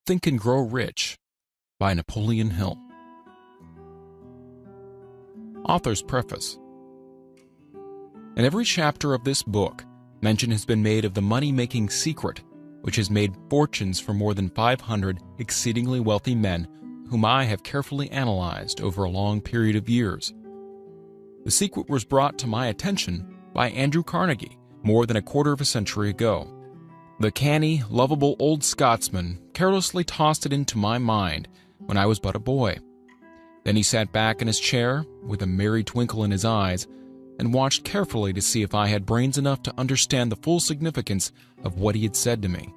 Think and Grow Rich by Napoleon Hill. Author's Preface. In every chapter of this book, mention has been made of the money-making secret, which has made fortunes for more than 500 exceedingly wealthy men whom I have carefully analyzed over a long period of years. The secret was brought to my attention by Andrew Carnegie more than a quarter of a century ago. The canny, lovable old Scotsman carelessly tossed it into my mind when I was but a boy. Then he sat back in his chair with a merry twinkle in his eyes and watched carefully to see if I had brains enough to understand the full significance of what he had said to me.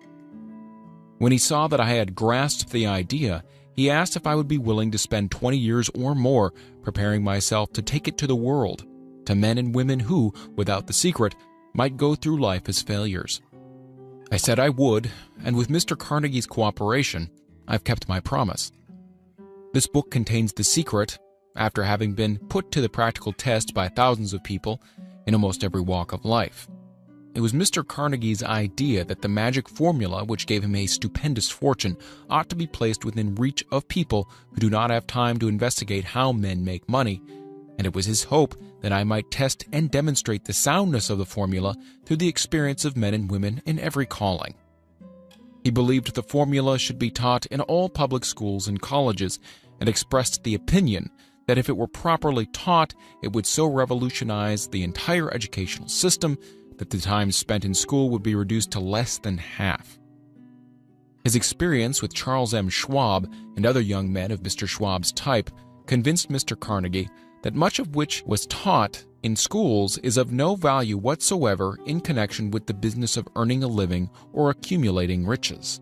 When he saw that I had grasped the idea, he asked if I would be willing to spend 20 years or more preparing myself to take it to the world, to men and women who, without the secret, might go through life as failures. I said I would, and with Mr. Carnegie's cooperation, I've kept my promise. This book contains the secret, after having been put to the practical test by thousands of people in almost every walk of life. It was Mr. Carnegie's idea that the magic formula which gave him a stupendous fortune ought to be placed within reach of people who do not have time to investigate how men make money, and it was his hope that I might test and demonstrate the soundness of the formula through the experience of men and women in every calling. He believed the formula should be taught in all public schools and colleges, and expressed the opinion that if it were properly taught, it would so revolutionize the entire educational system that the time spent in school would be reduced to less than half. His experience with Charles M. Schwab and other young men of Mr. Schwab's type convinced Mr. Carnegie that much of which was taught in schools is of no value whatsoever in connection with the business of earning a living or accumulating riches.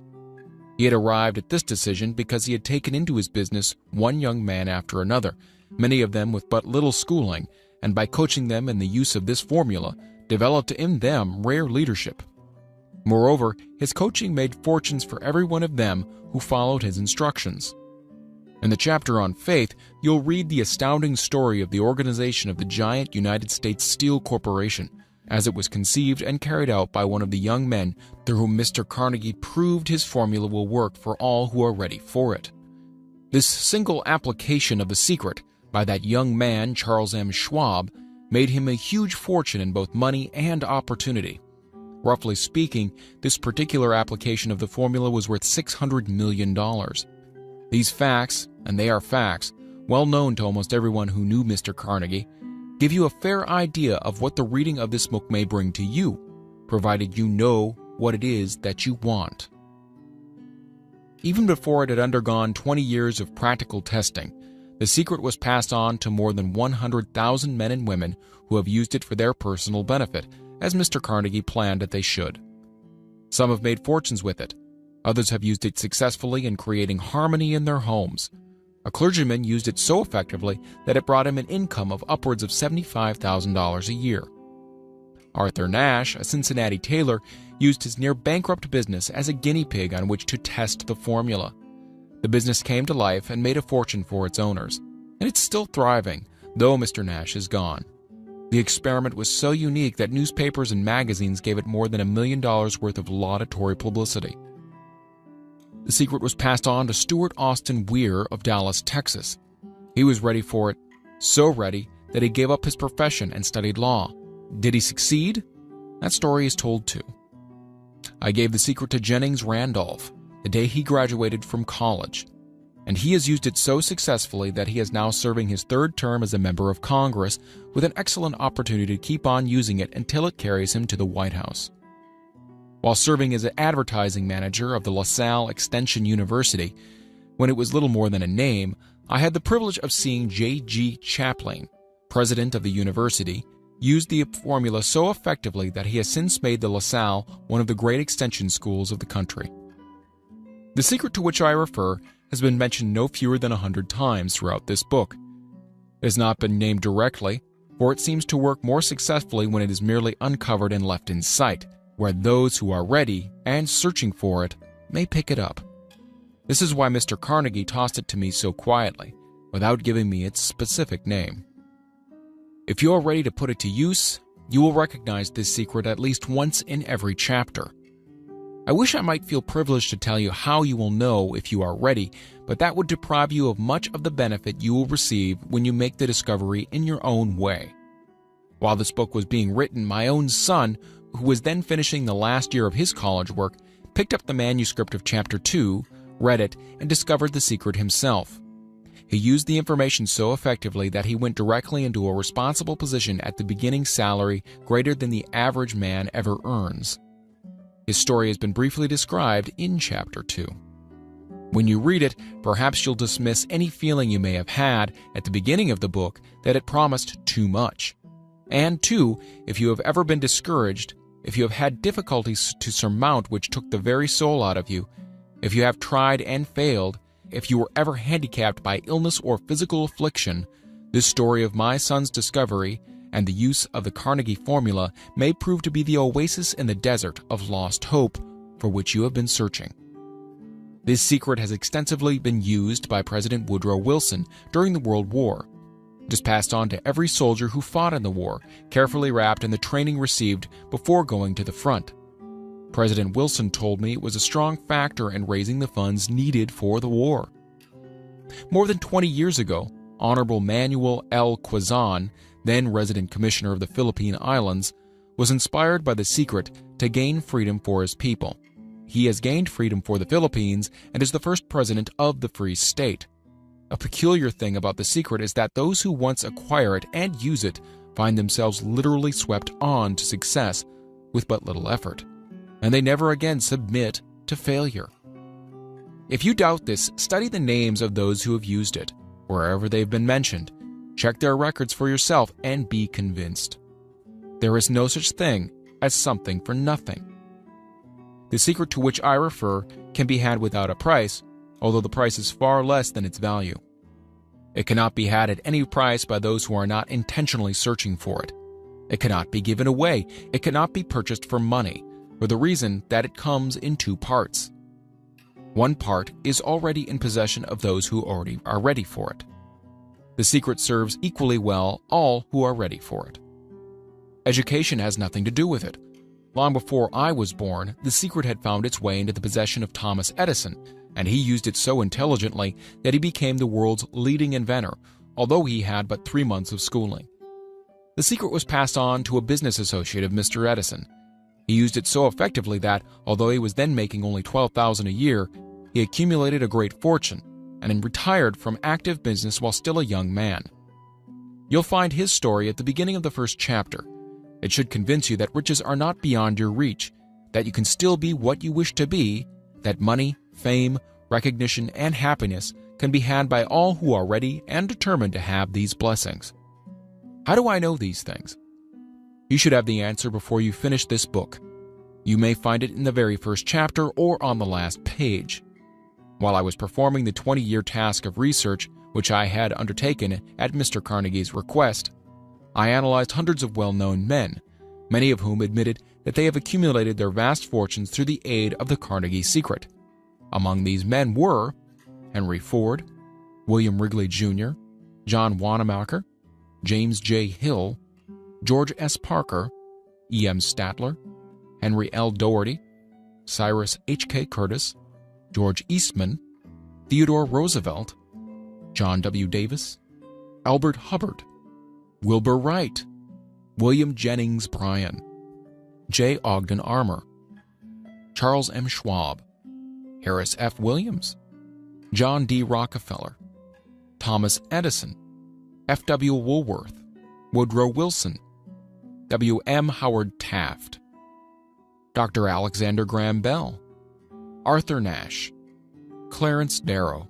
He had arrived at this decision because he had taken into his business one young man after another, many of them with but little schooling, and by coaching them in the use of this formula, developed in them rare leadership. Moreover, his coaching made fortunes for every one of them who followed his instructions. In the chapter on faith, you'll read the astounding story of the organization of the giant United States Steel Corporation, as it was conceived and carried out by one of the young men through whom Mr. Carnegie proved his formula will work for all who are ready for it. This single application of the secret by that young man, Charles M. Schwab, made him a huge fortune in both money and opportunity. Roughly speaking, this particular application of the formula was worth $600 million. These facts, and they are facts, well known to almost everyone who knew Mr. Carnegie, give you a fair idea of what the reading of this book may bring to you, provided you know what it is that you want. Even before it had undergone 20 years of practical testing, the secret was passed on to more than 100,000 men and women who have used it for their personal benefit, as Mr. Carnegie planned that they should. Some have made fortunes with it. Others have used it successfully in creating harmony in their homes. A clergyman used it so effectively that it brought him an income of upwards of $75,000 a year. Arthur Nash, a Cincinnati tailor, used his near-bankrupt business as a guinea pig on which to test the formula. The business came to life and made a fortune for its owners, and it's still thriving, though Mr. Nash is gone. The experiment was so unique that newspapers and magazines gave it more than $1 million worth of laudatory publicity. The secret was passed on to Stuart Austin Weir of Dallas, Texas. He was ready for it, so ready that he gave up his profession and studied law. Did he succeed? That story is told too. I gave the secret to Jennings Randolph the day he graduated from college, and he has used it so successfully that he is now serving his third term as a member of Congress with an excellent opportunity to keep on using it until it carries him to the White House. While serving as an advertising manager of the LaSalle Extension University, when it was little more than a name, I had the privilege of seeing J.G. Chaplin, president of the university, use the formula so effectively that he has since made the LaSalle one of the great extension schools of the country. The secret to which I refer has been mentioned no fewer than 100 times throughout this book. It has not been named directly, for it seems to work more successfully when it is merely uncovered and left in sight, where those who are ready and searching for it may pick it up. This is why Mr. Carnegie tossed it to me so quietly, without giving me its specific name. If you are ready to put it to use, you will recognize this secret at least once in every chapter. I wish I might feel privileged to tell you how you will know if you are ready, but that would deprive you of much of the benefit you will receive when you make the discovery in your own way. While this book was being written, my own son, who was then finishing the last year of his college work, picked up the manuscript of Chapter 2, read it, and discovered the secret himself. He used the information so effectively that he went directly into a responsible position at the beginning salary greater than the average man ever earns. His story has been briefly described in Chapter 2. When you read it, perhaps you'll dismiss any feeling you may have had at the beginning of the book that it promised too much. And two, if you have ever been discouraged, if you have had difficulties to surmount which took the very soul out of you, if you have tried and failed, if you were ever handicapped by illness or physical affliction, this story of my son's discovery and the use of the Carnegie formula may prove to be the oasis in the desert of lost hope for which you have been searching. This secret has extensively been used by President Woodrow Wilson during the World War. It is passed on to every soldier who fought in the war, carefully wrapped in the training received before going to the front. President Wilson told me it was a strong factor in raising the funds needed for the war. More than 20 years ago, Honorable Manuel L. Quezon, then resident commissioner of the Philippine Islands, was inspired by the secret to gain freedom for his people. He has gained freedom for the Philippines and is the first president of the Free State. A peculiar thing about the secret is that those who once acquire it and use it find themselves literally swept on to success with but little effort, and they never again submit to failure. If you doubt this, study the names of those who have used it, wherever they've been mentioned. Check their records for yourself and be convinced. There is no such thing as something for nothing. The secret to which I refer can be had without a price, although the price is far less than its value. It cannot be had at any price by those who are not intentionally searching for it. It cannot be given away. It cannot be purchased for money, for the reason that it comes in two parts. One part is already in possession of those who already are ready for it. The secret serves equally well all who are ready for it. Education has nothing to do with it. Long before I was born, the secret had found its way into the possession of Thomas Edison, and he used it so intelligently that he became the world's leading inventor, although he had but 3 months of schooling. The secret was passed on to a business associate of Mr. Edison. He used it so effectively that, although he was then making only $12,000 a year, he accumulated a great fortune and retired from active business while still a young man. You'll find his story at the beginning of the first chapter. It should convince you that riches are not beyond your reach, that you can still be what you wish to be, that money, fame, recognition, and happiness can be had by all who are ready and determined to have these blessings. How do I know these things? You should have the answer before you finish this book. You may find it in the very first chapter or on the last page. While I was performing the 20-year task of research, which I had undertaken at Mr. Carnegie's request, I analyzed hundreds of well-known men, many of whom admitted that they have accumulated their vast fortunes through the aid of the Carnegie secret. Among these men were Henry Ford, William Wrigley Jr., John Wanamaker, James J. Hill, George S. Parker, E. M. Statler, Henry L. Doherty, Cyrus H. K. Curtis, George Eastman, Theodore Roosevelt, John W. Davis, Albert Hubbard, Wilbur Wright, William Jennings Bryan, J. Ogden Armour, Charles M. Schwab, Harris F. Williams, John D. Rockefeller, Thomas Edison, F. W. Woolworth, Woodrow Wilson, W. M. Howard Taft, Dr. Alexander Graham Bell, Arthur Nash, Clarence Darrow.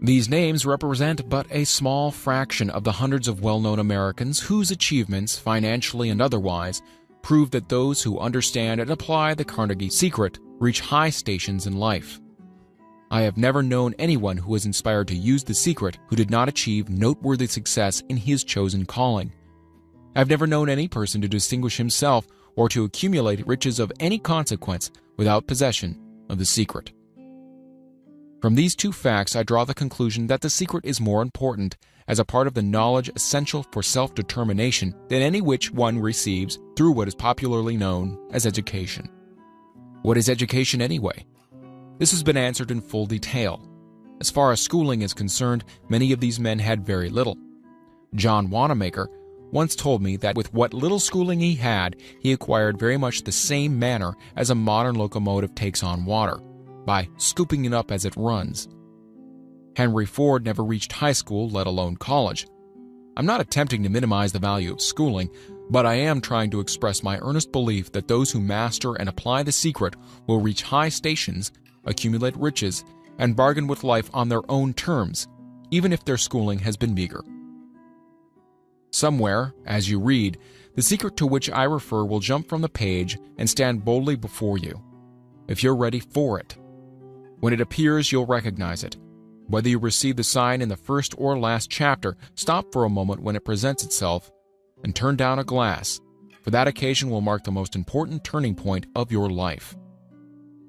These names represent but a small fraction of the hundreds of well-known Americans whose achievements, financially and otherwise, prove that those who understand and apply the Carnegie secret reach high stations in life. I have never known anyone who was inspired to use the secret who did not achieve noteworthy success in his chosen calling. I have never known any person to distinguish himself or to accumulate riches of any consequence without possession of the secret. From these two facts, I draw the conclusion that the secret is more important as a part of the knowledge essential for self-determination than any which one receives through what is popularly known as education. What is education anyway? This has been answered in full detail. As far as schooling is concerned, many of these men had very little. John Wanamaker once told me that with what little schooling he had, he acquired very much the same manner as a modern locomotive takes on water, by scooping it up as it runs. Henry Ford never reached high school, let alone college. I'm not attempting to minimize the value of schooling, but I am trying to express my earnest belief that those who master and apply the secret will reach high stations, accumulate riches, and bargain with life on their own terms, even if their schooling has been meager. Somewhere, as you read, the secret to which I refer will jump from the page and stand boldly before you, if you're ready for it. When it appears, you'll recognize it. Whether you receive the sign in the first or last chapter, stop for a moment when it presents itself and turn down a glass, for that occasion will mark the most important turning point of your life.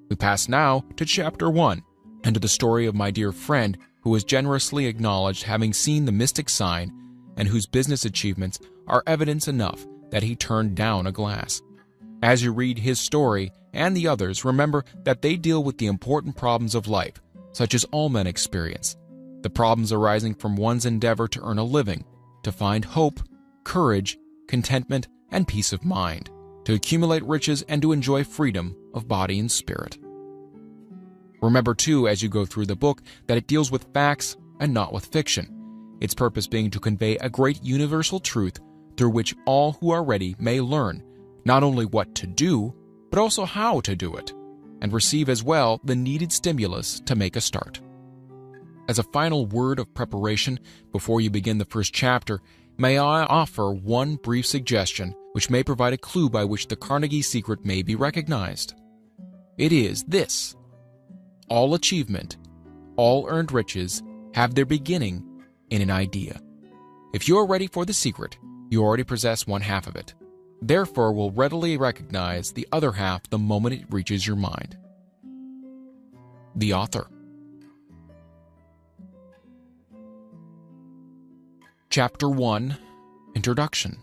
We pass now to Chapter 1, and to the story of my dear friend who has generously acknowledged having seen the mystic sign and whose business achievements are evidence enough that he turned down a glass. As you read his story and the others, remember that they deal with the important problems of life, such as all men experience, the problems arising from one's endeavor to earn a living, to find hope, courage, contentment, and peace of mind, to accumulate riches and to enjoy freedom of body and spirit. Remember, too, as you go through the book, that it deals with facts and not with fiction, its purpose being to convey a great universal truth through which all who are ready may learn not only what to do, but also how to do it, and receive as well the needed stimulus to make a start. As a final word of preparation before you begin the first chapter, may I offer one brief suggestion which may provide a clue by which the Carnegie secret may be recognized. It is this: all achievement, all earned riches have their beginning in an idea. If you are ready for the secret, you already possess one half of it. Therefore, will readily recognize the other half the moment it reaches your mind. The author. Chapter 1, Introduction.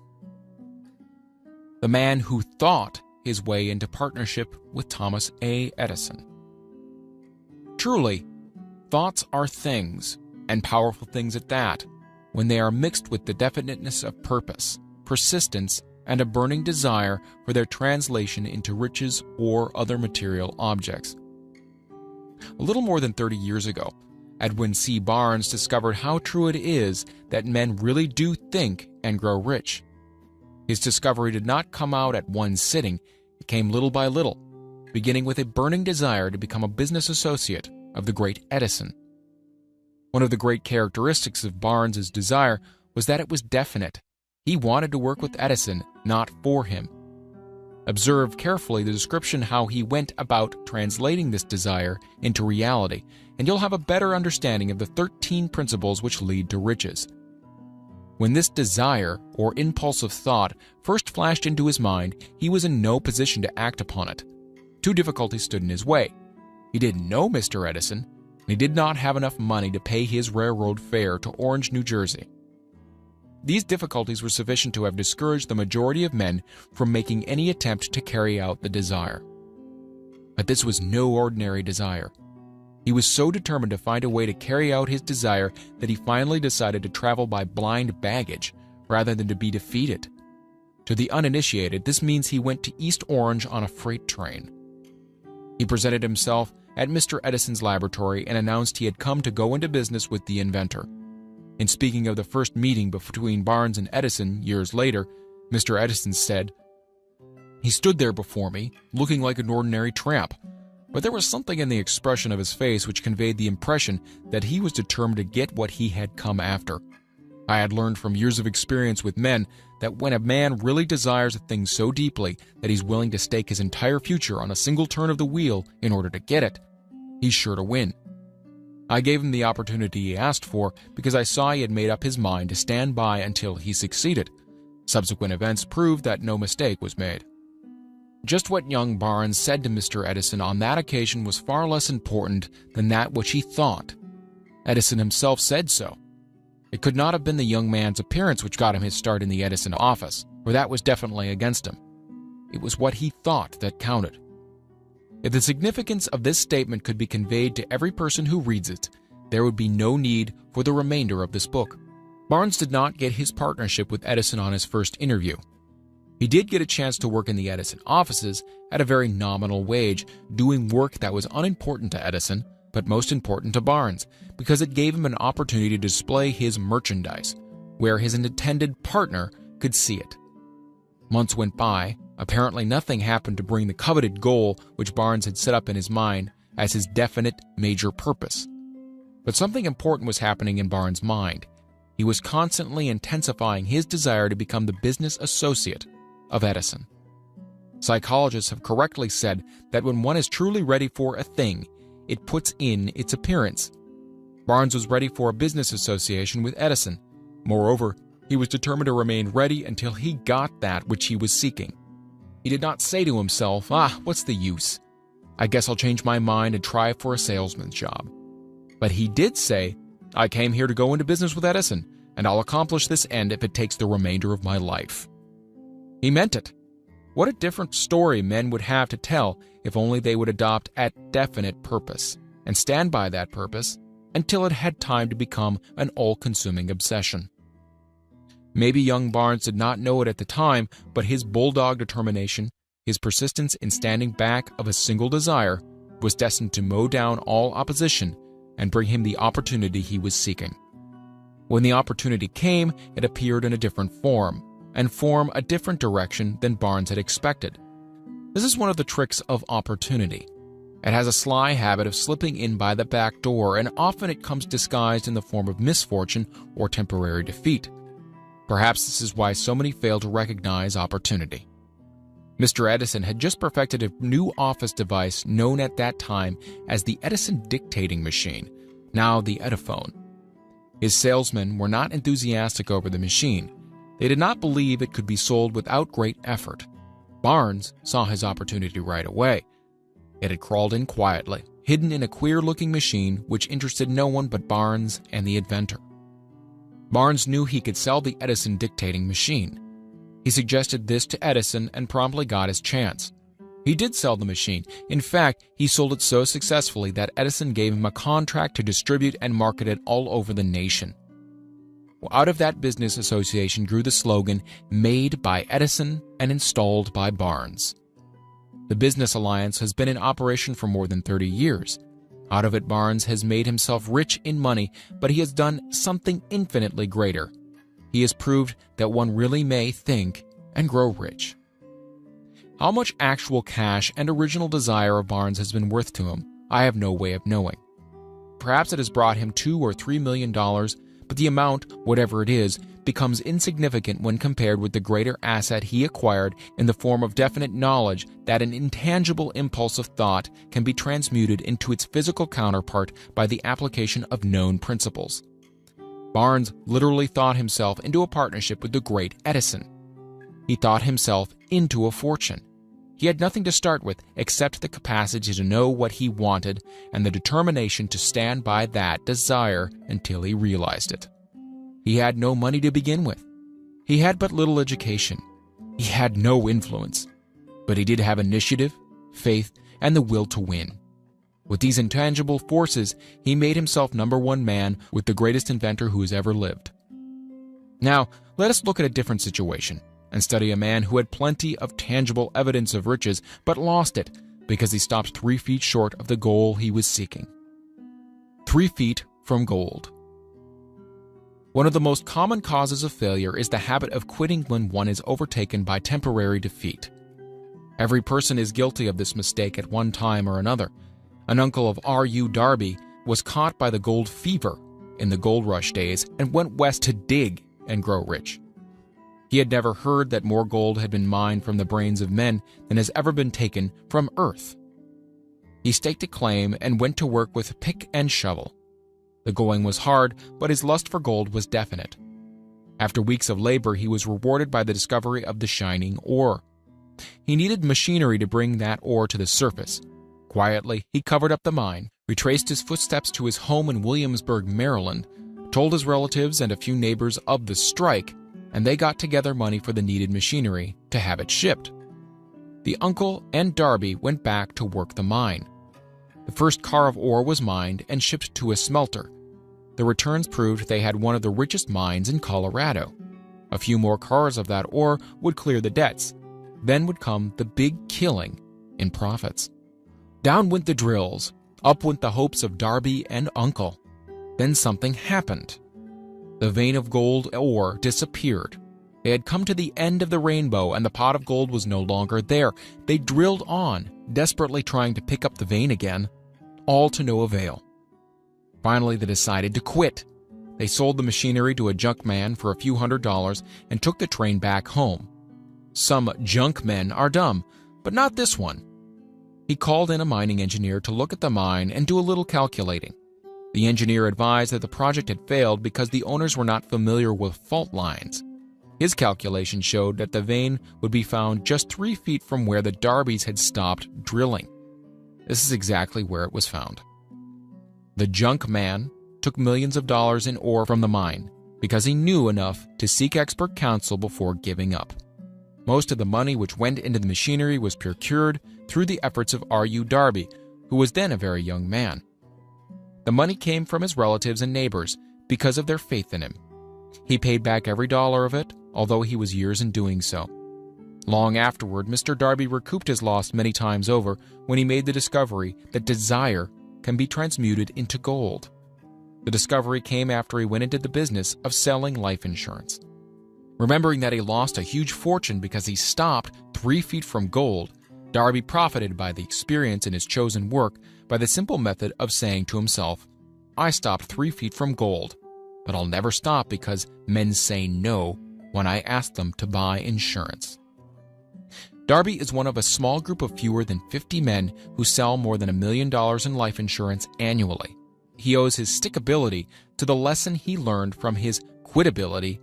The man who thought his way into partnership with Thomas A. Edison. Truly, thoughts are things, and powerful things at that, when they are mixed with the definiteness of purpose, persistence, and a burning desire for their translation into riches or other material objects. A little more than 30 years ago, Edwin C. Barnes discovered how true it is that men really do think and grow rich. His discovery did not come out at one sitting, it came little by little, beginning with a burning desire to become a business associate of the great Edison. One of the great characteristics of Barnes's desire was that it was definite. He wanted to work with Edison, not for him. Observe carefully the description how he went about translating this desire into reality, and you'll have a better understanding of the 13 principles which lead to riches. When this desire, or impulse of thought, first flashed into his mind, he was in no position to act upon it. Two difficulties stood in his way. He didn't know Mr. Edison, and he did not have enough money to pay his railroad fare to Orange, New Jersey. These difficulties were sufficient to have discouraged the majority of men from making any attempt to carry out the desire. But this was no ordinary desire. He was so determined to find a way to carry out his desire that he finally decided to travel by blind baggage rather than to be defeated. To the uninitiated, this means he went to East Orange on a freight train. He presented himself at Mr. Edison's laboratory and announced he had come to go into business with the inventor. In speaking of the first meeting between Barnes and Edison years later, Mr. Edison said, "He stood there before me, looking like an ordinary tramp, but there was something in the expression of his face which conveyed the impression that he was determined to get what he had come after. I had learned from years of experience with men that when a man really desires a thing so deeply that he's willing to stake his entire future on a single turn of the wheel in order to get it, he's sure to win. I gave him the opportunity he asked for because I saw he had made up his mind to stand by until he succeeded. Subsequent events proved that no mistake was made." Just what young Barnes said to Mr. Edison on that occasion was far less important than that which he thought. Edison himself said so. It could not have been the young man's appearance which got him his start in the Edison office, for that was definitely against him. It was what he thought that counted. If the significance of this statement could be conveyed to every person who reads it, there would be no need for the remainder of this book. Barnes did not get his partnership with Edison on his first interview. He did get a chance to work in the Edison offices at a very nominal wage, doing work that was unimportant to Edison, but most important to Barnes, because it gave him an opportunity to display his merchandise, where his intended partner could see it. Months went by. Apparently nothing happened to bring the coveted goal which Barnes had set up in his mind as his definite major purpose. But something important was happening in Barnes' mind. He was constantly intensifying his desire to become the business associate of Edison. Psychologists have correctly said that when one is truly ready for a thing, it puts in its appearance. Barnes was ready for a business association with Edison. Moreover, he was determined to remain ready until he got that which he was seeking. He did not say to himself, what's the use? I guess I'll change my mind and try for a salesman's job. But he did say, I came here to go into business with Edison, and I'll accomplish this end if it takes the remainder of my life. He meant it. What a different story men would have to tell if only they would adopt a definite purpose and stand by that purpose until it had time to become an all-consuming obsession. Maybe young Barnes did not know it at the time, but his bulldog determination, his persistence in standing back of a single desire, was destined to mow down all opposition and bring him the opportunity he was seeking. When the opportunity came, it appeared in a different form, and form a different direction than Barnes had expected. This is one of the tricks of opportunity. It has a sly habit of slipping in by the back door, and often it comes disguised in the form of misfortune or temporary defeat. Perhaps this is why so many fail to recognize opportunity. Mr. Edison had just perfected a new office device known at that time as the Edison dictating machine, now the Ediphone. His salesmen were not enthusiastic over the machine. They did not believe it could be sold without great effort. Barnes saw his opportunity right away. It had crawled in quietly, hidden in a queer-looking machine which interested no one but Barnes and the inventor. Barnes knew he could sell the Edison dictating machine. He suggested this to Edison and promptly got his chance. He did sell the machine. In fact, he sold it so successfully that Edison gave him a contract to distribute and market it all over the nation. Out of that business association grew the slogan, "Made by Edison and installed by Barnes." The business alliance has been in operation for more than 30 years. Out of it, Barnes has made himself rich in money, but he has done something infinitely greater. He has proved that one really may think and grow rich. How much actual cash and original desire of Barnes has been worth to him, I have no way of knowing. Perhaps it has brought him $2 or $3 million, but the amount, whatever it is, becomes insignificant when compared with the greater asset he acquired in the form of definite knowledge that an intangible impulse of thought can be transmuted into its physical counterpart by the application of known principles. Barnes literally thought himself into a partnership with the great Edison. He thought himself into a fortune. He had nothing to start with except the capacity to know what he wanted and the determination to stand by that desire until he realized it. He had no money to begin with. He had but little education. He had no influence. But he did have initiative, faith, and the will to win. With these intangible forces, he made himself number one man with the greatest inventor who has ever lived. Now, let us look at a different situation and study a man who had plenty of tangible evidence of riches but lost it because he stopped 3 feet short of the goal he was seeking. 3 feet from gold. One of the most common causes of failure is the habit of quitting when one is overtaken by temporary defeat. Every person is guilty of this mistake at one time or another. An uncle of R.U. Darby was caught by the gold fever in the gold rush days and went west to dig and grow rich. He had never heard that more gold had been mined from the brains of men than has ever been taken from earth. He staked a claim and went to work with pick and shovel. The going was hard, but his lust for gold was definite. After weeks of labor, he was rewarded by the discovery of the shining ore. He needed machinery to bring that ore to the surface. Quietly, he covered up the mine, retraced his footsteps to his home in Williamsburg, Maryland, told his relatives and a few neighbors of the strike, and they got together money for the needed machinery to have it shipped. The uncle and Darby went back to work the mine. The first car of ore was mined and shipped to a smelter. The returns proved they had one of the richest mines in Colorado. A few more cars of that ore would clear the debts. Then would come the big killing in profits. Down went the drills. Up went the hopes of Darby and Uncle. Then something happened. The vein of gold ore disappeared. They had come to the end of the rainbow, and the pot of gold was no longer there. They drilled on, desperately trying to pick up the vein again, all to no avail. Finally, they decided to quit. They sold the machinery to a junk man for a few $100s and took the train back home. Some junk men are dumb, but not this one. He called in a mining engineer to look at the mine and do a little calculating. The engineer advised that the project had failed because the owners were not familiar with fault lines. His calculation showed that the vein would be found just 3 feet from where the Darbys had stopped drilling. This is exactly where it was found. The junk man took millions of dollars in ore from the mine because he knew enough to seek expert counsel before giving up. Most of the money which went into the machinery was procured through the efforts of R.U. Darby, who was then a very young man. The money came from his relatives and neighbors because of their faith in him. He paid back every dollar of it, although he was years in doing so. Long afterward, Mr. Darby recouped his loss many times over when he made the discovery that desire can be transmuted into gold. The discovery came after he went into the business of selling life insurance. Remembering that he lost a huge fortune because he stopped 3 feet from gold, Darby profited by the experience in his chosen work by the simple method of saying to himself, "I stopped 3 feet from gold, but I'll never stop because men say no when I ask them to buy insurance." Darby is one of a small group of fewer than 50 men who sell more than $1 million in life insurance annually. He owes his stickability to the lesson he learned from his quitability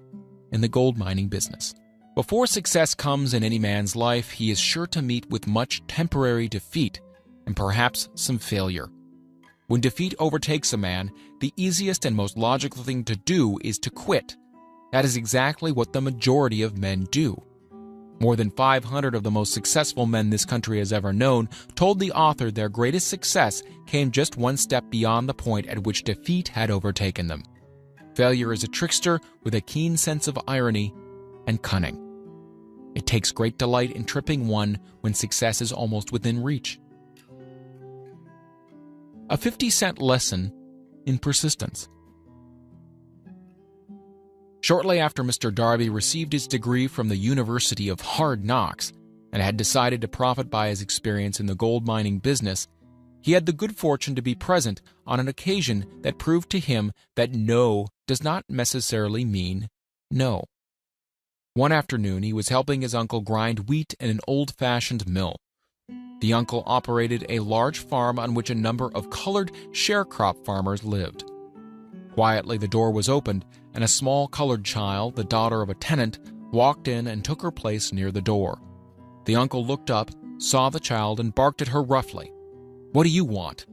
in the gold mining business. Before success comes in any man's life, he is sure to meet with much temporary defeat and perhaps some failure. When defeat overtakes a man, the easiest and most logical thing to do is to quit. That is exactly what the majority of men do. More than 500 of the most successful men this country has ever known told the author their greatest success came just one step beyond the point at which defeat had overtaken them. Failure is a trickster with a keen sense of irony and cunning. It takes great delight in tripping one when success is almost within reach. A 50-cent lesson in persistence. Shortly after Mr. Darby received his degree from the University of Hard Knocks and had decided to profit by his experience in the gold mining business, he had the good fortune to be present on an occasion that proved to him that no does not necessarily mean no. One afternoon, he was helping his uncle grind wheat in an old-fashioned mill. The uncle operated a large farm on which a number of colored sharecrop farmers lived. Quietly, the door was opened, and a small colored child, the daughter of a tenant, walked in and took her place near the door. The uncle looked up, saw the child, and barked at her roughly. "What do you want?"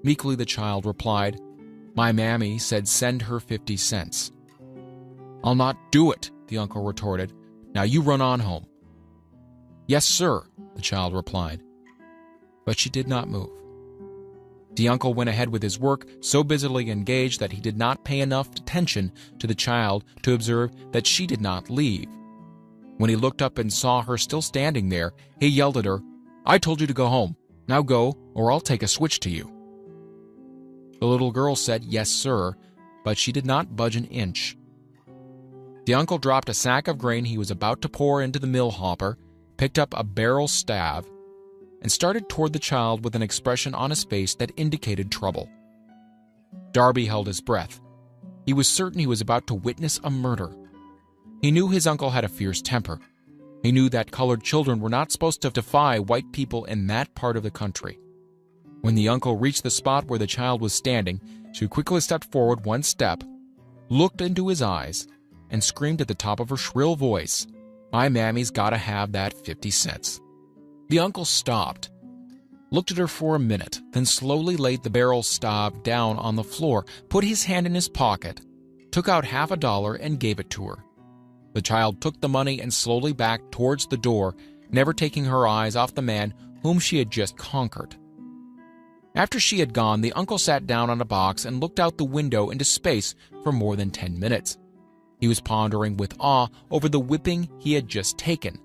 Meekly the child replied, "My mammy said send her 50 cents. "I'll not do it," the uncle retorted. "Now you run on home." "Yes, sir," the child replied. But she did not move. The uncle went ahead with his work, so busily engaged that he did not pay enough attention to the child to observe that she did not leave. When he looked up and saw her still standing there, he yelled at her, "I told you to go home. Now go, or I'll take a switch to you." The little girl said, "Yes, sir," but she did not budge an inch. The uncle dropped a sack of grain he was about to pour into the mill hopper, picked up a barrel staff, and started toward the child with an expression on his face that indicated trouble. Darby held his breath. He was certain he was about to witness a murder. He knew his uncle had a fierce temper. He knew that colored children were not supposed to defy white people in that part of the country. When the uncle reached the spot where the child was standing, she quickly stepped forward one step, looked into his eyes, and screamed at the top of her shrill voice, "My mammy's gotta have that 50 cents. The uncle stopped, looked at her for a minute, then slowly laid the barrel staff down on the floor, put his hand in his pocket, took out $50 and gave it to her. The child took the money and slowly backed towards the door, never taking her eyes off the man whom she had just conquered. After she had gone, the uncle sat down on a box and looked out the window into space for more than 10 minutes. He was pondering with awe over the whipping he had just taken.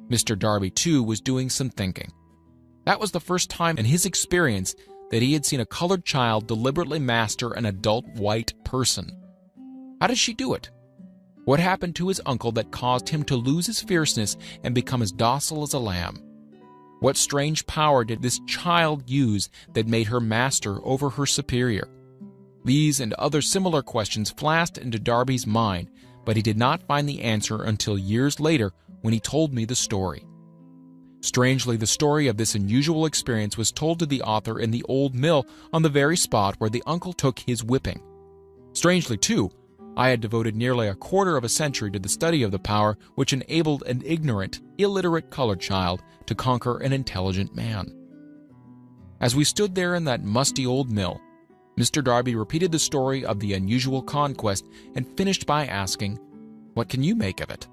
Mr. Darby, too, was doing some thinking. That was the first time in his experience that he had seen a colored child deliberately master an adult white person. How did she do it? What happened to his uncle that caused him to lose his fierceness and become as docile as a lamb? What strange power did this child use that made her master over her superior? These and other similar questions flashed into Darby's mind, but he did not find the answer until years later when he told me the story. Strangely, the story of this unusual experience was told to the author in the old mill on the very spot where the uncle took his whipping. Strangely, too, I had devoted nearly a quarter of a century to the study of the power which enabled an ignorant, illiterate colored child to conquer an intelligent man. As we stood there in that musty old mill, Mr. Darby repeated the story of the unusual conquest and finished by asking, "What can you make of it?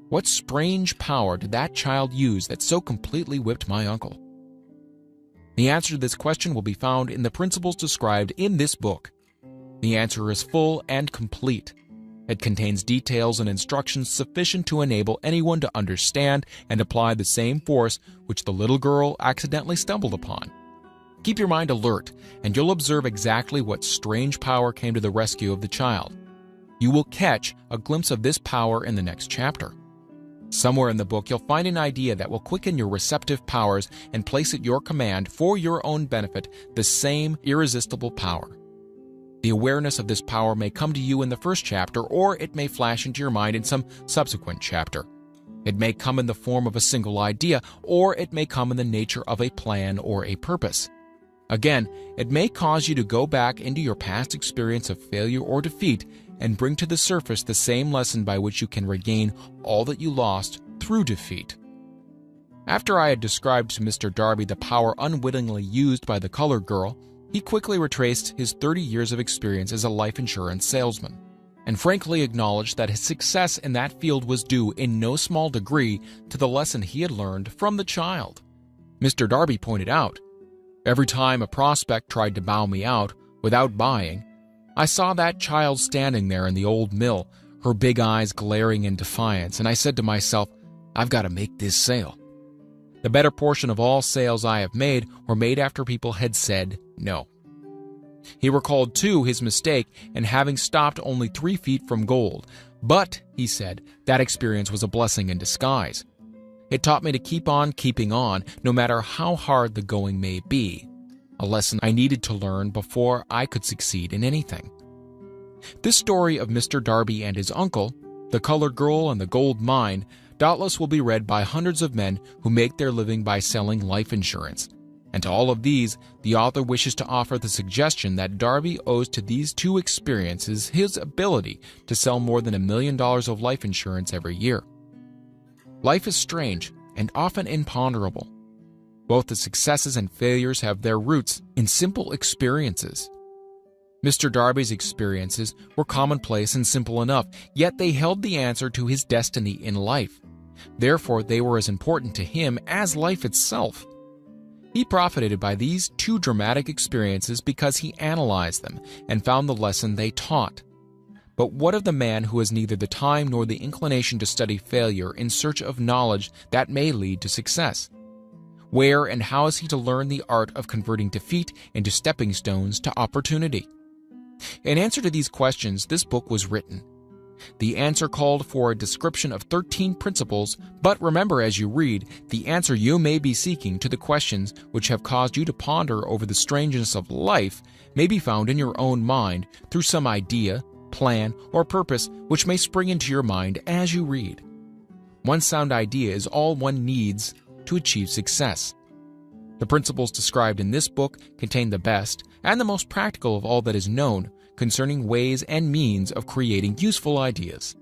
What strange power did that child use that so completely whipped my uncle?" The answer to this question will be found in the principles described in this book. The answer is full and complete. It contains details and instructions sufficient to enable anyone to understand and apply the same force which the little girl accidentally stumbled upon. Keep your mind alert, and you'll observe exactly what strange power came to the rescue of the child. You will catch a glimpse of this power in the next chapter. Somewhere in the book, you'll find an idea that will quicken your receptive powers and place at your command, for your own benefit, the same irresistible power. The awareness of this power may come to you in the first chapter, or it may flash into your mind in some subsequent chapter. It may come in the form of a single idea, or it may come in the nature of a plan or a purpose. Again, it may cause you to go back into your past experience of failure or defeat and bring to the surface the same lesson by which you can regain all that you lost through defeat. After I had described to Mr. Darby the power unwittingly used by the colored girl, he quickly retraced his 30 years of experience as a life insurance salesman, and frankly acknowledged that his success in that field was due in no small degree to the lesson he had learned from the child. Mr. Darby pointed out, "Every time a prospect tried to bow me out without buying, I saw that child standing there in the old mill, her big eyes glaring in defiance, and I said to myself, I've got to make this sale." The better portion of all sales I have made were made after people had said no. He recalled, too, his mistake in having stopped only 3 feet from gold. But, he said, that experience was a blessing in disguise. It taught me to keep on keeping on, no matter how hard the going may be, a lesson I needed to learn before I could succeed in anything. This story of Mr. Darby and his uncle, the colored girl and the gold mine, doubtless will be read by hundreds of men who make their living by selling life insurance. And to all of these, the author wishes to offer the suggestion that Darby owes to these 2 experiences his ability to sell more than $1 million of life insurance every year. Life is strange and often imponderable. Both the successes and failures have their roots in simple experiences. Mr. Darby's experiences were commonplace and simple enough, yet they held the answer to his destiny in life. Therefore, they were as important to him as life itself. He profited by these 2 dramatic experiences because he analyzed them and found the lesson they taught. But what of the man who has neither the time nor the inclination to study failure in search of knowledge that may lead to success? Where and how is he to learn the art of converting defeat into stepping stones to opportunity? In answer to these questions, this book was written. The answer called for a description of 13 principles, but remember as you read, the answer you may be seeking to the questions which have caused you to ponder over the strangeness of life may be found in your own mind through some idea, plan, or purpose which may spring into your mind as you read. One sound idea is all one needs to achieve success. The principles described in this book contain the best and the most practical of all that is known concerning ways and means of creating useful ideas.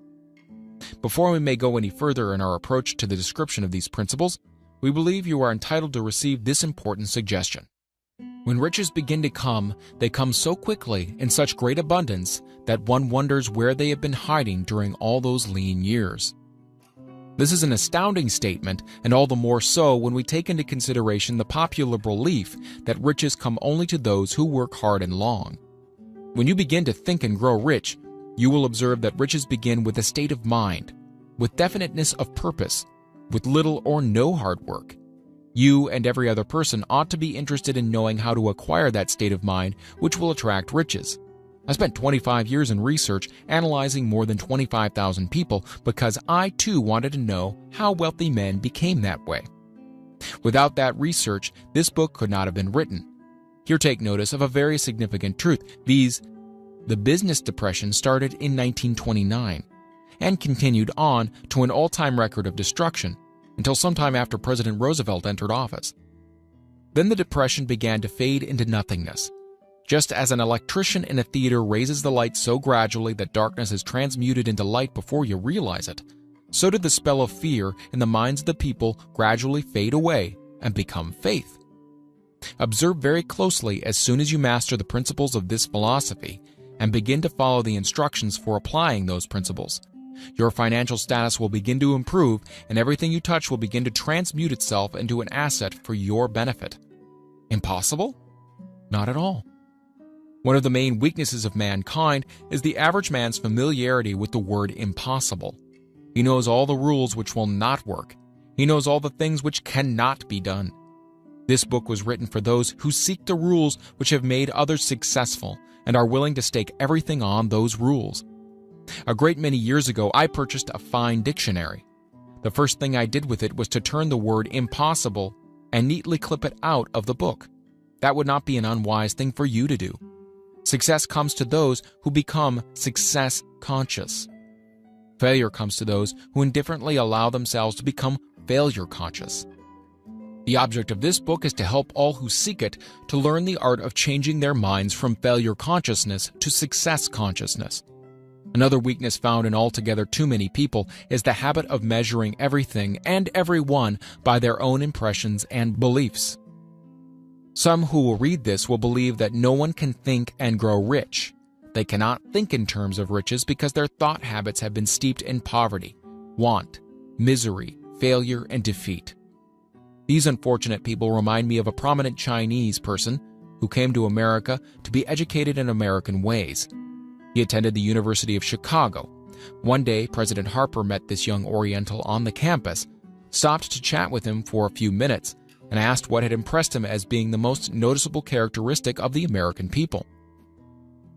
Before we may go any further in our approach to the description of these principles, we believe you are entitled to receive this important suggestion. When riches begin to come, they come so quickly in such great abundance that one wonders where they have been hiding during all those lean years. This is an astounding statement, and all the more so when we take into consideration the popular belief that riches come only to those who work hard and long. When you begin to think and grow rich, you will observe that riches begin with a state of mind, with definiteness of purpose, with little or no hard work. You and every other person ought to be interested in knowing how to acquire that state of mind which will attract riches. I spent 25 years in research analyzing more than 25,000 people because I too wanted to know how wealthy men became that way. Without that research, this book could not have been written. Here take notice of a very significant truth, viz. The business depression started in 1929 and continued on to an all-time record of destruction until sometime after President Roosevelt entered office. Then the depression began to fade into nothingness. Just as an electrician in a theater raises the light so gradually that darkness is transmuted into light before you realize it, so did the spell of fear in the minds of the people gradually fade away and become faith. Observe very closely as soon as you master the principles of this philosophy and begin to follow the instructions for applying those principles. Your financial status will begin to improve, and everything you touch will begin to transmute itself into an asset for your benefit. Impossible? Not at all. One of the main weaknesses of mankind is the average man's familiarity with the word impossible. He knows all the rules which will not work. He knows all the things which cannot be done. This book was written for those who seek the rules which have made others successful and are willing to stake everything on those rules. A great many years ago, I purchased a fine dictionary. The first thing I did with it was to turn the word impossible and neatly clip it out of the book. That would not be an unwise thing for you to do. Success comes to those who become success conscious. Failure comes to those who indifferently allow themselves to become failure conscious. The object of this book is to help all who seek it to learn the art of changing their minds from failure consciousness to success consciousness. Another weakness found in altogether too many people is the habit of measuring everything and everyone by their own impressions and beliefs. Some who will read this will believe that no one can think and grow rich. They cannot think in terms of riches because their thought habits have been steeped in poverty, want, misery, failure, and defeat. These unfortunate people remind me of a prominent Chinese person who came to America to be educated in American ways. He attended the University of Chicago. One day, President Harper met this young Oriental on the campus, stopped to chat with him for a few minutes, and asked what had impressed him as being the most noticeable characteristic of the American people.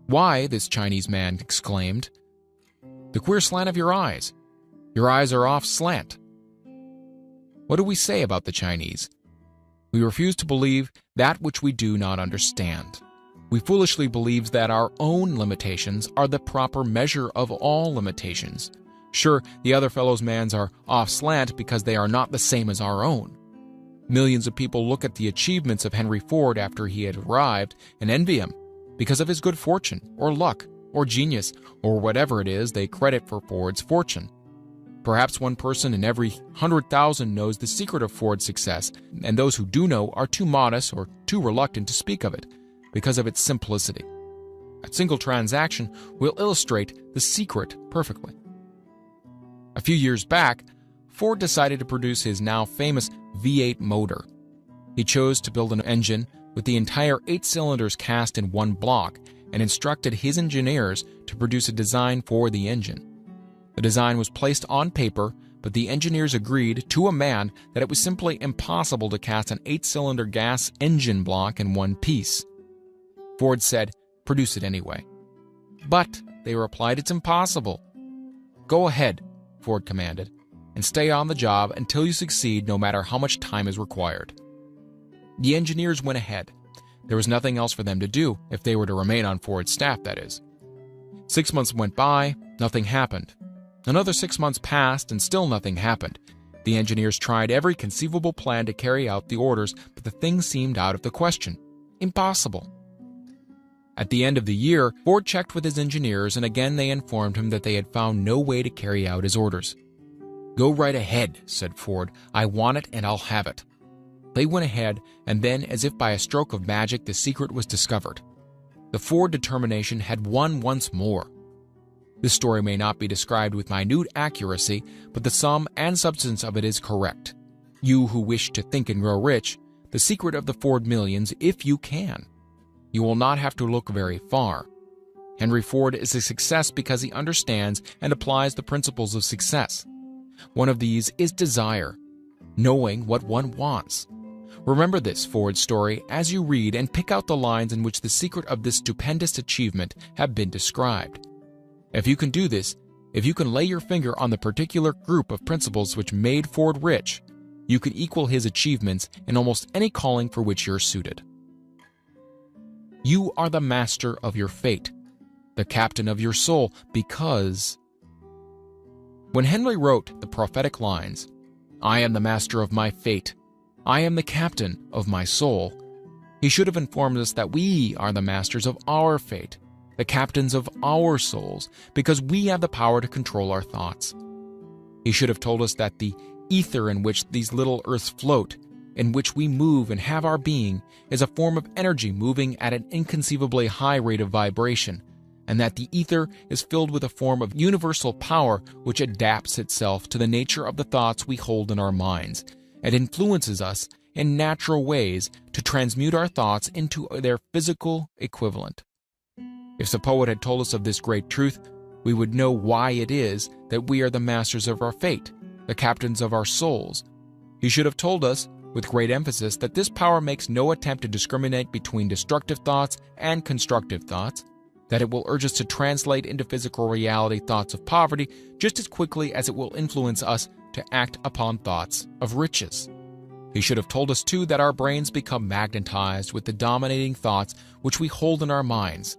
"Why," this Chinese man exclaimed, "the queer slant of your eyes. Your eyes are off slant." What do we say about the Chinese? We refuse to believe that which we do not understand. We foolishly believe that our own limitations are the proper measure of all limitations. Sure, the other fellow's mans are off slant because they are not the same as our own. Millions of people look at the achievements of Henry Ford after he had arrived and envy him because of his good fortune, or luck, or genius, or whatever it is they credit for Ford's fortune. Perhaps one person in every 100,000 knows the secret of Ford's success, and those who do know are too modest or too reluctant to speak of it because of its simplicity. A single transaction will illustrate the secret perfectly. A few years back, Ford decided to produce his now famous V8 motor. He chose to build an engine with the entire 8 cylinders cast in one block and instructed his engineers to produce a design for the engine. The design was placed on paper, but the engineers agreed to a man that it was simply impossible to cast an 8-cylinder gas engine block in one piece. Ford said, "Produce it anyway." "But," they replied, "it's impossible." "Go ahead," Ford commanded, "and stay on the job until you succeed, no matter how much time is required." The engineers went ahead. There was nothing else for them to do, if they were to remain on Ford's staff, that is. 6 months went by, nothing happened. Another 6 months passed, and still nothing happened. The engineers tried every conceivable plan to carry out the orders, but the thing seemed out of the question. Impossible. At the end of the year, Ford checked with his engineers, and again they informed him that they had found no way to carry out his orders. "Go right ahead," said Ford. "I want it and I'll have it." They went ahead, and then, as if by a stroke of magic, the secret was discovered. The Ford determination had won once more. This story may not be described with minute accuracy, but the sum and substance of it is correct. You who wish to think and grow rich, the secret of the Ford millions, if you can. You will not have to look very far. Henry Ford is a success because he understands and applies the principles of success. One of these is desire, knowing what one wants. Remember this Ford story as you read and pick out the lines in which the secret of this stupendous achievement have been described. If you can do this, if you can lay your finger on the particular group of principles which made Ford rich, you can equal his achievements in almost any calling for which you're suited. You are the master of your fate, the captain of your soul, because when Henry wrote the prophetic lines, "I am the master of my fate, I am the captain of my soul," he should have informed us that we are the masters of our fate, the captains of our souls, because we have the power to control our thoughts. He should have told us that the ether in which these little earths float, in which we move and have our being, is a form of energy moving at an inconceivably high rate of vibration, and that the ether is filled with a form of universal power which adapts itself to the nature of the thoughts we hold in our minds, and influences us in natural ways to transmute our thoughts into their physical equivalent. If the poet had told us of this great truth, we would know why it is that we are the masters of our fate, the captains of our souls. He should have told us, with great emphasis, that this power makes no attempt to discriminate between destructive thoughts and constructive thoughts, that it will urge us to translate into physical reality thoughts of poverty just as quickly as it will influence us to act upon thoughts of riches. He should have told us, too, that our brains become magnetized with the dominating thoughts which we hold in our minds,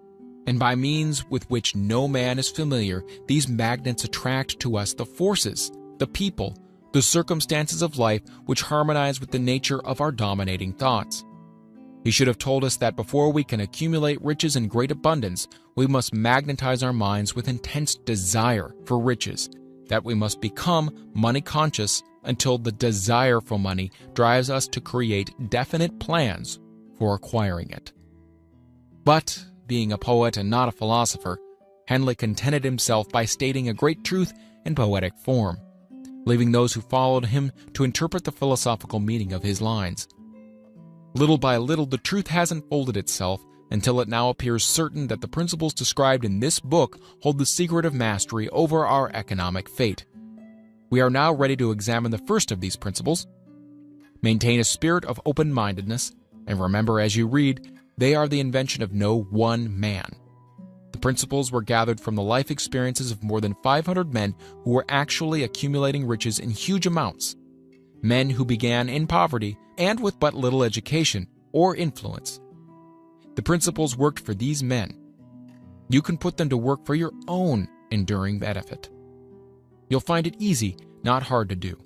and by means with which no man is familiar, these magnets attract to us the forces, the people, the circumstances of life which harmonize with the nature of our dominating thoughts. He should have told us that before we can accumulate riches in great abundance, we must magnetize our minds with intense desire for riches, that we must become money conscious until the desire for money drives us to create definite plans for acquiring it. But, being a poet and not a philosopher, Henley contented himself by stating a great truth in poetic form, leaving those who followed him to interpret the philosophical meaning of his lines. Little by little, the truth has unfolded itself until it now appears certain that the principles described in this book hold the secret of mastery over our economic fate. We are now ready to examine the first of these principles. Maintain a spirit of open-mindedness, and remember as you read, they are the invention of no one man. The principles were gathered from the life experiences of more than 500 men who were actually accumulating riches in huge amounts. Men who began in poverty and with but little education or influence. The principles worked for these men. You can put them to work for your own enduring benefit. You'll find it easy, not hard to do.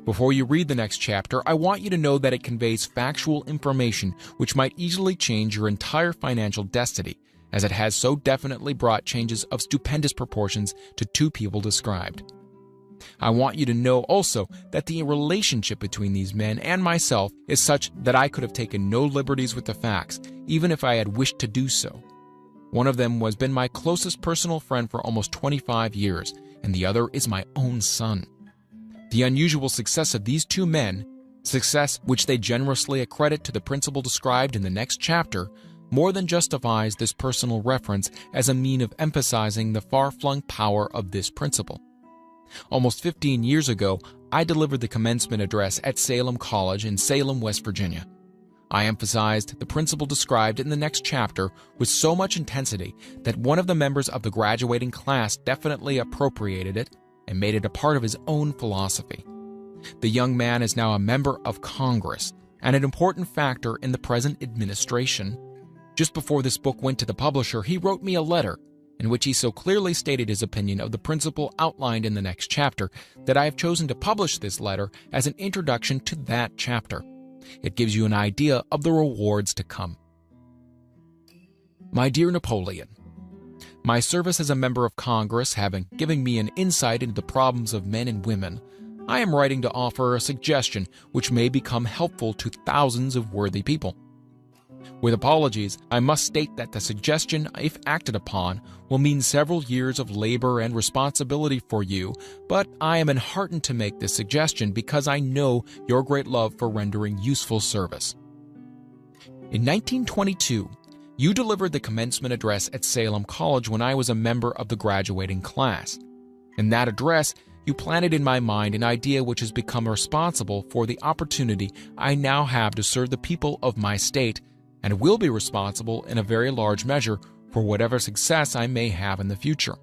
Before you read the next chapter, I want you to know that it conveys factual information which might easily change your entire financial destiny, as it has so definitely brought changes of stupendous proportions to two people described. I want you to know also that the relationship between these men and myself is such that I could have taken no liberties with the facts, even if I had wished to do so. One of them has been my closest personal friend for almost 25 years, and the other is my own son. The unusual success of these two men, success which they generously accredit to the principle described in the next chapter, more than justifies this personal reference as a mean of emphasizing the far-flung power of this principle. Almost 15 years ago, I delivered the commencement address at Salem College in Salem, West Virginia. I emphasized the principle described in the next chapter with so much intensity that one of the members of the graduating class definitely appropriated it and made it a part of his own philosophy. The young man is now a member of Congress and an important factor in the present administration. Just before this book went to the publisher, he wrote me a letter in which he so clearly stated his opinion of the principle outlined in the next chapter that I have chosen to publish this letter as an introduction to that chapter. It gives you an idea of the rewards to come. My dear Napoleon, my service as a member of Congress having given me an insight into the problems of men and women, I am writing to offer a suggestion which may become helpful to thousands of worthy people. With apologies, I must state that the suggestion, if acted upon, will mean several years of labor and responsibility for you, but I am enheartened to make this suggestion because I know your great love for rendering useful service. In 1922, you delivered the commencement address at Salem College when I was a member of the graduating class. In that address, you planted in my mind an idea which has become responsible for the opportunity I now have to serve the people of my state, and will be responsible in a very large measure for whatever success I may have in the future.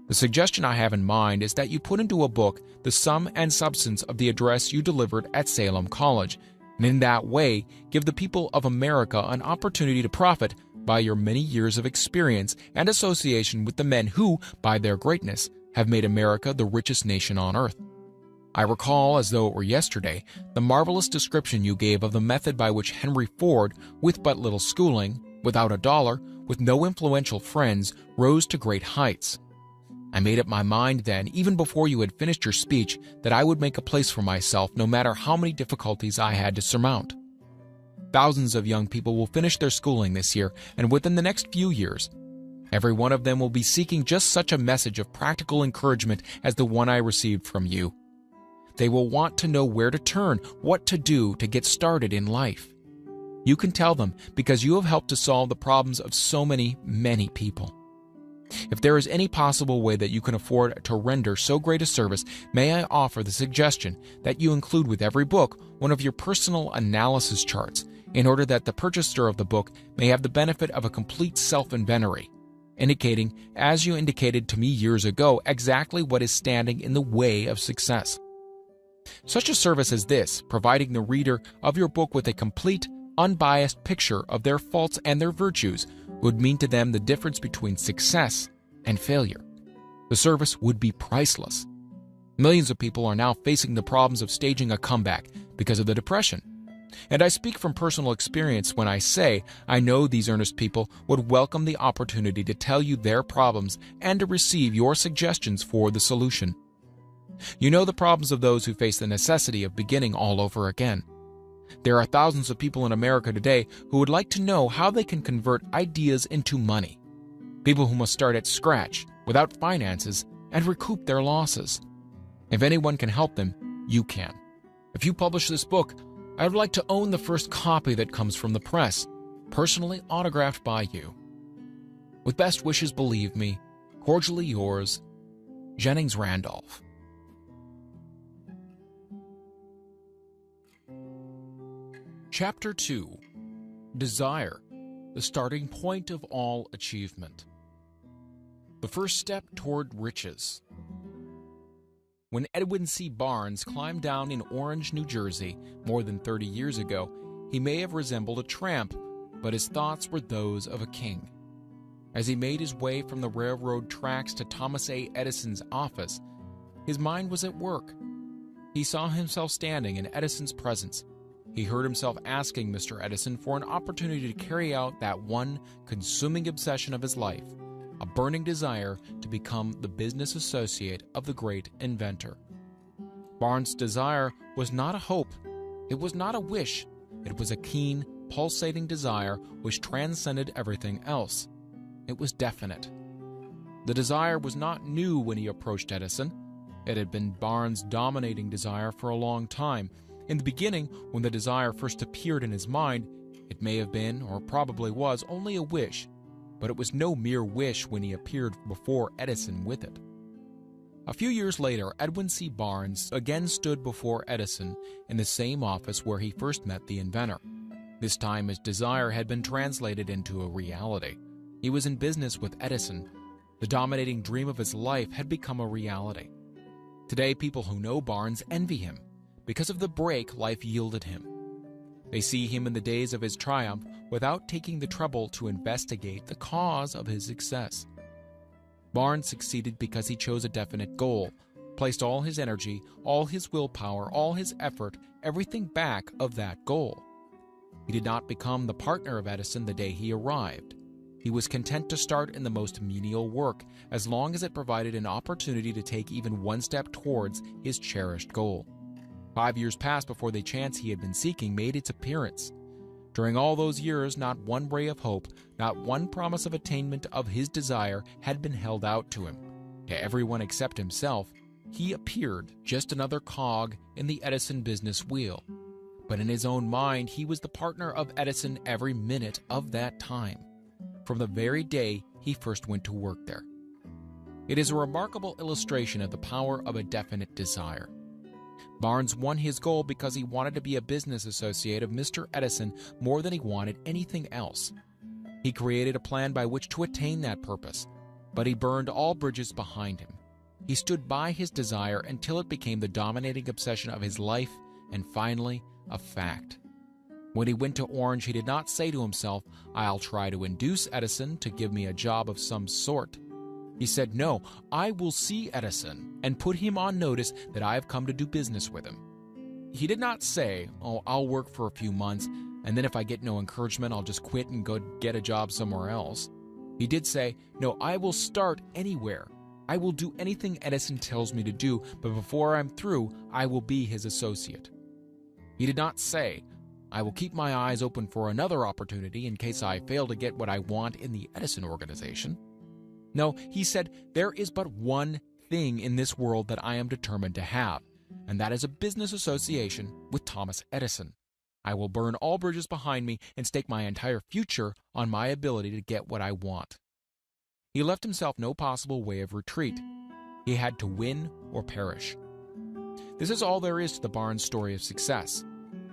The suggestion I have in mind is that you put into a book the sum and substance of the address you delivered at Salem College, and in that way give the people of America an opportunity to profit by your many years of experience and association with the men who, by their greatness, have made America the richest nation on earth. I recall, as though it were yesterday, the marvelous description you gave of the method by which Henry Ford, with but little schooling, without a dollar, with no influential friends, rose to great heights. I made up my mind then, even before you had finished your speech, that I would make a place for myself no matter how many difficulties I had to surmount. Thousands of young people will finish their schooling this year, and within the next few years. Every one of them will be seeking just such a message of practical encouragement as the one I received from you. They will want to know where to turn, what to do to get started in life. You can tell them because you have helped to solve the problems of so many people. If there is any possible way that you can afford to render so great a service, may I offer the suggestion that you include with every book one of your personal analysis charts, in order that the purchaser of the book may have the benefit of a complete self-inventory, indicating, as you indicated to me years ago, exactly what is standing in the way of success. Such a service as this, providing the reader of your book with a complete, unbiased picture of their faults and their virtues, would mean to them the difference between success and failure. The service would be priceless. Millions of people are now facing the problems of staging a comeback because of the Depression. And I speak from personal experience when I say I know these earnest people would welcome the opportunity to tell you their problems and to receive your suggestions for the solution. You know the problems of those who face the necessity of beginning all over again. There are thousands of people in America today who would like to know how they can convert ideas into money. People who must start at scratch, without finances, and recoup their losses. If anyone can help them, you can. If you publish this book, I would like to own the first copy that comes from the press, personally autographed by you. With best wishes, believe me, cordially yours, Jennings Randolph. Chapter 2. Desire, the starting point of all achievement. The first step toward riches. When Edwin C. Barnes climbed down in Orange, New Jersey, more than 30 years ago, he may have resembled a tramp, but his thoughts were those of a king. As he made his way from the railroad tracks to Thomas A. Edison's office, his mind was at work. He saw himself standing in Edison's presence. He heard himself asking Mr. Edison for an opportunity to carry out that one consuming obsession of his life, a burning desire to become the business associate of the great inventor. Barnes' desire was not a hope, it was not a wish, it was a keen, pulsating desire which transcended everything else. It was definite. The desire was not new when he approached Edison. It had been Barnes' dominating desire for a long time. In the beginning, when the desire first appeared in his mind, it may have been, or probably was, only a wish, but it was no mere wish when he appeared before Edison with it. A few years later, Edwin C. Barnes again stood before Edison in the same office where he first met the inventor. This time his desire had been translated into a reality. He was in business with Edison. The dominating dream of his life had become a reality. Today, people who know Barnes envy him because of the break life yielded him. They see him in the days of his triumph without taking the trouble to investigate the cause of his success. Barnes succeeded because he chose a definite goal, placed all his energy, all his willpower, all his effort, everything back of that goal. He did not become the partner of Edison the day he arrived. He was content to start in the most menial work, as long as it provided an opportunity to take even one step towards his cherished goal. 5 years passed before the chance he had been seeking made its appearance. During all those years, not one ray of hope, not one promise of attainment of his desire had been held out to him. To everyone except himself, he appeared just another cog in the Edison business wheel. But in his own mind, he was the partner of Edison every minute of that time, from the very day he first went to work there. It is a remarkable illustration of the power of a definite desire. Barnes won his goal because he wanted to be a business associate of Mr. Edison more than he wanted anything else. He created a plan by which to attain that purpose, but he burned all bridges behind him. He stood by his desire until it became the dominating obsession of his life and finally a fact. When he went to Orange, he did not say to himself, "I'll try to induce Edison to give me a job of some sort." He said, "No, I will see Edison and put him on notice that I have come to do business with him." He did not say, "Oh, I'll work for a few months, and then if I get no encouragement, I'll just quit and go get a job somewhere else." He did say, "No, I will start anywhere. I will do anything Edison tells me to do, but before I'm through, I will be his associate." He did not say, "I will keep my eyes open for another opportunity in case I fail to get what I want in the Edison organization." No, he said, "There is but one thing in this world that I am determined to have, and that is a business association with Thomas Edison. I will burn all bridges behind me and stake my entire future on my ability to get what I want." He left himself no possible way of retreat. He had to win or perish. This is all there is to the Barnes story of success.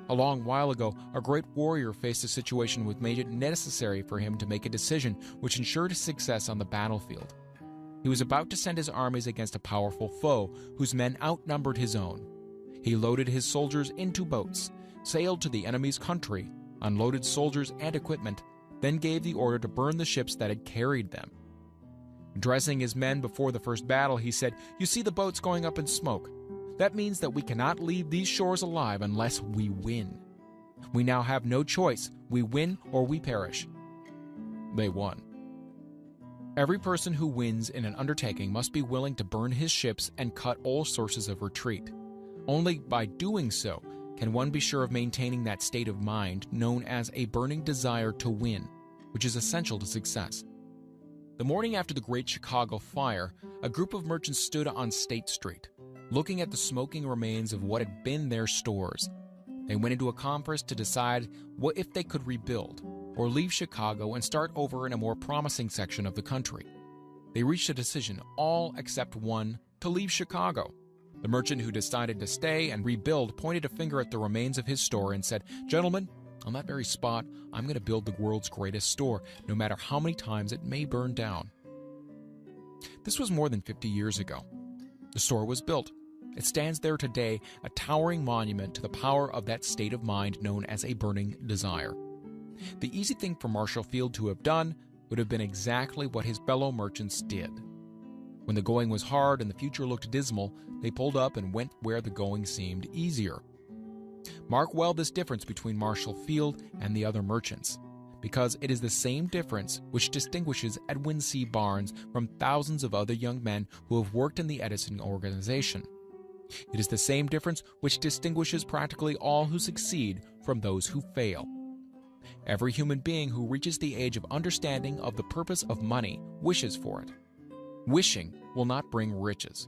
A long while ago, a great warrior faced a situation which made it necessary for him to make a decision which ensured his success on the battlefield. He was about to send his armies against a powerful foe whose men outnumbered his own. He loaded his soldiers into boats, sailed to the enemy's country, unloaded soldiers and equipment, then gave the order to burn the ships that had carried them. Addressing his men before the first battle, he said, "You see the boats going up in smoke. That means that we cannot leave these shores alive unless we win. We now have no choice. We win or we perish." They won. Every person who wins in an undertaking must be willing to burn his ships and cut all sources of retreat. Only by doing so can one be sure of maintaining that state of mind known as a burning desire to win, which is essential to success. The morning after the Great Chicago Fire, a group of merchants stood on State Street, looking at the smoking remains of what had been their stores. They went into a conference to decide what if they could rebuild, or leave Chicago and start over in a more promising section of the country. They reached a decision, all except one, to leave Chicago. The merchant who decided to stay and rebuild pointed a finger at the remains of his store and said, "Gentlemen, on that very spot, I'm going to build the world's greatest store, no matter how many times it may burn down." This was more than 50 years ago. The store was built. It stands there today, a towering monument to the power of that state of mind known as a burning desire. The easy thing for Marshall Field to have done would have been exactly what his fellow merchants did. When the going was hard and the future looked dismal, they pulled up and went where the going seemed easier. Mark well this difference between Marshall Field and the other merchants, because it is the same difference which distinguishes Edwin C. Barnes from thousands of other young men who have worked in the Edison organization. It is the same difference which distinguishes practically all who succeed from those who fail. Every human being who reaches the age of understanding of the purpose of money wishes for it. Wishing will not bring riches,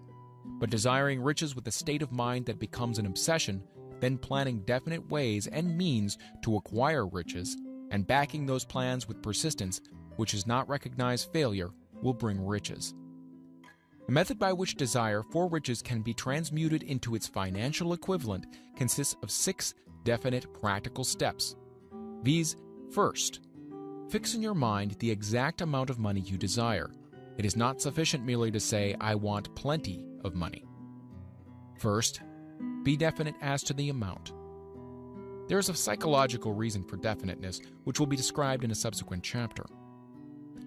but desiring riches with a state of mind that becomes an obsession, then planning definite ways and means to acquire riches, and backing those plans with persistence, which does not recognize failure, will bring riches. The method by which desire for riches can be transmuted into its financial equivalent consists of 6 definite practical steps. These: first, fix in your mind the exact amount of money you desire. It is not sufficient merely to say, "I want plenty of money." First, be definite as to the amount. There is a psychological reason for definiteness, which will be described in a subsequent chapter.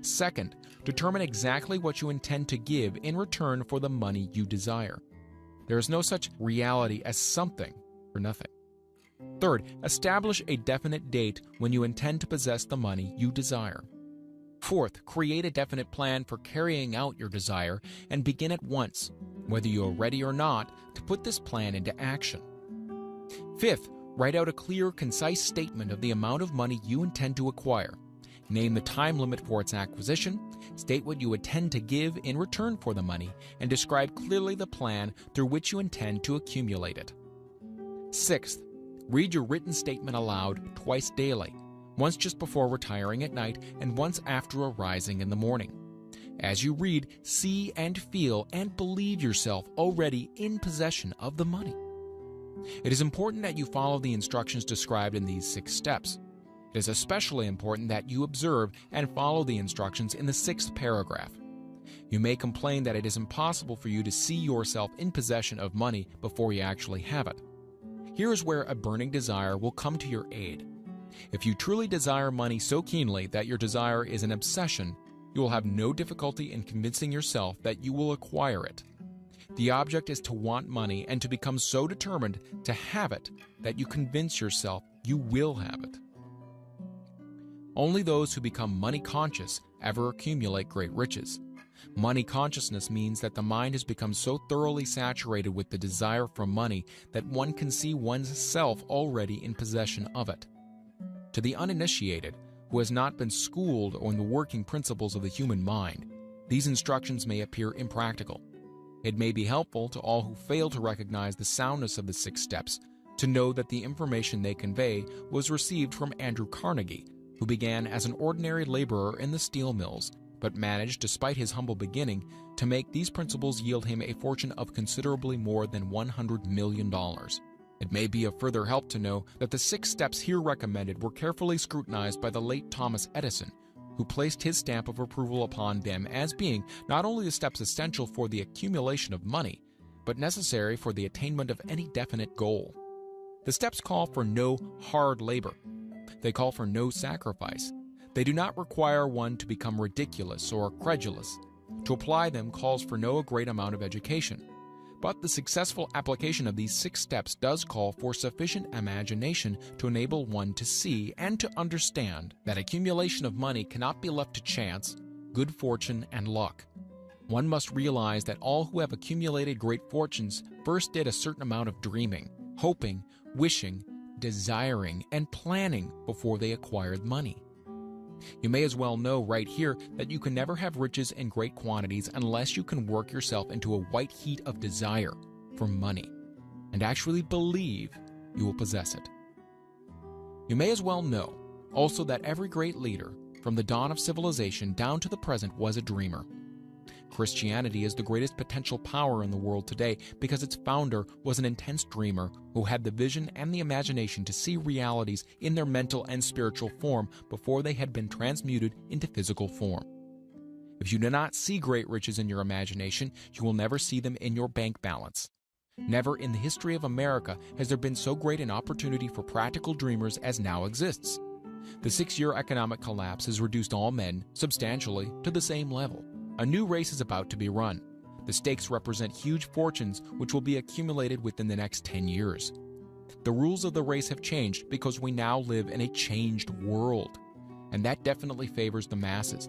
Second, determine exactly what you intend to give in return for the money you desire. There is no such reality as something for nothing. Third, establish a definite date when you intend to possess the money you desire. Fourth, create a definite plan for carrying out your desire and begin at once, whether you are ready or not, to put this plan into action. Fifth, Write out a clear, concise statement of the amount of money you intend to acquire. Name the time limit for its acquisition, state what you intend to give in return for the money, and describe clearly the plan through which you intend to accumulate it. Sixth, read your written statement aloud twice daily, once just before retiring at night and once after arising in the morning. As you read, see and feel and believe yourself already in possession of the money. It is important that you follow the instructions described in these 6 steps. It is especially important that you observe and follow the instructions in the 6th paragraph. You may complain that it is impossible for you to see yourself in possession of money before you actually have it. Here is where a burning desire will come to your aid. If you truly desire money so keenly that your desire is an obsession, you will have no difficulty in convincing yourself that you will acquire it. The object is to want money and to become so determined to have it that you convince yourself you will have it. Only those who become money conscious ever accumulate great riches. Money consciousness means that the mind has become so thoroughly saturated with the desire for money that one can see one's self already in possession of it. To the uninitiated, who has not been schooled on the working principles of the human mind, these instructions may appear impractical. It may be helpful to all who fail to recognize the soundness of the 6 steps to know that the information they convey was received from Andrew Carnegie, who began as an ordinary laborer in the steel mills, but managed, despite his humble beginning, to make these principles yield him a fortune of considerably more than $100 million. It may be of further help to know that the 6 steps here recommended were carefully scrutinized by the late Thomas Edison, who placed his stamp of approval upon them as being not only the steps essential for the accumulation of money, but necessary for the attainment of any definite goal. The steps call for no hard labor. They call for no sacrifice. They do not require one to become ridiculous or credulous. To apply them calls for no great amount of education. But the successful application of these 6 steps does call for sufficient imagination to enable one to see and to understand that accumulation of money cannot be left to chance, good fortune, and luck. One must realize that all who have accumulated great fortunes first did a certain amount of dreaming, hoping, wishing, desiring, and planning before they acquired money. You may as well know right here that you can never have riches in great quantities unless you can work yourself into a white heat of desire for money and actually believe you will possess it. You may as well know also that every great leader, from the dawn of civilization down to the present, was a dreamer. Christianity is the greatest potential power in the world today because its founder was an intense dreamer who had the vision and the imagination to see realities in their mental and spiritual form before they had been transmuted into physical form. If you do not see great riches in your imagination, you will never see them in your bank balance. Never in the history of America has there been so great an opportunity for practical dreamers as now exists. The 6-year economic collapse has reduced all men, substantially, to the same level. A new race is about to be run. The stakes represent huge fortunes which will be accumulated within the next 10 years. The rules of the race have changed because we now live in a changed world, and that definitely favors the masses,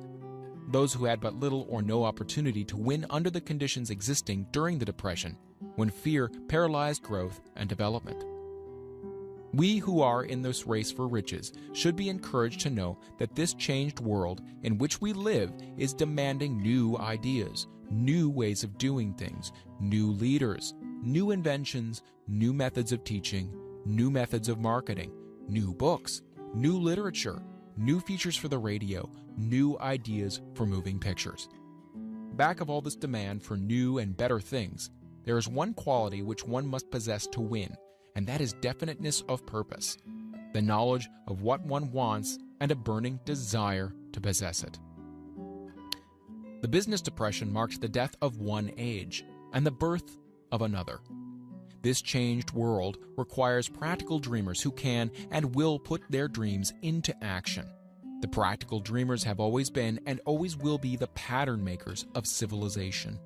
those who had but little or no opportunity to win under the conditions existing during the Depression, when fear paralyzed growth and development. We who are in this race for riches should be encouraged to know that this changed world in which we live is demanding new ideas, new ways of doing things, new leaders, new inventions, new methods of teaching, new methods of marketing, new books, new literature, new features for the radio, new ideas for moving pictures. Back of all this demand for new and better things, there is one quality which one must possess to win, and that is definiteness of purpose, the knowledge of what one wants and a burning desire to possess it. The business depression marked the death of one age and the birth of another. This changed world requires practical dreamers who can and will put their dreams into action. The practical dreamers have always been and always will be the pattern makers of civilization.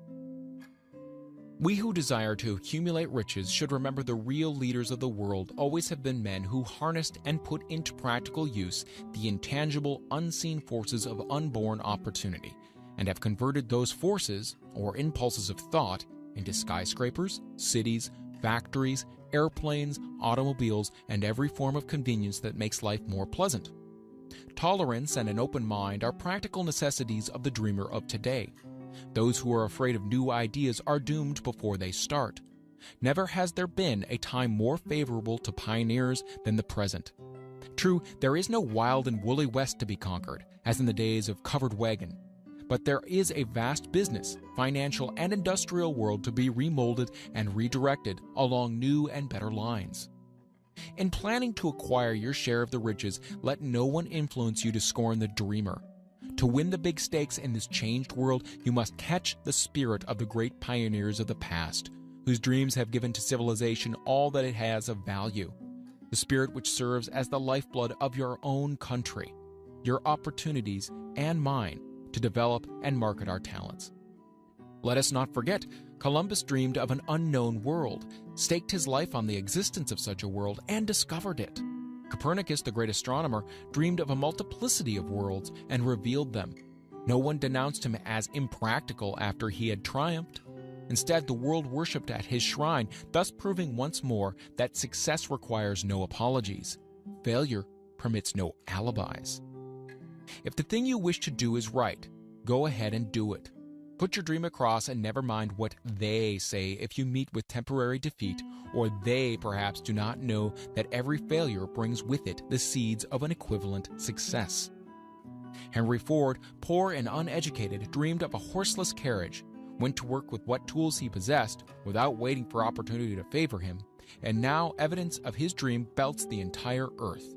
We who desire to accumulate riches should remember the real leaders of the world always have been men who harnessed and put into practical use the intangible, unseen forces of unborn opportunity, and have converted those forces, or impulses of thought, into skyscrapers, cities, factories, airplanes, automobiles, and every form of convenience that makes life more pleasant. Tolerance and an open mind are practical necessities of the dreamer of today. Those who are afraid of new ideas are doomed before they start. Never has there been a time more favorable to pioneers than the present. True, there is no wild and woolly West to be conquered, as in the days of covered wagon. But there is a vast business, financial, and industrial world to be remolded and redirected along new and better lines. In planning to acquire your share of the riches, let no one influence you to scorn the dreamer. To win the big stakes in this changed world, you must catch the spirit of the great pioneers of the past, whose dreams have given to civilization all that it has of value. The spirit which serves as the lifeblood of your own country, your opportunities, and mine, to develop and market our talents. Let us not forget, Columbus dreamed of an unknown world, staked his life on the existence of such a world, and discovered it. Copernicus, the great astronomer, dreamed of a multiplicity of worlds and revealed them. No one denounced him as impractical after he had triumphed. Instead, the world worshipped at his shrine, thus proving once more that success requires no apologies. Failure permits no alibis. If the thing you wish to do is right, go ahead and do it. Put your dream across and never mind what they say if you meet with temporary defeat, or they perhaps do not know that every failure brings with it the seeds of an equivalent success. Henry Ford, poor and uneducated, dreamed of a horseless carriage, went to work with what tools he possessed without waiting for opportunity to favor him, and now evidence of his dream belts the entire earth.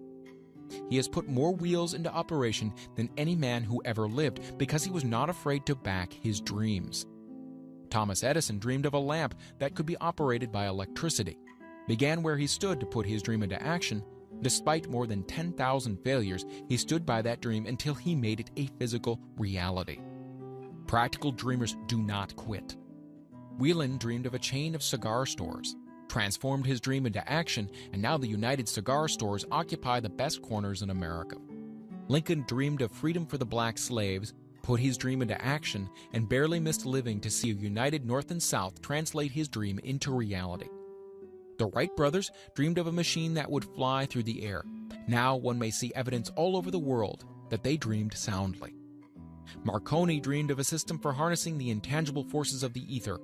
He has put more wheels into operation than any man who ever lived because he was not afraid to back his dreams. Thomas Edison dreamed of a lamp that could be operated by electricity, began where he stood to put his dream into action. Despite more than 10,000 failures, he stood by that dream until he made it a physical reality. Practical dreamers do not quit. Whelan dreamed of a chain of cigar stores, transformed his dream into action, and now the United Cigar Stores occupy the best corners in America. Lincoln dreamed of freedom for the black slaves, put his dream into action, and barely missed living to see a united North and South translate his dream into reality. The Wright brothers dreamed of a machine that would fly through the air. Now one may see evidence all over the world that they dreamed soundly. Marconi dreamed of a system for harnessing the intangible forces of the ether.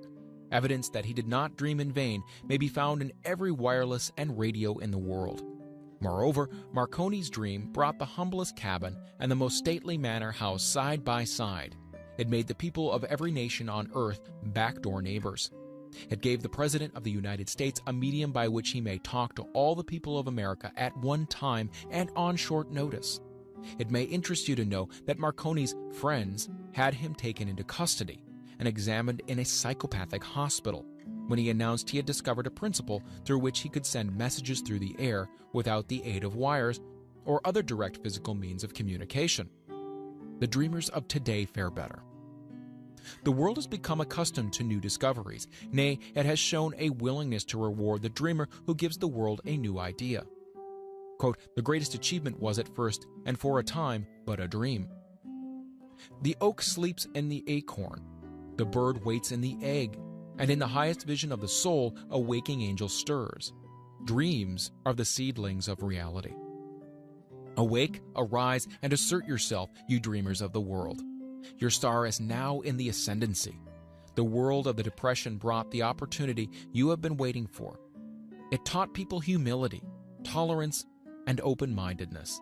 Evidence that he did not dream in vain may be found in every wireless and radio in the world. Moreover, Marconi's dream brought the humblest cabin and the most stately manor house side by side. It made the people of every nation on earth backdoor neighbors. It gave the President of the United States a medium by which he may talk to all the people of America at one time and on short notice. It may interest you to know that Marconi's friends had him taken into custody and examined in a psychopathic hospital when he announced he had discovered a principle through which he could send messages through the air without the aid of wires or other direct physical means of communication. The dreamers of today fare better. The world has become accustomed to new discoveries. Nay, it has shown a willingness to reward the dreamer who gives the world a new idea. Quote, "The greatest achievement was at first, and for a time, but a dream. The oak sleeps in the acorn. The bird waits in the egg, and in the highest vision of the soul, a waking angel stirs. Dreams are the seedlings of reality. Awake, arise, and assert yourself, you dreamers of the world. Your star is now in the ascendancy. The world of the Depression brought the opportunity you have been waiting for. It taught people humility, tolerance, and open-mindedness.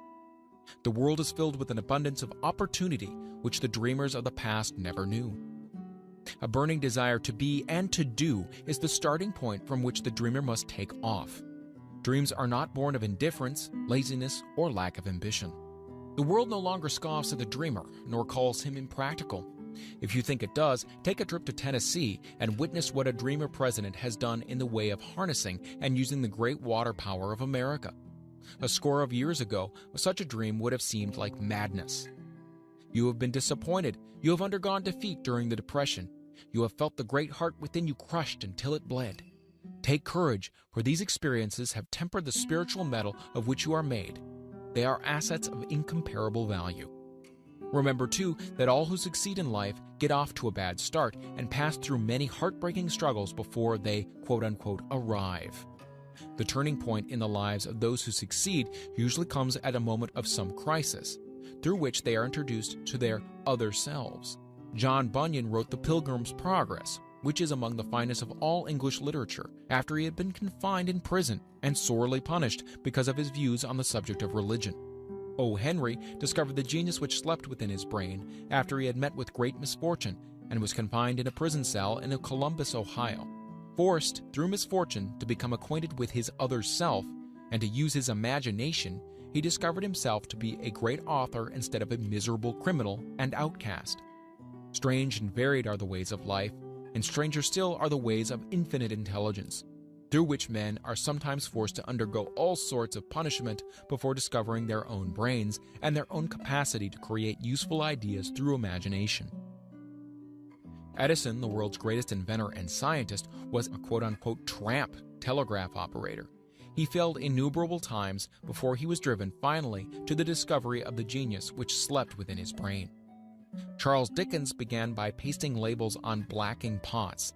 The world is filled with an abundance of opportunity which the dreamers of the past never knew. A burning desire to be and to do is the starting point from which the dreamer must take off. Dreams are not born of indifference, laziness, or lack of ambition. The world no longer scoffs at the dreamer, nor calls him impractical. If you think it does, take a trip to Tennessee and witness what a dreamer president has done in the way of harnessing and using the great water power of America. A score of years ago, such a dream would have seemed like madness. You have been disappointed. You have undergone defeat during the Depression. You have felt the great heart within you crushed until it bled. Take courage, for these experiences have tempered the spiritual metal of which you are made. They are assets of incomparable value. Remember, too, that all who succeed in life get off to a bad start and pass through many heartbreaking struggles before they, quote-unquote, arrive. The turning point in the lives of those who succeed usually comes at a moment of some crisis, through which they are introduced to their other selves. John Bunyan wrote The Pilgrim's Progress, which is among the finest of all English literature, after he had been confined in prison and sorely punished because of his views on the subject of religion. O. Henry discovered the genius which slept within his brain after he had met with great misfortune and was confined in a prison cell in Columbus, Ohio. Forced, through misfortune, to become acquainted with his other self and to use his imagination, he discovered himself to be a great author instead of a miserable criminal and outcast. Strange and varied are the ways of life, and stranger still are the ways of infinite intelligence, through which men are sometimes forced to undergo all sorts of punishment before discovering their own brains and their own capacity to create useful ideas through imagination. Edison, the world's greatest inventor and scientist, was a quote-unquote tramp telegraph operator. He failed innumerable times before he was driven finally to the discovery of the genius which slept within his brain. Charles Dickens began by pasting labels on blacking pots.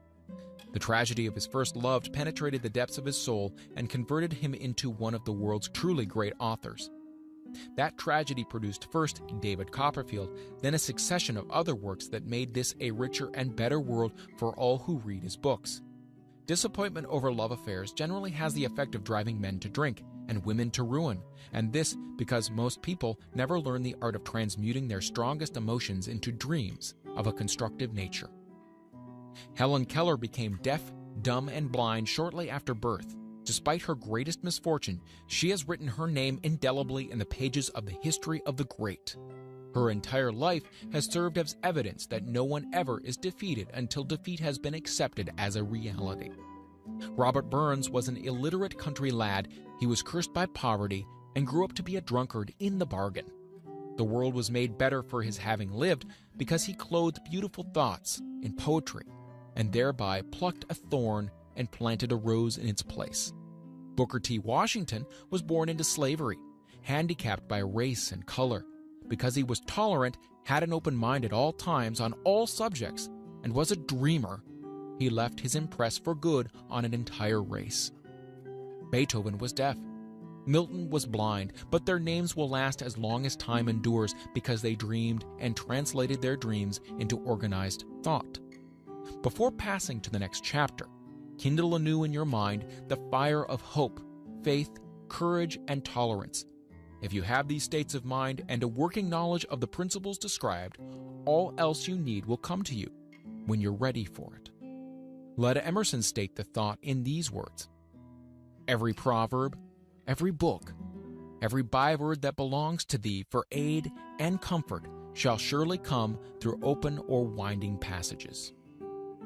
The tragedy of his first love penetrated the depths of his soul and converted him into one of the world's truly great authors. That tragedy produced first David Copperfield, then a succession of other works that made this a richer and better world for all who read his books. Disappointment over love affairs generally has the effect of driving men to drink and women to ruin, and this because most people never learn the art of transmuting their strongest emotions into dreams of a constructive nature. Helen Keller became deaf, dumb, and blind shortly after birth. Despite her greatest misfortune, she has written her name indelibly in the pages of the history of the great. Her entire life has served as evidence that no one ever is defeated until defeat has been accepted as a reality. Robert Burns was an illiterate country lad. He was cursed by poverty and grew up to be a drunkard in the bargain. The world was made better for his having lived because he clothed beautiful thoughts in poetry and thereby plucked a thorn and planted a rose in its place. Booker T. Washington was born into slavery, handicapped by race and color. Because he was tolerant, had an open mind at all times on all subjects, and was a dreamer, he left his impress for good on an entire race. Beethoven was deaf. Milton was blind, but their names will last as long as time endures because they dreamed and translated their dreams into organized thought. Before passing to the next chapter, kindle anew in your mind the fire of hope, faith, courage, and tolerance. If you have these states of mind and a working knowledge of the principles described, all else you need will come to you when you're ready for it. Let Emerson state the thought in these words: every proverb, every book, every byword that belongs to thee for aid and comfort shall surely come through open or winding passages.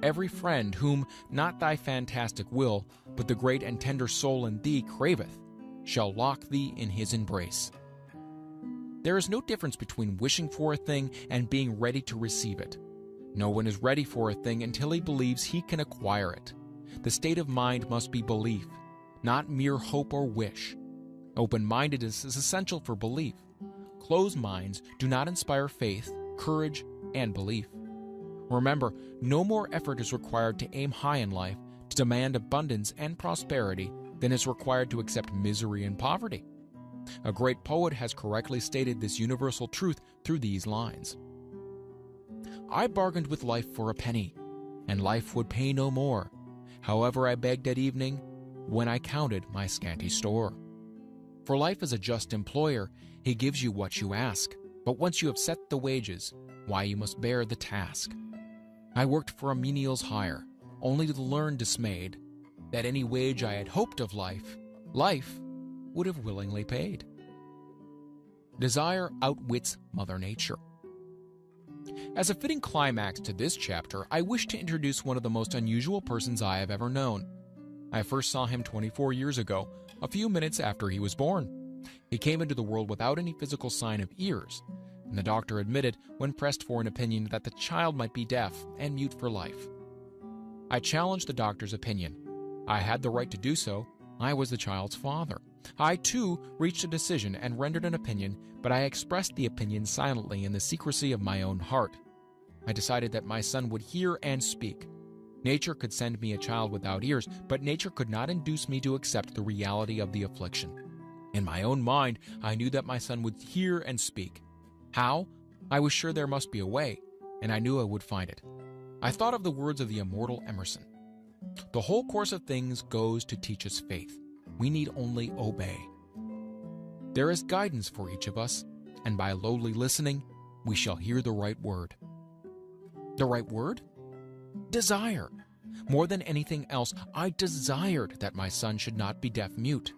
Every friend whom not thy fantastic will, but the great and tender soul in thee craveth, shall lock thee in his embrace. There is no difference between wishing for a thing and being ready to receive it. No one is ready for a thing until he believes he can acquire it. The state of mind must be belief, not mere hope or wish. Open-mindedness is essential for belief. Closed minds do not inspire faith, courage, and belief. Remember, no more effort is required to aim high in life, to demand abundance and prosperity, than is required to accept misery and poverty. A great poet has correctly stated this universal truth through these lines: I bargained with life for a penny, and life would pay no more. However I begged at evening, when I counted my scanty store. For life is a just employer, he gives you what you ask, but once you have set the wages, why you must bear the task. I worked for a menial's hire, only to learn dismayed that any wage I had hoped of life, life would have willingly paid. Desire outwits Mother Nature. As a fitting climax to this chapter, I wish to introduce one of the most unusual persons I have ever known. I first saw him 24 years ago, a few minutes after he was born. He came into the world without any physical sign of ears, and the doctor admitted, when pressed for an opinion, that the child might be deaf and mute for life. I challenged the doctor's opinion. I had the right to do so. I was the child's father. I, too, reached a decision and rendered an opinion, but I expressed the opinion silently in the secrecy of my own heart. I decided that my son would hear and speak. Nature could send me a child without ears, but nature could not induce me to accept the reality of the affliction. In my own mind, I knew that my son would hear and speak. How? I was sure there must be a way, and I knew I would find it. I thought of the words of the immortal Emerson. The whole course of things goes to teach us faith. We need only obey. There is guidance for each of us, and by lowly listening, we shall hear the right word. The right word? Desire. More than anything else, I desired that my son should not be deaf-mute.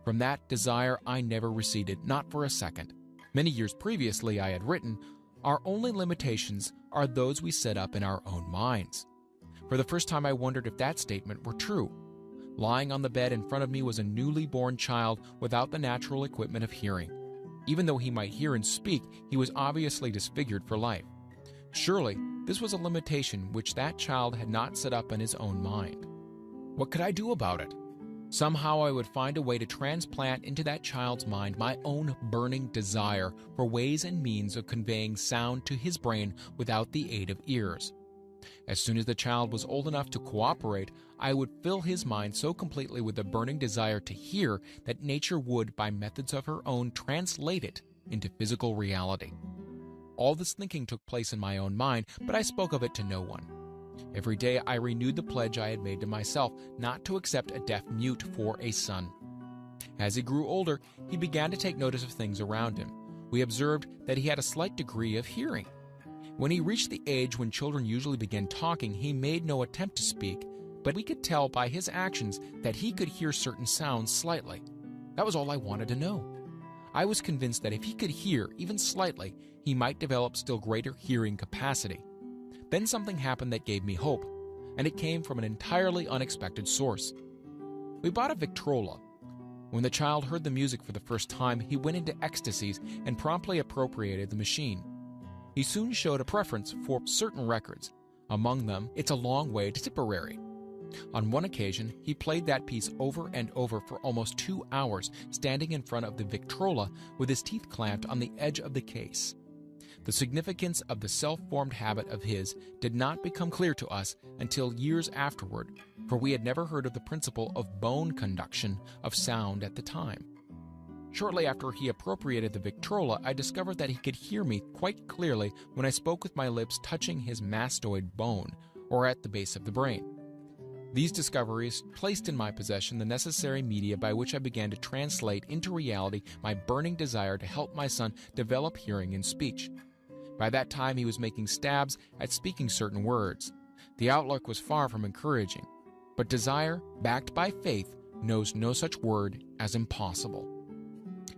From that desire, I never receded, not for a second. Many years previously, I had written, "Our only limitations are those we set up in our own minds." For the first time, I wondered if that statement were true. Lying on the bed in front of me was a newly born child without the natural equipment of hearing. Even though he might hear and speak, he was obviously disfigured for life. Surely, this was a limitation which that child had not set up in his own mind. What could I do about it? Somehow I would find a way to transplant into that child's mind my own burning desire for ways and means of conveying sound to his brain without the aid of ears. As soon as the child was old enough to cooperate, I would fill his mind so completely with a burning desire to hear that nature would, by methods of her own, translate it into physical reality. All this thinking took place in my own mind, but I spoke of it to no one. Every day I renewed the pledge I had made to myself not to accept a deaf-mute for a son. As he grew older, he began to take notice of things around him. We observed that he had a slight degree of hearing. When he reached the age when children usually begin talking, he made no attempt to speak, but we could tell by his actions that he could hear certain sounds slightly. That was all I wanted to know. I was convinced that if he could hear, even slightly, he might develop still greater hearing capacity. Then something happened that gave me hope, and it came from an entirely unexpected source. We bought a Victrola. When the child heard the music for the first time, he went into ecstasies and promptly appropriated the machine. He soon showed a preference for certain records. Among them, It's a Long Way to Tipperary. On one occasion, he played that piece over and over for almost 2 hours, standing in front of the Victrola with his teeth clamped on the edge of the case. The significance of the self-formed habit of his did not become clear to us until years afterward, for we had never heard of the principle of bone conduction of sound at the time. Shortly after he appropriated the Victrola, I discovered that he could hear me quite clearly when I spoke with my lips touching his mastoid bone, or at the base of the brain. These discoveries placed in my possession the necessary media by which I began to translate into reality my burning desire to help my son develop hearing and speech. By that time, he was making stabs at speaking certain words. The outlook was far from encouraging, but desire, backed by faith, knows no such word as impossible.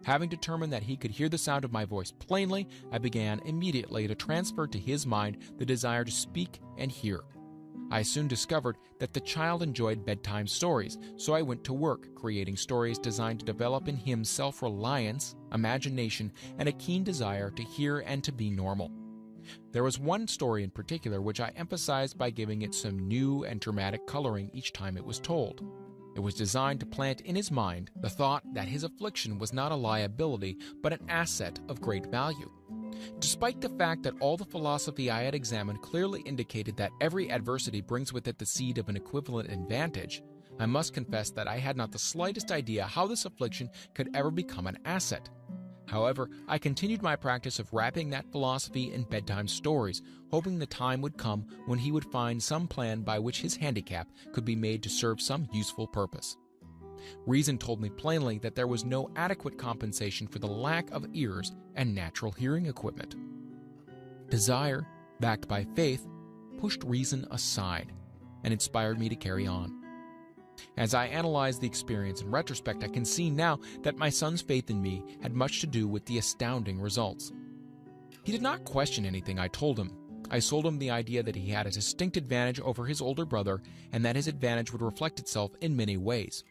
Having determined that he could hear the sound of my voice plainly, I began immediately to transfer to his mind the desire to speak and hear. I soon discovered that the child enjoyed bedtime stories, so I went to work creating stories designed to develop in him self-reliance, imagination, and a keen desire to hear and to be normal. There was one story in particular which I emphasized by giving it some new and dramatic coloring each time it was told. It was designed to plant in his mind the thought that his affliction was not a liability, but an asset of great value. Despite the fact that all the philosophy I had examined clearly indicated that every adversity brings with it the seed of an equivalent advantage, I must confess that I had not the slightest idea how this affliction could ever become an asset. However, I continued my practice of wrapping that philosophy in bedtime stories, hoping the time would come when he would find some plan by which his handicap could be made to serve some useful purpose. Reason told me plainly that there was no adequate compensation for the lack of ears and natural hearing equipment. Desire, backed by faith, pushed reason aside and inspired me to carry on. As I analyze the experience in retrospect, I can see now that my son's faith in me had much to do with the astounding results. He did not question anything I told him. I sold him the idea that he had a distinct advantage over his older brother and that his advantage would reflect itself in many ways.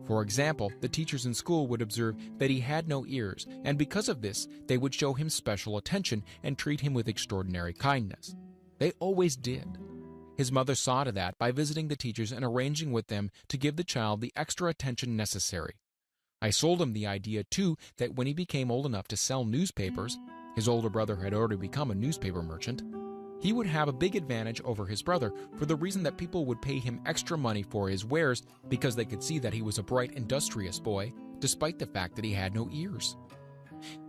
For example, the teachers in school would observe that he had no ears, and because of this, they would show him special attention and treat him with extraordinary kindness. They always did. His mother saw to that by visiting the teachers and arranging with them to give the child the extra attention necessary. I sold him the idea, too, that when he became old enough to sell newspapers, his older brother had already become a newspaper merchant, he would have a big advantage over his brother for the reason that people would pay him extra money for his wares because they could see that he was a bright, industrious boy, despite the fact that he had no ears.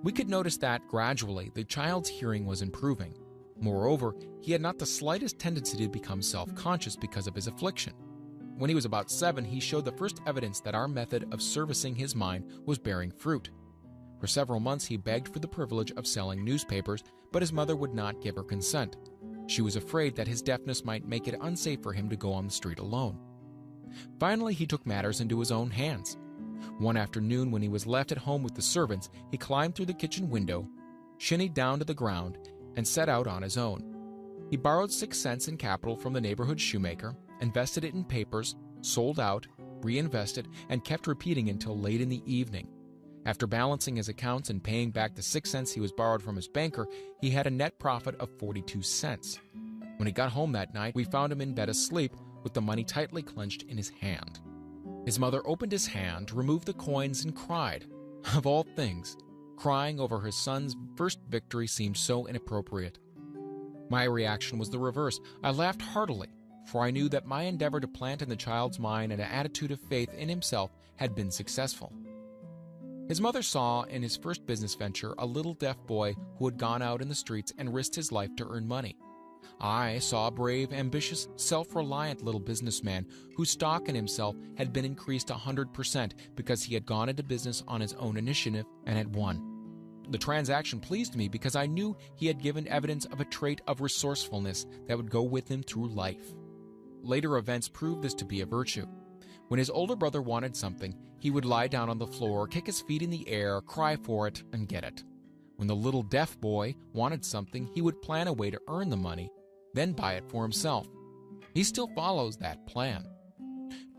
We could notice that, gradually, the child's hearing was improving. Moreover, he had not the slightest tendency to become self-conscious because of his affliction. When he was about 7, he showed the first evidence that our method of servicing his mind was bearing fruit. For several months, he begged for the privilege of selling newspapers, but his mother would not give her consent. She was afraid that his deafness might make it unsafe for him to go on the street alone. Finally, he took matters into his own hands. One afternoon, when he was left at home with the servants, he climbed through the kitchen window, shinnied down to the ground, and set out on his own. He borrowed 6 cents in capital from the neighborhood shoemaker, invested it in papers, sold out, reinvested, and kept repeating until late in the evening. After balancing his accounts and paying back the 6 cents he was borrowed from his banker, he had a net profit of 42 cents. When he got home that night, we found him in bed asleep with the money tightly clenched in his hand. His mother opened his hand, removed the coins, and cried. Of all things, crying over her son's first victory seemed so inappropriate. My reaction was the reverse. I laughed heartily, for I knew that my endeavor to plant in the child's mind an attitude of faith in himself had been successful. His mother saw in his first business venture a little deaf boy who had gone out in the streets and risked his life to earn money. I saw a brave, ambitious, self-reliant little businessman whose stock in himself had been increased 100% because he had gone into business on his own initiative and had won. The transaction pleased me because I knew he had given evidence of a trait of resourcefulness that would go with him through life. Later events proved this to be a virtue. When his older brother wanted something, he would lie down on the floor, kick his feet in the air, cry for it, and get it. When the little deaf boy wanted something, he would plan a way to earn the money, then buy it for himself. He still follows that plan.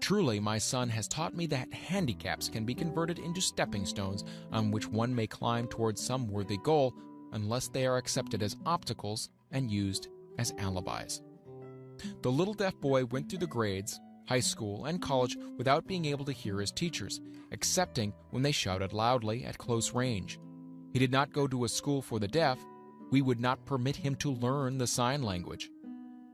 Truly, my son has taught me that handicaps can be converted into stepping stones on which one may climb towards some worthy goal, unless they are accepted as obstacles and used as alibis. The little deaf boy went through the grades, high school, and college without being able to hear his teachers, excepting when they shouted loudly at close range. He did not go to a school for the deaf. We would not permit him to learn the sign language.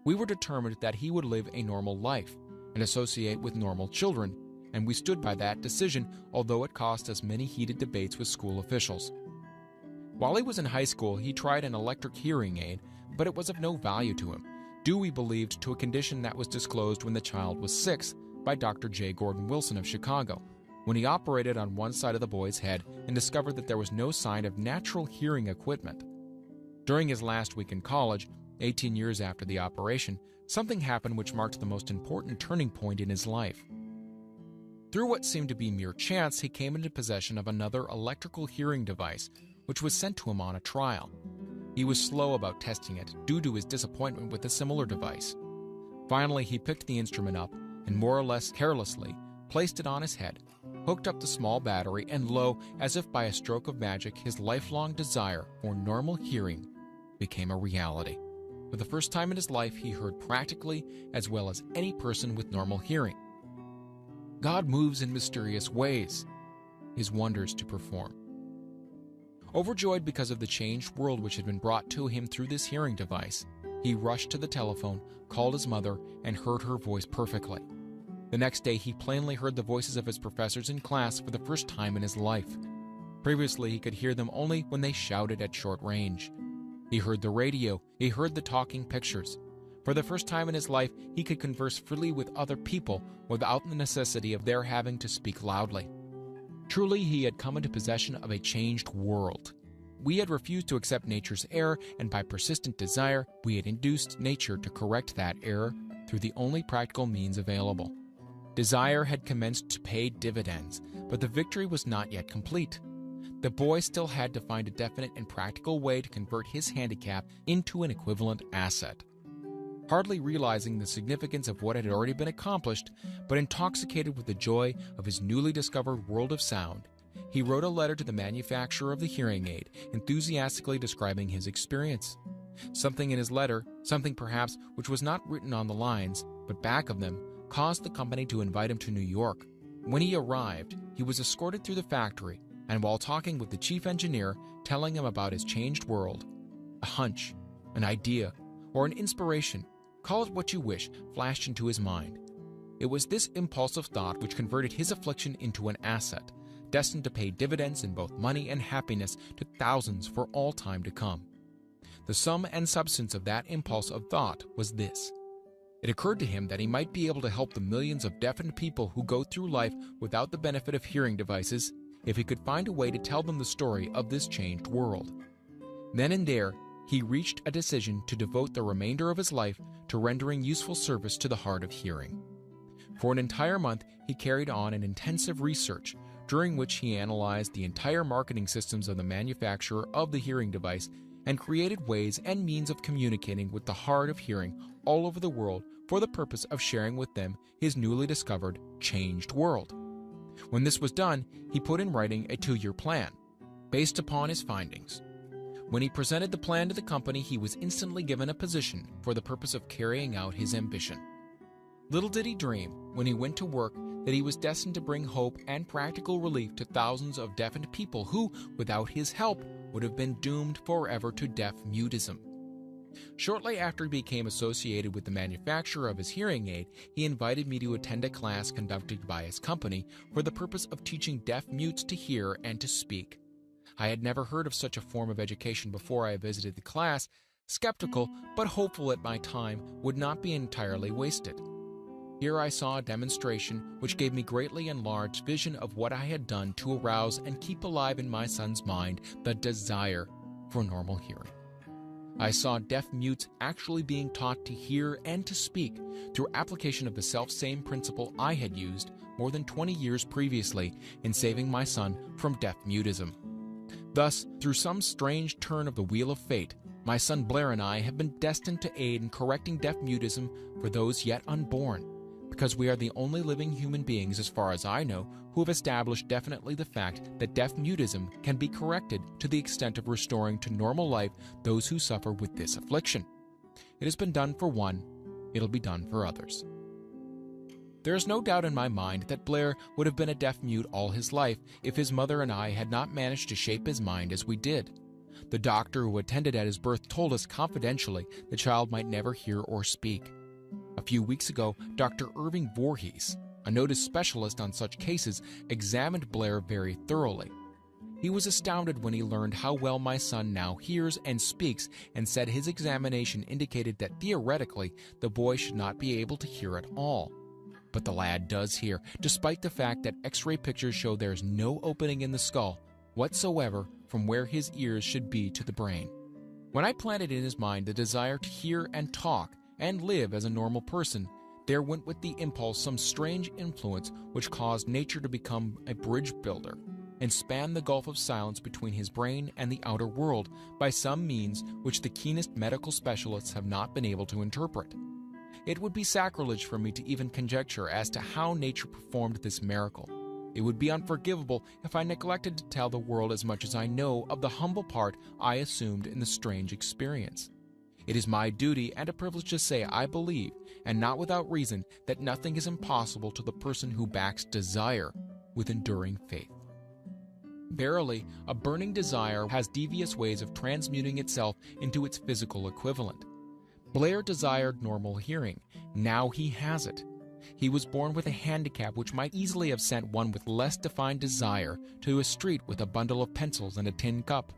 We were determined that he would live a normal life and associate with normal children, and we stood by that decision, although it cost us many heated debates with school officials. While he was in high school, he tried an electric hearing aid, but it was of no value to him, due, we believed, to a condition that was disclosed when the child was 6 by Dr. J. Gordon Wilson of Chicago, when he operated on one side of the boy's head and discovered that there was no sign of natural hearing equipment. During his last week in college, 18 years after the operation, something happened which marked the most important turning point in his life. Through what seemed to be mere chance, he came into possession of another electrical hearing device, which was sent to him on a trial. He was slow about testing it, due to his disappointment with a similar device. Finally, he picked the instrument up and, more or less carelessly, placed it on his head, hooked up the small battery, and lo, as if by a stroke of magic, his lifelong desire for normal hearing became a reality. For the first time in his life, he heard practically as well as any person with normal hearing. God moves in mysterious ways, his wonders to perform. Overjoyed because of the changed world which had been brought to him through this hearing device, he rushed to the telephone, called his mother, and heard her voice perfectly. The next day, he plainly heard the voices of his professors in class for the first time in his life. Previously, he could hear them only when they shouted at short range. He heard the radio, he heard the talking pictures. For the first time in his life, he could converse freely with other people without the necessity of their having to speak loudly. Truly, he had come into possession of a changed world. We had refused to accept nature's error, and by persistent desire, we had induced nature to correct that error through the only practical means available. Desire had commenced to pay dividends, but the victory was not yet complete. The boy still had to find a definite and practical way to convert his handicap into an equivalent asset. Hardly realizing the significance of what had already been accomplished, but intoxicated with the joy of his newly discovered world of sound, he wrote a letter to the manufacturer of the hearing aid, enthusiastically describing his experience. Something in his letter, something perhaps which was not written on the lines, but back of them, caused the company to invite him to New York. When he arrived, he was escorted through the factory, and while talking with the chief engineer, telling him about his changed world, a hunch, an idea, or an inspiration, call it what you wish, flashed into his mind. It was this impulsive thought which converted his affliction into an asset, destined to pay dividends in both money and happiness to thousands for all time to come. The sum and substance of that impulse of thought was this. It occurred to him that he might be able to help the millions of deafened people who go through life without the benefit of hearing devices if he could find a way to tell them the story of this changed world. Then and there, he reached a decision to devote the remainder of his life to rendering useful service to the hard of hearing. For an entire month, he carried on an intensive research, during which he analyzed the entire marketing systems of the manufacturer of the hearing device and created ways and means of communicating with the hard of hearing all over the world for the purpose of sharing with them his newly discovered, changed world. When this was done, he put in writing a 2-year plan, based upon his findings. When he presented the plan to the company, he was instantly given a position for the purpose of carrying out his ambition. Little did he dream, when he went to work, that he was destined to bring hope and practical relief to thousands of deafened people who, without his help, would have been doomed forever to deaf-mutism. Shortly after he became associated with the manufacturer of his hearing aid, he invited me to attend a class conducted by his company for the purpose of teaching deaf-mutes to hear and to speak. I had never heard of such a form of education before I visited the class, skeptical but hopeful that my time would not be entirely wasted. Here I saw a demonstration which gave me greatly enlarged vision of what I had done to arouse and keep alive in my son's mind the desire for normal hearing. I saw deaf mutes actually being taught to hear and to speak through application of the self-same principle I had used more than 20 years previously in saving my son from deaf-mutism. Thus, through some strange turn of the wheel of fate, my son Blair and I have been destined to aid in correcting deaf-mutism for those yet unborn, because we are the only living human beings, as far as I know, who have established definitely the fact that deaf-mutism can be corrected to the extent of restoring to normal life those who suffer with this affliction. It has been done for one, it'll be done for others. There is no doubt in my mind that Blair would have been a deaf-mute all his life if his mother and I had not managed to shape his mind as we did. The doctor who attended at his birth told us confidentially the child might never hear or speak. A few weeks ago, Dr. Irving Voorhees, a noted specialist on such cases, examined Blair very thoroughly. He was astounded when he learned how well my son now hears and speaks, and said his examination indicated that theoretically the boy should not be able to hear at all. But the lad does hear, despite the fact that X-ray pictures show there's no opening in the skull whatsoever from where his ears should be to the brain. When I planted in his mind the desire to hear and talk and live as a normal person, there went with the impulse some strange influence which caused nature to become a bridge builder and span the gulf of silence between his brain and the outer world by some means which the keenest medical specialists have not been able to interpret. It would be sacrilege for me to even conjecture as to how nature performed this miracle. It would be unforgivable if I neglected to tell the world as much as I know of the humble part I assumed in the strange experience. It is my duty and a privilege to say I believe, and not without reason, that nothing is impossible to the person who backs desire with enduring faith. Verily, a burning desire has devious ways of transmuting itself into its physical equivalent. Blair desired normal hearing. Now he has it. He was born with a handicap which might easily have sent one with less defined desire to a street with a bundle of pencils and a tin cup.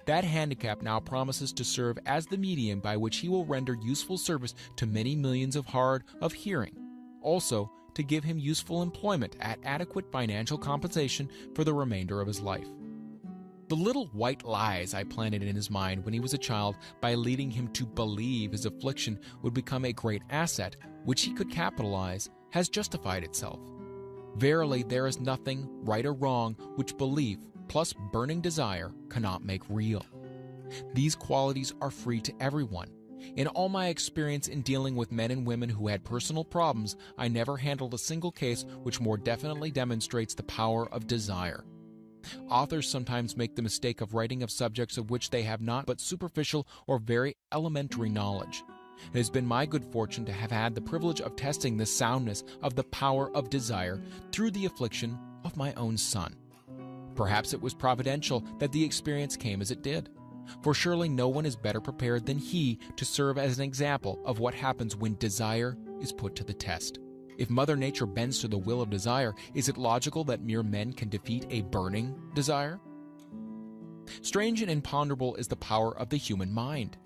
That handicap now promises to serve as the medium by which he will render useful service to many millions of hard of hearing, also to give him useful employment at adequate financial compensation for the remainder of his life. The little white lies I planted in his mind when he was a child by leading him to believe his affliction would become a great asset which he could capitalize has justified itself. Verily, there is nothing, right or wrong, which belief plus burning desire cannot make real. These qualities are free to everyone. In all my experience in dealing with men and women who had personal problems, I never handled a single case which more definitely demonstrates the power of desire. Authors sometimes make the mistake of writing of subjects of which they have not but superficial or very elementary knowledge. It has been my good fortune to have had the privilege of testing the soundness of the power of desire through the affliction of my own son. Perhaps it was providential that the experience came as it did, for surely no one is better prepared than he to serve as an example of what happens when desire is put to the test. If Mother Nature bends to the will of desire, is it logical that mere men can defeat a burning desire? Strange and imponderable is the power of the human mind.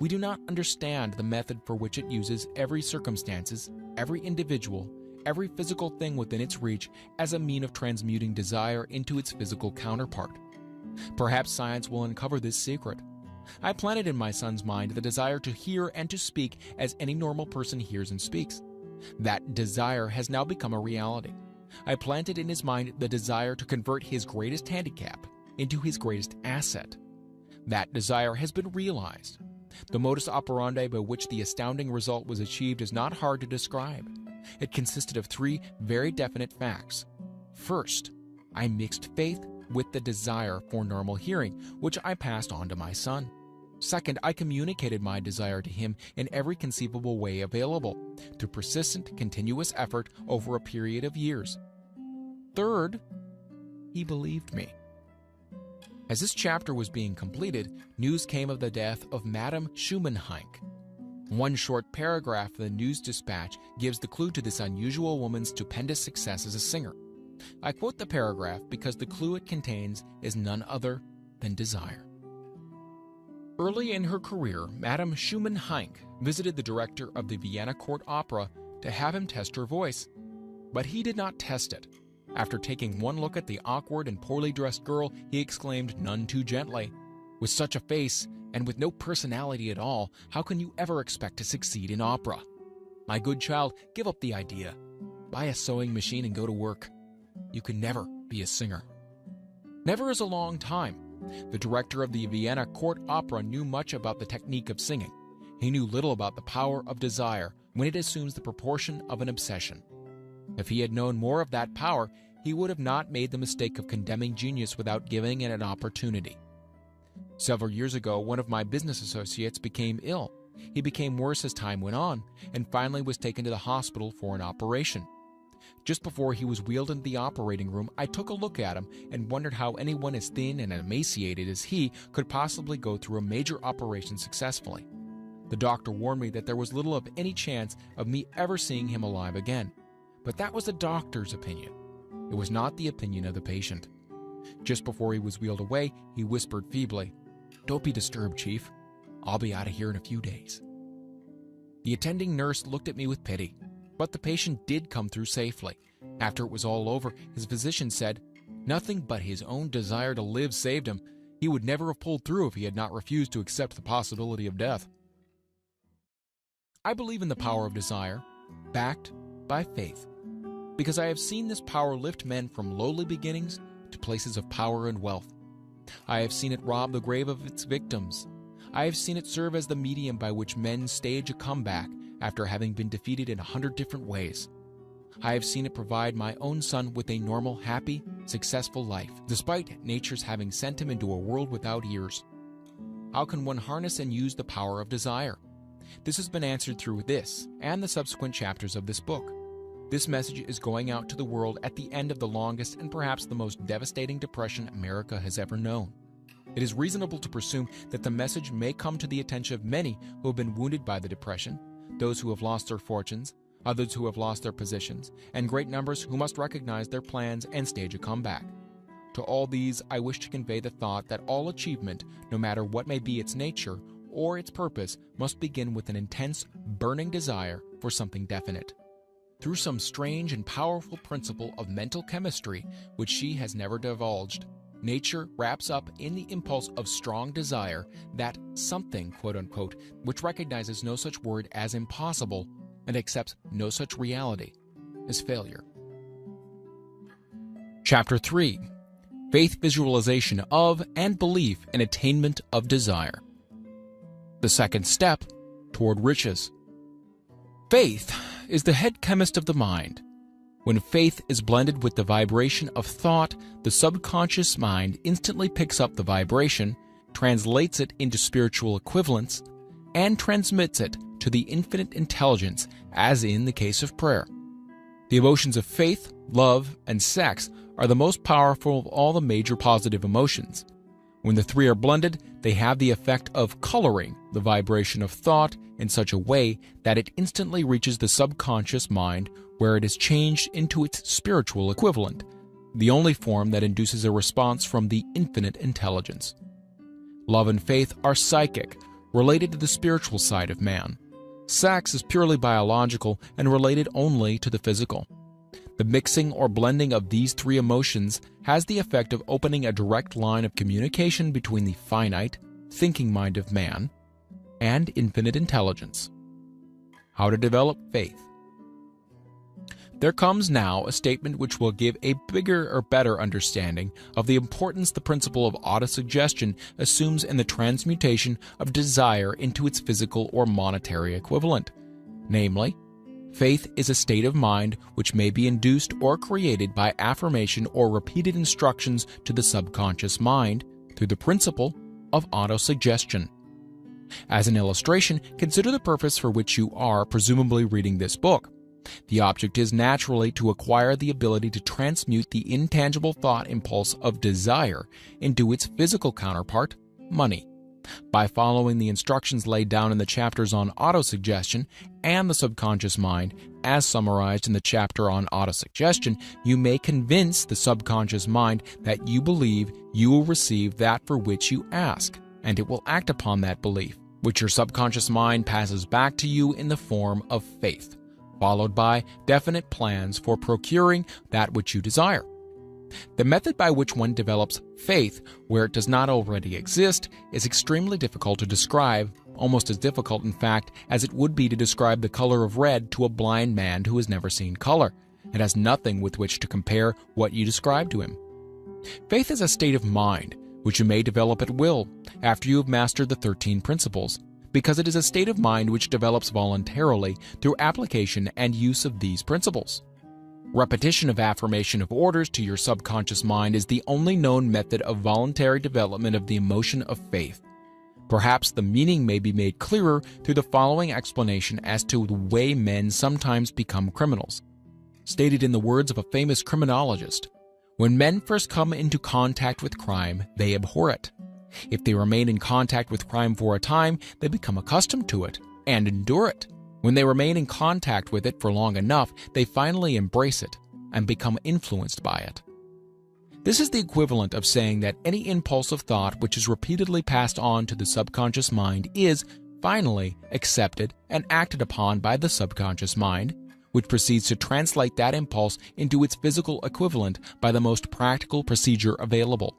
We do not understand the method for which it uses every circumstances, every individual, every physical thing within its reach as a mean of transmuting desire into its physical counterpart. Perhaps science will uncover this secret. I planted in my son's mind the desire to hear and to speak as any normal person hears and speaks. That desire has now become a reality. I planted in his mind the desire to convert his greatest handicap into his greatest asset. That desire has been realized. The modus operandi by which the astounding result was achieved is not hard to describe. It consisted of 3 very definite facts. First, I mixed faith with the desire for normal hearing, which I passed on to my son. Second, I communicated my desire to him in every conceivable way available, through persistent, continuous effort over a period of years. Third, he believed me. As this chapter was being completed, news came of the death of Madame Schumann-Heink. One short paragraph of the news dispatch gives the clue to this unusual woman's stupendous success as a singer. I quote the paragraph because the clue it contains is none other than desire. Early in her career, Madame Schumann-Heink visited the director of the Vienna Court Opera to have him test her voice. But he did not test it. After taking one look at the awkward and poorly dressed girl, he exclaimed none too gently, "With such a face, and with no personality at all, how can you ever expect to succeed in opera? My good child, give up the idea. Buy a sewing machine and go to work. You can never be a singer." Never is a long time. The director of the Vienna Court Opera knew much about the technique of singing. He knew little about the power of desire when it assumes the proportion of an obsession. If he had known more of that power, he would have not made the mistake of condemning genius without giving it an opportunity. Several years ago, one of my business associates became ill. He became worse as time went on, and finally was taken to the hospital for an operation. Just before he was wheeled into the operating room, I took a look at him and wondered how anyone as thin and emaciated as he could possibly go through a major operation successfully. The doctor warned me that there was little of any chance of me ever seeing him alive again. But that was the doctor's opinion. It was not the opinion of the patient. Just before he was wheeled away, he whispered feebly, "Don't be disturbed, Chief. I'll be out of here in a few days." The attending nurse looked at me with pity, but the patient did come through safely. After it was all over, his physician said, "Nothing but his own desire to live saved him. He would never have pulled through if he had not refused to accept the possibility of death." I believe in the power of desire, backed by faith, because I have seen this power lift men from lowly beginnings to places of power and wealth. I have seen it rob the grave of its victims. I have seen it serve as the medium by which men stage a comeback after having been defeated in 100 different ways. I have seen it provide my own son with a normal, happy, successful life, despite nature's having sent him into a world without ears. How can one harness and use the power of desire? This has been answered through this and the subsequent chapters of this book. This message is going out to the world at the end of the longest and perhaps the most devastating depression America has ever known. It is reasonable to presume that the message may come to the attention of many who have been wounded by the depression, those who have lost their fortunes, others who have lost their positions, and great numbers who must recognize their plans and stage a comeback. To all these, I wish to convey the thought that all achievement, no matter what may be its nature or its purpose, must begin with an intense, burning desire for something definite. Through some strange and powerful principle of mental chemistry, which she has never divulged, nature wraps up in the impulse of strong desire that something, quote-unquote, which recognizes no such word as impossible and accepts no such reality as failure. Chapter 3. Faith visualization of and belief in attainment of desire. The second step toward riches. Faith is the head chemist of the mind. When faith is blended with the vibration of thought, the subconscious mind instantly picks up the vibration, translates it into spiritual equivalents, and transmits it to the infinite intelligence, as in the case of prayer. The emotions of faith, love, and sex are the most powerful of all the major positive emotions. When the three are blended, they have the effect of coloring the vibration of thought in such a way that it instantly reaches the subconscious mind, where it is changed into its spiritual equivalent, the only form that induces a response from the infinite intelligence. Love and faith are psychic, related to the spiritual side of man. Sex is purely biological and related only to the physical. The mixing or blending of these three emotions has the effect of opening a direct line of communication between the finite, thinking mind of man and infinite intelligence. How to develop faith. There comes now a statement which will give a bigger or better understanding of the importance the principle of autosuggestion assumes in the transmutation of desire into its physical or monetary equivalent. Namely, faith is a state of mind which may be induced or created by affirmation or repeated instructions to the subconscious mind through the principle of autosuggestion. As an illustration, consider the purpose for which you are presumably reading this book. The object is naturally to acquire the ability to transmute the intangible thought impulse of desire into its physical counterpart, money. By following the instructions laid down in the chapters on autosuggestion and the subconscious mind, as summarized in the chapter on autosuggestion, you may convince the subconscious mind that you believe you will receive that for which you ask, and it will act upon that belief, which your subconscious mind passes back to you in the form of faith, followed by definite plans for procuring that which you desire. The method by which one develops faith where it does not already exist is extremely difficult to describe, almost as difficult, in fact, as it would be to describe the color of red to a blind man who has never seen color and has nothing with which to compare what you describe to him. Faith is a state of mind which you may develop at will after you have mastered the 13 principles, because it is a state of mind which develops voluntarily through application and use of these principles. Repetition of affirmation of orders to your subconscious mind is the only known method of voluntary development of the emotion of faith. Perhaps the meaning may be made clearer through the following explanation as to the way men sometimes become criminals. Stated in the words of a famous criminologist, "When men first come into contact with crime, they abhor it. If they remain in contact with crime for a time, they become accustomed to it and endure it. When they remain in contact with it for long enough, they finally embrace it and become influenced by it." This is the equivalent of saying that any impulse of thought which is repeatedly passed on to the subconscious mind is, finally, accepted and acted upon by the subconscious mind, which proceeds to translate that impulse into its physical equivalent by the most practical procedure available.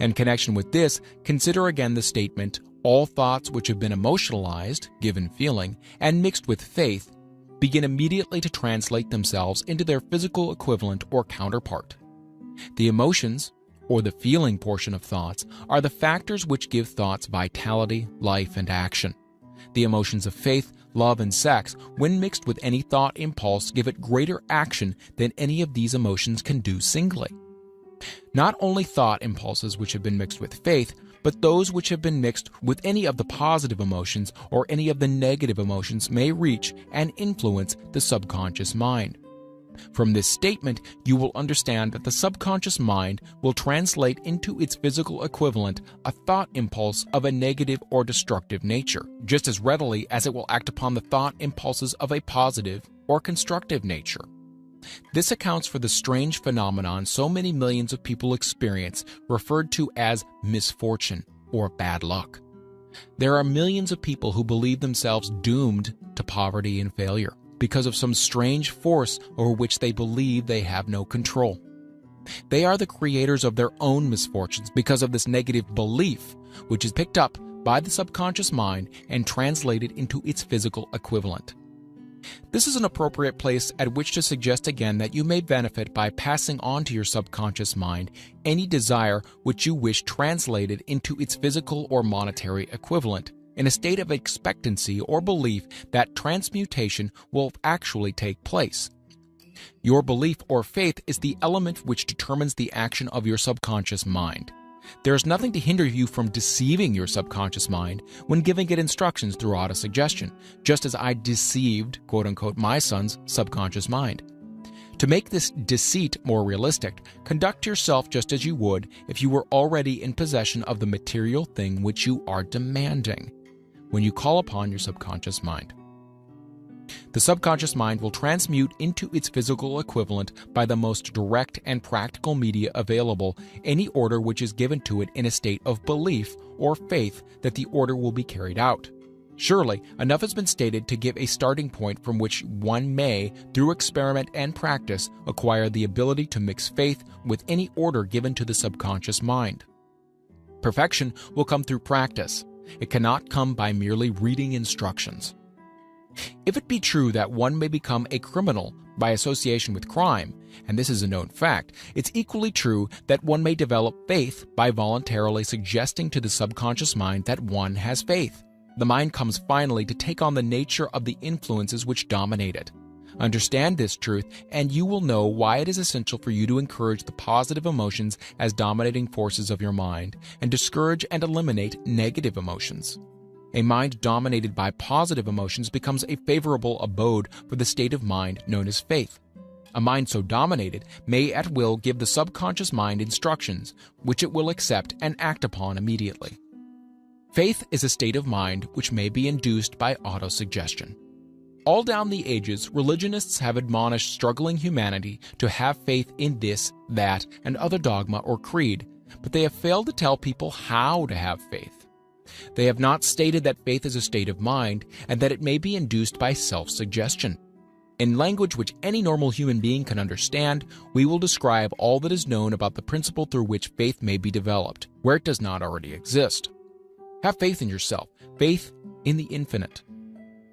In connection with this, consider again the statement, "All thoughts which have been emotionalized, given feeling, and mixed with faith, begin immediately to translate themselves into their physical equivalent or counterpart." The emotions, or the feeling portion of thoughts, are the factors which give thoughts vitality, life, and action. The emotions of faith, love, and sex, when mixed with any thought impulse, give it greater action than any of these emotions can do singly. Not only thought impulses which have been mixed with faith, but those which have been mixed with any of the positive emotions or any of the negative emotions may reach and influence the subconscious mind. From this statement, you will understand that the subconscious mind will translate into its physical equivalent a thought impulse of a negative or destructive nature, just as readily as it will act upon the thought impulses of a positive or constructive nature. This accounts for the strange phenomenon so many millions of people experience, referred to as misfortune or bad luck. There are millions of people who believe themselves doomed to poverty and failure because of some strange force over which they believe they have no control. They are the creators of their own misfortunes because of this negative belief, which is picked up by the subconscious mind and translated into its physical equivalent. This is an appropriate place at which to suggest again that you may benefit by passing on to your subconscious mind any desire which you wish translated into its physical or monetary equivalent, in a state of expectancy or belief that transmutation will actually take place. Your belief or faith is the element which determines the action of your subconscious mind. There is nothing to hinder you from deceiving your subconscious mind when giving it instructions through autosuggestion, just as I deceived, quote-unquote, my son's subconscious mind. To make this deceit more realistic, conduct yourself just as you would if you were already in possession of the material thing which you are demanding when you call upon your subconscious mind. The subconscious mind will transmute into its physical equivalent by the most direct and practical media available any order which is given to it in a state of belief or faith that the order will be carried out. Surely, enough has been stated to give a starting point from which one may, through experiment and practice, acquire the ability to mix faith with any order given to the subconscious mind. Perfection will come through practice. It cannot come by merely reading instructions. If it be true that one may become a criminal by association with crime, and this is a known fact, it's equally true that one may develop faith by voluntarily suggesting to the subconscious mind that one has faith. The mind comes finally to take on the nature of the influences which dominate it. Understand this truth, and you will know why it is essential for you to encourage the positive emotions as dominating forces of your mind, and discourage and eliminate negative emotions. A mind dominated by positive emotions becomes a favorable abode for the state of mind known as faith. A mind so dominated may at will give the subconscious mind instructions, which it will accept and act upon immediately. Faith is a state of mind which may be induced by autosuggestion. All down the ages, religionists have admonished struggling humanity to have faith in this, that, and other dogma or creed, but they have failed to tell people how to have faith. They have not stated that faith is a state of mind and that it may be induced by self-suggestion. In language which any normal human being can understand, we will describe all that is known about the principle through which faith may be developed, where it does not already exist. Have faith in yourself, faith in the infinite.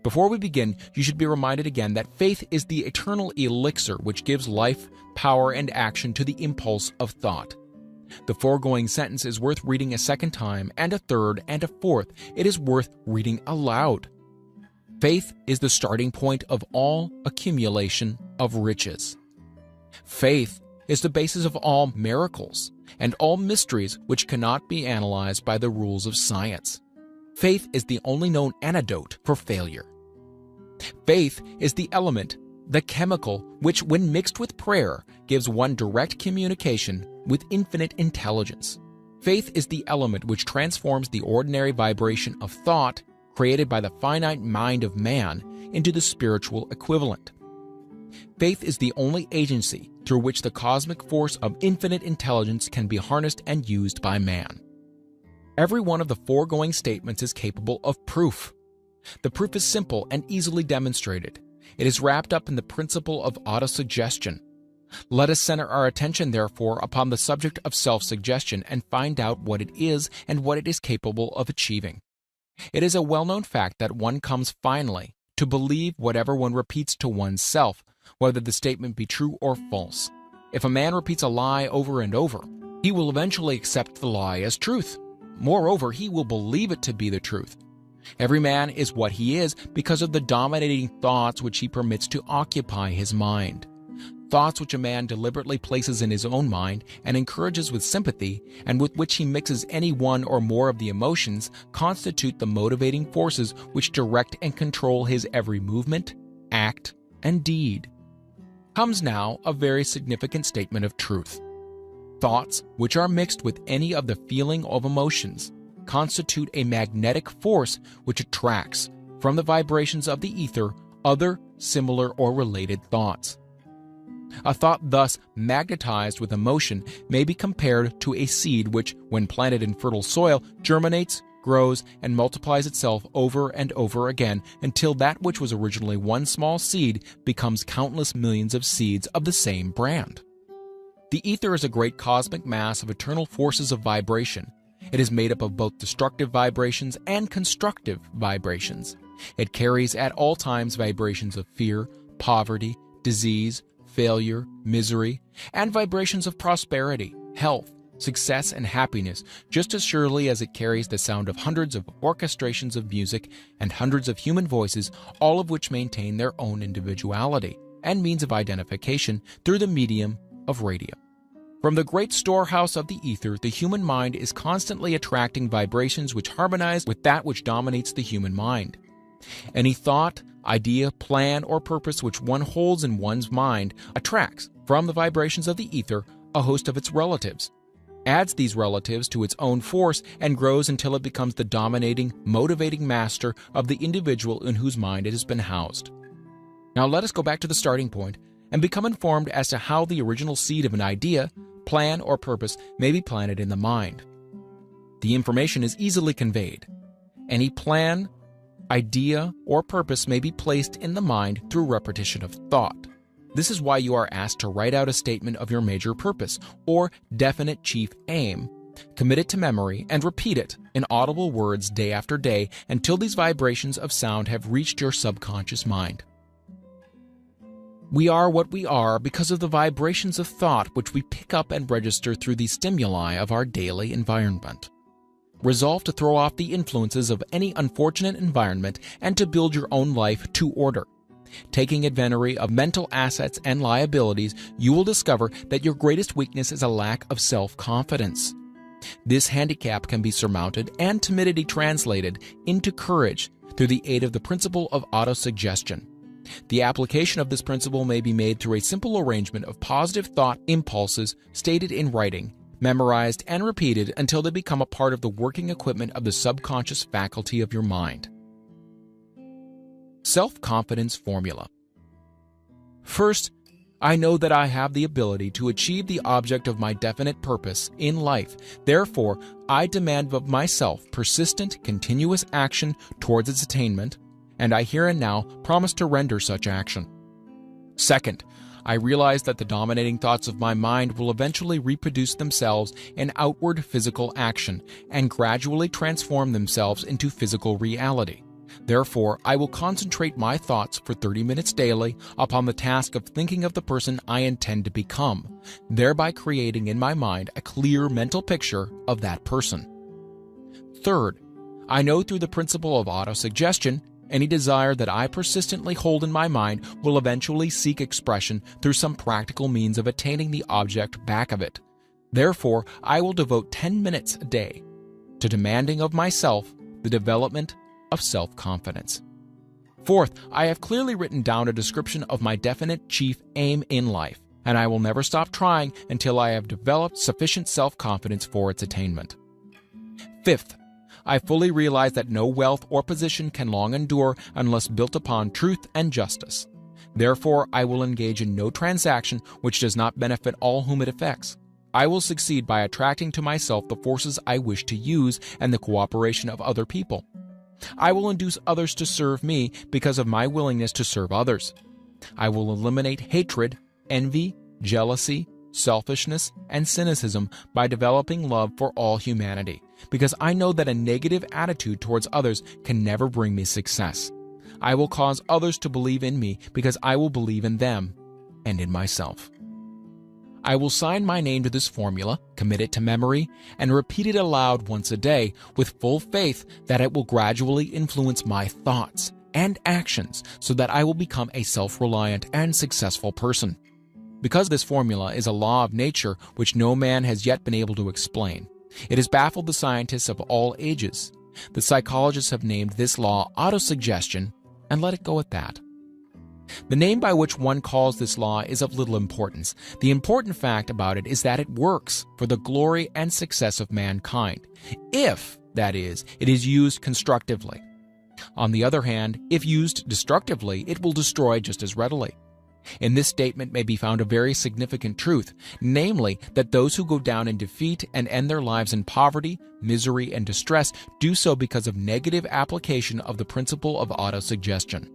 Before we begin, you should be reminded again that faith is the eternal elixir which gives life, power, and action to the impulse of thought. The foregoing sentence is worth reading a second time, and a third, and a fourth. It is worth reading aloud. Faith is the starting point of all accumulation of riches. Faith is the basis of all miracles and all mysteries which cannot be analyzed by the rules of science. Faith is the only known antidote for failure. Faith is the element, the chemical, which when mixed with prayer gives one direct communication with infinite intelligence. Faith is the element which transforms the ordinary vibration of thought created by the finite mind of man into the spiritual equivalent. Faith is the only agency through which the cosmic force of infinite intelligence can be harnessed and used by man. Every one of the foregoing statements is capable of proof. The proof is simple and easily demonstrated. It is wrapped up in the principle of autosuggestion. Let us center our attention, therefore, upon the subject of self-suggestion and find out what it is and what it is capable of achieving. It is a well-known fact that one comes finally to believe whatever one repeats to oneself, whether the statement be true or false. If a man repeats a lie over and over, he will eventually accept the lie as truth. Moreover, he will believe it to be the truth. Every man is what he is because of the dominating thoughts which he permits to occupy his mind. Thoughts which a man deliberately places in his own mind and encourages with sympathy, and with which he mixes any one or more of the emotions, constitute the motivating forces which direct and control his every movement, act, and deed. Comes now a very significant statement of truth. Thoughts which are mixed with any of the feeling of emotions constitute a magnetic force which attracts, from the vibrations of the ether, other similar or related thoughts. A thought thus magnetized with emotion may be compared to a seed which, when planted in fertile soil, germinates, grows, and multiplies itself over and over again until that which was originally one small seed becomes countless millions of seeds of the same brand. The ether is a great cosmic mass of eternal forces of vibration. It is made up of both destructive vibrations and constructive vibrations. It carries at all times vibrations of fear, poverty, disease, failure, misery, and vibrations of prosperity, health, success, and happiness, just as surely as it carries the sound of hundreds of orchestrations of music and hundreds of human voices, all of which maintain their own individuality and means of identification through the medium of radio. From the great storehouse of the ether, the human mind is constantly attracting vibrations which harmonize with that which dominates the human mind. Any thought, idea, plan, or purpose which one holds in one's mind attracts, from the vibrations of the ether, a host of its relatives, adds these relatives to its own force, and grows until it becomes the dominating, motivating master of the individual in whose mind it has been housed. Now let us go back to the starting point and become informed as to how the original seed of an idea, plan, or purpose may be planted in the mind. The information is easily conveyed. Any plan, idea, or purpose may be placed in the mind through repetition of thought. This is why you are asked to write out a statement of your major purpose, or definite chief aim, commit it to memory, and repeat it in audible words day after day until these vibrations of sound have reached your subconscious mind. We are what we are because of the vibrations of thought which we pick up and register through the stimuli of our daily environment. Resolve to throw off the influences of any unfortunate environment and to build your own life to order. Taking inventory of mental assets and liabilities, you will discover that your greatest weakness is a lack of self-confidence. This handicap can be surmounted and timidity translated into courage through the aid of the principle of autosuggestion. The application of this principle may be made through a simple arrangement of positive thought impulses stated in writing, memorized and repeated until they become a part of the working equipment of the subconscious faculty of your mind. Self-confidence formula. First, I know that I have the ability to achieve the object of my definite purpose in life. Therefore, I demand of myself persistent, continuous action towards its attainment, and I here and now promise to render such action. Second, I realize that the dominating thoughts of my mind will eventually reproduce themselves in outward physical action and gradually transform themselves into physical reality. Therefore, I will concentrate my thoughts for 30 minutes daily upon the task of thinking of the person I intend to become, thereby creating in my mind a clear mental picture of that person. Third, I know through the principle of autosuggestion, any desire that I persistently hold in my mind will eventually seek expression through some practical means of attaining the object back of it. Therefore, I will devote 10 minutes a day to demanding of myself the development of self-confidence. Fourth, I have clearly written down a description of my definite chief aim in life, and I will never stop trying until I have developed sufficient self-confidence for its attainment. Fifth, I fully realize that no wealth or position can long endure unless built upon truth and justice. Therefore, I will engage in no transaction which does not benefit all whom it affects. I will succeed by attracting to myself the forces I wish to use and the cooperation of other people. I will induce others to serve me because of my willingness to serve others. I will eliminate hatred, envy, jealousy, selfishness, and cynicism by developing love for all humanity, because I know that a negative attitude towards others can never bring me success. I will cause others to believe in me because I will believe in them and in myself. I will sign my name to this formula, commit it to memory, and repeat it aloud once a day with full faith that it will gradually influence my thoughts and actions so that I will become a self-reliant and successful person. Because this formula is a law of nature which no man has yet been able to explain, it has baffled the scientists of all ages. The psychologists have named this law autosuggestion and let it go at that. The name by which one calls this law is of little importance. The important fact about it is that it works for the glory and success of mankind, if, that is, it is used constructively. On the other hand, if used destructively, it will destroy just as readily. In this statement may be found a very significant truth, namely that those who go down in defeat and end their lives in poverty, misery, and distress do so because of negative application of the principle of autosuggestion.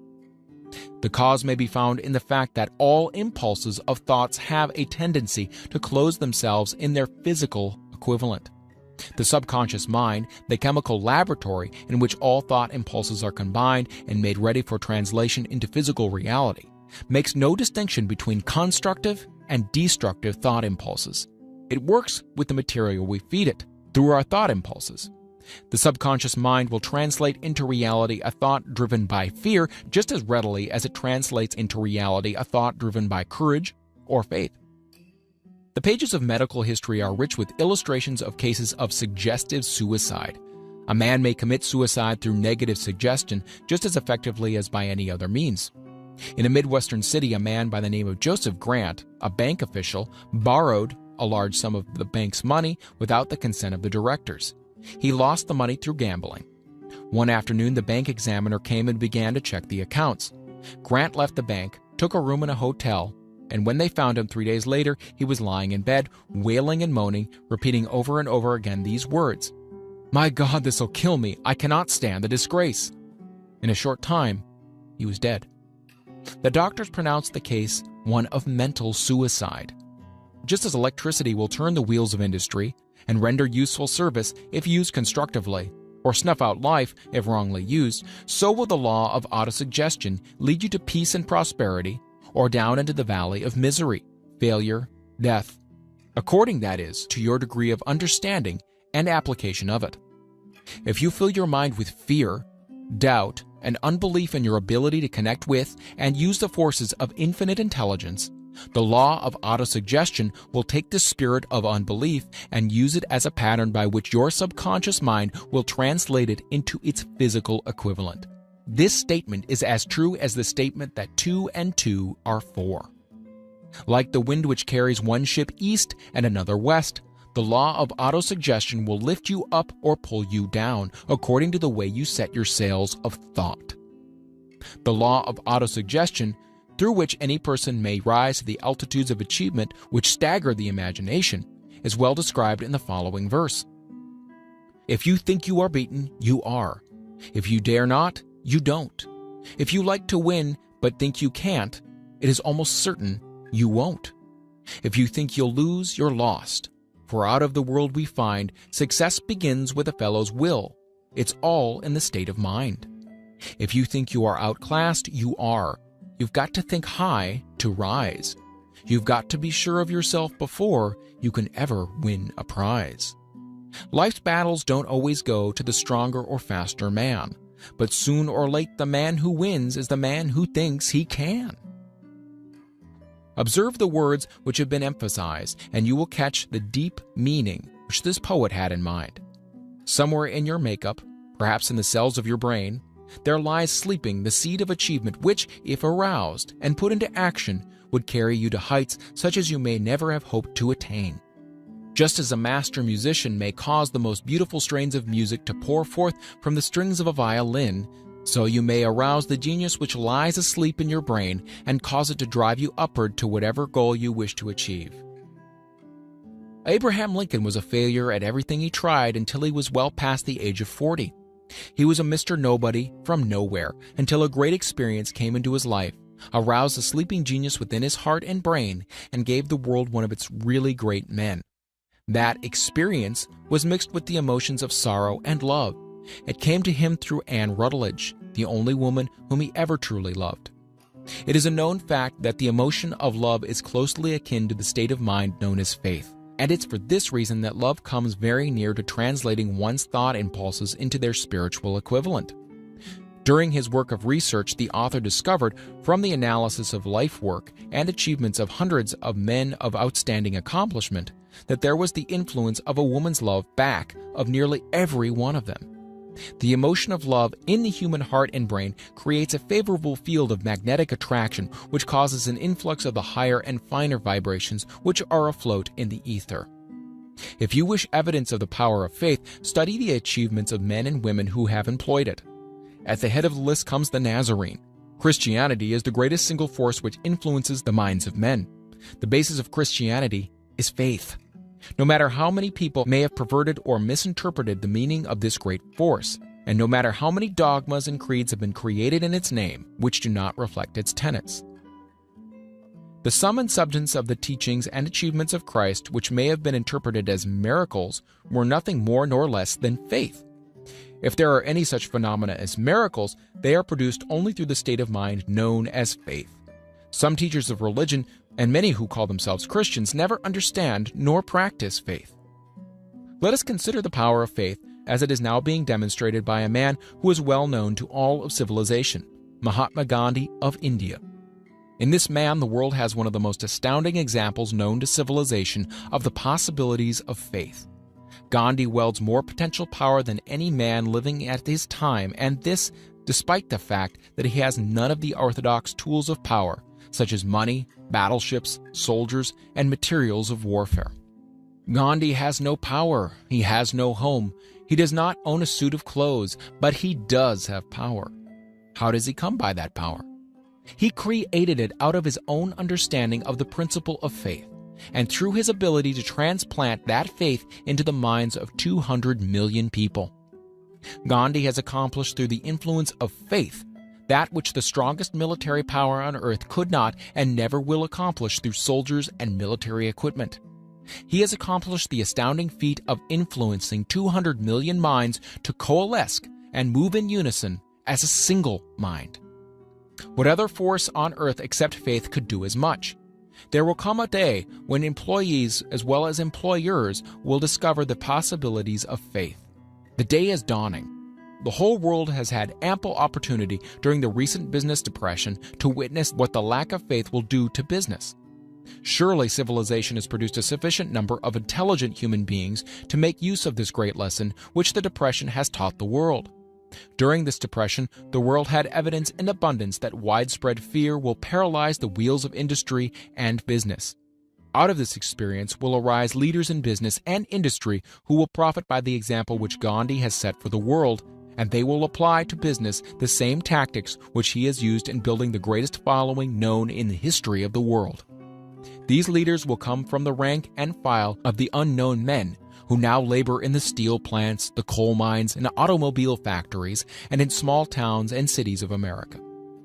The cause may be found in the fact that all impulses of thoughts have a tendency to close themselves in their physical equivalent. The subconscious mind, the chemical laboratory in which all thought impulses are combined and made ready for translation into physical reality, makes no distinction between constructive and destructive thought impulses. It works with the material we feed it, through our thought impulses. The subconscious mind will translate into reality a thought driven by fear just as readily as it translates into reality a thought driven by courage or faith. The pages of medical history are rich with illustrations of cases of suggestive suicide. A man may commit suicide through negative suggestion just as effectively as by any other means. In a Midwestern city, a man by the name of Joseph Grant, a bank official, borrowed a large sum of the bank's money without the consent of the directors. He lost the money through gambling. One afternoon, the bank examiner came and began to check the accounts. Grant left the bank, took a room in a hotel, and when they found him 3 days later, he was lying in bed, wailing and moaning, repeating over and over again these words, "My God, this'll kill me. I cannot stand the disgrace." In a short time, he was dead. The doctors pronounced the case one of mental suicide. Just as electricity will turn the wheels of industry and render useful service if used constructively, or snuff out life if wrongly used, so will the law of autosuggestion lead you to peace and prosperity, or down into the valley of misery, failure, death, according, that is, to your degree of understanding and application of it. If you fill your mind with fear, doubt, and unbelief in your ability to connect with and use the forces of infinite intelligence, the law of autosuggestion will take the spirit of unbelief and use it as a pattern by which your subconscious mind will translate it into its physical equivalent. This statement is as true as the statement that 2 and 2 are 4. Like the wind which carries one ship east and another west, the law of autosuggestion will lift you up or pull you down according to the way you set your sails of thought. The law of autosuggestion, through which any person may rise to the altitudes of achievement which stagger the imagination, is well described in the following verse. If you think you are beaten, you are. If you dare not, you don't. If you like to win but think you can't, it is almost certain you won't. If you think you'll lose, you're lost. For out of the world we find, success begins with a fellow's will. It's all in the state of mind. If you think you are outclassed, you are. You've got to think high to rise. You've got to be sure of yourself before you can ever win a prize. Life's battles don't always go to the stronger or faster man, but soon or late the man who wins is the man who thinks he can. Observe the words which have been emphasized, and you will catch the deep meaning which this poet had in mind. Somewhere in your makeup, perhaps in the cells of your brain, there lies sleeping the seed of achievement which, if aroused and put into action, would carry you to heights such as you may never have hoped to attain. Just as a master musician may cause the most beautiful strains of music to pour forth from the strings of a violin, so you may arouse the genius which lies asleep in your brain and cause it to drive you upward to whatever goal you wish to achieve. Abraham Lincoln was a failure at everything he tried until he was well past the age of 40. He was a Mr. Nobody from nowhere until a great experience came into his life, aroused the sleeping genius within his heart and brain, and gave the world one of its really great men. That experience was mixed with the emotions of sorrow and love. It came to him through Anne Rutledge, the only woman whom he ever truly loved. It is a known fact that the emotion of love is closely akin to the state of mind known as faith, and it's for this reason that love comes very near to translating one's thought impulses into their spiritual equivalent. During his work of research, the author discovered, from the analysis of life work and achievements of hundreds of men of outstanding accomplishment, that there was the influence of a woman's love back of nearly every one of them. The emotion of love in the human heart and brain creates a favorable field of magnetic attraction which causes an influx of the higher and finer vibrations which are afloat in the ether. If you wish evidence of the power of faith, study the achievements of men and women who have employed it. At the head of the list comes the Nazarene. Christianity is the greatest single force which influences the minds of men. The basis of Christianity is faith. No matter how many people may have perverted or misinterpreted the meaning of this great force, and no matter how many dogmas and creeds have been created in its name which do not reflect its tenets. The sum and substance of the teachings and achievements of Christ, which may have been interpreted as miracles, were nothing more nor less than faith. If there are any such phenomena as miracles, they are produced only through the state of mind known as faith. Some teachers of religion, and many who call themselves Christians, never understand nor practice faith. Let us consider the power of faith as it is now being demonstrated by a man who is well known to all of civilization, Mahatma Gandhi of India. In this man, the world has one of the most astounding examples known to civilization of the possibilities of faith. Gandhi wields more potential power than any man living at his time, and this despite the fact that he has none of the orthodox tools of power, such as money, battleships, soldiers, and materials of warfare. Gandhi has no power, he has no home, he does not own a suit of clothes, but he does have power. How does he come by that power? He created it out of his own understanding of the principle of faith, and through his ability to transplant that faith into the minds of 200 million people. Gandhi has accomplished through the influence of faith that which the strongest military power on earth could not and never will accomplish through soldiers and military equipment. He has accomplished the astounding feat of influencing 200 million minds to coalesce and move in unison as a single mind. What other force on earth except faith could do as much? There will come a day when employees as well as employers will discover the possibilities of faith. The day is dawning. The whole world has had ample opportunity during the recent business depression to witness what the lack of faith will do to business. Surely civilization has produced a sufficient number of intelligent human beings to make use of this great lesson which the depression has taught the world. During this depression, the world had evidence in abundance that widespread fear will paralyze the wheels of industry and business. Out of this experience will arise leaders in business and industry who will profit by the example which Gandhi has set for the world, and they will apply to business the same tactics which he has used in building the greatest following known in the history of the world. These leaders will come from the rank and file of the unknown men who now labor in the steel plants, the coal mines, and automobile factories, and in small towns and cities of America.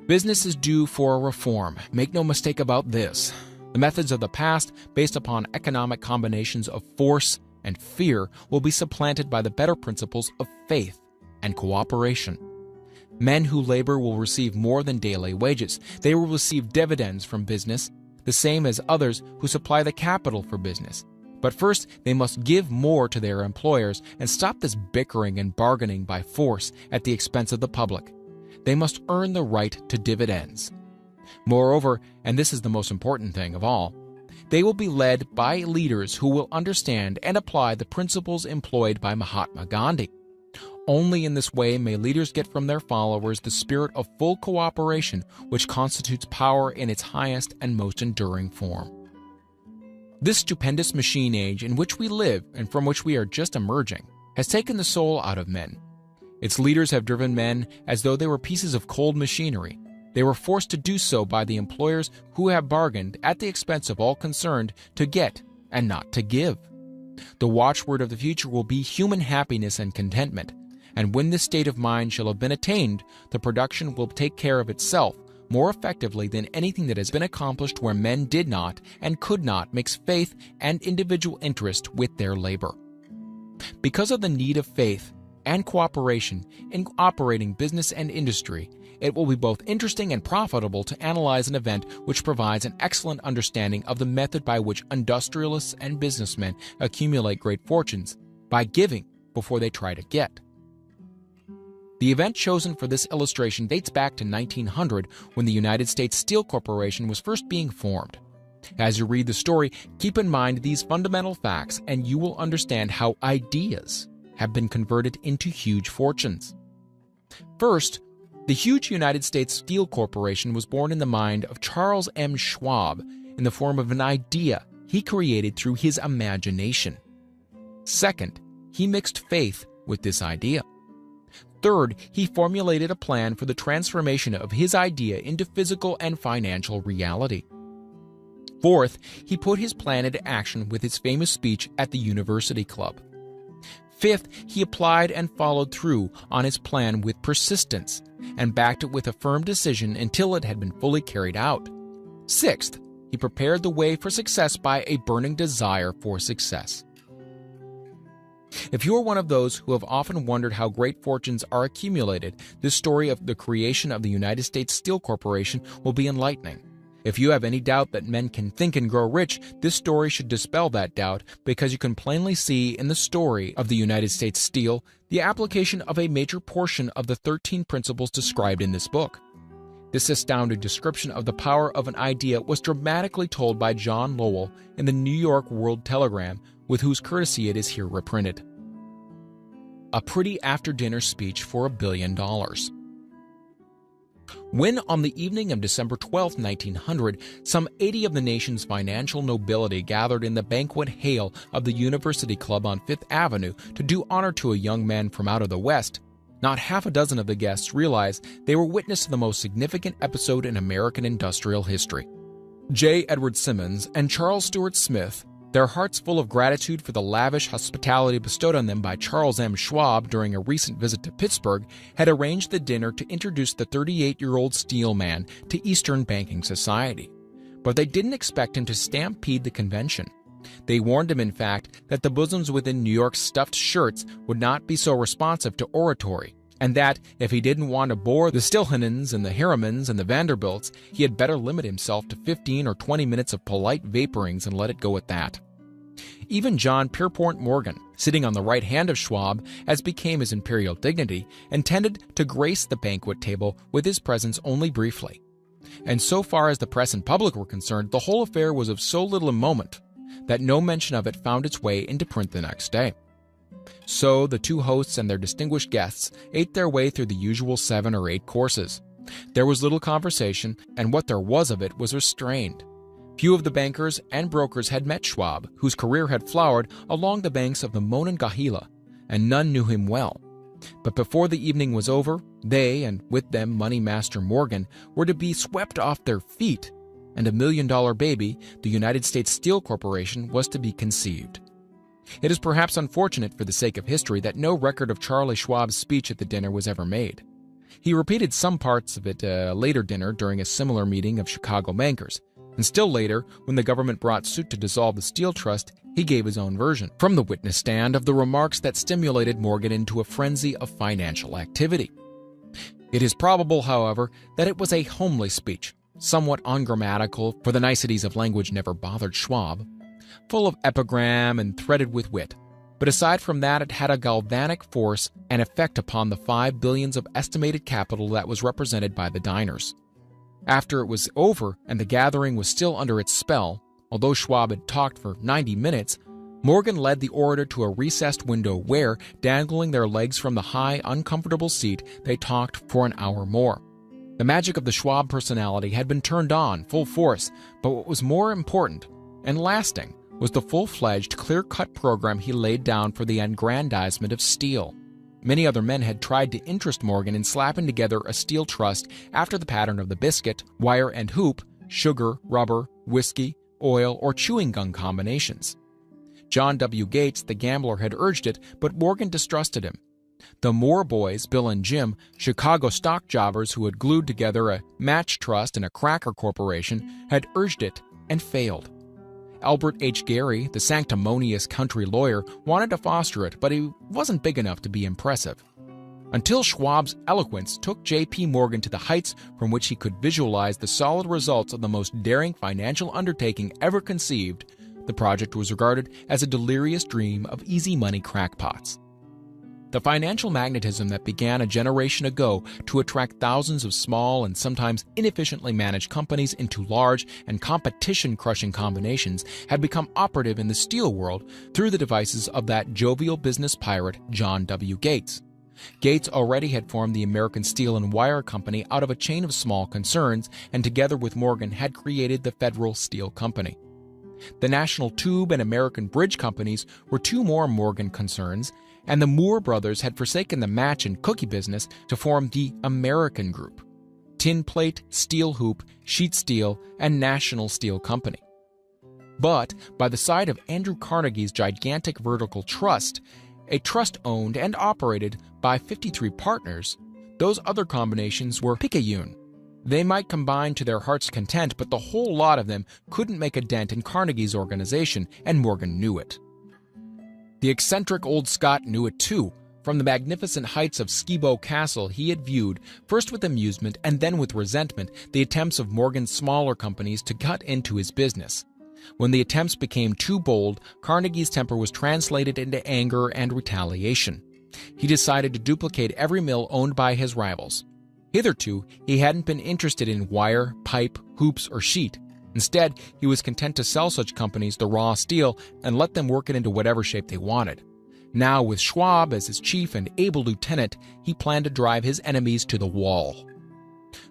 Business is due for a reform. Make no mistake about this. The methods of the past, based upon economic combinations of force and fear, will be supplanted by the better principles of faith and cooperation. Men who labor will receive more than daily wages. They will receive dividends from business, the same as others who supply the capital for business. But first, they must give more to their employers and stop this bickering and bargaining by force at the expense of the public. They must earn the right to dividends. Moreover, and this is the most important thing of all, they will be led by leaders who will understand and apply the principles employed by Mahatma Gandhi. Only in this way may leaders get from their followers the spirit of full cooperation which constitutes power in its highest and most enduring form. This stupendous machine age in which we live and from which we are just emerging has taken the soul out of men. Its leaders have driven men as though they were pieces of cold machinery. They were forced to do so by the employers who have bargained at the expense of all concerned to get and not to give. The watchword of the future will be human happiness and contentment, and when this state of mind shall have been attained, the production will take care of itself more effectively than anything that has been accomplished where men did not and could not mix faith and individual interest with their labor. Because of the need of faith and cooperation in operating business and industry, it will be both interesting and profitable to analyze an event which provides an excellent understanding of the method by which industrialists and businessmen accumulate great fortunes, by giving before they try to get. The event chosen for this illustration dates back to 1900 when the United States Steel Corporation was first being formed. As you read the story, keep in mind these fundamental facts and you will understand how ideas have been converted into huge fortunes. First, the huge United States Steel Corporation was born in the mind of Charles M. Schwab in the form of an idea he created through his imagination. Second, he mixed faith with this idea. Third, he formulated a plan for the transformation of his idea into physical and financial reality. Fourth, he put his plan into action with his famous speech at the University Club. Fifth, he applied and followed through on his plan with persistence and backed it with a firm decision until it had been fully carried out. Sixth, he prepared the way for success by a burning desire for success. If you are one of those who have often wondered how great fortunes are accumulated, this story of the creation of the United States Steel Corporation will be enlightening. If you have any doubt that men can think and grow rich, this story should dispel that doubt because you can plainly see in the story of the United States Steel the application of a major portion of the 13 principles described in this book. This astounding description of the power of an idea was dramatically told by John Lowell in the New York World Telegram, with whose courtesy it is here reprinted. A pretty after-dinner speech for $1 billion. When, on the evening of December 12, 1900, some 80 of the nation's financial nobility gathered in the banquet hall of the University Club on Fifth Avenue to do honor to a young man from out of the West, not half a dozen of the guests realized they were witness to the most significant episode in American industrial history. J. Edward Simmons and Charles Stewart Smith, their hearts full of gratitude for the lavish hospitality bestowed on them by Charles M. Schwab during a recent visit to Pittsburgh, had arranged the dinner to introduce the 38-year-old steel man to Eastern banking society. But they didn't expect him to stampede the convention. They warned him, in fact, that the bosoms within New York's stuffed shirts would not be so responsive to oratory, and that, if he didn't want to bore the Stilhanens and the Harrimans and the Vanderbilts, he had better limit himself to 15 or 20 minutes of polite vaporings and let it go at that. Even John Pierpont Morgan, sitting on the right hand of Schwab, as became his imperial dignity, intended to grace the banquet table with his presence only briefly. And so far as the press and public were concerned, the whole affair was of so little moment that no mention of it found its way into print the next day. So the two hosts and their distinguished guests ate their way through the usual 7 or 8 courses. There was little conversation, and what there was of it was restrained. Few of the bankers and brokers had met Schwab, whose career had flowered along the banks of the Monongahela, and none knew him well. But before the evening was over, they, and with them Money Master Morgan, were to be swept off their feet, and $1 million baby, the United States Steel Corporation, was to be conceived. It is perhaps unfortunate for the sake of history that no record of Charlie Schwab's speech at the dinner was ever made. He repeated some parts of it at a later dinner during a similar meeting of Chicago bankers, and still later, when the government brought suit to dissolve the Steel Trust, he gave his own version from the witness stand of the remarks that stimulated Morgan into a frenzy of financial activity. It is probable, however, that it was a homely speech, somewhat ungrammatical, for the niceties of language never bothered Schwab, full of epigram and threaded with wit. But aside from that, it had a galvanic force and effect upon the $5 billion of estimated capital that was represented by the diners. After it was over and the gathering was still under its spell, although Schwab had talked for 90 minutes, Morgan led the orator to a recessed window where, dangling their legs from the high, uncomfortable seat, they talked for an hour more. The magic of the Schwab personality had been turned on full force, but what was more important and lasting was the full-fledged, clear-cut program he laid down for the aggrandizement of steel. Many other men had tried to interest Morgan in slapping together a steel trust after the pattern of the biscuit, wire and hoop, sugar, rubber, whiskey, oil, or chewing gum combinations. John W. Gates, the gambler, had urged it, but Morgan distrusted him. The Moore boys, Bill and Jim, Chicago stock jobbers who had glued together a match trust and a cracker corporation, had urged it and failed. Albert H. Gary, the sanctimonious country lawyer, wanted to foster it, but he wasn't big enough to be impressive. Until Schwab's eloquence took J.P. Morgan to the heights from which he could visualize the solid results of the most daring financial undertaking ever conceived, the project was regarded as a delirious dream of easy money crackpots. The financial magnetism that began a generation ago to attract thousands of small and sometimes inefficiently managed companies into large and competition-crushing combinations had become operative in the steel world through the devices of that jovial business pirate, John W. Gates. Gates already had formed the American Steel and Wire Company out of a chain of small concerns, and together with Morgan had created the Federal Steel Company. The National Tube and American Bridge Companies were two more Morgan concerns, and the Moore brothers had forsaken the match and cookie business to form the American Group: Tin Plate, Steel Hoop, Sheet Steel, and National Steel Company. But by the side of Andrew Carnegie's gigantic vertical trust, a trust owned and operated by 53 partners, those other combinations were picayune. They might combine to their heart's content, but the whole lot of them couldn't make a dent in Carnegie's organization, and Morgan knew it. The eccentric old Scot knew it too. From the magnificent heights of Skibo Castle, he had viewed, first with amusement and then with resentment, the attempts of Morgan's smaller companies to cut into his business. When the attempts became too bold, Carnegie's temper was translated into anger and retaliation. He decided to duplicate every mill owned by his rivals. Hitherto, he hadn't been interested in wire, pipe, hoops, or sheet. Instead, he was content to sell such companies the raw steel and let them work it into whatever shape they wanted. Now, with Schwab as his chief and able lieutenant, he planned to drive his enemies to the wall.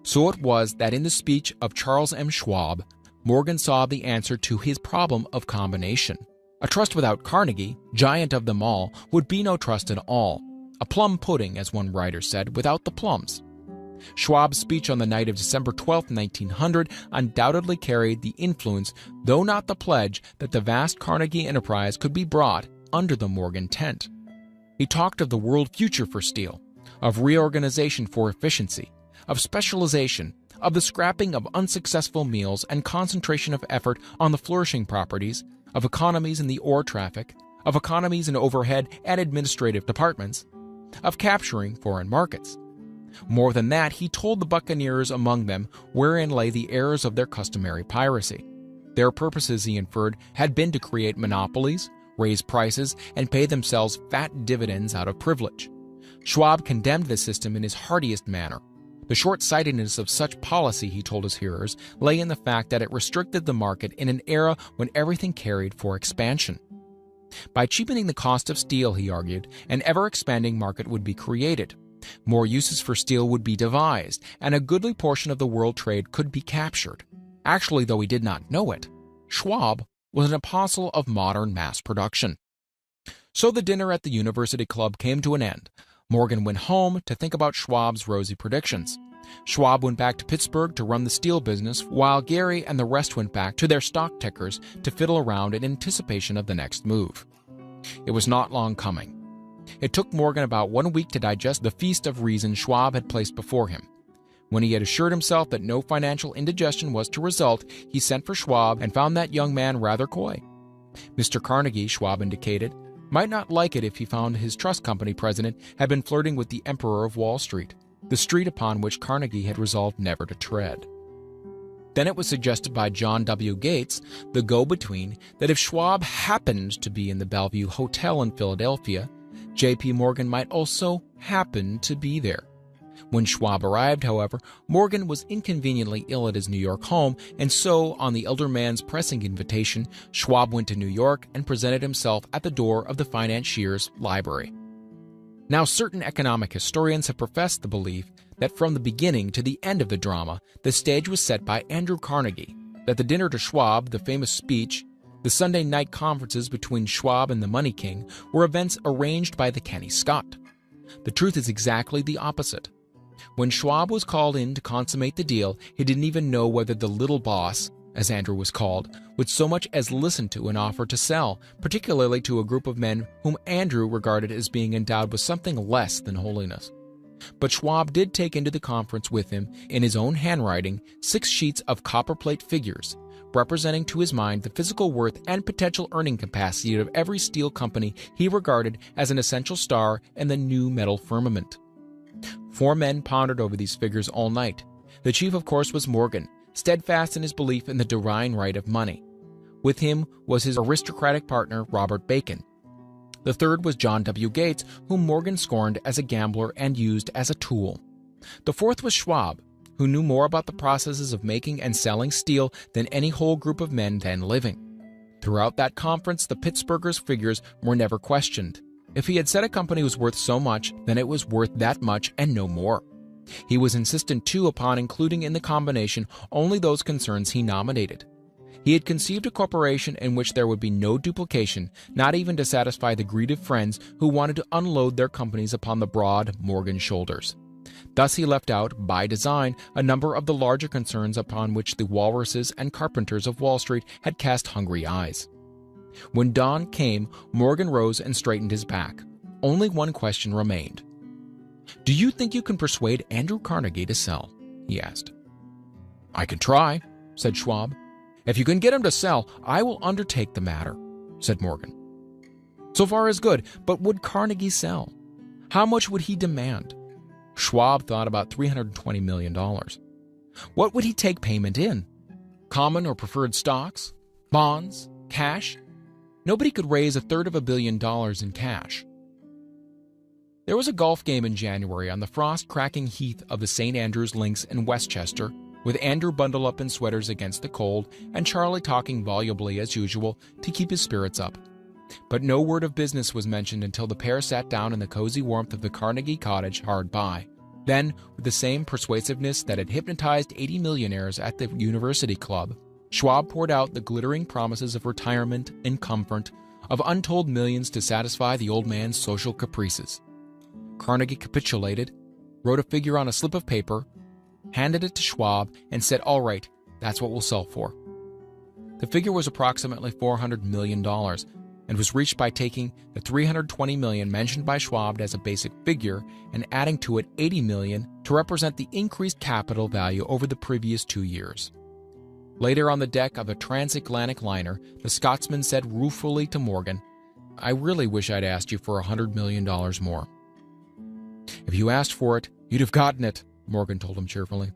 So it was that in the speech of Charles M. Schwab, Morgan saw the answer to his problem of combination. A trust without Carnegie, giant of them all, would be no trust at all. A plum pudding, as one writer said, without the plums. Schwab's speech on the night of December 12, 1900, undoubtedly carried the influence, though not the pledge, that the vast Carnegie enterprise could be brought under the Morgan tent. He talked of the world future for steel, of reorganization for efficiency, of specialization, of the scrapping of unsuccessful meals and concentration of effort on the flourishing properties, of economies in the ore traffic, of economies in overhead and administrative departments, of capturing foreign markets. More than that, he told the buccaneers among them wherein lay the errors of their customary piracy. Their purposes, he inferred, had been to create monopolies, raise prices, and pay themselves fat dividends out of privilege. Schwab condemned the system in his heartiest manner. The short-sightedness of such policy, he told his hearers, lay in the fact that it restricted the market in an era when everything carried for expansion. By cheapening the cost of steel, he argued, an ever-expanding market would be created. More uses for steel would be devised, and a goodly portion of the world trade could be captured. Actually, though he did not know it, Schwab was an apostle of modern mass production. So the dinner at the University Club came to an end. Morgan went home to think about Schwab's rosy predictions. Schwab went back to Pittsburgh to run the steel business, while Gary and the rest went back to their stock tickers to fiddle around in anticipation of the next move. It was not long coming. It took Morgan about 1 week to digest the feast of reason Schwab had placed before him. When he had assured himself that no financial indigestion was to result, he sent for Schwab and found that young man rather coy. Mr. Carnegie, Schwab indicated, might not like it if he found his trust company president had been flirting with the Emperor of Wall Street, the street upon which Carnegie had resolved never to tread. Then it was suggested by John W. Gates, the go-between, that if Schwab happened to be in the Bellevue Hotel in Philadelphia, J.P. Morgan might also happen to be there. When Schwab arrived, however, Morgan was inconveniently ill at his New York home, and so, on the elder man's pressing invitation, Schwab went to New York and presented himself at the door of the financier's library. Now, certain economic historians have professed the belief that from the beginning to the end of the drama, the stage was set by Andrew Carnegie, that the dinner to Schwab, the famous speech, the Sunday night conferences between Schwab and the Money King were events arranged by the canny Scot. The truth is exactly the opposite. When Schwab was called in to consummate the deal, he didn't even know whether the little boss, as Andrew was called, would so much as listen to an offer to sell, particularly to a group of men whom Andrew regarded as being endowed with something less than holiness. But Schwab did take into the conference with him, in his own handwriting, 6 sheets of copperplate figures, representing to his mind the physical worth and potential earning capacity of every steel company he regarded as an essential star in the new metal firmament. 4 men pondered over these figures all night. The chief, of course, was Morgan, steadfast in his belief in the divine right of money. With him was his aristocratic partner, Robert Bacon. The third was John W. Gates, whom Morgan scorned as a gambler and used as a tool. The fourth was Schwab, who knew more about the processes of making and selling steel than any whole group of men then living. Throughout that conference, the Pittsburghers' figures were never questioned. If he had said a company was worth so much, then it was worth that much and no more. He was insistent, too, upon including in the combination only those concerns he nominated. He had conceived a corporation in which there would be no duplication, not even to satisfy the greed of friends who wanted to unload their companies upon the broad Morgan shoulders. Thus he left out, by design, a number of the larger concerns upon which the walruses and carpenters of Wall Street had cast hungry eyes. When dawn came, Morgan rose and straightened his back. Only one question remained. "Do you think you can persuade Andrew Carnegie to sell?" he asked. "I can try," said Schwab. "If you can get him to sell, I will undertake the matter," said Morgan. So far as good, but would Carnegie sell? How much would he demand? Schwab thought about $320 million. What would he take payment in? Common or preferred stocks? Bonds? Cash? Nobody could raise $350 million in cash. There was a golf game in January on the frost-cracking heath of the St. Andrews Links in Westchester, with Andrew bundled up in sweaters against the cold and Charlie talking volubly as usual to keep his spirits up. But no word of business was mentioned until the pair sat down in the cozy warmth of the Carnegie cottage hard by. Then, with the same persuasiveness that had hypnotized 80 millionaires at the university club, Schwab poured out the glittering promises of retirement and comfort, of untold millions to satisfy the old man's social caprices. Carnegie capitulated, wrote a figure on a slip of paper, handed it to Schwab, and said, "All right, that's what we'll sell for." The figure was approximately $400 million, and was reached by taking the $320 million mentioned by Schwab as a basic figure and adding to it $80 million to represent the increased capital value over the previous 2 years. Later on the deck of a transatlantic liner, the Scotsman said ruefully to Morgan, "I really wish I'd asked you for $100 million more." "If you asked for it, you'd have gotten it," Morgan told him cheerfully.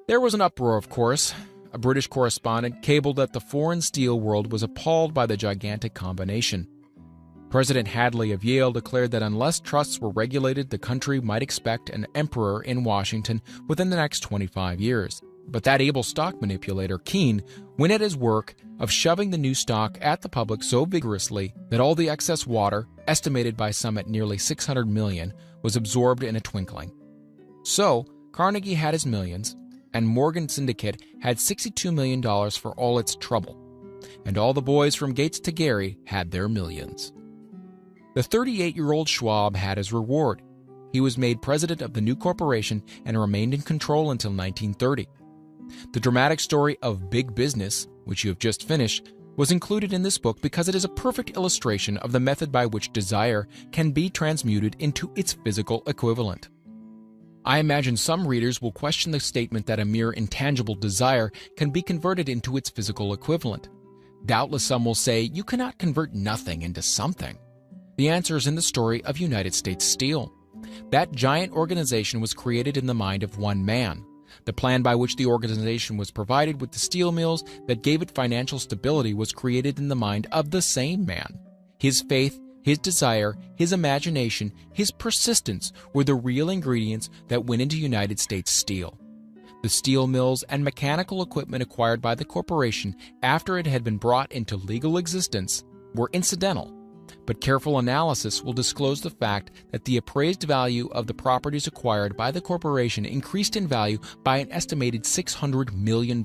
There was an uproar, of course. A British correspondent cabled that the foreign steel world was appalled by the gigantic combination. President Hadley of Yale declared that unless trusts were regulated, the country might expect an emperor in Washington within the next 25 years. But that able stock manipulator, Keene, went at his work of shoving the new stock at the public so vigorously that all the excess water, estimated by some at nearly 600 million, was absorbed in a twinkling. So, Carnegie had his millions, and Morgan Syndicate had $62 million for all its trouble. And all the boys from Gates to Gary had their millions. The 38-year-old Schwab had his reward. He was made president of the new corporation and remained in control until 1930. The dramatic story of Big Business, which you have just finished, was included in this book because it is a perfect illustration of the method by which desire can be transmuted into its physical equivalent. I imagine some readers will question the statement that a mere intangible desire can be converted into its physical equivalent. Doubtless some will say, you cannot convert nothing into something. The answer is in the story of United States Steel. That giant organization was created in the mind of one man. The plan by which the organization was provided with the steel mills that gave it financial stability was created in the mind of the same man. His faith, his desire, his imagination, his persistence were the real ingredients that went into United States Steel. The steel mills and mechanical equipment acquired by the corporation after it had been brought into legal existence were incidental, but careful analysis will disclose the fact that the appraised value of the properties acquired by the corporation increased in value by an estimated $600 million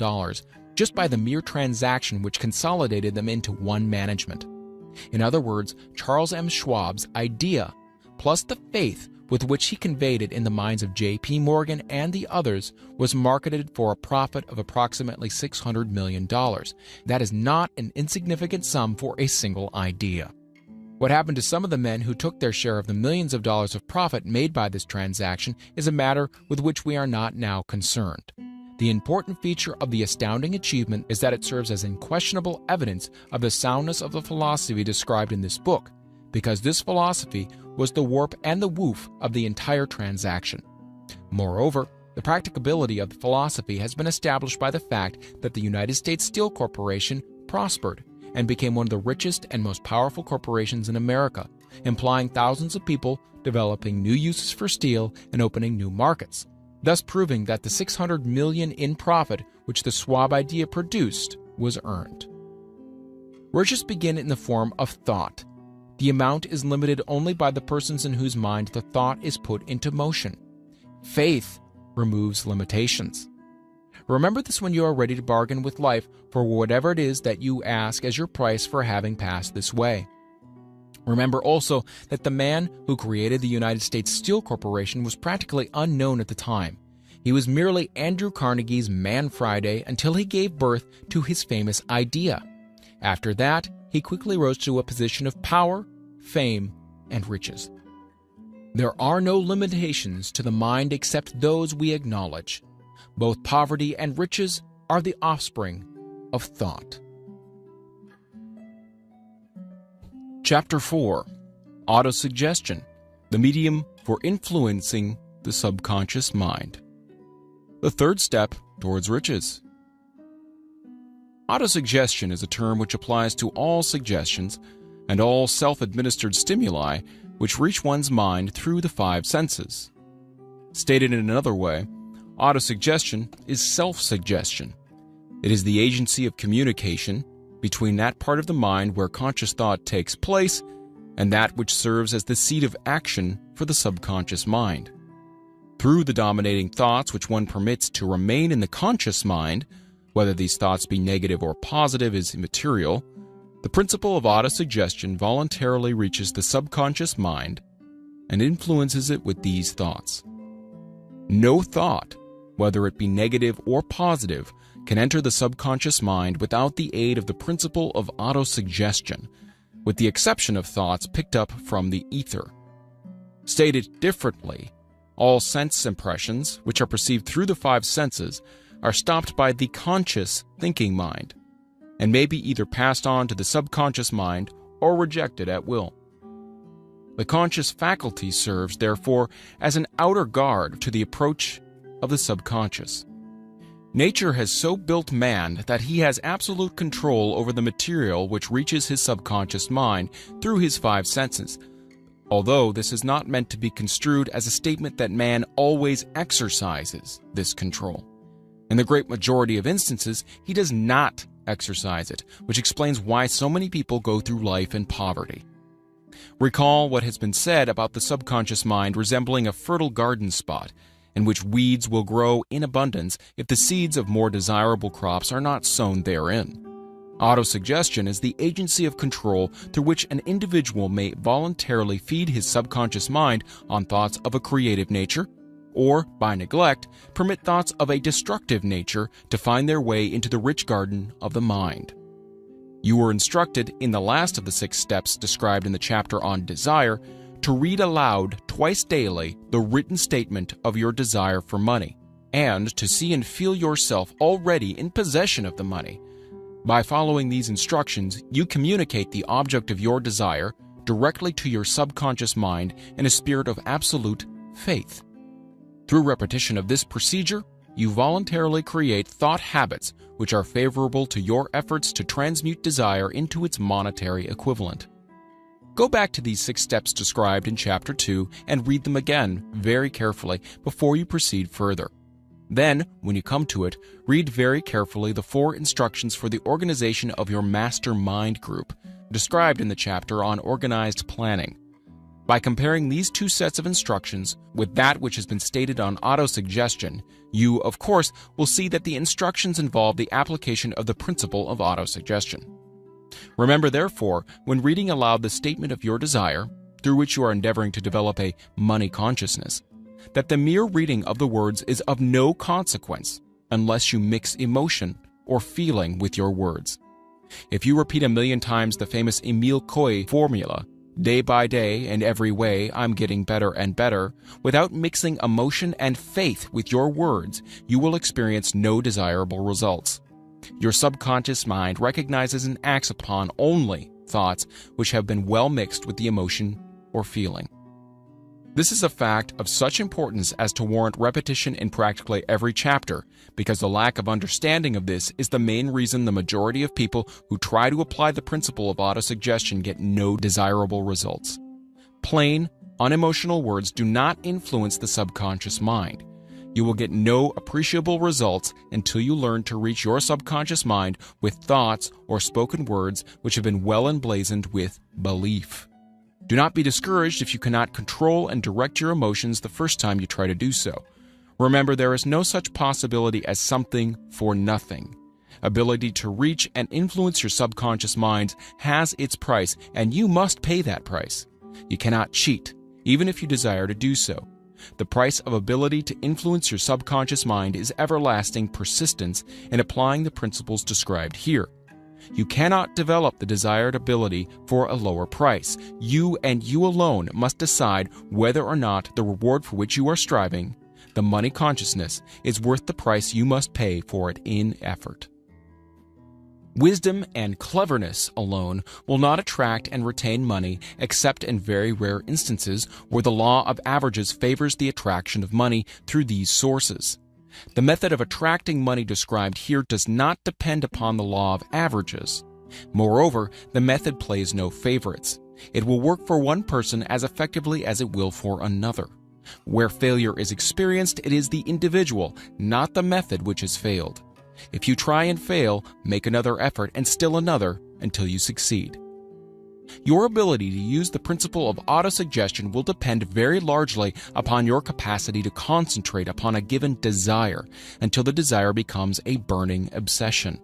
just by the mere transaction which consolidated them into one management. In other words, Charles M. Schwab's idea, plus the faith with which he conveyed it in the minds of J.P. Morgan and the others, was marketed for a profit of approximately $600 million. That is not an insignificant sum for a single idea. What happened to some of the men who took their share of the millions of dollars of profit made by this transaction is a matter with which we are not now concerned. The important feature of the astounding achievement is that it serves as unquestionable evidence of the soundness of the philosophy described in this book, because this philosophy was the warp and the woof of the entire transaction. Moreover, the practicability of the philosophy has been established by the fact that the United States Steel Corporation prospered and became one of the richest and most powerful corporations in America, employing thousands of people, developing new uses for steel, and opening new markets, thus proving that the $600 million in profit which the Schwab idea produced was earned. Riches begin in the form of thought. The amount is limited only by the persons in whose mind the thought is put into motion. Faith removes limitations. Remember this when you are ready to bargain with life for whatever it is that you ask as your price for having passed this way. Remember also that the man who created the United States Steel Corporation was practically unknown at the time. He was merely Andrew Carnegie's Man Friday until he gave birth to his famous idea. After that, he quickly rose to a position of power, fame, and riches. There are no limitations to the mind except those we acknowledge. Both poverty and riches are the offspring of thought. Chapter 4. Autosuggestion, the medium for influencing the subconscious mind. The third step towards riches. Autosuggestion is a term which applies to all suggestions, and all self-administered stimuli which reach one's mind through the five senses. Stated in another way, autosuggestion is self-suggestion. It is the agency of communication between that part of the mind where conscious thought takes place and that which serves as the seat of action for the subconscious mind. Through the dominating thoughts which one permits to remain in the conscious mind, whether these thoughts be negative or positive is immaterial, the principle of autosuggestion voluntarily reaches the subconscious mind and influences it with these thoughts. No thought, whether it be negative or positive, can enter the subconscious mind without the aid of the principle of autosuggestion, with the exception of thoughts picked up from the ether. Stated differently, all sense impressions, which are perceived through the five senses, are stopped by the conscious thinking mind, and may be either passed on to the subconscious mind or rejected at will. The conscious faculty serves, therefore, as an outer guard to the approach of the subconscious. Nature has so built man that he has absolute control over the material which reaches his subconscious mind through his five senses, although this is not meant to be construed as a statement that man always exercises this control. In the great majority of instances, he does not exercise it, which explains why so many people go through life in poverty. Recall what has been said about the subconscious mind resembling a fertile garden spot, in which weeds will grow in abundance if the seeds of more desirable crops are not sown therein. Autosuggestion is the agency of control through which an individual may voluntarily feed his subconscious mind on thoughts of a creative nature, or, by neglect, permit thoughts of a destructive nature to find their way into the rich garden of the mind. You were instructed in the last of the 6 steps described in the chapter on desire to read aloud twice daily the written statement of your desire for money, and to see and feel yourself already in possession of the money. By following these instructions, you communicate the object of your desire directly to your subconscious mind in a spirit of absolute faith. Through repetition of this procedure, you voluntarily create thought habits which are favorable to your efforts to transmute desire into its monetary equivalent. Go back to these 6 steps described in Chapter 2 and read them again very carefully before you proceed further. Then, when you come to it, read very carefully the 4 instructions for the organization of your master mind group, described in the chapter on organized planning. By comparing these 2 sets of instructions with that which has been stated on autosuggestion, you, of course, will see that the instructions involve the application of the principle of autosuggestion. Remember, therefore, when reading aloud the statement of your desire, through which you are endeavoring to develop a money consciousness, that the mere reading of the words is of no consequence unless you mix emotion or feeling with your words. If you repeat 1,000,000 times the famous Emile Coué formula, day by day and every way I'm getting better and better, without mixing emotion and faith with your words, you will experience no desirable results. Your subconscious mind recognizes and acts upon only thoughts which have been well mixed with the emotion or feeling. This is a fact of such importance as to warrant repetition in practically every chapter, because the lack of understanding of this is the main reason the majority of people who try to apply the principle of autosuggestion get no desirable results. Plain, unemotional words do not influence the subconscious mind. You will get no appreciable results until you learn to reach your subconscious mind with thoughts or spoken words which have been well emblazoned with belief. Do not be discouraged if you cannot control and direct your emotions the first time you try to do so. Remember, there is no such possibility as something for nothing. Ability to reach and influence your subconscious mind has its price, and you must pay that price. You cannot cheat, even if you desire to do so. The price of ability to influence your subconscious mind is everlasting persistence in applying the principles described here. You cannot develop the desired ability for a lower price. You and you alone must decide whether or not the reward for which you are striving, the money consciousness, is worth the price you must pay for it in effort. Wisdom and cleverness alone will not attract and retain money except in very rare instances where the law of averages favors the attraction of money through these sources. The method of attracting money described here does not depend upon the law of averages. Moreover, the method plays no favorites. It will work for one person as effectively as it will for another. Where failure is experienced, it is the individual, not the method, which has failed. If you try and fail, make another effort and still another until you succeed. Your ability to use the principle of autosuggestion will depend very largely upon your capacity to concentrate upon a given desire until the desire becomes a burning obsession.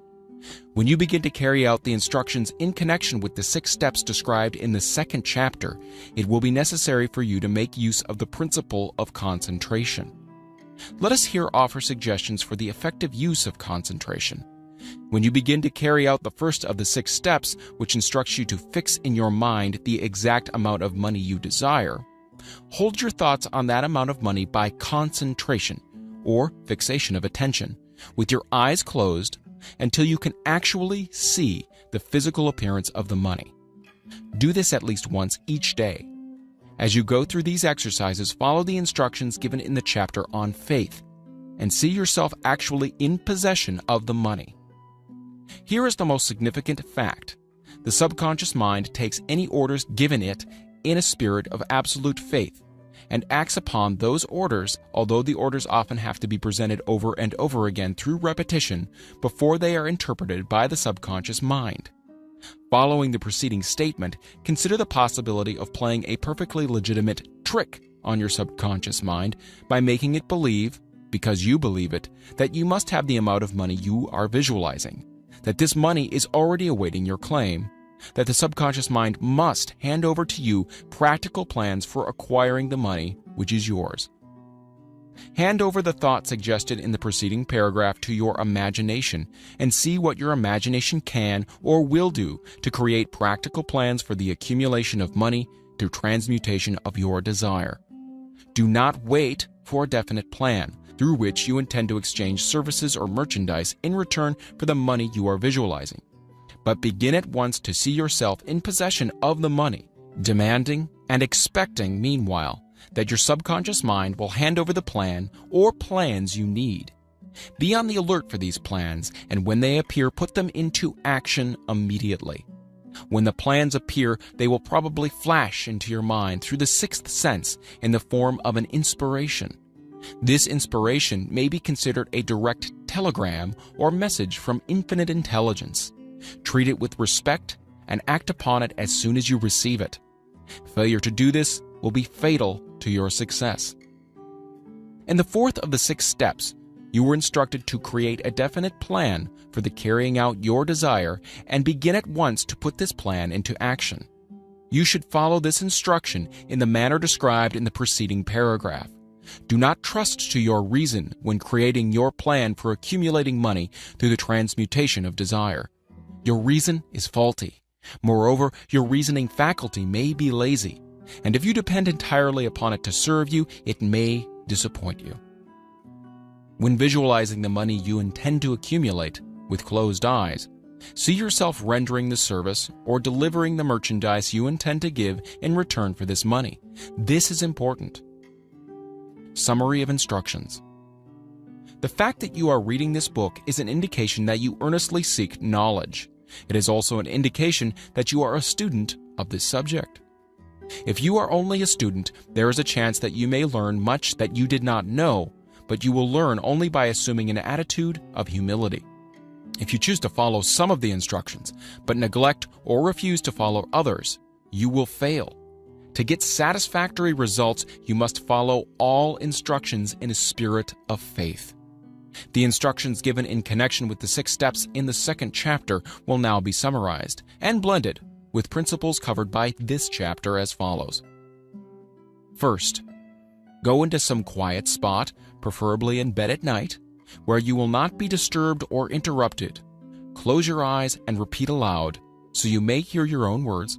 When you begin to carry out the instructions in connection with the 6 steps described in the 2nd chapter, it will be necessary for you to make use of the principle of concentration. Let us here offer suggestions for the effective use of concentration. When you begin to carry out the first of the 6 steps, which instructs you to fix in your mind the exact amount of money you desire, hold your thoughts on that amount of money by concentration, or fixation of attention, with your eyes closed, until you can actually see the physical appearance of the money. Do this at least once each day. As you go through these exercises, follow the instructions given in the chapter on faith, and see yourself actually in possession of the money. Here is the most significant fact. The subconscious mind takes any orders given it in a spirit of absolute faith, and acts upon those orders, although the orders often have to be presented over and over again through repetition before they are interpreted by the subconscious mind. Following the preceding statement, consider the possibility of playing a perfectly legitimate trick on your subconscious mind by making it believe, because you believe it, that you must have the amount of money you are visualizing, that this money is already awaiting your claim, that the subconscious mind must hand over to you practical plans for acquiring the money which is yours. Hand over the thought suggested in the preceding paragraph to your imagination and see what your imagination can or will do to create practical plans for the accumulation of money through transmutation of your desire. Do not wait for a definite plan through which you intend to exchange services or merchandise in return for the money you are visualizing, but begin at once to see yourself in possession of the money, demanding and expecting, meanwhile, that your subconscious mind will hand over the plan or plans you need. Be on the alert for these plans, and when they appear, put them into action immediately. When the plans appear, they will probably flash into your mind through the 6th sense in the form of an inspiration. This inspiration may be considered a direct telegram or message from infinite intelligence. Treat it with respect and act upon it as soon as you receive it. Failure to do this will be fatal to your success. In the 4th of the 6 steps, you were instructed to create a definite plan for the carrying out your desire and begin at once to put this plan into action. You should follow this instruction in the manner described in the preceding paragraph. Do not trust to your reason when creating your plan for accumulating money through the transmutation of desire. Your reason is faulty. Moreover, your reasoning faculty may be lazy, and if you depend entirely upon it to serve you, it may disappoint you. When visualizing the money you intend to accumulate with closed eyes, see yourself rendering the service or delivering the merchandise you intend to give in return for this money. This is important. Summary of instructions. The fact that you are reading this book is an indication that you earnestly seek knowledge. It is also an indication that you are a student of this subject. If you are only a student, there is a chance that you may learn much that you did not know, but you will learn only by assuming an attitude of humility. If you choose to follow some of the instructions, but neglect or refuse to follow others, you will fail. To get satisfactory results, you must follow all instructions in a spirit of faith. The instructions given in connection with the 6 steps in the 2nd chapter will now be summarized and blended with principles covered by this chapter as follows. First, go into some quiet spot, preferably in bed at night, where you will not be disturbed or interrupted. Close your eyes and repeat aloud, so you may hear your own words,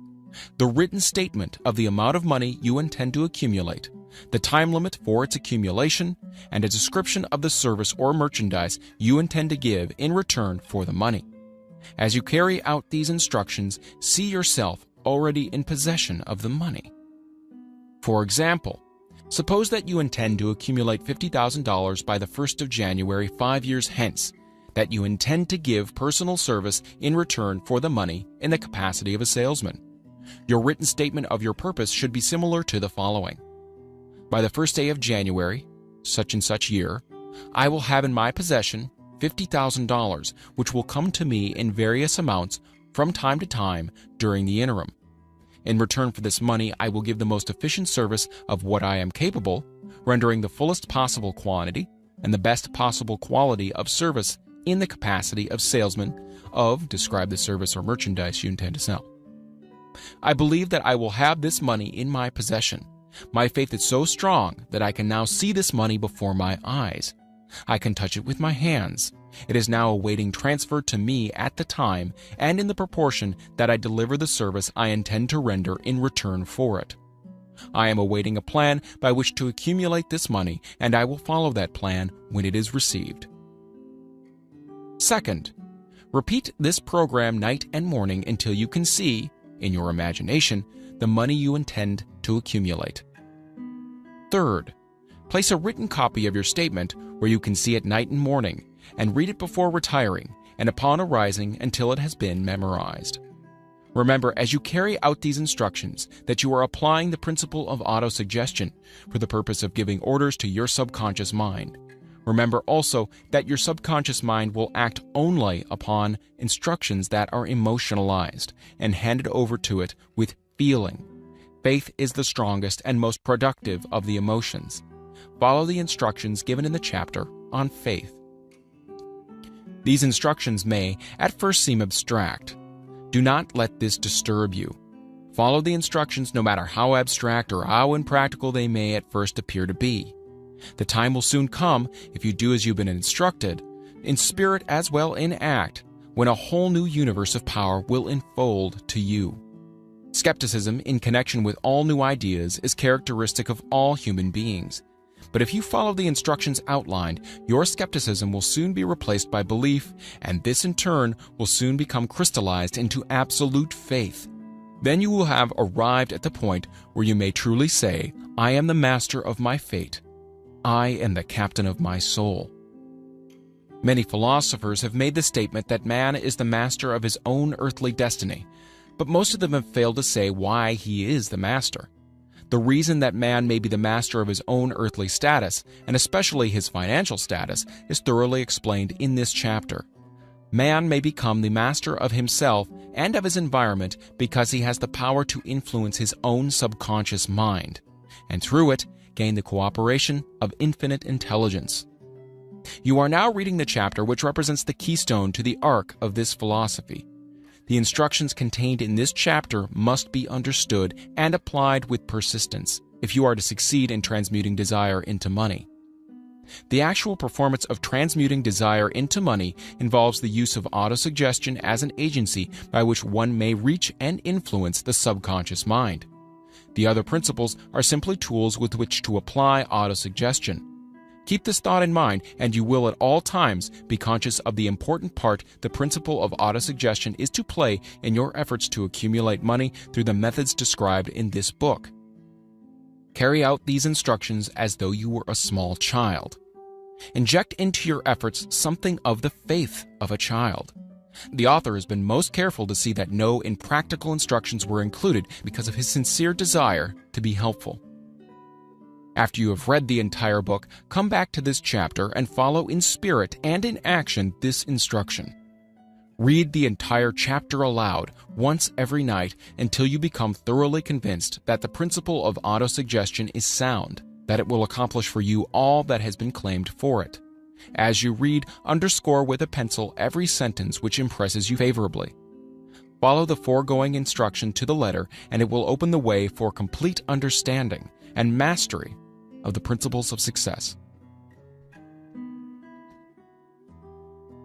the written statement of the amount of money you intend to accumulate, the time limit for its accumulation, and a description of the service or merchandise you intend to give in return for the money. As you carry out these instructions, see yourself already in possession of the money. For example, suppose that you intend to accumulate $50,000 by the 1st of January 5 years hence. that you intend to give personal service in return for the money in the capacity of a salesman. Your written statement of your purpose should be similar to the following. By the first day of January, such and such year, I will have in my possession $50,000, which will come to me in various amounts from time to time during the interim. In return for this money, I will give the most efficient service of what I am capable, rendering the fullest possible quantity and the best possible quality of service in the capacity of salesman of describe the service or merchandise you intend to sell. I believe that I will have this money in my possession. My faith is so strong that I can now see this money before my eyes. I can touch it with my hands. It is now awaiting transfer to me at the time and in the proportion that I deliver the service I intend to render in return for it. I am awaiting a plan by which to accumulate this money, and I will follow that plan when it is received. Second, repeat this program night and morning until you can see, in your imagination, the money you intend to accumulate. Third, place a written copy of your statement where you can see it night and morning, and read it before retiring and upon arising until it has been memorized. Remember, as you carry out these instructions, that you are applying the principle of autosuggestion for the purpose of giving orders to your subconscious mind. Remember also that your subconscious mind will act only upon instructions that are emotionalized and handed over to it with feeling. Faith is the strongest and most productive of the emotions. Follow the instructions given in the chapter on faith. These instructions may at first seem abstract. Do not let this disturb you. Follow the instructions no matter how abstract or how impractical they may at first appear to be. The time will soon come, if you do as you've been instructed, in spirit as well in act, when a whole new universe of power will unfold to you. Skepticism in connection with all new ideas is characteristic of all human beings. But if you follow the instructions outlined, your skepticism will soon be replaced by belief, and this in turn will soon become crystallized into absolute faith. Then you will have arrived at the point where you may truly say, I am the master of my fate. I am the captain of my soul. Many philosophers have made the statement that man is the master of his own earthly destiny, but most of them have failed to say why he is the master. The reason that man may be the master of his own earthly status, and especially his financial status, is thoroughly explained in this chapter. Man may become the master of himself and of his environment because he has the power to influence his own subconscious mind, and through it, gain the cooperation of infinite intelligence. You are now reading the chapter which represents the keystone to the arc of this philosophy. The instructions contained in this chapter must be understood and applied with persistence if you are to succeed in transmuting desire into money. The actual performance of transmuting desire into money involves the use of autosuggestion as an agency by which one may reach and influence the subconscious mind. The other principles are simply tools with which to apply autosuggestion. Keep this thought in mind, and you will at all times be conscious of the important part the principle of autosuggestion is to play in your efforts to accumulate money through the methods described in this book. Carry out these instructions as though you were a small child. Inject into your efforts something of the faith of a child. The author has been most careful to see that no impractical instructions were included because of his sincere desire to be helpful. After you have read the entire book, come back to this chapter and follow in spirit and in action this instruction. Read the entire chapter aloud once every night until you become thoroughly convinced that the principle of autosuggestion is sound, that it will accomplish for you all that has been claimed for it. As you read, underscore with a pencil every sentence which impresses you favorably. Follow the foregoing instruction to the letter, and it will open the way for complete understanding and mastery of the principles of success.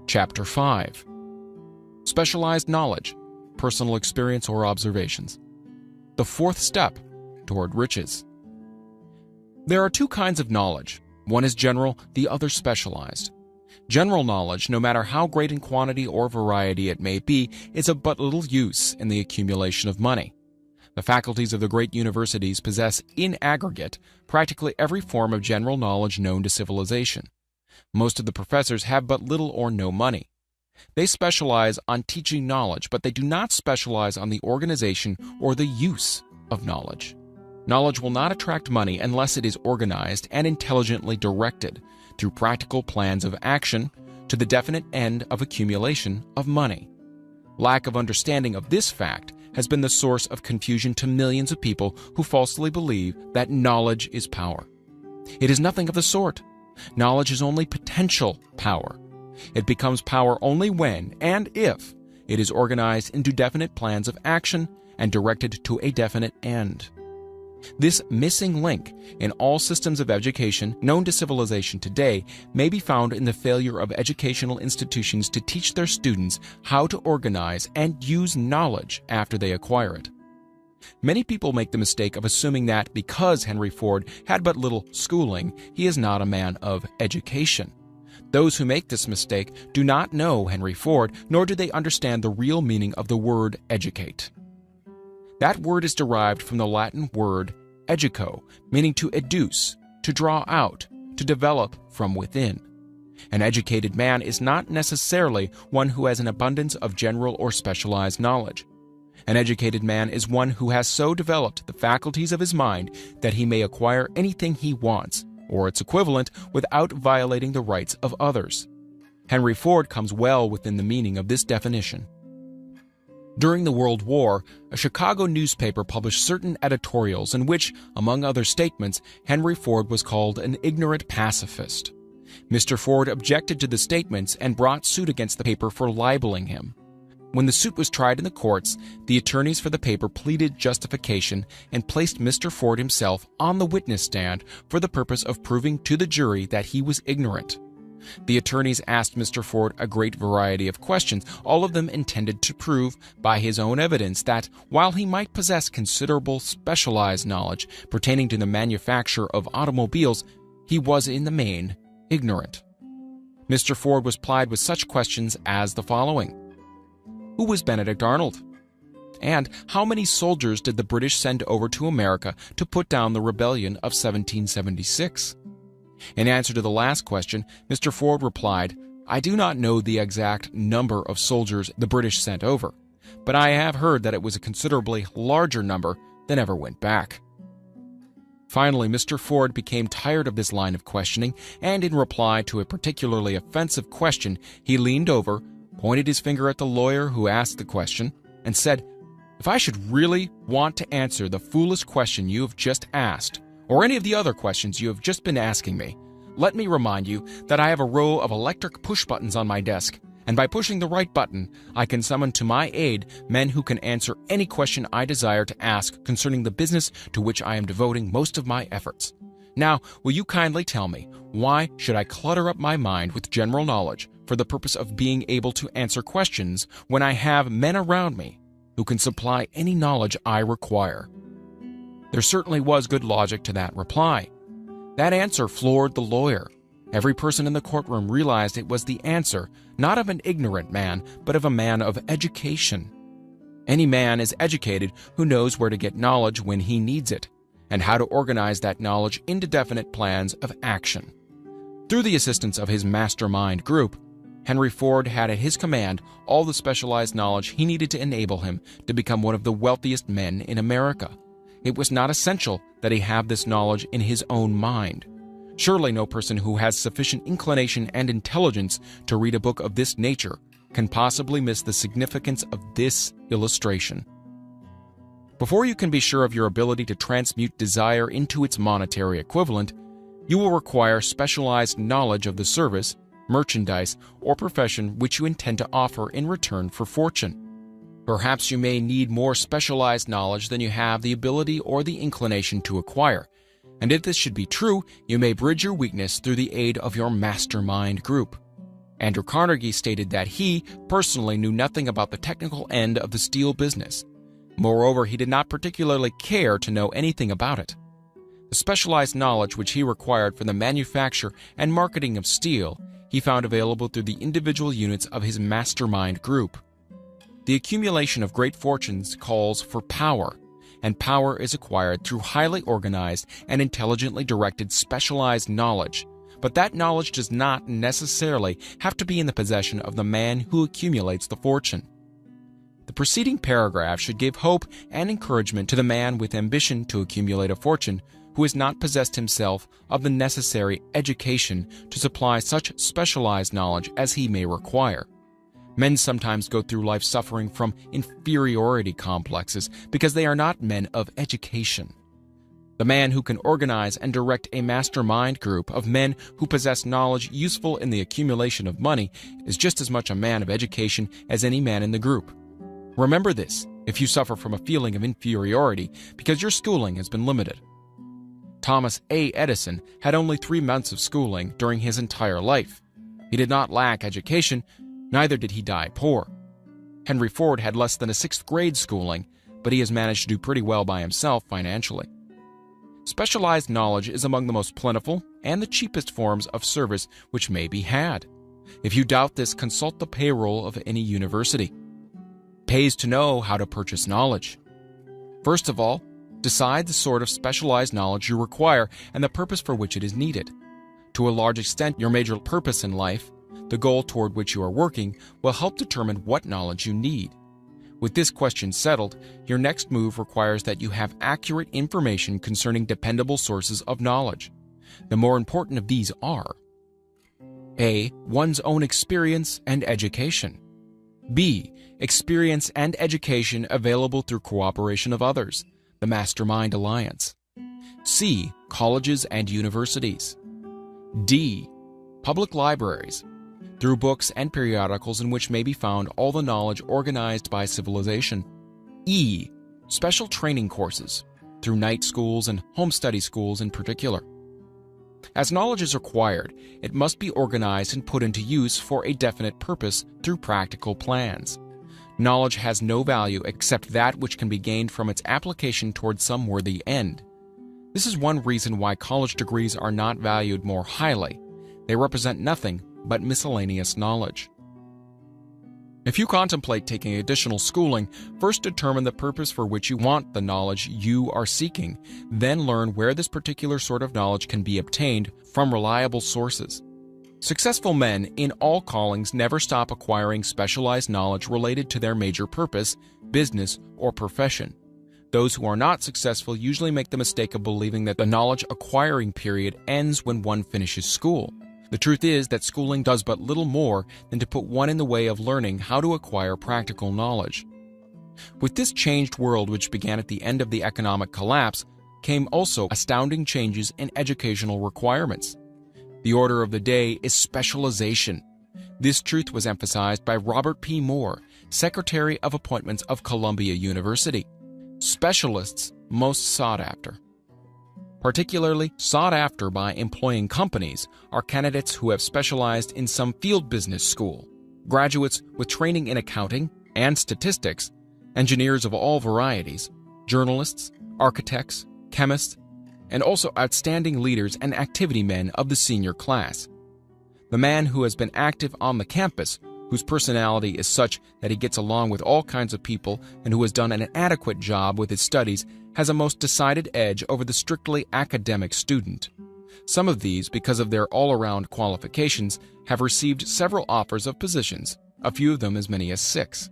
Chapter 5. Specialized knowledge, personal experience or observations. The fourth step toward riches. There are two kinds of knowledge. One is general, the other specialized. General knowledge, no matter how great in quantity or variety it may be, is of but little use in the accumulation of money. The faculties of the great universities possess, in aggregate, practically every form of general knowledge known to civilization. Most of the professors have but little or no money. They specialize on teaching knowledge, but they do not specialize on the organization or the use of knowledge. Knowledge will not attract money unless it is organized and intelligently directed through practical plans of action to the definite end of accumulation of money. Lack of understanding of this fact has been the source of confusion to millions of people who falsely believe that knowledge is power. It is nothing of the sort. Knowledge is only potential power. It becomes power only when and if it is organized into definite plans of action and directed to a definite end. This missing link in all systems of education known to civilization today may be found in the failure of educational institutions to teach their students how to organize and use knowledge after they acquire it. Many people make the mistake of assuming that because Henry Ford had but little schooling, he is not a man of education. Those who make this mistake do not know Henry Ford, nor do they understand the real meaning of the word educate. That word is derived from the Latin word educo, meaning to educe, to draw out, to develop from within. An educated man is not necessarily one who has an abundance of general or specialized knowledge. An educated man is one who has so developed the faculties of his mind that he may acquire anything he wants, or its equivalent, without violating the rights of others. Henry Ford comes well within the meaning of this definition. During the World War, a Chicago newspaper published certain editorials in which, among other statements, Henry Ford was called an ignorant pacifist. Mr. Ford objected to the statements and brought suit against the paper for libeling him. When the suit was tried in the courts, the attorneys for the paper pleaded justification and placed Mr. Ford himself on the witness stand for the purpose of proving to the jury that he was ignorant. The attorneys asked Mr. Ford a great variety of questions, all of them intended to prove, by his own evidence, that while he might possess considerable specialized knowledge pertaining to the manufacture of automobiles, he was in the main ignorant. Mr. Ford was plied with such questions as the following. Who was Benedict Arnold? And how many soldiers did the British send over to America to put down the rebellion of 1776? In answer to the last question, Mr. Ford replied, I do not know the exact number of soldiers the British sent over, but I have heard that it was a considerably larger number than ever went back. Finally, Mr. Ford became tired of this line of questioning, and in reply to a particularly offensive question, he leaned over, pointed his finger at the lawyer who asked the question, and said, If I should really want to answer the foolish question you have just asked, or any of the other questions you have just been asking me, let me remind you that I have a row of electric push buttons on my desk, and by pushing the right button, I can summon to my aid men who can answer any question I desire to ask concerning the business to which I am devoting most of my efforts. Now, will you kindly tell me, why should I clutter up my mind with general knowledge for the purpose of being able to answer questions when I have men around me who can supply any knowledge I require? There certainly was good logic to that reply. That answer floored the lawyer. Every person in the courtroom realized it was the answer, not of an ignorant man, but of a man of education. Any man is educated who knows where to get knowledge when he needs it, and how to organize that knowledge into definite plans of action. Through the assistance of his mastermind group, Henry Ford had at his command all the specialized knowledge he needed to enable him to become one of the wealthiest men in America. It was not essential that he have this knowledge in his own mind. Surely no person who has sufficient inclination and intelligence to read a book of this nature can possibly miss the significance of this illustration. Before you can be sure of your ability to transmute desire into its monetary equivalent, you will require specialized knowledge of the service, merchandise, or profession which you intend to offer in return for fortune. Perhaps you may need more specialized knowledge than you have the ability or the inclination to acquire, and if this should be true, you may bridge your weakness through the aid of your mastermind group. Andrew Carnegie stated that he personally knew nothing about the technical end of the steel business. Moreover, he did not particularly care to know anything about it. The specialized knowledge which he required for the manufacture and marketing of steel, he found available through the individual units of his mastermind group. The accumulation of great fortunes calls for power, and power is acquired through highly organized and intelligently directed specialized knowledge, But that knowledge does not necessarily have to be in the possession of the man who accumulates the fortune. The preceding paragraph should give hope and encouragement to the man with ambition to accumulate a fortune who has not possessed himself of the necessary education to supply such specialized knowledge as he may require. Men sometimes go through life suffering from inferiority complexes because they are not men of education. The man who can organize and direct a mastermind group of men who possess knowledge useful in the accumulation of money is just as much a man of education as any man in the group. Remember this if you suffer from a feeling of inferiority because your schooling has been limited. Thomas A. Edison had only 3 months of schooling during his entire life. He did not lack education, neither did he die poor. Henry Ford had less than a 6th grade schooling, but he has managed to do pretty well by himself financially. Specialized knowledge is among the most plentiful and the cheapest forms of service which may be had. If you doubt this, consult the payroll of any university. It pays to know how to purchase knowledge. First of all, decide the sort of specialized knowledge you require and the purpose for which it is needed. To a large extent, your major purpose in life, the goal toward which you are working, will help determine what knowledge you need. With this question settled, your next move requires that you have accurate information concerning dependable sources of knowledge. The more important of these are: A. One's own experience and education. B. Experience and education available through cooperation of others, the Mastermind Alliance. C. Colleges and universities. D. Public libraries, through books and periodicals in which may be found all the knowledge organized by civilization. E. Special training courses, through night schools and home study schools in particular. As knowledge is acquired, it must be organized and put into use for a definite purpose through practical plans. Knowledge has no value except that which can be gained from its application toward some worthy end. This is one reason why college degrees are not valued more highly. They represent nothing but miscellaneous knowledge. If you contemplate taking additional schooling, first determine the purpose for which you want the knowledge you are seeking, then learn where this particular sort of knowledge can be obtained from reliable sources. Successful men in all callings never stop acquiring specialized knowledge related to their major purpose, business, or profession. Those who are not successful usually make the mistake of believing that the knowledge acquiring period ends when one finishes school. The truth is that schooling does but little more than to put one in the way of learning how to acquire practical knowledge. With this changed world, which began at the end of the economic collapse, came also astounding changes in educational requirements. The order of the day is specialization. This truth was emphasized by Robert P. Moore, Secretary of Appointments of Columbia University. Specialists most sought after. Particularly sought after by employing companies are candidates who have specialized in some field business school, graduates with training in accounting and statistics, engineers of all varieties, journalists, architects, chemists, and also outstanding leaders and activity men of the senior class. The man who has been active on the campus, whose personality is such that he gets along with all kinds of people and who has done an adequate job with his studies, has a most decided edge over the strictly academic student. Some of these, because of their all-around qualifications, have received several offers of positions, a few of them as many as 6.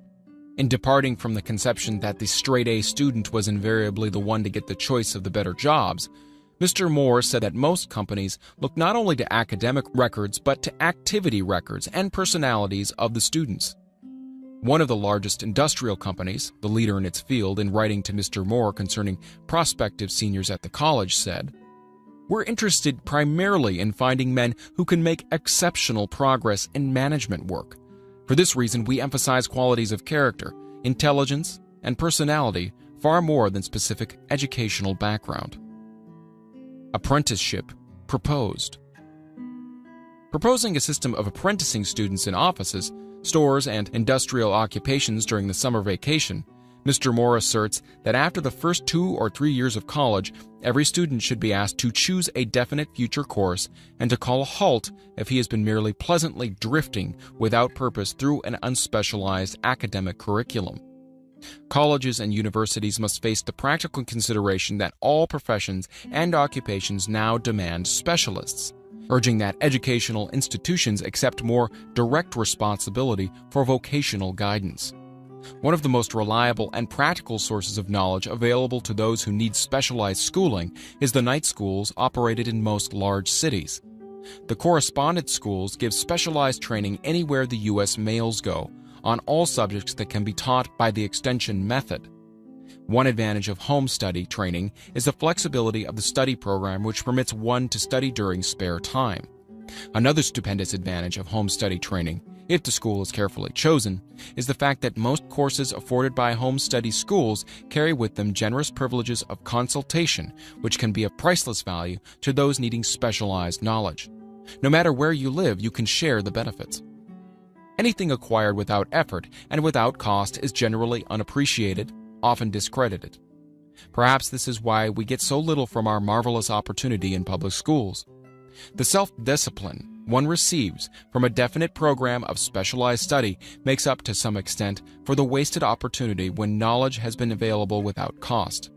In departing from the conception that the straight-A student was invariably the one to get the choice of the better jobs, Mr. Moore said that most companies look not only to academic records but to activity records and personalities of the students. One of the largest industrial companies, the leader in its field, in writing to Mr. Moore concerning prospective seniors at the college, said, "We're interested primarily in finding men who can make exceptional progress in management work. For this reason, we emphasize qualities of character, intelligence, and personality far more than specific educational background." Apprenticeship proposed. Proposing a system of apprenticing students in offices, stores, and industrial occupations during the summer vacation, Mr. Moore asserts that after the first 2 or 3 years of college, every student should be asked to choose a definite future course and to call a halt if he has been merely pleasantly drifting without purpose through an unspecialized academic curriculum. Colleges and universities must face the practical consideration that all professions and occupations now demand specialists. urging that educational institutions accept more direct responsibility for vocational guidance. One of the most reliable and practical sources of knowledge available to those who need specialized schooling is the night schools operated in most large cities. The correspondence schools give specialized training anywhere the U.S. males go, on all subjects that can be taught by the extension method. One advantage of home study training is the flexibility of the study program, which permits one to study during spare time. Another stupendous advantage of home study training, if the school is carefully chosen, is the fact that most courses afforded by home study schools carry with them generous privileges of consultation, which can be of priceless value to those needing specialized knowledge. No matter where you live, you can share the benefits. Anything acquired without effort and without cost is generally unappreciated, often discredited. Perhaps this is why we get so little from our marvelous opportunity in public schools. The self-discipline one receives from a definite program of specialized study makes up to some extent for the wasted opportunity when knowledge has been available without cost.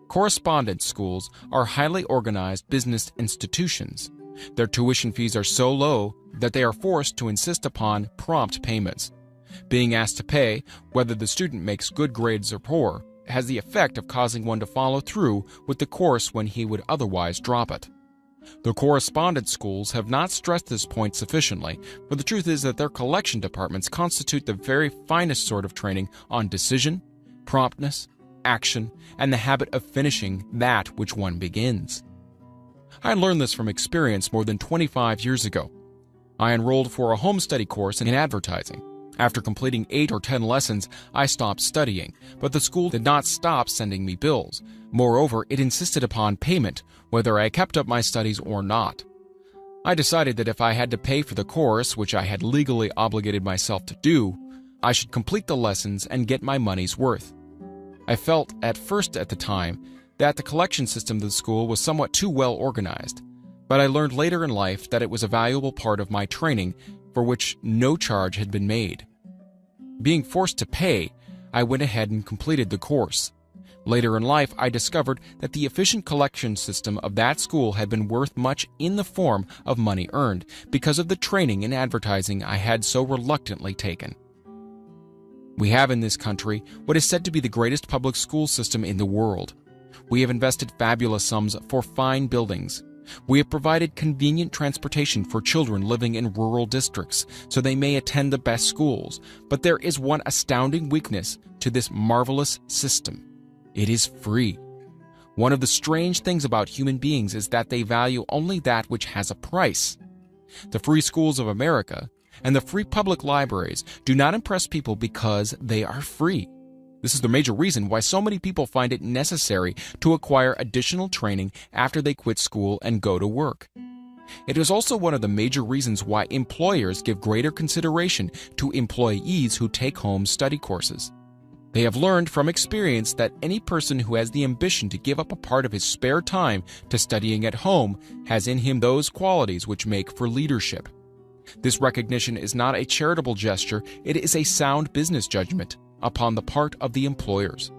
Correspondence schools are highly organized business institutions. Their tuition fees are so low that they are forced to insist upon prompt payments. Being asked to pay, whether the student makes good grades or poor, has the effect of causing one to follow through with the course when he would otherwise drop it. The correspondence schools have not stressed this point sufficiently, for the truth is that their collection departments constitute the very finest sort of training on decision, promptness, action, and the habit of finishing that which one begins. I learned this from experience more than 25 years ago. I enrolled for a home study course in advertising. After completing 8 or 10 lessons, I stopped studying, but the school did not stop sending me bills. Moreover, it insisted upon payment, whether I kept up my studies or not. I decided that if I had to pay for the course, which I had legally obligated myself to do, I should complete the lessons and get my money's worth. I felt at first at the time that the collection system of the school was somewhat too well organized, but I learned later in life that it was a valuable part of my training for which no charge had been made. Being forced to pay, I went ahead and completed the course. Later in life, I discovered that the efficient collection system of that school had been worth much in the form of money earned because of the training in advertising I had so reluctantly taken. We have in this country what is said to be the greatest public school system in the world. We have invested fabulous sums for fine buildings. We have provided convenient transportation for children living in rural districts so they may attend the best schools. But there is one astounding weakness to this marvelous system. It is free. One of the strange things about human beings is that they value only that which has a price. The free schools of America and the free public libraries do not impress people because they are free. This is the major reason why so many people find it necessary to acquire additional training after they quit school and go to work. It is also one of the major reasons why employers give greater consideration to employees who take home study courses. They have learned from experience that any person who has the ambition to give up a part of his spare time to studying at home has in him those qualities which make for leadership. This recognition is not a charitable gesture, it is a sound business judgment upon the part of the employers.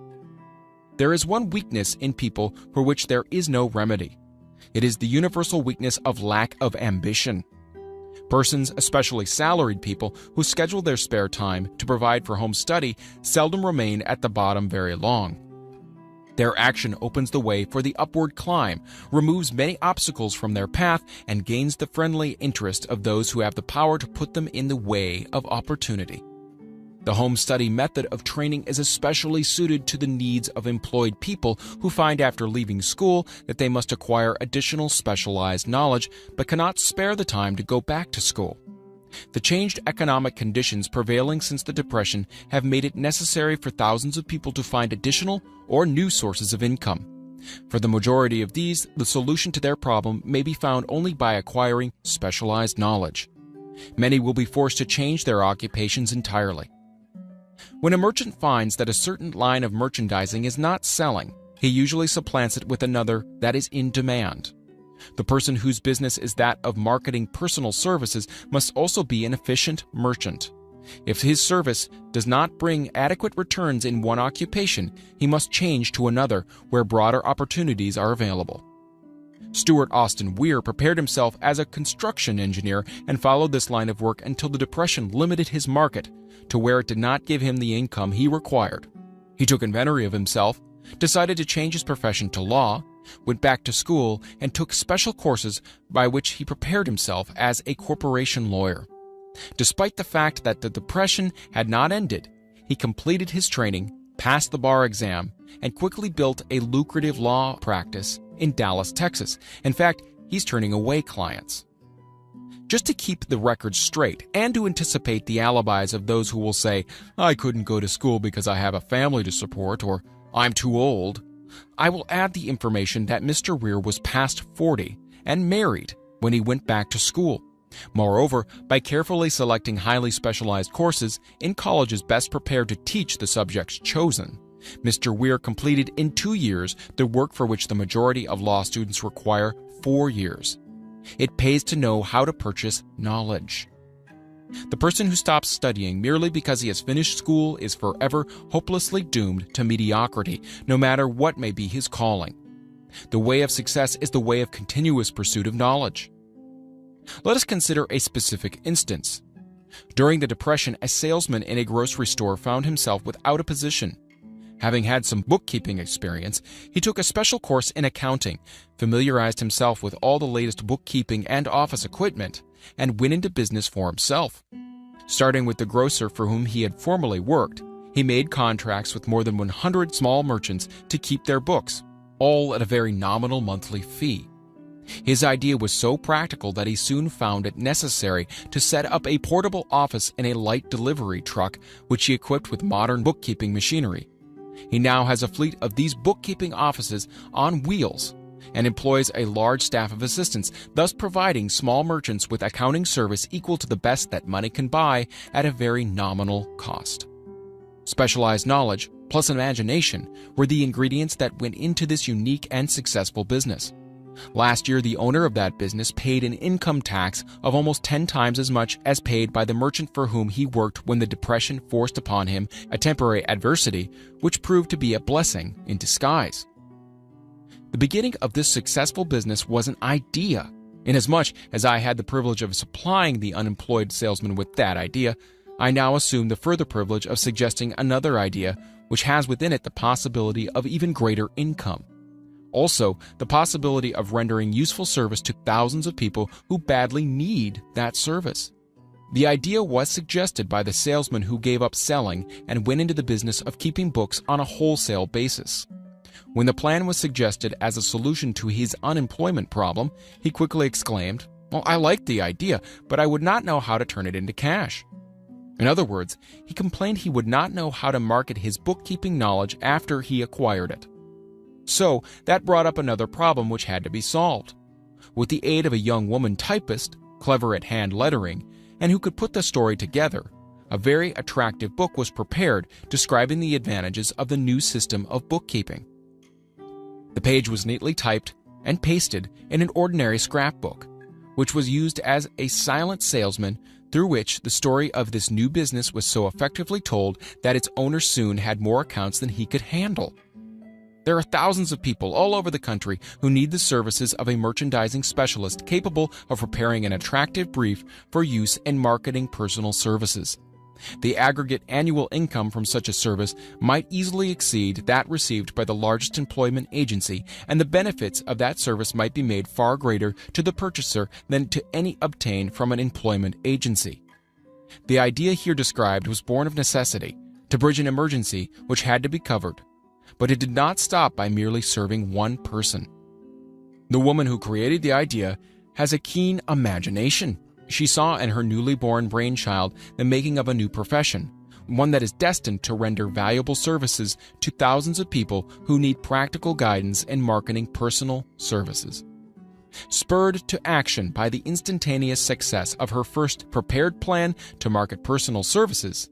There is one weakness in people for which there is no remedy. It is the universal weakness of lack of ambition. Persons, especially salaried people, who schedule their spare time to provide for home study seldom remain at the bottom very long. Their action opens the way for the upward climb, removes many obstacles from their path, and gains the friendly interest of those who have the power to put them in the way of opportunity. The home study method of training is especially suited to the needs of employed people who find after leaving school that they must acquire additional specialized knowledge but cannot spare the time to go back to school. The changed economic conditions prevailing since the Depression have made it necessary for thousands of people to find additional or new sources of income. For the majority of these, the solution to their problem may be found only by acquiring specialized knowledge. Many will be forced to change their occupations entirely. When a merchant finds that a certain line of merchandising is not selling, he usually supplants it with another that is in demand. The person whose business is that of marketing personal services must also be an efficient merchant. If his service does not bring adequate returns in one occupation, he must change to another where broader opportunities are available. Stuart Austin Weir prepared himself as a construction engineer and followed this line of work until the Depression limited his market to where it did not give him the income he required. He took inventory of himself, decided to change his profession to law, went back to school, and took special courses by which he prepared himself as a corporation lawyer. Despite the fact that the Depression had not ended, he completed his training, passed the bar exam, and quickly built a lucrative law practice in Dallas, Texas. In fact, he's turning away clients. Just to keep the record straight and to anticipate the alibis of those who will say, "I couldn't go to school because I have a family to support," or "I'm too old," I will add the information that Mr. Weir was past 40 and married when he went back to school. Moreover, by carefully selecting highly specialized courses in colleges best prepared to teach the subjects chosen, Mr. Weir completed in 2 years the work for which the majority of law students require 4 years. It pays to know how to purchase knowledge. The person who stops studying merely because he has finished school is forever hopelessly doomed to mediocrity, no matter what may be his calling. The way of success is the way of continuous pursuit of knowledge. Let us consider a specific instance. During the Depression, a salesman in a grocery store found himself without a position. Having had some bookkeeping experience, he took a special course in accounting, familiarized himself with all the latest bookkeeping and office equipment, and went into business for himself. Starting with the grocer for whom he had formerly worked, he made contracts with more than 100 small merchants to keep their books, all at a very nominal monthly fee. His idea was so practical that he soon found it necessary to set up a portable office in a light delivery truck, which he equipped with modern bookkeeping machinery. He now has a fleet of these bookkeeping offices on wheels and employs a large staff of assistants, thus providing small merchants with accounting service equal to the best that money can buy at a very nominal cost. Specialized knowledge plus imagination were the ingredients that went into this unique and successful business. Last year, the owner of that business paid an income tax of almost 10 times as much as paid by the merchant for whom he worked when the Depression forced upon him a temporary adversity, which proved to be a blessing in disguise. The beginning of this successful business was an idea. Inasmuch as I had the privilege of supplying the unemployed salesman with that idea, I now assume the further privilege of suggesting another idea which has within it the possibility of even greater income. Also, the possibility of rendering useful service to thousands of people who badly need that service. The idea was suggested by the salesman who gave up selling and went into the business of keeping books on a wholesale basis. When the plan was suggested as a solution to his unemployment problem, he quickly exclaimed, "Well, I like the idea, but I would not know how to turn it into cash." In other words, he complained he would not know how to market his bookkeeping knowledge after he acquired it. So, that brought up another problem which had to be solved. With the aid of a young woman typist, clever at hand lettering, and who could put the story together, a very attractive book was prepared describing the advantages of the new system of bookkeeping. The page was neatly typed and pasted in an ordinary scrapbook, which was used as a silent salesman through which the story of this new business was so effectively told that its owner soon had more accounts than he could handle. There are thousands of people all over the country who need the services of a merchandising specialist capable of preparing an attractive brief for use in marketing personal services. The aggregate annual income from such a service might easily exceed that received by the largest employment agency, and the benefits of that service might be made far greater to the purchaser than to any obtained from an employment agency. The idea here described was born of necessity, to bridge an emergency which had to be covered. But it did not stop by merely serving one person. The woman who created the idea has a keen imagination. She saw in her newly born brainchild the making of a new profession, one that is destined to render valuable services to thousands of people who need practical guidance in marketing personal services. Spurred to action by the instantaneous success of her first prepared plan to market personal services,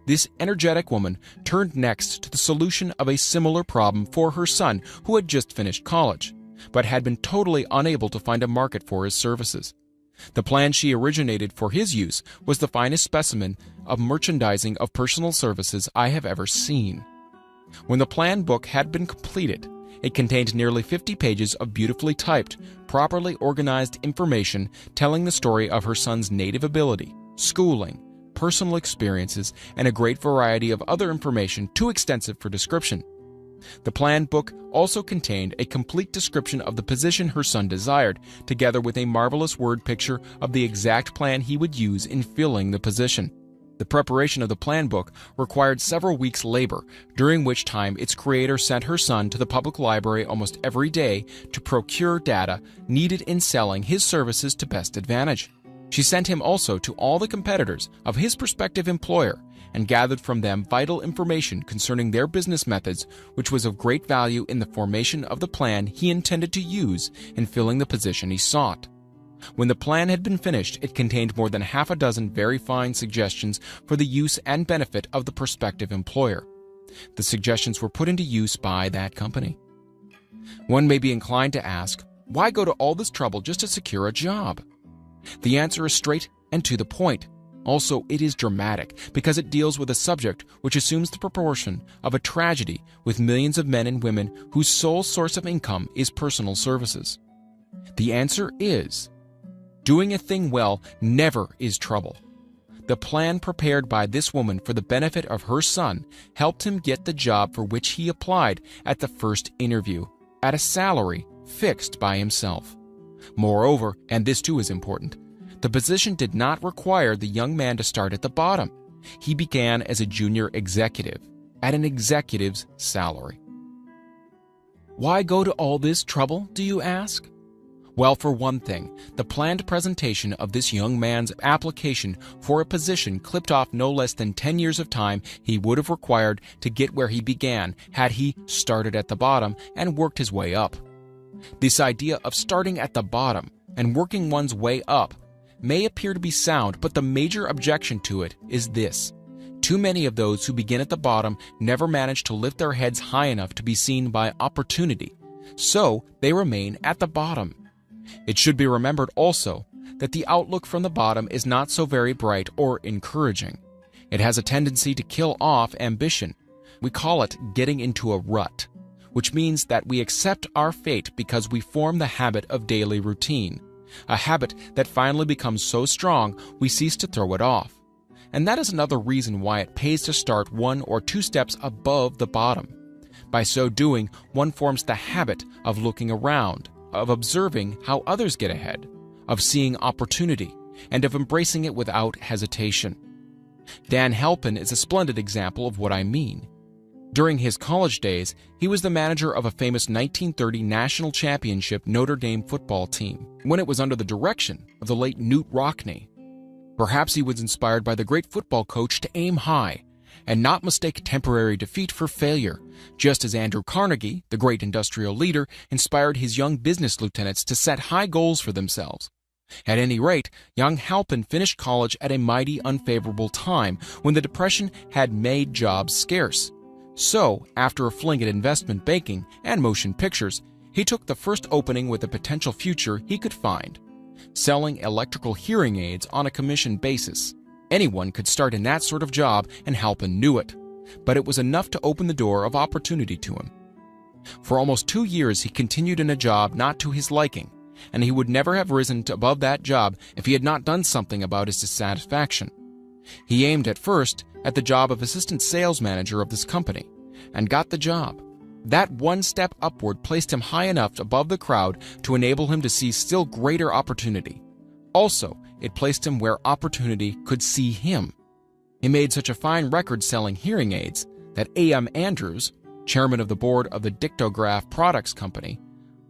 this energetic woman turned next to the solution of a similar problem for her son, who had just finished college, but had been totally unable to find a market for his services. The plan she originated for his use was the finest specimen of merchandising of personal services I have ever seen. When the plan book had been completed, It contained nearly 50 pages of beautifully typed, properly organized information telling the story of her son's native ability, schooling, personal experiences, and a great variety of other information too extensive for description. The plan book also contained a complete description of the position her son desired, together with a marvelous word picture of the exact plan he would use in filling the position. The preparation of the plan book required several weeks' labor, during which time its creator sent her son to the public library almost every day to procure data needed in selling his services to best advantage. She sent him also to all the competitors of his prospective employer and gathered from them vital information concerning their business methods, which was of great value in the formation of the plan he intended to use in filling the position he sought. When the plan had been finished, it contained more than half a dozen very fine suggestions for the use and benefit of the prospective employer. The suggestions were put into use by that company. One may be inclined to ask, why go to all this trouble just to secure a job? The answer is straight and to the point. Also, it is dramatic because it deals with a subject which assumes the proportion of a tragedy with millions of men and women whose sole source of income is personal services. The answer is, doing a thing well never is trouble. The plan prepared by this woman for the benefit of her son helped him get the job for which he applied at the first interview, at a salary fixed by himself. Moreover, and this too is important, the position did not require the young man to start at the bottom. He began as a junior executive, at an executive's salary. Why go to all this trouble, do you ask? Well, for one thing, the planned presentation of this young man's application for a position clipped off no less than 10 years of time he would have required to get where he began had he started at the bottom and worked his way up. This idea of starting at the bottom and working one's way up may appear to be sound, but the major objection to it is this. Too many of those who begin at the bottom never manage to lift their heads high enough to be seen by opportunity, so they remain at the bottom. It should be remembered also that the outlook from the bottom is not so very bright or encouraging. It has a tendency to kill off ambition. We call it getting into a rut, which means that we accept our fate because we form the habit of daily routine, a habit that finally becomes so strong we cease to throw it off. And that is another reason why it pays to start 1 or 2 steps above the bottom. By so doing, one forms the habit of looking around, of observing how others get ahead, of seeing opportunity, and of embracing it without hesitation. Dan Halpin is a splendid example of what I mean. During his college days, he was the manager of a famous 1930 national championship Notre Dame football team, when it was under the direction of the late Knute Rockne. Perhaps he was inspired by the great football coach to aim high, and not mistake temporary defeat for failure, just as Andrew Carnegie, the great industrial leader, inspired his young business lieutenants to set high goals for themselves. At any rate, young Halpin finished college at a mighty unfavorable time when the Depression had made jobs scarce. So, after a fling at investment banking and motion pictures, he took the first opening with a potential future he could find, selling electrical hearing aids on a commission basis. Anyone could start in that sort of job, and Halpin knew it, but it was enough to open the door of opportunity to him. For almost 2 years he continued in a job not to his liking, and he would never have risen to above that job if he had not done something about his dissatisfaction. He aimed at first at the job of assistant sales manager of this company, and got the job. That one step upward placed him high enough above the crowd to enable him to see still greater opportunity. Also, it placed him where opportunity could see him. He made such a fine record selling hearing aids that A.M. Andrews, chairman of the board of the Dictograph Products Company,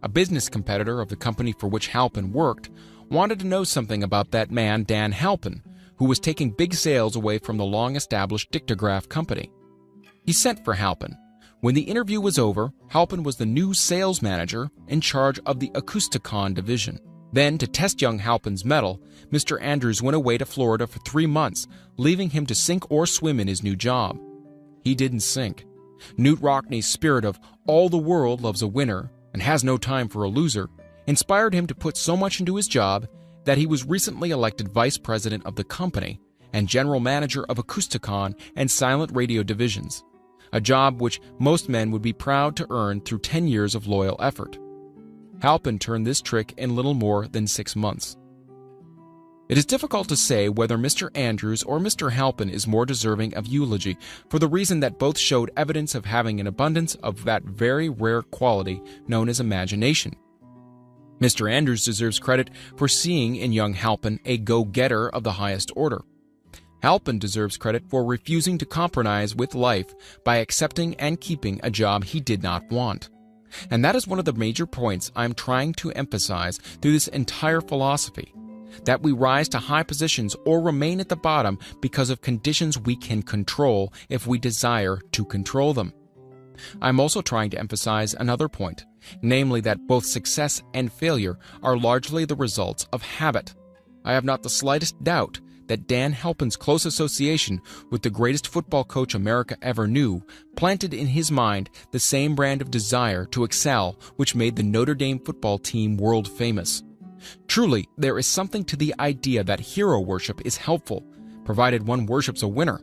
a business competitor of the company for which Halpin worked, wanted to know something about that man Dan Halpin, who was taking big sales away from the long-established Dictograph Company. He sent for Halpin. When the interview was over, Halpin was the new sales manager in charge of the Acousticon division. Then, to test young Halpin's mettle, Mr. Andrews went away to Florida for 3 months, leaving him to sink or swim in his new job. He didn't sink. Knute Rockne's spirit of all the world loves a winner and has no time for a loser inspired him to put so much into his job that he was recently elected vice president of the company and general manager of Acousticon and silent radio divisions. a job which most men would be proud to earn through 10 years of loyal effort. Halpin turned this trick in little more than 6 months. It is difficult to say whether Mr. Andrews or Mr. Halpin is more deserving of eulogy, for the reason that both showed evidence of having an abundance of that very rare quality known as imagination. Mr. Andrews deserves credit for seeing in young Halpin a go-getter of the highest order. Halpin deserves credit for refusing to compromise with life by accepting and keeping a job he did not want. And that is one of the major points I'm trying to emphasize through this entire philosophy, that we rise to high positions or remain at the bottom because of conditions we can control if we desire to control them. I'm also trying to emphasize another point, namely that both success and failure are largely the results of habit. I have not the slightest doubt that Dan Halpin's close association with the greatest football coach America ever knew planted in his mind the same brand of desire to excel which made the Notre Dame football team world famous. Truly, there is something to the idea that hero worship is helpful, provided one worships a winner.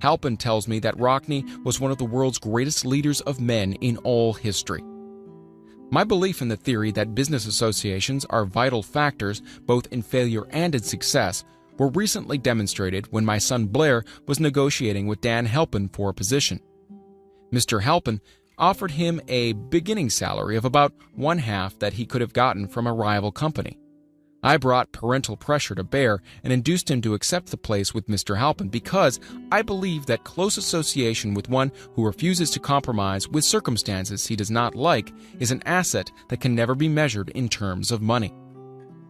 Halpin tells me that Rockne was one of the world's greatest leaders of men in all history. My belief in the theory that business associations are vital factors both in failure and in success were recently demonstrated when my son Blair was negotiating with Dan Halpin for a position. Mr. Halpin offered him a beginning salary of about one-half that he could have gotten from a rival company. I brought parental pressure to bear and induced him to accept the place with Mr. Halpin because I believe that close association with one who refuses to compromise with circumstances he does not like is an asset that can never be measured in terms of money.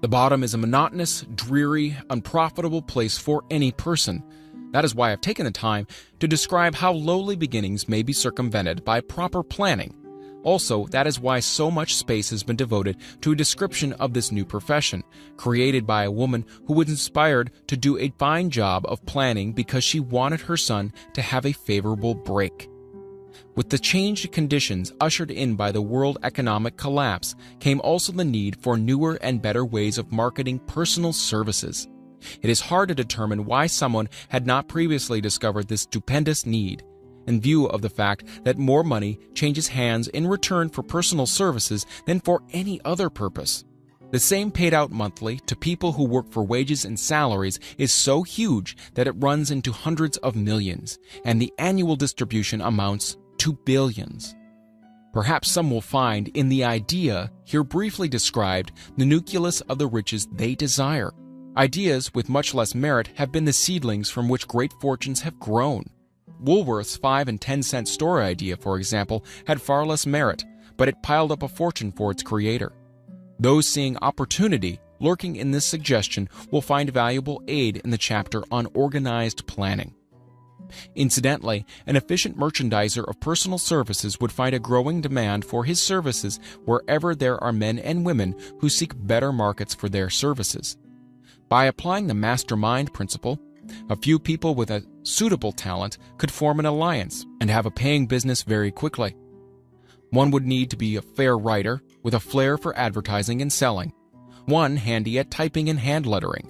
The bottom is a monotonous, dreary, unprofitable place for any person. That is why I've taken the time to describe how lowly beginnings may be circumvented by proper planning. Also, that is why so much space has been devoted to a description of this new profession, created by a woman who was inspired to do a fine job of planning because she wanted her son to have a favorable break. With the changed conditions ushered in by the world economic collapse came also the need for newer and better ways of marketing personal services. It is hard to determine why someone had not previously discovered this stupendous need, in view of the fact that more money changes hands in return for personal services than for any other purpose. The same paid out monthly to people who work for wages and salaries is so huge that it runs into hundreds of millions, and the annual distribution amounts to billions. Perhaps some will find in the idea here briefly described the nucleus of the riches they desire. Ideas with much less merit have been the seedlings from which great fortunes have grown. Woolworth's 5 and 10 cent store idea, for example, had far less merit, but it piled up a fortune for its creator. Those seeing opportunity lurking in this suggestion will find valuable aid in the chapter on organized planning. Incidentally, an efficient merchandiser of personal services would find a growing demand for his services wherever there are men and women who seek better markets for their services. By applying the mastermind principle, a few people with a suitable talent could form an alliance and have a paying business very quickly. One would need to be a fair writer with a flair for advertising and selling, one handy at typing and hand lettering,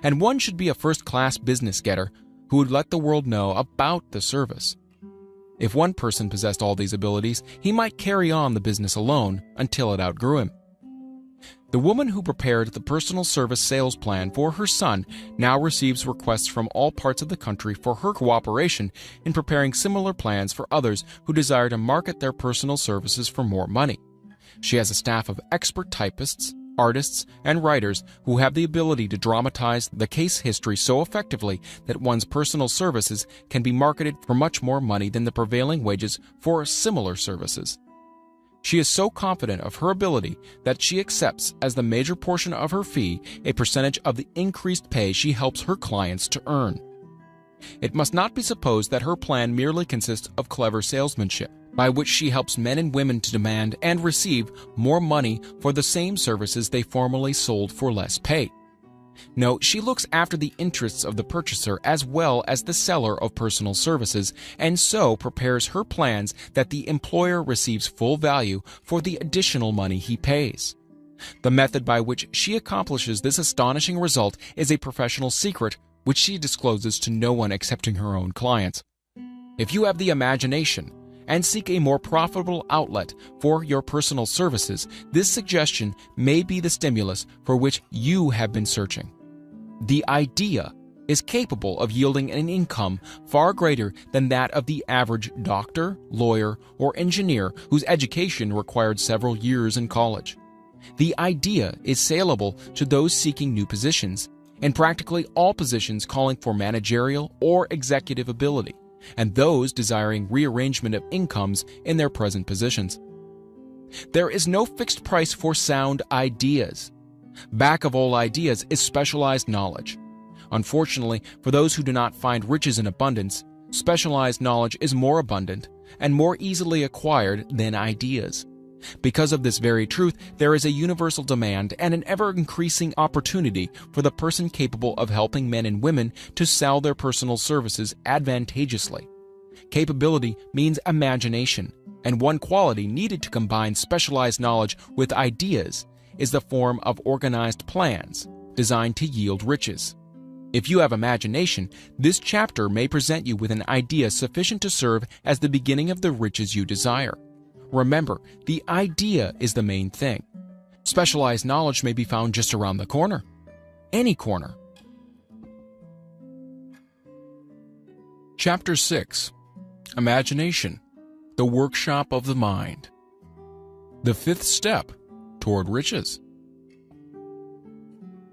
and one should be a first-class business getter who would let the world know about the service. If one person possessed all these abilities, he might carry on the business alone until it outgrew him. The woman who prepared the personal service sales plan for her son now receives requests from all parts of the country for her cooperation in preparing similar plans for others who desire to market their personal services for more money. She has a staff of expert typists, artists, and writers who have the ability to dramatize the case history so effectively that one's personal services can be marketed for much more money than the prevailing wages for similar services. She is so confident of her ability that she accepts as the major portion of her fee a percentage of the increased pay she helps her clients to earn. It must not be supposed that her plan merely consists of clever salesmanship, by which she helps men and women to demand and receive more money for the same services they formerly sold for less pay. No, she looks after the interests of the purchaser as well as the seller of personal services, and so prepares her plans that the employer receives full value for the additional money he pays. The method by which she accomplishes this astonishing result is a professional secret which she discloses to no one excepting her own clients. If you have the imagination and seek a more profitable outlet for your personal services, this suggestion may be the stimulus for which you have been searching. The idea is capable of yielding an income far greater than that of the average doctor, lawyer, or engineer whose education required several years in college. The idea is saleable to those seeking new positions, in practically all positions calling for managerial or executive ability, and those desiring rearrangement of incomes in their present positions. There is no fixed price for sound ideas. Back of all ideas is specialized knowledge. Unfortunately, for those who do not find riches in abundance, specialized knowledge is more abundant and more easily acquired than ideas. Because of this very truth, there is a universal demand and an ever-increasing opportunity for the person capable of helping men and women to sell their personal services advantageously. Capability means imagination, and one quality needed to combine specialized knowledge with ideas is the form of organized plans designed to yield riches. If you have imagination, this chapter may present you with an idea sufficient to serve as the beginning of the riches you desire. Remember, the idea is the main thing. Specialized knowledge may be found just around the corner. Any corner. Chapter 6. Imagination, the workshop of the mind. The fifth step toward riches.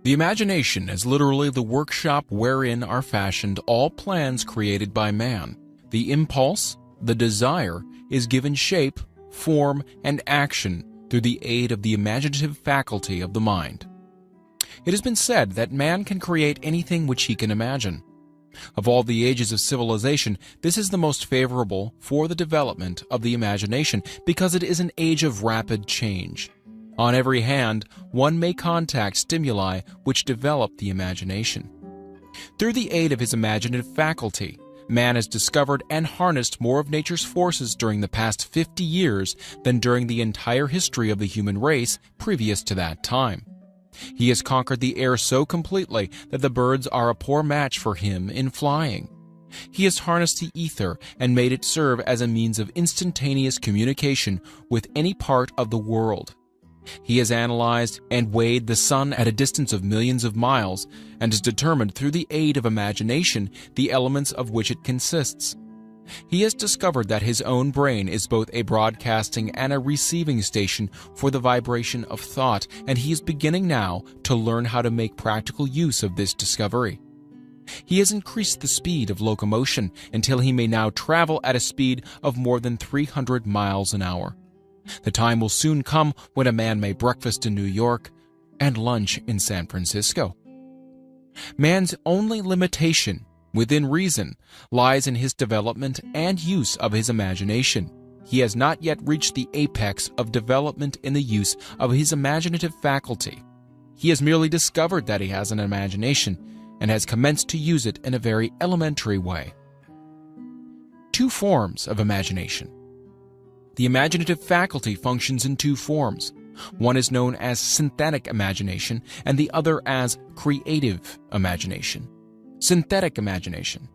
The imagination is literally the workshop wherein are fashioned all plans created by man. The impulse, the desire, is given shape, form, and action through the aid of the imaginative faculty of the mind. It has been said that man can create anything which he can imagine. Of all the ages of civilization, this is the most favorable for the development of the imagination because it is an age of rapid change. On every hand, one may contact stimuli which develop the imagination. Through the aid of his imaginative faculty, man has discovered and harnessed more of nature's forces during the past 50 years than during the entire history of the human race previous to that time. He has conquered the air so completely that the birds are a poor match for him in flying. He has harnessed the ether and made it serve as a means of instantaneous communication with any part of the world. He has analyzed and weighed the sun at a distance of millions of miles and has determined through the aid of imagination the elements of which it consists. He has discovered that his own brain is both a broadcasting and a receiving station for the vibration of thought, and he is beginning now to learn how to make practical use of this discovery. He has increased the speed of locomotion until he may now travel at a speed of more than 300 miles an hour. The time will soon come when a man may breakfast in New York and lunch in San Francisco. Man's only limitation, within reason, lies in his development and use of his imagination. He has not yet reached the apex of development in the use of his imaginative faculty. He has merely discovered that he has an imagination and has commenced to use it in a very elementary way. Two forms of imagination. The imaginative faculty functions in two forms. One is known as synthetic imagination and the other as creative imagination. Synthetic imagination.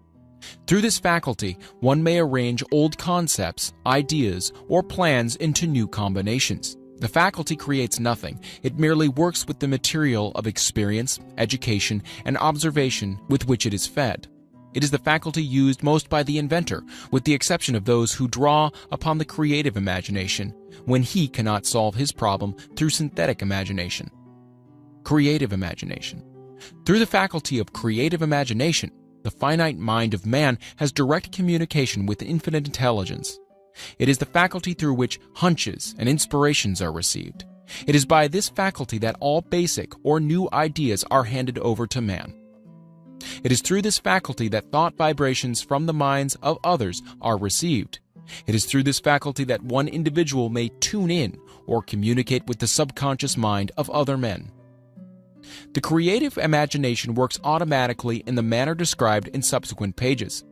Through this faculty, one may arrange old concepts, ideas, or plans into new combinations. The faculty creates nothing. It merely works with the material of experience, education, and observation with which it is fed. It is the faculty used most by the inventor, with the exception of those who draw upon the creative imagination when he cannot solve his problem through synthetic imagination. Creative imagination. Through the faculty of creative imagination, the finite mind of man has direct communication with infinite intelligence. It is the faculty through which hunches and inspirations are received. It is by this faculty that all basic or new ideas are handed over to man. It is through this faculty that thought vibrations from the minds of others are received. It is through this faculty that one individual may tune in or communicate with the subconscious mind of other men. The creative imagination works automatically in the manner described in subsequent pages.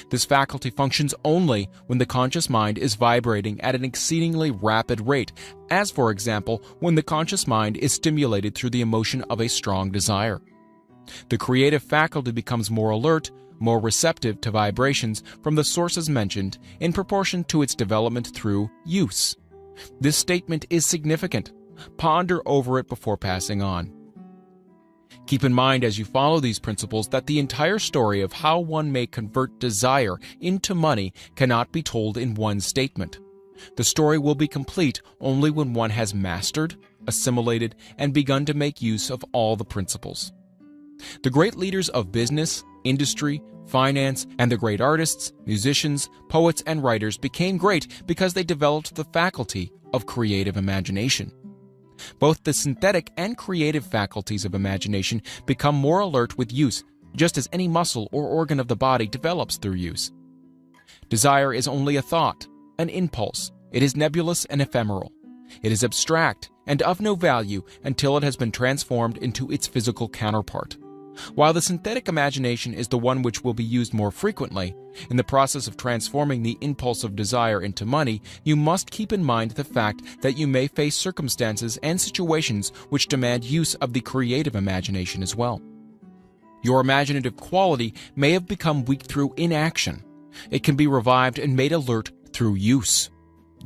This faculty functions only when the conscious mind is vibrating at an exceedingly rapid rate, as for example, when the conscious mind is stimulated through the emotion of a strong desire. The creative faculty becomes more alert more receptive to vibrations from the sources mentioned in proportion to its development through use. This statement is significant. Ponder over it before passing on. Keep in mind as you follow these principles that the entire story of how one may convert desire into money cannot be told in one statement. The story will be complete only when one has mastered, assimilated, and begun to make use of all the principles. The great leaders of business, industry, finance, and the great artists, musicians, poets, and writers became great because they developed the faculty of creative imagination. Both the synthetic and creative faculties of imagination become more alert with use, just as any muscle or organ of the body develops through use. Desire is only a thought, an impulse. It is nebulous and ephemeral. It is abstract and of no value until it has been transformed into its physical counterpart. While the synthetic imagination is the one which will be used more frequently, in the process of transforming the impulse of desire into money, you must keep in mind the fact that you may face circumstances and situations which demand use of the creative imagination as well. Your imaginative quality may have become weak through inaction. It can be revived and made alert through use.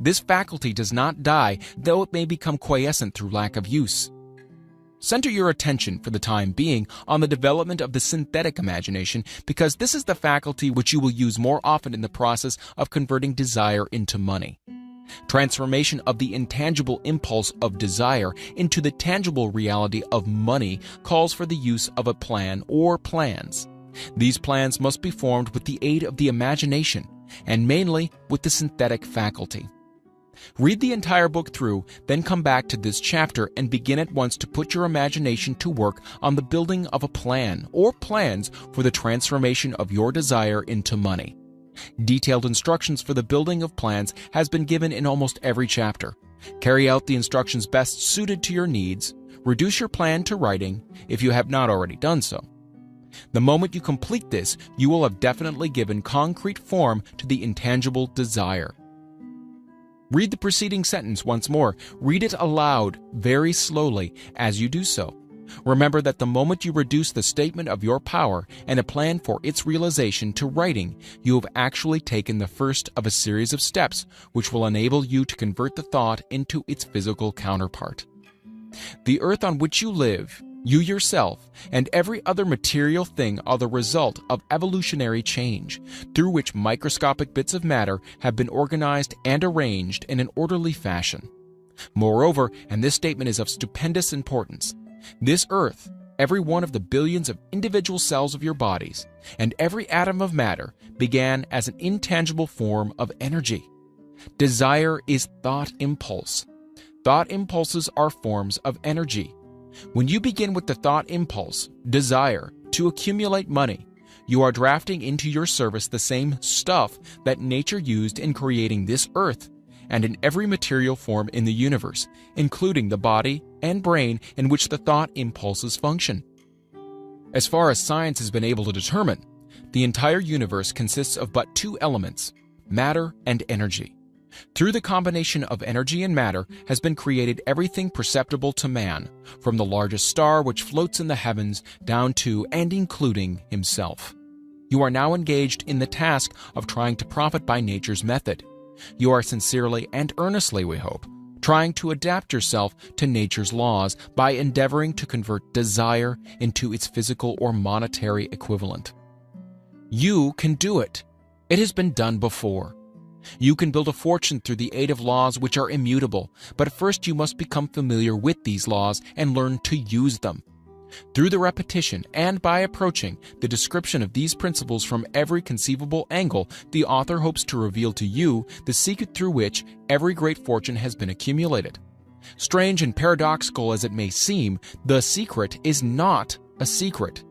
This faculty does not die, though it may become quiescent through lack of use. Center your attention for the time being on the development of the synthetic imagination because this is the faculty which you will use more often in the process of converting desire into money. Transformation of the intangible impulse of desire into the tangible reality of money calls for the use of a plan or plans. These plans must be formed with the aid of the imagination and mainly with the synthetic faculty. Read the entire book through, then come back to this chapter and begin at once to put your imagination to work on the building of a plan or plans for the transformation of your desire into money. Detailed instructions for the building of plans has been given in almost every chapter. Carry out the instructions best suited to your needs. Reduce your plan to writing if you have not already done so. The moment you complete this, you will have definitely given concrete form to the intangible desire. Read the preceding sentence once more. Read it aloud, very slowly, as you do so. Remember that the moment you reduce the statement of your power and a plan for its realization to writing, you have actually taken the first of a series of steps which will enable you to convert the thought into its physical counterpart. The earth on which you live, you yourself, and every other material thing are the result of evolutionary change, through which microscopic bits of matter have been organized and arranged in an orderly fashion. Moreover, and this statement is of stupendous importance, this earth, every one of the billions of individual cells of your bodies, and every atom of matter began as an intangible form of energy. Desire is thought impulse. Thought impulses are forms of energy. When you begin with the thought impulse, desire, to accumulate money, you are drafting into your service the same stuff that nature used in creating this earth and in every material form in the universe, including the body and brain in which the thought impulses function. As far as science has been able to determine, the entire universe consists of but two elements, matter and energy. Through the combination of energy and matter has been created everything perceptible to man, from the largest star which floats in the heavens down to and including himself. You are now engaged in the task of trying to profit by nature's method. You are sincerely and earnestly, we hope, trying to adapt yourself to nature's laws by endeavoring to convert desire into its physical or monetary equivalent. You can do it. It has been done before. You can build a fortune through the aid of laws which are immutable, but first you must become familiar with these laws and learn to use them. Through the repetition and by approaching the description of these principles from every conceivable angle, the author hopes to reveal to you the secret through which every great fortune has been accumulated. Strange and paradoxical as it may seem, the secret is not a secret.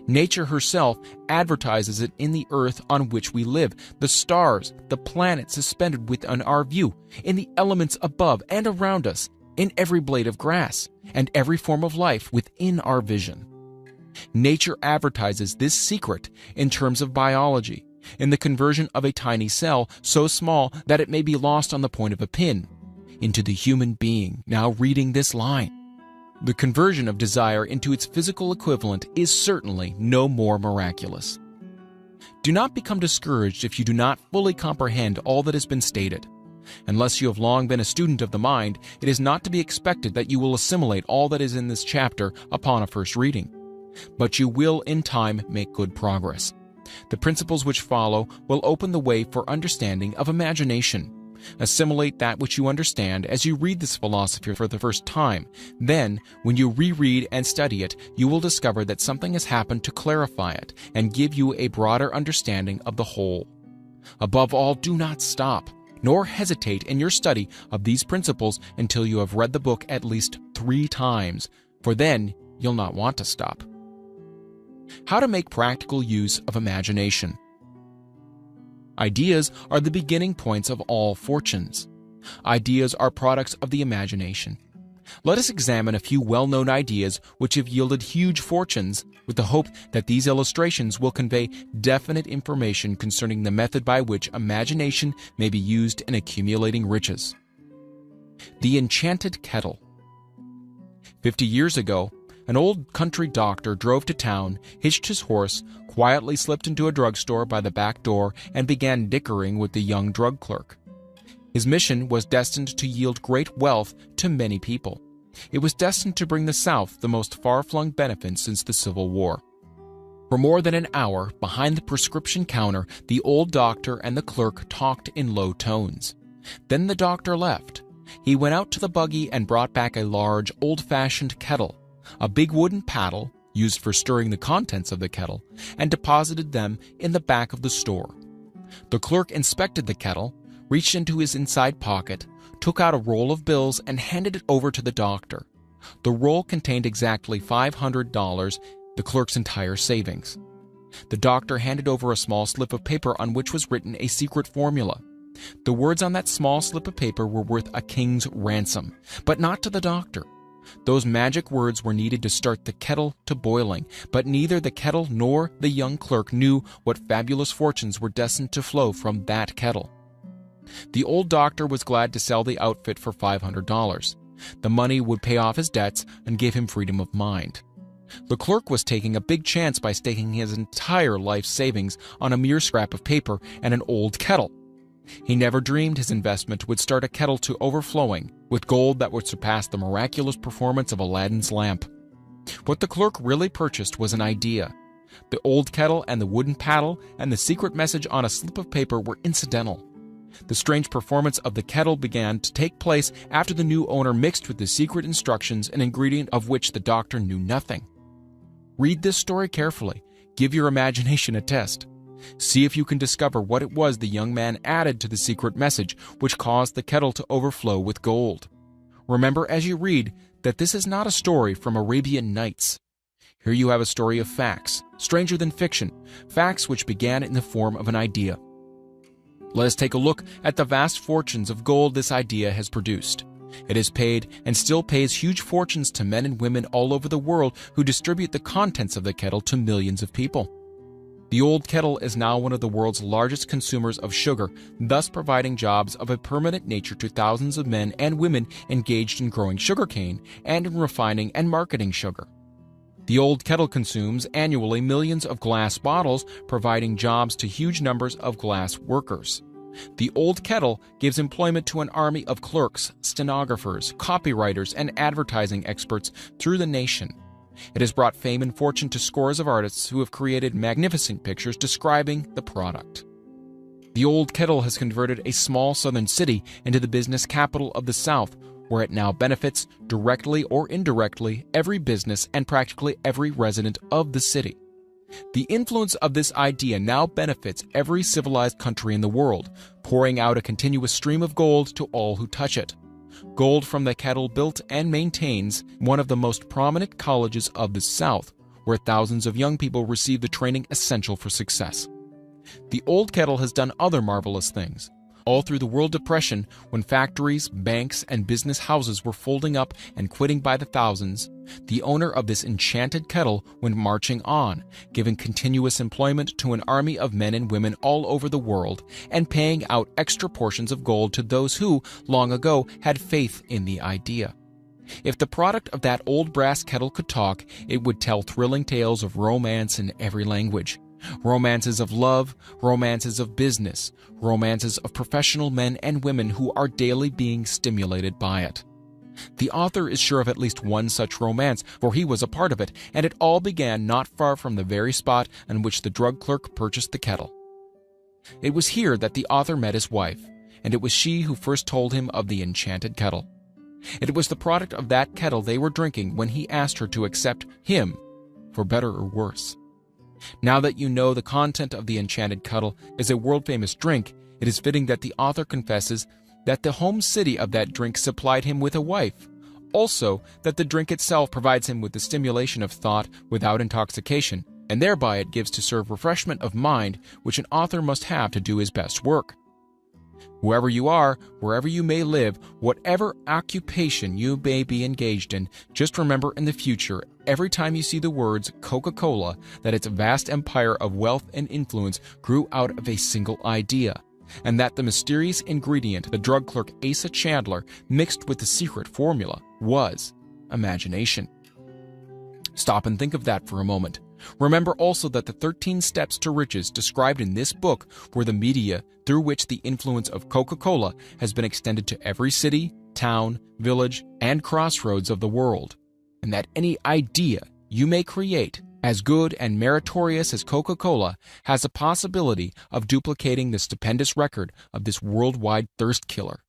Nature herself advertises it in the earth on which we live, the stars, the planets suspended within our view, in the elements above and around us, in every blade of grass, and every form of life within our vision. Nature advertises this secret in terms of biology, in the conversion of a tiny cell so small that it may be lost on the point of a pin, into the human being now reading this line. The conversion of desire into its physical equivalent is certainly no more miraculous. Do not become discouraged if you do not fully comprehend all that has been stated. Unless you have long been a student of the mind, it is not to be expected that you will assimilate all that is in this chapter upon a first reading. But you will, in time, make good progress. The principles which follow will open the way for understanding of imagination. Assimilate that which you understand as you read this philosophy for the first time. Then, when you reread and study it, you will discover that something has happened to clarify it and give you a broader understanding of the whole. Above all, do not stop, nor hesitate in your study of these principles until you have read the book at least 3 times, for then you'll not want to stop. How to make practical use of imagination. Ideas are the beginning points of all fortunes. Ideas are products of the imagination. Let us examine a few well-known ideas which have yielded huge fortunes, with the hope that these illustrations will convey definite information concerning the method by which imagination may be used in accumulating riches. The enchanted kettle. 50 years ago, an old country doctor drove to town, hitched his horse, quietly slipped into a drugstore by the back door, and began dickering with the young drug clerk. His mission was destined to yield great wealth to many people. It was destined to bring the South the most far-flung benefit since the Civil War. For more than an hour, behind the prescription counter, the old doctor and the clerk talked in low tones. Then the doctor left. He went out to the buggy and brought back a large, old-fashioned kettle, a big wooden paddle, used for stirring the contents of the kettle, and deposited them in the back of the store. The clerk inspected the kettle, reached into his inside pocket, took out a roll of bills, and handed it over to the doctor. The roll contained exactly $500, the clerk's entire savings. The doctor handed over a small slip of paper on which was written a secret formula. The words on that small slip of paper were worth a king's ransom, but not to the doctor. Those magic words were needed to start the kettle to boiling, but neither the kettle nor the young clerk knew what fabulous fortunes were destined to flow from that kettle. The old doctor was glad to sell the outfit for $500. The money would pay off his debts and give him freedom of mind. The clerk was taking a big chance by staking his entire life savings on a mere scrap of paper and an old kettle. He never dreamed his investment would start a kettle to overflowing with gold that would surpass the miraculous performance of Aladdin's lamp. What the clerk really purchased was an idea. The old kettle and the wooden paddle and the secret message on a slip of paper were incidental. The strange performance of the kettle began to take place after the new owner mixed with the secret instructions an ingredient of which the doctor knew nothing. Read this story carefully. Give your imagination a test. See if you can discover what it was the young man added to the secret message which caused the kettle to overflow with gold. Remember as you read that this is not a story from Arabian Nights. Here you have a story of facts, stranger than fiction, facts which began in the form of an idea. Let us take a look at the vast fortunes of gold this idea has produced. It has paid and still pays huge fortunes to men and women all over the world who distribute the contents of the kettle to millions of people. The old kettle is now one of the world's largest consumers of sugar, thus providing jobs of a permanent nature to thousands of men and women engaged in growing sugarcane and in refining and marketing sugar. The old kettle consumes annually millions of glass bottles, providing jobs to huge numbers of glass workers. The old kettle gives employment to an army of clerks, stenographers, copywriters, and advertising experts through the nation. It has brought fame and fortune to scores of artists who have created magnificent pictures describing the product. The old kettle has converted a small southern city into the business capital of the South, where it now benefits, directly or indirectly, every business and practically every resident of the city. The influence of this idea now benefits every civilized country in the world, pouring out a continuous stream of gold to all who touch it. Gold from the kettle built and maintains one of the most prominent colleges of the South, where thousands of young people receive the training essential for success. The old kettle has done other marvelous things. All through the World Depression, when factories, banks, and business houses were folding up and quitting by the thousands, the owner of this enchanted kettle went marching on, giving continuous employment to an army of men and women all over the world, and paying out extra portions of gold to those who, long ago, had faith in the idea. If the product of that old brass kettle could talk, it would tell thrilling tales of romance in every language. Romances of love, romances of business, romances of professional men and women who are daily being stimulated by it. The author is sure of at least one such romance, for he was a part of it, and it all began not far from the very spot on which the drug clerk purchased the kettle. It was here that the author met his wife, and it was she who first told him of the enchanted kettle. It was the product of that kettle they were drinking when he asked her to accept him, for better or worse. Now that you know the content of the enchanted kettle is a world-famous drink, it is fitting that the author confesses that the home city of that drink supplied him with a wife. Also, that the drink itself provides him with the stimulation of thought without intoxication, and thereby it gives to serve refreshment of mind, which an author must have to do his best work. Whoever you are, wherever you may live, whatever occupation you may be engaged in, just remember in the future, every time you see the words Coca-Cola, that its vast empire of wealth and influence grew out of a single idea, and that the mysterious ingredient the drug clerk Asa Chandler mixed with the secret formula was imagination. Stop and think of that for a moment. Remember also that the 13 steps to riches described in this book were the media through which the influence of Coca-Cola has been extended to every city, town, village, and crossroads of the world, and that any idea you may create, as good and meritorious as Coca-Cola, has a possibility of duplicating the stupendous record of this worldwide thirst killer.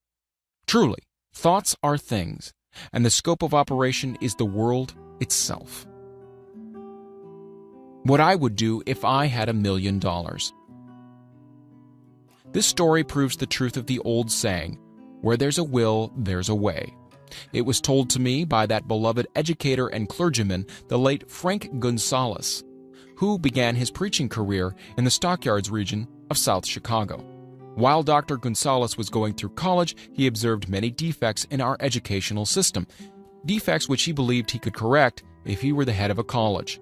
Truly, thoughts are things, and the scope of operation is the world itself. What I would do if I had $1 million. This story proves the truth of the old saying, where there's a will, there's a way. It was told to me by that beloved educator and clergyman, the late Frank Gonzalez, who began his preaching career in the Stockyards region of South Chicago. While Dr. Gonzalez was going through college, he observed many defects in our educational system, defects which he believed he could correct if he were the head of a college.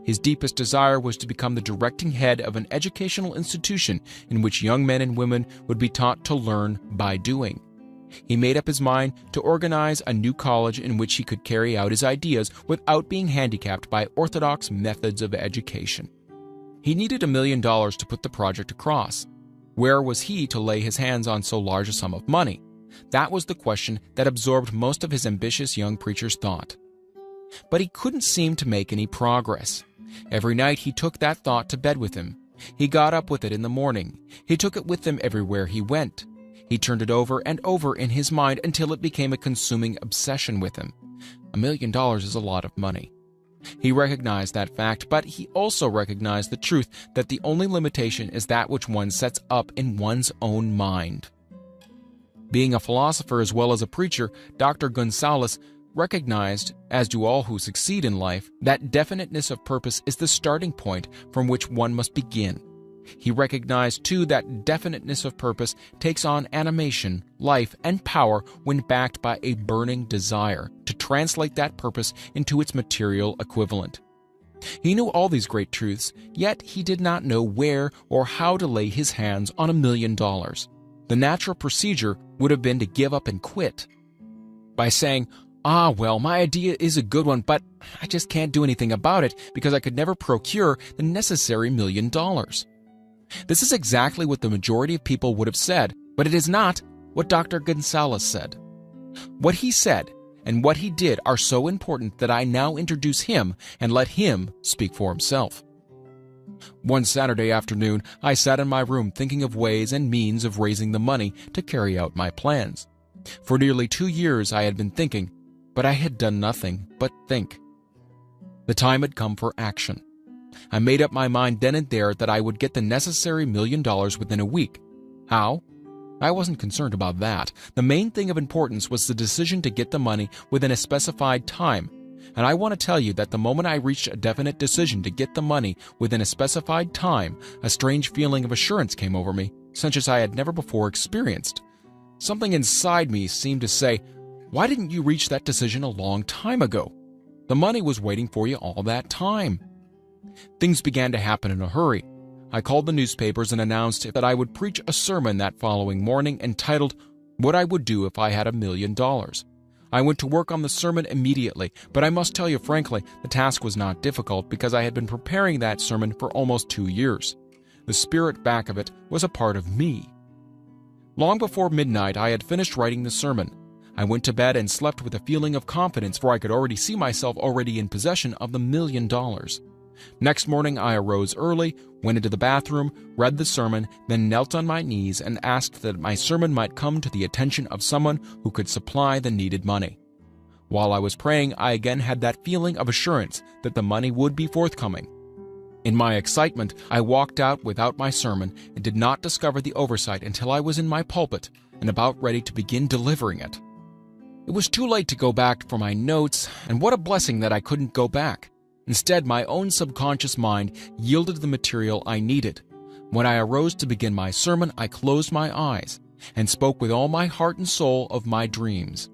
His deepest desire was to become the directing head of an educational institution in which young men and women would be taught to learn by doing. He made up his mind to organize a new college in which he could carry out his ideas without being handicapped by orthodox methods of education. He needed $1 million to put the project across. Where was he to lay his hands on so large a sum of money? That was the question that absorbed most of his ambitious young preacher's thought. But he couldn't seem to make any progress. Every night he took that thought to bed with him. He got up with it in the morning. He took it with him everywhere he went. He turned it over and over in his mind until it became a consuming obsession with him. $1 million is a lot of money. He recognized that fact, but he also recognized the truth that the only limitation is that which one sets up in one's own mind. Being a philosopher as well as a preacher, Dr. Gonzalez recognized, as do all who succeed in life, that definiteness of purpose is the starting point from which one must begin. He recognized, too, that definiteness of purpose takes on animation, life, and power when backed by a burning desire to translate that purpose into its material equivalent. He knew all these great truths, yet he did not know where or how to lay his hands on $1 million. The natural procedure would have been to give up and quit. By saying, well, my idea is a good one, but I just can't do anything about it because I could never procure the necessary $1 million. This is exactly what the majority of people would have said, but it is not what Dr. Gonzalez said. What he said and what he did are so important that I now introduce him and let him speak for himself. One Saturday afternoon, I sat in my room thinking of ways and means of raising the money to carry out my plans. For nearly 2 years I had been thinking, but I had done nothing but think. The time had come for action. I made up my mind then and there that I would get the necessary $1 million within a week. How? I wasn't concerned about that. The main thing of importance was the decision to get the money within a specified time. And I want to tell you that the moment I reached a definite decision to get the money within a specified time, a strange feeling of assurance came over me, such as I had never before experienced. Something inside me seemed to say, "Why didn't you reach that decision a long time ago? The money was waiting for you all that time." Things began to happen in a hurry. I called the newspapers and announced that I would preach a sermon that following morning entitled, "What I Would Do If I Had $1 Million." I went to work on the sermon immediately, but I must tell you frankly, the task was not difficult because I had been preparing that sermon for almost 2 years. The spirit back of it was a part of me. Long before midnight, I had finished writing the sermon. I went to bed and slept with a feeling of confidence, for I could already see myself already in possession of the $1 million. Next morning, I arose early, went into the bathroom, read the sermon, then knelt on my knees and asked that my sermon might come to the attention of someone who could supply the needed money. While I was praying, I again had that feeling of assurance that the money would be forthcoming. In my excitement, I walked out without my sermon and did not discover the oversight until I was in my pulpit and about ready to begin delivering it. It was too late to go back for my notes, and what a blessing that I couldn't go back. Instead, my own subconscious mind yielded the material I needed. When I arose to begin my sermon, I closed my eyes and spoke with all my heart and soul of my dreams.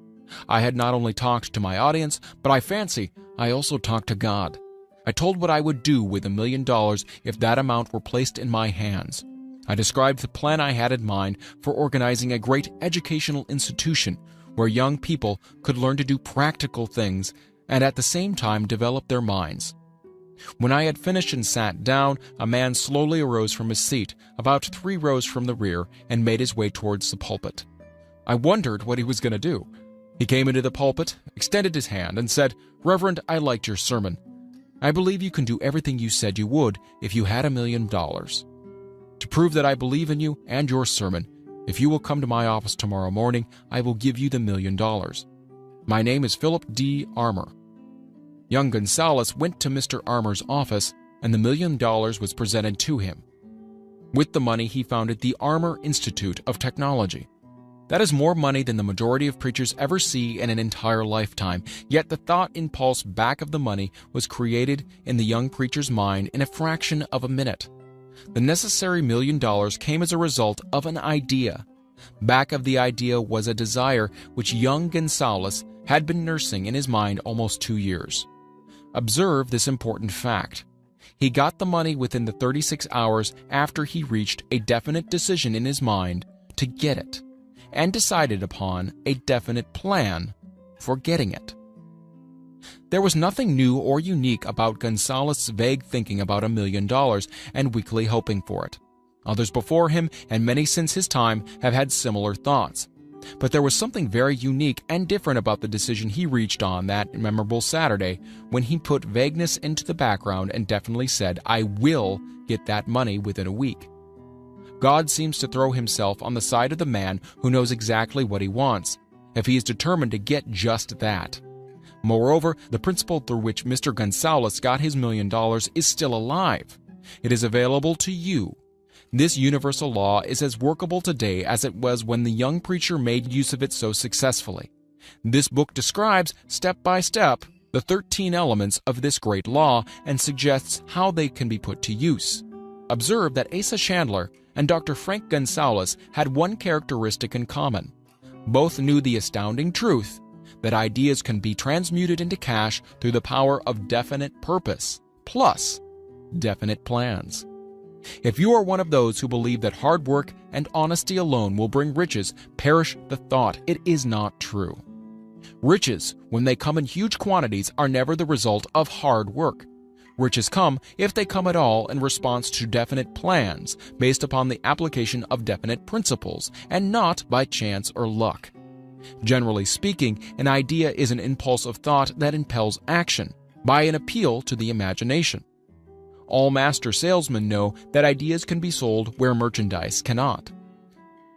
I had not only talked to my audience, but I fancy I also talked to God. I told what I would do with $1 million if that amount were placed in my hands. I described the plan I had in mind for organizing a great educational institution where young people could learn to do practical things and at the same time develop their minds. When I had finished and sat down, a man slowly arose from his seat, about 3 rows from the rear, and made his way towards the pulpit. I wondered what he was going to do. He came into the pulpit, extended his hand, and said, "Reverend, I liked your sermon. I believe you can do everything you said you would if you had $1 million. To prove that I believe in you and your sermon, if you will come to my office tomorrow morning, I will give you the $1 million. My name is Philip D. Armour." Young Gonzalez went to Mr. Armour's office, and the $1 million was presented to him. With the money, he founded the Armour Institute of Technology. That is more money than the majority of preachers ever see in an entire lifetime, yet the thought impulse back of the money was created in the young preacher's mind in a fraction of a minute. The necessary $1 million came as a result of an idea. Back of the idea was a desire which young Gonzalez had been nursing in his mind almost 2 years. Observe this important fact. He got the money within the 36 hours after he reached a definite decision in his mind to get it, and decided upon a definite plan for getting it. There was nothing new or unique about Gonzalez's vague thinking about $1 million and weakly hoping for it. Others before him, and many since his time, have had similar thoughts. But there was something very unique and different about the decision he reached on that memorable Saturday when he put vagueness into the background and definitely said, "I will get that money within a week." God seems to throw himself on the side of the man who knows exactly what he wants, if he is determined to get just that. Moreover, the principle through which Mr. Gonzalez got his $1 million is still alive. It is available to you. This universal law is as workable today as it was when the young preacher made use of it so successfully. This book describes, step by step, the 13 elements of this great law and suggests how they can be put to use. Observe that Asa Chandler and Dr. Frank Gonzalez had one characteristic in common. Both knew the astounding truth that ideas can be transmuted into cash through the power of definite purpose, plus definite plans. If you are one of those who believe that hard work and honesty alone will bring riches, perish the thought. It is not true. Riches, when they come in huge quantities, are never the result of hard work. Riches come, if they come at all, in response to definite plans based upon the application of definite principles, and not by chance or luck. Generally speaking, an idea is an impulse of thought that impels action by an appeal to the imagination. All master salesmen know that ideas can be sold where merchandise cannot.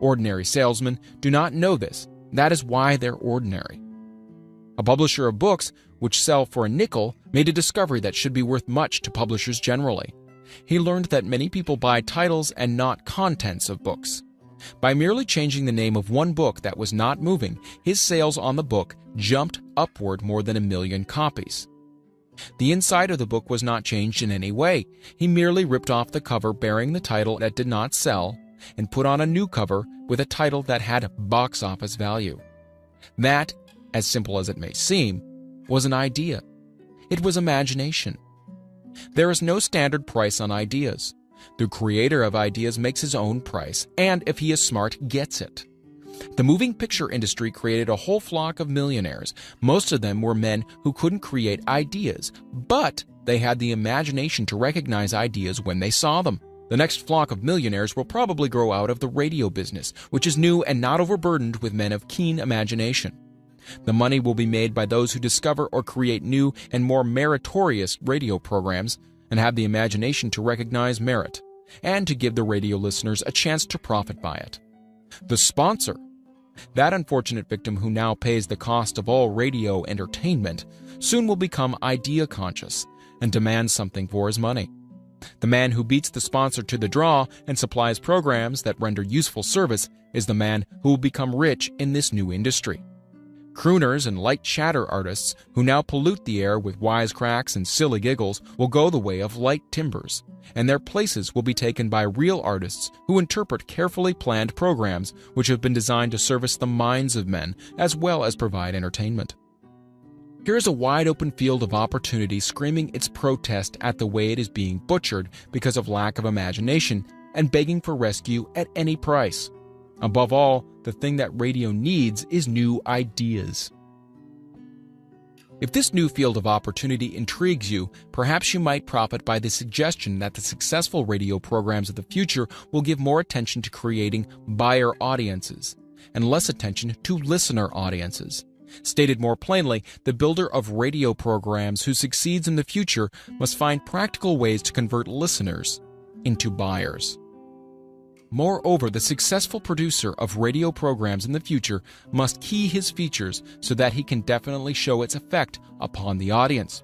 Ordinary salesmen do not know this. That is why they're ordinary. A publisher of books, which sell for a nickel, made a discovery that should be worth much to publishers generally. He learned that many people buy titles and not contents of books. By merely changing the name of one book that was not moving, his sales on the book jumped upward more than 1 million copies. The inside of the book was not changed in any way. He merely ripped off the cover bearing the title that did not sell and put on a new cover with a title that had box office value. That, as simple as it may seem, was an idea. It was imagination. There is no standard price on ideas. The creator of ideas makes his own price, and if he is smart, gets it. The moving picture industry created a whole flock of millionaires. Most of them were men who couldn't create ideas, but they had the imagination to recognize ideas when they saw them. The next flock of millionaires will probably grow out of the radio business, which is new and not overburdened with men of keen imagination. The money will be made by those who discover or create new and more meritorious radio programs and have the imagination to recognize merit and to give the radio listeners a chance to profit by it. The sponsor, that unfortunate victim who now pays the cost of all radio entertainment, soon will become idea conscious and demand something for his money. The man who beats the sponsor to the draw and supplies programs that render useful service is the man who will become rich in this new industry. Crooners and light chatter artists who now pollute the air with wisecracks and silly giggles will go the way of light timbers, and their places will be taken by real artists who interpret carefully planned programs which have been designed to service the minds of men as well as provide entertainment. Here's a wide-open field of opportunity screaming its protest at the way it is being butchered because of lack of imagination and begging for rescue at any price. Above all, the thing that radio needs is new ideas. If this new field of opportunity intrigues you, perhaps you might profit by the suggestion that the successful radio programs of the future will give more attention to creating buyer audiences and less attention to listener audiences. Stated more plainly, the builder of radio programs who succeeds in the future must find practical ways to convert listeners into buyers. Moreover, the successful producer of radio programs in the future must key his features so that he can definitely show its effect upon the audience.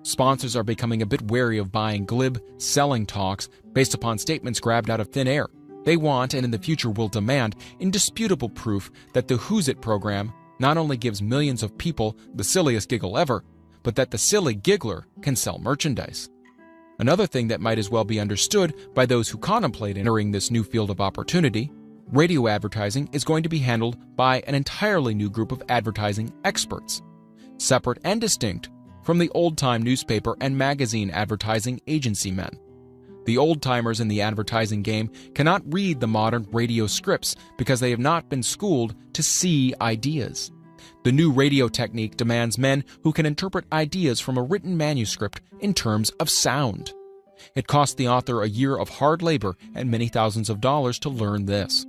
Sponsors are becoming a bit wary of buying glib, selling talks based upon statements grabbed out of thin air. They want, and in the future will demand, indisputable proof that the Who's It program not only gives millions of people the silliest giggle ever, but that the silly giggler can sell merchandise. Another thing that might as well be understood by those who contemplate entering this new field of opportunity: radio advertising is going to be handled by an entirely new group of advertising experts, separate and distinct from the old-time newspaper and magazine advertising agency men. The old-timers in the advertising game cannot read the modern radio scripts because they have not been schooled to see ideas. The new radio technique demands men who can interpret ideas from a written manuscript in terms of sound. It cost the author a year of hard labor and many thousands of dollars to learn this.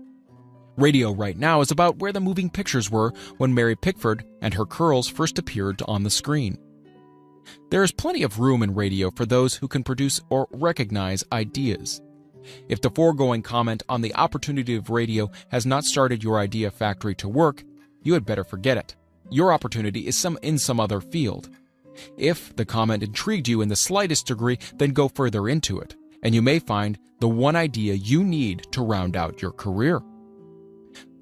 Radio right now is about where the moving pictures were when Mary Pickford and her curls first appeared on the screen. There is plenty of room in radio for those who can produce or recognize ideas. If the foregoing comment on the opportunity of radio has not started your idea factory to work, you had better forget it. Your opportunity is in some other field. If the comment intrigued you in the slightest degree, then go further into it, and you may find the one idea you need to round out your career.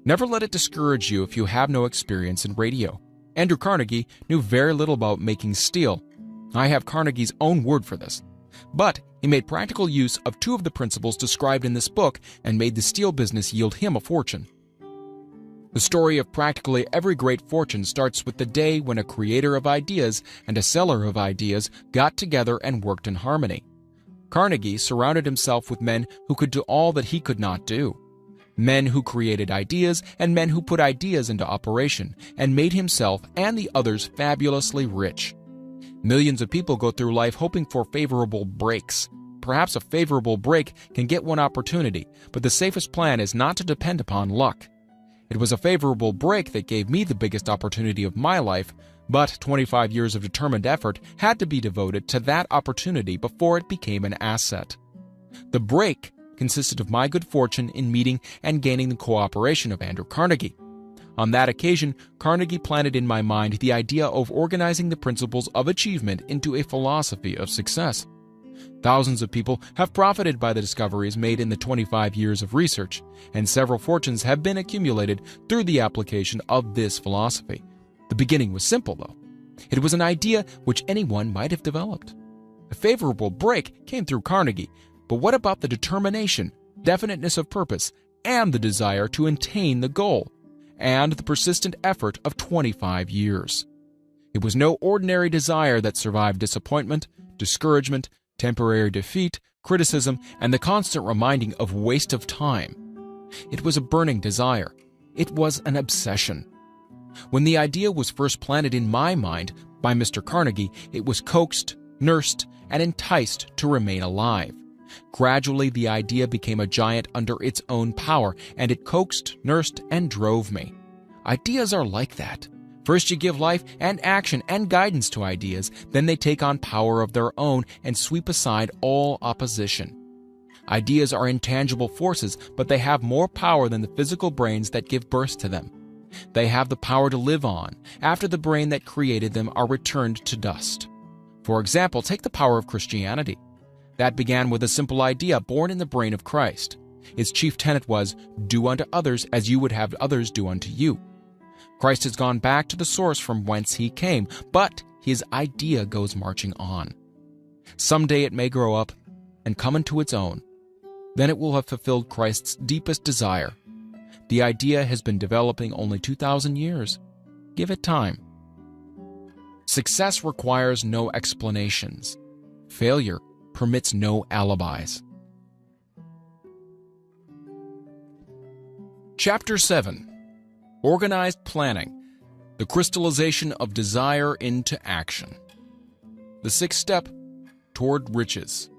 Never let it discourage you if you have no experience in radio. Andrew Carnegie knew very little about making steel. I have Carnegie's own word for this. But he made practical use of two of the principles described in this book and made the steel business yield him a fortune. The story of practically every great fortune starts with the day when a creator of ideas and a seller of ideas got together and worked in harmony. Carnegie surrounded himself with men who could do all that he could not do. Men who created ideas and men who put ideas into operation and made himself and the others fabulously rich. Millions of people go through life hoping for favorable breaks. Perhaps a favorable break can get one opportunity, but the safest plan is not to depend upon luck. It was a favorable break that gave me the biggest opportunity of my life, but 25 years of determined effort had to be devoted to that opportunity before it became an asset. The break consisted of my good fortune in meeting and gaining the cooperation of Andrew Carnegie. On that occasion, Carnegie planted in my mind the idea of organizing the principles of achievement into a philosophy of success. Thousands of people have profited by the discoveries made in the 25 years of research, and several fortunes have been accumulated through the application of this philosophy. The beginning was simple, though. It was an idea which anyone might have developed. A favorable break came through Carnegie, but what about the determination, definiteness of purpose, and the desire to attain the goal, and the persistent effort of 25 years? It was no ordinary desire that survived disappointment, discouragement, temporary defeat, criticism, and the constant reminding of waste of time. It was a burning desire. It was an obsession. When the idea was first planted in my mind by Mr. Carnegie, it was coaxed, nursed, and enticed to remain alive. Gradually, the idea became a giant under its own power, and it coaxed, nursed, and drove me. Ideas are like that. First you give life and action and guidance to ideas, then they take on power of their own and sweep aside all opposition. Ideas are intangible forces, but they have more power than the physical brains that give birth to them. They have the power to live on after the brain that created them are returned to dust. For example, take the power of Christianity. That began with a simple idea born in the brain of Christ. Its chief tenet was, "Do unto others as you would have others do unto you." Christ has gone back to the source from whence he came, but his idea goes marching on. Someday it may grow up and come into its own. Then it will have fulfilled Christ's deepest desire. The idea has been developing only 2,000 years. Give it time. Success requires no explanations. Failure permits no alibis. Chapter 7. Organized Planning, the Crystallization of Desire into Action. The sixth step toward riches.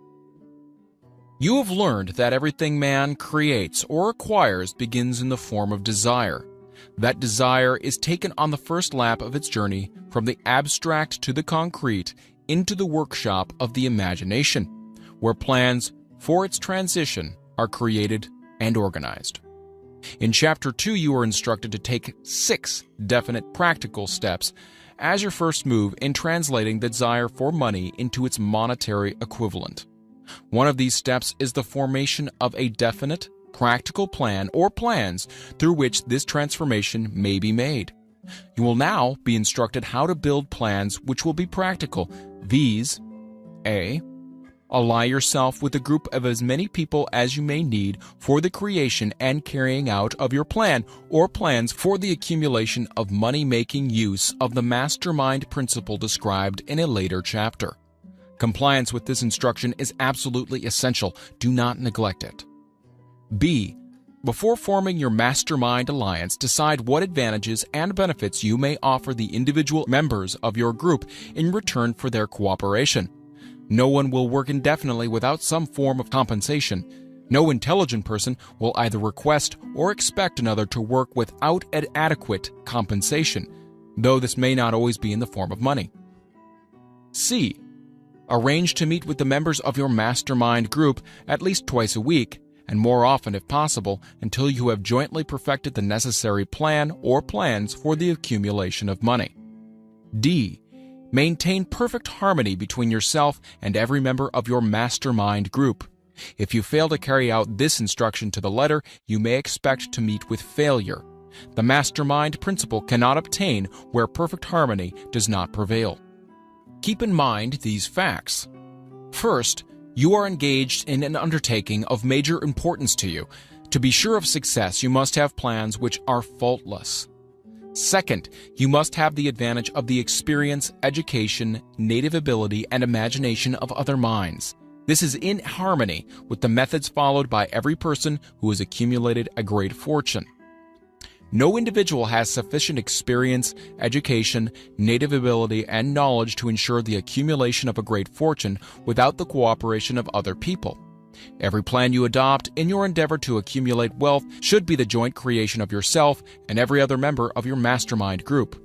You have learned that everything man creates or acquires begins in the form of desire. That desire is taken on the first lap of its journey from the abstract to the concrete into the workshop of the imagination, where plans for its transition are created and organized. In Chapter 2, you are instructed to take 6 definite practical steps as your first move in translating the desire for money into its monetary equivalent. One of these steps is the formation of a definite, practical plan or plans through which this transformation may be made. You will now be instructed how to build plans which will be practical. These: A. Ally yourself with a group of as many people as you may need for the creation and carrying out of your plan or plans for the accumulation of money-making use of the mastermind principle described in a later chapter. Compliance with this instruction is absolutely essential. Do not neglect it. B. Before forming your mastermind alliance, decide what advantages and benefits you may offer the individual members of your group in return for their cooperation. No one will work indefinitely without some form of compensation. No intelligent person will either request or expect another to work without an adequate compensation, though this may not always be in the form of money. C. Arrange to meet with the members of your mastermind group at least twice a week, and more often if possible, until you have jointly perfected the necessary plan or plans for the accumulation of money. D. Maintain perfect harmony between yourself and every member of your mastermind group. If you fail to carry out this instruction to the letter, you may expect to meet with failure. The mastermind principle cannot obtain where perfect harmony does not prevail. Keep in mind these facts. First, you are engaged in an undertaking of major importance to you. To be sure of success, you must have plans which are faultless. Second, you must have the advantage of the experience, education, native ability, and imagination of other minds. This is in harmony with the methods followed by every person who has accumulated a great fortune. No individual has sufficient experience, education, native ability, and knowledge to ensure the accumulation of a great fortune without the cooperation of other people. Every plan you adopt in your endeavor to accumulate wealth should be the joint creation of yourself and every other member of your mastermind group.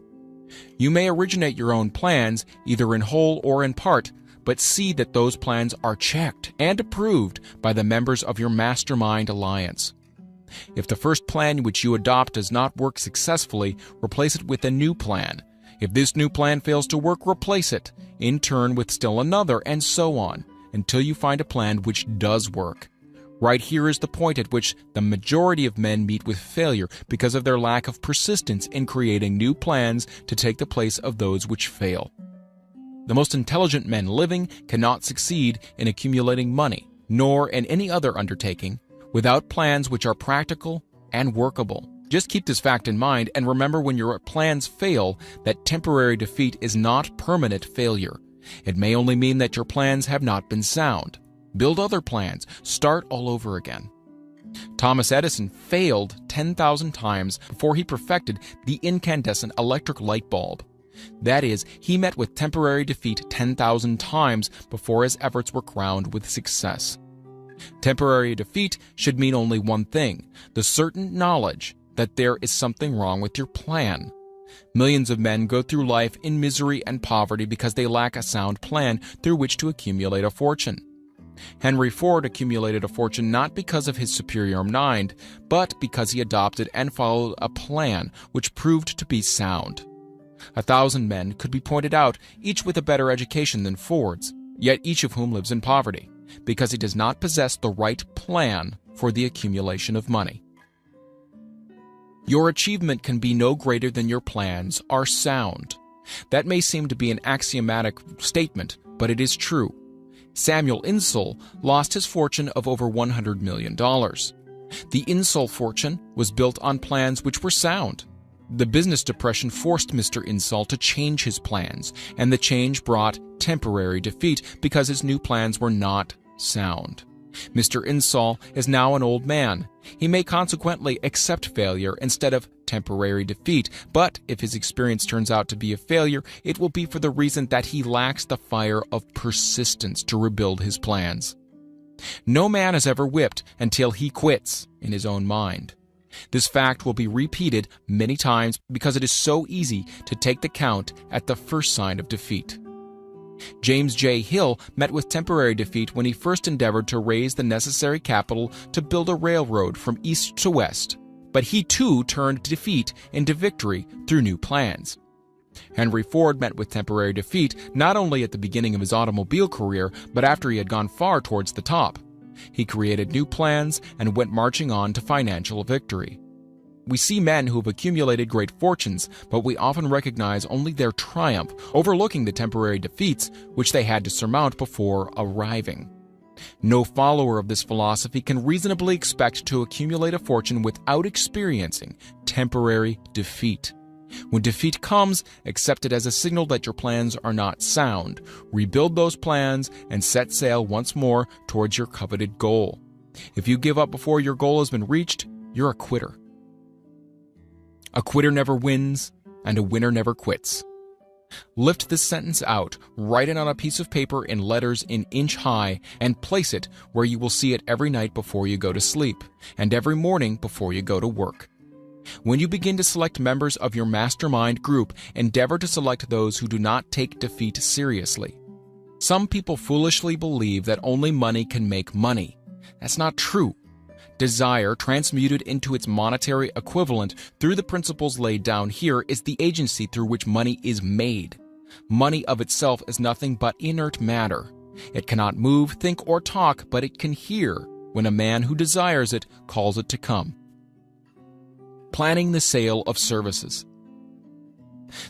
You may originate your own plans, either in whole or in part, but see that those plans are checked and approved by the members of your mastermind alliance. If the first plan which you adopt does not work successfully, replace it with a new plan. If this new plan fails to work, replace it, in turn with still another, and so on, until you find a plan which does work. Right here is the point at which the majority of men meet with failure because of their lack of persistence in creating new plans to take the place of those which fail. The most intelligent men living cannot succeed in accumulating money, nor in any other undertaking, without plans which are practical and workable. Just keep this fact in mind and remember when your plans fail that temporary defeat is not permanent failure. It may only mean that your plans have not been sound. Build other plans. Start all over again. Thomas Edison failed 10,000 times before he perfected the incandescent electric light bulb. That is, he met with temporary defeat 10,000 times before his efforts were crowned with success. Temporary defeat should mean only one thing: the certain knowledge that there is something wrong with your plan. Millions of men go through life in misery and poverty because they lack a sound plan through which to accumulate a fortune. Henry Ford accumulated a fortune not because of his superior mind, but because he adopted and followed a plan which proved to be sound. 1,000 men could be pointed out, each with a better education than Ford's, yet each of whom lives in poverty, because he does not possess the right plan for the accumulation of money. Your achievement can be no greater than your plans are sound. That may seem to be an axiomatic statement, but it is true. Samuel Insull lost his fortune of over $100 million. The Insull fortune was built on plans which were sound. The business depression forced Mr. Insull to change his plans, and the change brought temporary defeat because his new plans were not sound. Mr. Insull is now an old man. He may consequently accept failure instead of temporary defeat, but if his experience turns out to be a failure, it will be for the reason that he lacks the fire of persistence to rebuild his plans. No man is ever whipped until he quits in his own mind. This fact will be repeated many times because it is so easy to take the count at the first sign of defeat. James J. Hill met with temporary defeat when he first endeavored to raise the necessary capital to build a railroad from east to west, but he too turned defeat into victory through new plans. Henry Ford met with temporary defeat not only at the beginning of his automobile career, but after he had gone far towards the top. He created new plans and went marching on to financial victory. We see men who have accumulated great fortunes, but we often recognize only their triumph, overlooking the temporary defeats which they had to surmount before arriving. No follower of this philosophy can reasonably expect to accumulate a fortune without experiencing temporary defeat. When defeat comes, accept it as a signal that your plans are not sound. Rebuild those plans and set sail once more towards your coveted goal. If you give up before your goal has been reached, you're a quitter. A quitter never wins, and a winner never quits. Lift this sentence out, write it on a piece of paper in letters an inch high, and place it where you will see it every night before you go to sleep, and every morning before you go to work. When you begin to select members of your mastermind group, endeavor to select those who do not take defeat seriously. Some people foolishly believe that only money can make money. That's not true. Desire, transmuted into its monetary equivalent through the principles laid down here, is the agency through which money is made. Money of itself is nothing but inert matter. It cannot move, think, or talk, but it can hear when a man who desires it calls it to come. Planning the sale of services.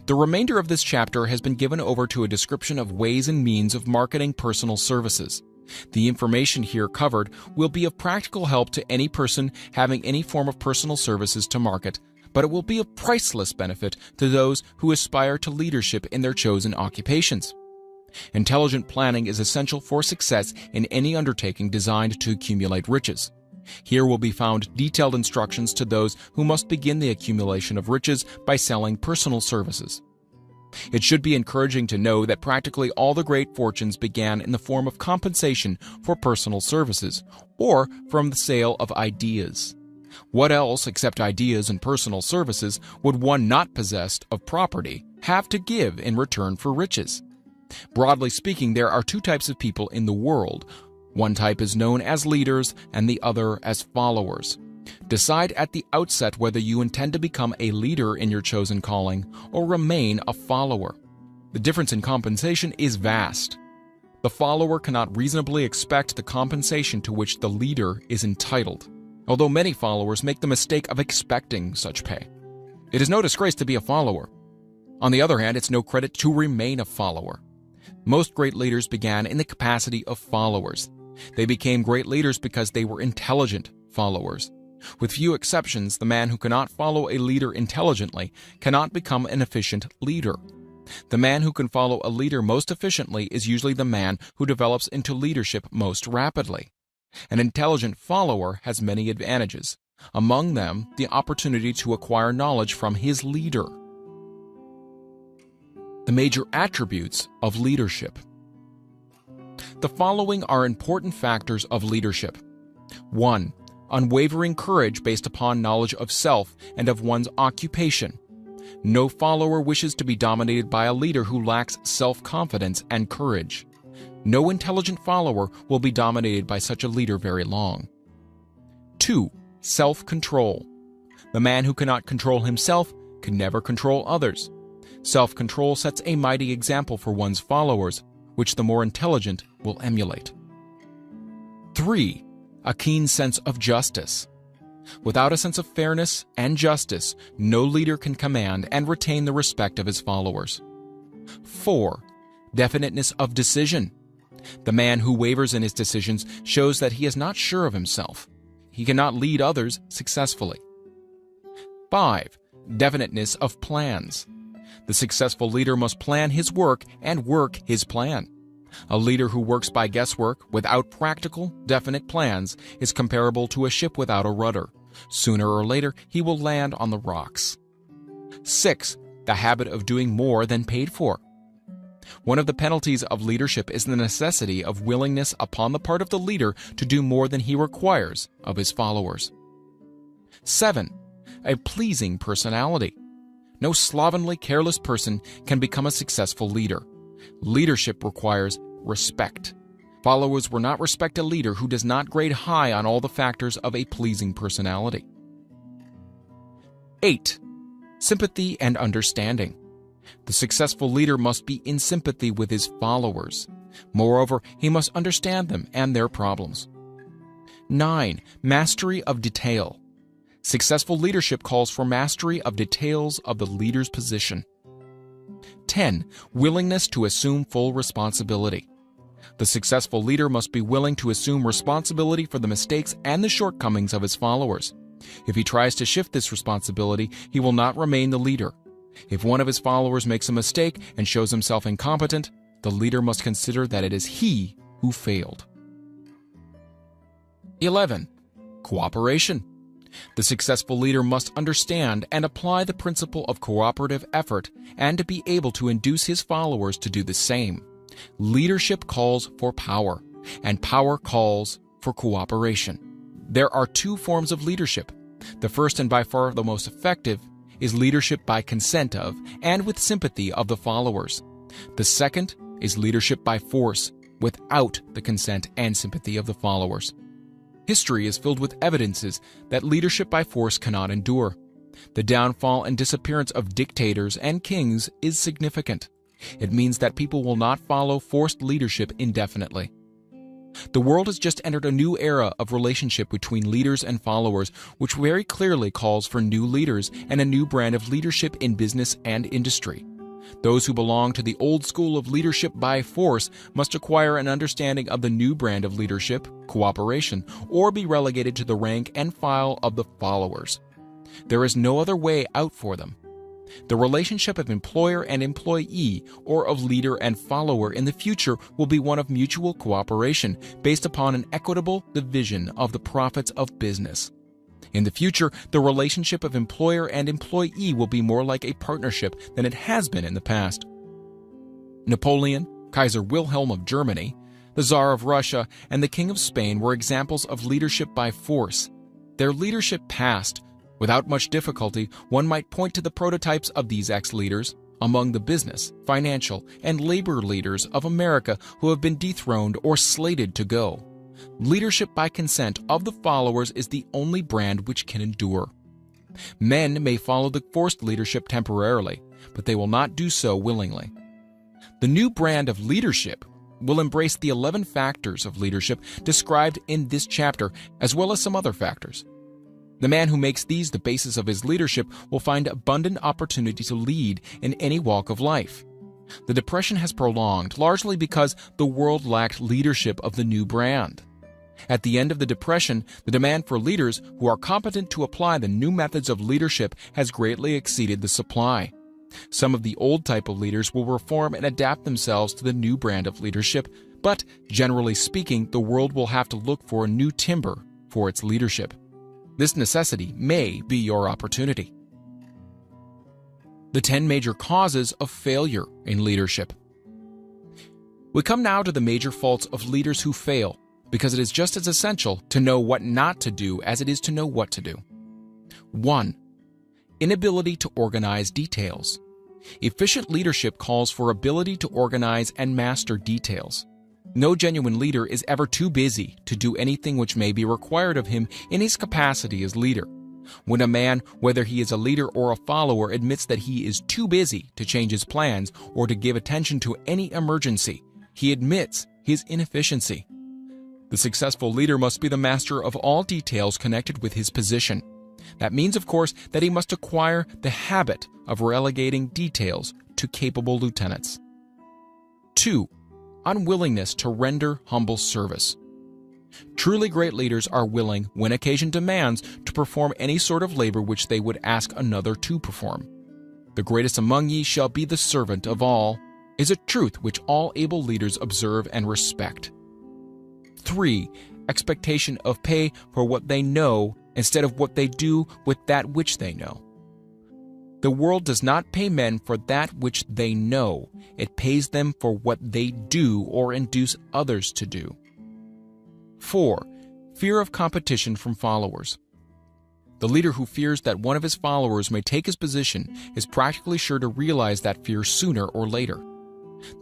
The remainder of this chapter has been given over to a description of ways and means of marketing personal services. The information here covered will be of practical help to any person having any form of personal services to market, but it will be of priceless benefit to those who aspire to leadership in their chosen occupations. Intelligent planning is essential for success in any undertaking designed to accumulate riches. Here will be found detailed instructions to those who must begin the accumulation of riches by selling personal services. It should be encouraging to know that practically all the great fortunes began in the form of compensation for personal services, or from the sale of ideas. What else, except ideas and personal services, would one not possessed of property have to give in return for riches? Broadly speaking, there are two types of people in the world. One type is known as leaders and the other as followers. Decide at the outset whether you intend to become a leader in your chosen calling or remain a follower. The difference in compensation is vast. The follower cannot reasonably expect the compensation to which the leader is entitled, although many followers make the mistake of expecting such pay. It is no disgrace to be a follower. On the other hand, it's no credit to remain a follower. Most great leaders began in the capacity of followers. They became great leaders because they were intelligent followers. With few exceptions, the man who cannot follow a leader intelligently cannot become an efficient leader. The man who can follow a leader most efficiently is usually the man who develops into leadership most rapidly. An intelligent follower has many advantages, among them the opportunity to acquire knowledge from his leader. The major attributes of leadership. The following are important factors of leadership. 1. Unwavering courage based upon knowledge of self and of one's occupation. No follower wishes to be dominated by a leader who lacks self-confidence and courage. No intelligent follower will be dominated by such a leader very long. 2. Self-control. The man who cannot control himself can never control others. Self-control sets a mighty example for one's followers, which the more intelligent will emulate. 3. A keen sense of justice. Without a sense of fairness and justice, no leader can command and retain the respect of his followers. 4. Definiteness of decision. The man who wavers in his decisions shows that he is not sure of himself. He cannot lead others successfully. 5. Definiteness of plans. The successful leader must plan his work and work his plan. A leader who works by guesswork without practical, definite plans is comparable to a ship without a rudder. Sooner or later, he will land on the rocks. 6. The habit of doing more than paid for. One of the penalties of leadership is the necessity of willingness upon the part of the leader to do more than he requires of his followers. 7. A pleasing personality. No slovenly, careless person can become a successful leader. Leadership requires respect. Followers will not respect a leader who does not grade high on all the factors of a pleasing personality. 8. Sympathy and understanding. The successful leader must be in sympathy with his followers. Moreover, he must understand them and their problems. 9. Mastery of detail. Successful leadership calls for mastery of details of the leader's position. 10. Willingness to assume full responsibility. The successful leader must be willing to assume responsibility for the mistakes and the shortcomings of his followers. If he tries to shift this responsibility, he will not remain the leader. If one of his followers makes a mistake and shows himself incompetent, the leader must consider that it is he who failed. 11. Cooperation. The successful leader must understand and apply the principle of cooperative effort and to be able to induce his followers to do the same. Leadership calls for power, and power calls for cooperation. There are two forms of leadership. The first and by far the most effective is leadership by consent of and with sympathy of the followers. The second is leadership by force, without the consent and sympathy of the followers. History is filled with evidences that leadership by force cannot endure. The downfall and disappearance of dictators and kings is significant. It means that people will not follow forced leadership indefinitely. The world has just entered a new era of relationship between leaders and followers, which very clearly calls for new leaders and a new brand of leadership in business and industry. Those who belong to the old school of leadership by force must acquire an understanding of the new brand of leadership, cooperation, or be relegated to the rank and file of the followers. There is no other way out for them. The relationship of employer and employee, or of leader and follower in the future, will be one of mutual cooperation based upon an equitable division of the profits of business. In the future, the relationship of employer and employee will be more like a partnership than it has been in the past. Napoleon, Kaiser Wilhelm of Germany, the Tsar of Russia, and the King of Spain were examples of leadership by force. Their leadership passed. Without much difficulty, one might point to the prototypes of these ex-leaders among the business, financial, and labor leaders of America who have been dethroned or slated to go. Leadership by consent of the followers is the only brand which can endure. Men may follow the forced leadership temporarily, but they will not do so willingly. The new brand of leadership will embrace the 11 factors of leadership described in this chapter, as well as some other factors. The man who makes these the basis of his leadership will find abundant opportunity to lead in any walk of life. The Depression has prolonged largely because the world lacked leadership of the new brand. At the end of the Depression, the demand for leaders who are competent to apply the new methods of leadership has greatly exceeded the supply. Some of the old type of leaders will reform and adapt themselves to the new brand of leadership, But, generally speaking, the world will have to look for a new timber for its leadership. This necessity may be your opportunity. The 10 major causes of failure in leadership. We come now to the major faults of leaders who fail, because it is just as essential to know what not to do as it is to know what to do. 1. Inability to organize details. Efficient leadership calls for ability to organize and master details. No genuine leader is ever too busy to do anything which may be required of him in his capacity as leader. When a man, whether he is a leader or a follower, admits that he is too busy to change his plans or to give attention to any emergency, he admits his inefficiency. The successful leader must be the master of all details connected with his position. That means, of course, that he must acquire the habit of relegating details to capable lieutenants. 2. Unwillingness to render humble service. Truly great leaders are willing, when occasion demands, to perform any sort of labor which they would ask another to perform. The greatest among ye shall be the servant of all, is a truth which all able leaders observe and respect. 3. Expectation of pay for what they know instead of what they do with that which they know. The world does not pay men for that which they know. It pays them for what they do or induce others to do. 4. Fear of competition from followers. The leader who fears that one of his followers may take his position is practically sure to realize that fear sooner or later.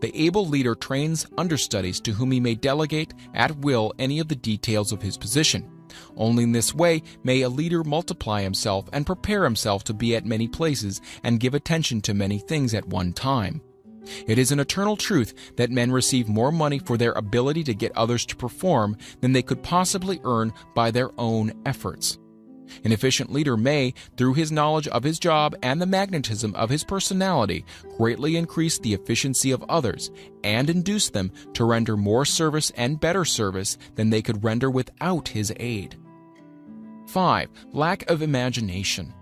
The able leader trains understudies to whom he may delegate at will any of the details of his position. Only in this way may a leader multiply himself and prepare himself to be at many places and give attention to many things at one time. It is an eternal truth that men receive more money for their ability to get others to perform than they could possibly earn by their own efforts. An efficient leader may, through his knowledge of his job and the magnetism of his personality, greatly increase the efficiency of others and induce them to render more service and better service than they could render without his aid. 5. Lack of imagination.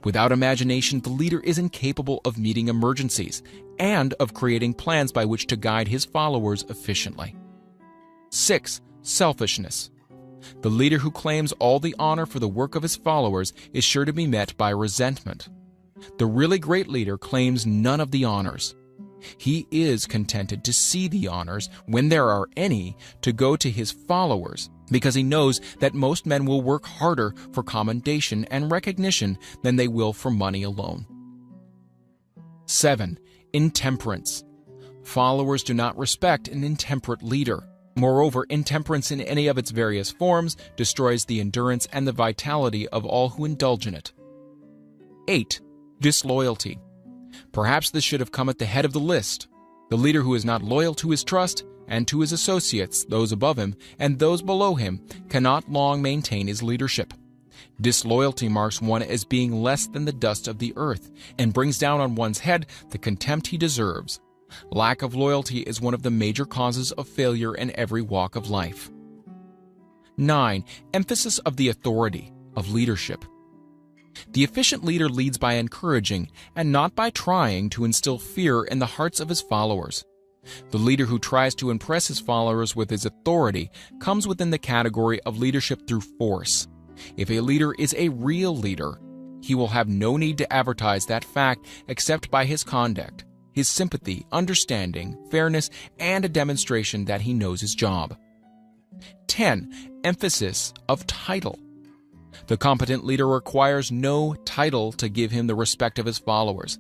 Without imagination, the leader is incapable of meeting emergencies and of creating plans by which to guide his followers efficiently. 6. Selfishness. The leader who claims all the honor for the work of his followers is sure to be met by resentment. The really great leader claims none of the honors. He is contented to see the honors, when there are any, to go to his followers, because he knows that most men will work harder for commendation and recognition than they will for money alone. 7. Intemperance. Followers do not respect an intemperate leader. Moreover, intemperance in any of its various forms destroys the endurance and the vitality of all who indulge in it. 8. Disloyalty. Perhaps this should have come at the head of the list. The leader who is not loyal to his trust and to his associates, those above him and those below him, cannot long maintain his leadership. Disloyalty marks one as being less than the dust of the earth and brings down on one's head the contempt he deserves. Lack of loyalty is one of the major causes of failure in every walk of life. 9. Emphasis of the authority of leadership. The efficient leader leads by encouraging and not by trying to instill fear in the hearts of his followers. The leader who tries to impress his followers with his authority comes within the category of leadership through force. If a leader is a real leader, he will have no need to advertise that fact except by his conduct, his sympathy, understanding, fairness, and a demonstration that he knows his job. 10. Emphasis of title. The competent leader requires no title to give him the respect of his followers.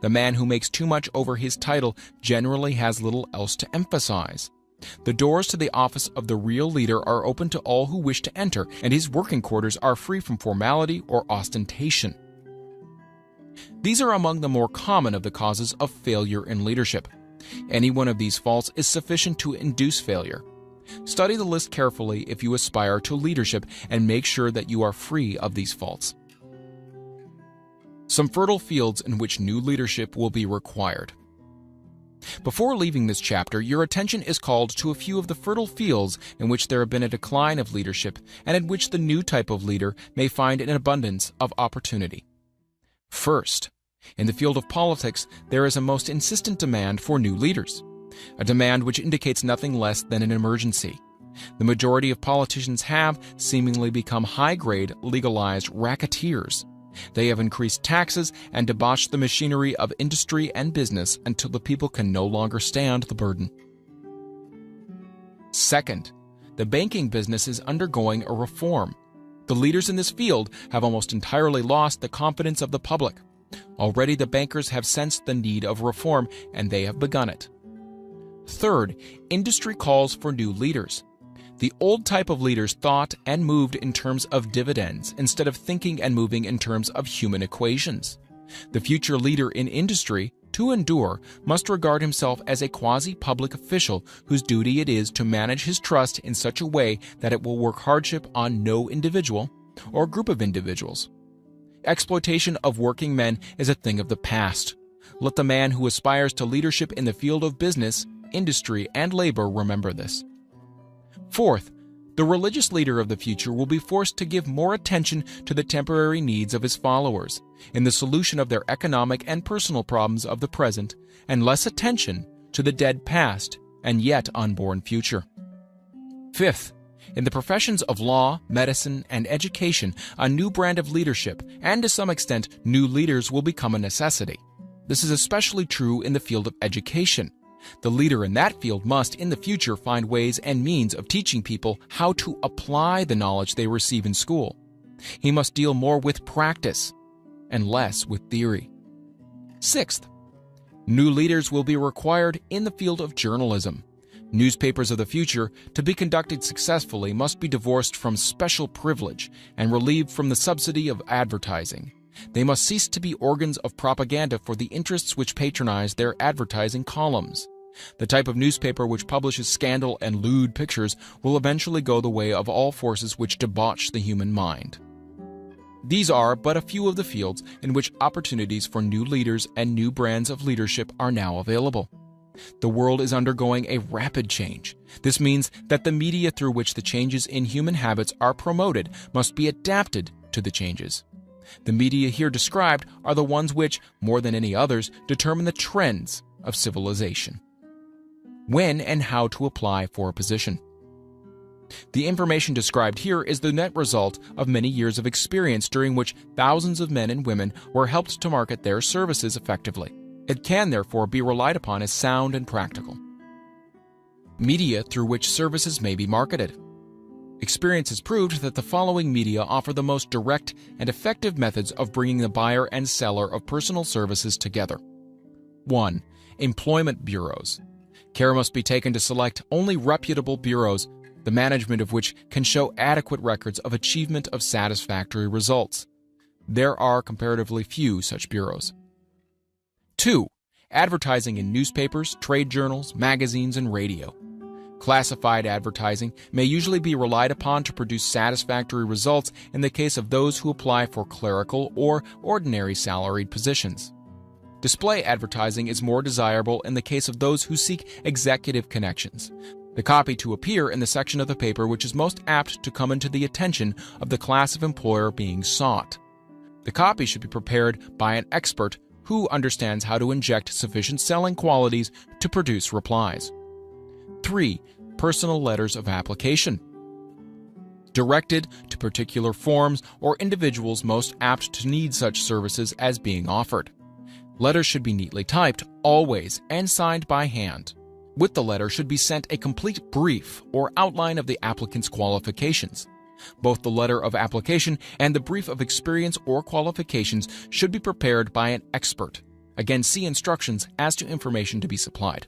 The man who makes too much over his title generally has little else to emphasize. The doors to the office of the real leader are open to all who wish to enter, and his working quarters are free from formality or ostentation. These are among the more common of the causes of failure in leadership. Any one of these faults is sufficient to induce failure. Study the list carefully if you aspire to leadership and make sure that you are free of these faults. Some fertile fields in which new leadership will be required. Before leaving this chapter, your attention is called to a few of the fertile fields in which there have been a decline of leadership and in which the new type of leader may find an abundance of opportunity. First, in the field of politics, there is a most insistent demand for new leaders. a demand which indicates nothing less than an emergency. The majority of politicians have seemingly become high-grade, legalized racketeers. They have increased taxes and debauched the machinery of industry and business until the people can no longer stand the burden. Second, the banking business is undergoing a reform. The leaders in this field have almost entirely lost the confidence of the public. Already the bankers have sensed the need of reform, and they have begun it. Third, industry calls for new leaders. The old type of leaders thought and moved in terms of dividends instead of thinking and moving in terms of human equations. The future leader in industry, to endure, must regard himself as a quasi-public official whose duty it is to manage his trust in such a way that it will work hardship on no individual or group of individuals. Exploitation of working men is a thing of the past. Let the man who aspires to leadership in the field of business, industry, and labor remember this. Fourth, the religious leader of the future will be forced to give more attention to the temporary needs of his followers in the solution of their economic and personal problems of the present, and less attention to the dead past and yet unborn future. Fifth, in the professions of law, medicine, and education, a new brand of leadership, and to some extent new leaders, will become a necessity. This is especially true in the field of education. The leader in that field must, in the future, find ways and means of teaching people how to apply the knowledge they receive in school. He must deal more with practice and less with theory. Sixth, new leaders will be required in the field of journalism. Newspapers of the future, to be conducted successfully, must be divorced from special privilege and relieved from the subsidy of advertising. They must cease to be organs of propaganda for the interests which patronize their advertising columns. The type of newspaper which publishes scandal and lewd pictures will eventually go the way of all forces which debauch the human mind. These are but a few of the fields in which opportunities for new leaders and new brands of leadership are now available. The world is undergoing a rapid change. This means that the media through which the changes in human habits are promoted must be adapted to the changes. The media here described are the ones which, more than any others, determine the trends of civilization. When and how to apply for a position. The information described here is the net result of many years of experience during which thousands of men and women were helped to market their services effectively. It can therefore be relied upon as sound and practical. Media through which services may be marketed. Experience has proved that the following media offer the most direct and effective methods of bringing the buyer and seller of personal services together. 1. Employment bureaus. Care must be taken to select only reputable bureaus, the management of which can show adequate records of achievement of satisfactory results. There are comparatively few such bureaus. 2. Advertising in newspapers, trade journals, magazines, and radio. Classified advertising may usually be relied upon to produce satisfactory results in the case of those who apply for clerical or ordinary salaried positions. Display advertising is more desirable in the case of those who seek executive connections. The copy to appear in the section of the paper which is most apt to come into the attention of the class of employer being sought. The copy should be prepared by an expert who understands how to inject sufficient selling qualities to produce replies. 3. Personal letters of application. Directed to particular forms or individuals most apt to need such services as being offered. Letters should be neatly typed, always, and signed by hand. With the letter should be sent a complete brief or outline of the applicant's qualifications. Both the letter of application and the brief of experience or qualifications should be prepared by an expert. Again, see instructions as to information to be supplied.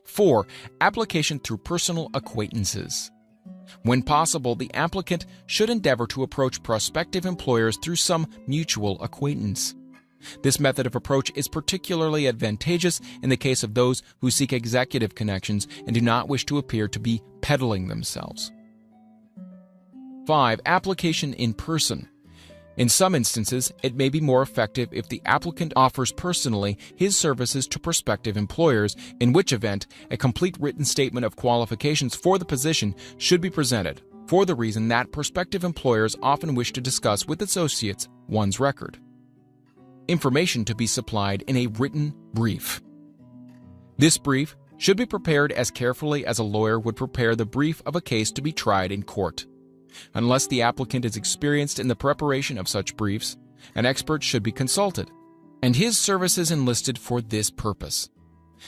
4. Application through personal acquaintances. When possible, the applicant should endeavor to approach prospective employers through some mutual acquaintance. This method of approach is particularly advantageous in the case of those who seek executive connections and do not wish to appear to be peddling themselves. 5. Application in person. In some instances, it may be more effective if the applicant offers personally his services to prospective employers, in which event a complete written statement of qualifications for the position should be presented, for the reason that prospective employers often wish to discuss with associates one's record. Information to be supplied in a written brief. This brief, should be prepared as carefully as a lawyer would prepare the brief of a case to be tried in court. Unless the applicant is experienced in the preparation of such briefs, an expert should be consulted, and his services enlisted for this purpose.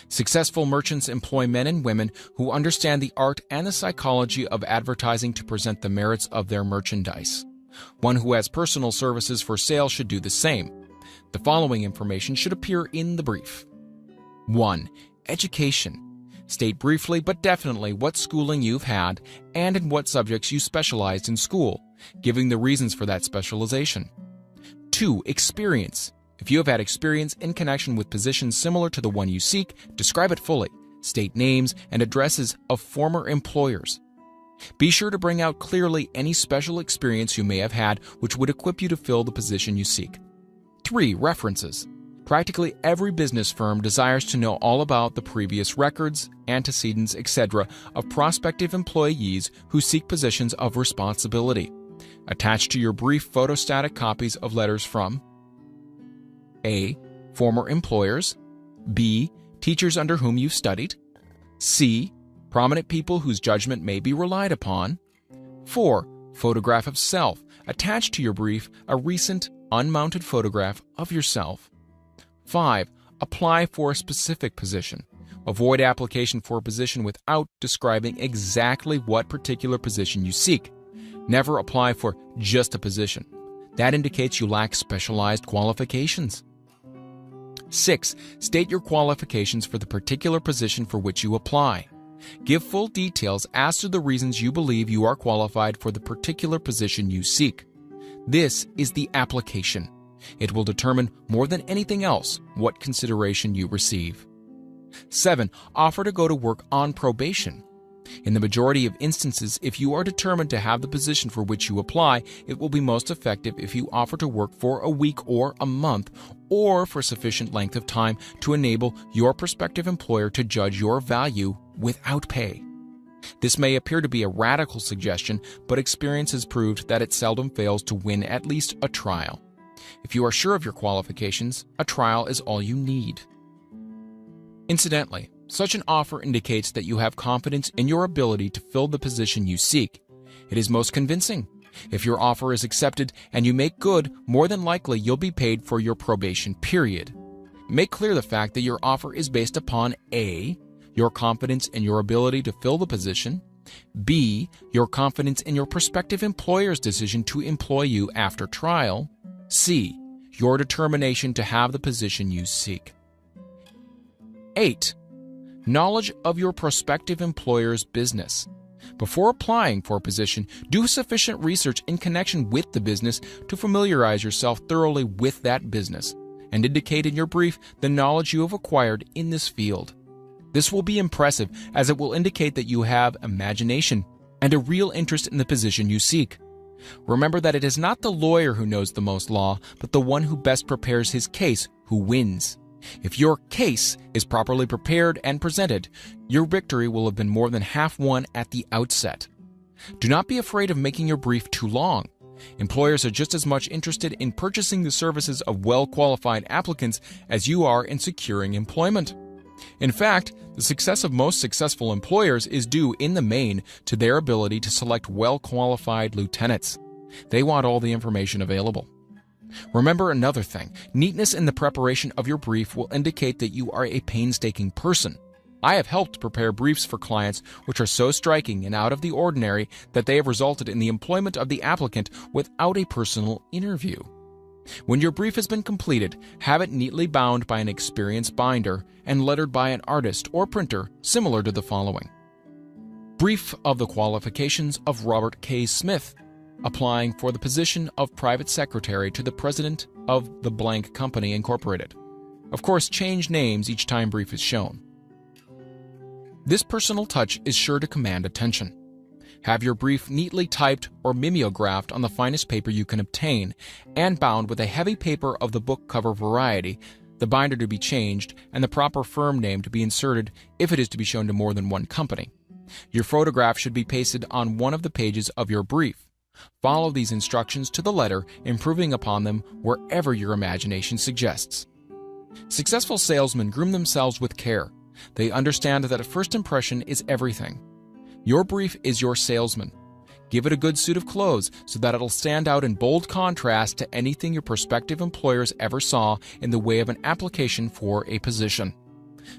Successful merchants employ men and women who understand the art and the psychology of advertising to present the merits of their merchandise. One who has personal services for sale should do the same. The following information should appear in the brief. 1. Education. State briefly but definitely what schooling you've had and in what subjects you specialized in school, giving the reasons for that specialization. 2. Experience. If you have had experience in connection with positions similar to the one you seek, describe it fully. State names and addresses of former employers. Be sure to bring out clearly any special experience you may have had which would equip you to fill the position you seek. 3. References. Practically every business firm desires to know all about the previous records, antecedents, etc. of prospective employees who seek positions of responsibility. Attach to your brief photostatic copies of letters from A. Former employers. B. Teachers under whom you've studied. C. Prominent people whose judgment may be relied upon. 4. Photograph of self. Attach to your brief a recent, unmounted photograph of yourself. 5. Apply for a specific position. Avoid application for a position without describing exactly what particular position you seek. Never apply for just a position. That indicates you lack specialized qualifications. 6. State your qualifications for the particular position for which you apply. Give full details as to the reasons you believe you are qualified for the particular position you seek. This is the application. It will determine more than anything else what consideration you receive. 7. Offer to go to work on probation. In the majority of instances, if you are determined to have the position for which you apply, it will be most effective if you offer to work for a week or a month, or for sufficient length of time to enable your prospective employer to judge your value without pay. This may appear to be a radical suggestion, but experience has proved that it seldom fails to win at least a trial. If you are sure of your qualifications, a trial is all you need. Incidentally, such an offer indicates that you have confidence in your ability to fill the position you seek. It is most convincing. If your offer is accepted and you make good, more than likely you'll be paid for your probation period. Make clear the fact that your offer is based upon A. Your confidence in your ability to fill the position. B. Your confidence in your prospective employer's decision to employ you after trial. C. Your determination to have the position you seek. 8. Knowledge of your prospective employer's business. Before applying for a position, do sufficient research in connection with the business to familiarize yourself thoroughly with that business, and indicate in your brief the knowledge you have acquired in this field. This will be impressive, as it will indicate that you have imagination and a real interest in the position you seek. Remember that it is not the lawyer who knows the most law, but the one who best prepares his case who wins. If your case is properly prepared and presented, your victory will have been more than half won at the outset. Do not be afraid of making your brief too long. Employers are just as much interested in purchasing the services of well-qualified applicants as you are in securing employment. In fact, the success of most successful employers is due in the main to their ability to select well-qualified lieutenants. They want all the information available. Remember another thing, neatness in the preparation of your brief will indicate that you are a painstaking person. I have helped prepare briefs for clients which are so striking and out of the ordinary that they have resulted in the employment of the applicant without a personal interview. When your brief has been completed, have it neatly bound by an experienced binder and lettered by an artist or printer similar to the following. Brief of the qualifications of Robert K. Smith, applying for the position of private secretary to the president of the blank company incorporated. Of course, change names each time brief is shown. This personal touch is sure to command attention. Have your brief neatly typed or mimeographed on the finest paper you can obtain, and bound with a heavy paper of the book cover variety, the binder to be changed, and the proper firm name to be inserted if it is to be shown to more than one company. Your photograph should be pasted on one of the pages of your brief. Follow these instructions to the letter, improving upon them wherever your imagination suggests. Successful salesmen groom themselves with care. They understand that a first impression is everything. Your brief is your salesman. Give it a good suit of clothes so that it'll stand out in bold contrast to anything your prospective employers ever saw in the way of an application for a position.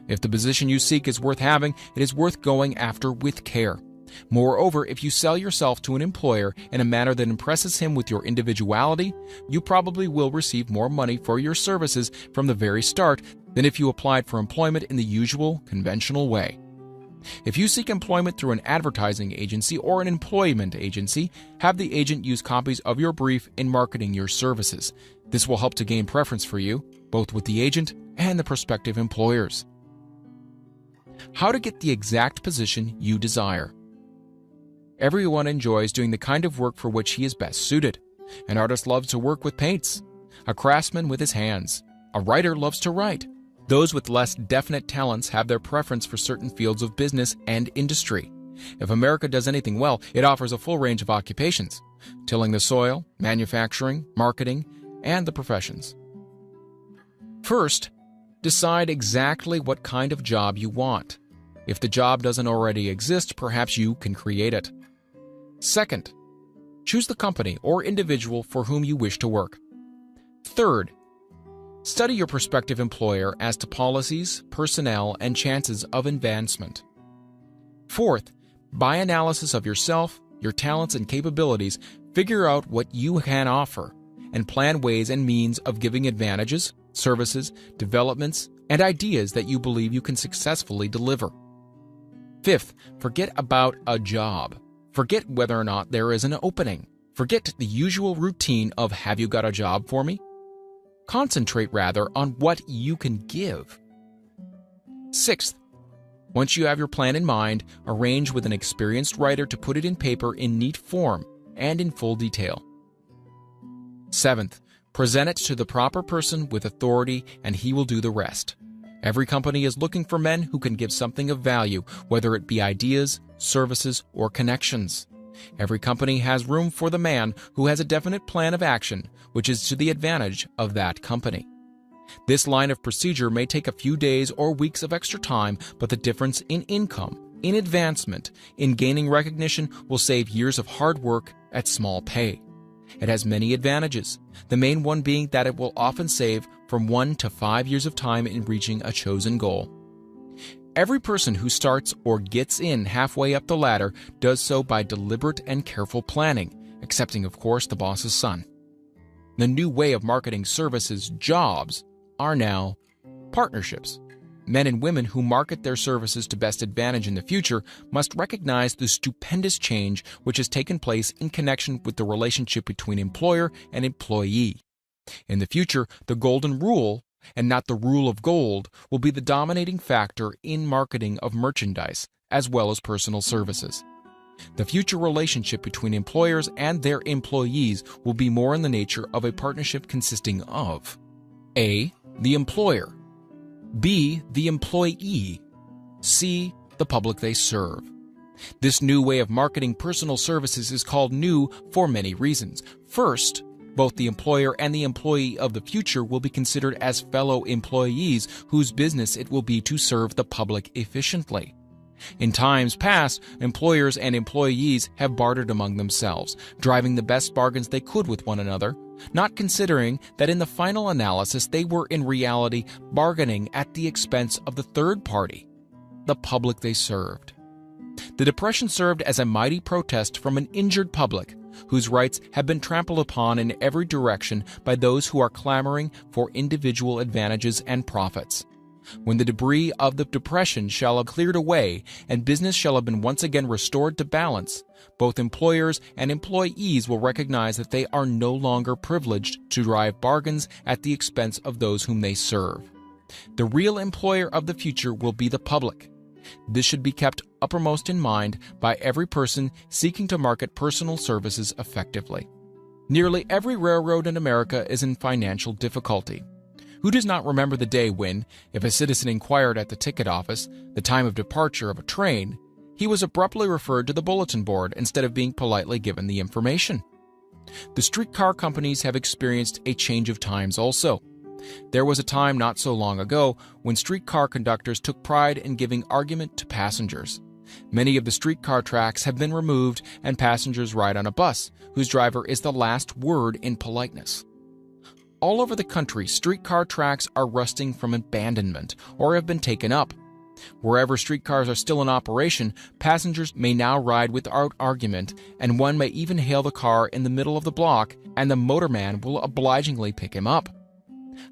If the position you seek is worth having, it is worth going after with care. Moreover, if you sell yourself to an employer in a manner that impresses him with your individuality, you probably will receive more money for your services from the very start than if you applied for employment in the usual, conventional way. If you seek employment through an advertising agency or an employment agency, have the agent use copies of your brief in marketing your services. This will help to gain preference for you, both with the agent and the prospective employers. How to get the exact position you desire. Everyone enjoys doing the kind of work for which he is best suited. An artist loves to work with paints, a craftsman with his hands. A writer loves to write. Those with less definite talents have their preference for certain fields of business and industry. If America does anything well, it offers a full range of occupations: tilling the soil, manufacturing, marketing, and the professions. First, decide exactly what kind of job you want. If the job doesn't already exist, perhaps you can create it. Second, choose the company or individual for whom you wish to work. Third, study your prospective employer as to policies, personnel, and chances of advancement. Fourth, by analysis of yourself, your talents and capabilities, figure out what you can offer and plan ways and means of giving advantages, services, developments, and ideas that you believe you can successfully deliver. Fifth, forget about a job. Forget whether or not there is an opening. Forget the usual routine of "have you got a job for me?" Concentrate rather on what you can give. Sixth, once you have your plan in mind, arrange with an experienced writer to put it in paper in neat form and in full detail. Seventh, present it to the proper person with authority and he will do the rest. Every company is looking for men who can give something of value, whether it be ideas, services, or connections. Every company has room for the man who has a definite plan of action, which is to the advantage of that company. This line of procedure may take a few days or weeks of extra time, but the difference in income, in advancement, in gaining recognition will save years of hard work at small pay. It has many advantages, the main one being that it will often save from 1 to 5 years of time in reaching a chosen goal. Every person who starts or gets in halfway up the ladder does so by deliberate and careful planning, excepting, of course, the boss's son. The new way of marketing services, jobs, are now partnerships. Men and women who market their services to best advantage in the future must recognize the stupendous change which has taken place in connection with the relationship between employer and employee. In the future, the golden rule, and not the rule of gold, will be the dominating factor in marketing of merchandise as well as personal services. The future relationship between employers and their employees will be more in the nature of a partnership consisting of A. The employer, B. The employee, C. The public they serve. This new way of marketing personal services is called new for many reasons. First, both the employer and the employee of the future will be considered as fellow employees whose business it will be to serve the public efficiently. In times past, employers and employees have bartered among themselves, driving the best bargains they could with one another, not considering that in the final analysis they were in reality bargaining at the expense of the third party, the public they served. The Depression served as a mighty protest from an injured public, whose rights have been trampled upon in every direction by those who are clamoring for individual advantages and profits. When the debris of the Depression shall have cleared away and business shall have been once again restored to balance, both employers and employees will recognize that they are no longer privileged to drive bargains at the expense of those whom they serve. The real employer of the future will be the public. This should be kept uppermost in mind by every person seeking to market personal services effectively. Nearly every railroad in America is in financial difficulty. Who does not remember the day when, if a citizen inquired at the ticket office the time of departure of a train, he was abruptly referred to the bulletin board instead of being politely given the information? The streetcar companies have experienced a change of times also. There was a time not so long ago when streetcar conductors took pride in giving argument to passengers. Many of the streetcar tracks have been removed and passengers ride on a bus, whose driver is the last word in politeness. All over the country, streetcar tracks are rusting from abandonment or have been taken up. Wherever streetcars are still in operation, passengers may now ride without argument, and one may even hail the car in the middle of the block, and the motorman will obligingly pick him up.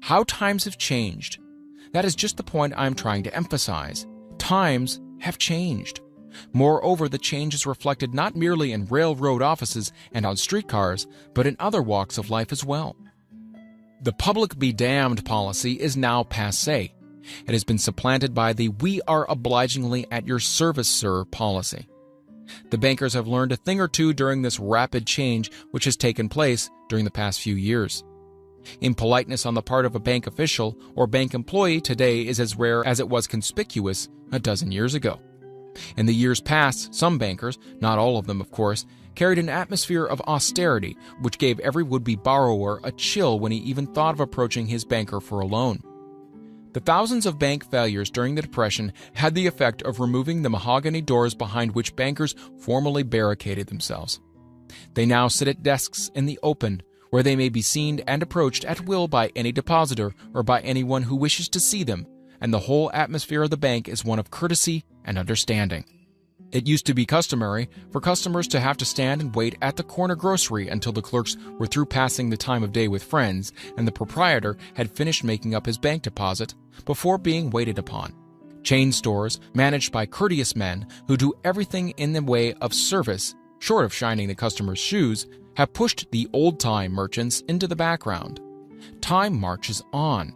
How times have changed. That is just the point I'm trying to emphasize. Times have changed. Moreover, the change is reflected not merely in railroad offices and on streetcars, but in other walks of life as well. The public be damned policy is now passé. It has been supplanted by the "we are obligingly at your service, sir" policy. The bankers have learned a thing or two during this rapid change which has taken place during the past few years. Impoliteness on the part of a bank official or bank employee today is as rare as it was conspicuous a dozen years ago. In the years past, some bankers, not all of them of course, carried an atmosphere of austerity which gave every would-be borrower a chill when he even thought of approaching his banker for a loan. The thousands of bank failures during the Depression had the effect of removing the mahogany doors behind which bankers formerly barricaded themselves. They now sit at desks in the open, where they may be seen and approached at will by any depositor or by anyone who wishes to see them, and the whole atmosphere of the bank is one of courtesy and understanding. It used to be customary for customers to have to stand and wait at the corner grocery until the clerks were through passing the time of day with friends and the proprietor had finished making up his bank deposit before being waited upon. Chain stores, managed by courteous men who do everything in the way of service, short of shining the customer's shoes, have pushed the old-time merchants into the background. Time marches on.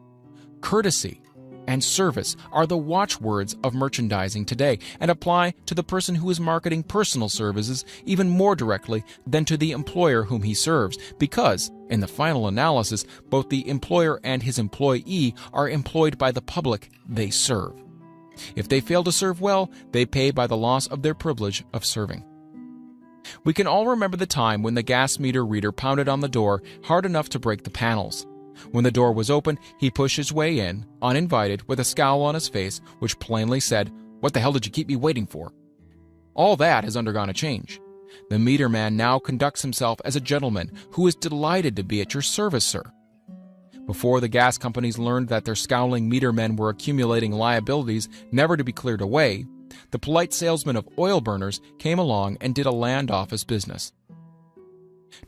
Courtesy and service are the watchwords of merchandising today and apply to the person who is marketing personal services even more directly than to the employer whom he serves, because, in the final analysis, both the employer and his employee are employed by the public they serve. If they fail to serve well, they pay by the loss of their privilege of serving. We can all remember the time when the gas meter reader pounded on the door hard enough to break the panels. When the door was open, he pushed his way in, uninvited, with a scowl on his face, which plainly said, "What the hell did you keep me waiting for?" All that has undergone a change. The meter man now conducts himself as a gentleman who is delighted to be at your service, sir. Before the gas companies learned that their scowling meter men were accumulating liabilities never to be cleared away, the polite salesman of oil burners came along and did a land office business.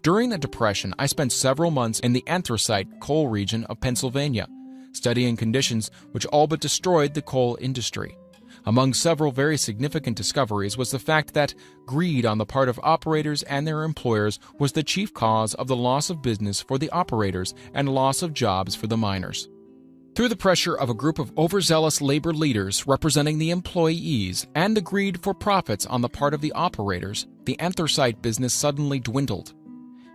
During the Depression, I spent several months in the anthracite coal region of Pennsylvania, studying conditions which all but destroyed the coal industry. Among several very significant discoveries was the fact that greed on the part of operators and their employers was the chief cause of the loss of business for the operators and loss of jobs for the miners. Through the pressure of a group of overzealous labor leaders representing the employees and the greed for profits on the part of the operators, the anthracite business suddenly dwindled.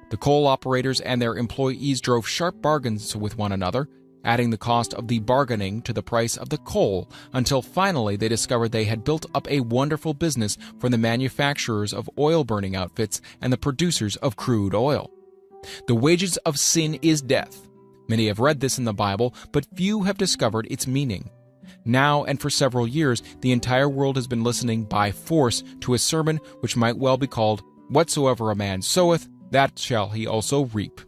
The coal operators and their employees drove sharp bargains with one another, adding the cost of the bargaining to the price of the coal, until finally they discovered they had built up a wonderful business for the manufacturers of oil-burning outfits and the producers of crude oil. The wages of sin is death. Many have read this in the Bible, but few have discovered its meaning. Now and for several years, the entire world has been listening by force to a sermon which might well be called, "Whatsoever a man soweth, that shall he also reap."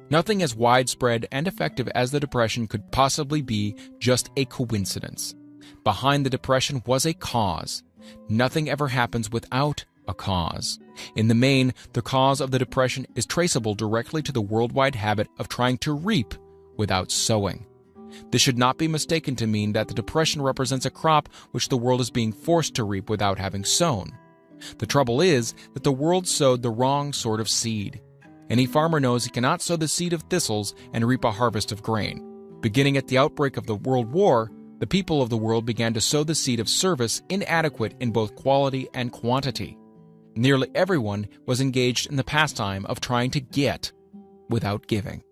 Nothing as widespread and effective as the Depression could possibly be just a coincidence. Behind the Depression was a cause. Nothing ever happens without a cause. In the main, the cause of the Depression is traceable directly to the worldwide habit of trying to reap without sowing. This should not be mistaken to mean that the Depression represents a crop which the world is being forced to reap without having sown. The trouble is that the world sowed the wrong sort of seed. Any farmer knows he cannot sow the seed of thistles and reap a harvest of grain. Beginning at the outbreak of the World War, the people of the world began to sow the seed of service inadequate in both quality and quantity. Nearly everyone was engaged in the pastime of trying to get without giving.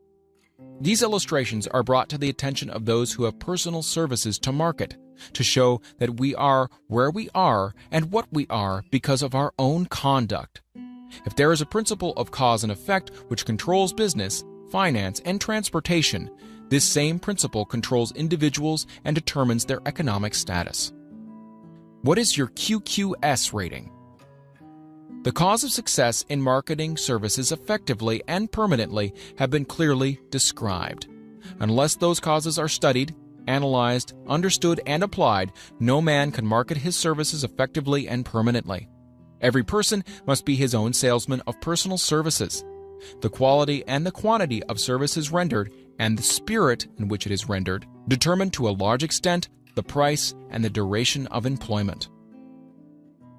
These illustrations are brought to the attention of those who have personal services to market, to show that we are where we are and what we are because of our own conduct. If there is a principle of cause and effect which controls business, finance, and transportation, this same principle controls individuals and determines their economic status. What is your QQS rating? The cause of success in marketing services effectively and permanently have been clearly described. Unless those causes are studied, analyzed, understood, and applied, no man can market his services effectively and permanently. Every person must be his own salesman of personal services. The quality and the quantity of services rendered and the spirit in which it is rendered determine to a large extent the price and the duration of employment.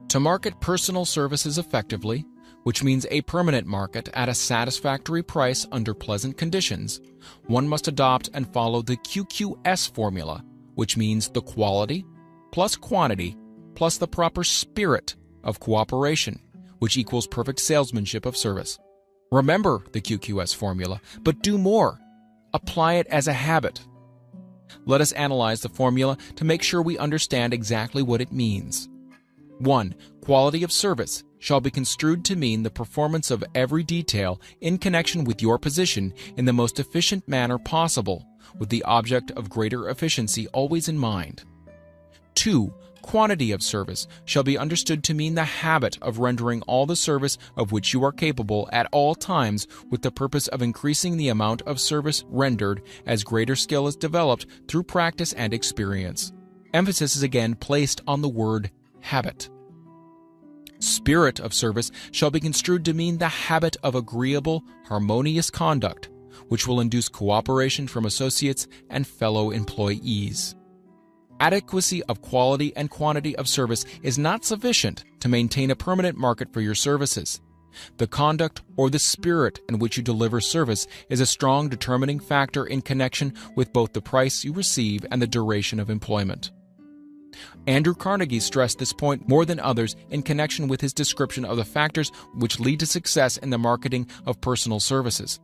To market personal services effectively, which means a permanent market at a satisfactory price under pleasant conditions, one must adopt and follow the QQS formula, which means the quality plus quantity plus the proper spirit of cooperation, which equals perfect salesmanship of service. Remember the QQS formula, but do more. Apply it as a habit. Let us analyze the formula to make sure we understand exactly what it means. 1. Quality of service shall be construed to mean the performance of every detail in connection with your position in the most efficient manner possible, with the object of greater efficiency always in mind. 2. Quantity of service shall be understood to mean the habit of rendering all the service of which you are capable at all times with the purpose of increasing the amount of service rendered as greater skill is developed through practice and experience. Emphasis is again placed on the word habit. Spirit of service shall be construed to mean the habit of agreeable, harmonious conduct, which will induce cooperation from associates and fellow employees. Adequacy of quality and quantity of service is not sufficient to maintain a permanent market for your services. The conduct or the spirit in which you deliver service is a strong determining factor in connection with both the price you receive and the duration of employment. Andrew Carnegie stressed this point more than others in connection with his description of the factors which lead to success in the marketing of personal services.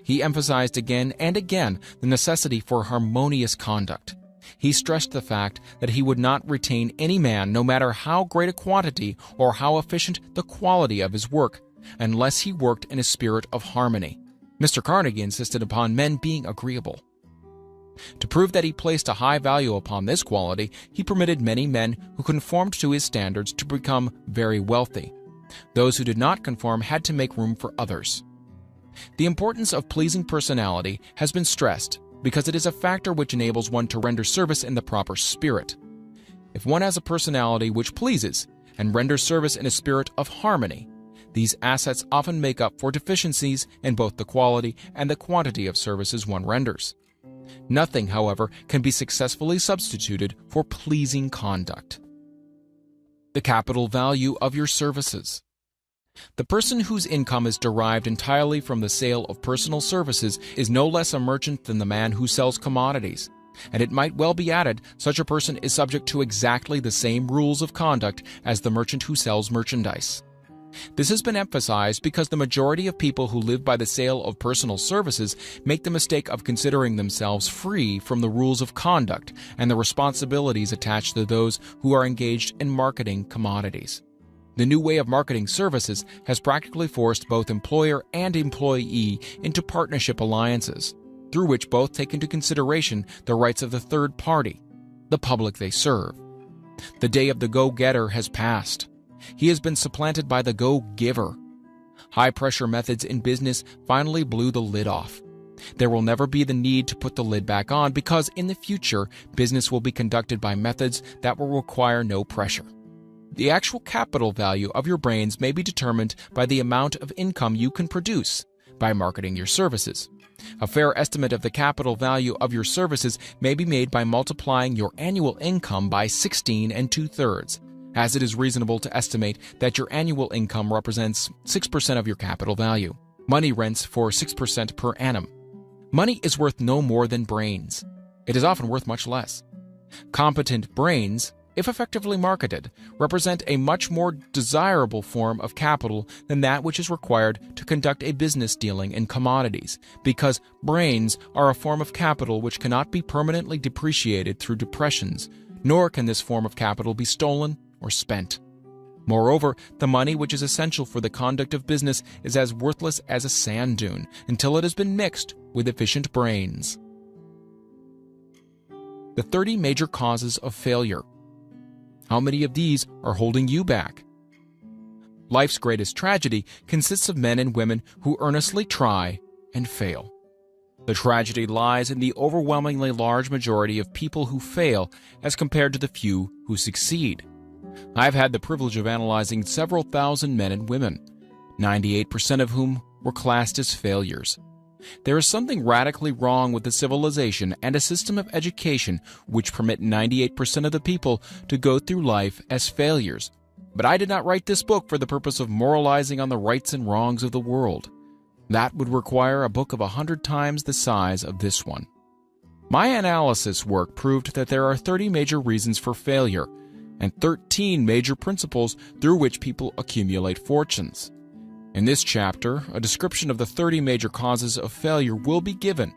He emphasized again and again the necessity for harmonious conduct. He stressed the fact that he would not retain any man, no matter how great a quantity or how efficient the quality of his work, unless he worked in a spirit of harmony. Mr. Carnegie insisted upon men being agreeable. To prove that he placed a high value upon this quality, he permitted many men who conformed to his standards to become very wealthy. Those who did not conform had to make room for others. The importance of pleasing personality has been stressed because it is a factor which enables one to render service in the proper spirit. If one has a personality which pleases and renders service in a spirit of harmony, these assets often make up for deficiencies in both the quality and the quantity of services one renders. Nothing, however, can be successfully substituted for pleasing conduct. The capital value of your services. The person whose income is derived entirely from the sale of personal services is no less a merchant than the man who sells commodities. And it might well be added, such a person is subject to exactly the same rules of conduct as the merchant who sells merchandise. This has been emphasized because the majority of people who live by the sale of personal services make the mistake of considering themselves free from the rules of conduct and the responsibilities attached to those who are engaged in marketing commodities. The new way of marketing services has practically forced both employer and employee into partnership alliances, through which both take into consideration the rights of the third party, the public they serve. The day of the go-getter has passed. He has been supplanted by the go-giver. High-pressure methods in business finally blew the lid off. There will never be the need to put the lid back on because in the future, business will be conducted by methods that will require no pressure. The actual capital value of your brains may be determined by the amount of income you can produce by marketing your services. A fair estimate of the capital value of your services may be made by multiplying your annual income by 16 2/3, as it is reasonable to estimate that your annual income represents 6% of your capital value. Money rents for 6% per annum. Money is worth no more than brains. It is often worth much less. Competent brains, if effectively marketed, represent a much more desirable form of capital than that which is required to conduct a business dealing in commodities, because brains are a form of capital which cannot be permanently depreciated through depressions, nor can this form of capital be stolen or spent. Moreover, the money which is essential for the conduct of business is as worthless as a sand dune until it has been mixed with efficient brains. The 30 major causes of failure. How many of these are holding you back? Life's greatest tragedy consists of men and women who earnestly try and fail. The tragedy lies in the overwhelmingly large majority of people who fail as compared to the few who succeed. I've had the privilege of analyzing several thousand men and women, 98% of whom were classed as failures. There is something radically wrong with a civilization and a system of education which permit 98% of the people to go through life as failures. But I did not write this book for the purpose of moralizing on the rights and wrongs of the world. That would require a book of 100 times the size of this one. My analysis work proved that there are 30 major reasons for failure, and 13 major principles through which people accumulate fortunes. In this chapter, a description of the 30 major causes of failure will be given.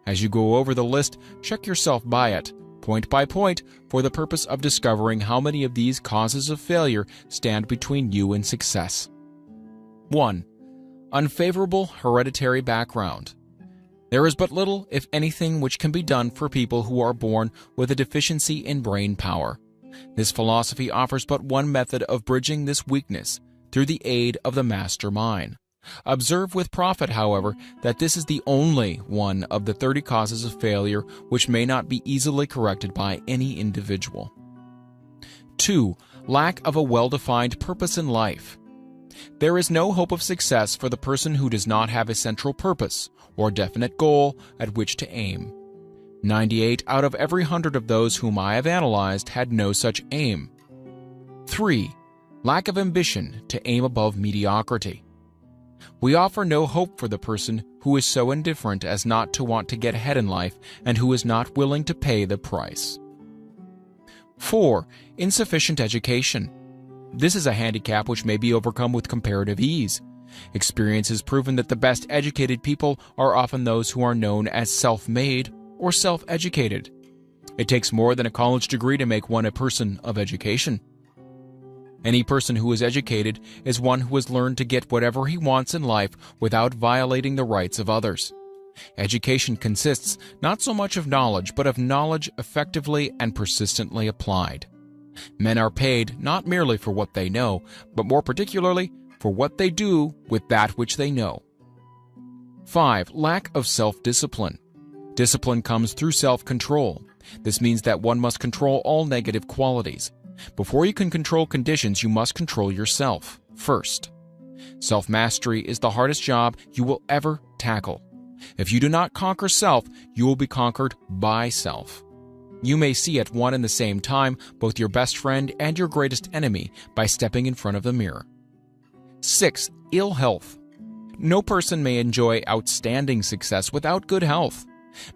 As you go over the list, check yourself by it, point by point, for the purpose of discovering how many of these causes of failure stand between you and success. 1. Unfavorable hereditary background. There is but little, if anything, which can be done for people who are born with a deficiency in brain power. This philosophy offers but one method of bridging this weakness, through the aid of the master mind. Observe with profit, however, that this is the only one of the 30 causes of failure which may not be easily corrected by any individual. 2. Lack of a well-defined purpose in life. There is no hope of success for the person who does not have a central purpose or definite goal at which to aim. 98 out of every 100 of those whom I have analyzed had no such aim. 3. Lack of ambition to aim above mediocrity. We offer no hope for the person who is so indifferent as not to want to get ahead in life and who is not willing to pay the price. 4. Insufficient education. This is a handicap which may be overcome with comparative ease. Experience has proven that the best educated people are often those who are known as self-made or self-educated. It takes more than a college degree to make one a person of education. Any person who is educated is one who has learned to get whatever he wants in life without violating the rights of others. Education consists not so much of knowledge, but of knowledge effectively and persistently applied. Men are paid not merely for what they know, but more particularly for what they do with that which they know. 5. Lack of self-discipline. Discipline comes through self-control. This means that one must control all negative qualities. Before you can control conditions, you must control yourself first. Self-mastery is the hardest job you will ever tackle. If you do not conquer self, you will be conquered by self. You may see at one and the same time both your best friend and your greatest enemy by stepping in front of the mirror. 6. Ill health. No person may enjoy outstanding success without good health.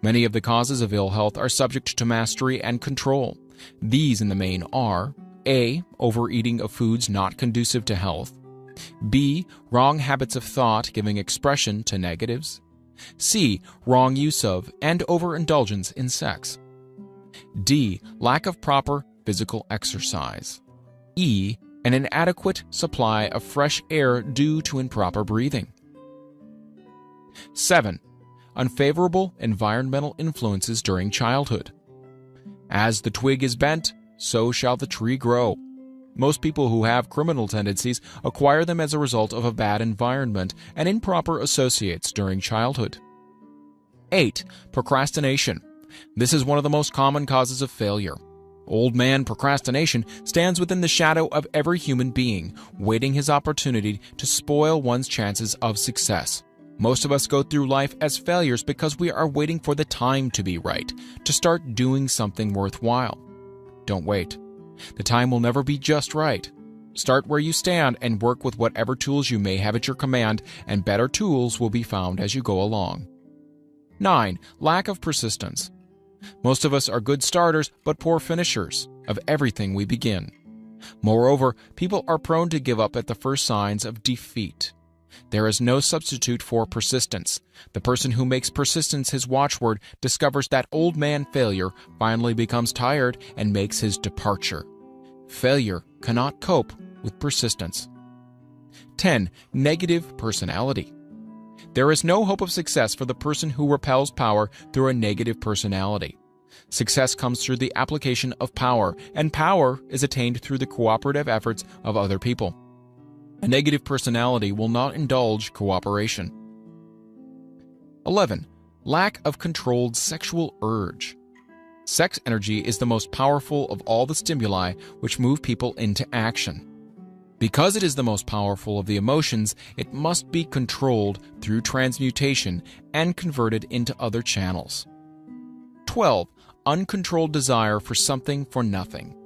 Many of the causes of ill health are subject to mastery and control. These in the main are: A. Overeating of foods not conducive to health. B. Wrong habits of thought giving expression to negatives. C. Wrong use of and overindulgence in sex. D. Lack of proper physical exercise. E. An inadequate supply of fresh air due to improper breathing. 7. Unfavorable environmental influences during childhood. As the twig is bent, so shall the tree grow. Most people who have criminal tendencies acquire them as a result of a bad environment and improper associates during childhood. 8. Procrastination. This is one of the most common causes of failure. Old man procrastination stands within the shadow of every human being, waiting his opportunity to spoil one's chances of success. Most of us go through life as failures because we are waiting for the time to be right, to start doing something worthwhile. Don't wait. The time will never be just right. Start where you stand and work with whatever tools you may have at your command, and better tools will be found as you go along. 9. Lack of persistence. Most of us are good starters but poor finishers of everything we begin. Moreover, people are prone to give up at the first signs of defeat. There is no substitute for persistence. The person who makes persistence his watchword discovers that old man failure, finally becomes tired and makes his departure. Failure cannot cope with persistence. 10. Negative personality. There is no hope of success for the person who repels power through a negative personality. Success comes through the application of power, and power is attained through the cooperative efforts of other people. A negative personality will not indulge cooperation. 11. Lack of controlled sexual urge. Sex energy is the most powerful of all the stimuli which move people into action. Because it is the most powerful of the emotions, it must be controlled through transmutation and converted into other channels. 12. Uncontrolled desire for something for nothing.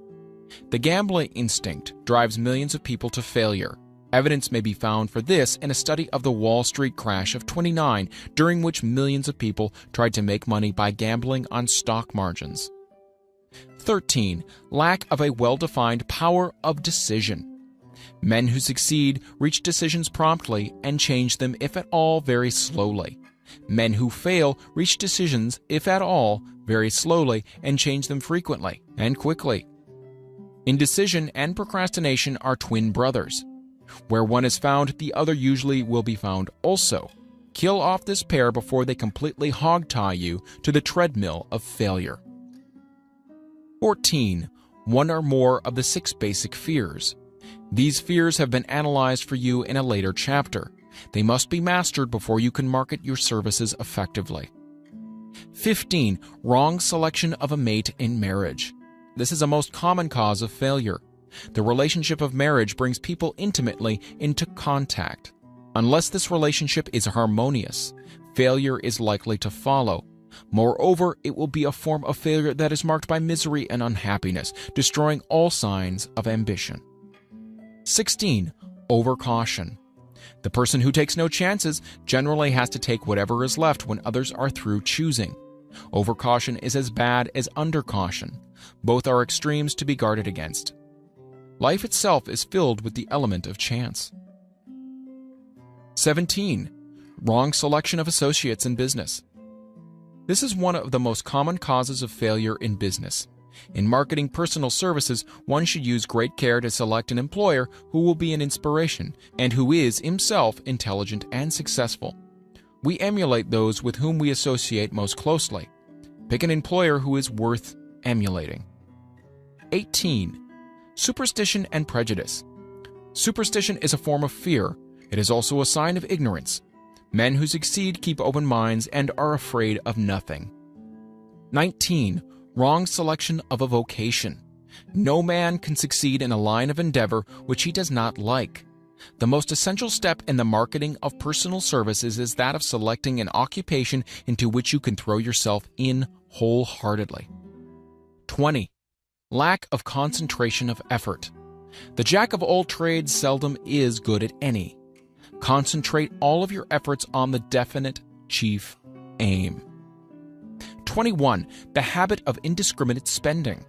The gambling instinct drives millions of people to failure. Evidence may be found for this in a study of the Wall Street crash of '29, during which millions of people tried to make money by gambling on stock margins. 13. Lack of a well-defined power of decision. Men who succeed reach decisions promptly and change them, if at all, very slowly. Men who fail reach decisions, if at all, very slowly and change them frequently and quickly. Indecision and procrastination are twin brothers. Where one is found, the other usually will be found also. Kill off this pair before they completely hog-tie you to the treadmill of failure. 14. One or more of the 6 basic fears. These fears have been analyzed for you in a later chapter. They must be mastered before you can market your services effectively. 15. Wrong selection of a mate in marriage. This is a most common cause of failure. The relationship of marriage brings people intimately into contact. Unless this relationship is harmonious, failure is likely to follow. Moreover, it will be a form of failure that is marked by misery and unhappiness, destroying all signs of ambition. 16. Overcaution. The person who takes no chances generally has to take whatever is left when others are through choosing. Overcaution is as bad as undercaution. Both are extremes to be guarded against. Life itself is filled with the element of chance. 17. Wrong selection of associates in business. This is one of the most common causes of failure in business. In marketing personal services, one should use great care to select an employer who will be an inspiration and who is himself intelligent and successful. We emulate those with whom we associate most closely. Pick an employer who is worth emulating. 18. Superstition and prejudice. Superstition is a form of fear. It is also a sign of ignorance. Men who succeed keep open minds and are afraid of nothing. 19. Wrong selection of a vocation. No man can succeed in a line of endeavor which he does not like. The most essential step in the marketing of personal services is that of selecting an occupation into which you can throw yourself in wholeheartedly. 20. Lack of concentration of effort. The jack of all trades seldom is good at any. Concentrate all of your efforts on the definite chief aim. 21. The habit of indiscriminate spending.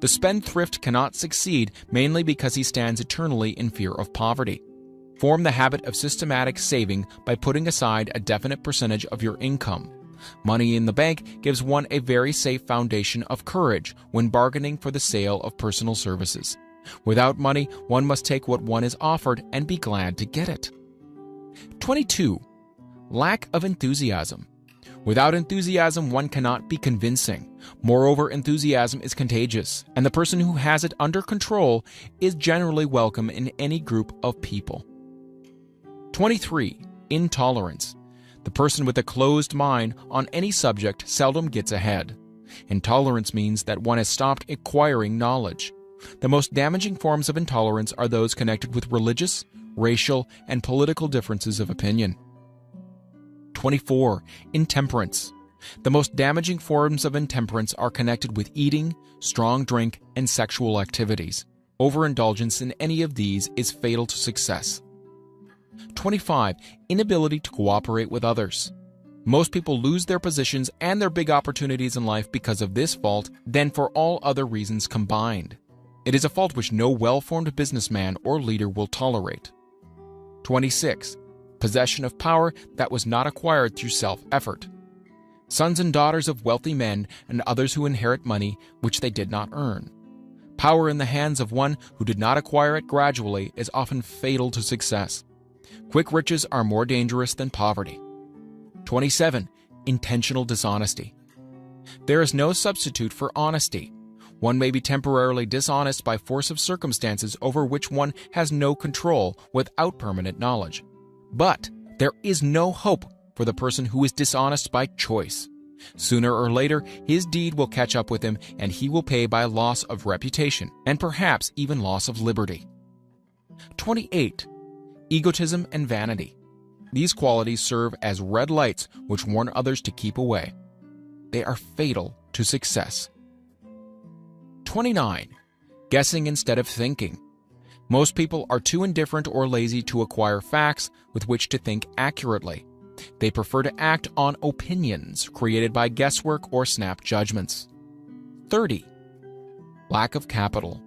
The spendthrift cannot succeed mainly because he stands eternally in fear of poverty. Form the habit of systematic saving by putting aside a definite percentage of your income. Money in the bank gives one a very safe foundation of courage when bargaining for the sale of personal services. Without money, one must take what one is offered and be glad to get it. 22. Lack of enthusiasm. Without enthusiasm, one cannot be convincing. Moreover, enthusiasm is contagious, and the person who has it under control is generally welcome in any group of people. 23. Intolerance. The person with a closed mind on any subject seldom gets ahead. Intolerance means that one has stopped acquiring knowledge. The most damaging forms of intolerance are those connected with religious, racial, and political differences of opinion. 24. Intemperance. The most damaging forms of intemperance are connected with eating, strong drink, and sexual activities. Overindulgence in any of these is fatal to success. 25. Inability to cooperate with others. Most people lose their positions and their big opportunities in life because of this fault than for all other reasons combined. It is a fault which no well-formed businessman or leader will tolerate. 26. Possession of power that was not acquired through self-effort. Sons and daughters of wealthy men and others who inherit money which they did not earn. Power in the hands of one who did not acquire it gradually is often fatal to success. Quick riches are more dangerous than poverty. 27. Intentional dishonesty. There is no substitute for honesty. One may be temporarily dishonest by force of circumstances over which one has no control without permanent knowledge. But there is no hope for the person who is dishonest by choice. Sooner or later, his deed will catch up with him, and he will pay by loss of reputation and perhaps even loss of liberty. 28. Egotism and vanity. These qualities serve as red lights which warn others to keep away. They are fatal to success. 29. Guessing instead of thinking. Most people are too indifferent or lazy to acquire facts with which to think accurately. They prefer to act on opinions created by guesswork or snap judgments. 30. Lack of capital.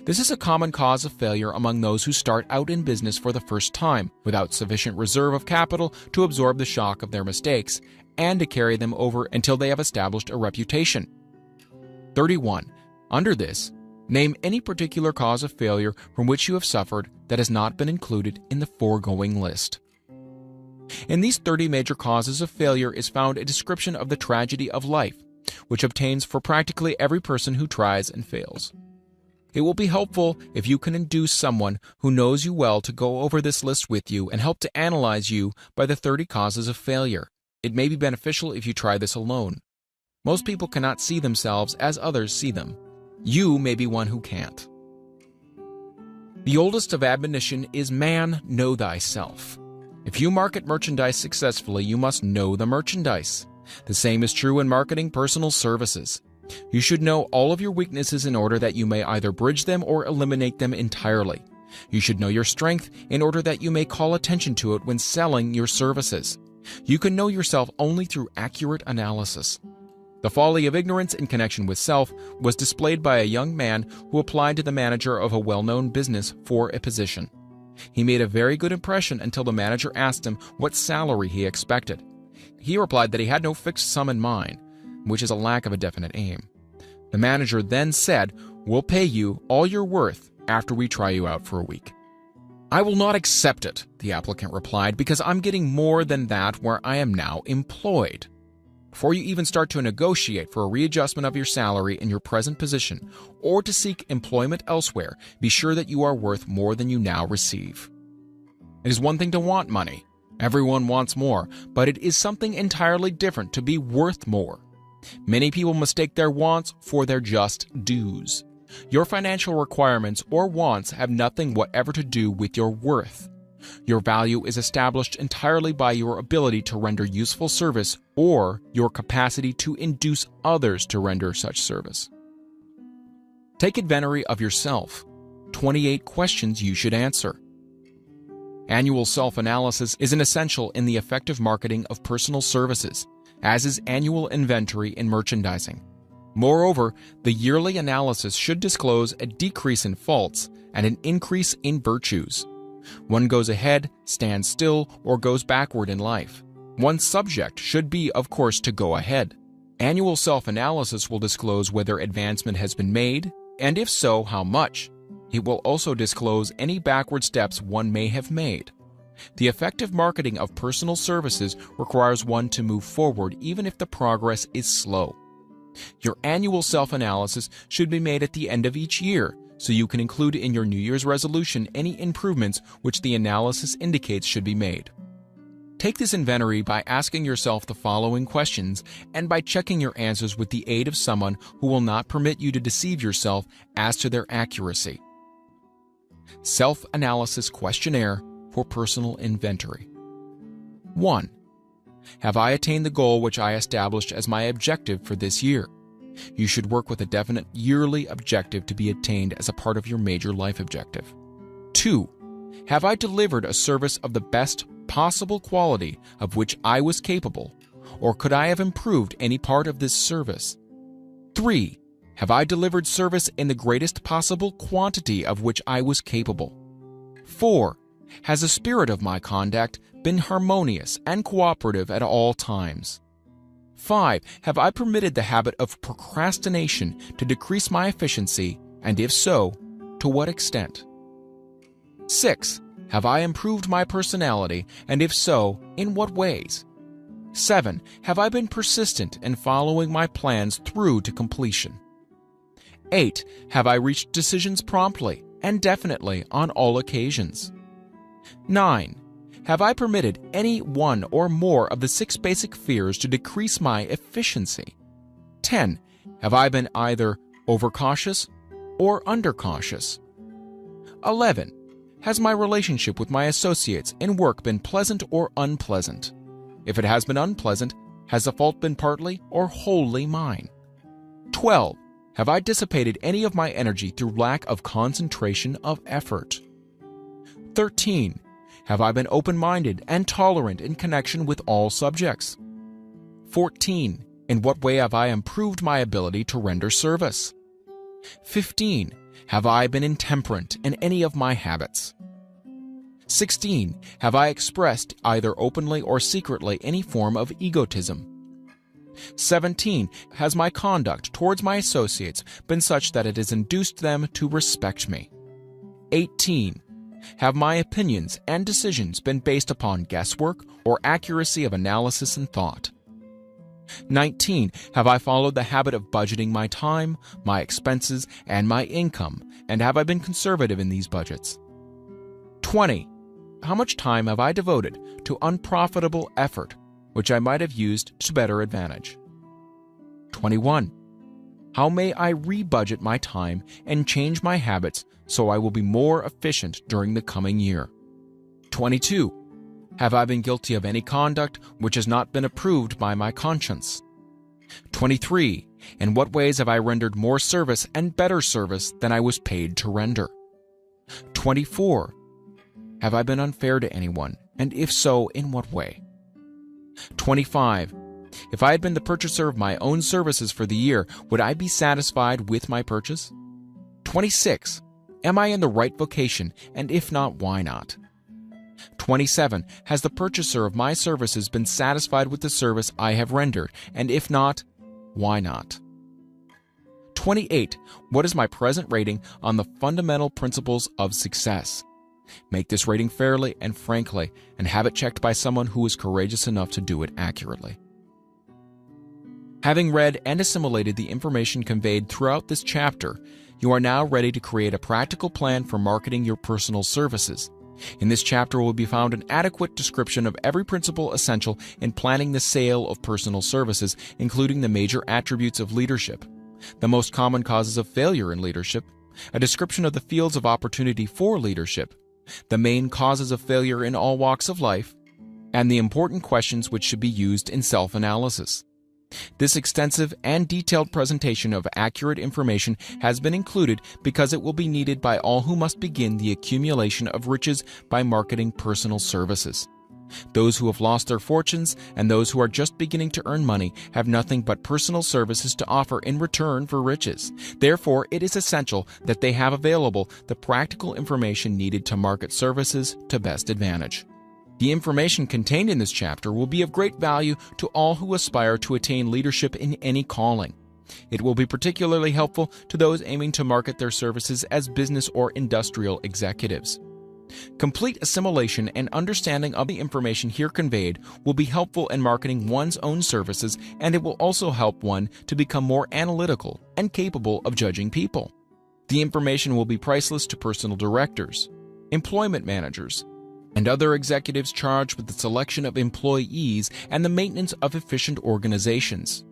This is a common cause of failure among those who start out in business for the first time, without sufficient reserve of capital to absorb the shock of their mistakes and to carry them over until they have established a reputation. 31. Under this, name any particular cause of failure from which you have suffered that has not been included in the foregoing list. In these 30 major causes of failure is found a description of the tragedy of life, which obtains for practically every person who tries and fails. It will be helpful if you can induce someone who knows you well to go over this list with you and help to analyze you by the 30 causes of failure. It may be beneficial if you try this alone. Most people cannot see themselves as others see them. You may be one who can't. The oldest of admonition is man, know thyself. If you market merchandise successfully, you must know the merchandise. The same is true in marketing personal services. You should know all of your weaknesses in order that you may either bridge them or eliminate them entirely. You should know your strength in order that you may call attention to it when selling your services. You can know yourself only through accurate analysis. The folly of ignorance in connection with self was displayed by a young man who applied to the manager of a well-known business for a position. He made a very good impression until the manager asked him what salary he expected. He replied that he had no fixed sum in mind, which is a lack of a definite aim. The manager then said, "We'll pay you all you're worth after we try you out for a week." "I will not accept it," the applicant replied, "because I'm getting more than that where I am now employed." Before you even start to negotiate for a readjustment of your salary in your present position or to seek employment elsewhere, be sure that you are worth more than you now receive. It is one thing to want money. Everyone wants more, but it is something entirely different to be worth more. Many people mistake their wants for their just dues. Your financial requirements or wants have nothing whatever to do with your worth. Your value is established entirely by your ability to render useful service or your capacity to induce others to render such service. Take inventory of yourself. 28 questions you should answer. Annual self-analysis is an essential in the effective marketing of personal services, as is annual inventory in merchandising. Moreover, the yearly analysis should disclose a decrease in faults and an increase in virtues. One goes ahead, stands still, or goes backward in life. One's subject should be, of course, to go ahead. Annual self-analysis will disclose whether advancement has been made, and if so, how much. It will also disclose any backward steps one may have made. The effective marketing of personal services requires one to move forward even if the progress is slow. Your annual self-analysis should be made at the end of each year, so you can include in your New Year's resolution any improvements which the analysis indicates should be made. Take this inventory by asking yourself the following questions and by checking your answers with the aid of someone who will not permit you to deceive yourself as to their accuracy. Self-analysis questionnaire for personal inventory. 1. Have I attained the goal which I established as my objective for this year? You should work with a definite yearly objective to be attained as a part of your major life objective. 2. Have I delivered a service of the best possible quality of which I was capable, or could I have improved any part of this service? 3. Have I delivered service in the greatest possible quantity of which I was capable? 4. Has the spirit of my conduct been harmonious and cooperative at all times? 5. Have I permitted the habit of procrastination to decrease my efficiency And if so, to what extent? 6. Have I improved my personality, and if so, in what ways? 7. Have I been persistent in following my plans through to completion? 8. Have I reached decisions promptly and definitely on all occasions? 9. Have I permitted any one or more of the 6 basic fears to decrease my efficiency? 10. Have I been either overcautious or undercautious? 11. Has my relationship with my associates in work been pleasant or unpleasant? If it has been unpleasant, has the fault been partly or wholly mine? 12. Have I dissipated any of my energy through lack of concentration of effort? 13. Have I been open-minded and tolerant in connection with all subjects? 14. In what way have I improved my ability to render service? 15. Have I been intemperate in any of my habits? 16. Have I expressed, either openly or secretly, any form of egotism? 17. Has my conduct towards my associates been such that it has induced them to respect me? 18. Have my opinions and decisions been based upon guesswork or accuracy of analysis and thought? 19. Have I followed the habit of budgeting my time, my expenses, and my income, and have I been conservative in these budgets? 20. How much time have I devoted to unprofitable effort, which I might have used to better advantage? 21. How may I rebudget my time and change my habits so I will be more efficient during the coming year? 22. Have I been guilty of any conduct which has not been approved by my conscience? 23. In what ways have I rendered more service and better service than I was paid to render? 24. Have I been unfair to anyone, and if so, in what way? 25. If I had been the purchaser of my own services for the year, would I be satisfied with my purchase? 26. Am I in the right vocation, and if not, why not? 27. Has the purchaser of my services been satisfied with the service I have rendered, and if not, why not? 28. What is my present rating on the fundamental principles of success? Make this rating fairly and frankly, and have it checked by someone who is courageous enough to do it accurately. Having read and assimilated the information conveyed throughout this chapter, you are now ready to create a practical plan for marketing your personal services. In this chapter will be found an adequate description of every principle essential in planning the sale of personal services, including the major attributes of leadership, the most common causes of failure in leadership, a description of the fields of opportunity for leadership, the main causes of failure in all walks of life, and the important questions which should be used in self-analysis. This extensive and detailed presentation of accurate information has been included because it will be needed by all who must begin the accumulation of riches by marketing personal services. Those who have lost their fortunes and those who are just beginning to earn money have nothing but personal services to offer in return for riches. Therefore, it is essential that they have available the practical information needed to market services to best advantage. The information contained in this chapter will be of great value to all who aspire to attain leadership in any calling. It will be particularly helpful to those aiming to market their services as business or industrial executives. Complete assimilation and understanding of the information here conveyed will be helpful in marketing one's own services, and it will also help one to become more analytical and capable of judging people. The information will be priceless to personal directors, employment managers, and other executives charged with the selection of employees and the maintenance of efficient organizations.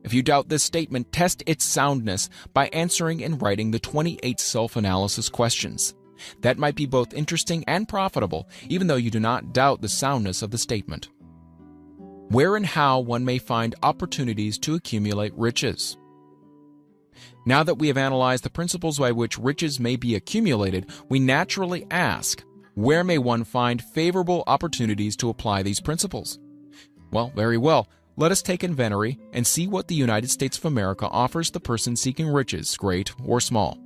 If you doubt this statement, test its soundness by answering and writing the 28 self-analysis questions. That might be both interesting and profitable, even though you do not doubt the soundness of the statement. Where and how one may find opportunities to accumulate riches. Now that we have analyzed the principles by which riches may be accumulated, we naturally ask, where may one find favorable opportunities to apply these principles? Well, very well. Let us take inventory and see what the United States of America offers the person seeking riches, great or small.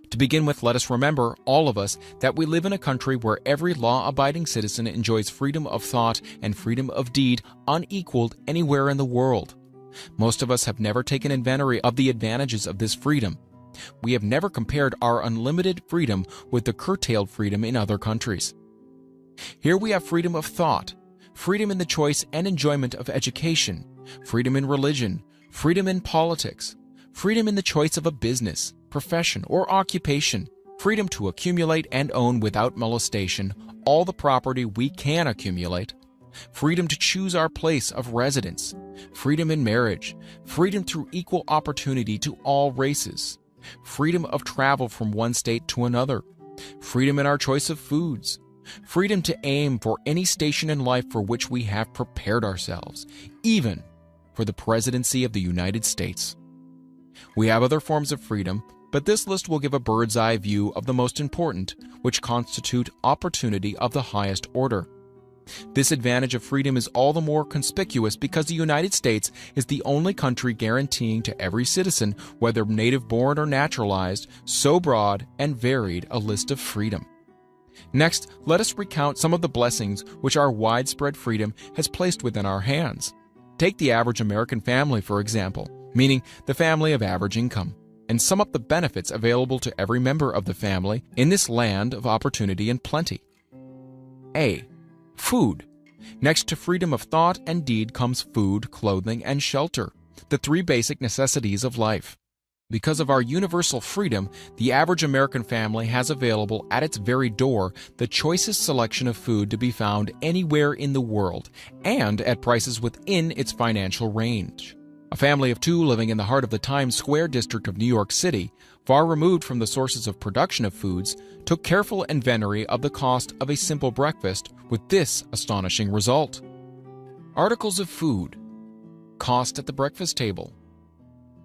To begin with, let us remember, all of us, that we live in a country where every law-abiding citizen enjoys freedom of thought and freedom of deed unequaled anywhere in the world. Most of us have never taken inventory of the advantages of this freedom, We have never compared our unlimited freedom with the curtailed freedom in other countries. Here we have freedom of thought, freedom in the choice and enjoyment of education, freedom in religion, freedom in politics, freedom in the choice of a business, profession, or occupation, freedom to accumulate and own without molestation all the property we can accumulate, freedom to choose our place of residence, freedom in marriage, freedom through equal opportunity to all races, freedom of travel from one state to another, freedom in our choice of foods, freedom to aim for any station in life for which we have prepared ourselves, even for the presidency of the United States. We have other forms of freedom, but this list will give a bird's-eye view of the most important, which constitute opportunity of the highest order. This advantage of freedom is all the more conspicuous because the United States is the only country guaranteeing to every citizen, whether native-born or naturalized, so broad and varied a list of freedom. Next, let us recount some of the blessings which our widespread freedom has placed within our hands. Take the average American family, for example, meaning the family of average income, and sum up the benefits available to every member of the family in this land of opportunity and plenty. A. Food. Next to freedom of thought and deed comes food, clothing, and shelter, the three basic necessities of life. Because of our universal freedom, the average American family has available at its very door the choicest selection of food to be found anywhere in the world, and at prices within its financial range. A family of two living in the heart of the Times Square district of New York City, far removed from the sources of production of foods, took careful inventory of the cost of a simple breakfast with this astonishing result. Articles of food. Cost at the breakfast table.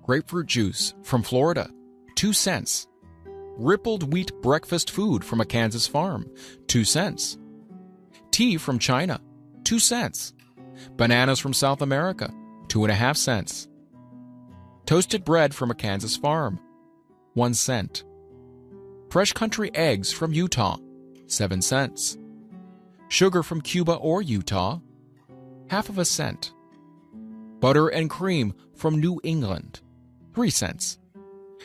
Grapefruit juice from Florida, 2 cents. Rippled wheat breakfast food from a Kansas farm, 2 cents. Tea from China, 2 cents. Bananas from South America, 2.5 cents. Toasted bread from a Kansas farm, 1 cent. Fresh country eggs from Utah, 7 cents. Sugar from Cuba or Utah, ½ cent. Butter and cream from New England, 3 cents.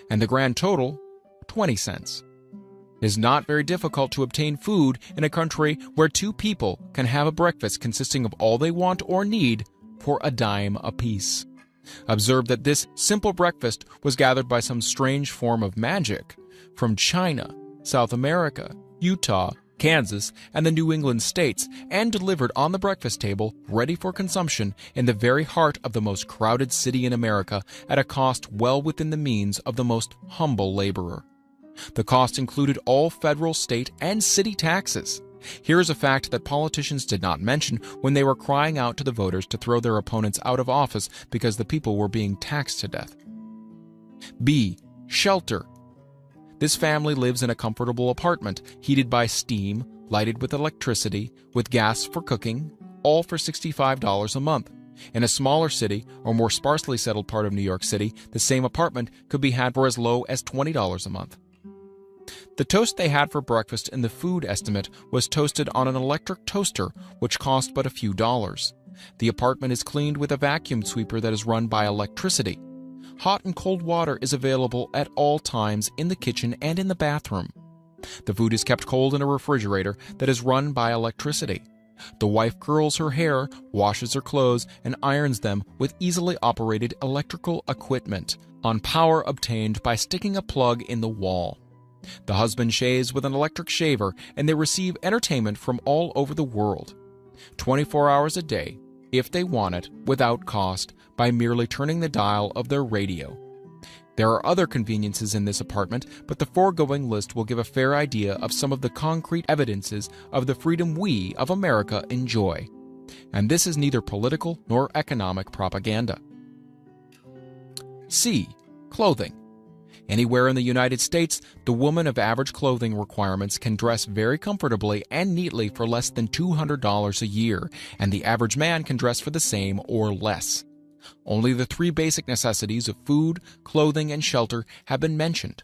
And the grand total, 20 cents. It is not very difficult to obtain food in a country where two people can have a breakfast consisting of all they want or need for a dime apiece. Observe that this simple breakfast was gathered by some strange form of magic from China, South America, Utah, Kansas, and the New England states, and delivered on the breakfast table, ready for consumption, in the very heart of the most crowded city in America, at a cost well within the means of the most humble laborer. The cost included all federal, state, and city taxes. Here is a fact that politicians did not mention when they were crying out to the voters to throw their opponents out of office because the people were being taxed to death. B. Shelter. This family lives in a comfortable apartment, heated by steam, lighted with electricity, with gas for cooking, all for $65 a month. In a smaller city or more sparsely settled part of New York City, the same apartment could be had for as low as $20 a month. The toast they had for breakfast in the food estimate was toasted on an electric toaster, which cost but a few dollars. The apartment is cleaned with a vacuum sweeper that is run by electricity. Hot and cold water is available at all times in the kitchen and in the bathroom. The food is kept cold in a refrigerator that is run by electricity. The wife curls her hair, washes her clothes, and irons them with easily operated electrical equipment on power obtained by sticking a plug in the wall. The husband shaves with an electric shaver, and they receive entertainment from all over the world, 24 hours a day, if they want it, without cost, by merely turning the dial of their radio. There are other conveniences in this apartment, but the foregoing list will give a fair idea of some of the concrete evidences of the freedom we of America enjoy. And this is neither political nor economic propaganda. C. Clothing. Anywhere in the United States, the woman of average clothing requirements can dress very comfortably and neatly for less than $200 a year, and the average man can dress for the same or less. Only the three basic necessities of food, clothing, and shelter have been mentioned.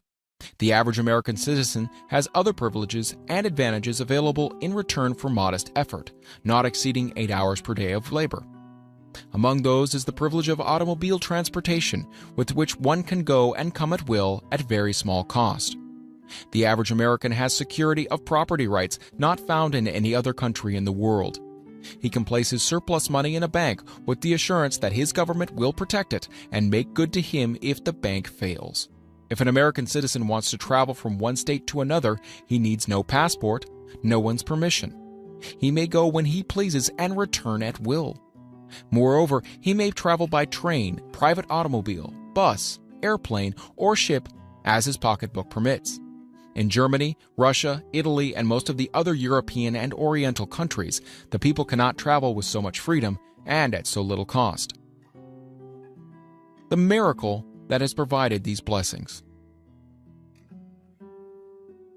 The average American citizen has other privileges and advantages available in return for modest effort, not exceeding 8 hours per day of labor. Among those is the privilege of automobile transportation, with which one can go and come at will at very small cost. The average American has security of property rights not found in any other country in the world. He can place his surplus money in a bank with the assurance that his government will protect it and make good to him if the bank fails. If an American citizen wants to travel from one state to another, he needs no passport, no one's permission. He may go when he pleases and return at will. Moreover, he may travel by train, private automobile, bus, airplane, or ship as his pocketbook permits. In Germany, Russia, Italy, and most of the other European and Oriental countries, the people cannot travel with so much freedom and at so little cost. The miracle that has provided these blessings.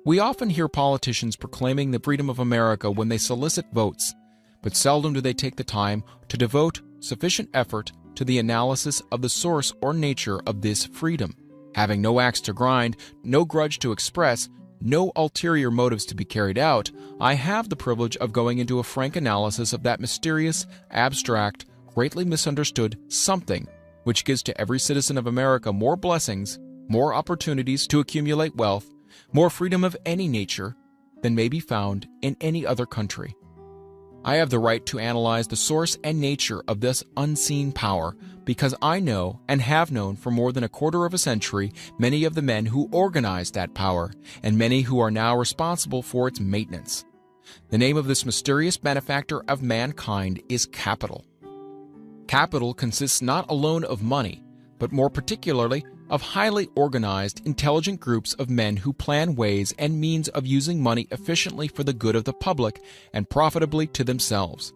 We often hear politicians proclaiming the freedom of America when they solicit votes, but seldom do they take the time to devote sufficient effort to the analysis of the source or nature of this freedom. Having no axe to grind, no grudge to express, no ulterior motives to be carried out, I have the privilege of going into a frank analysis of that mysterious, abstract, greatly misunderstood something which gives to every citizen of America more blessings, more opportunities to accumulate wealth, more freedom of any nature than may be found in any other country. I have the right to analyze the source and nature of this unseen power because I know and have known for more than a quarter of a century many of the men who organized that power and many who are now responsible for its maintenance. The name of this mysterious benefactor of mankind is capital. Capital consists not alone of money, but more particularly of highly organized, intelligent groups of men who plan ways and means of using money efficiently for the good of the public and profitably to themselves.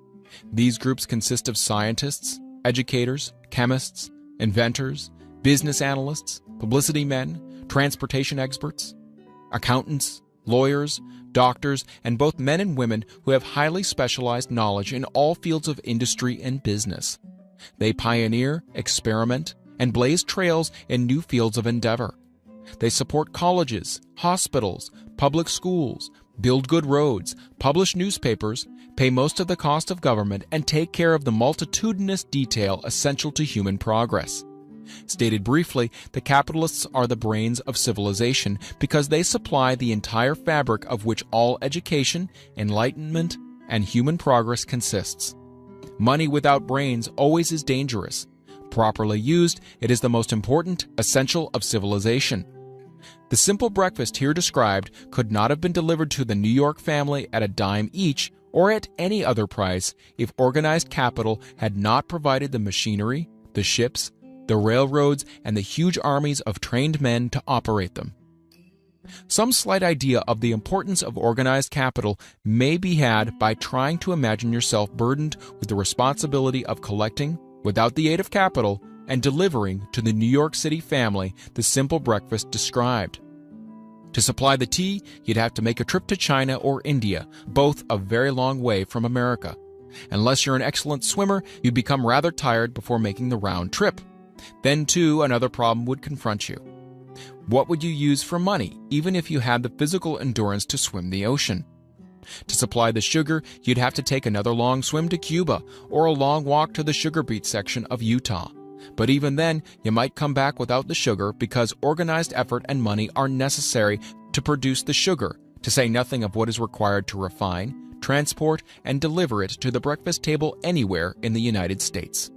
These groups consist of scientists, educators, chemists, inventors, business analysts, publicity men, transportation experts, accountants, lawyers, doctors, and both men and women who have highly specialized knowledge in all fields of industry and business. They pioneer, experiment, and blaze trails in new fields of endeavor. They support colleges, hospitals, public schools, build good roads, publish newspapers, pay most of the cost of government, and take care of the multitudinous detail essential to human progress. Stated briefly, the capitalists are the brains of civilization because they supply the entire fabric of which all education, enlightenment, and human progress consists. Money without brains always is dangerous. Properly used, it is the most important essential of civilization. The simple breakfast here described could not have been delivered to the New York family at a dime each or at any other price if organized capital had not provided the machinery, the ships, the railroads, and the huge armies of trained men to operate them. Some slight idea of the importance of organized capital may be had by trying to imagine yourself burdened with the responsibility of collecting, without the aid of capital, and delivering to the New York City family the simple breakfast described. To supply the tea, you'd have to make a trip to China or India, both a very long way from America. Unless you're an excellent swimmer, you'd become rather tired before making the round trip. Then, too, another problem would confront you. What would you use for money, even if you had the physical endurance to swim the ocean? To supply the sugar, you'd have to take another long swim to Cuba or a long walk to the sugar beet section of Utah. But even then, you might come back without the sugar because organized effort and money are necessary to produce the sugar, to say nothing of what is required to refine, transport, and deliver it to the breakfast table anywhere in the United States.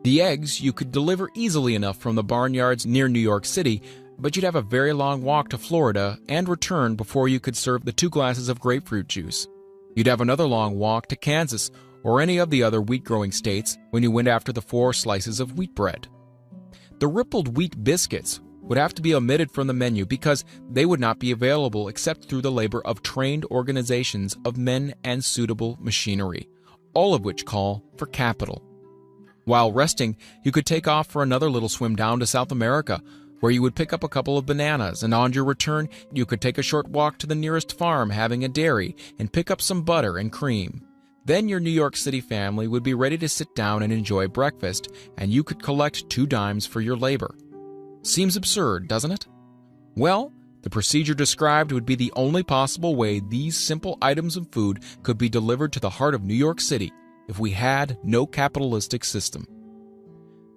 The eggs you could deliver easily enough from the barnyards near New York City, but you'd have a very long walk to Florida and return before you could serve the 2 glasses of grapefruit juice. You'd have another long walk to Kansas or any of the other wheat-growing states when you went after the 4 slices of wheat bread. The rippled wheat biscuits would have to be omitted from the menu because they would not be available except through the labor of trained organizations of men and suitable machinery, all of which call for capital. While resting, you could take off for another little swim down to South America, where you would pick up a couple of bananas, and on your return, you could take a short walk to the nearest farm having a dairy and pick up some butter and cream. Then your New York City family would be ready to sit down and enjoy breakfast, and you could collect 2 dimes for your labor. Seems absurd, doesn't it? Well, the procedure described would be the only possible way these simple items of food could be delivered to the heart of New York City if we had no capitalistic system.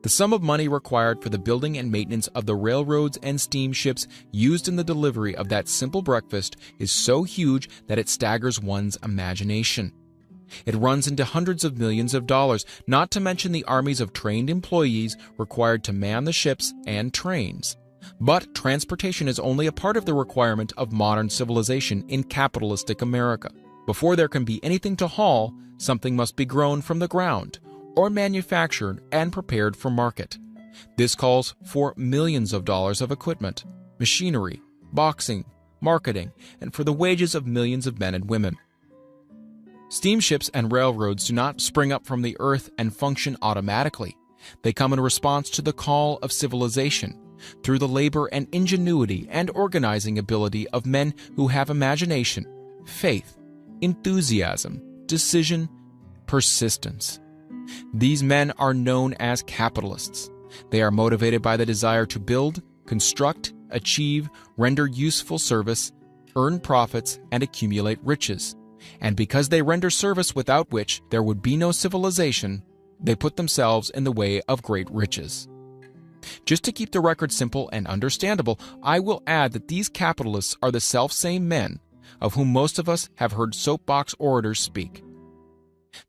The sum of money required for the building and maintenance of the railroads and steamships used in the delivery of that simple breakfast is so huge that it staggers one's imagination. It runs into hundreds of millions of dollars, not to mention the armies of trained employees required to man the ships and trains. But transportation is only a part of the requirement of modern civilization in capitalistic America. Before there can be anything to haul, something must be grown from the ground, or manufactured and prepared for market. This calls for millions of dollars of equipment, machinery, boxing, marketing, and for the wages of millions of men and women. Steamships and railroads do not spring up from the earth and function automatically. They come in response to the call of civilization, through the labor and ingenuity and organizing ability of men who have imagination, faith, enthusiasm, decision, persistence. These men are known as capitalists. They are motivated by the desire to build, construct, achieve, render useful service, earn profits, and accumulate riches. And because they render service without which there would be no civilization, they put themselves in the way of great riches. Just to keep the record simple and understandable, I will add that these capitalists are the self-same men of whom most of us have heard soapbox orators speak.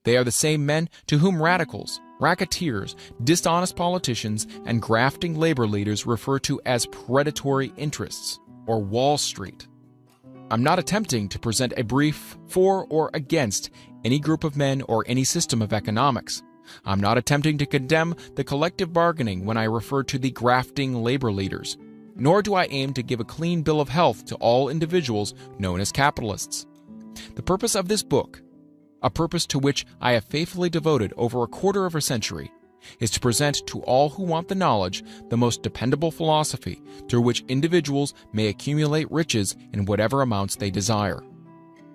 They are the same men to whom radicals, racketeers, dishonest politicians, and grafting labor leaders refer to as predatory interests, or Wall Street. I'm not attempting to present a brief for or against any group of men or any system of economics. I'm not attempting to condemn the collective bargaining when I refer to the grafting labor leaders, nor do I aim to give a clean bill of health to all individuals known as capitalists. The purpose of this book, a purpose to which I have faithfully devoted over a quarter of a century, is to present to all who want the knowledge the most dependable philosophy through which individuals may accumulate riches in whatever amounts they desire.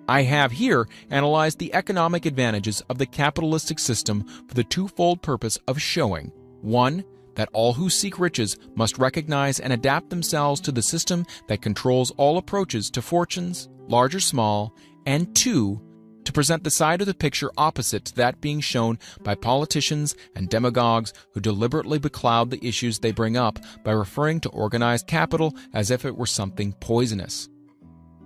I have here analyzed the economic advantages of the capitalistic system for the twofold purpose of showing, 1, that all who seek riches must recognize and adapt themselves to the system that controls all approaches to fortunes, large or small, and 2, to present the side of the picture opposite to that being shown by politicians and demagogues who deliberately becloud the issues they bring up by referring to organized capital as if it were something poisonous.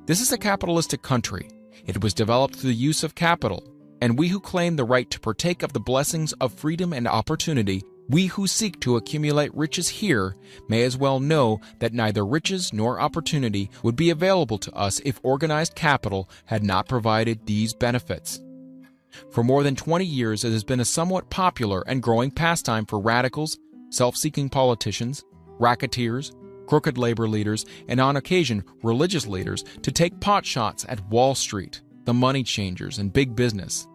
This is a capitalistic country. It was developed through the use of capital, and we who claim the right to partake of the blessings of freedom and opportunity, we who seek to accumulate riches here, may as well know that neither riches nor opportunity would be available to us if organized capital had not provided these benefits. For more than 20 years, it has been a somewhat popular and growing pastime for radicals, self-seeking politicians, racketeers, crooked labor leaders, and on occasion religious leaders to take potshots at Wall Street, the money changers, and big business.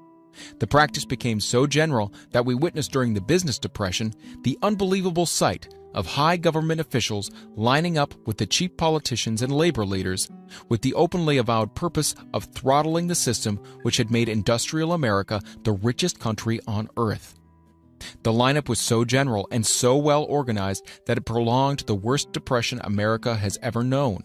The practice became so general that we witnessed during the business depression the unbelievable sight of high government officials lining up with the cheap politicians and labor leaders with the openly avowed purpose of throttling the system which had made industrial America the richest country on earth. The lineup was so general and so well organized that it prolonged the worst depression America has ever known.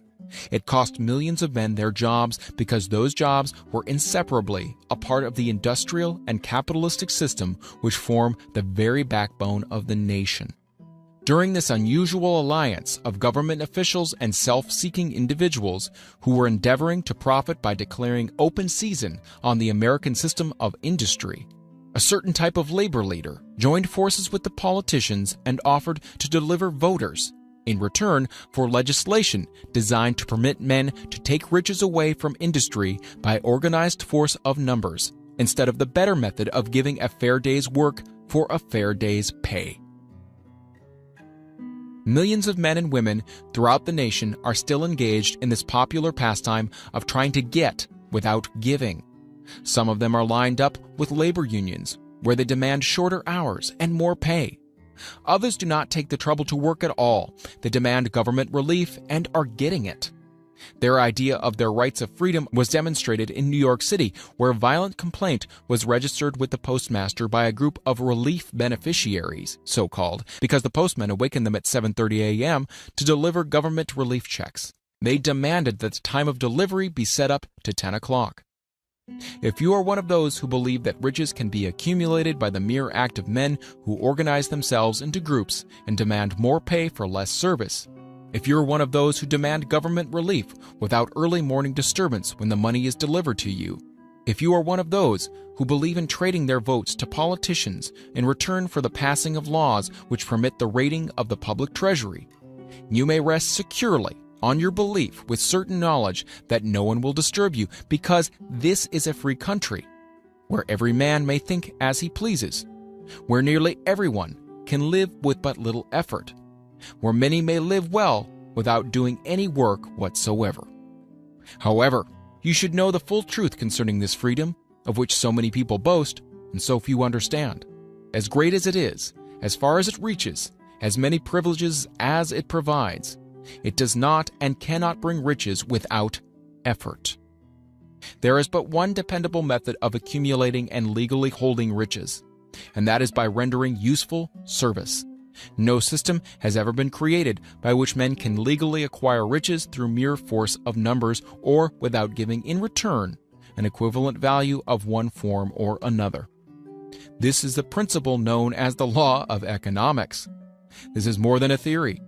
It cost millions of men their jobs because those jobs were inseparably a part of the industrial and capitalistic system which form the very backbone of the nation. During this unusual alliance of government officials and self-seeking individuals who were endeavoring to profit by declaring open season on the American system of industry, a certain type of labor leader joined forces with the politicians and offered to deliver voters in return for legislation designed to permit men to take riches away from industry by organized force of numbers, instead of the better method of giving a fair day's work for a fair day's pay. Millions of men and women throughout the nation are still engaged in this popular pastime of trying to get without giving. Some of them are lined up with labor unions, where they demand shorter hours and more pay. Others do not take the trouble to work at all. They demand government relief and are getting it. Their idea of their rights of freedom was demonstrated in New York City, where a violent complaint was registered with the postmaster by a group of relief beneficiaries, so-called, because the postman awakened them at 7:30 a.m. to deliver government relief checks. They demanded that the time of delivery be set up to 10 o'clock. If you are one of those who believe that riches can be accumulated by the mere act of men who organize themselves into groups and demand more pay for less service, if you're one of those who demand government relief without early morning disturbance when the money is delivered to you, if you are one of those who believe in trading their votes to politicians in return for the passing of laws which permit the raiding of the public treasury, you may rest securely on your belief with certain knowledge that no one will disturb you, because this is a free country where every man may think as he pleases, where nearly everyone can live with but little effort, where many may live well without doing any work whatsoever. However, you should know the full truth concerning this freedom, of which so many people boast and so few understand. As great as it is, as far as it reaches, as many privileges as it provides, it does not and cannot bring riches without effort. There is but one dependable method of accumulating and legally holding riches, and that is by rendering useful service. No system has ever been created by which men can legally acquire riches through mere force of numbers or without giving in return an equivalent value of one form or another. This is the principle known as the law of economics. This is more than a theory.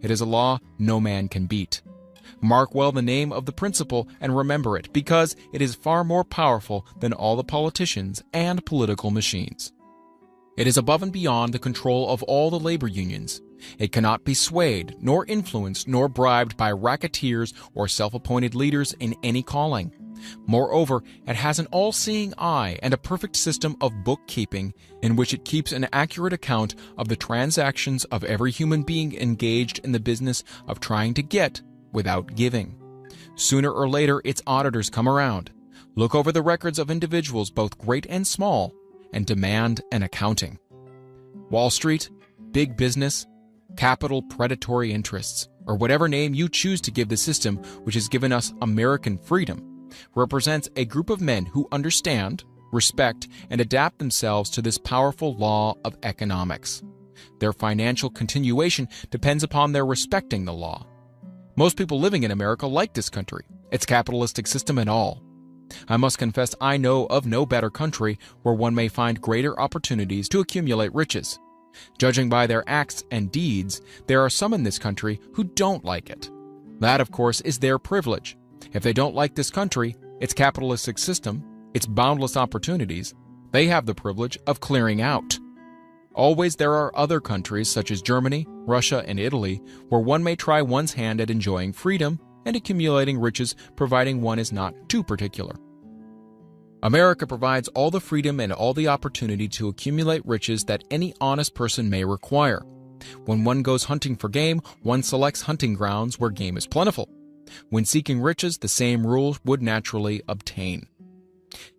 It is a law no man can beat. Mark well the name of the principle and remember it, because it is far more powerful than all the politicians and political machines. It is above and beyond the control of all the labor unions. It cannot be swayed, nor influenced, nor bribed by racketeers or self-appointed leaders in any calling. Moreover, it has an all-seeing eye and a perfect system of bookkeeping in which it keeps an accurate account of the transactions of every human being engaged in the business of trying to get without giving. Sooner or later, its auditors come around, look over the records of individuals both great and small, and demand an accounting. Wall Street, big business, capital predatory interests, or whatever name you choose to give the system which has given us American freedom, represents a group of men who understand, respect, and adapt themselves to this powerful law of economics. Their financial continuation depends upon their respecting the law. Most people living in America like this country, its capitalistic system and all. I must confess I know of no better country where one may find greater opportunities to accumulate riches. Judging by their acts and deeds, there are some in this country who don't like it. That, of course, is their privilege. If they don't like this country, its capitalistic system, its boundless opportunities, they have the privilege of clearing out. Always there are other countries such as Germany, Russia, and Italy where one may try one's hand at enjoying freedom and accumulating riches, providing one is not too particular. America provides all the freedom and all the opportunity to accumulate riches that any honest person may require. When one goes hunting for game, one selects hunting grounds where game is plentiful. When seeking riches, the same rules would naturally obtain.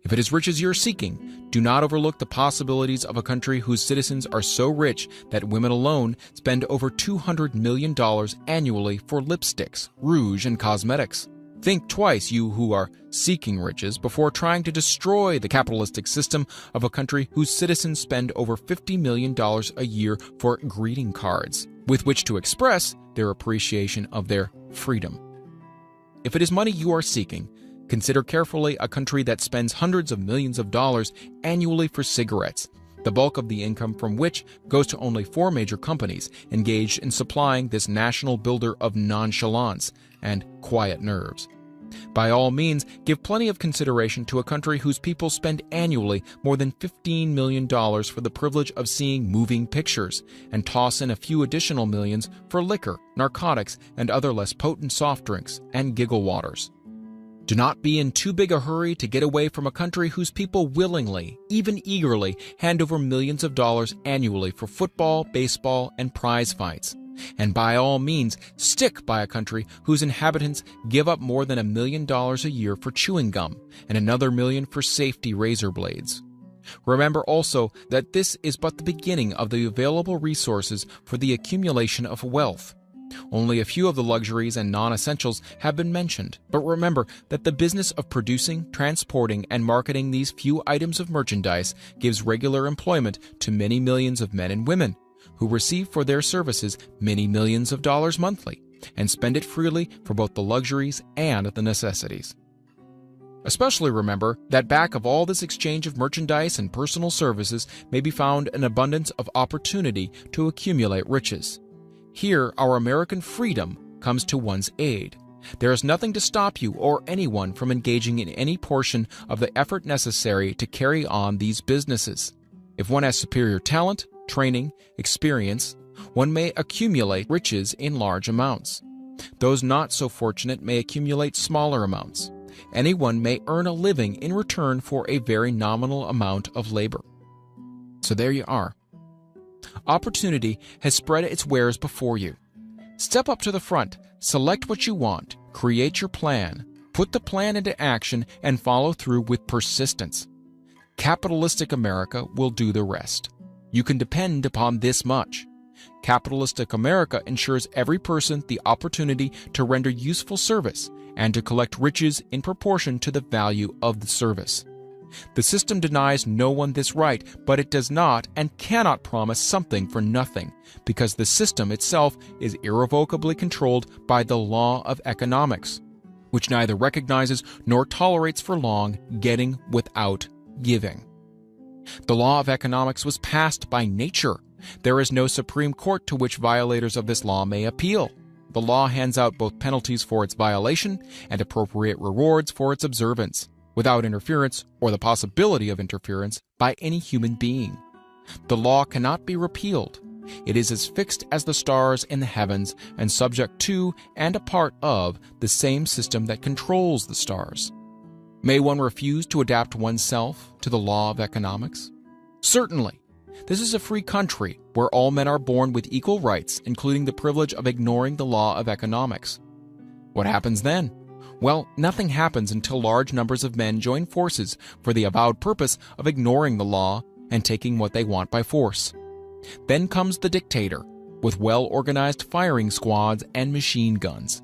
If it is riches you're seeking, do not overlook the possibilities of a country whose citizens are so rich that women alone spend over $200 million annually for lipsticks, rouge, and cosmetics. Think twice, you who are seeking riches, before trying to destroy the capitalistic system of a country whose citizens spend over $50 million a year for greeting cards, with which to express their appreciation of their freedom. If it is money you are seeking, consider carefully a country that spends hundreds of millions of dollars annually for cigarettes, the bulk of the income from which goes to only 4 major companies engaged in supplying this national builder of nonchalance and quiet nerves. By all means, give plenty of consideration to a country whose people spend annually more than $15 million for the privilege of seeing moving pictures, and toss in a few additional millions for liquor, narcotics, and other less potent soft drinks and giggle waters. Do not be in too big a hurry to get away from a country whose people willingly, even eagerly, hand over millions of dollars annually for football, baseball, and prize fights. And by all means, stick by a country whose inhabitants give up more than $1 million a year for chewing gum and another $1 million for safety razor blades. Remember also that this is but the beginning of the available resources for the accumulation of wealth. Only a few of the luxuries and non-essentials have been mentioned, but remember that the business of producing, transporting, and marketing these few items of merchandise gives regular employment to many millions of men and women, who receive for their services many millions of dollars monthly, and spend it freely for both the luxuries and the necessities. Especially remember that back of all this exchange of merchandise and personal services may be found an abundance of opportunity to accumulate riches. Here, our American freedom comes to one's aid. There is nothing to stop you or anyone from engaging in any portion of the effort necessary to carry on these businesses. If one has superior talent, training, experience, one may accumulate riches in large amounts. Those not so fortunate may accumulate smaller amounts. Anyone may earn a living in return for a very nominal amount of labor. So there you are. Opportunity has spread its wares before you. Step up to the front, select what you want, create your plan, put the plan into action, and follow through with persistence. Capitalistic America will do the rest. You can depend upon this much. Capitalistic America ensures every person the opportunity to render useful service and to collect riches in proportion to the value of the service. The system denies no one this right, but it does not and cannot promise something for nothing, because the system itself is irrevocably controlled by the law of economics, which neither recognizes nor tolerates for long getting without giving. The law of economics was passed by nature. There is no Supreme Court to which violators of this law may appeal. The law hands out both penalties for its violation and appropriate rewards for its observance, without interference or the possibility of interference by any human being. The law cannot be repealed. It is as fixed as the stars in the heavens and subject to and a part of the same system that controls the stars. May one refuse to adapt oneself to the law of economics? Certainly. This is a free country where all men are born with equal rights, including the privilege of ignoring the law of economics. What happens then? Well, nothing happens until large numbers of men join forces for the avowed purpose of ignoring the law and taking what they want by force. Then comes the dictator, with well-organized firing squads and machine guns.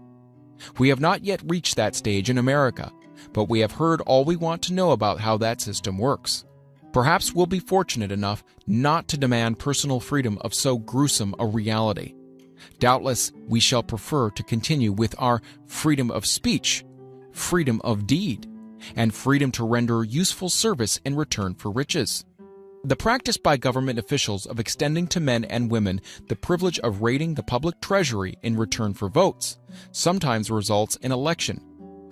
We have not yet reached that stage in America, but we have heard all we want to know about how that system works. Perhaps we'll be fortunate enough not to demand personal freedom of so gruesome a reality. Doubtless, we shall prefer to continue with our freedom of speech, freedom of deed, and freedom to render useful service in return for riches. The practice by government officials of extending to men and women the privilege of raiding the public treasury in return for votes sometimes results in election.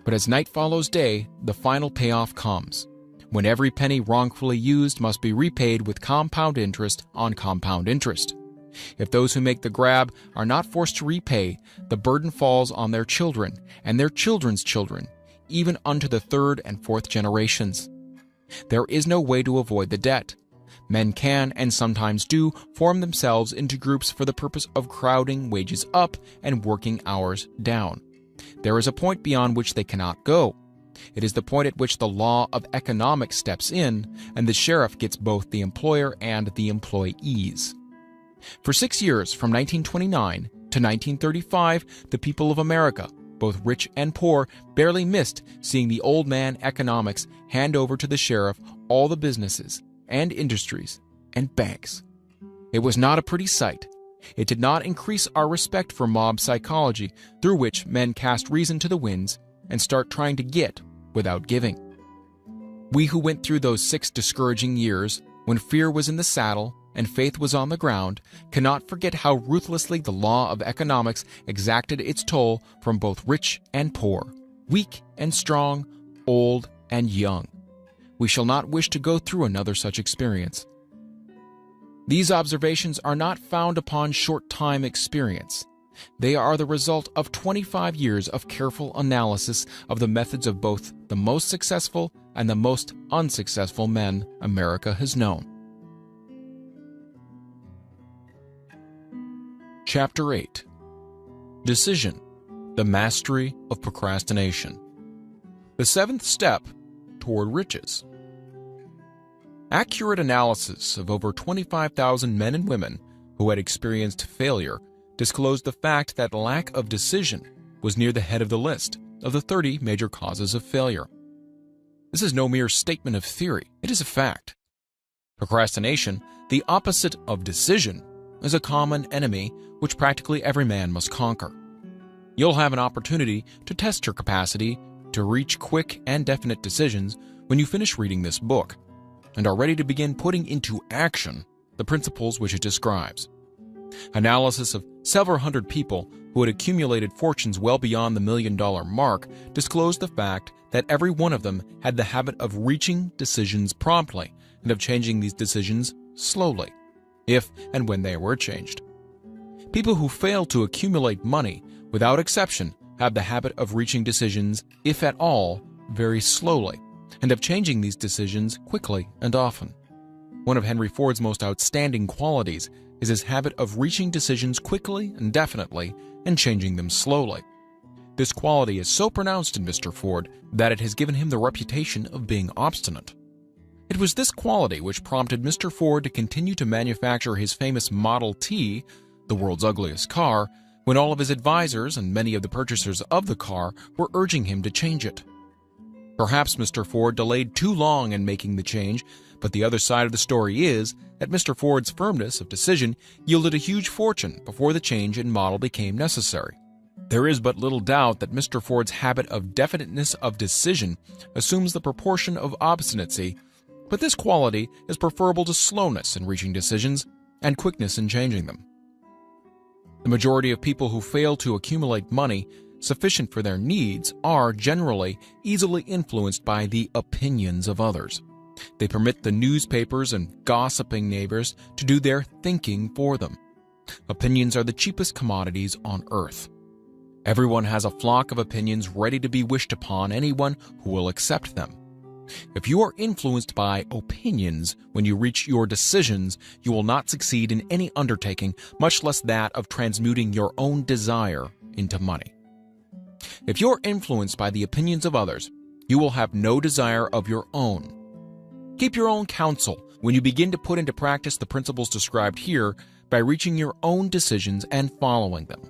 But as night follows day, the final payoff comes, when every penny wrongfully used must be repaid with compound interest on compound interest. If those who make the grab are not forced to repay, the burden falls on their children and their children's children, even unto the third and fourth generations. There is no way to avoid the debt. Men can, and sometimes do, form themselves into groups for the purpose of crowding wages up and working hours down. There is a point beyond which they cannot go. It is the point at which the law of economics steps in, and the sheriff gets both the employer and the employees. For 6 years, from 1929 to 1935, the people of America, both rich and poor, barely missed seeing the old man economics hand over to the sheriff all the businesses and industries and banks. It was not a pretty sight. It did not increase our respect for mob psychology, through which men cast reason to the winds and start trying to get without giving. We who went through those 6 discouraging years, when fear was in the saddle and faith was on the ground, cannot forget how ruthlessly the law of economics exacted its toll from both rich and poor, weak and strong, old and young. We shall not wish to go through another such experience. These observations are not found upon short-time experience. They are the result of 25 years of careful analysis of the methods of both the most successful and the most unsuccessful men America has known. Chapter 8. Decision: The Mastery of Procrastination. The 7th step toward riches. Accurate analysis of over 25,000 men and women who had experienced failure disclosed the fact that lack of decision was near the head of the list of the 30 major causes of failure. This is no mere statement of theory, it is a fact. Procrastination, the opposite of decision, is a common enemy which practically every man must conquer. You'll have an opportunity to test your capacity to reach quick and definite decisions when you finish reading this book and are ready to begin putting into action the principles which it describes. Analysis of several hundred people who had accumulated fortunes well beyond the $1 million mark disclosed the fact that every one of them had the habit of reaching decisions promptly and of changing these decisions slowly, if and when they were changed. People who fail to accumulate money, without exception, have the habit of reaching decisions, if at all, very slowly, and of changing these decisions quickly and often. One of Henry Ford's most outstanding qualities is his habit of reaching decisions quickly and definitely and changing them slowly. This quality is so pronounced in Mr. Ford that it has given him the reputation of being obstinate. It was this quality which prompted Mr. Ford to continue to manufacture his famous Model T, the world's ugliest car, when all of his advisors and many of the purchasers of the car were urging him to change it. Perhaps Mr. Ford delayed too long in making the change, but the other side of the story is that Mr. Ford's firmness of decision yielded a huge fortune before the change in model became necessary. There is but little doubt that Mr. Ford's habit of definiteness of decision assumes the proportion of obstinacy, but this quality is preferable to slowness in reaching decisions and quickness in changing them. The majority of people who fail to accumulate money sufficient for their needs are generally easily influenced by the opinions of others. They permit the newspapers and gossiping neighbors to do their thinking for them. Opinions are the cheapest commodities on earth. Everyone has a flock of opinions ready to be wished upon anyone who will accept them. If you are influenced by opinions when you reach your decisions, you will not succeed in any undertaking, much less that of transmuting your own desire into money. If you are influenced by the opinions of others, you will have no desire of your own. Keep your own counsel when you begin to put into practice the principles described here by reaching your own decisions and following them.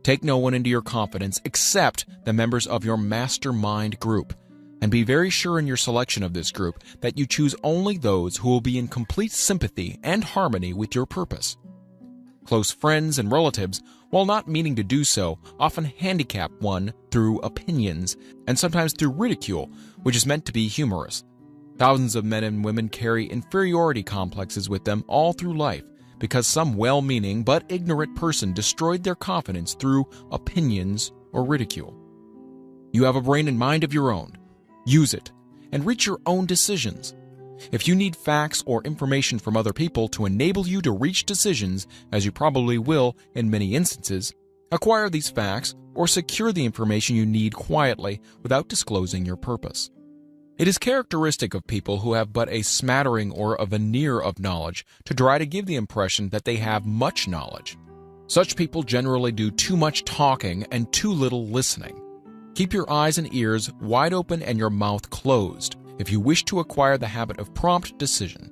Take no one into your confidence except the members of your mastermind group, and be very sure in your selection of this group that you choose only those who will be in complete sympathy and harmony with your purpose. Close friends and relatives, while not meaning to do so, often handicap one through opinions and sometimes through ridicule, which is meant to be humorous. Thousands of men and women carry inferiority complexes with them all through life because some well-meaning but ignorant person destroyed their confidence through opinions or ridicule. You have a brain and mind of your own. Use it and reach your own decisions. If you need facts or information from other people to enable you to reach decisions, as you probably will in many instances, acquire these facts or secure the information you need quietly without disclosing your purpose. It is characteristic of people who have but a smattering or a veneer of knowledge to try to give the impression that they have much knowledge. Such people generally do too much talking and too little listening. Keep your eyes and ears wide open and your mouth closed if you wish to acquire the habit of prompt decision.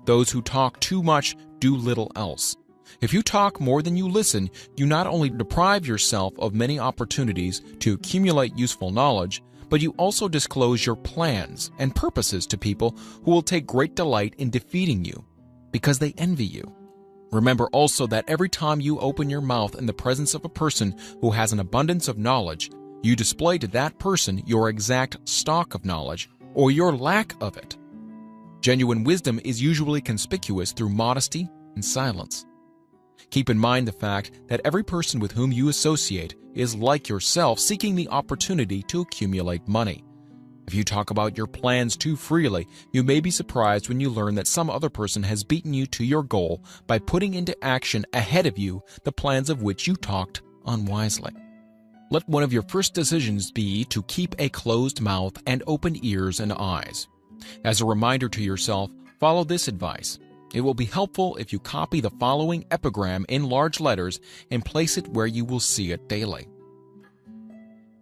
Those who talk too much do little else. If you talk more than you listen, you not only deprive yourself of many opportunities to accumulate useful knowledge, but you also disclose your plans and purposes to people who will take great delight in defeating you because they envy you. Remember also that every time you open your mouth in the presence of a person who has an abundance of knowledge, you display to that person your exact stock of knowledge or your lack of it. Genuine wisdom is usually conspicuous through modesty and silence. Keep in mind the fact that every person with whom you associate is like yourself seeking the opportunity to accumulate money. If you talk about your plans too freely, you may be surprised when you learn that some other person has beaten you to your goal by putting into action ahead of you the plans of which you talked unwisely. Let one of your first decisions be to keep a closed mouth and open ears and eyes. As a reminder to yourself, follow this advice. It will be helpful if you copy the following epigram in large letters and place it where you will see it daily.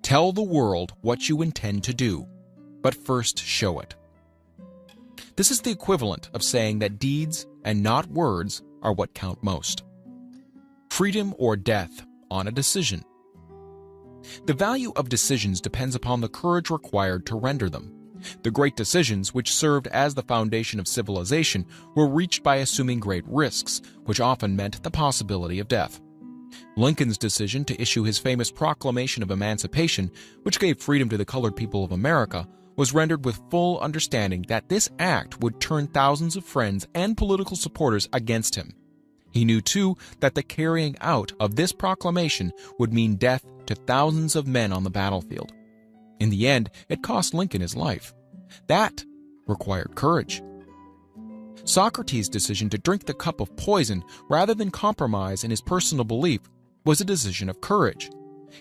Tell the world what you intend to do, but first show it. This is the equivalent of saying that deeds and not words are what count most. Freedom or death on a decision. The value of decisions depends upon the courage required to render them. The great decisions, which served as the foundation of civilization, were reached by assuming great risks, which often meant the possibility of death. Lincoln's decision to issue his famous Proclamation of Emancipation, which gave freedom to the colored people of America, was rendered with full understanding that this act would turn thousands of friends and political supporters against him. He knew, too, that the carrying out of this proclamation would mean death to thousands of men on the battlefield. In the end, it cost Lincoln his life. That required courage. Socrates' decision to drink the cup of poison rather than compromise in his personal belief was a decision of courage.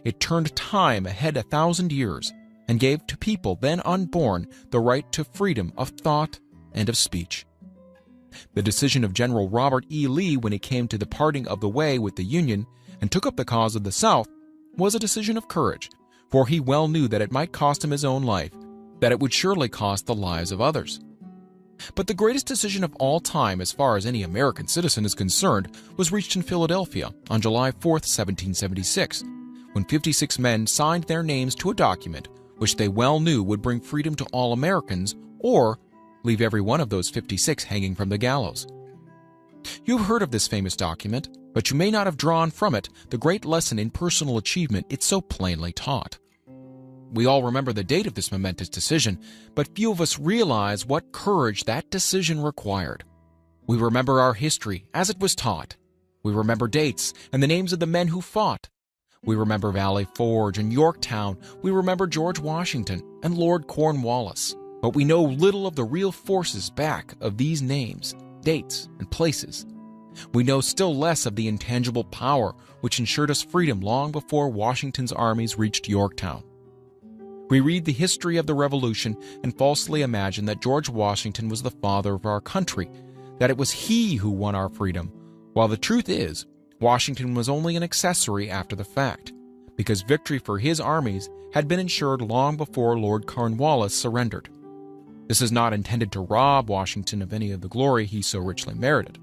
It turned time ahead 1,000 years and gave to people then unborn the right to freedom of thought and of speech. The decision of General Robert E. Lee when he came to the parting of the way with the Union and took up the cause of the South was a decision of courage, for he well knew that it might cost him his own life, that it would surely cost the lives of others. But the greatest decision of all time, as far as any American citizen is concerned, was reached in Philadelphia on July 4, 1776, when 56 men signed their names to a document which they well knew would bring freedom to all Americans or leave every one of those 56 hanging from the gallows. You've heard of this famous document, but you may not have drawn from it the great lesson in personal achievement it so plainly taught. We all remember the date of this momentous decision, but few of us realize what courage that decision required. We remember our history as it was taught. We remember dates and the names of the men who fought. We remember Valley Forge and Yorktown. We remember George Washington and Lord Cornwallis. But we know little of the real forces back of these names, dates, and places. We know still less of the intangible power which ensured us freedom long before Washington's armies reached Yorktown. We read the history of the Revolution and falsely imagine that George Washington was the father of our country, that it was he who won our freedom, while the truth is, Washington was only an accessory after the fact, because victory for his armies had been ensured long before Lord Cornwallis surrendered. This is not intended to rob Washington of any of the glory he so richly merited.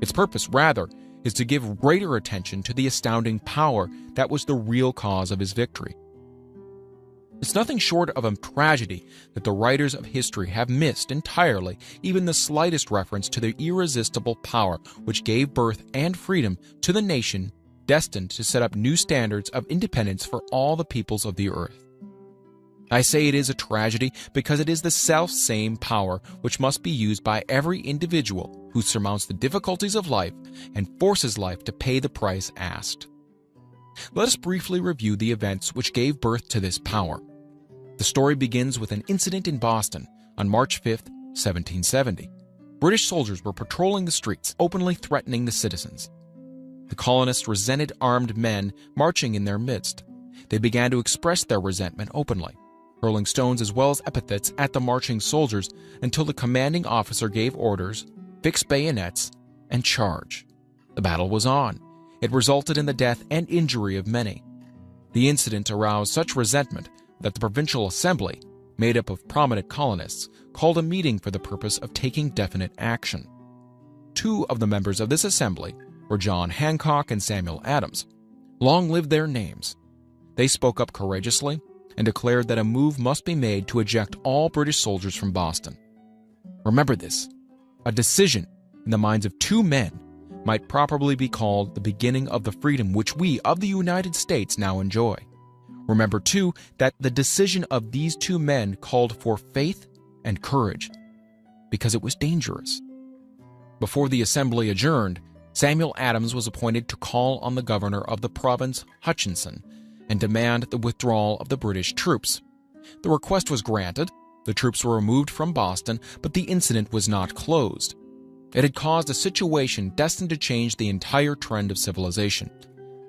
Its purpose, rather, is to give greater attention to the astounding power that was the real cause of his victory. It's nothing short of a tragedy that the writers of history have missed entirely even the slightest reference to the irresistible power which gave birth and freedom to the nation destined to set up new standards of independence for all the peoples of the earth. I say it is a tragedy because it is the self-same power which must be used by every individual who surmounts the difficulties of life and forces life to pay the price asked. Let us briefly review the events which gave birth to this power. The story begins with an incident in Boston on March 5, 1770. British soldiers were patrolling the streets, openly threatening the citizens. The colonists resented armed men marching in their midst. They began to express their resentment openly, hurling stones as well as epithets at the marching soldiers until the commanding officer gave orders, fix bayonets, and charge. The battle was on. It resulted in the death and injury of many. The incident aroused such resentment that the Provincial Assembly, made up of prominent colonists, called a meeting for the purpose of taking definite action. Two of the members of this assembly were John Hancock and Samuel Adams. Long live their names. They spoke up courageously and declared that a move must be made to eject all British soldiers from Boston. Remember this. A decision in the minds of two men might properly be called the beginning of the freedom which we of the United States now enjoy. Remember, too, that the decision of these two men called for faith and courage, because it was dangerous. Before the assembly adjourned, Samuel Adams was appointed to call on the governor of the province, Hutchinson, and demand the withdrawal of the British troops. The request was granted, the troops were removed from Boston, but the incident was not closed. It had caused a situation destined to change the entire trend of civilization.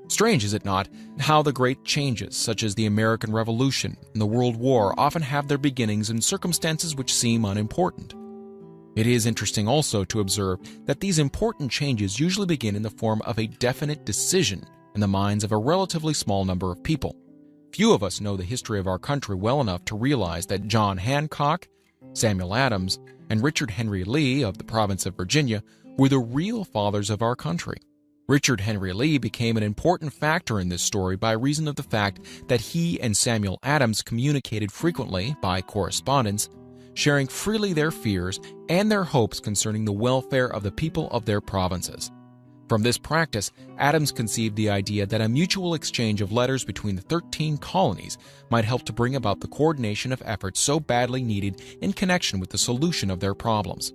Strange, is it not, how the great changes, such as the American Revolution and the World War, often have their beginnings in circumstances which seem unimportant. It is interesting also to observe that these important changes usually begin in the form of a definite decision in the minds of a relatively small number of people. Few of us know the history of our country well enough to realize that John Hancock, Samuel Adams, and Richard Henry Lee of the province of Virginia were the real fathers of our country. Richard Henry Lee became an important factor in this story by reason of the fact that he and Samuel Adams communicated frequently by correspondence, sharing freely their fears and their hopes concerning the welfare of the people of their provinces. From this practice, Adams conceived the idea that a mutual exchange of letters between the 13 colonies might help to bring about the coordination of efforts so badly needed in connection with the solution of their problems.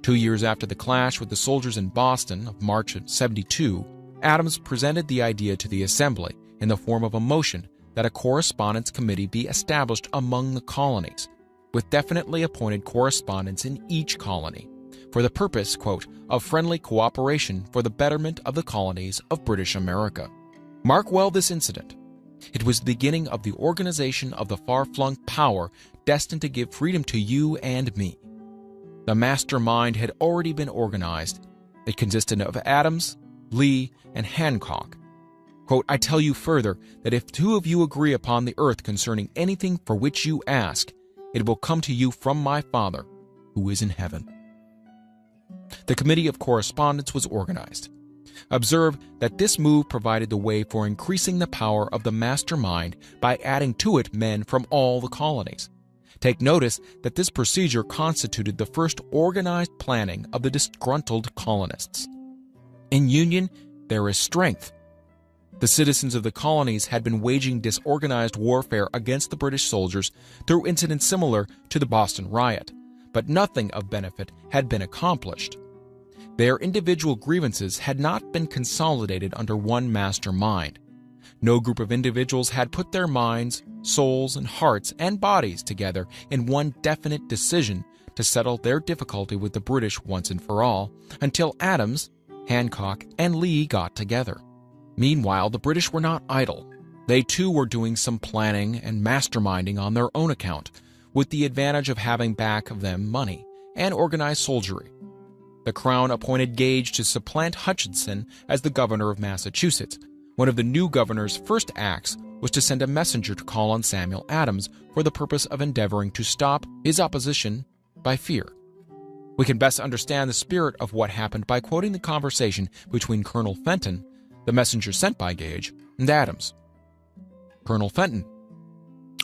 2 years after the clash with the soldiers in Boston of March of '72, Adams presented the idea to the Assembly in the form of a motion that a correspondence committee be established among the colonies, with definitely appointed correspondents in each colony, for the purpose, quote, of friendly cooperation for the betterment of the colonies of British America. Mark well this incident. It was the beginning of the organization of the far-flung power destined to give freedom to you and me. The mastermind had already been organized. It consisted of Adams, Lee, and Hancock. Quote, I tell you further that if 2 of you agree upon the earth concerning anything for which you ask, it will come to you from my Father, who is in heaven. The Committee of Correspondence was organized. Observe that this move provided the way for increasing the power of the mastermind by adding to it men from all the colonies. Take notice that this procedure constituted the first organized planning of the disgruntled colonists. In union, there is strength. The citizens of the colonies had been waging disorganized warfare against the British soldiers through incidents similar to the Boston riot, but nothing of benefit had been accomplished. Their individual grievances had not been consolidated under one master mind. No group of individuals had put their minds, souls, and hearts and bodies together in one definite decision to settle their difficulty with the British once and for all, until Adams, Hancock, and Lee got together. Meanwhile, the British were not idle. They too were doing some planning and masterminding on their own account, with the advantage of having back of them money and organized soldiery. The Crown appointed Gage to supplant Hutchinson as the governor of Massachusetts. One of the new governor's first acts was to send a messenger to call on Samuel Adams for the purpose of endeavoring to stop his opposition by fear. We can best understand the spirit of what happened by quoting the conversation between Colonel Fenton, the messenger sent by Gage, and Adams. Colonel Fenton: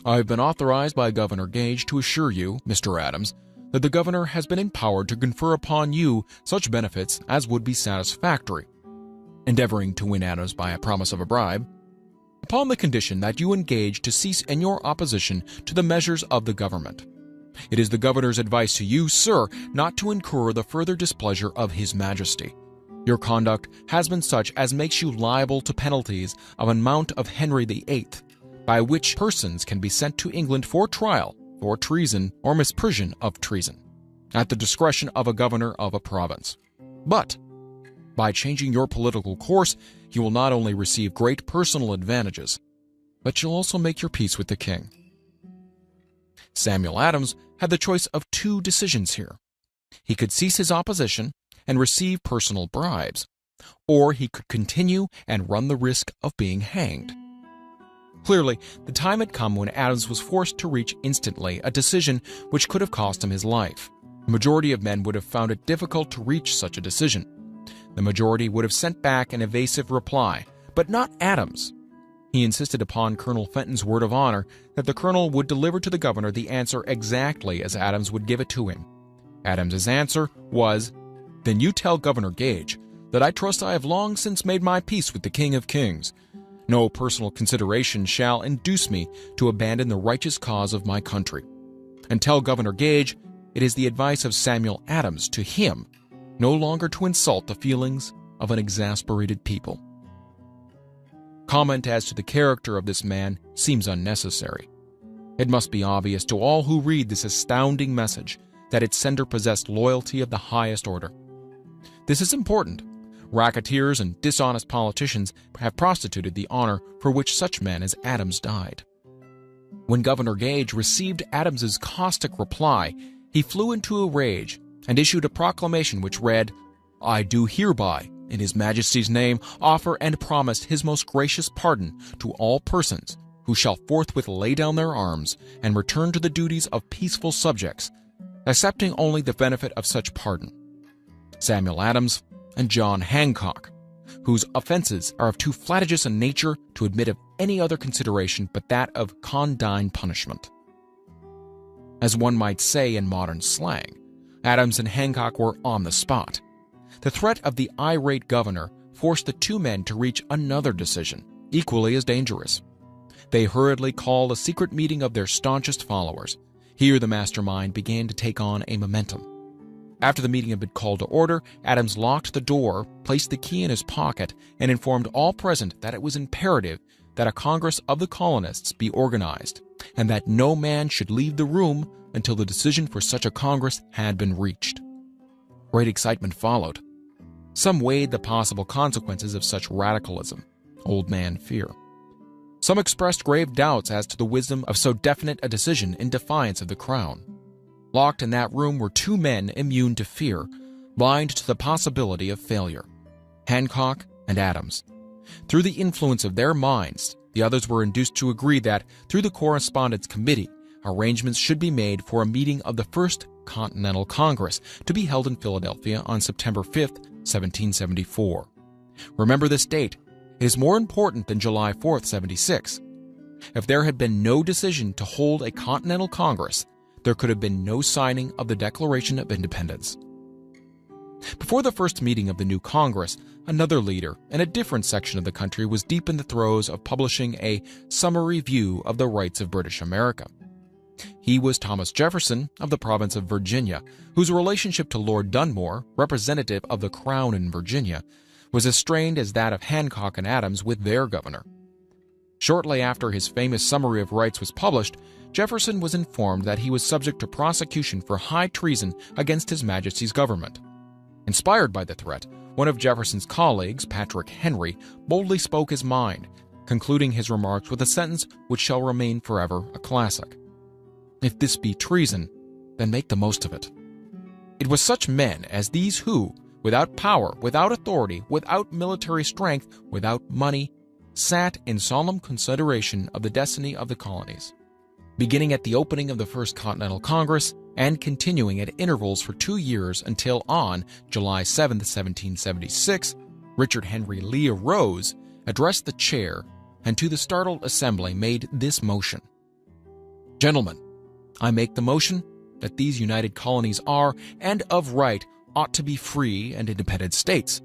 I have been authorized by Governor Gage to assure you, Mr. Adams, that the governor has been empowered to confer upon you such benefits as would be satisfactory, endeavoring to win Adams by a promise of a bribe, upon the condition that you engage to cease in your opposition to the measures of the government. It is the governor's advice to you, sir, not to incur the further displeasure of his majesty. Your conduct has been such as makes you liable to penalties of an amount of Henry VIII, by which persons can be sent to England for trial for treason or misprision of treason, at the discretion of a governor of a province. But by changing your political course, you will not only receive great personal advantages, but you'll also make your peace with the king. Samuel Adams had the choice of 2 decisions here. He could cease his opposition and receive personal bribes, or he could continue and run the risk of being hanged. Clearly, the time had come when Adams was forced to reach instantly a decision which could have cost him his life. The majority of men would have found it difficult to reach such a decision. The majority would have sent back an evasive reply, but not Adams. He insisted upon Colonel Fenton's word of honor that the colonel would deliver to the governor the answer exactly as Adams would give it to him. Adams's answer was, "Then you tell Governor Gage that I trust I have long since made my peace with the King of Kings. No personal consideration shall induce me to abandon the righteous cause of my country. And tell Governor Gage it is the advice of Samuel Adams to him no longer to insult the feelings of an exasperated people." Comment as to the character of this man seems unnecessary. It must be obvious to all who read this astounding message that its sender possessed loyalty of the highest order. This is important. Racketeers and dishonest politicians have prostituted the honor for which such men as Adams died. When Governor Gage received Adams's caustic reply, he flew into a rage and issued a proclamation which read, "I do hereby, in His Majesty's name, offer and promise His most gracious pardon to all persons who shall forthwith lay down their arms and return to the duties of peaceful subjects, accepting only the benefit of such pardon. Samuel Adams and John Hancock, whose offenses are of too flagitious a nature to admit of any other consideration but that of condign punishment." As one might say in modern slang, Adams and Hancock were on the spot. The threat of the irate governor forced the two men to reach another decision, equally as dangerous. They hurriedly called a secret meeting of their staunchest followers. Here the mastermind began to take on a momentum. After the meeting had been called to order, Adams locked the door, placed the key in his pocket, and informed all present that it was imperative that a Congress of the colonists be organized, and that no man should leave the room until the decision for such a Congress had been reached. Great excitement followed. Some weighed the possible consequences of such radicalism, old man fear. Some expressed grave doubts as to the wisdom of so definite a decision in defiance of the Crown. Locked in that room were two men immune to fear, blind to the possibility of failure: Hancock and Adams. Through the influence of their minds, the others were induced to agree that, through the Correspondence Committee, arrangements should be made for a meeting of the First Continental Congress to be held in Philadelphia on September 5, 1774. Remember this date. It is more important than July 4, 76. If there had been no decision to hold a Continental Congress, there could have been no signing of the Declaration of Independence. Before the first meeting of the new Congress, another leader in a different section of the country was deep in the throes of publishing a summary view of the rights of British America. He was Thomas Jefferson of the province of Virginia, whose relationship to Lord Dunmore, representative of the Crown in Virginia, was as strained as that of Hancock and Adams with their governor. Shortly after his famous Summary of Rights was published, Jefferson was informed that he was subject to prosecution for high treason against His Majesty's government. Inspired by the threat, one of Jefferson's colleagues, Patrick Henry, boldly spoke his mind, concluding his remarks with a sentence which shall remain forever a classic: "If this be treason, then make the most of it." It was such men as these who, without power, without authority, without military strength, without money, sat in solemn consideration of the destiny of the colonies. Beginning at the opening of the First Continental Congress and continuing at intervals for 2 years until on July 7, 1776, Richard Henry Lee arose, addressed the chair, and to the startled assembly made this motion: "Gentlemen, I make the motion that these united colonies are, and of right, ought to be free and independent states,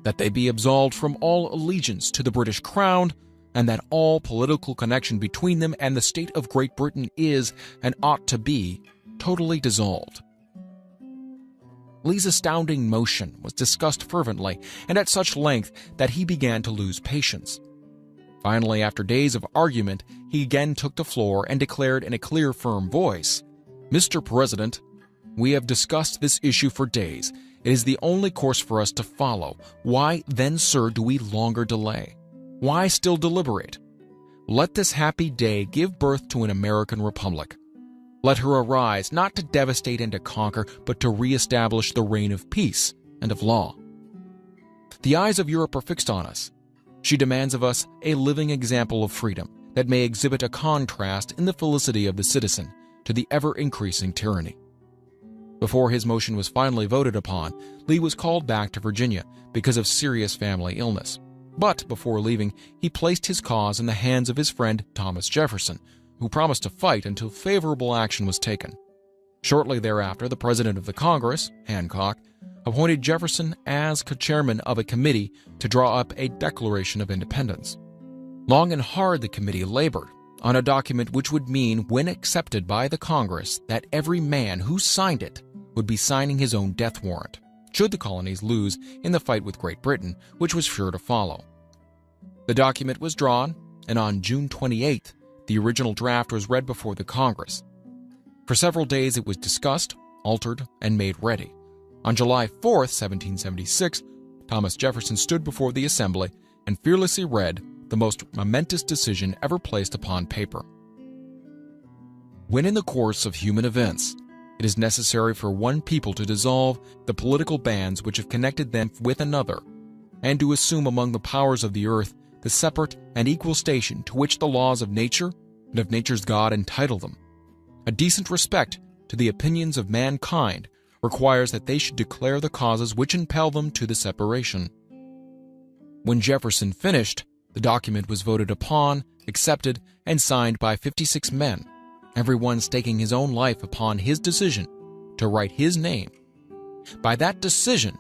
that they be absolved from all allegiance to the British Crown, and that all political connection between them and the state of Great Britain is, and ought to be, totally dissolved." Lee's astounding motion was discussed fervently and at such length that he began to lose patience. Finally, after days of argument, he again took the floor and declared in a clear, firm voice, "Mr. President, we have discussed this issue for days. It is the only course for us to follow. Why then, sir, do we longer delay? Why still deliberate? Let this happy day give birth to an American republic. Let her arise, not to devastate and to conquer, but to reestablish the reign of peace and of law. The eyes of Europe are fixed on us. She demands of us a living example of freedom that may exhibit a contrast in the felicity of the citizen to the ever-increasing tyranny." Before his motion was finally voted upon, Lee was called back to Virginia because of serious family illness. But before leaving, he placed his cause in the hands of his friend Thomas Jefferson, who promised to fight until favorable action was taken. Shortly thereafter, the president of the Congress, Hancock, appointed Jefferson as co-chairman of a committee to draw up a Declaration of Independence. Long and hard the committee labored on a document which would mean, when accepted by the Congress, that every man who signed it would be signing his own death warrant, should the colonies lose in the fight with Great Britain, which was sure to follow. The document was drawn, and on June 28th, the original draft was read before the Congress. For several days it was discussed, altered, and made ready. On July 4th, 1776, Thomas Jefferson stood before the assembly and fearlessly read the most momentous decision ever placed upon paper. When in the course of human events, it is necessary for one people to dissolve the political bands which have connected them with another, and to assume among the powers of the earth the separate and equal station to which the laws of nature and of nature's God entitle them, a decent respect to the opinions of mankind requires that they should declare the causes which impel them to the separation. When Jefferson finished, the document was voted upon, accepted, and signed by 56 men, everyone staking his own life upon his decision to write his name. By that decision,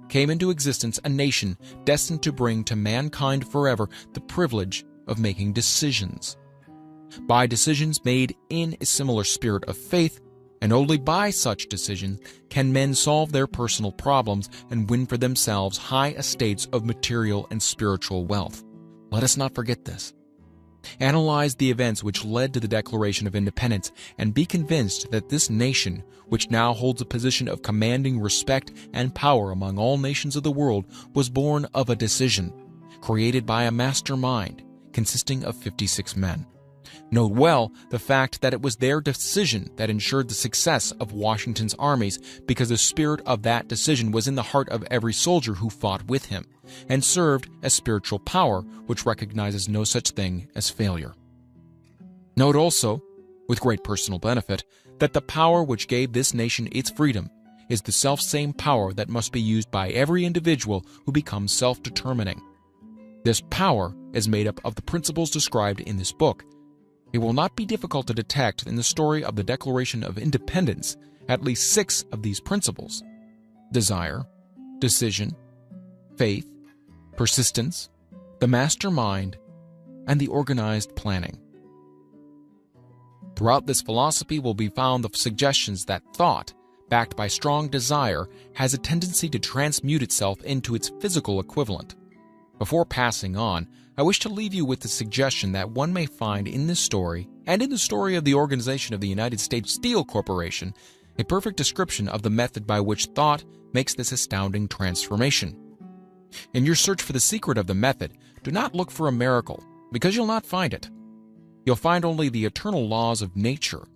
came into existence a nation destined to bring to mankind forever the privilege of making decisions. By decisions made in a similar spirit of faith, and only by such decisions can men solve their personal problems and win for themselves high estates of material and spiritual wealth. Let us not forget this. Analyze the events which led to the Declaration of Independence and be convinced that this nation, which now holds a position of commanding respect and power among all nations of the world, was born of a decision, created by a mastermind consisting of 56 men. Note well the fact that it was their decision that ensured the success of Washington's armies, because the spirit of that decision was in the heart of every soldier who fought with him, and served as spiritual power which recognizes no such thing as failure. Note also, with great personal benefit, that the power which gave this nation its freedom is the selfsame power that must be used by every individual who becomes self-determining. This power is made up of the principles described in this book. It will not be difficult to detect in the story of the Declaration of Independence at least 6 of these principles: desire, decision, faith, persistence, the mastermind, and the organized planning. Throughout this philosophy will be found the suggestions that thought, backed by strong desire, has a tendency to transmute itself into its physical equivalent. Before passing on, I wish to leave you with the suggestion that one may find in this story, and in the story of the organization of the United States Steel Corporation, a perfect description of the method by which thought makes this astounding transformation. In your search for the secret of the method, do not look for a miracle, because you'll not find it. You'll find only the eternal laws of nature.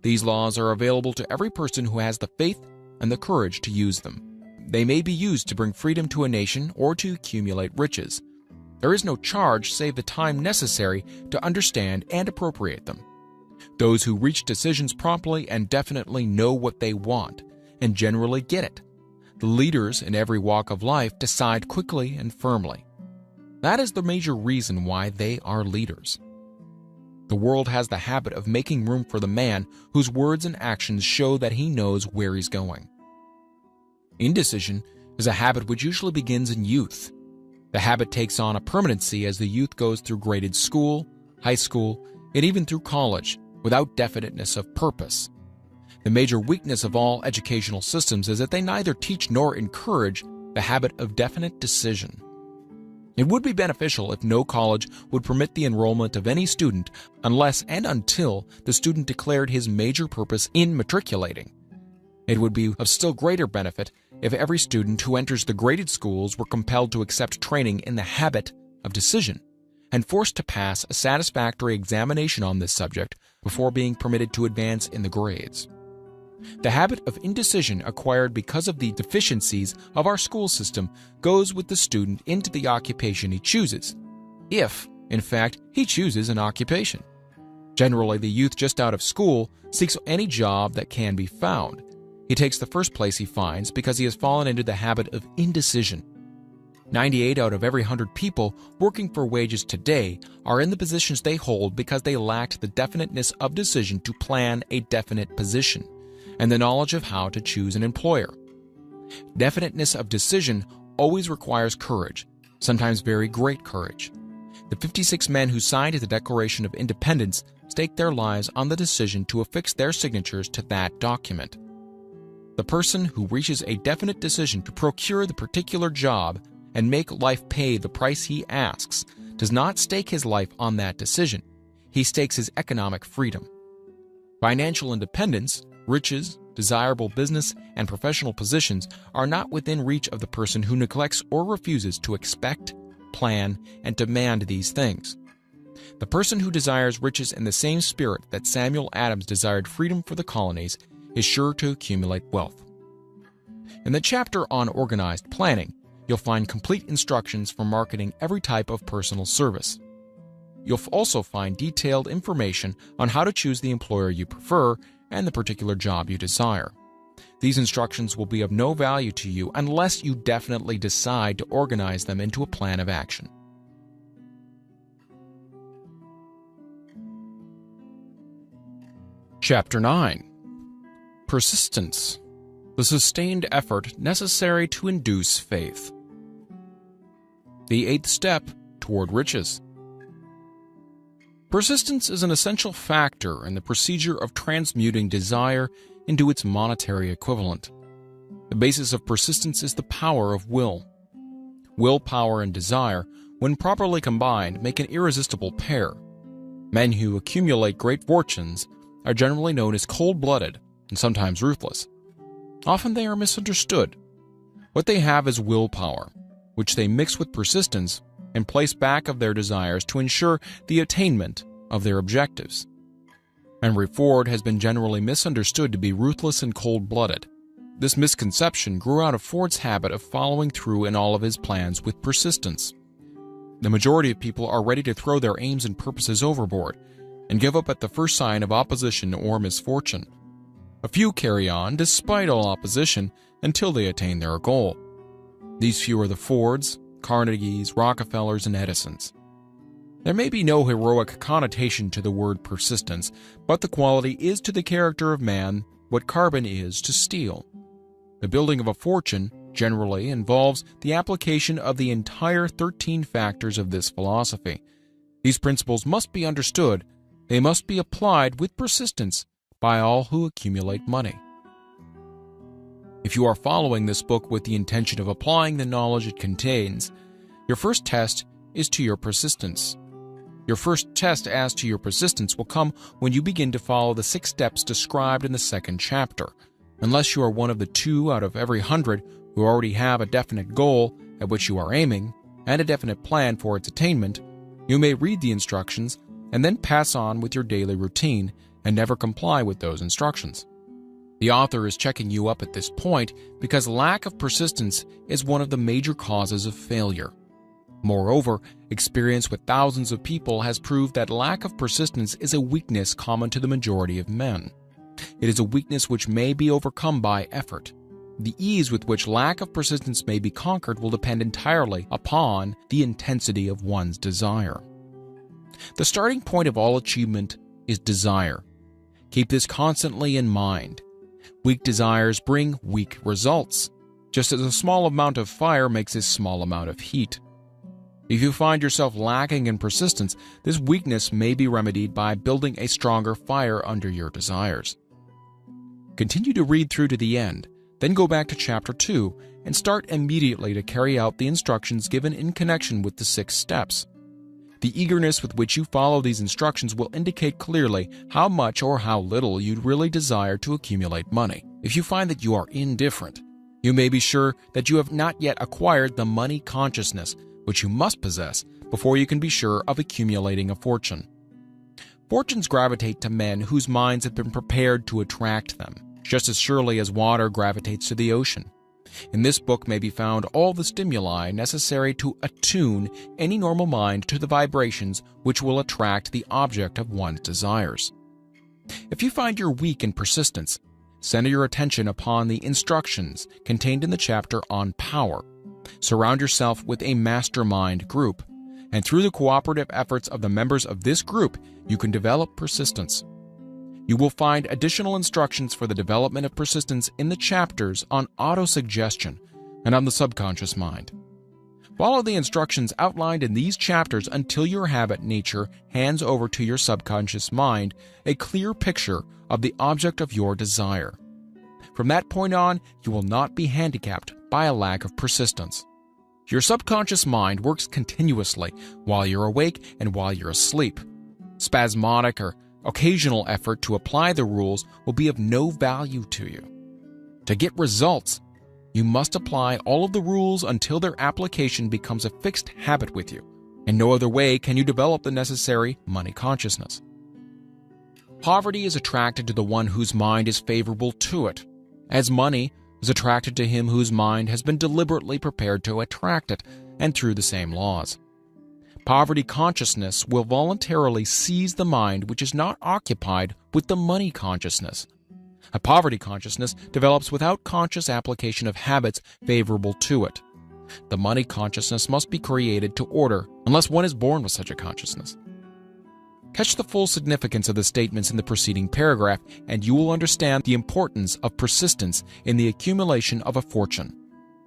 These laws are available to every person who has the faith and the courage to use them. They may be used to bring freedom to a nation or to accumulate riches. There is no charge save the time necessary to understand and appropriate them. Those who reach decisions promptly and definitely know what they want, and generally get it. The leaders in every walk of life decide quickly and firmly. That is the major reason why they are leaders. The world has the habit of making room for the man whose words and actions show that he knows where he's going. Indecision is a habit which usually begins in youth. The habit takes on a permanency as the youth goes through graded school, high school, and even through college, without definiteness of purpose. The major weakness of all educational systems is that they neither teach nor encourage the habit of definite decision. It would be beneficial if no college would permit the enrollment of any student unless and until the student declared his major purpose in matriculating. It would be of still greater benefit if every student who enters the graded schools were compelled to accept training in the habit of decision and forced to pass a satisfactory examination on this subject before being permitted to advance in the grades. The habit of indecision acquired because of the deficiencies of our school system goes with the student into the occupation he chooses, if, in fact, he chooses an occupation. Generally, the youth just out of school seeks any job that can be found. He takes the first place he finds because he has fallen into the habit of indecision. 98 out of every 100 people working for wages today are in the positions they hold because they lacked the definiteness of decision to plan a definite position and the knowledge of how to choose an employer. Definiteness of decision always requires courage, sometimes very great courage. The 56 men who signed the Declaration of Independence staked their lives on the decision to affix their signatures to that document. The person who reaches a definite decision to procure the particular job and make life pay the price he asks does not stake his life on that decision. He stakes his economic freedom. Financial independence, riches, desirable business, and professional positions are not within reach of the person who neglects or refuses to expect, plan, and demand these things. The person who desires riches in the same spirit that Samuel Adams desired freedom for the colonies is sure to accumulate wealth. In the chapter on organized planning, you'll find complete instructions for marketing every type of personal service. You'll also find detailed information on how to choose the employer you prefer and the particular job you desire. These instructions will be of no value to you unless you definitely decide to organize them into a plan of action. Chapter 9. Persistence. the sustained effort necessary to induce faith. The 8th step toward riches. Persistence is an essential factor in the procedure of transmuting desire into its monetary equivalent. The basis of persistence is the power of will. Willpower and desire, when properly combined, make an irresistible pair. Men who accumulate great fortunes are generally known as cold-blooded and sometimes ruthless. Often they are misunderstood. What they have is willpower, which they mix with persistence and place back of their desires to ensure the attainment of their objectives. Henry Ford has been generally misunderstood to be ruthless and cold-blooded. This misconception grew out of Ford's habit of following through in all of his plans with persistence. The majority of people are ready to throw their aims and purposes overboard and give up at the first sign of opposition or misfortune. A few carry on despite all opposition until they attain their goal. These few are the Fords, Carnegies, Rockefellers, and Edisons. There may be no heroic connotation to the word persistence, but the quality is to the character of man what carbon is to steel. The building of a fortune generally involves the application of the entire 13 factors of this philosophy. These principles must be understood. They must be applied with persistence by all who accumulate money. If you are following this book with the intention of applying the knowledge it contains, your first test is to your persistence. Your first test as to your persistence will come when you begin to follow the 6 steps described in the 2nd chapter. Unless you are one of the 2 out of every 100 who already have a definite goal at which you are aiming and a definite plan for its attainment, you may read the instructions and then pass on with your daily routine and never comply with those instructions. The author is checking you up at this point because lack of persistence is one of the major causes of failure. Moreover, experience with thousands of people has proved that lack of persistence is a weakness common to the majority of men. It is a weakness which may be overcome by effort. The ease with which lack of persistence may be conquered will depend entirely upon the intensity of one's desire. The starting point of all achievement is desire. Keep this constantly in mind. Weak desires bring weak results, just as a small amount of fire makes a small amount of heat. If you find yourself lacking in persistence, this weakness may be remedied by building a stronger fire under your desires. Continue to read through to the end, then go back to Chapter 2 and start immediately to carry out the instructions given in connection with the 6 steps. The eagerness with which you follow these instructions will indicate clearly how much or how little you'd really desire to accumulate money. If you find that you are indifferent, you may be sure that you have not yet acquired the money consciousness which you must possess before you can be sure of accumulating a fortune. Fortunes gravitate to men whose minds have been prepared to attract them, just as surely as water gravitates to the ocean. In this book may be found all the stimuli necessary to attune any normal mind to the vibrations which will attract the object of one's desires. If you find you're weak in persistence, center your attention upon the instructions contained in the chapter on power. Surround yourself with a mastermind group, and through the cooperative efforts of the members of this group, you can develop persistence. You will find additional instructions for the development of persistence in the chapters on autosuggestion and on the subconscious mind. Follow the instructions outlined in these chapters until your habit nature hands over to your subconscious mind a clear picture of the object of your desire. From that point on, you will not be handicapped by a lack of persistence. Your subconscious mind works continuously while you're awake and while you're asleep. Spasmodic or occasional effort to apply the rules will be of no value to you. To get results, you must apply all of the rules until their application becomes a fixed habit with you. In no other way can you develop the necessary money consciousness. Poverty is attracted to the one whose mind is favorable to it, as money is attracted to him whose mind has been deliberately prepared to attract it, and through the same laws. Poverty consciousness will voluntarily seize the mind which is not occupied with the money consciousness. A poverty consciousness develops without conscious application of habits favorable to it. The money consciousness must be created to order, unless one is born with such a consciousness. Catch the full significance of the statements in the preceding paragraph, and you will understand the importance of persistence in the accumulation of a fortune.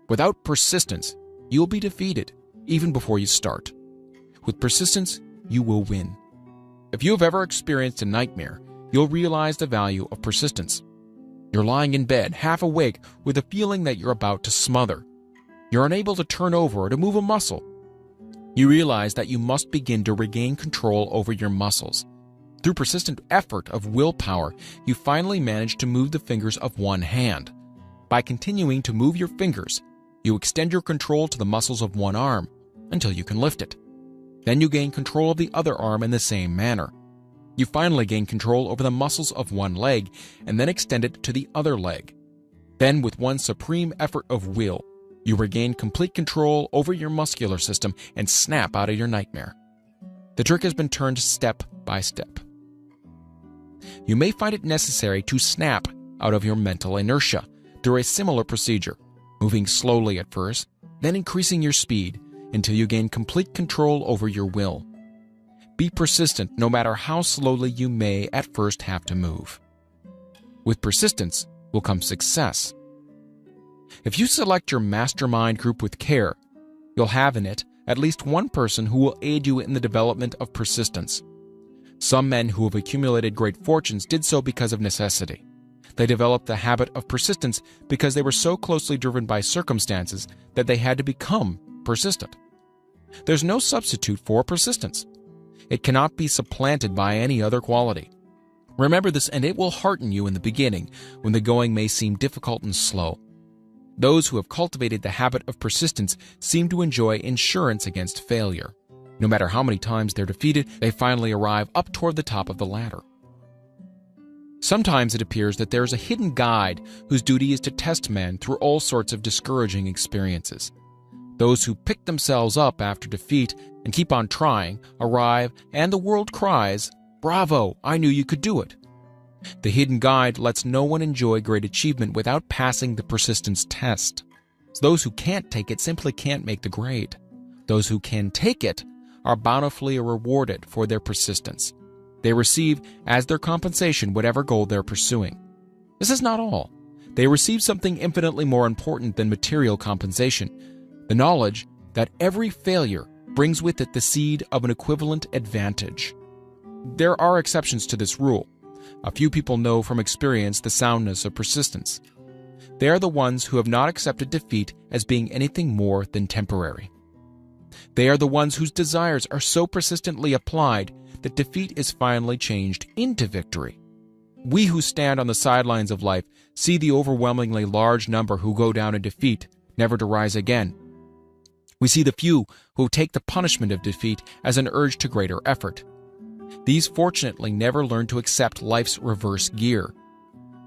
Without persistence, you'll be defeated, even before you start. With persistence, you will win. If you have ever experienced a nightmare, you'll realize the value of persistence. You're lying in bed, half awake, with a feeling that you're about to smother. You're unable to turn over or to move a muscle. You realize that you must begin to regain control over your muscles. Through persistent effort of willpower, you finally manage to move the fingers of one hand. By continuing to move your fingers, you extend your control to the muscles of one arm until you can lift it. Then you gain control of the other arm in the same manner. You finally gain control over the muscles of one leg and then extend it to the other leg. Then, with one supreme effort of will, you regain complete control over your muscular system and snap out of your nightmare. The trick has been turned step by step. You may find it necessary to snap out of your mental inertia through a similar procedure, moving slowly at first, then increasing your speed until you gain complete control over your will. Be persistent no matter how slowly you may at first have to move. With persistence will come success. If you select your mastermind group with care, you'll have in it at least one person who will aid you in the development of persistence. Some men who have accumulated great fortunes did so because of necessity. They developed the habit of persistence because they were so closely driven by circumstances that they had to become persistent. There's no substitute for persistence. It cannot be supplanted by any other quality. Remember this, and it will hearten you in the beginning when the going may seem difficult and slow. Those who have cultivated the habit of persistence seem to enjoy insurance against failure. No matter how many times they're defeated, they finally arrive up toward the top of the ladder. Sometimes it appears that there is a hidden guide whose duty is to test men through all sorts of discouraging experiences. Those who pick themselves up after defeat and keep on trying arrive, and the world cries, "Bravo, I knew you could do it." The hidden guide lets no one enjoy great achievement without passing the persistence test. Those who can't take it simply can't make the grade. Those who can take it are bountifully rewarded for their persistence. They receive as their compensation whatever goal they're pursuing. This is not all. They receive something infinitely more important than material compensation: the knowledge that every failure brings with it the seed of an equivalent advantage. There are exceptions to this rule. A few people know from experience the soundness of persistence. They are the ones who have not accepted defeat as being anything more than temporary. They are the ones whose desires are so persistently applied that defeat is finally changed into victory. We who stand on the sidelines of life see the overwhelmingly large number who go down in defeat, never to rise again. We see the few who take the punishment of defeat as an urge to greater effort. These fortunately never learn to accept life's reverse gear.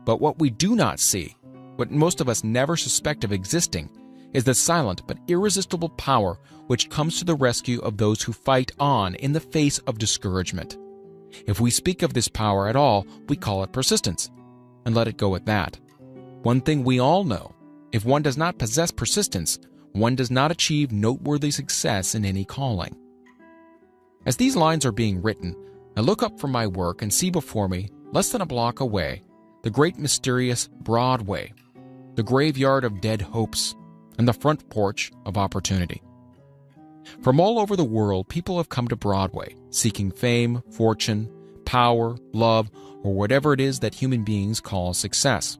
But what we do not see, what most of us never suspect of existing, is the silent but irresistible power which comes to the rescue of those who fight on in the face of discouragement. If we speak of this power at all, we call it persistence, and let it go at that. One thing we all know: if one does not possess persistence, one does not achieve noteworthy success in any calling. As these lines are being written, I look up from my work and see before me, less than a block away, the great mysterious Broadway, the graveyard of dead hopes, and the front porch of opportunity. From all over the world, people have come to Broadway, seeking fame, fortune, power, love, or whatever it is that human beings call success.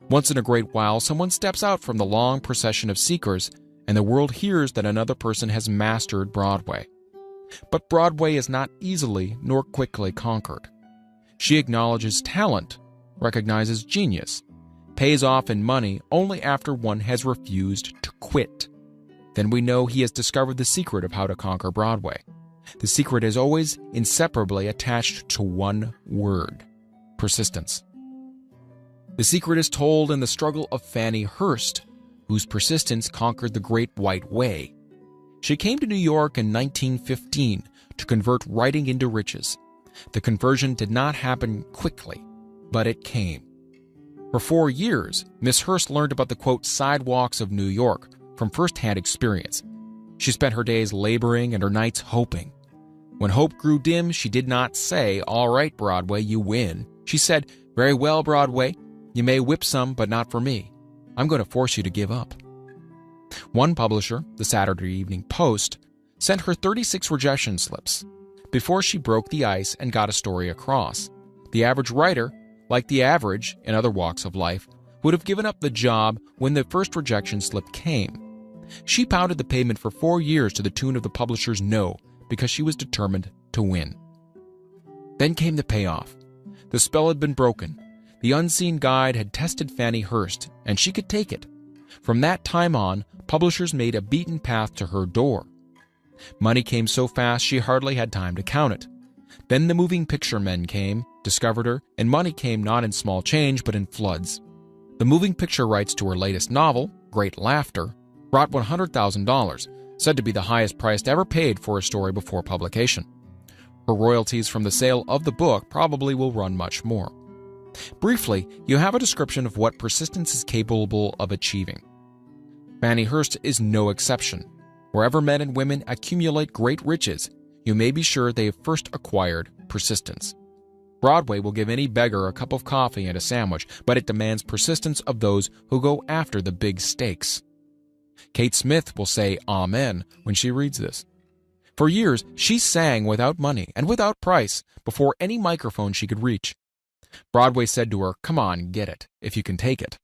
Once in a great while, someone steps out from the long procession of seekers, and the world hears that another person has mastered Broadway. But Broadway is not easily nor quickly conquered. She acknowledges talent, recognizes genius, pays off in money only after one has refused to quit. Then we know he has discovered the secret of how to conquer Broadway. The secret is always inseparably attached to one word: persistence. The secret is told in the struggle of Fannie Hurst, whose persistence conquered the Great White Way. She came to New York in 1915 to convert writing into riches. The conversion did not happen quickly, but it came. For 4 years, Miss Hurst learned about the, quote, sidewalks of New York from first-hand experience. She spent her days laboring and her nights hoping. When hope grew dim, she did not say, "All right, Broadway, you win." She said, "Very well, Broadway, you may whip some, but not for me. I'm going to force you to give up." One publisher, the Saturday Evening Post, sent her 36 rejection slips before she broke the ice and got a story across. The average writer, like the average in other walks of life, would have given up the job when the first rejection slip came. She pounded the pavement for 4 years to the tune of the publisher's no, because she was determined to win. Then came the payoff. The spell had been broken. The unseen guide had tested Fannie Hurst, and she could take it. From that time on, publishers made a beaten path to her door. Money came so fast she hardly had time to count it. Then the moving picture men came, discovered her, and money came not in small change but in floods. The moving picture rights to her latest novel, Great Laughter, brought $100,000, said to be the highest price ever paid for a story before publication. Her royalties from the sale of the book probably will run much more. Briefly, you have a description of what persistence is capable of achieving. Fannie Hurst is no exception. Wherever men and women accumulate great riches, you may be sure they have first acquired persistence. Broadway will give any beggar a cup of coffee and a sandwich, but it demands persistence of those who go after the big stakes. Kate Smith will say amen when she reads this. For years, she sang without money and without price before any microphone she could reach. Broadway said to her, "Come on, get it, if you can take it."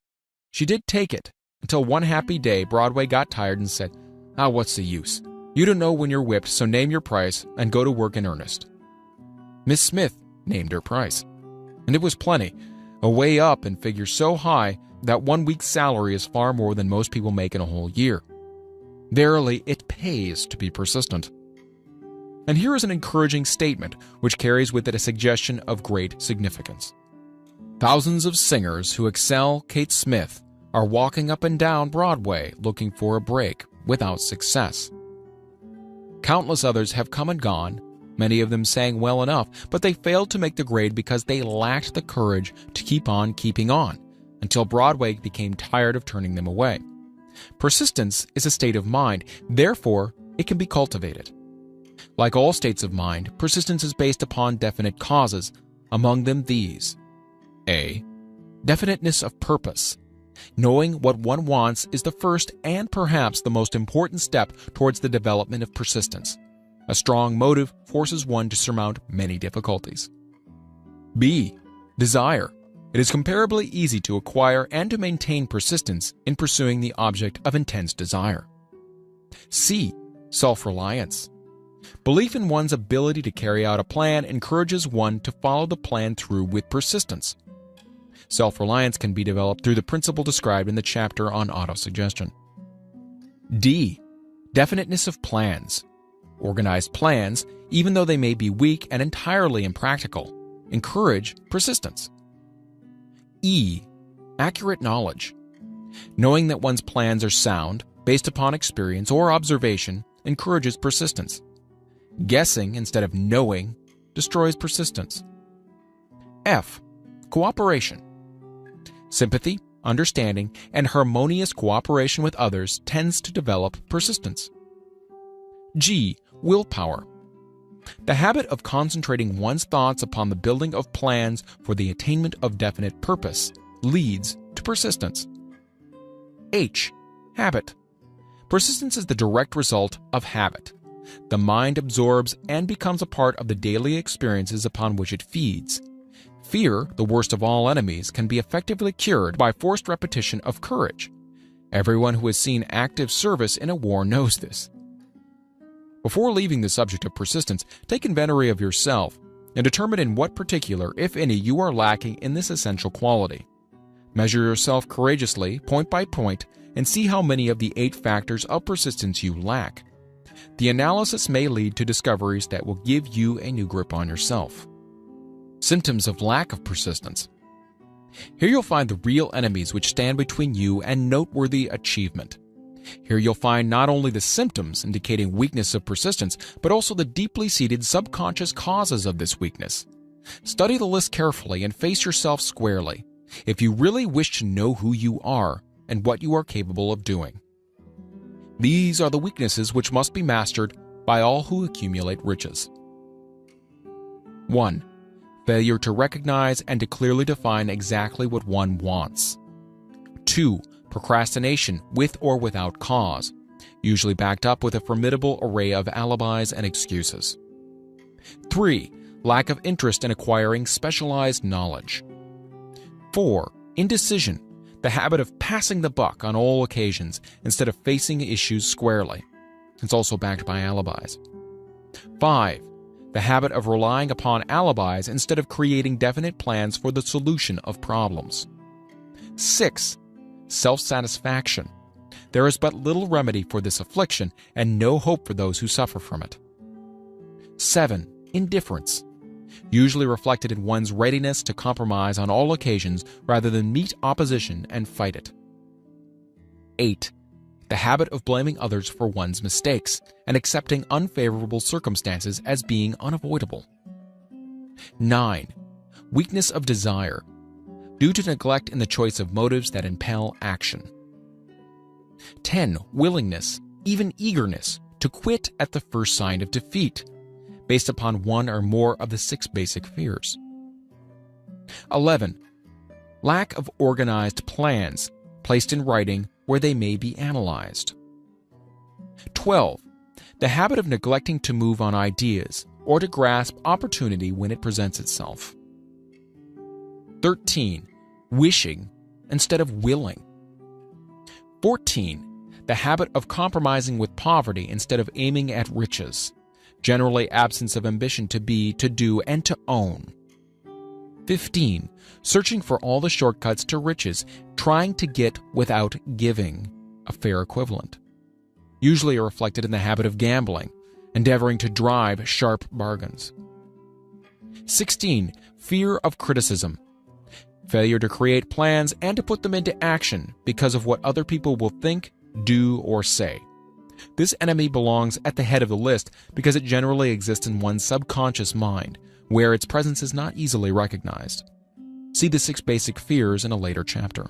She did take it, until one happy day Broadway got tired and said, "What's the use? You don't know when you're whipped, so name your price and go to work in earnest." Miss Smith named her price, and it was plenty, a way up in figures so high that 1 week's salary is far more than most people make in a whole year. Verily, it pays to be persistent. And here is an encouraging statement which carries with it a suggestion of great significance. Thousands of singers who excel Kate Smith are walking up and down Broadway looking for a break without success. Countless others have come and gone. Many of them sang well enough, but they failed to make the grade because they lacked the courage to keep on keeping on, until Broadway became tired of turning them away. Persistence is a state of mind, therefore it can be cultivated. Like all states of mind, persistence is based upon definite causes, among them these. A. Definiteness of purpose. Knowing what one wants is the first and perhaps the most important step towards the development of persistence. A strong motive forces one to surmount many difficulties. B. Desire. It is comparably easy to acquire and to maintain persistence in pursuing the object of intense desire. C. Self-reliance. Belief in one's ability to carry out a plan encourages one to follow the plan through with persistence. Self-reliance can be developed through the principle described in the chapter on autosuggestion. D. Definiteness of plans. Organized plans, even though they may be weak and entirely impractical, encourage persistence. E. Accurate knowledge. Knowing that one's plans are sound, based upon experience or observation, encourages persistence. Guessing instead of knowing destroys persistence. F. Cooperation. Sympathy, understanding, and harmonious cooperation with others tends to develop persistence. G. Willpower. The habit of concentrating one's thoughts upon the building of plans for the attainment of definite purpose leads to persistence. H. Habit. Persistence is the direct result of habit. The mind absorbs and becomes a part of the daily experiences upon which it feeds. Fear, the worst of all enemies, can be effectively cured by forced repetition of courage. Everyone who has seen active service in a war knows this. Before leaving the subject of persistence, take inventory of yourself and determine in what particular, if any, you are lacking in this essential quality. Measure yourself courageously, point by point, and see how many of the 8 factors of persistence you lack. The analysis may lead to discoveries that will give you a new grip on yourself. Symptoms of lack of persistence. Here you'll find the real enemies which stand between you and noteworthy achievement. Here you'll find not only the symptoms indicating weakness of persistence, but also the deeply seated subconscious causes of this weakness. Study the list carefully and face yourself squarely, if you really wish to know who you are and what you are capable of doing. These are the weaknesses which must be mastered by all who accumulate riches. 1. Failure to recognize and to clearly define exactly what one wants. 2. Procrastination with or without cause, usually backed up with a formidable array of alibis and excuses. 3. Lack of interest in acquiring specialized knowledge. 4. Indecision, the habit of passing the buck on all occasions instead of facing issues squarely. It's also backed by alibis. 5. The habit of relying upon alibis instead of creating definite plans for the solution of problems. 6. Self-satisfaction. There is but little remedy for this affliction and no hope for those who suffer from it. 7. Indifference, usually reflected in one's readiness to compromise on all occasions rather than meet opposition and fight it. 8. The habit of blaming others for one's mistakes and accepting unfavorable circumstances as being unavoidable. 9. Weakness of desire, due to neglect in the choice of motives that impel action. 10. Willingness, even eagerness, to quit at the first sign of defeat, based upon one or more of the 6 basic fears. 11. Lack of organized plans, placed in writing where they may be analyzed. 12. The habit of neglecting to move on ideas or to grasp opportunity when it presents itself. 13. Wishing instead of willing. 14. The habit of compromising with poverty instead of aiming at riches. Generally absence of ambition to be, to do, and to own. 15. Searching for all the shortcuts to riches, trying to get without giving, a fair equivalent. Usually reflected in the habit of gambling, endeavoring to drive sharp bargains. 16. Fear of criticism. Failure to create plans and to put them into action because of what other people will think, do, or say. This enemy belongs at the head of the list because it generally exists in one's subconscious mind, where its presence is not easily recognized. See the 6 basic fears in a later chapter.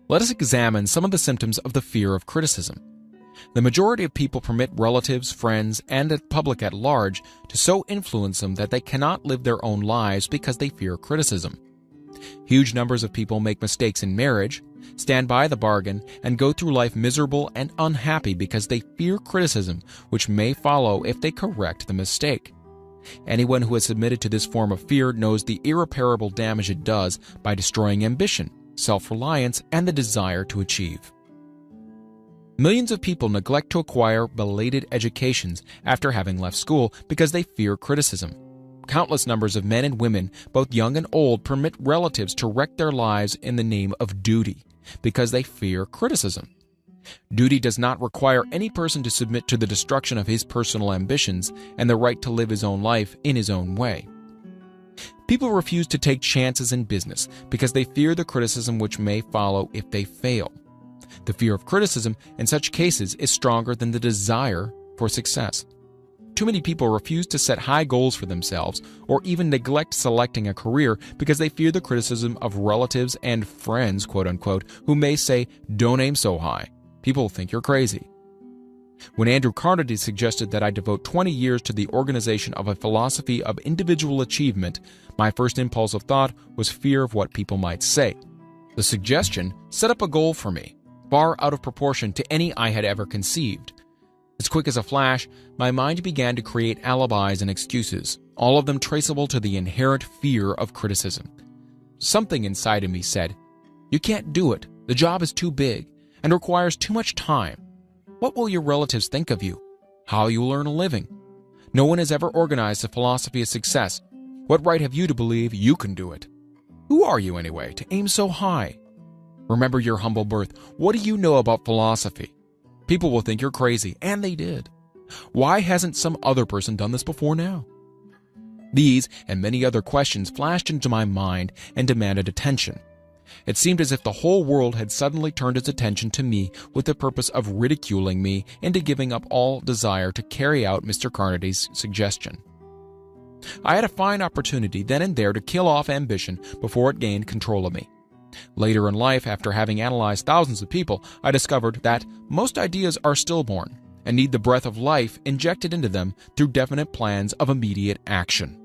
Let us examine some of the symptoms of the fear of criticism. The majority of people permit relatives, friends, and the public at large to so influence them that they cannot live their own lives because they fear criticism. Huge numbers of people make mistakes in marriage, stand by the bargain, and go through life miserable and unhappy because they fear criticism, which may follow if they correct the mistake. Anyone who has submitted to this form of fear knows the irreparable damage it does by destroying ambition, self-reliance, and the desire to achieve. Millions of people neglect to acquire belated educations after having left school because they fear criticism. Countless numbers of men and women, both young and old, permit relatives to wreck their lives in the name of duty because they fear criticism. Duty does not require any person to submit to the destruction of his personal ambitions and the right to live his own life in his own way. People refuse to take chances in business because they fear the criticism which may follow if they fail. The fear of criticism in such cases is stronger than the desire for success. Too many people refuse to set high goals for themselves or even neglect selecting a career because they fear the criticism of relatives and friends, quote-unquote, who may say, "Don't aim so high. People think you're crazy." When Andrew Carnegie suggested that I devote 20 years to the organization of a philosophy of individual achievement, my first impulse of thought was fear of what people might say. The suggestion set up a goal for me, far out of proportion to any I had ever conceived. As quick as a flash, my mind began to create alibis and excuses, all of them traceable to the inherent fear of criticism. Something inside of me said, "You can't do it. The job is too big and requires too much time. What will your relatives think of you? How you will earn a living? No one has ever organized a philosophy of success. What right have you to believe you can do it? Who are you anyway, to aim so high? Remember your humble birth. What do you know about philosophy? People will think you're crazy," and they did. Why hasn't some other person done this before now? These and many other questions flashed into my mind and demanded attention. It seemed as if the whole world had suddenly turned its attention to me with the purpose of ridiculing me into giving up all desire to carry out Mr. Carnegie's suggestion. I had a fine opportunity then and there to kill off ambition before it gained control of me. Later in life, after having analyzed thousands of people, I discovered that most ideas are stillborn, and need the breath of life injected into them through definite plans of immediate action.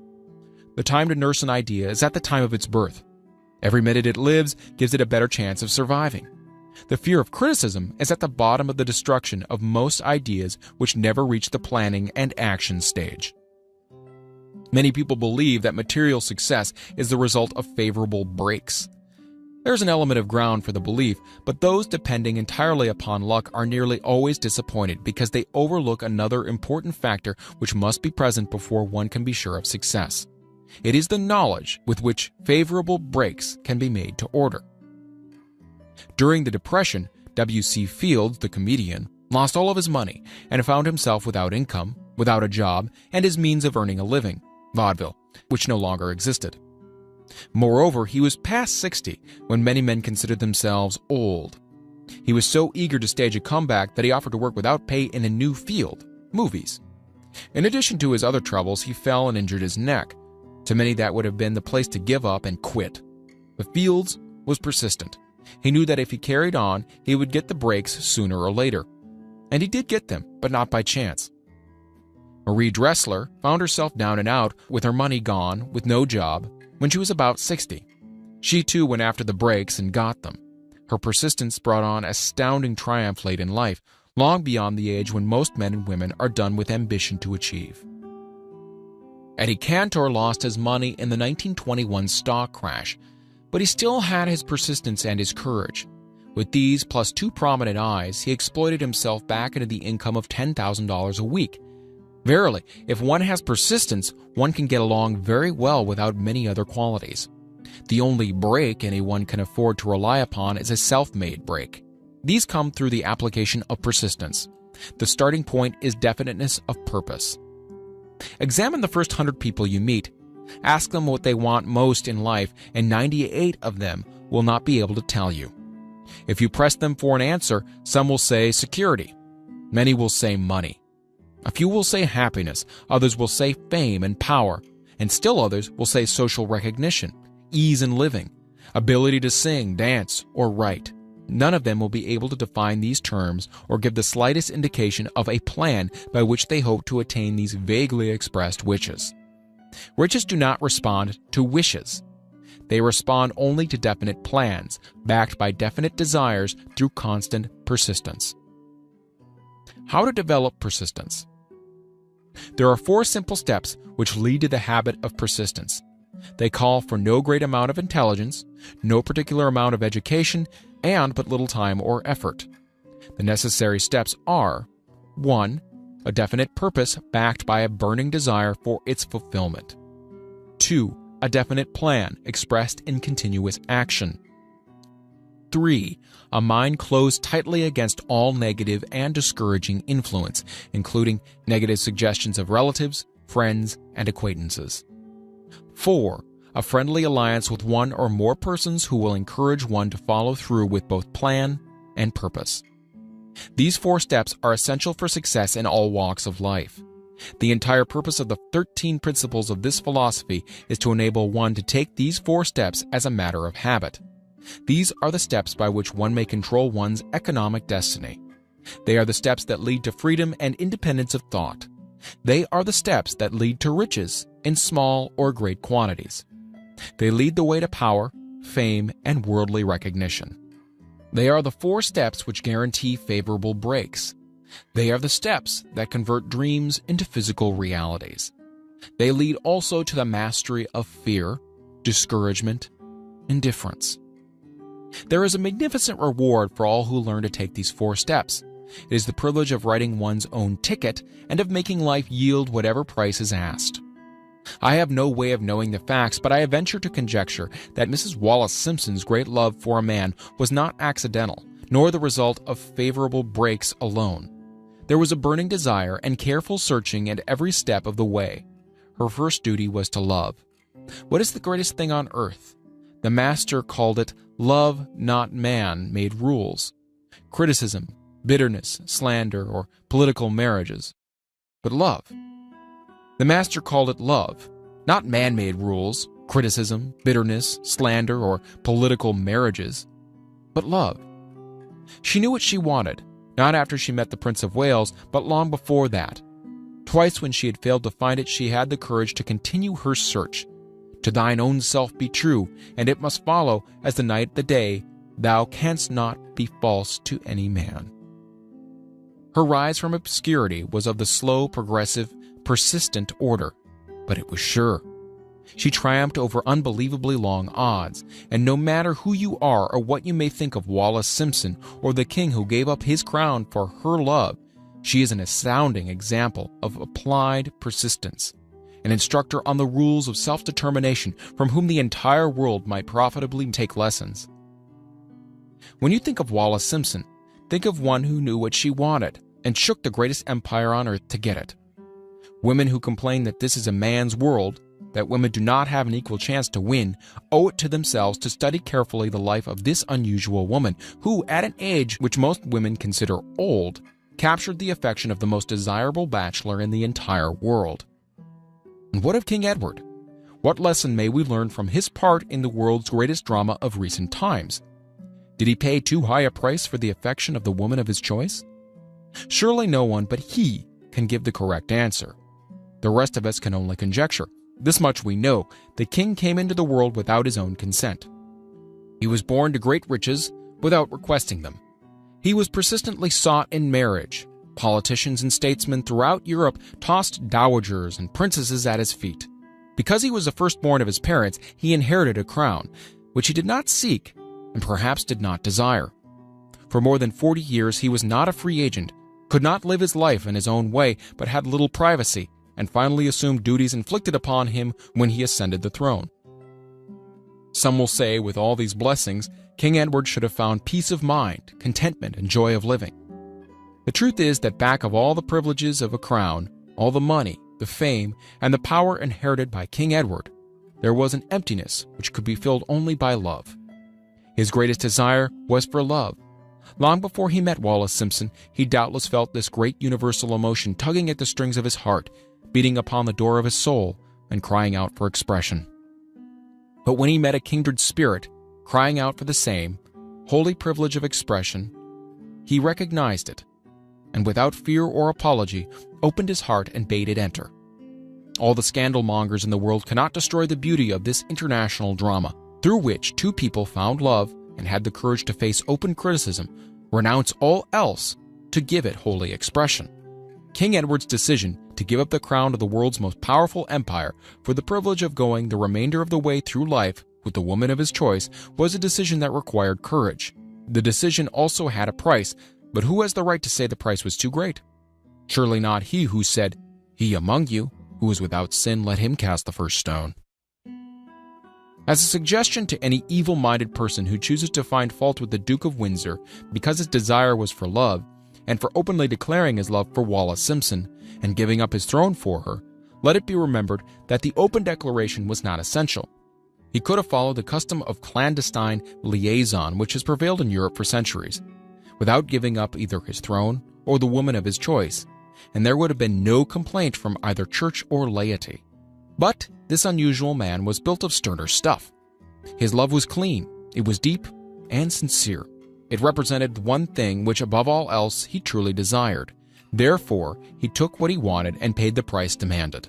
The time to nurse an idea is at the time of its birth. Every minute it lives gives it a better chance of surviving. The fear of criticism is at the bottom of the destruction of most ideas which never reach the planning and action stage. Many people believe that material success is the result of favorable breaks. There's an element of ground for the belief, but those depending entirely upon luck are nearly always disappointed because they overlook another important factor which must be present before one can be sure of success. It is the knowledge with which favorable breaks can be made to order. During the Depression, W.C. Fields, the comedian, lost all of his money and found himself without income, without a job, and his means of earning a living, vaudeville, which no longer existed. Moreover, he was past 60 when many men considered themselves old. He was so eager to stage a comeback that he offered to work without pay in a new field, movies. In addition to his other troubles, he fell and injured his neck. To many, that would have been the place to give up and quit. But Fields was persistent. He knew that if he carried on, he would get the breaks sooner or later. And he did get them, but not by chance. Marie Dressler found herself down and out, with her money gone, with no job, when she was about 60. She too went after the breaks and got them. Her persistence brought on astounding triumph late in life, long beyond the age when most men and women are done with ambition to achieve. Eddie Cantor lost his money in the 1921 stock crash, but he still had his persistence and his courage. With these plus 2 prominent eyes, he exploited himself back into the income of $10,000 a week. Verily, if one has persistence, one can get along very well without many other qualities. The only break anyone can afford to rely upon is a self-made break. These come through the application of persistence. The starting point is definiteness of purpose. Examine the first 100 people you meet. Ask them what they want most in life, and 98 of them will not be able to tell you. If you press them for an answer, some will say security. Many will say money. A few will say happiness, others will say fame and power, and still others will say social recognition, ease in living, ability to sing, dance, or write. None of them will be able to define these terms or give the slightest indication of a plan by which they hope to attain these vaguely expressed wishes. Riches do not respond to wishes. They respond only to definite plans, backed by definite desires through constant persistence. How to develop persistence? There are 4 simple steps which lead to the habit of persistence. They call for no great amount of intelligence, no particular amount of education, and but little time or effort. The necessary steps are: 1. A definite purpose backed by a burning desire for its fulfillment. 2. A definite plan expressed in continuous action. 3. A mind closed tightly against all negative and discouraging influence, including negative suggestions of relatives, friends, and acquaintances. 4. A friendly alliance with one or more persons who will encourage one to follow through with both plan and purpose. These 4 steps are essential for success in all walks of life. The entire purpose of the 13 principles of this philosophy is to enable one to take these 4 steps as a matter of habit. These are the steps by which one may control one's economic destiny. They are the steps that lead to freedom and independence of thought. They are the steps that lead to riches in small or great quantities. They lead the way to power, fame, and worldly recognition. They are the 4 steps which guarantee favorable breaks. They are the steps that convert dreams into physical realities. They lead also to the mastery of fear, discouragement, indifference. There is a magnificent reward for all who learn to take these 4 steps. It is the privilege of writing one's own ticket and of making life yield whatever price is asked. I have no way of knowing the facts, but I venture to conjecture that Mrs. Wallace Simpson's great love for a man was not accidental, nor the result of favorable breaks alone. There was a burning desire and careful searching at every step of the way. Her first duty was to love. What is the greatest thing on earth? The master called it love, not man, made rules. Criticism, bitterness, slander, or political marriages. But love. The master called it love, not man-made rules, criticism, bitterness, slander, or political marriages, but love. She knew what she wanted, Not after she met the Prince of Wales, but long before that. Twice when she had failed to find it, she had the courage to continue her search. To thine own self be true, and it must follow, as the night the day, thou canst not be false to any man. Her rise from obscurity was of the slow, progressive, persistent order, but it was sure. She triumphed over unbelievably long odds, and no matter who you are or what you may think of Wallace Simpson or the king who gave up his crown for her love, she is an astounding example of applied persistence, an instructor on the rules of self-determination from whom the entire world might profitably take lessons. When you think of Wallace Simpson, think of one who knew what she wanted and shook the greatest empire on earth to get it. Women who complain that this is a man's world, that women do not have an equal chance to win, owe it to themselves to study carefully the life of this unusual woman who, at an age which most women consider old, captured the affection of the most desirable bachelor in the entire world. And what of King Edward? What lesson may we learn from his part in the world's greatest drama of recent times? Did he pay too high a price for the affection of the woman of his choice? Surely no one but he can give the correct answer. The rest of us can only conjecture. This much we know: the king came into the world without his own consent. He was born to great riches without requesting them. He was persistently sought in marriage. Politicians and statesmen throughout Europe tossed dowagers and princesses at his feet. Because he was the firstborn of his parents, he inherited a crown, which he did not seek and perhaps did not desire. For more than 40 years he was not a free agent, could not live his life in his own way, but had little privacy, and finally assumed duties inflicted upon him when he ascended the throne. Some will say, with all these blessings, King Edward should have found peace of mind, contentment, and joy of living. The truth is that back of all the privileges of a crown, all the money, the fame, and the power inherited by King Edward, there was an emptiness which could be filled only by love. His greatest desire was for love. Long before he met Wallace Simpson, he doubtless felt this great universal emotion tugging at the strings of his heart, beating upon the door of his soul, and crying out for expression. But when he met a kindred spirit, crying out for the same holy privilege of expression, he recognized it, and without fear or apology, opened his heart and bade it enter. All the scandal-mongers in the world cannot destroy the beauty of this international drama, through which two people found love and had the courage to face open criticism, renounce all else, to give it holy expression. King Edward's decision to give up the crown of the world's most powerful empire for the privilege of going the remainder of the way through life with the woman of his choice was a decision that required courage. The decision also had a price, but who has the right to say the price was too great? Surely not he who said, "He among you who is without sin, let him cast the first stone." As a suggestion to any evil-minded person who chooses to find fault with the Duke of Windsor because his desire was for love, and for openly declaring his love for Wallace Simpson and giving up his throne for her, let it be remembered that the open declaration was not essential. He could have followed the custom of clandestine liaison which has prevailed in Europe for centuries, without giving up either his throne or the woman of his choice, and there would have been no complaint from either church or laity. But this unusual man was built of sterner stuff. His love was clean, it was deep and sincere. It represented the one thing which above all else he truly desired. Therefore, he took what he wanted and paid the price demanded.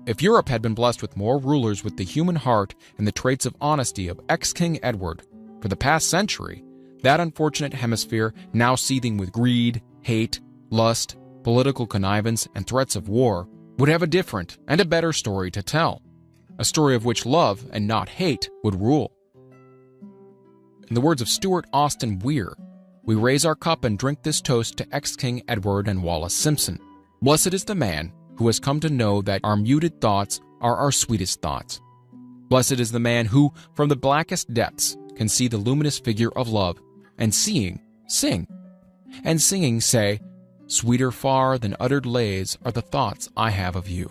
If Europe had been blessed with more rulers with the human heart and the traits of honesty of ex-King Edward for the past century, that unfortunate hemisphere, now seething with greed, hate, lust, political connivance, and threats of war, would have a different and a better story to tell, a story of which love and not hate would rule. In the words of Stuart Austin Weir, we raise our cup and drink this toast to ex-King Edward and Wallace Simpson. Blessed is the man who has come to know that our muted thoughts are our sweetest thoughts. Blessed is the man who, from the blackest depths, can see the luminous figure of love, and seeing, sing, and singing say, "Sweeter far than uttered lays are the thoughts I have of you."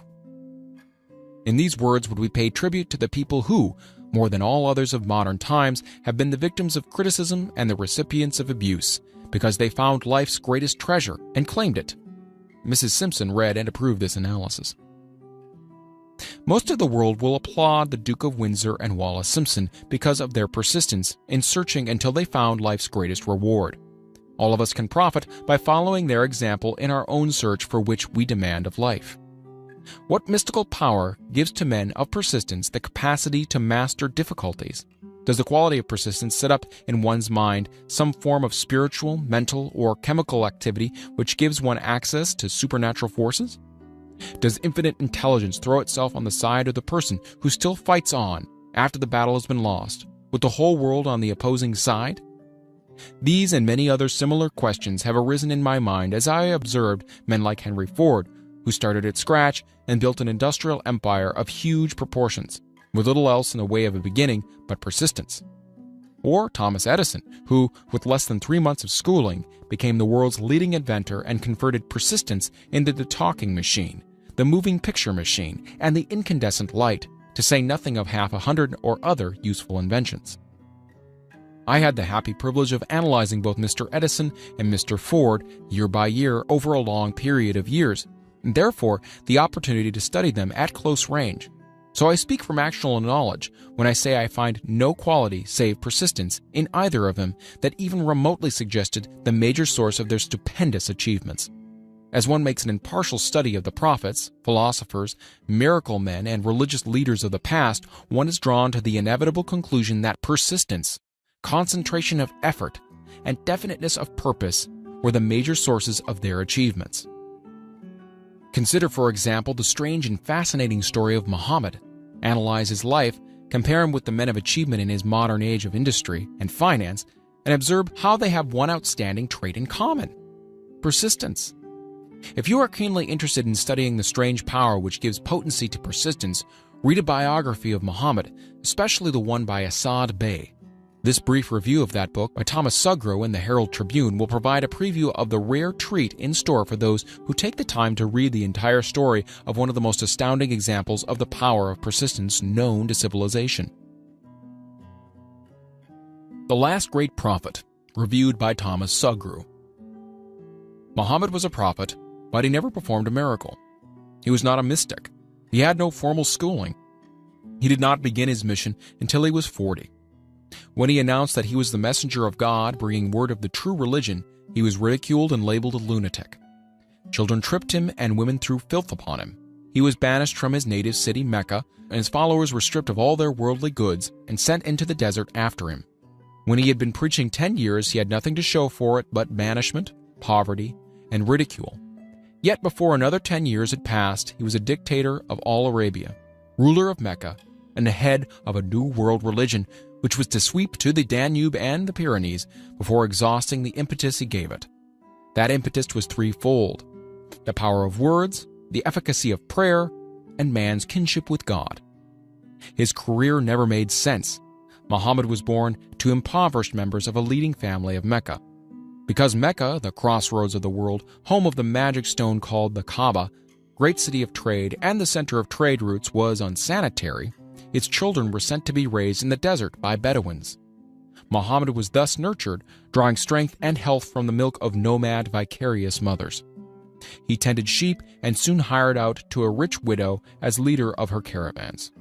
In these words would we pay tribute to the people who, more than all others of modern times, have been the victims of criticism and the recipients of abuse, because they found life's greatest treasure and claimed it. Mrs. Simpson read and approved this analysis. Most of the world will applaud the Duke of Windsor and Wallace Simpson because of their persistence in searching until they found life's greatest reward. All of us can profit by following their example in our own search for which we demand of life. What mystical power gives to men of persistence the capacity to master difficulties? Does the quality of persistence set up in one's mind some form of spiritual, mental, or chemical activity which gives one access to supernatural forces? Does infinite intelligence throw itself on the side of the person who still fights on after the battle has been lost, with the whole world on the opposing side? These and many other similar questions have arisen in my mind as I observed men like Henry Ford, who started at scratch and built an industrial empire of huge proportions, with little else in the way of a beginning but persistence. Or Thomas Edison, who, with less than 3 months of schooling, became the world's leading inventor and converted persistence into the talking machine, the moving picture machine, and the incandescent light, to say nothing of half 100 or other useful inventions. I had the happy privilege of analyzing both Mr. Edison and Mr. Ford year by year over a long period of years, and therefore the opportunity to study them at close range. So I speak from actual knowledge when I say I find no quality save persistence in either of them that even remotely suggested the major source of their stupendous achievements. As one makes an impartial study of the prophets, philosophers, miracle men, and religious leaders of the past, one is drawn to the inevitable conclusion that persistence, concentration of effort, and definiteness of purpose were the major sources of their achievements. Consider, for example, the strange and fascinating story of Muhammad. Analyze his life, compare him with the men of achievement in his modern age of industry and finance, and observe how they have one outstanding trait in common: persistence. If you are keenly interested in studying the strange power which gives potency to persistence, read a biography of Muhammad, especially the one by Asad Bey. This brief review of that book by Thomas Sugro in the Herald Tribune will provide a preview of the rare treat in store for those who take the time to read the entire story of one of the most astounding examples of the power of persistence known to civilization. The Last Great Prophet, reviewed by Thomas Sugro. Muhammad was a prophet, but he never performed a miracle. He was not a mystic. He had no formal schooling. He did not begin his mission until he was 40. When he announced that he was the messenger of God bringing word of the true religion, he was ridiculed and labeled a lunatic. Children tripped him and women threw filth upon him. He was banished from his native city, Mecca, and his followers were stripped of all their worldly goods and sent into the desert after him. When he had been preaching 10 years, he had nothing to show for it but banishment, poverty, and ridicule. Yet before another 10 years had passed, he was a dictator of all Arabia, ruler of Mecca, and the head of a new world religion which was to sweep to the Danube and the Pyrenees before exhausting the impetus he gave it. That impetus was threefold: the power of words, the efficacy of prayer, and man's kinship with God. His career never made sense. Muhammad was born to impoverished members of a leading family of Mecca. Because Mecca, the crossroads of the world, home of the magic stone called the Kaaba, great city of trade and the center of trade routes, was unsanitary, its children were sent to be raised in the desert by Bedouins. Muhammad was thus nurtured, drawing strength and health from the milk of nomad vicarious mothers. He tended sheep and soon hired out to a rich widow as leader of her caravans.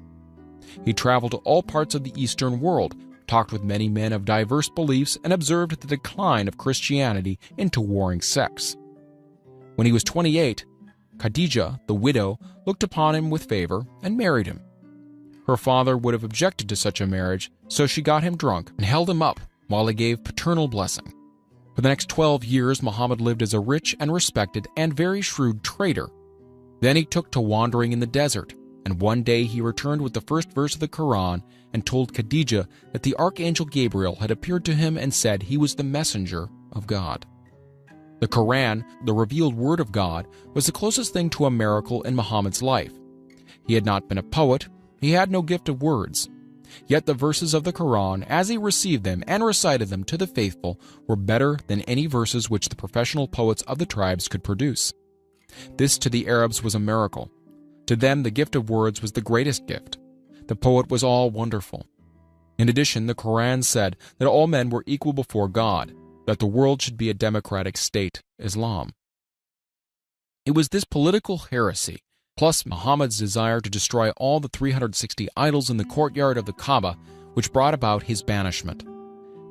He traveled to all parts of the Eastern world, talked with many men of diverse beliefs, and observed the decline of Christianity into warring sects. When he was 28, Khadijah, the widow, looked upon him with favor and married him. Her father would have objected to such a marriage, so she got him drunk and held him up while he gave paternal blessing. For the next 12 years, Muhammad lived as a rich and respected and very shrewd trader. Then he took to wandering in the desert, and one day he returned with the first verse of the Quran and told Khadijah that the archangel Gabriel had appeared to him and said he was the messenger of God. The Quran, the revealed word of God, was the closest thing to a miracle in Muhammad's life. He had not been a poet. He had no gift of words. Yet the verses of the Quran, as he received them and recited them to the faithful, were better than any verses which the professional poets of the tribes could produce. This to the Arabs was a miracle. To them the gift of words was the greatest gift. The poet was all wonderful. In addition, the Quran said that all men were equal before God, that the world should be a democratic state, Islam. It was this political heresy, plus Muhammad's desire to destroy all the 360 idols in the courtyard of the Kaaba, which brought about his banishment.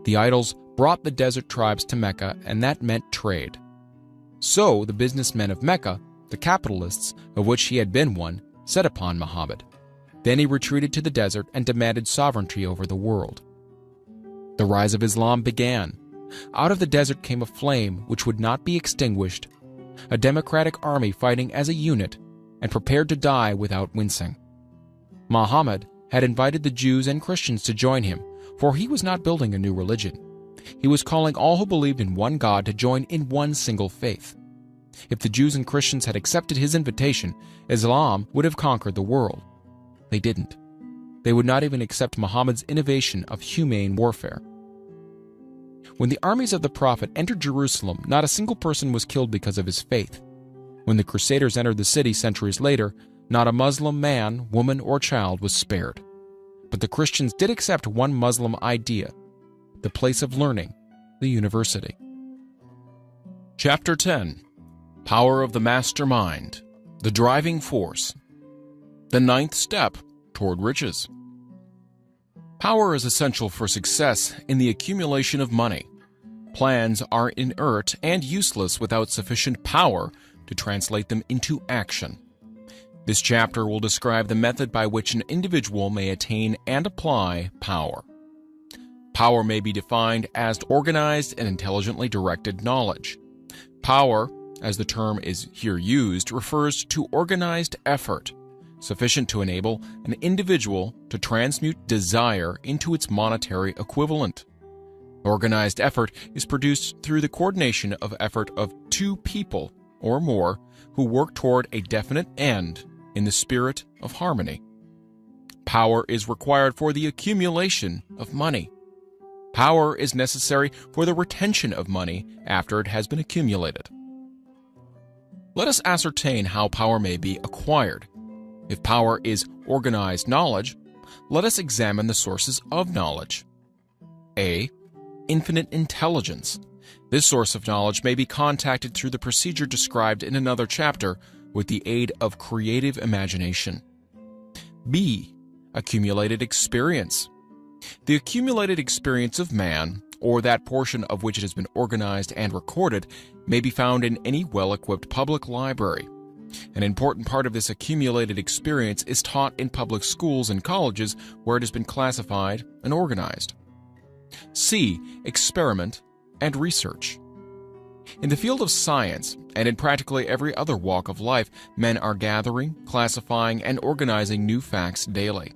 The idols brought the desert tribes to Mecca, and that meant trade. So the businessmen of Mecca, the capitalists, of which he had been one, set upon Muhammad. Then he retreated to the desert and demanded sovereignty over the world. The rise of Islam began. Out of the desert came a flame which would not be extinguished, a democratic army fighting as a unit and prepared to die without wincing. Muhammad had invited the Jews and Christians to join him, for he was not building a new religion. He was calling all who believed in one God to join in one single faith. If the Jews and Christians had accepted his invitation, Islam would have conquered the world. They didn't. They would not even accept Muhammad's innovation of humane warfare. When the armies of the Prophet entered Jerusalem, not a single person was killed because of his faith. When the Crusaders entered the city centuries later, not a Muslim man, woman, or child was spared. But the Christians did accept one Muslim idea: the place of learning, the university. Chapter 10. Power of the Mastermind, the Driving Force. The ninth step toward riches. Power is essential for success in the accumulation of money. Plans are inert and useless without sufficient power to translate them into action. This chapter will describe the method by which an individual may attain and apply power. Power may be defined as organized and intelligently directed knowledge. Power, as the term is here used, refers to organized effort, sufficient to enable an individual to transmute desire into its monetary equivalent. Organized effort is produced through the coordination of effort of two people or more who work toward a definite end in the spirit of harmony. Power is required for the accumulation of money. Power is necessary for the retention of money after it has been accumulated. Let us ascertain how power may be acquired. If power is organized knowledge, let us examine the sources of knowledge. A. Infinite intelligence. This source of knowledge may be contacted through the procedure described in another chapter with the aid of creative imagination. B. Accumulated experience. The accumulated experience of man, or that portion of which it has been organized and recorded, may be found in any well-equipped public library. An important part of this accumulated experience is taught in public schools and colleges where it has been classified and organized. C. Experiment and research. In the field of science, and in practically every other walk of life, men are gathering, classifying, and organizing new facts daily.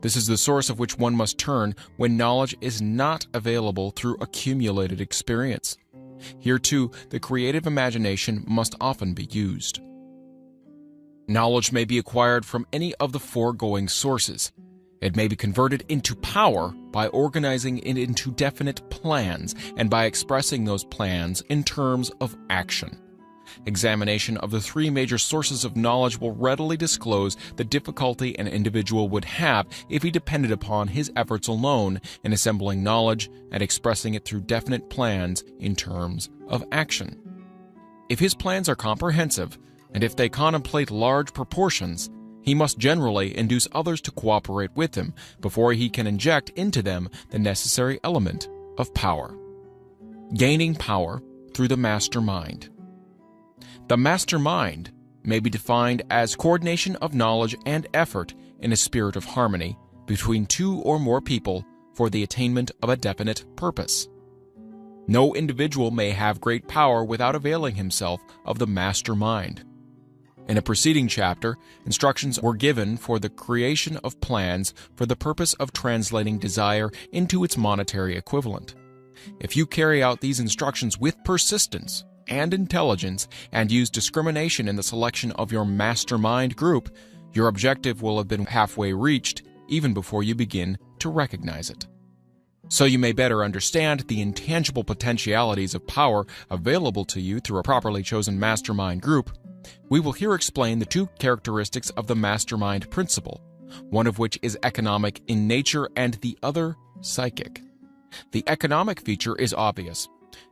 This is the source of which one must turn when knowledge is not available through accumulated experience. Here, too, the creative imagination must often be used. Knowledge may be acquired from any of the foregoing sources. It may be converted into power by organizing it into definite plans and by expressing those plans in terms of action. Examination of the three major sources of knowledge will readily disclose the difficulty an individual would have if he depended upon his efforts alone in assembling knowledge and expressing it through definite plans in terms of action. If his plans are comprehensive, and if they contemplate large proportions, he must generally induce others to cooperate with him before he can inject into them the necessary element of power. Gaining power through the mastermind. The mastermind may be defined as coordination of knowledge and effort in a spirit of harmony between two or more people for the attainment of a definite purpose. No individual may have great power without availing himself of the mastermind. In a preceding chapter, instructions were given for the creation of plans for the purpose of translating desire into its monetary equivalent. If you carry out these instructions with persistence and intelligence and use discrimination in the selection of your mastermind group, your objective will have been halfway reached even before you begin to recognize it. So you may better understand the intangible potentialities of power available to you through a properly chosen mastermind group, we will here explain the two characteristics of the mastermind principle, one of which is economic in nature and the other psychic. The economic feature is obvious.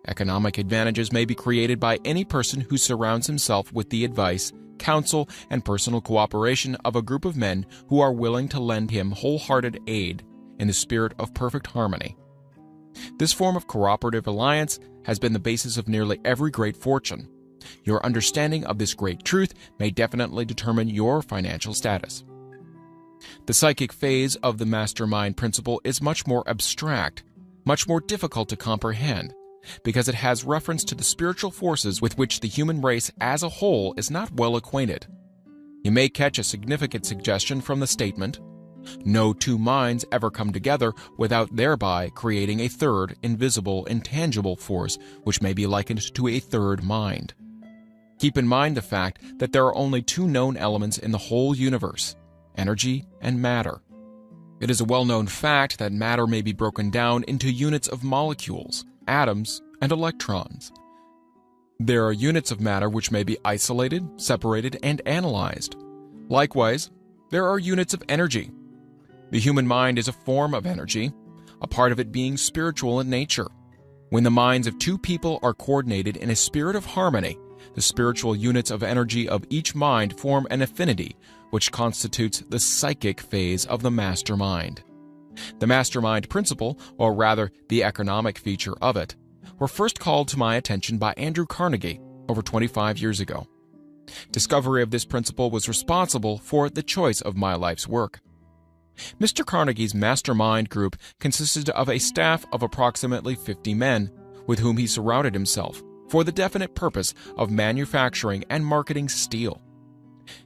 Economic advantages may be created by any person who surrounds himself with the advice, counsel, and personal cooperation of a group of men who are willing to lend him wholehearted aid in the spirit of perfect harmony. This form of cooperative alliance has been the basis of nearly every great fortune. Your understanding of this great truth may definitely determine your financial status. The psychic phase of the mastermind principle is much more abstract, much more difficult to comprehend, because it has reference to the spiritual forces with which the human race as a whole is not well acquainted. You may catch a significant suggestion from the statement, "No two minds ever come together without thereby creating a third, invisible, intangible force which may be likened to a third mind." Keep in mind the fact that there are only two known elements in the whole universe, energy and matter. It is a well-known fact that matter may be broken down into units of molecules, atoms, and electrons. There are units of matter which may be isolated, separated, and analyzed. Likewise, there are units of energy. The human mind is a form of energy, a part of it being spiritual in nature. When the minds of two people are coordinated in a spirit of harmony, the spiritual units of energy of each mind form an affinity, which constitutes the psychic phase of the mastermind. The mastermind principle, or rather the economic feature of it, were first called to my attention by Andrew Carnegie over 25 years ago. Discovery of this principle was responsible for the choice of my life's work. Mr. Carnegie's mastermind group consisted of a staff of approximately 50 men, with whom he surrounded himself for the definite purpose of manufacturing and marketing steel.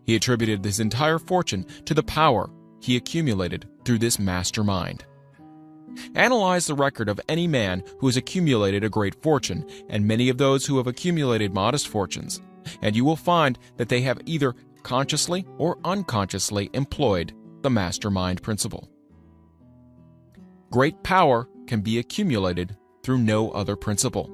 He attributed his entire fortune to the power he accumulated through this mastermind. Analyze the record of any man who has accumulated a great fortune and many of those who have accumulated modest fortunes, and you will find that they have either consciously or unconsciously employed the mastermind principle. Great power can be accumulated through no other principle.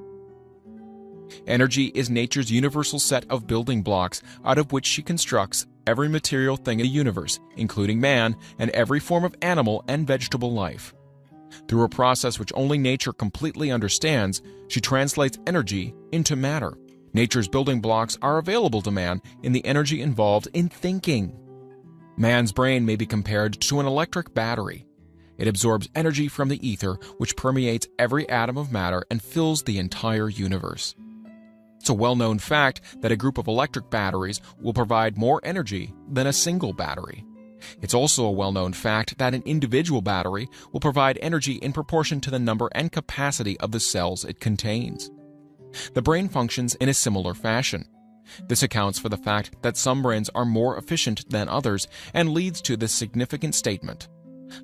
Energy is nature's universal set of building blocks out of which she constructs every material thing in the universe, including man and every form of animal and vegetable life. Through a process which only nature completely understands, she translates energy into matter. Nature's building blocks are available to man in the energy involved in thinking. Man's brain may be compared to an electric battery. It absorbs energy from the ether, which permeates every atom of matter and fills the entire universe. It's a well-known fact that a group of electric batteries will provide more energy than a single battery. It's also a well-known fact that an individual battery will provide energy in proportion to the number and capacity of the cells it contains. The brain functions in a similar fashion. This accounts for the fact that some brains are more efficient than others and leads to this significant statement.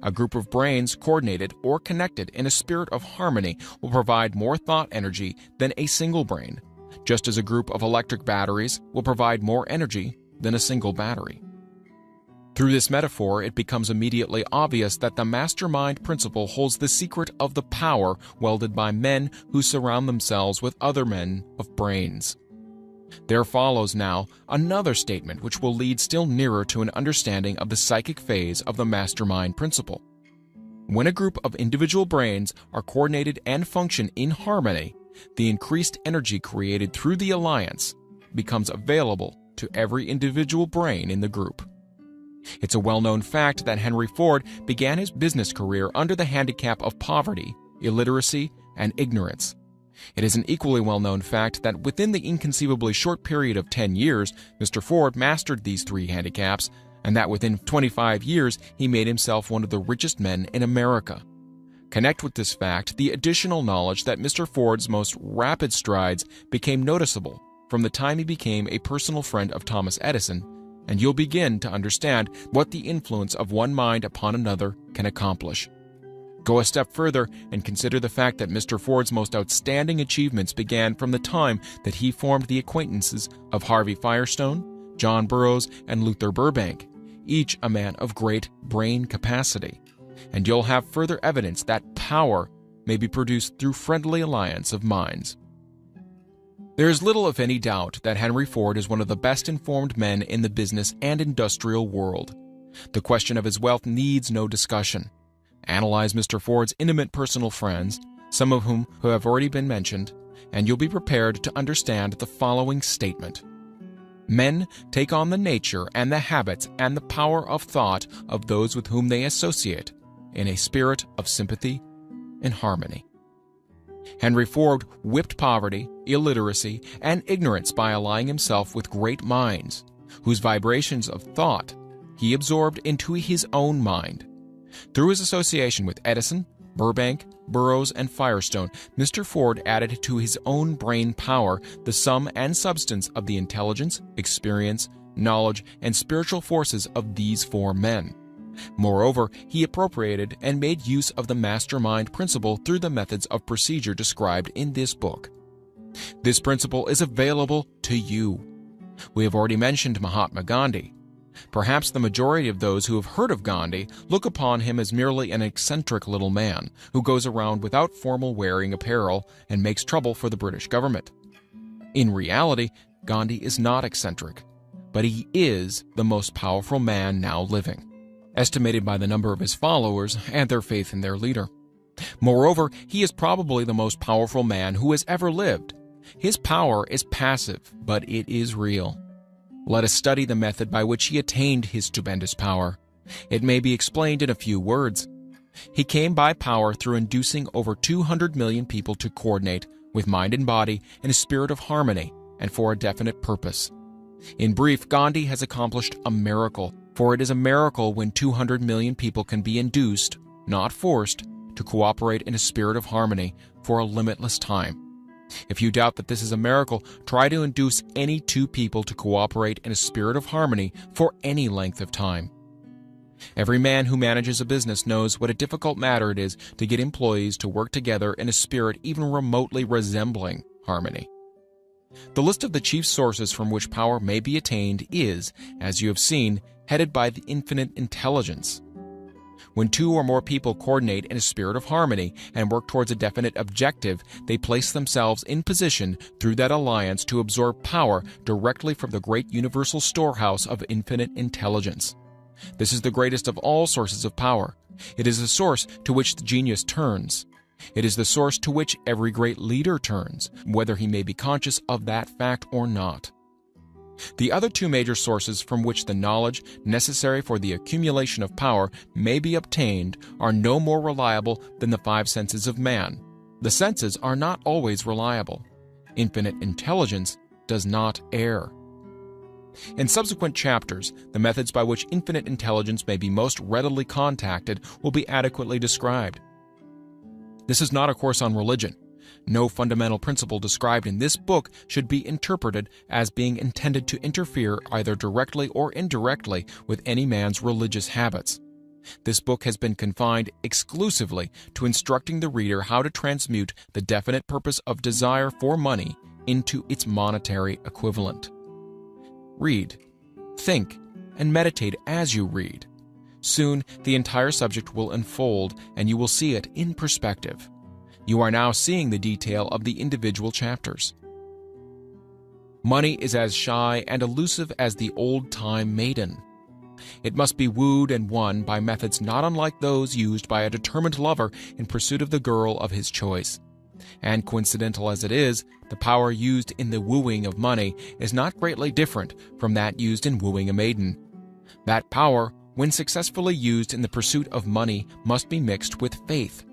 A group of brains coordinated or connected in a spirit of harmony will provide more thought energy than a single brain, just as a group of electric batteries will provide more energy than a single battery. Through this metaphor, it becomes immediately obvious that the mastermind principle holds the secret of the power welded by men who surround themselves with other men of brains. There follows now another statement which will lead still nearer to an understanding of the psychic phase of the mastermind principle. When a group of individual brains are coordinated and function in harmony, the increased energy created through the alliance becomes available to every individual brain in the group. It's a well-known fact that Henry Ford began his business career under the handicap of poverty, illiteracy, and ignorance. It is an equally well-known fact that within the inconceivably short period of 10 years, Mr. Ford mastered these three handicaps, and that within 25 years he made himself one of the richest men in America. Connect with this fact the additional knowledge that Mr. Ford's most rapid strides became noticeable from the time he became a personal friend of Thomas Edison, and you'll begin to understand what the influence of one mind upon another can accomplish. Go a step further and consider the fact that Mr. Ford's most outstanding achievements began from the time that he formed the acquaintances of Harvey Firestone, John Burroughs, and Luther Burbank, each a man of great brain capacity. And you'll have further evidence that power may be produced through friendly alliance of minds. There is little, if any, doubt that Henry Ford is one of the best-informed men in the business and industrial world. The question of his wealth needs no discussion. Analyze Mr. Ford's intimate personal friends, some of whom have already been mentioned, and you'll be prepared to understand the following statement. Men take on the nature and the habits and the power of thought of those with whom they associate, in a spirit of sympathy and harmony. Henry Ford whipped poverty, illiteracy, and ignorance by allying himself with great minds, whose vibrations of thought he absorbed into his own mind. Through his association with Edison, Burbank, Burroughs, and Firestone, Mr. Ford added to his own brain power the sum and substance of the intelligence, experience, knowledge, and spiritual forces of these four men. Moreover, he appropriated and made use of the mastermind principle through the methods of procedure described in this book. This principle is available to you. We have already mentioned Mahatma Gandhi. Perhaps the majority of those who have heard of Gandhi look upon him as merely an eccentric little man who goes around without formal wearing apparel and makes trouble for the British government. In reality, Gandhi is not eccentric, but he is the most powerful man now living, estimated by the number of his followers and their faith in their leader. Moreover, he is probably the most powerful man who has ever lived. His power is passive, but it is real. Let us study the method by which he attained his stupendous power. It may be explained in a few words. He came by power through inducing over 200 million people to coordinate with mind and body in a spirit of harmony and for a definite purpose. In brief, Gandhi has accomplished a miracle, for it is a miracle when 200 million people can be induced, not forced, to cooperate in a spirit of harmony for a limitless time. If you doubt that this is a miracle, try to induce any two people to cooperate in a spirit of harmony for any length of time. Every man who manages a business knows what a difficult matter it is to get employees to work together in a spirit even remotely resembling harmony. The list of the chief sources from which power may be attained is, as you have seen, headed by the infinite intelligence. When two or more people coordinate in a spirit of harmony and work towards a definite objective, they place themselves in position through that alliance to absorb power directly from the great universal storehouse of infinite intelligence. This is the greatest of all sources of power. It is the source to which the genius turns. It is the source to which every great leader turns, whether he may be conscious of that fact or not. The other two major sources from which the knowledge necessary for the accumulation of power may be obtained are no more reliable than the five senses of man. The senses are not always reliable. Infinite intelligence does not err. In subsequent chapters, the methods by which infinite intelligence may be most readily contacted will be adequately described. This is not a course on religion. No fundamental principle described in this book should be interpreted as being intended to interfere either directly or indirectly with any man's religious habits. This book has been confined exclusively to instructing the reader how to transmute the definite purpose of desire for money into its monetary equivalent. Read, think, and meditate as you read. Soon, the entire subject will unfold, and you will see it in perspective. You are now seeing the detail of the individual chapters. Money is as shy and elusive as the old-time maiden. It must be wooed and won by methods not unlike those used by a determined lover in pursuit of the girl of his choice. And coincidental as it is, the power used in the wooing of money is not greatly different from that used in wooing a maiden. That power, when successfully used in the pursuit of money, must be mixed with faith.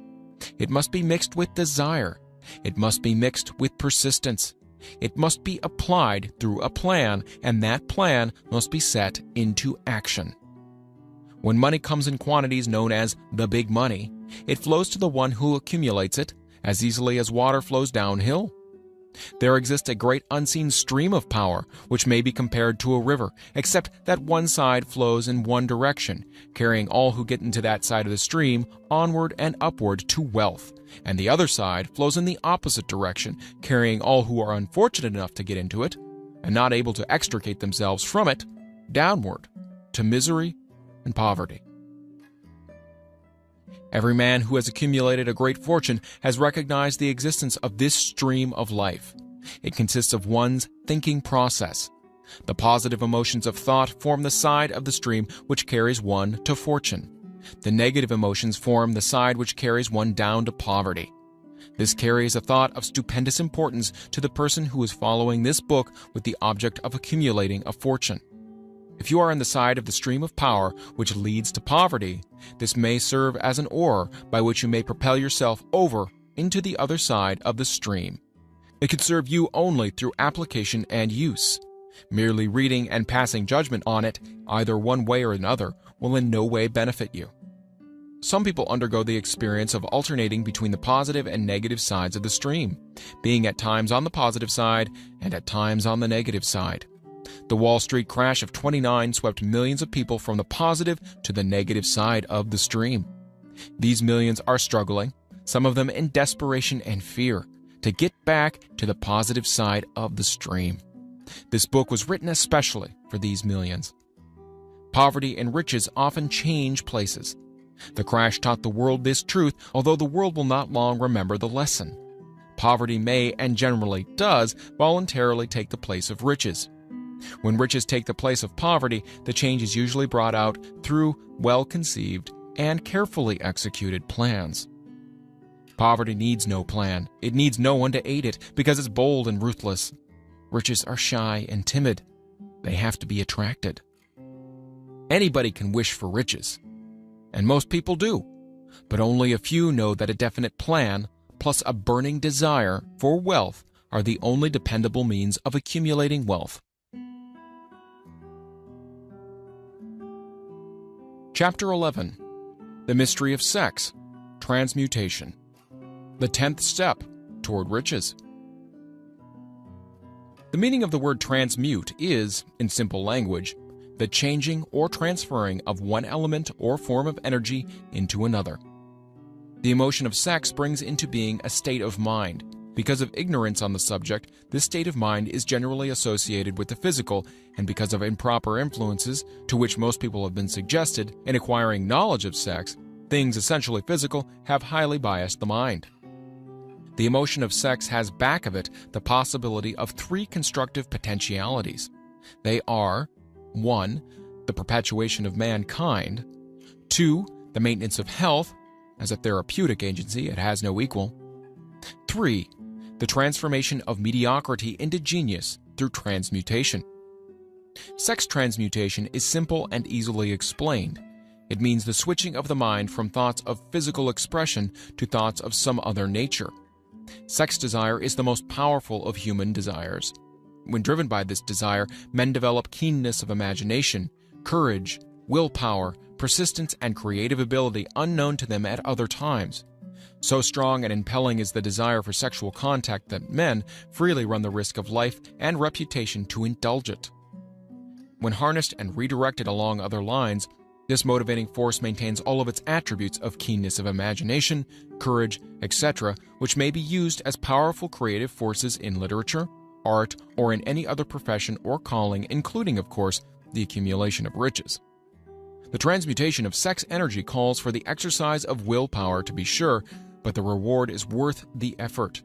It must be mixed with desire. It must be mixed with persistence. It must be applied through a plan, and that plan must be set into action. When money comes in quantities known as the big money, it flows to the one who accumulates it as easily as water flows downhill. There exists a great unseen stream of power, which may be compared to a river, except that one side flows in one direction, carrying all who get into that side of the stream onward and upward to wealth, and the other side flows in the opposite direction, carrying all who are unfortunate enough to get into it, and not able to extricate themselves from it, downward, to misery and poverty. Every man who has accumulated a great fortune has recognized the existence of this stream of life. It consists of one's thinking process. The positive emotions of thought form the side of the stream which carries one to fortune. The negative emotions form the side which carries one down to poverty. This carries a thought of stupendous importance to the person who is following this book with the object of accumulating a fortune. If you are on the side of the stream of power which leads to poverty, this may serve as an oar by which you may propel yourself over into the other side of the stream. It can serve you only through application and use. Merely reading and passing judgment on it, either one way or another, will in no way benefit you. Some people undergo the experience of alternating between the positive and negative sides of the stream, being at times on the positive side and at times on the negative side. The Wall Street crash of '29 swept millions of people from the positive to the negative side of the stream. These millions are struggling, some of them in desperation and fear, to get back to the positive side of the stream. This book was written especially for these millions. Poverty and riches often change places. The crash taught the world this truth, although the world will not long remember the lesson. Poverty may, and generally does, voluntarily take the place of riches. When riches take the place of poverty, the change is usually brought out through well-conceived and carefully executed plans. Poverty needs no plan. It needs no one to aid it because it's bold and ruthless. Riches are shy and timid. They have to be attracted. Anybody can wish for riches, and most people do, but only a few know that a definite plan plus a burning desire for wealth are the only dependable means of accumulating wealth. Chapter 11. The Mystery of Sex, Transmutation. The 10th step toward riches. The meaning of the word transmute is, in simple language, the changing or transferring of one element or form of energy into another. The emotion of sex brings into being a state of mind. Because of ignorance on the subject, this state of mind is generally associated with the physical, and because of improper influences, to which most people have been suggested, in acquiring knowledge of sex, things essentially physical have highly biased the mind. The emotion of sex has back of it the possibility of three constructive potentialities. They are: 1. The perpetuation of mankind. 2. The maintenance of health. As a therapeutic agency, it has no equal. 3. The transformation of mediocrity into genius through transmutation. Sex transmutation is simple and easily explained. It means the switching of the mind from thoughts of physical expression to thoughts of some other nature. Sex desire is the most powerful of human desires. When driven by this desire, men develop keenness of imagination, courage, willpower, persistence, and creative ability unknown to them at other times. So strong and impelling is the desire for sexual contact that men freely run the risk of life and reputation to indulge it. When harnessed and redirected along other lines, this motivating force maintains all of its attributes of keenness of imagination, courage, etc., which may be used as powerful creative forces in literature, art, or in any other profession or calling, including, of course, the accumulation of riches. The transmutation of sex energy calls for the exercise of willpower, to be sure, but the reward is worth the effort.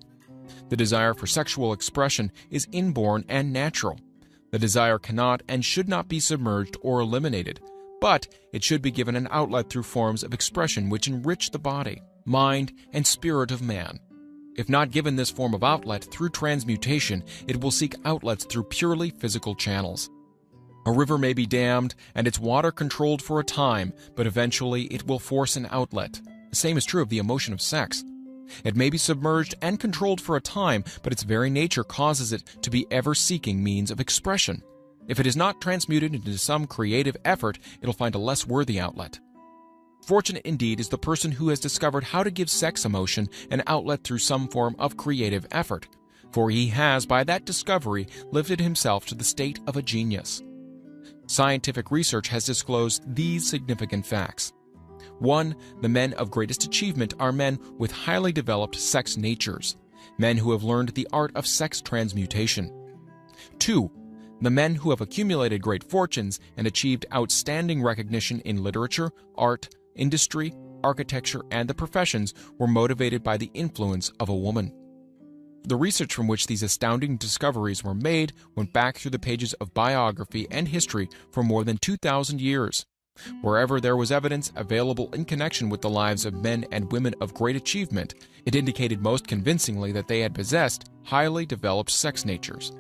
The desire for sexual expression is inborn and natural. The desire cannot and should not be submerged or eliminated, but it should be given an outlet through forms of expression which enrich the body, mind, and spirit of man. If not given this form of outlet through transmutation, it will seek outlets through purely physical channels. A river may be dammed and its water controlled for a time, but eventually it will force an outlet. The same is true of the emotion of sex. It may be submerged and controlled for a time, but its very nature causes it to be ever-seeking means of expression. If it is not transmuted into some creative effort, it'll find a less worthy outlet. Fortunate indeed is the person who has discovered how to give sex emotion an outlet through some form of creative effort, for he has, by that discovery, lifted himself to the state of a genius. Scientific research has disclosed these significant facts. 1. The men of greatest achievement are men with highly developed sex natures, men who have learned the art of sex transmutation. 2. The men who have accumulated great fortunes and achieved outstanding recognition in literature, art, industry, architecture, and the professions were motivated by the influence of a woman. The research from which these astounding discoveries were made went back through the pages of biography and history for more than 2,000 years. Wherever there was evidence available in connection with the lives of men and women of great achievement, it indicated most convincingly that they had possessed highly developed sex natures.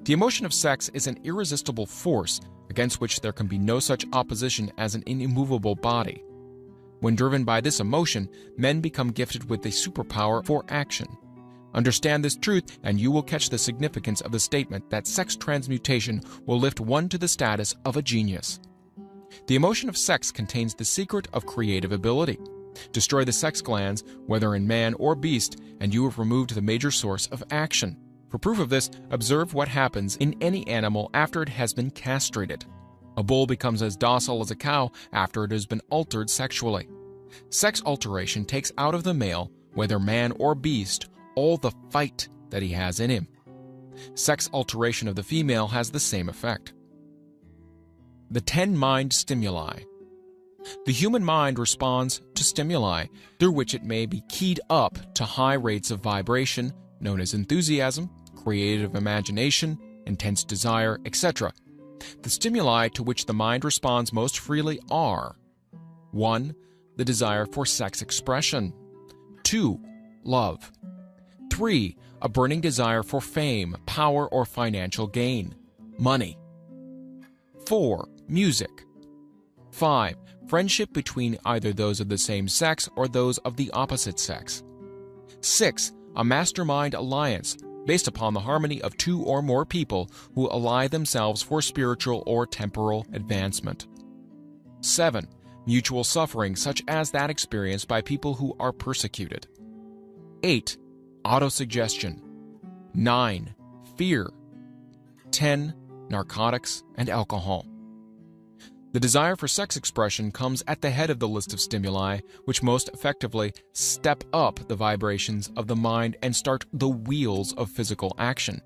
The emotion of sex is an irresistible force against which there can be no such opposition as an immovable body. When driven by this emotion, men become gifted with a superpower for action. Understand this truth, and you will catch the significance of the statement that sex transmutation will lift one to the status of a genius. The emotion of sex contains the secret of creative ability. Destroy the sex glands, whether in man or beast, and you have removed the major source of action. For proof of this, observe what happens in any animal after it has been castrated. A bull becomes as docile as a cow after it has been altered sexually. Sex alteration takes out of the male, whether man or beast, all the fight that he has in him. Sex alteration of the female has the same effect. The 10 mind stimuli. The human mind responds to stimuli through which it may be keyed up to high rates of vibration, known as enthusiasm, creative imagination, intense desire, etc. The stimuli to which the mind responds most freely are: 1. The desire for sex expression. 2. Love. 3. A burning desire for fame, power, or financial gain. Money. 4. Music. 5. Friendship between either those of the same sex or those of the opposite sex. 6. A mastermind alliance based upon the harmony of 2 or more people who ally themselves for spiritual or temporal advancement. 7. Mutual suffering such as that experienced by people who are persecuted. 8. Autosuggestion. 9. Fear. 10. Narcotics and alcohol. The desire for sex expression comes at the head of the list of stimuli, which most effectively step up the vibrations of the mind and start the wheels of physical action.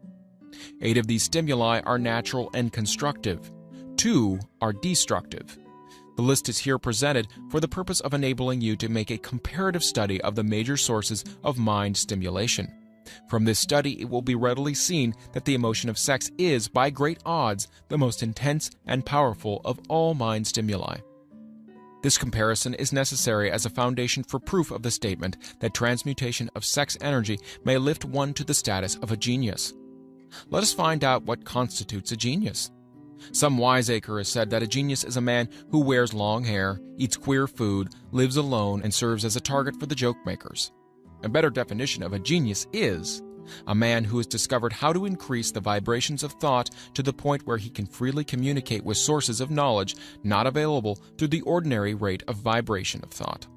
8 of these stimuli are natural and constructive. 2 are destructive. The list is here presented for the purpose of enabling you to make a comparative study of the major sources of mind stimulation. From this study, it will be readily seen that the emotion of sex is, by great odds, the most intense and powerful of all mind stimuli. This comparison is necessary as a foundation for proof of the statement that transmutation of sex energy may lift one to the status of a genius. Let us find out what constitutes a genius. Some wiseacre has said that a genius is a man who wears long hair, eats queer food, lives alone, and serves as a target for the joke makers. A better definition of a genius is a man who has discovered how to increase the vibrations of thought to the point where he can freely communicate with sources of knowledge not available through the ordinary rate of vibration of thought.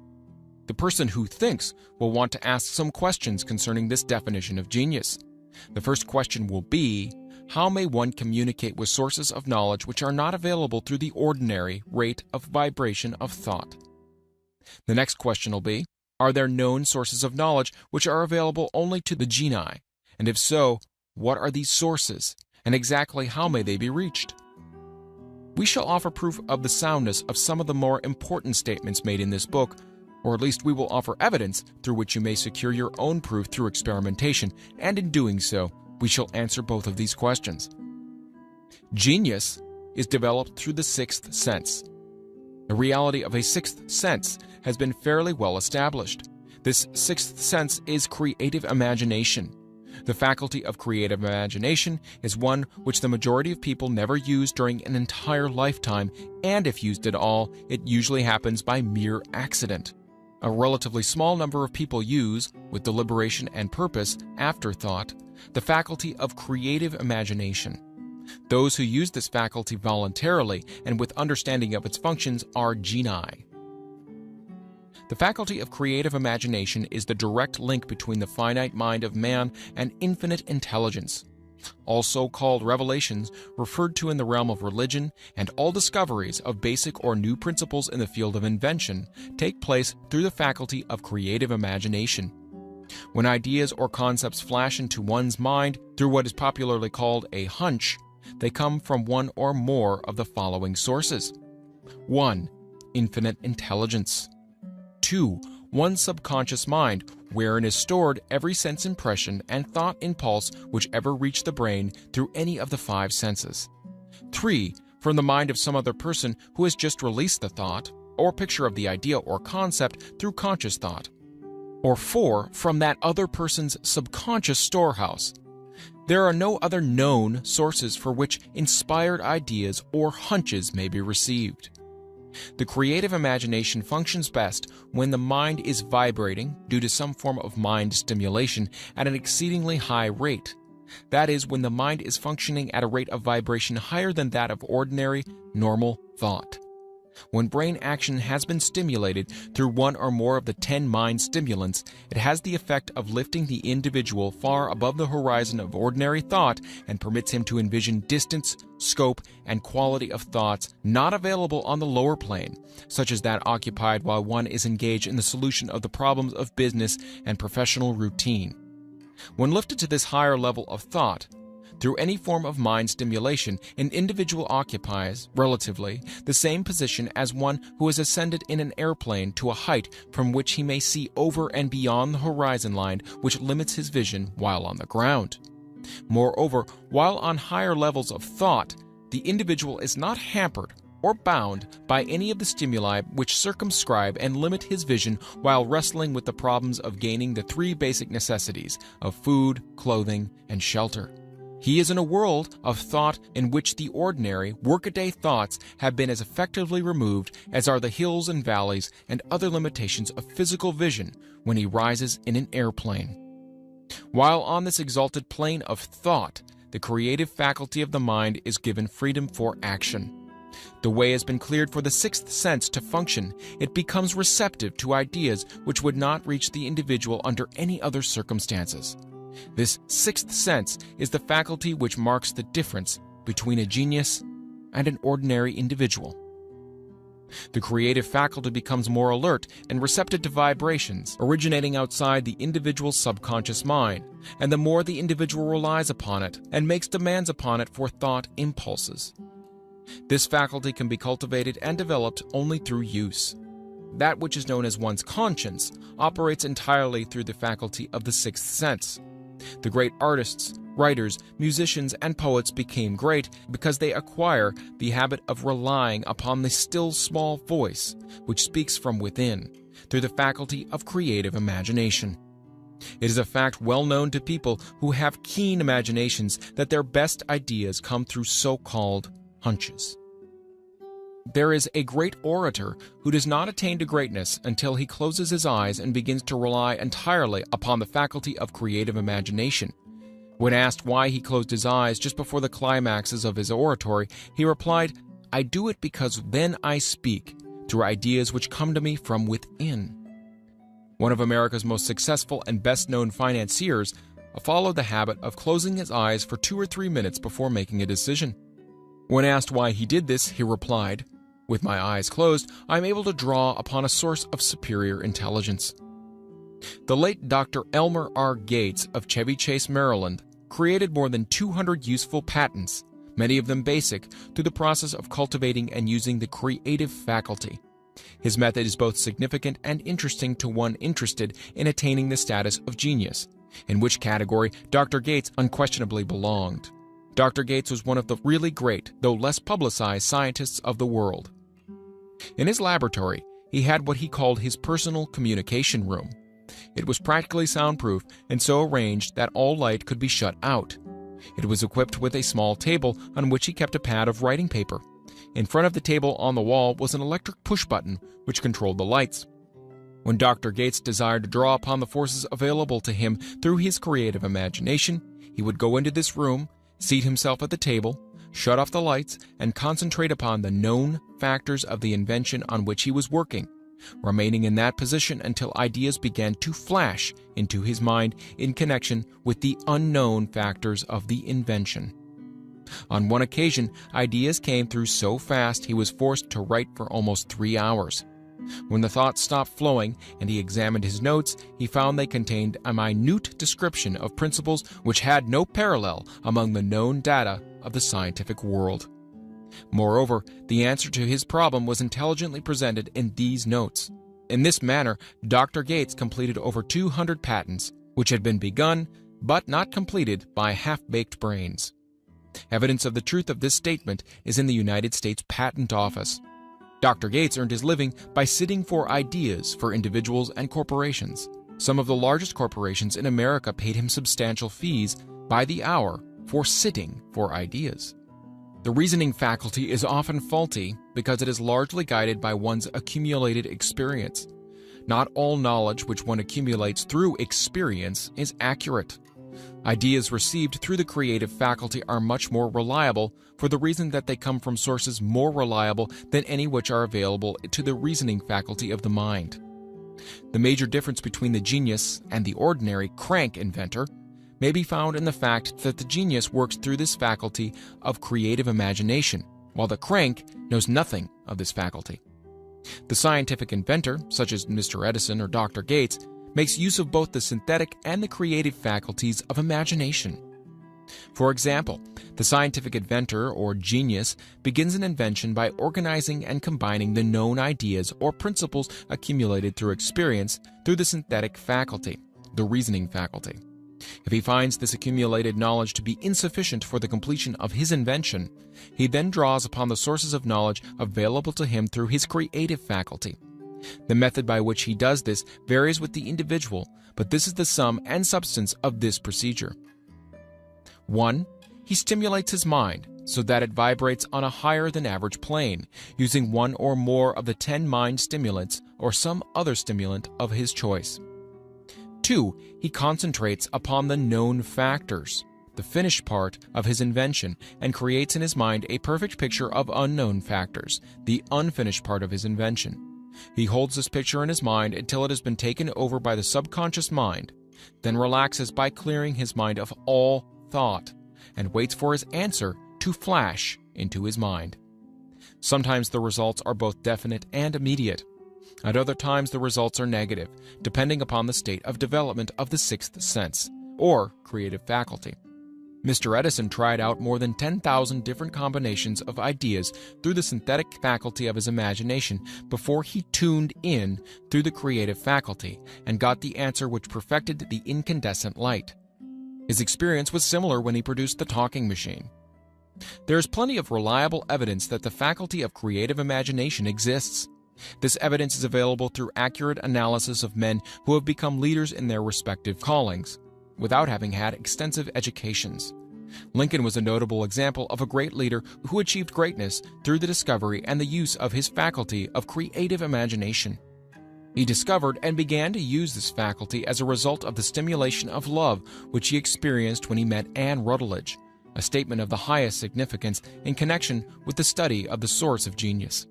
The person who thinks will want to ask some questions concerning this definition of genius. The first question will be, how may one communicate with sources of knowledge which are not available through the ordinary rate of vibration of thought? The next question will be, are there known sources of knowledge which are available only to the genii? And if so, what are these sources, and exactly how may they be reached? We shall offer proof of the soundness of some of the more important statements made in this book, or at least we will offer evidence through which you may secure your own proof through experimentation, and in doing so, we shall answer both of these questions. Genius is developed through the sixth sense. The reality of a sixth sense has been fairly well established. This sixth sense is creative imagination. The faculty of creative imagination is one which the majority of people never use during an entire lifetime, and if used at all, it usually happens by mere accident. A relatively small number of people use, with deliberation and purpose, afterthought, the faculty of creative imagination. Those who use this faculty voluntarily and with understanding of its functions are genii. The faculty of creative imagination is the direct link between the finite mind of man and infinite intelligence. All so-called revelations referred to in the realm of religion and all discoveries of basic or new principles in the field of invention take place through the faculty of creative imagination. When ideas or concepts flash into one's mind through what is popularly called a hunch, they come from one or more of the following sources. 1. Infinite intelligence. 2. One's subconscious mind, wherein is stored every sense impression and thought impulse which ever reached the brain through any of the 5 senses. 3. From the mind of some other person who has just released the thought, or picture of the idea or concept through conscious thought. Or 4. From that other person's subconscious storehouse. There are no other known sources for which inspired ideas or hunches may be received. The creative imagination functions best when the mind is vibrating due to some form of mind stimulation at an exceedingly high rate. That is, when the mind is functioning at a rate of vibration higher than that of ordinary, normal thought. When brain action has been stimulated through one or more of the 10 mind stimulants, it has the effect of lifting the individual far above the horizon of ordinary thought and permits him to envision distance, scope, and quality of thoughts not available on the lower plane, such as that occupied while one is engaged in the solution of the problems of business and professional routine. When lifted to this higher level of thought, through any form of mind stimulation, an individual occupies, relatively, the same position as one who has ascended in an airplane to a height from which he may see over and beyond the horizon line which limits his vision while on the ground. Moreover, while on higher levels of thought, the individual is not hampered or bound by any of the stimuli which circumscribe and limit his vision while wrestling with the problems of gaining the 3 basic necessities of food, clothing, and shelter. He is in a world of thought in which the ordinary, workaday thoughts have been as effectively removed as are the hills and valleys and other limitations of physical vision when he rises in an airplane. While on this exalted plane of thought, the creative faculty of the mind is given freedom for action. The way has been cleared for the 6th sense to function. It becomes receptive to ideas which would not reach the individual under any other circumstances. This 6th sense is the faculty which marks the difference between a genius and an ordinary individual. The creative faculty becomes more alert and receptive to vibrations originating outside the individual's subconscious mind, and the more the individual relies upon it and makes demands upon it for thought impulses. This faculty can be cultivated and developed only through use. That which is known as one's conscience operates entirely through the faculty of the 6th sense. The great artists, writers, musicians, and poets became great because they acquire the habit of relying upon the still small voice which speaks from within, through the faculty of creative imagination. It is a fact well known to people who have keen imaginations that their best ideas come through so-called hunches. There is a great orator who does not attain to greatness until he closes his eyes and begins to rely entirely upon the faculty of creative imagination. When asked why he closed his eyes just before the climaxes of his oratory, he replied, "I do it because then I speak through ideas which come to me from within." One of America's most successful and best-known financiers followed the habit of closing his eyes for 2 or 3 minutes before making a decision. When asked why he did this, he replied, "With my eyes closed, I am able to draw upon a source of superior intelligence." The late Dr. Elmer R. Gates of Chevy Chase, Maryland, created more than 200 useful patents, many of them basic, through the process of cultivating and using the creative faculty. His method is both significant and interesting to one interested in attaining the status of genius, in which category Dr. Gates unquestionably belonged. Dr. Gates was one of the really great, though less publicized, scientists of the world. In his laboratory, he had what he called his personal communication room. It was practically soundproof and so arranged that all light could be shut out. It was equipped with a small table on which he kept a pad of writing paper. In front of the table on the wall was an electric push button which controlled the lights. When Dr. Gates desired to draw upon the forces available to him through his creative imagination, he would go into this room, seat himself at the table, shut off the lights, and concentrate upon the known factors of the invention on which he was working, remaining in that position until ideas began to flash into his mind in connection with the unknown factors of the invention. On one occasion, ideas came through so fast he was forced to write for almost 3 hours. When the thoughts stopped flowing and he examined his notes, he found they contained a minute description of principles which had no parallel among the known data of the scientific world. Moreover, the answer to his problem was intelligently presented in these notes. In this manner, Dr. Gates completed over 200 patents, which had been begun but not completed by half-baked brains. Evidence of the truth of this statement is in the United States Patent Office. Dr. Gates earned his living by sitting for ideas for individuals and corporations. Some of the largest corporations in America paid him substantial fees by the hour for sitting for ideas. The reasoning faculty is often faulty because it is largely guided by one's accumulated experience. Not all knowledge which one accumulates through experience is accurate. Ideas received through the creative faculty are much more reliable for the reason that they come from sources more reliable than any which are available to the reasoning faculty of the mind. The major difference between the genius and the ordinary crank inventor may be found in the fact that the genius works through this faculty of creative imagination, while the crank knows nothing of this faculty. The scientific inventor, such as Mr. Edison or Dr. Gates, makes use of both the synthetic and the creative faculties of imagination. For example, the scientific inventor or genius begins an invention by organizing and combining the known ideas or principles accumulated through experience through the synthetic faculty, the reasoning faculty. If he finds this accumulated knowledge to be insufficient for the completion of his invention, he then draws upon the sources of knowledge available to him through his creative faculty. The method by which he does this varies with the individual, but this is the sum and substance of this procedure. 1. He stimulates his mind so that it vibrates on a higher than average plane, using one or more of the 10 mind stimulants or some other stimulant of his choice. 2. He concentrates upon the known factors, the finished part of his invention, and creates in his mind a perfect picture of unknown factors, the unfinished part of his invention. He holds this picture in his mind until it has been taken over by the subconscious mind, then relaxes by clearing his mind of all thought, and waits for his answer to flash into his mind. Sometimes the results are both definite and immediate. At other times the results are negative, depending upon the state of development of the sixth sense, or creative faculty. Mr. Edison tried out more than 10,000 different combinations of ideas through the synthetic faculty of his imagination before he tuned in through the creative faculty and got the answer which perfected the incandescent light. His experience was similar when he produced the talking machine. There is plenty of reliable evidence that the faculty of creative imagination exists. This evidence is available through accurate analysis of men who have become leaders in their respective callings, without having had extensive educations. Lincoln was a notable example of a great leader who achieved greatness through the discovery and the use of his faculty of creative imagination. He discovered and began to use this faculty as a result of the stimulation of love which he experienced when he met Anne Rutledge, a statement of the highest significance in connection with the study of the source of genius.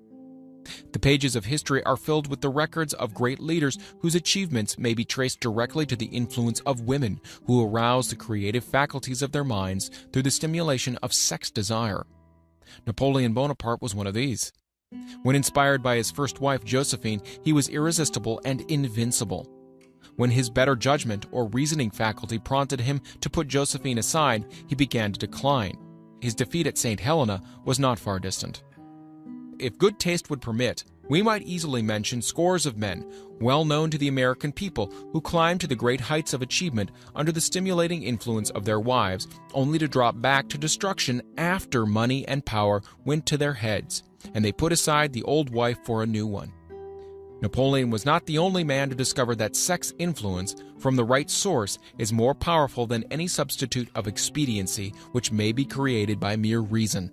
The pages of history are filled with the records of great leaders whose achievements may be traced directly to the influence of women who aroused the creative faculties of their minds through the stimulation of sex desire. Napoleon Bonaparte was one of these. When inspired by his first wife Josephine, he was irresistible and invincible. When his better judgment or reasoning faculty prompted him to put Josephine aside, he began to decline. His defeat at St. Helena was not far distant. If good taste would permit, we might easily mention scores of men, well known to the American people, who climbed to the great heights of achievement under the stimulating influence of their wives, only to drop back to destruction after money and power went to their heads, and they put aside the old wife for a new one. Napoleon was not the only man to discover that sex influence from the right source is more powerful than any substitute of expediency which may be created by mere reason.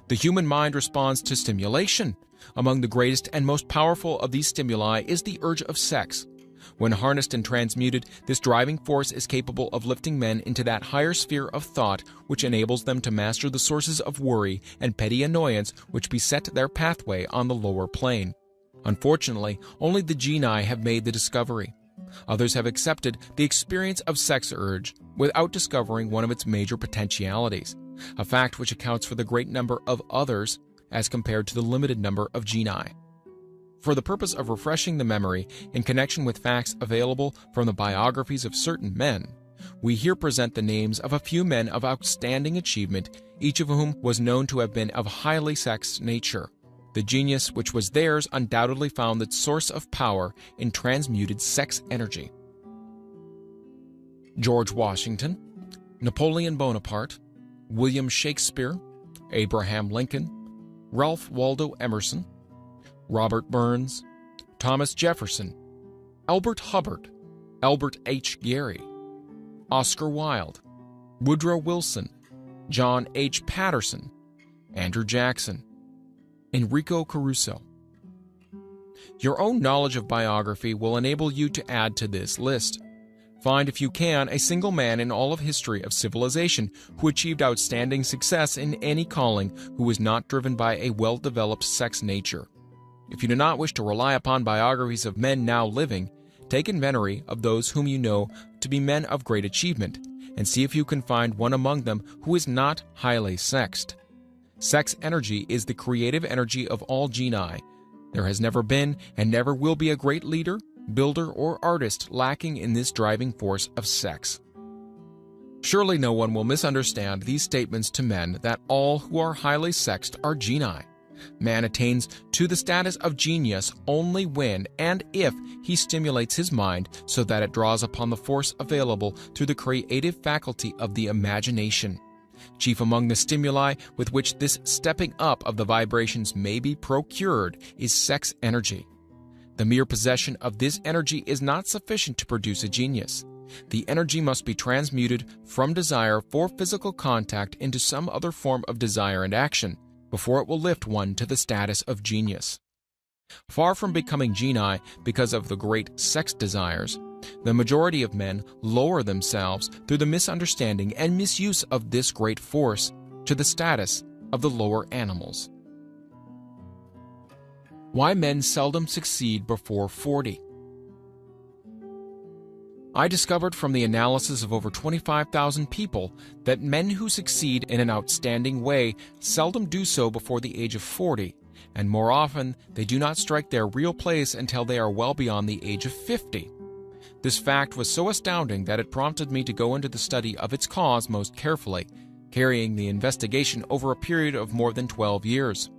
The human mind responds to stimulation. Among the greatest and most powerful of these stimuli is the urge of sex. When harnessed and transmuted, this driving force is capable of lifting men into that higher sphere of thought which enables them to master the sources of worry and petty annoyance which beset their pathway on the lower plane. Unfortunately, only the genii have made the discovery. Others have accepted the experience of sex urge without discovering one of its major potentialities, a fact which accounts for the great number of others as compared to the limited number of genii. For the purpose of refreshing the memory in connection with facts available from the biographies of certain men, we here present the names of a few men of outstanding achievement, each of whom was known to have been of highly sexed nature. The genius which was theirs undoubtedly found its source of power in transmuted sex energy. George Washington, Napoleon Bonaparte, William Shakespeare, Abraham Lincoln, Ralph Waldo Emerson, Robert Burns, Thomas Jefferson, Albert Hubbard, Albert H. Gary, Oscar Wilde, Woodrow Wilson, John H. Patterson, Andrew Jackson, Enrico Caruso. Your own knowledge of biography will enable you to add to this list. Find, if you can, a single man in all of history of civilization who achieved outstanding success in any calling who was not driven by a well-developed sex nature. If you do not wish to rely upon biographies of men now living, take inventory of those whom you know to be men of great achievement, and see if you can find one among them who is not highly sexed. Sex energy is the creative energy of all genii. There has never been and never will be a great leader, builder, or artist lacking in this driving force of sex. Surely no one will misunderstand these statements to men that all who are highly sexed are genii. Man attains to the status of genius only when and if he stimulates his mind so that it draws upon the force available through the creative faculty of the imagination. Chief among the stimuli with which this stepping up of the vibrations may be procured is sex energy. The mere possession of this energy is not sufficient to produce a genius. The energy must be transmuted from desire for physical contact into some other form of desire and action before it will lift one to the status of genius. Far from becoming genii because of the great sex desires, the majority of men lower themselves through the misunderstanding and misuse of this great force to the status of the lower animals. Why men seldom succeed before 40. I discovered from the analysis of over 25,000 people that men who succeed in an outstanding way seldom do so before the age of 40, and more often they do not strike their real place until they are well beyond the age of 50. This fact was so astounding that it prompted me to go into the study of its cause most carefully, carrying the investigation over a period of more than 12 years.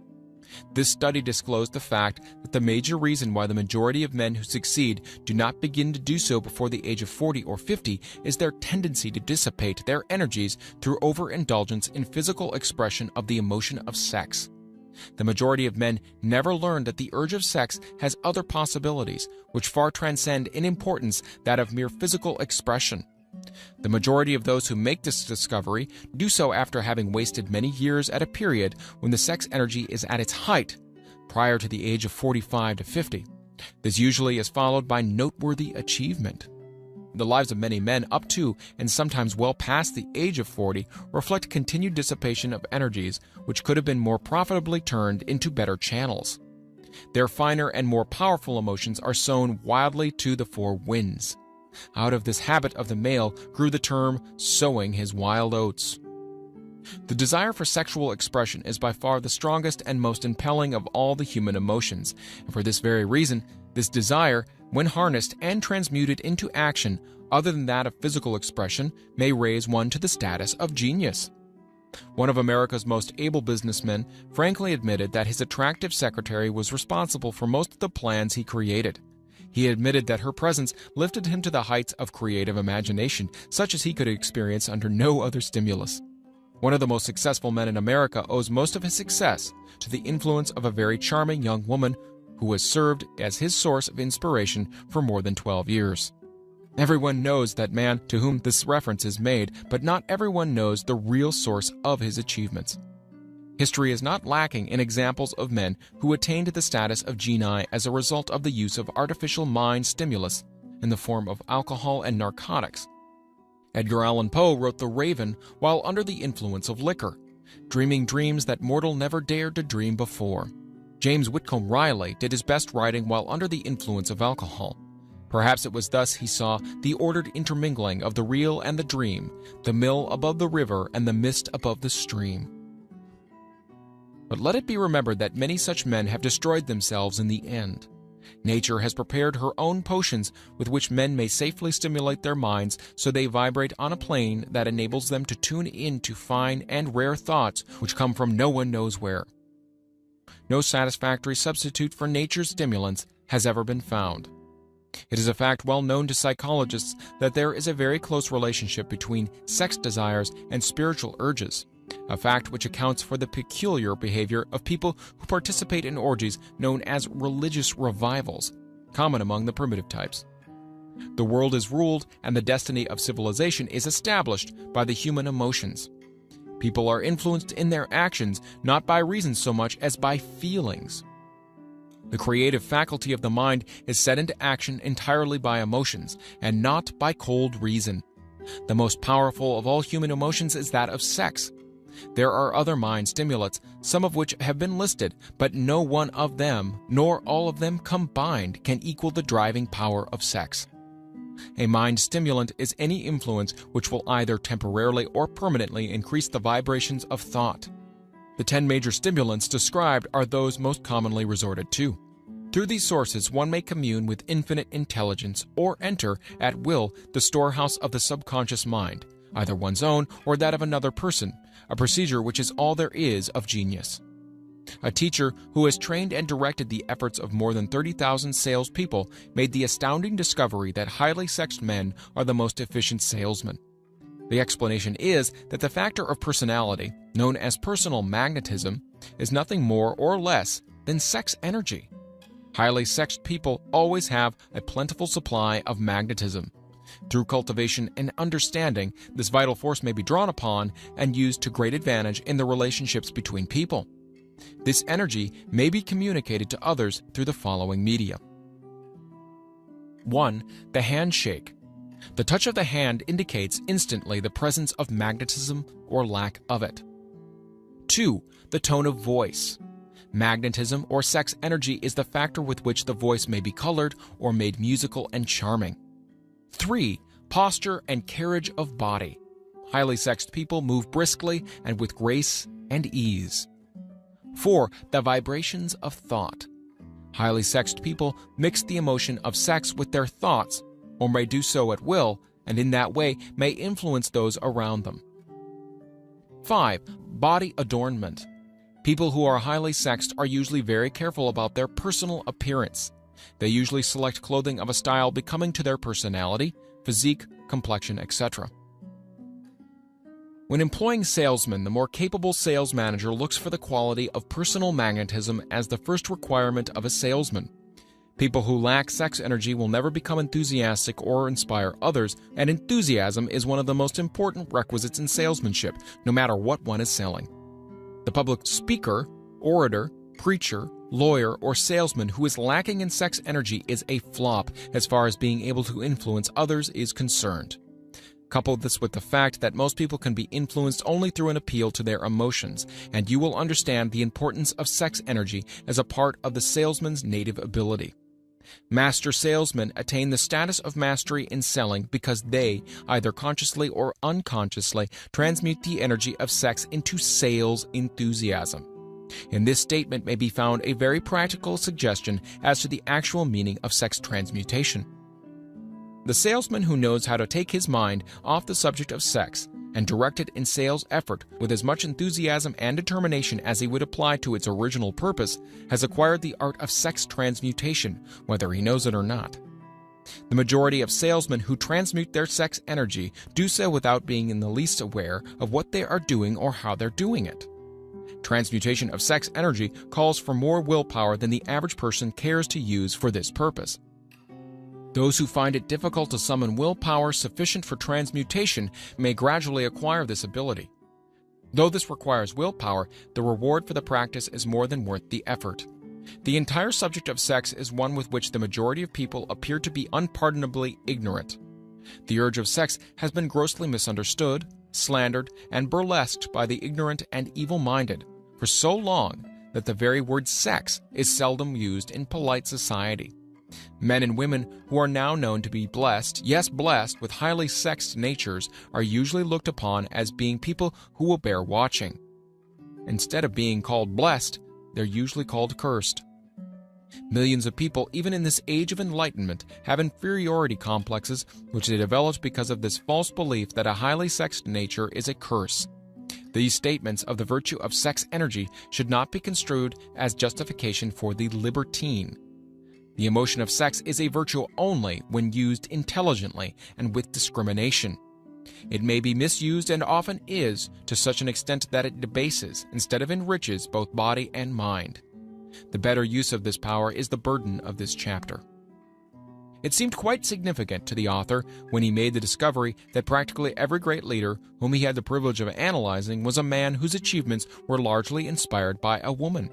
This study disclosed the fact that the major reason why the majority of men who succeed do not begin to do so before the age of 40 or 50 is their tendency to dissipate their energies through overindulgence in physical expression of the emotion of sex. The majority of men never learn that the urge of sex has other possibilities, which far transcend in importance that of mere physical expression. The majority of those who make this discovery do so after having wasted many years at a period when the sex energy is at its height, prior to the age of 45 to 50. This usually is followed by noteworthy achievement. The lives of many men up to and sometimes well past the age of 40 reflect continued dissipation of energies which could have been more profitably turned into better channels. Their finer and more powerful emotions are sown wildly to the four winds. Out of this habit of the male grew the term sowing his wild oats. The desire for sexual expression is by far the strongest and most impelling of all the human emotions, and for this very reason, this desire, when harnessed and transmuted into action other than that of physical expression, may raise one to the status of genius. One of America's most able businessmen frankly admitted that his attractive secretary was responsible for most of the plans he created. He admitted that her presence lifted him to the heights of creative imagination, such as he could experience under no other stimulus. One of the most successful men in America owes most of his success to the influence of a very charming young woman who has served as his source of inspiration for more than 12 years. Everyone knows that man to whom this reference is made, but not everyone knows the real source of his achievements. History is not lacking in examples of men who attained the status of genii as a result of the use of artificial mind stimulus in the form of alcohol and narcotics. Edgar Allan Poe wrote The Raven while under the influence of liquor, dreaming dreams that mortal never dared to dream before. James Whitcomb Riley did his best writing while under the influence of alcohol. Perhaps it was thus he saw the ordered intermingling of the real and the dream, the mill above the river and the mist above the stream. But let it be remembered that many such men have destroyed themselves in the end. Nature has prepared her own potions with which men may safely stimulate their minds so they vibrate on a plane that enables them to tune in to fine and rare thoughts which come from no one knows where. No satisfactory substitute for nature's stimulants has ever been found. It is a fact well known to psychologists that there is a very close relationship between sex desires and spiritual urges, a fact which accounts for the peculiar behavior of people who participate in orgies known as religious revivals, common among the primitive types. The world is ruled and the destiny of civilization is established by the human emotions. People are influenced in their actions not by reason so much as by feelings. The creative faculty of the mind is set into action entirely by emotions and not by cold reason. The most powerful of all human emotions is that of sex. There are other mind stimulants, some of which have been listed, but no one of them, nor all of them combined, can equal the driving power of sex. A mind stimulant is any influence which will either temporarily or permanently increase the vibrations of thought. The 10 major stimulants described are those most commonly resorted to. Through these sources, one may commune with infinite intelligence or enter, at will, the storehouse of the subconscious mind, either one's own or that of another person, a procedure which is all there is of genius. A teacher who has trained and directed the efforts of more than 30,000 salespeople made the astounding discovery that highly sexed men are the most efficient salesmen. The explanation is that the factor of personality, known as personal magnetism, is nothing more or less than sex energy. Highly sexed people always have a plentiful supply of magnetism. Through cultivation and understanding, this vital force may be drawn upon and used to great advantage in the relationships between people. This energy may be communicated to others through the following media. 1. The handshake. The touch of the hand indicates instantly the presence of magnetism or lack of it. 2. The tone of voice. Magnetism or sex energy is the factor with which the voice may be colored or made musical and charming. 3. Posture and carriage of body. Highly sexed people move briskly and with grace and ease. 4. The vibrations of thought. Highly sexed people mix the emotion of sex with their thoughts, or may do so at will, and in that way may influence those around them. 5. Body adornment. People who are highly sexed are usually very careful about their personal appearance. They usually select clothing of a style becoming to their personality, physique, complexion, etc. When employing salesmen, the more capable sales manager looks for the quality of personal magnetism as the first requirement of a salesman. People who lack sex energy will never become enthusiastic or inspire others, and enthusiasm is one of the most important requisites in salesmanship, no matter what one is selling. The public speaker, orator, preacher, lawyer, or salesman who is lacking in sex energy is a flop as far as being able to influence others is concerned. Couple this with the fact that most people can be influenced only through an appeal to their emotions, and you will understand the importance of sex energy as a part of the salesman's native ability. Master salesmen attain the status of mastery in selling because they, either consciously or unconsciously, transmute the energy of sex into sales enthusiasm. In this statement may be found a very practical suggestion as to the actual meaning of sex transmutation. The salesman who knows how to take his mind off the subject of sex and direct it in sales effort with as much enthusiasm and determination as he would apply to its original purpose has acquired the art of sex transmutation, whether he knows it or not. The majority of salesmen who transmute their sex energy do so without being in the least aware of what they are doing or how they're doing it. Transmutation of sex energy calls for more willpower than the average person cares to use for this purpose. Those who find it difficult to summon willpower sufficient for transmutation may gradually acquire this ability. Though this requires willpower, the reward for the practice is more than worth the effort. The entire subject of sex is one with which the majority of people appear to be unpardonably ignorant. The urge of sex has been grossly misunderstood, slandered, and burlesqued by the ignorant and evil-minded for so long that the very word sex is seldom used in polite society. Men and women who are now known to be blessed, yes blessed, with highly sexed natures are usually looked upon as being people who will bear watching. Instead of being called blessed, they're usually called cursed. Millions of people, even in this age of enlightenment, have inferiority complexes which they developed because of this false belief that a highly sexed nature is a curse. These statements of the virtue of sex energy should not be construed as justification for the libertine. The emotion of sex is a virtue only when used intelligently and with discrimination. It may be misused and often is to such an extent that it debases instead of enriches both body and mind. The better use of this power is the burden of this chapter. It seemed quite significant to the author when he made the discovery that practically every great leader whom he had the privilege of analyzing was a man whose achievements were largely inspired by a woman.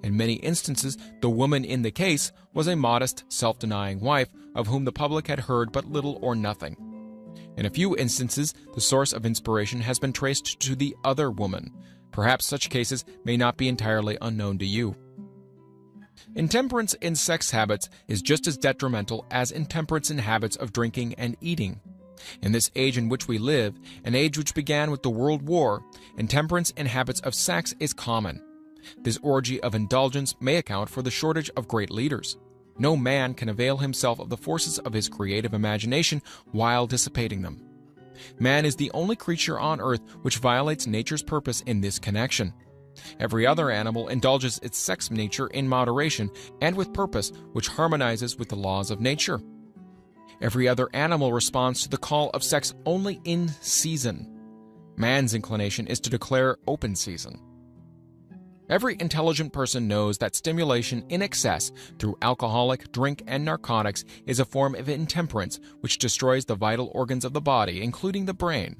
In many instances, the woman in the case was a modest, self-denying wife of whom the public had heard but little or nothing. In a few instances, the source of inspiration has been traced to the other woman. Perhaps such cases may not be entirely unknown to you. Intemperance in sex habits is just as detrimental as intemperance in habits of drinking and eating. In this age in which we live, an age which began with the World War, intemperance in habits of sex is common. This orgy of indulgence may account for the shortage of great leaders. No man can avail himself of the forces of his creative imagination while dissipating them. Man is the only creature on earth which violates nature's purpose in this connection. Every other animal indulges its sex nature in moderation and with purpose which harmonizes with the laws of nature. Every other animal responds to the call of sex only in season. Man's inclination is to declare open season. Every intelligent person knows that stimulation in excess through alcoholic, drink, and narcotics is a form of intemperance which destroys the vital organs of the body, including the brain.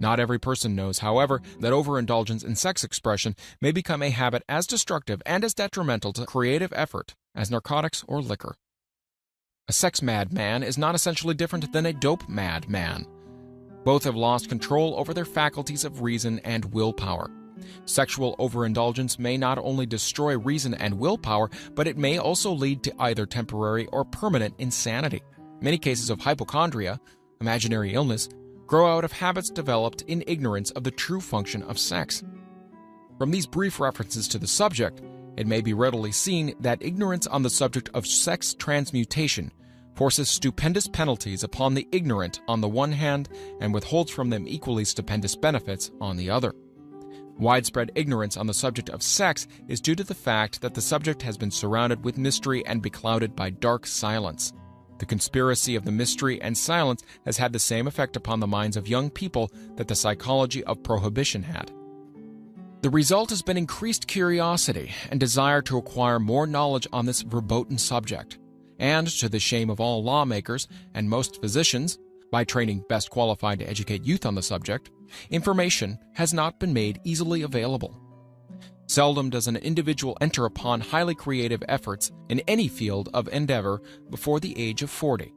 Not every person knows, however, that overindulgence in sex expression may become a habit as destructive and as detrimental to creative effort as narcotics or liquor. A sex-mad man is not essentially different than a dope-mad man. Both have lost control over their faculties of reason and willpower. Sexual overindulgence may not only destroy reason and willpower, but it may also lead to either temporary or permanent insanity. Many cases of hypochondria, imaginary illness, grow out of habits developed in ignorance of the true function of sex. From these brief references to the subject, it may be readily seen that ignorance on the subject of sex transmutation forces stupendous penalties upon the ignorant on the one hand and withholds from them equally stupendous benefits on the other. Widespread ignorance on the subject of sex is due to the fact that the subject has been surrounded with mystery and beclouded by dark silence. The conspiracy of the mystery and silence has had the same effect upon the minds of young people that the psychology of prohibition had. The result has been increased curiosity and desire to acquire more knowledge on this verboten subject, and to the shame of all lawmakers and most physicians, by training best qualified to educate youth on the subject, information has not been made easily available. Seldom does an individual enter upon highly creative efforts in any field of endeavor before the age of 40.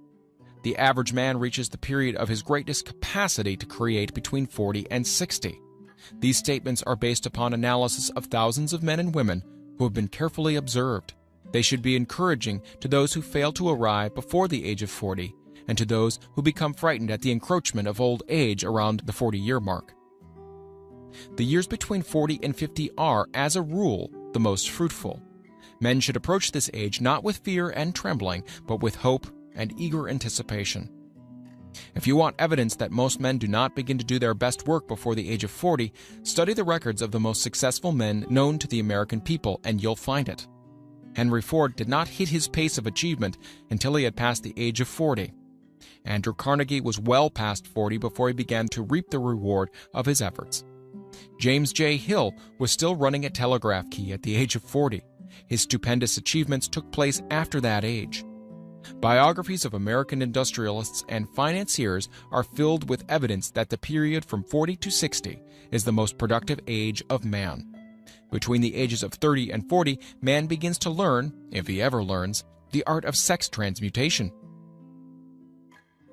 The average man reaches the period of his greatest capacity to create between 40 and 60. These statements are based upon analysis of thousands of men and women who have been carefully observed. They should be encouraging to those who fail to arrive before the age of 40 and to those who become frightened at the encroachment of old age around the 40-year mark. The years between 40 and 50 are, as a rule, the most fruitful. Men should approach this age not with fear and trembling, but with hope and eager anticipation. If you want evidence that most men do not begin to do their best work before the age of 40, study the records of the most successful men known to the American people, and you'll find it. Henry Ford did not hit his pace of achievement until he had passed the age of 40. Andrew Carnegie was well past 40 before he began to reap the reward of his efforts. James J. Hill was still running a telegraph key at the age of 40. His stupendous achievements took place after that age. Biographies of American industrialists and financiers are filled with evidence that the period from 40 to 60 is the most productive age of man. Between the ages of 30 and 40, man begins to learn, if he ever learns, the art of sex transmutation.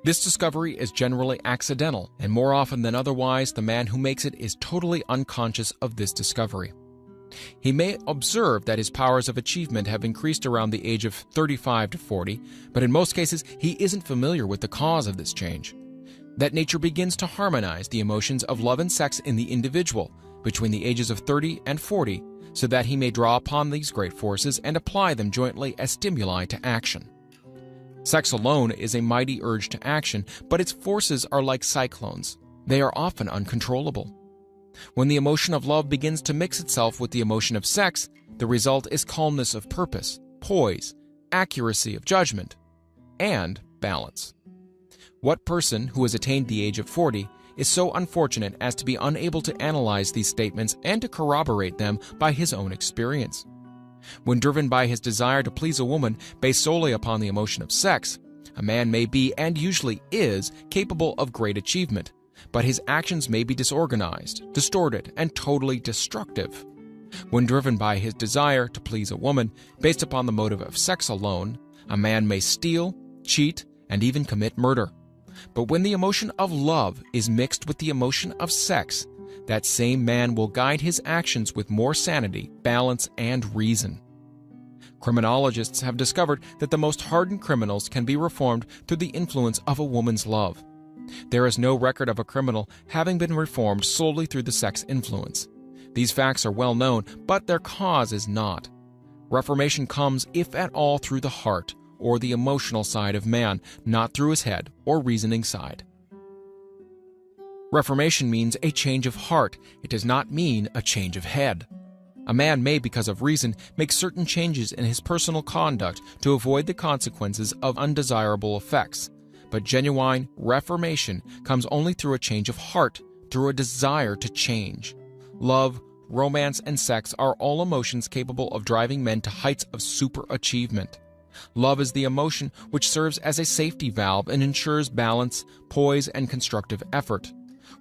This discovery is generally accidental, and more often than otherwise, the man who makes it is totally unconscious of this discovery. He may observe that his powers of achievement have increased around the age of 35 to 40, but in most cases he isn't familiar with the cause of this change. That nature begins to harmonize the emotions of love and sex in the individual between the ages of 30 and 40, so that he may draw upon these great forces and apply them jointly as stimuli to action. Sex alone is a mighty urge to action, but its forces are like cyclones. They are often uncontrollable. When the emotion of love begins to mix itself with the emotion of sex, the result is calmness of purpose, poise, accuracy of judgment, and balance. What person who has attained the age of 40 is so unfortunate as to be unable to analyze these statements and to corroborate them by his own experience? When driven by his desire to please a woman based solely upon the emotion of sex, A man may be, and usually is, capable of great achievement, but his actions may be disorganized, distorted, and totally destructive. When driven by his desire to please a woman based upon the motive of sex alone, a man may steal, cheat, and even commit murder. But when the emotion of love is mixed with the emotion of sex, that same man will guide his actions with more sanity, balance, and reason. Criminologists have discovered that the most hardened criminals can be reformed through the influence of a woman's love. There is no record of a criminal having been reformed solely through the sex influence. These facts are well known, but their cause is not. Reformation comes, if at all, through the heart, or the emotional side of man, not through his head or reasoning side. Reformation means a change of heart. It does not mean a change of head. A man may, because of reason, make certain changes in his personal conduct to avoid the consequences of undesirable effects. But genuine reformation comes only through a change of heart, through a desire to change. Love, romance, and sex are all emotions capable of driving men to heights of superachievement. Love is the emotion which serves as a safety valve and ensures balance, poise, and constructive effort.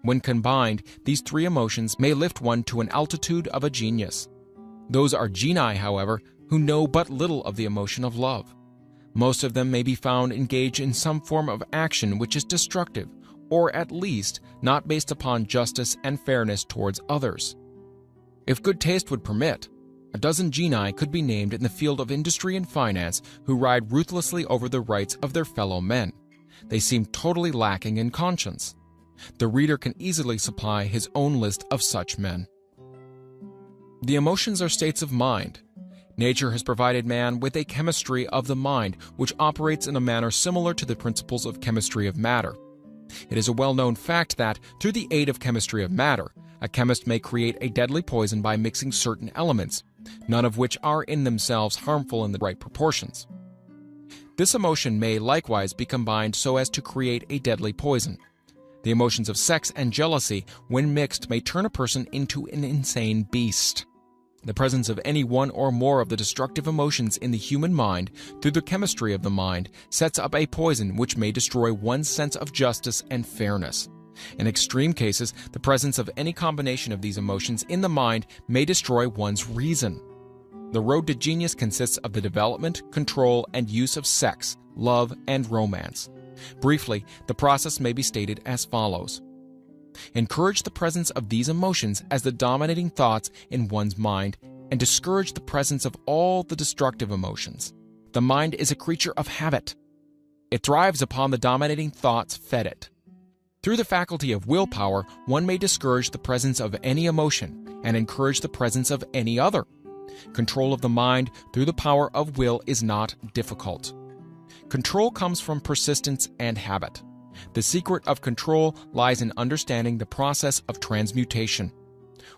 When combined, these three emotions may lift one to an altitude of a genius. Those are genii, however, who know but little of the emotion of love. Most of them may be found engaged in some form of action which is destructive, or at least not based upon justice and fairness towards others. If good taste would permit, a dozen genii could be named in the field of industry and finance who ride ruthlessly over the rights of their fellow men. They seem totally lacking in conscience. The reader can easily supply his own list of such men. The emotions are states of mind. Nature has provided man with a chemistry of the mind which operates in a manner similar to the principles of chemistry of matter. It is a well-known fact that, through the aid of chemistry of matter, a chemist may create a deadly poison by mixing certain elements, none of which are in themselves harmful in the right proportions. This emotion may likewise be combined so as to create a deadly poison. The emotions of sex and jealousy, when mixed, may turn a person into an insane beast. The presence of any one or more of the destructive emotions in the human mind, through the chemistry of the mind, sets up a poison which may destroy one's sense of justice and fairness. In extreme cases, the presence of any combination of these emotions in the mind may destroy one's reason. The road to genius consists of the development, control, and use of sex, love, and romance. Briefly, the process may be stated as follows. Encourage the presence of these emotions as the dominating thoughts in one's mind, and discourage the presence of all the destructive emotions. The mind is a creature of habit. It thrives upon the dominating thoughts fed it. Through the faculty of willpower, one may discourage the presence of any emotion and encourage the presence of any other. Control of the mind through the power of will is not difficult. Control comes from persistence and habit. The secret of control lies in understanding the process of transmutation.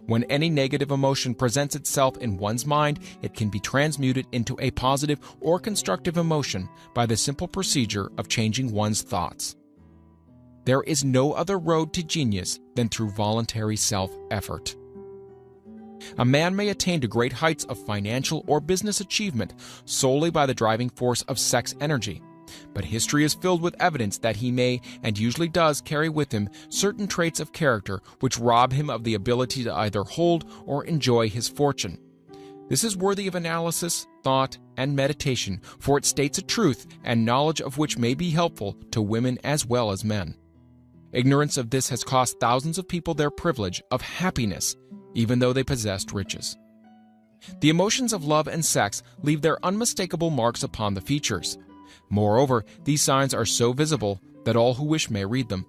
When any negative emotion presents itself in one's mind, it can be transmuted into a positive or constructive emotion by the simple procedure of changing one's thoughts. There is no other road to genius than through voluntary self-effort. A man may attain to great heights of financial or business achievement solely by the driving force of sex energy. But history is filled with evidence that he may, and usually does, carry with him certain traits of character which rob him of the ability to either hold or enjoy his fortune. This is worthy of analysis, thought, and meditation, for it states a truth and knowledge of which may be helpful to women as well as men. Ignorance of this has cost thousands of people their privilege of happiness, even though they possessed riches. The emotions of love and sex leave their unmistakable marks upon the features. Moreover, these signs are so visible that all who wish may read them.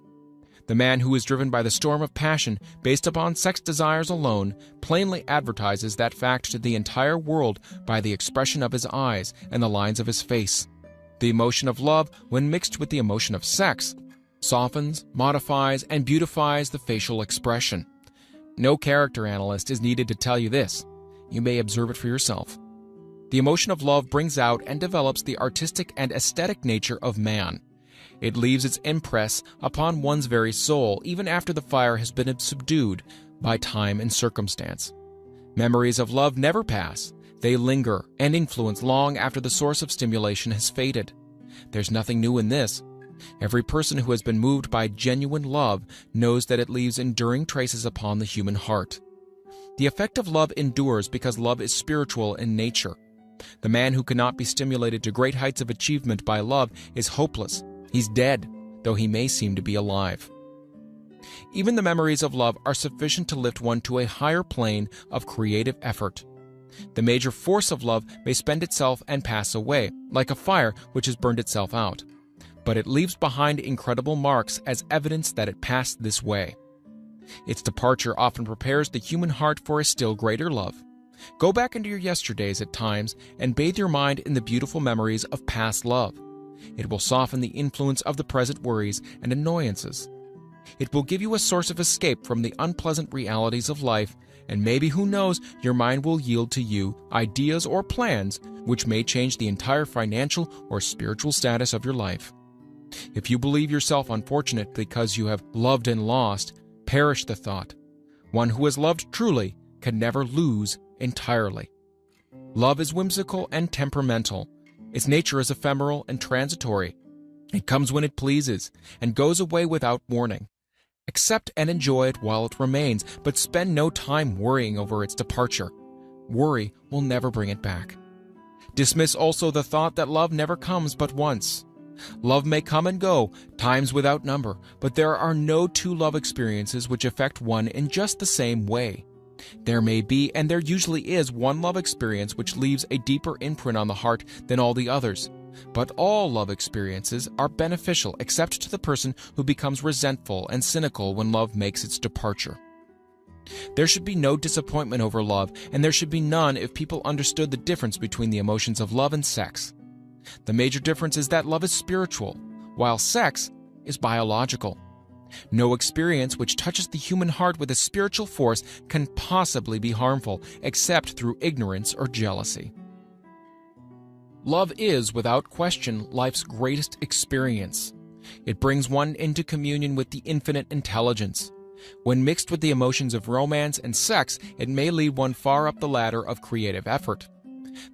The man who is driven by the storm of passion based upon sex desires alone plainly advertises that fact to the entire world by the expression of his eyes and the lines of his face. The emotion of love, when mixed with the emotion of sex, softens, modifies, and beautifies the facial expression. No character analyst is needed to tell you this. You may observe it for yourself. The emotion of love brings out and develops the artistic and aesthetic nature of man. It leaves its impress upon one's very soul, even after the fire has been subdued by time and circumstance. Memories of love never pass. They linger and influence long after the source of stimulation has faded. There's nothing new in this. Every person who has been moved by genuine love knows that it leaves enduring traces upon the human heart. The effect of love endures because love is spiritual in nature. The man who cannot be stimulated to great heights of achievement by love is hopeless. He's dead, though he may seem to be alive. Even the memories of love are sufficient to lift one to a higher plane of creative effort. The major force of love may spend itself and pass away, like a fire which has burned itself out. But it leaves behind incredible marks as evidence that it passed this way. Its departure often prepares the human heart for a still greater love. Go back into your yesterdays at times and bathe your mind in the beautiful memories of past love. It will soften the influence of the present worries and annoyances. It will give you a source of escape from the unpleasant realities of life, and maybe, who knows, your mind will yield to you ideas or plans which may change the entire financial or spiritual status of your life. If you believe yourself unfortunate because you have loved and lost, perish the thought. One who has loved truly can never lose entirely. Love is whimsical and temperamental. Its nature is ephemeral and transitory. It comes when it pleases and goes away without warning. Accept and enjoy it while it remains, but spend no time worrying over its departure. Worry will never bring it back. Dismiss also the thought that love never comes but once. Love may come and go, times without number, but there are no two love experiences which affect one in just the same way. There may be, and there usually is, one love experience which leaves a deeper imprint on the heart than all the others. But all love experiences are beneficial except to the person who becomes resentful and cynical when love makes its departure. There should be no disappointment over love, and there should be none if people understood the difference between the emotions of love and sex. The major difference is that love is spiritual, while sex is biological. No experience which touches the human heart with a spiritual force can possibly be harmful, except through ignorance or jealousy. Love is, without question, life's greatest experience. It brings one into communion with the infinite intelligence. When mixed with the emotions of romance and sex, it may lead one far up the ladder of creative effort.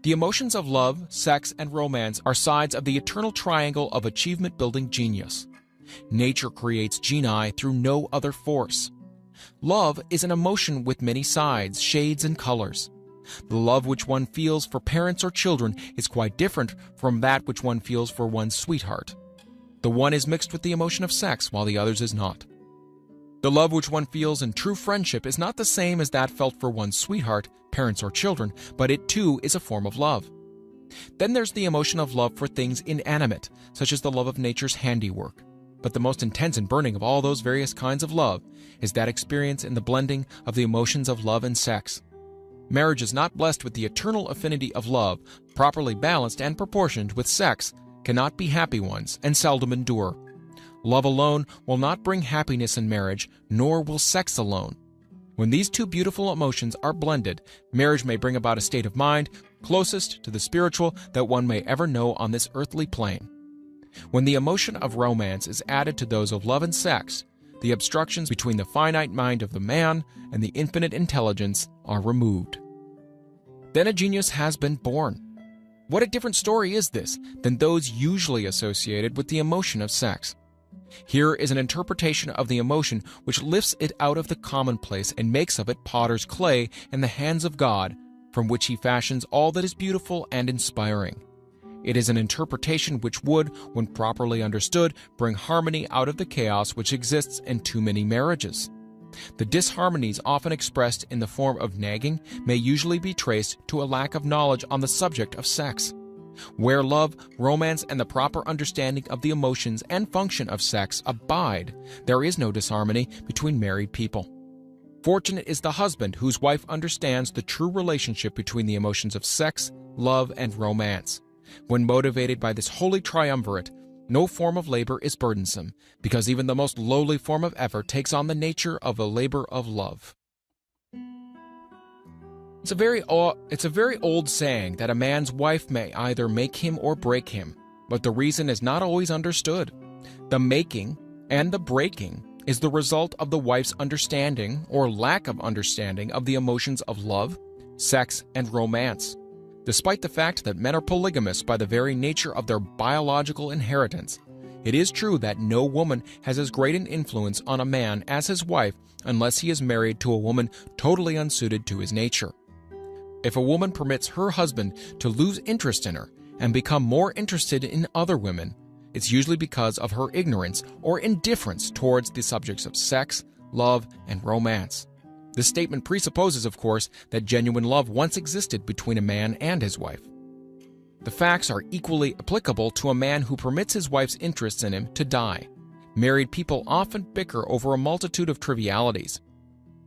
The emotions of love, sex, and romance are sides of the eternal triangle of achievement-building genius. Nature creates genii through no other force. Love is an emotion with many sides, shades, and colors. The love which one feels for parents or children is quite different from that which one feels for one's sweetheart. The one is mixed with the emotion of sex, while the other's is not. The love which one feels in true friendship is not the same as that felt for one's sweetheart, parents, or children, but it too is a form of love. Then there's the emotion of love for things inanimate, such as the love of nature's handiwork. But the most intense and burning of all those various kinds of love is that experience in the blending of the emotions of love and sex. Marriages not blessed with the eternal affinity of love, properly balanced and proportioned with sex, cannot be happy ones and seldom endure. Love alone will not bring happiness in marriage, nor will sex alone. When these two beautiful emotions are blended, marriage may bring about a state of mind closest to the spiritual that one may ever know on this earthly plane. When the emotion of romance is added to those of love and sex, the obstructions between the finite mind of the man and the infinite intelligence are removed. Then a genius has been born. What a different story is this than those usually associated with the emotion of sex. Here is an interpretation of the emotion which lifts it out of the commonplace and makes of it potter's clay in the hands of God, from which he fashions all that is beautiful and inspiring. It is an interpretation which would, when properly understood, bring harmony out of the chaos which exists in too many marriages. The disharmonies often expressed in the form of nagging may usually be traced to a lack of knowledge on the subject of sex. Where love, romance, and the proper understanding of the emotions and function of sex abide, there is no disharmony between married people. Fortunate is the husband whose wife understands the true relationship between the emotions of sex, love, and romance. When motivated by this holy triumvirate, no form of labor is burdensome, because even the most lowly form of effort takes on the nature of a labor of love. It's a very old saying that a man's wife may either make him or break him, but the reason is not always understood. The making and the breaking is the result of the wife's understanding or lack of understanding of the emotions of love, sex, and romance. Despite the fact that men are polygamous by the very nature of their biological inheritance, it is true that no woman has as great an influence on a man as his wife unless he is married to a woman totally unsuited to his nature. If a woman permits her husband to lose interest in her and become more interested in other women, it's usually because of her ignorance or indifference towards the subjects of sex, love, and romance. This statement presupposes, of course, that genuine love once existed between a man and his wife. The facts are equally applicable to a man who permits his wife's interests in him to die. Married people often bicker over a multitude of trivialities.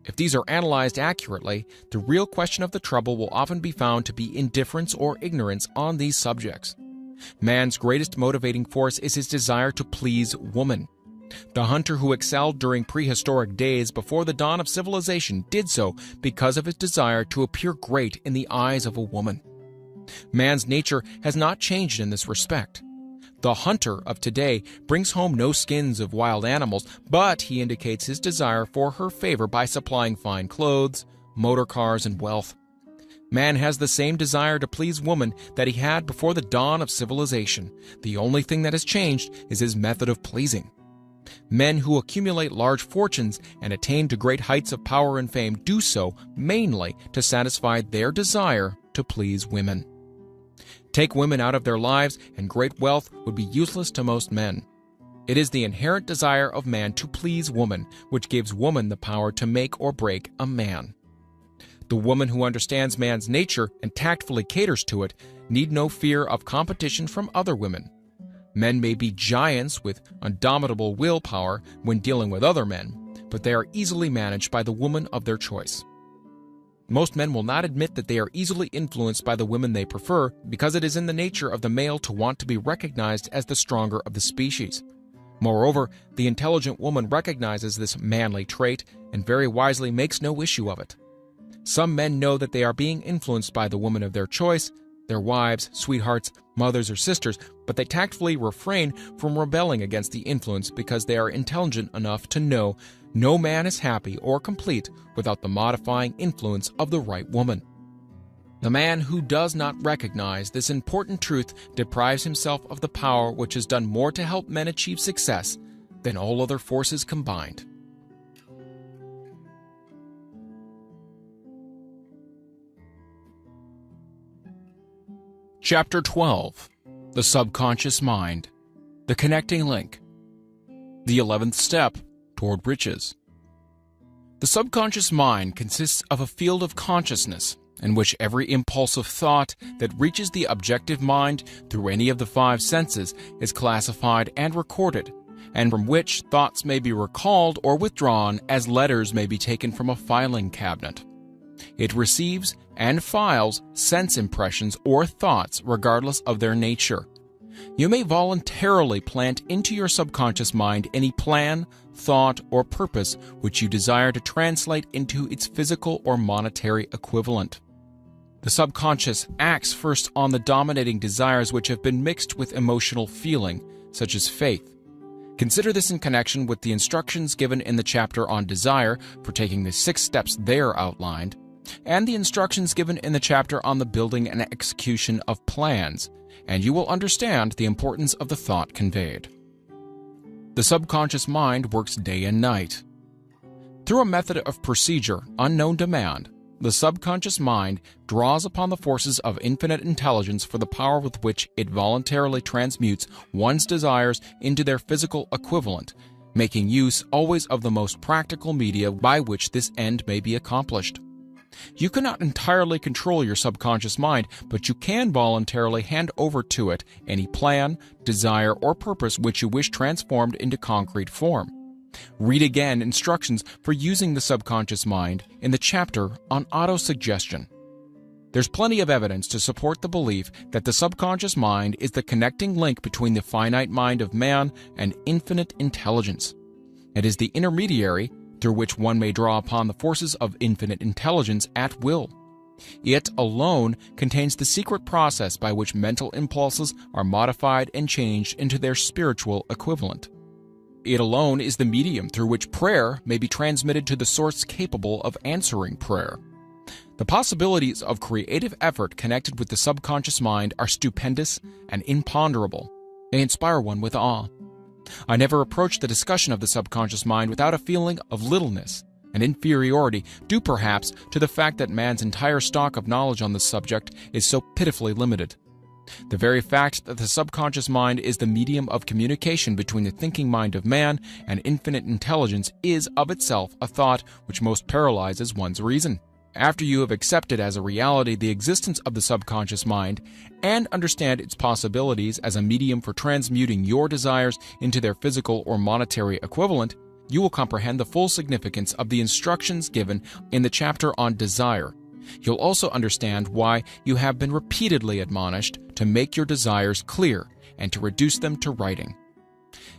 If these are analyzed accurately, the real question of the trouble will often be found to be indifference or ignorance on these subjects. Man's greatest motivating force is his desire to please woman. The hunter who excelled during prehistoric days before the dawn of civilization did so because of his desire to appear great in the eyes of a woman. Man's nature has not changed in this respect. The hunter of today brings home no skins of wild animals, but he indicates his desire for her favor by supplying fine clothes, motor cars, and wealth. Man has the same desire to please woman that he had before the dawn of civilization. The only thing that has changed is his method of pleasing. Men who accumulate large fortunes and attain to great heights of power and fame do so mainly to satisfy their desire to please women. Take women out of their lives, and great wealth would be useless to most men. It is the inherent desire of man to please woman which gives woman the power to make or break a man. The woman who understands man's nature and tactfully caters to it need no fear of competition from other women. Men may be giants with indomitable willpower when dealing with other men, but they are easily managed by the woman of their choice. Most men will not admit that they are easily influenced by the women they prefer because it is in the nature of the male to want to be recognized as the stronger of the species. Moreover, the intelligent woman recognizes this manly trait and very wisely makes no issue of it. Some men know that they are being influenced by the woman of their choice, their wives, sweethearts, mothers, or sisters, but they tactfully refrain from rebelling against the influence because they are intelligent enough to know no man is happy or complete without the modifying influence of the right woman. The man who does not recognize this important truth deprives himself of the power which has done more to help men achieve success than all other forces combined. Chapter 12. The Subconscious Mind. The Connecting Link. The 11th Step Toward Riches. The subconscious mind consists of a field of consciousness in which every impulsive thought that reaches the objective mind through any of the 5 senses is classified and recorded, and from which thoughts may be recalled or withdrawn as letters may be taken from a filing cabinet. It receives and files sense impressions or thoughts regardless of their nature. You may voluntarily plant into your subconscious mind any plan, thought, or purpose which you desire to translate into its physical or monetary equivalent. The subconscious acts first on the dominating desires which have been mixed with emotional feeling, such as faith. Consider this in connection with the instructions given in the chapter on desire for taking the 6 steps there outlined, and the instructions given in the chapter on the building and execution of plans, and you will understand the importance of the thought conveyed. The subconscious mind works day and night. Through a method of procedure unknown to man, the subconscious mind draws upon the forces of infinite intelligence for the power with which it voluntarily transmutes one's desires into their physical equivalent, making use always of the most practical media by which this end may be accomplished. You cannot entirely control your subconscious mind, but you can voluntarily hand over to it any plan, desire, or purpose which you wish transformed into concrete form. Read again instructions for using the subconscious mind in the chapter on autosuggestion. There's plenty of evidence to support the belief that the subconscious mind is the connecting link between the finite mind of man and infinite intelligence. It is the intermediary through which one may draw upon the forces of infinite intelligence at will. It alone contains the secret process by which mental impulses are modified and changed into their spiritual equivalent. It alone is the medium through which prayer may be transmitted to the source capable of answering prayer. The possibilities of creative effort connected with the subconscious mind are stupendous and imponderable. They inspire one with awe. I never approached the discussion of the subconscious mind without a feeling of littleness and inferiority, due perhaps to the fact that man's entire stock of knowledge on this subject is so pitifully limited. The very fact that the subconscious mind is the medium of communication between the thinking mind of man and infinite intelligence is of itself a thought which most paralyzes one's reason. After you have accepted as a reality the existence of the subconscious mind and understand its possibilities as a medium for transmuting your desires into their physical or monetary equivalent, you will comprehend the full significance of the instructions given in the chapter on desire. You'll also understand why you have been repeatedly admonished to make your desires clear and to reduce them to writing.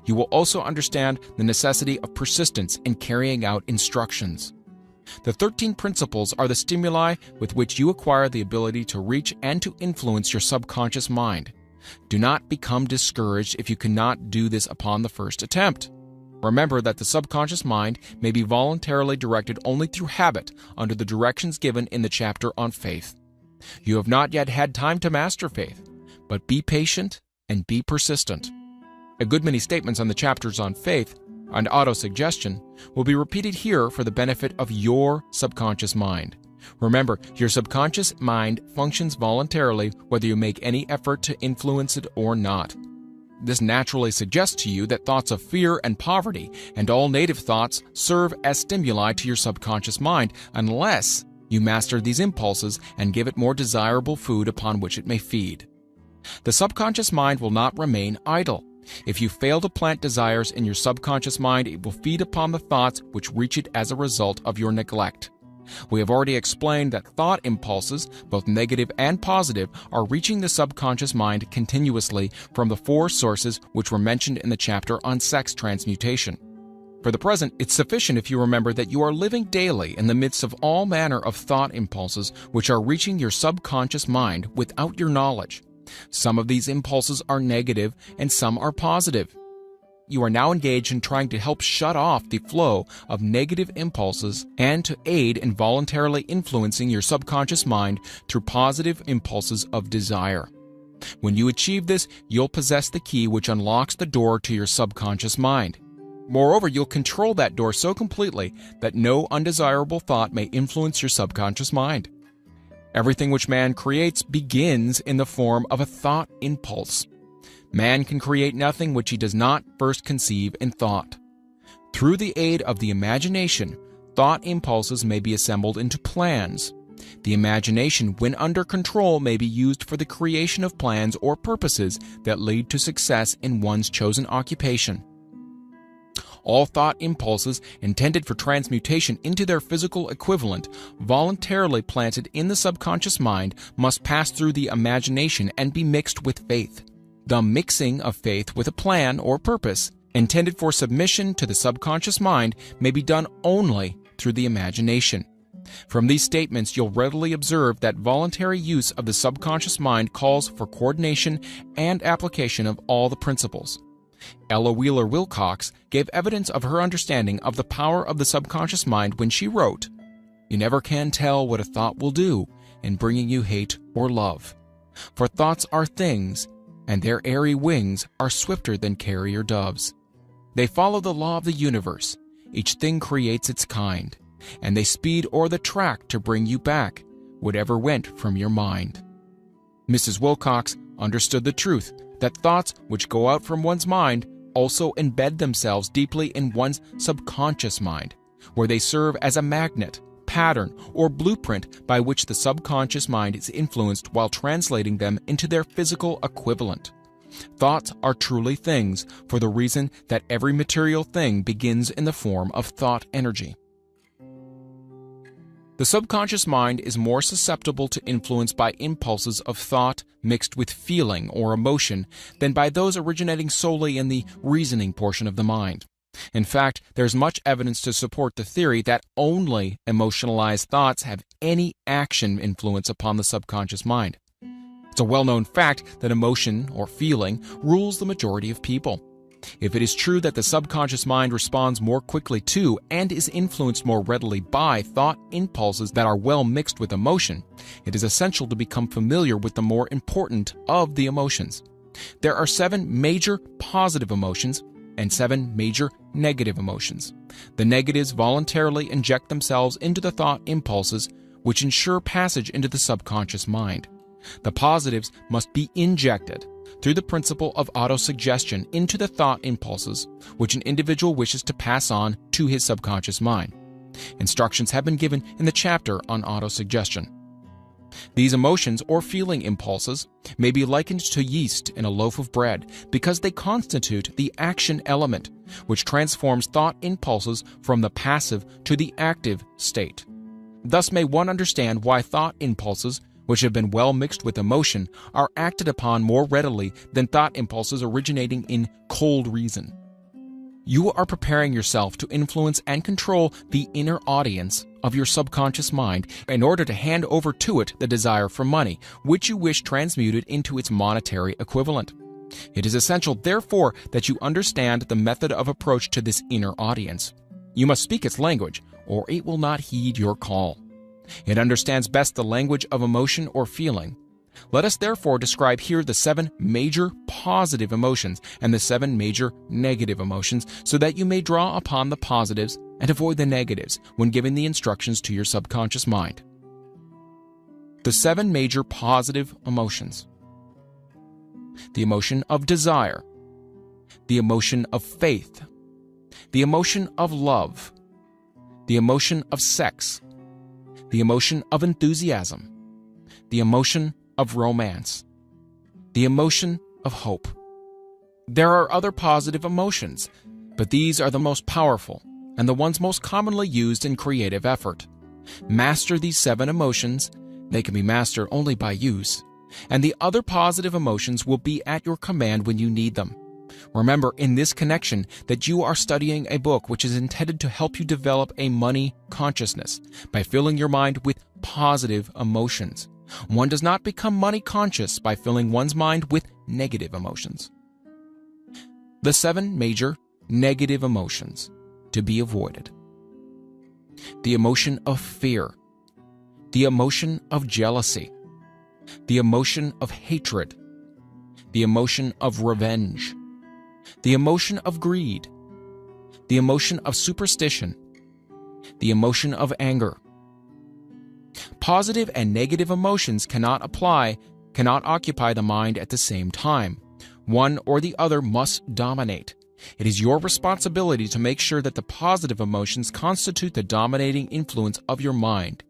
You will also understand the necessity of persistence in carrying out instructions. The 13 principles are the stimuli with which you acquire the ability to reach and to influence your subconscious mind. Do not become discouraged if you cannot do this upon the first attempt. Remember that the subconscious mind may be voluntarily directed only through habit under the directions given in the chapter on faith. You have not yet had time to master faith, but be patient and be persistent. A good many statements on the chapters on faith and autosuggestion will be repeated here for the benefit of your subconscious mind. Remember, your subconscious mind functions voluntarily whether you make any effort to influence it or not. This naturally suggests to you that thoughts of fear and poverty and all native thoughts serve as stimuli to your subconscious mind unless you master these impulses and give it more desirable food upon which it may feed. The subconscious mind will not remain idle. If you fail to plant desires in your subconscious mind, it will feed upon the thoughts which reach it as a result of your neglect. We have already explained that thought impulses, both negative and positive, are reaching the subconscious mind continuously from the 4 sources which were mentioned in the chapter on sex transmutation. For the present, it's sufficient if you remember that you are living daily in the midst of all manner of thought impulses which are reaching your subconscious mind without your knowledge. Some of these impulses are negative and some are positive. You are now engaged in trying to help shut off the flow of negative impulses and to aid in voluntarily influencing your subconscious mind through positive impulses of desire. When you achieve this, you'll possess the key which unlocks the door to your subconscious mind. Moreover, you'll control that door so completely that no undesirable thought may influence your subconscious mind. Everything which man creates begins in the form of a thought impulse. Man can create nothing which he does not first conceive in thought. Through the aid of the imagination, thought impulses may be assembled into plans. The imagination, when under control, may be used for the creation of plans or purposes that lead to success in one's chosen occupation. All thought impulses intended for transmutation into their physical equivalent, voluntarily planted in the subconscious mind, must pass through the imagination and be mixed with faith. The mixing of faith with a plan or purpose intended for submission to the subconscious mind may be done only through the imagination. From these statements, you'll readily observe that voluntary use of the subconscious mind calls for coordination and application of all the principles. Ella Wheeler Wilcox gave evidence of her understanding of the power of the subconscious mind when she wrote, "You never can tell what a thought will do in bringing you hate or love. For thoughts are things, and their airy wings are swifter than carrier doves. They follow the law of the universe. Each thing creates its kind, and they speed o'er the track to bring you back whatever went from your mind." Mrs. Wilcox understood the truth that thoughts which go out from one's mind also embed themselves deeply in one's subconscious mind, where they serve as a magnet, pattern, or blueprint by which the subconscious mind is influenced while translating them into their physical equivalent. Thoughts are truly things for the reason that every material thing begins in the form of thought energy. The subconscious mind is more susceptible to influence by impulses of thought mixed with feeling or emotion than by those originating solely in the reasoning portion of the mind. In fact, there's much evidence to support the theory that only emotionalized thoughts have any action influence upon the subconscious mind. It's a well-known fact that emotion or feeling rules the majority of people. If it is true that the subconscious mind responds more quickly to and is influenced more readily by thought impulses that are well mixed with emotion, it is essential to become familiar with the more important of the emotions. There are 7 major positive emotions and 7 major negative emotions. The negatives voluntarily inject themselves into the thought impulses, which ensure passage into the subconscious mind. The positives must be injected through the principle of autosuggestion into the thought impulses, which an individual wishes to pass on to his subconscious mind. Instructions have been given in the chapter on autosuggestion. These emotions or feeling impulses may be likened to yeast in a loaf of bread because they constitute the action element, which transforms thought impulses from the passive to the active state. Thus may one understand why thought impulses, which have been well mixed with emotion, are acted upon more readily than thought impulses originating in cold reason. You are preparing yourself to influence and control the inner audience of your subconscious mind in order to hand over to it the desire for money, which you wish transmuted into its monetary equivalent. It is essential, therefore, that you understand the method of approach to this inner audience. You must speak its language, or it will not heed your call. It understands best the language of emotion or feeling. Let us therefore describe here the 7 major positive emotions and the 7 major negative emotions so that you may draw upon the positives and avoid the negatives when giving the instructions to your subconscious mind. The 7 major positive emotions: the emotion of desire, the emotion of faith, the emotion of love, the emotion of sex, the emotion of enthusiasm, the emotion of romance, the emotion of hope. There are other positive emotions, but these are the most powerful and the ones most commonly used in creative effort. Master these 7 emotions. They can be mastered only by use, and the other positive emotions will be at your command when you need them. Remember in this connection that you are studying a book which is intended to help you develop a money consciousness by filling your mind with positive emotions. One does not become money conscious by filling one's mind with negative emotions. The 7 major negative emotions to be avoided: the emotion of fear, the emotion of jealousy, the emotion of hatred, the emotion of revenge, the emotion of greed, the emotion of superstition, the emotion of anger. Positive and negative emotions cannot occupy the mind at the same time. One or the other must dominate. It is your responsibility to make sure that the positive emotions constitute the dominating influence of your mind.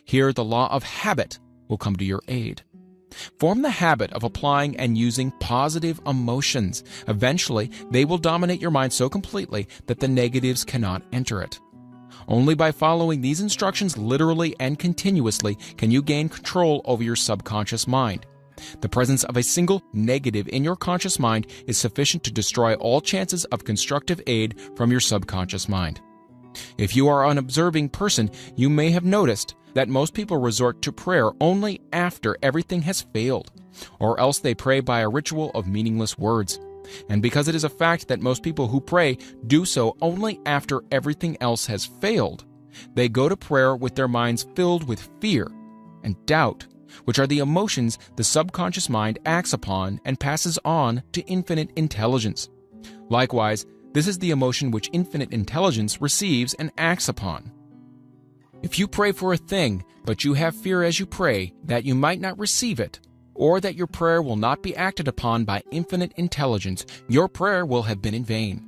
Here, the law of habit will come to your aid. Form the habit of applying and using positive emotions. Eventually, they will dominate your mind so completely that the negatives cannot enter it. Only by following these instructions literally and continuously can you gain control over your subconscious mind. The presence of a single negative in your conscious mind is sufficient to destroy all chances of constructive aid from your subconscious mind. If you are an observing person, you may have noticed that most people resort to prayer only after everything has failed, or else they pray by a ritual of meaningless words. And because it is a fact that most people who pray do so only after everything else has failed, they go to prayer with their minds filled with fear and doubt, which are the emotions the subconscious mind acts upon and passes on to infinite intelligence. Likewise, this is the emotion which infinite intelligence receives and acts upon. If you pray for a thing, but you have fear as you pray that you might not receive it, or that your prayer will not be acted upon by infinite intelligence, your prayer will have been in vain.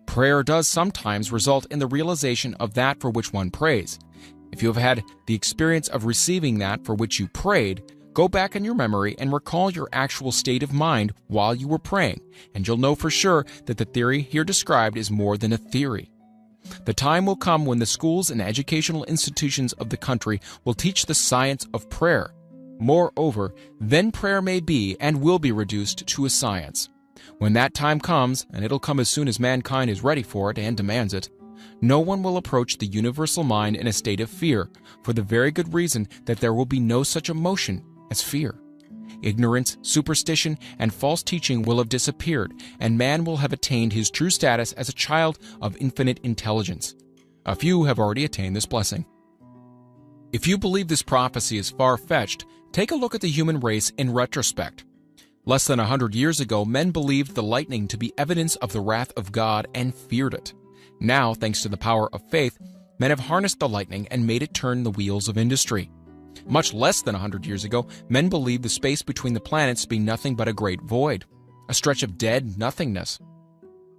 Prayer does sometimes result in the realization of that for which one prays. If you have had the experience of receiving that for which you prayed, go back in your memory and recall your actual state of mind while you were praying, and you'll know for sure that the theory here described is more than a theory. The time will come when the schools and educational institutions of the country will teach the science of prayer. Moreover, then prayer may be and will be reduced to a science. When that time comes, and it'll come as soon as mankind is ready for it and demands it, no one will approach the universal mind in a state of fear, for the very good reason that there will be no such emotion as fear. Ignorance, superstition, and false teaching will have disappeared, and man will have attained his true status as a child of infinite intelligence. A few have already attained this blessing. If you believe this prophecy is far-fetched, take a look at the human race in retrospect. Less than 100 years ago, men believed the lightning to be evidence of the wrath of God and feared it. Now, thanks to the power of faith, men have harnessed the lightning and made it turn the wheels of industry. Much less than 100 years ago, men believed the space between the planets to be nothing but a great void, a stretch of dead nothingness.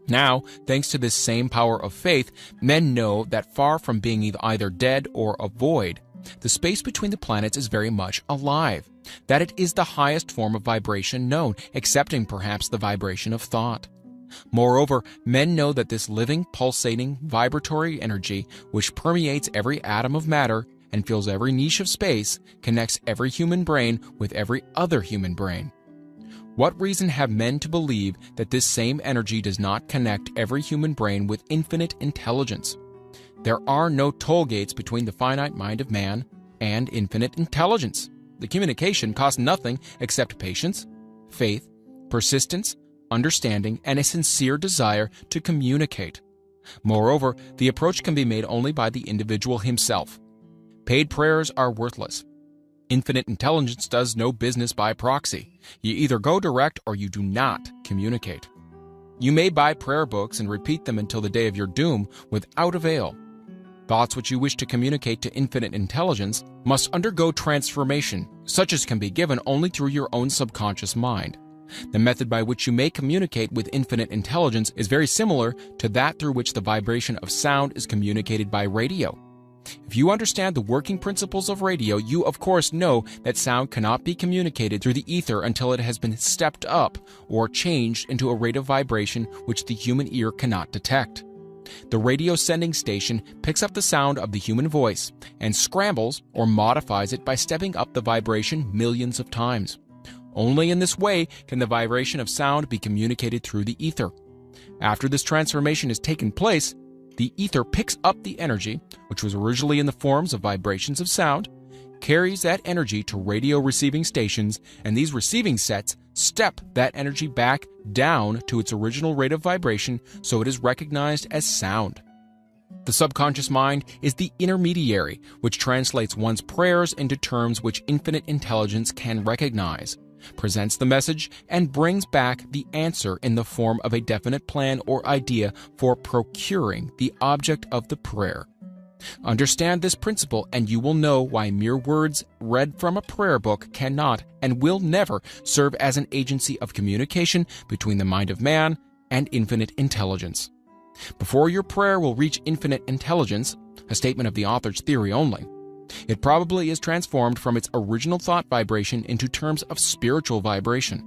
Now, thanks to this same power of faith, men know that far from being either dead or a void, the space between the planets is very much alive, that it is the highest form of vibration known, excepting perhaps the vibration of thought. Moreover, men know that this living, pulsating, vibratory energy, which permeates every atom of matter and fills every niche of space, connects every human brain with every other human brain. What reason have men to believe that this same energy does not connect every human brain with infinite intelligence? There are no toll gates between the finite mind of man and infinite intelligence. The communication costs nothing except patience, faith, persistence, understanding, and a sincere desire to communicate. Moreover, the approach can be made only by the individual himself. Paid prayers are worthless. Infinite intelligence does no business by proxy. You either go direct or you do not communicate. You may buy prayer books and repeat them until the day of your doom without avail. Thoughts which you wish to communicate to infinite intelligence must undergo transformation, such as can be given only through your own subconscious mind. The method by which you may communicate with infinite intelligence is very similar to that through which the vibration of sound is communicated by radio. If you understand the working principles of radio, you of course know that sound cannot be communicated through the ether until it has been stepped up or changed into a rate of vibration which the human ear cannot detect. The radio sending station picks up the sound of the human voice and scrambles or modifies it by stepping up the vibration millions of times. Only in this way can the vibration of sound be communicated through the ether. After this transformation has taken place, the ether picks up the energy, which was originally in the forms of vibrations of sound, carries that energy to radio receiving stations, and these receiving sets step that energy back down to its original rate of vibration so it is recognized as sound. The subconscious mind is the intermediary, which translates one's prayers into terms which infinite intelligence can recognize, presents the message, and brings back the answer in the form of a definite plan or idea for procuring the object of the prayer. Understand this principle, and you will know why mere words read from a prayer book cannot and will never serve as an agency of communication between the mind of man and infinite intelligence. Before your prayer will reach infinite intelligence, a statement of the author's theory only, it probably is transformed from its original thought vibration into terms of spiritual vibration.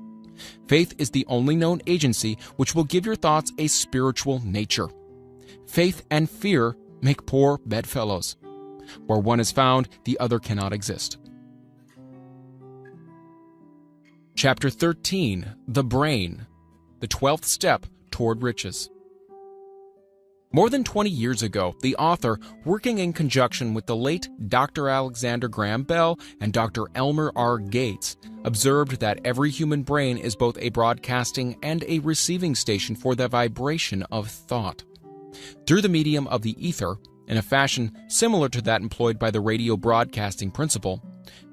Faith is the only known agency which will give your thoughts a spiritual nature. Faith and fear make poor bedfellows. Where one is found, the other cannot exist. Chapter 13, The Brain, the 12th Step Toward Riches. More than 20 years ago, the author, working in conjunction with the late Dr. Alexander Graham Bell and Dr. Elmer R. Gates, observed that every human brain is both a broadcasting and a receiving station for the vibration of thought. Through the medium of the ether, in a fashion similar to that employed by the radio broadcasting principle,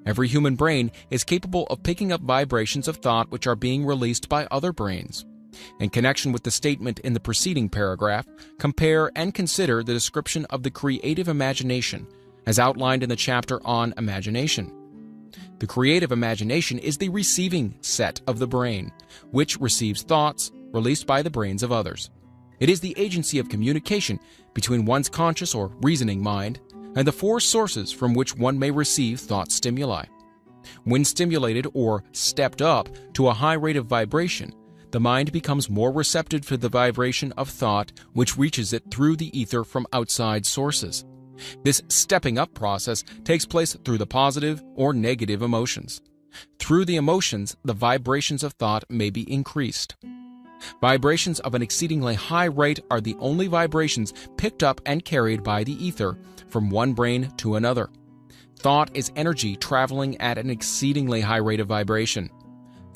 every human brain is capable of picking up vibrations of thought which are being released by other brains. In connection with the statement in the preceding paragraph, compare and consider the description of the creative imagination, as outlined in the chapter on imagination. The creative imagination is the receiving set of the brain, which receives thoughts released by the brains of others. It is the agency of communication between one's conscious or reasoning mind and the four sources from which one may receive thought stimuli. When stimulated or stepped up to a high rate of vibration, the mind becomes more receptive to the vibration of thought which reaches it through the ether from outside sources. This stepping up process takes place through the positive or negative emotions. Through the emotions, the vibrations of thought may be increased. Vibrations of an exceedingly high rate are the only vibrations picked up and carried by the ether from one brain to another. Thought is energy traveling at an exceedingly high rate of vibration.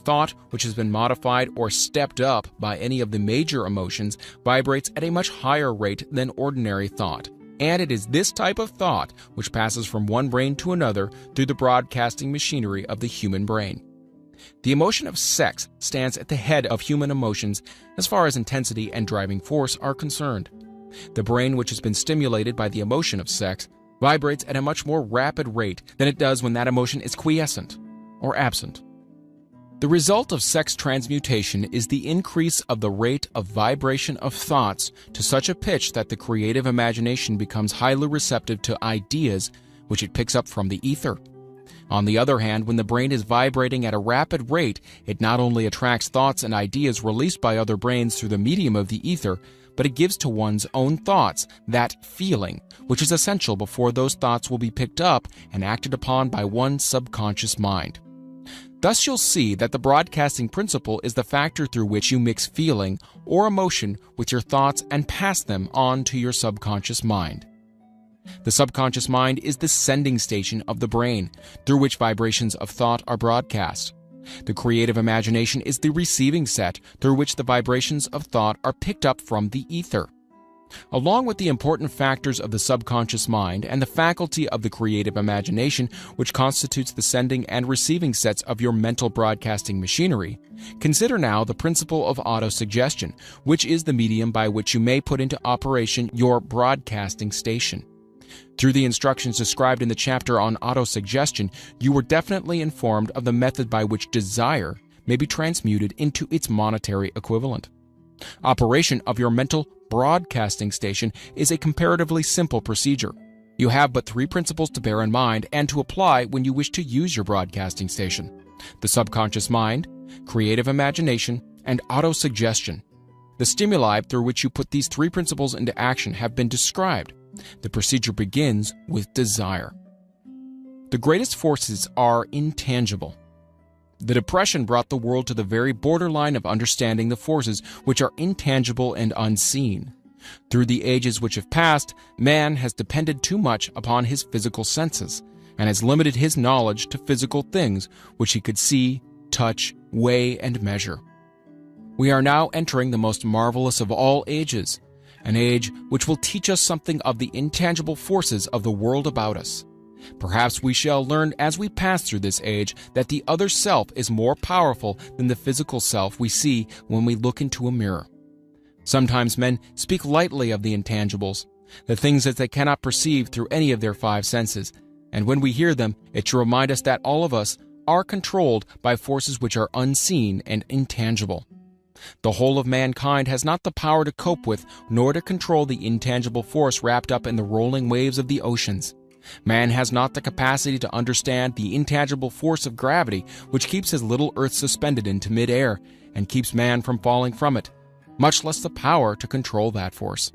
thought which has been modified or stepped up by any of the major emotions vibrates at a much higher rate than ordinary thought. And it is this type of thought which passes from one brain to another through the broadcasting machinery of the human brain. The emotion of sex stands at the head of human emotions as far as intensity and driving force are concerned. The brain which has been stimulated by the emotion of sex vibrates at a much more rapid rate than it does when that emotion is quiescent or absent. The result of sex transmutation is the increase of the rate of vibration of thoughts to such a pitch that the creative imagination becomes highly receptive to ideas which it picks up from the ether. On the other hand, when the brain is vibrating at a rapid rate, it not only attracts thoughts and ideas released by other brains through the medium of the ether, but it gives to one's own thoughts that feeling, which is essential before those thoughts will be picked up and acted upon by one's subconscious mind. Thus you'll see that the broadcasting principle is the factor through which you mix feeling or emotion with your thoughts and pass them on to your subconscious mind. The subconscious mind is the sending station of the brain, through which vibrations of thought are broadcast. The creative imagination is the receiving set, through which the vibrations of thought are picked up from the ether. Along with the important factors of the subconscious mind and the faculty of the creative imagination, which constitutes the sending and receiving sets of your mental broadcasting machinery, consider now the principle of autosuggestion, which is the medium by which you may put into operation your broadcasting station. Through the instructions described in the chapter on autosuggestion, you were definitely informed of the method by which desire may be transmuted into its monetary equivalent. Operation of your mental broadcasting station is a comparatively simple procedure. You have but three principles to bear in mind and to apply when you wish to use your broadcasting station: the subconscious mind, creative imagination, and autosuggestion. The stimuli through which you put these three principles into action have been described. The procedure begins with desire. The greatest forces are intangible. The Depression brought the world to the very borderline of understanding the forces which are intangible and unseen. Through the ages which have passed, man has depended too much upon his physical senses and has limited his knowledge to physical things which he could see, touch, weigh, and measure. We are now entering the most marvelous of all ages, an age which will teach us something of the intangible forces of the world about us. Perhaps we shall learn as we pass through this age that the other self is more powerful than the physical self we see when we look into a mirror. Sometimes men speak lightly of the intangibles, the things that they cannot perceive through any of their five senses, and when we hear them, it should remind us that all of us are controlled by forces which are unseen and intangible. The whole of mankind has not the power to cope with nor to control the intangible force wrapped up in the rolling waves of the oceans. Man has not the capacity to understand the intangible force of gravity which keeps his little earth suspended into mid-air and keeps man from falling from it, much less the power to control that force.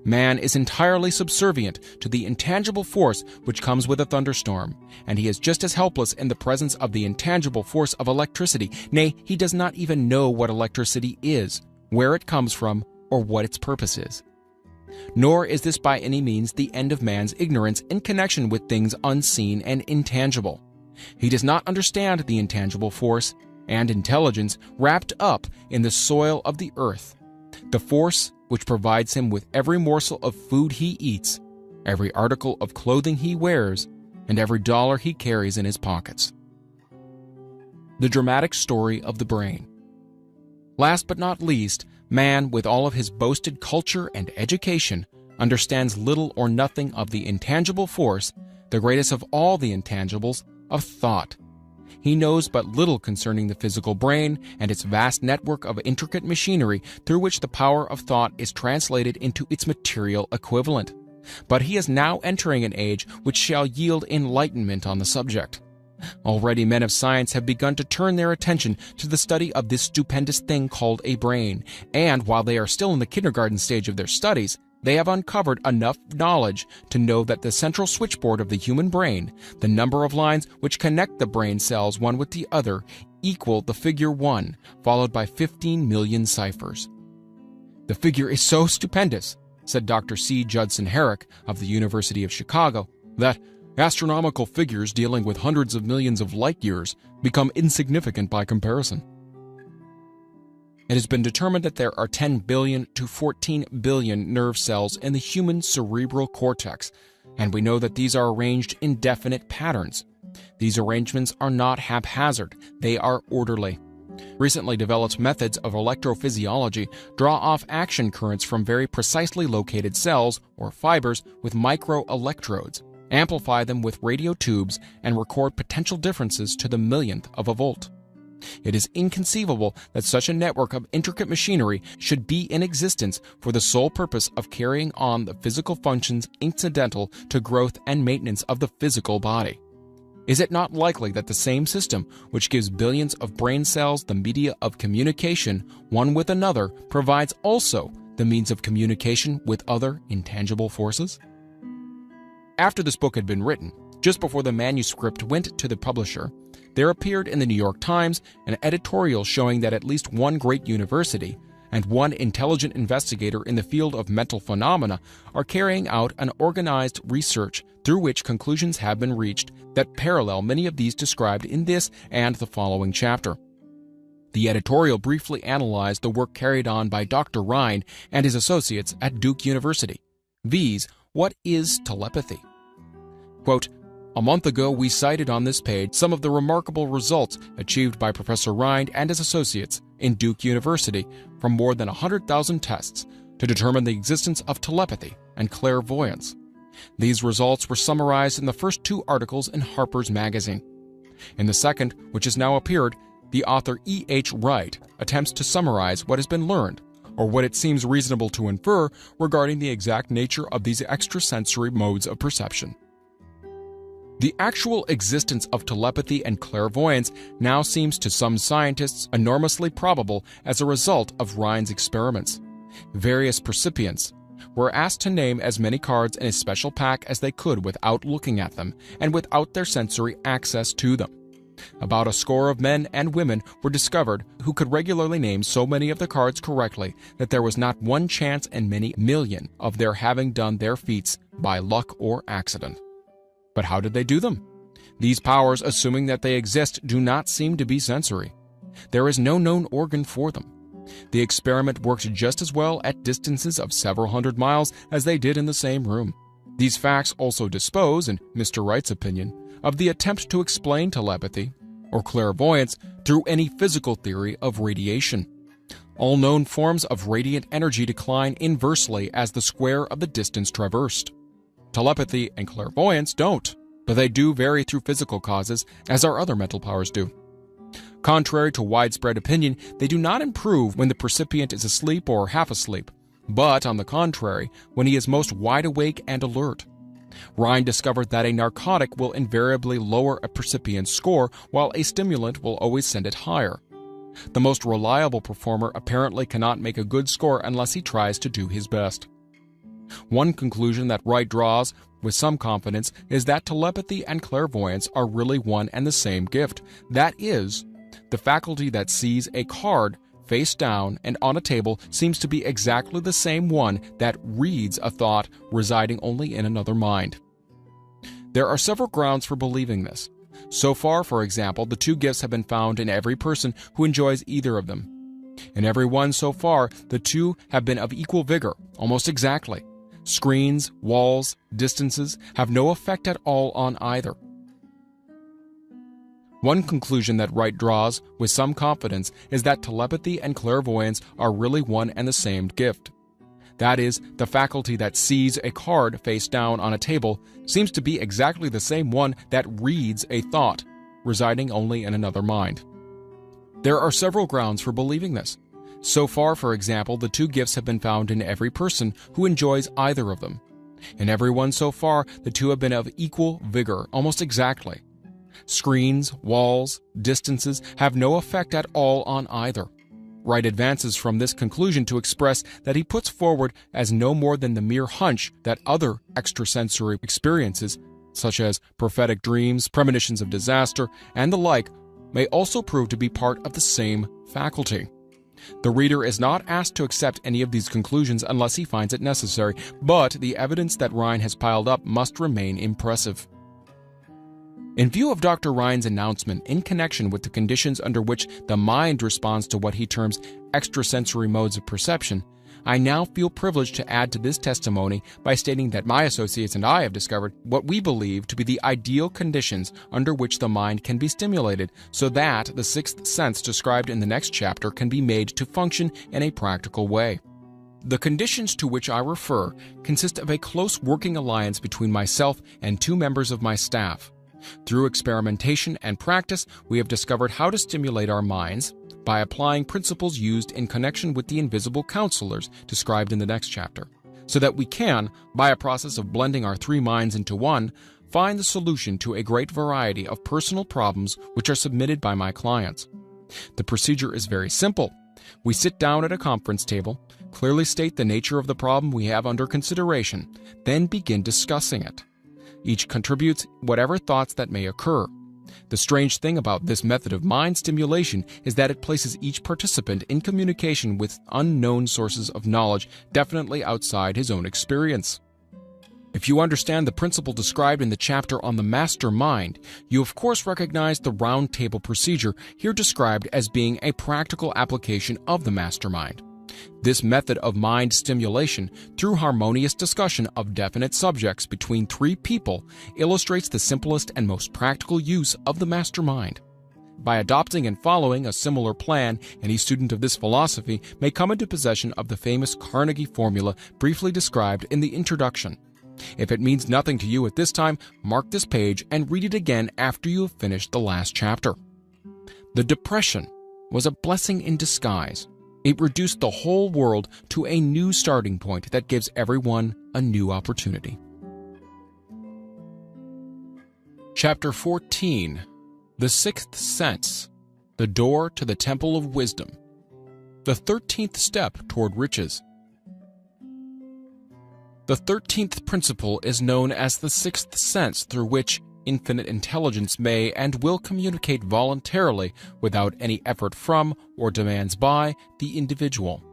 Man is entirely subservient to the intangible force which comes with a thunderstorm, and he is just as helpless in the presence of the intangible force of electricity. Nay, he does not even know what electricity is, where it comes from, or what its purpose is. Nor is this by any means the end of man's ignorance in connection with things unseen and intangible. He does not understand the intangible force and intelligence wrapped up in the soil of the earth, the force which provides him with every morsel of food he eats, every article of clothing he wears, and every dollar he carries in his pockets. The dramatic story of the brain. Last but not least, man, with all of his boasted culture and education, understands little or nothing of the intangible force, the greatest of all the intangibles, of thought. He knows but little concerning the physical brain and its vast network of intricate machinery through which the power of thought is translated into its material equivalent. But he is now entering an age which shall yield enlightenment on the subject. Already men of science have begun to turn their attention to the study of this stupendous thing called a brain, and while they are still in the kindergarten stage of their studies, they have uncovered enough knowledge to know that the central switchboard of the human brain, the number of lines which connect the brain cells one with the other, equal the figure 1, followed by 15 million ciphers. "The figure is so stupendous," said Dr. C. Judson Herrick of the University of Chicago, "that Astronomical figures dealing with hundreds of millions of light years become insignificant by comparison. It has been determined that there are 10 billion to 14 billion nerve cells in the human cerebral cortex, and we know that these are arranged in definite patterns. These arrangements are not haphazard, they are orderly. Recently developed methods of electrophysiology draw off action currents from very precisely located cells or fibers with microelectrodes, amplify them with radio tubes, and record potential differences to the millionth of a volt. It is inconceivable that such a network of intricate machinery should be in existence for the sole purpose of carrying on the physical functions incidental to growth and maintenance of the physical body. Is it not likely that the same system, which gives billions of brain cells the media of communication one with another, provides also the means of communication with other intangible forces? After this book had been written, just before the manuscript went to the publisher, there appeared in the New York Times an editorial showing that at least one great university and one intelligent investigator in the field of mental phenomena are carrying out an organized research through which conclusions have been reached that parallel many of these described in this and the following chapter. The editorial briefly analyzed the work carried on by Dr. Rhine and his associates at Duke University, viz., what is telepathy? Quote, "A month ago, we cited on this page some of the remarkable results achieved by Professor Rhine and his associates in Duke University from more than 100,000 tests to determine the existence of telepathy and clairvoyance. These results were summarized in the first two articles in Harper's Magazine. In the second, which has now appeared, the author E.H. Wright attempts to summarize what has been learned, or what it seems reasonable to infer regarding the exact nature of these extrasensory modes of perception. The actual existence of telepathy and clairvoyance now seems to some scientists enormously probable as a result of Rhine's experiments. Various percipients were asked to name as many cards in a special pack as they could without looking at them and without their sensory access to them. About a score of men and women were discovered who could regularly name so many of the cards correctly that there was not one chance in many million of their having done their feats by luck or accident. But how did they do them? These powers, assuming that they exist, do not seem to be sensory. There is no known organ for them. The experiment worked just as well at distances of several hundred miles as they did in the same room. These facts also dispose, in Mr. Wright's opinion, of the attempt to explain telepathy or clairvoyance through any physical theory of radiation. All known forms of radiant energy decline inversely as the square of the distance traversed. Telepathy and clairvoyance don't, but they do vary through physical causes, as our other mental powers do. Contrary to widespread opinion, they do not improve when the percipient is asleep or half asleep, but, on the contrary, when he is most wide awake and alert. Rhine discovered that a narcotic will invariably lower a percipient's score, while a stimulant will always send it higher. The most reliable performer apparently cannot make a good score unless he tries to do his best. One conclusion that Wright draws with some confidence is that telepathy and clairvoyance are really one and the same gift. That is, the faculty that sees a card face down and on a table seems to be exactly the same one that reads a thought residing only in another mind. There are several grounds for believing this. So far, for example, the two gifts have been found in every person who enjoys either of them. In every one so far, the two have been of equal vigor, almost exactly. Screens, walls, distances have no effect at all on either. One conclusion that Wright draws with some confidence is that telepathy and clairvoyance are really one and the same gift. That is, the faculty that sees a card face down on a table seems to be exactly the same one that reads a thought, residing only in another mind. There are several grounds for believing this. So far, for example, the two gifts have been found in every person who enjoys either of them. In every one so far, the two have been of equal vigor, almost exactly. Screens, walls, distances have no effect at all on either. Wright advances from this conclusion to express that he puts forward as no more than the mere hunch that other extrasensory experiences, such as prophetic dreams, premonitions of disaster, and the like, may also prove to be part of the same faculty. The reader is not asked to accept any of these conclusions unless he finds it necessary, but the evidence that Rhine has piled up must remain impressive. In view of Dr. Ryan's announcement in connection with the conditions under which the mind responds to what he terms extrasensory modes of perception, I now feel privileged to add to this testimony by stating that my associates and I have discovered what we believe to be the ideal conditions under which the mind can be stimulated so that the sixth sense described in the next chapter can be made to function in a practical way. The conditions to which I refer consist of a close working alliance between myself and two members of my staff. Through experimentation and practice, we have discovered how to stimulate our minds by applying principles used in connection with the invisible counselors described in the next chapter, so that we can, by a process of blending our three minds into one, find the solution to a great variety of personal problems which are submitted by my clients. The procedure is very simple. We sit down at a conference table, clearly state the nature of the problem we have under consideration, then begin discussing it. Each contributes whatever thoughts that may occur. The strange thing about this method of mind stimulation is that it places each participant in communication with unknown sources of knowledge definitely outside his own experience. If you understand the principle described in the chapter on the master mind, you of course recognize the round table procedure here described as being a practical application of the master mind. This method of mind stimulation, through harmonious discussion of definite subjects between three people, illustrates the simplest and most practical use of the master mind. By adopting and following a similar plan, any student of this philosophy may come into possession of the famous Carnegie formula briefly described in the introduction. If it means nothing to you at this time, mark this page and read it again after you have finished the last chapter. The Depression was a blessing in disguise. It reduced the whole world to a new starting point that gives everyone a new opportunity. Chapter 14. The Sixth Sense, the Door to the Temple of Wisdom. The 13th Step Toward Riches. The 13th principle is known as the sixth sense, through which infinite intelligence may and will communicate voluntarily without any effort from or demands by the individual.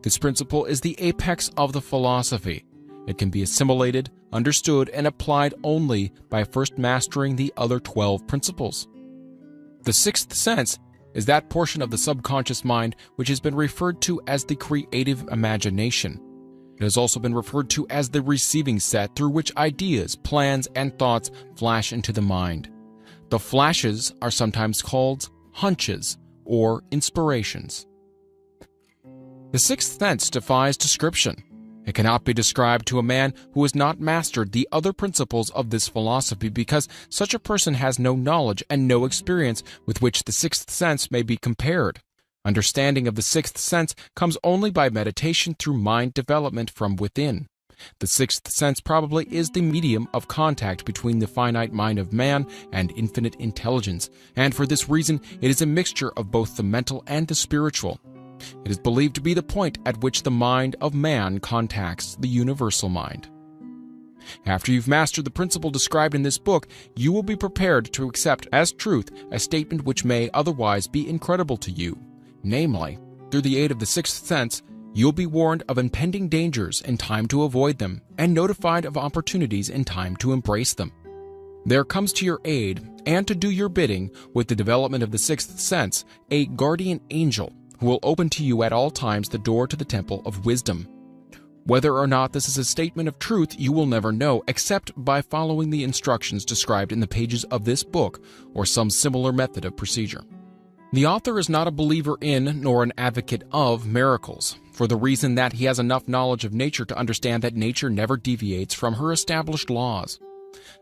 This principle is the apex of the philosophy. It can be assimilated, understood, and applied only by first mastering the other 12 principles. The sixth sense is that portion of the subconscious mind which has been referred to as the creative imagination. It has also been referred to as the receiving set through which ideas, plans, and thoughts flash into the mind. The flashes are sometimes called hunches or inspirations. The sixth sense defies description. It cannot be described to a man who has not mastered the other principles of this philosophy because such a person has no knowledge and no experience with which the sixth sense may be compared. Understanding of the sixth sense comes only by meditation through mind development from within. The sixth sense probably is the medium of contact between the finite mind of man and infinite intelligence, and for this reason it is a mixture of both the mental and the spiritual. It is believed to be the point at which the mind of man contacts the universal mind. After you've mastered the principle described in this book, you will be prepared to accept as truth a statement which may otherwise be incredible to you. Namely, through the aid of the sixth sense, you'll be warned of impending dangers in time to avoid them, and notified of opportunities in time to embrace them. There comes to your aid, and to do your bidding with the development of the sixth sense, a guardian angel who will open to you at all times the door to the temple of wisdom. Whether or not this is a statement of truth you will never know except by following the instructions described in the pages of this book or some similar method of procedure. The author is not a believer in nor an advocate of miracles, for the reason that he has enough knowledge of nature to understand that nature never deviates from her established laws.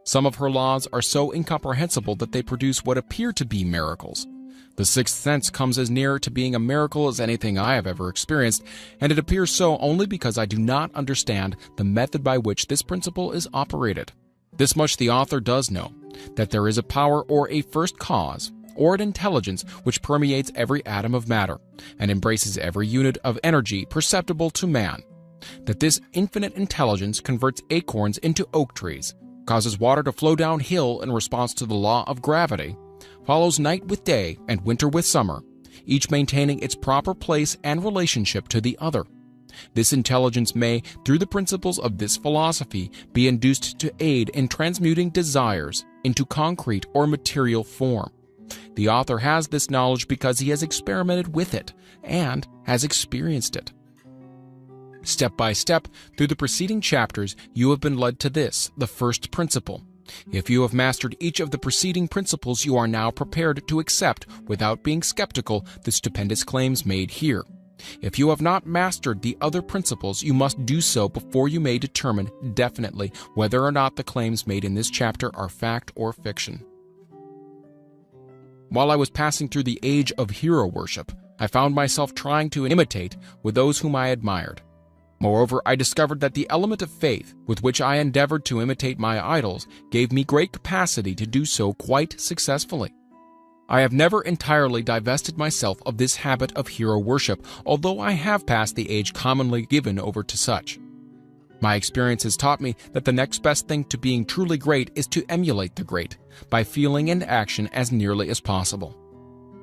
Some of her laws are so incomprehensible that they produce what appear to be miracles. The sixth sense comes as near to being a miracle as anything I have ever experienced, and it appears so only because I do not understand the method by which this principle is operated. This much the author does know, that there is a power or a first cause, or an intelligence which permeates every atom of matter, and embraces every unit of energy perceptible to man. That this infinite intelligence converts acorns into oak trees, causes water to flow downhill in response to the law of gravity, follows night with day and winter with summer, each maintaining its proper place and relationship to the other. This intelligence may, through the principles of this philosophy, be induced to aid in transmuting desires into concrete or material form. The author has this knowledge because he has experimented with it and has experienced it. Step by step, through the preceding chapters, you have been led to this, the first principle. If you have mastered each of the preceding principles, you are now prepared to accept, without being skeptical, the stupendous claims made here. If you have not mastered the other principles, you must do so before you may determine definitely whether or not the claims made in this chapter are fact or fiction. While I was passing through the age of hero worship, I found myself trying to imitate with those whom I admired. Moreover, I discovered that the element of faith with which I endeavored to imitate my idols gave me great capacity to do so quite successfully. I have never entirely divested myself of this habit of hero worship, although I have passed the age commonly given over to such. My experience has taught me that the next best thing to being truly great is to emulate the great, by feeling and action as nearly as possible.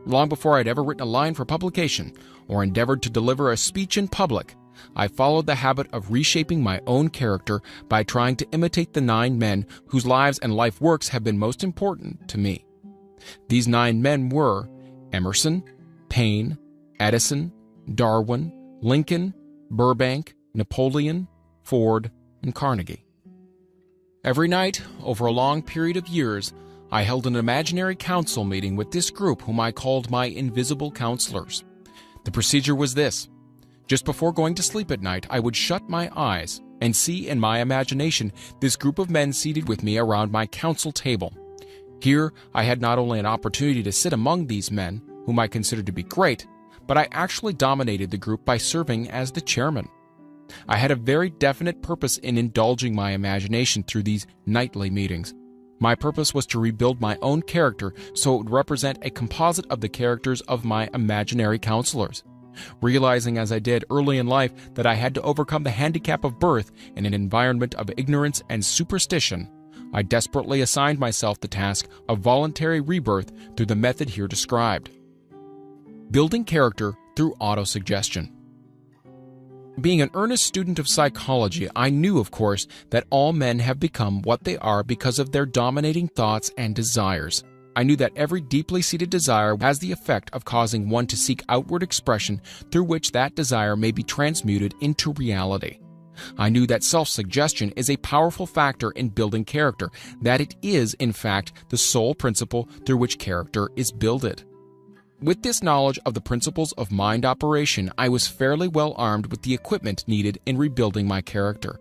Long before I had ever written a line for publication, or endeavored to deliver a speech in public, I followed the habit of reshaping my own character by trying to imitate the 9 men whose lives and life works have been most important to me. These 9 men were Emerson, Paine, Edison, Darwin, Lincoln, Burbank, Napoleon, Ford, and Carnegie. Every night, over a long period of years, I held an imaginary council meeting with this group whom I called my invisible counselors. The procedure was this. Just before going to sleep at night, I would shut my eyes and see in my imagination this group of men seated with me around my council table. Here, I had not only an opportunity to sit among these men, whom I considered to be great, but I actually dominated the group by serving as the chairman. I had a very definite purpose in indulging my imagination through these nightly meetings. My purpose was to rebuild my own character so it would represent a composite of the characters of my imaginary counselors. Realizing as I did early in life that I had to overcome the handicap of birth in an environment of ignorance and superstition, I desperately assigned myself the task of voluntary rebirth through the method here described. Building character through autosuggestion. Being an earnest student of psychology, I knew, of course, that all men have become what they are because of their dominating thoughts and desires. I knew that every deeply seated desire has the effect of causing one to seek outward expression through which that desire may be transmuted into reality. I knew that self-suggestion is a powerful factor in building character, that it is, in fact, the sole principle through which character is builded. With this knowledge of the principles of mind operation, I was fairly well armed with the equipment needed in rebuilding my character.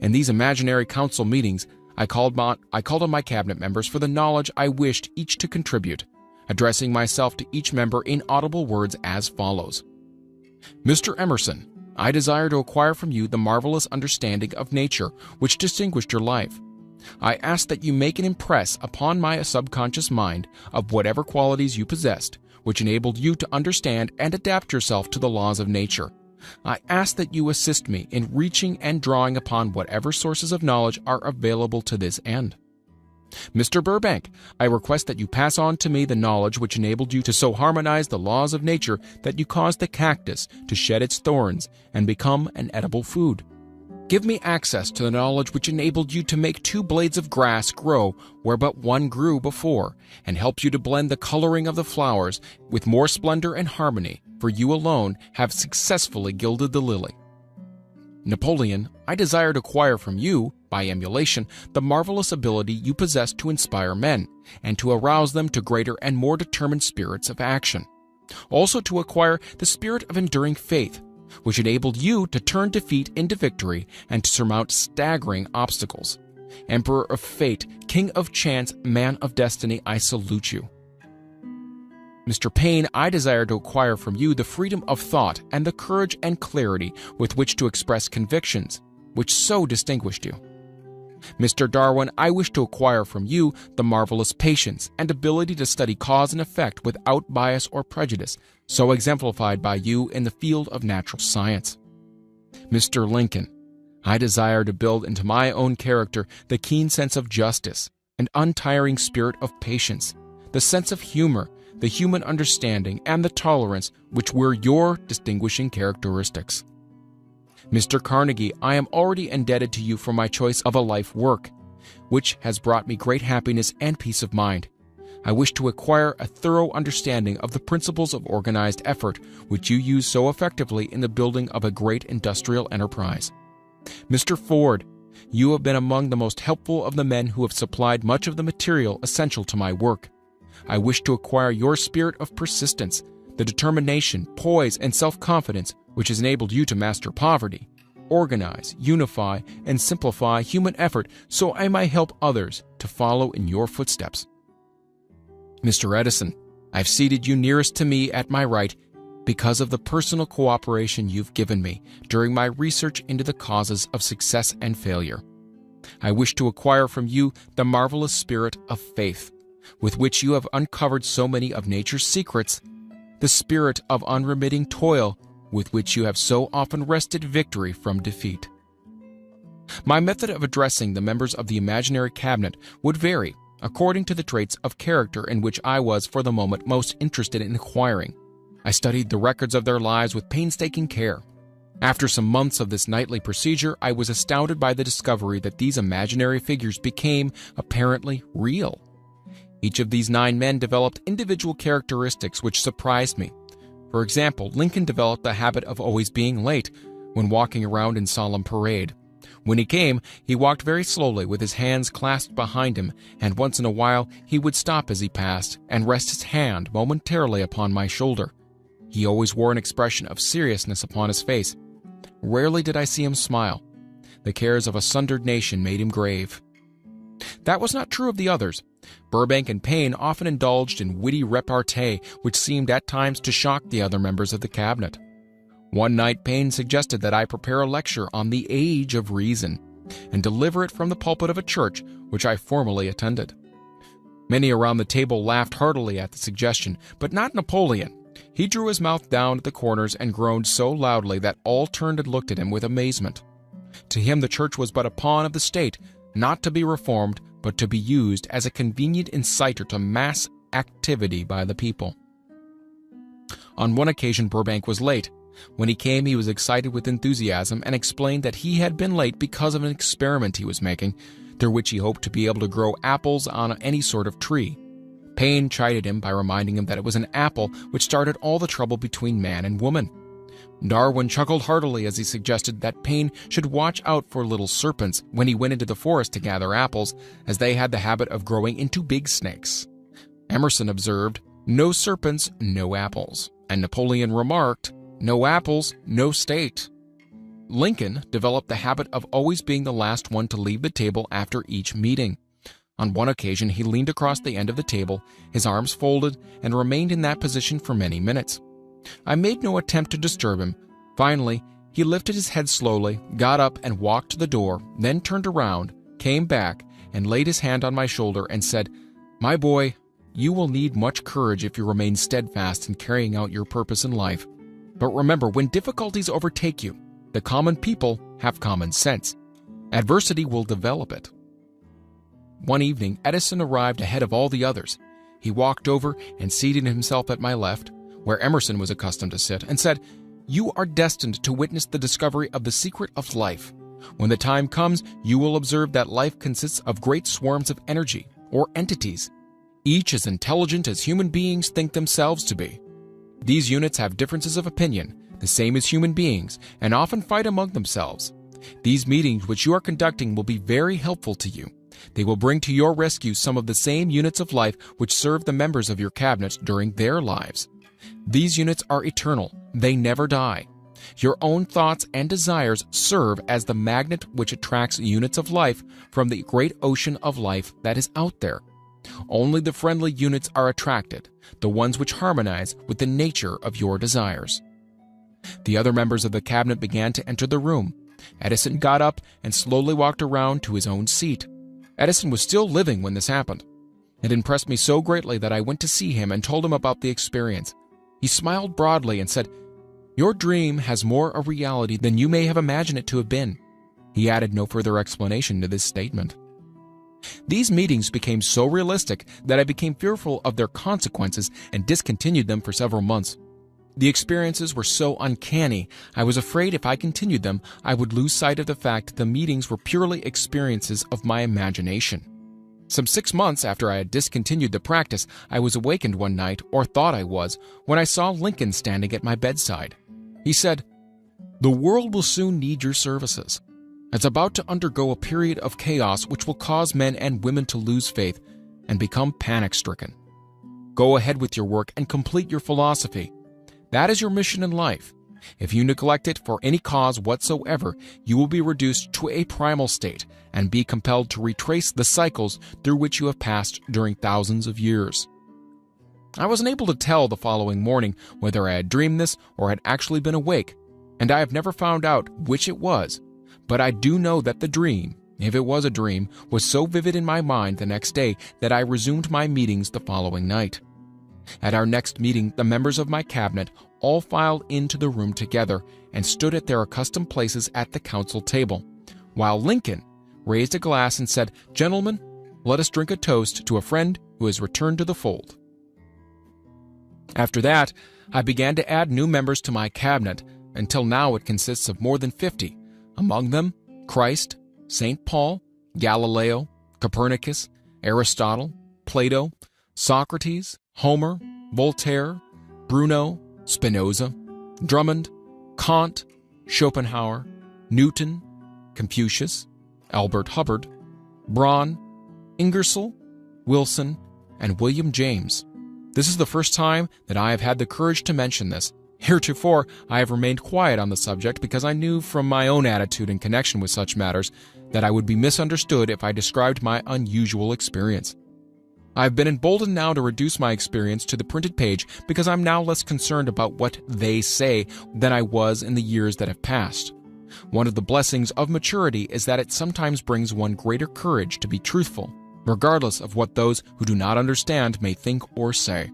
In these imaginary council meetings, I called on my cabinet members for the knowledge I wished each to contribute, addressing myself to each member in audible words as follows. Mr. Emerson, I desire to acquire from you the marvelous understanding of nature which distinguished your life. I ask that you make an impress upon my subconscious mind of whatever qualities you possessed, which enabled you to understand and adapt yourself to the laws of nature. I ask that you assist me in reaching and drawing upon whatever sources of knowledge are available to this end. Mr. Burbank, I request that you pass on to me the knowledge which enabled you to so harmonize the laws of nature that you caused the cactus to shed its thorns and become an edible food. Give me access to the knowledge which enabled you to make 2 blades of grass grow where but one grew before, and helped you to blend the coloring of the flowers with more splendor and harmony, for you alone have successfully gilded the lily. Napoleon, I desire to acquire from you, by emulation, the marvelous ability you possess to inspire men, and to arouse them to greater and more determined spirits of action. Also to acquire the spirit of enduring faith, which enabled you to turn defeat into victory and to surmount staggering obstacles. Emperor of fate, king of chance, man of destiny, I salute you. Mr. Paine, I desire to acquire from you the freedom of thought and the courage and clarity with which to express convictions, which so distinguished you. Mr. Darwin, I wish to acquire from you the marvelous patience and ability to study cause and effect without bias or prejudice, so exemplified by you in the field of natural science. Mr. Lincoln, I desire to build into my own character the keen sense of justice and untiring spirit of patience, the sense of humor, the human understanding, and the tolerance which were your distinguishing characteristics. Mr. Carnegie, I am already indebted to you for my choice of a life work, which has brought me great happiness and peace of mind. I wish to acquire a thorough understanding of the principles of organized effort which you use so effectively in the building of a great industrial enterprise. Mr. Ford, you have been among the most helpful of the men who have supplied much of the material essential to my work. I wish to acquire your spirit of persistence, the determination, poise, and self-confidence which has enabled you to master poverty, organize, unify, and simplify human effort so I may help others to follow in your footsteps. Mr. Edison, I've seated you nearest to me at my right because of the personal cooperation you've given me during my research into the causes of success and failure. I wish to acquire from you the marvelous spirit of faith, with which you have uncovered so many of nature's secrets, the spirit of unremitting toil, with which you have so often wrested victory from defeat. My method of addressing the members of the imaginary cabinet would vary according to the traits of character in which I was for the moment most interested in acquiring. I studied the records of their lives with painstaking care. After some months of this nightly procedure, I was astounded by the discovery that these imaginary figures became apparently real. Each of these 9 men developed individual characteristics which surprised me. For example, Lincoln developed the habit of always being late when walking around in solemn parade. When he came, he walked very slowly with his hands clasped behind him, and once in a while he would stop as he passed and rest his hand momentarily upon my shoulder. He always wore an expression of seriousness upon his face. Rarely did I see him smile. The cares of a sundered nation made him grave. That was not true of the others. Burbank and Payne often indulged in witty repartee which seemed at times to shock the other members of the cabinet. One night Payne suggested that I prepare a lecture on the age of reason and deliver it from the pulpit of a church which I formerly attended. Many around the table laughed heartily at the suggestion, but not Napoleon. He drew his mouth down at the corners and groaned so loudly that all turned and looked at him with amazement. To him the church was but a pawn of the state, not to be reformed, but to be used as a convenient inciter to mass activity by the people. On one occasion Burbank was late. When he came, he was excited with enthusiasm and explained that he had been late because of an experiment he was making, through which he hoped to be able to grow apples on any sort of tree. Payne chided him by reminding him that it was an apple which started all the trouble between man and woman. Darwin chuckled heartily as he suggested that Payne should watch out for little serpents when he went into the forest to gather apples, as they had the habit of growing into big snakes. Emerson observed, "No serpents, no apples," and Napoleon remarked, "No apples, no state." Lincoln developed the habit of always being the last one to leave the table after each meeting. On one occasion he leaned across the end of the table, his arms folded, and remained in that position for many minutes. I made no attempt to disturb him. Finally, he lifted his head slowly, got up and walked to the door, then turned around, came back, and laid his hand on my shoulder and said, "My boy, you will need much courage if you remain steadfast in carrying out your purpose in life. But remember, when difficulties overtake you, the common people have common sense. Adversity will develop it." One evening, Edison arrived ahead of all the others. He walked over and seated himself at my left, where Emerson was accustomed to sit, and said, "You are destined to witness the discovery of the secret of life. When the time comes, you will observe that life consists of great swarms of energy, or entities, each as intelligent as human beings think themselves to be. These units have differences of opinion, the same as human beings, and often fight among themselves. These meetings which you are conducting will be very helpful to you. They will bring to your rescue some of the same units of life which serve the members of your cabinet during their lives. These units are eternal. They never die. Your own thoughts and desires serve as the magnet which attracts units of life from the great ocean of life that is out there. Only the friendly units are attracted, the ones which harmonize with the nature of your desires." The other members of the cabinet began to enter the room. Edison got up and slowly walked around to his own seat. Edison was still living when this happened. It impressed me so greatly that I went to see him and told him about the experience. He smiled broadly and said, "Your dream has more of reality than you may have imagined it to have been." He added no further explanation to this statement. These meetings became so realistic that I became fearful of their consequences and discontinued them for several months. The experiences were so uncanny, I was afraid if I continued them, I would lose sight of the fact that the meetings were purely experiences of my imagination. Some 6 months after I had discontinued the practice, I was awakened one night, or thought I was, when I saw Lincoln standing at my bedside. He said, "The world will soon need your services. It's about to undergo a period of chaos which will cause men and women to lose faith and become panic-stricken. Go ahead with your work and complete your philosophy. That is your mission in life. If you neglect it for any cause whatsoever, you will be reduced to a primal state and be compelled to retrace the cycles through which you have passed during thousands of years." I was unable to tell the following morning whether I had dreamed this or had actually been awake, and I have never found out which it was, but I do know that the dream, if it was a dream, was so vivid in my mind the next day that I resumed my meetings the following night. At our next meeting, the members of my cabinet all filed into the room together and stood at their accustomed places at the council table, while Lincoln raised a glass and said, "Gentlemen, let us drink a toast to a friend who has returned to the fold." After that, I began to add new members to my cabinet, until now it consists of more than 50, among them Christ, St. Paul, Galileo, Copernicus, Aristotle, Plato, Socrates, Homer, Voltaire, Bruno, Spinoza, Drummond, Kant, Schopenhauer, Newton, Confucius, Albert Hubbard, Braun, Ingersoll, Wilson, and William James. This is the first time that I have had the courage to mention this. Heretofore, I have remained quiet on the subject because I knew from my own attitude in connection with such matters that I would be misunderstood if I described my unusual experience. I have been emboldened now to reduce my experience to the printed page because I'm now less concerned about what they say than I was in the years that have passed. One of the blessings of maturity is that it sometimes brings one greater courage to be truthful, regardless of what those who do not understand may think or say.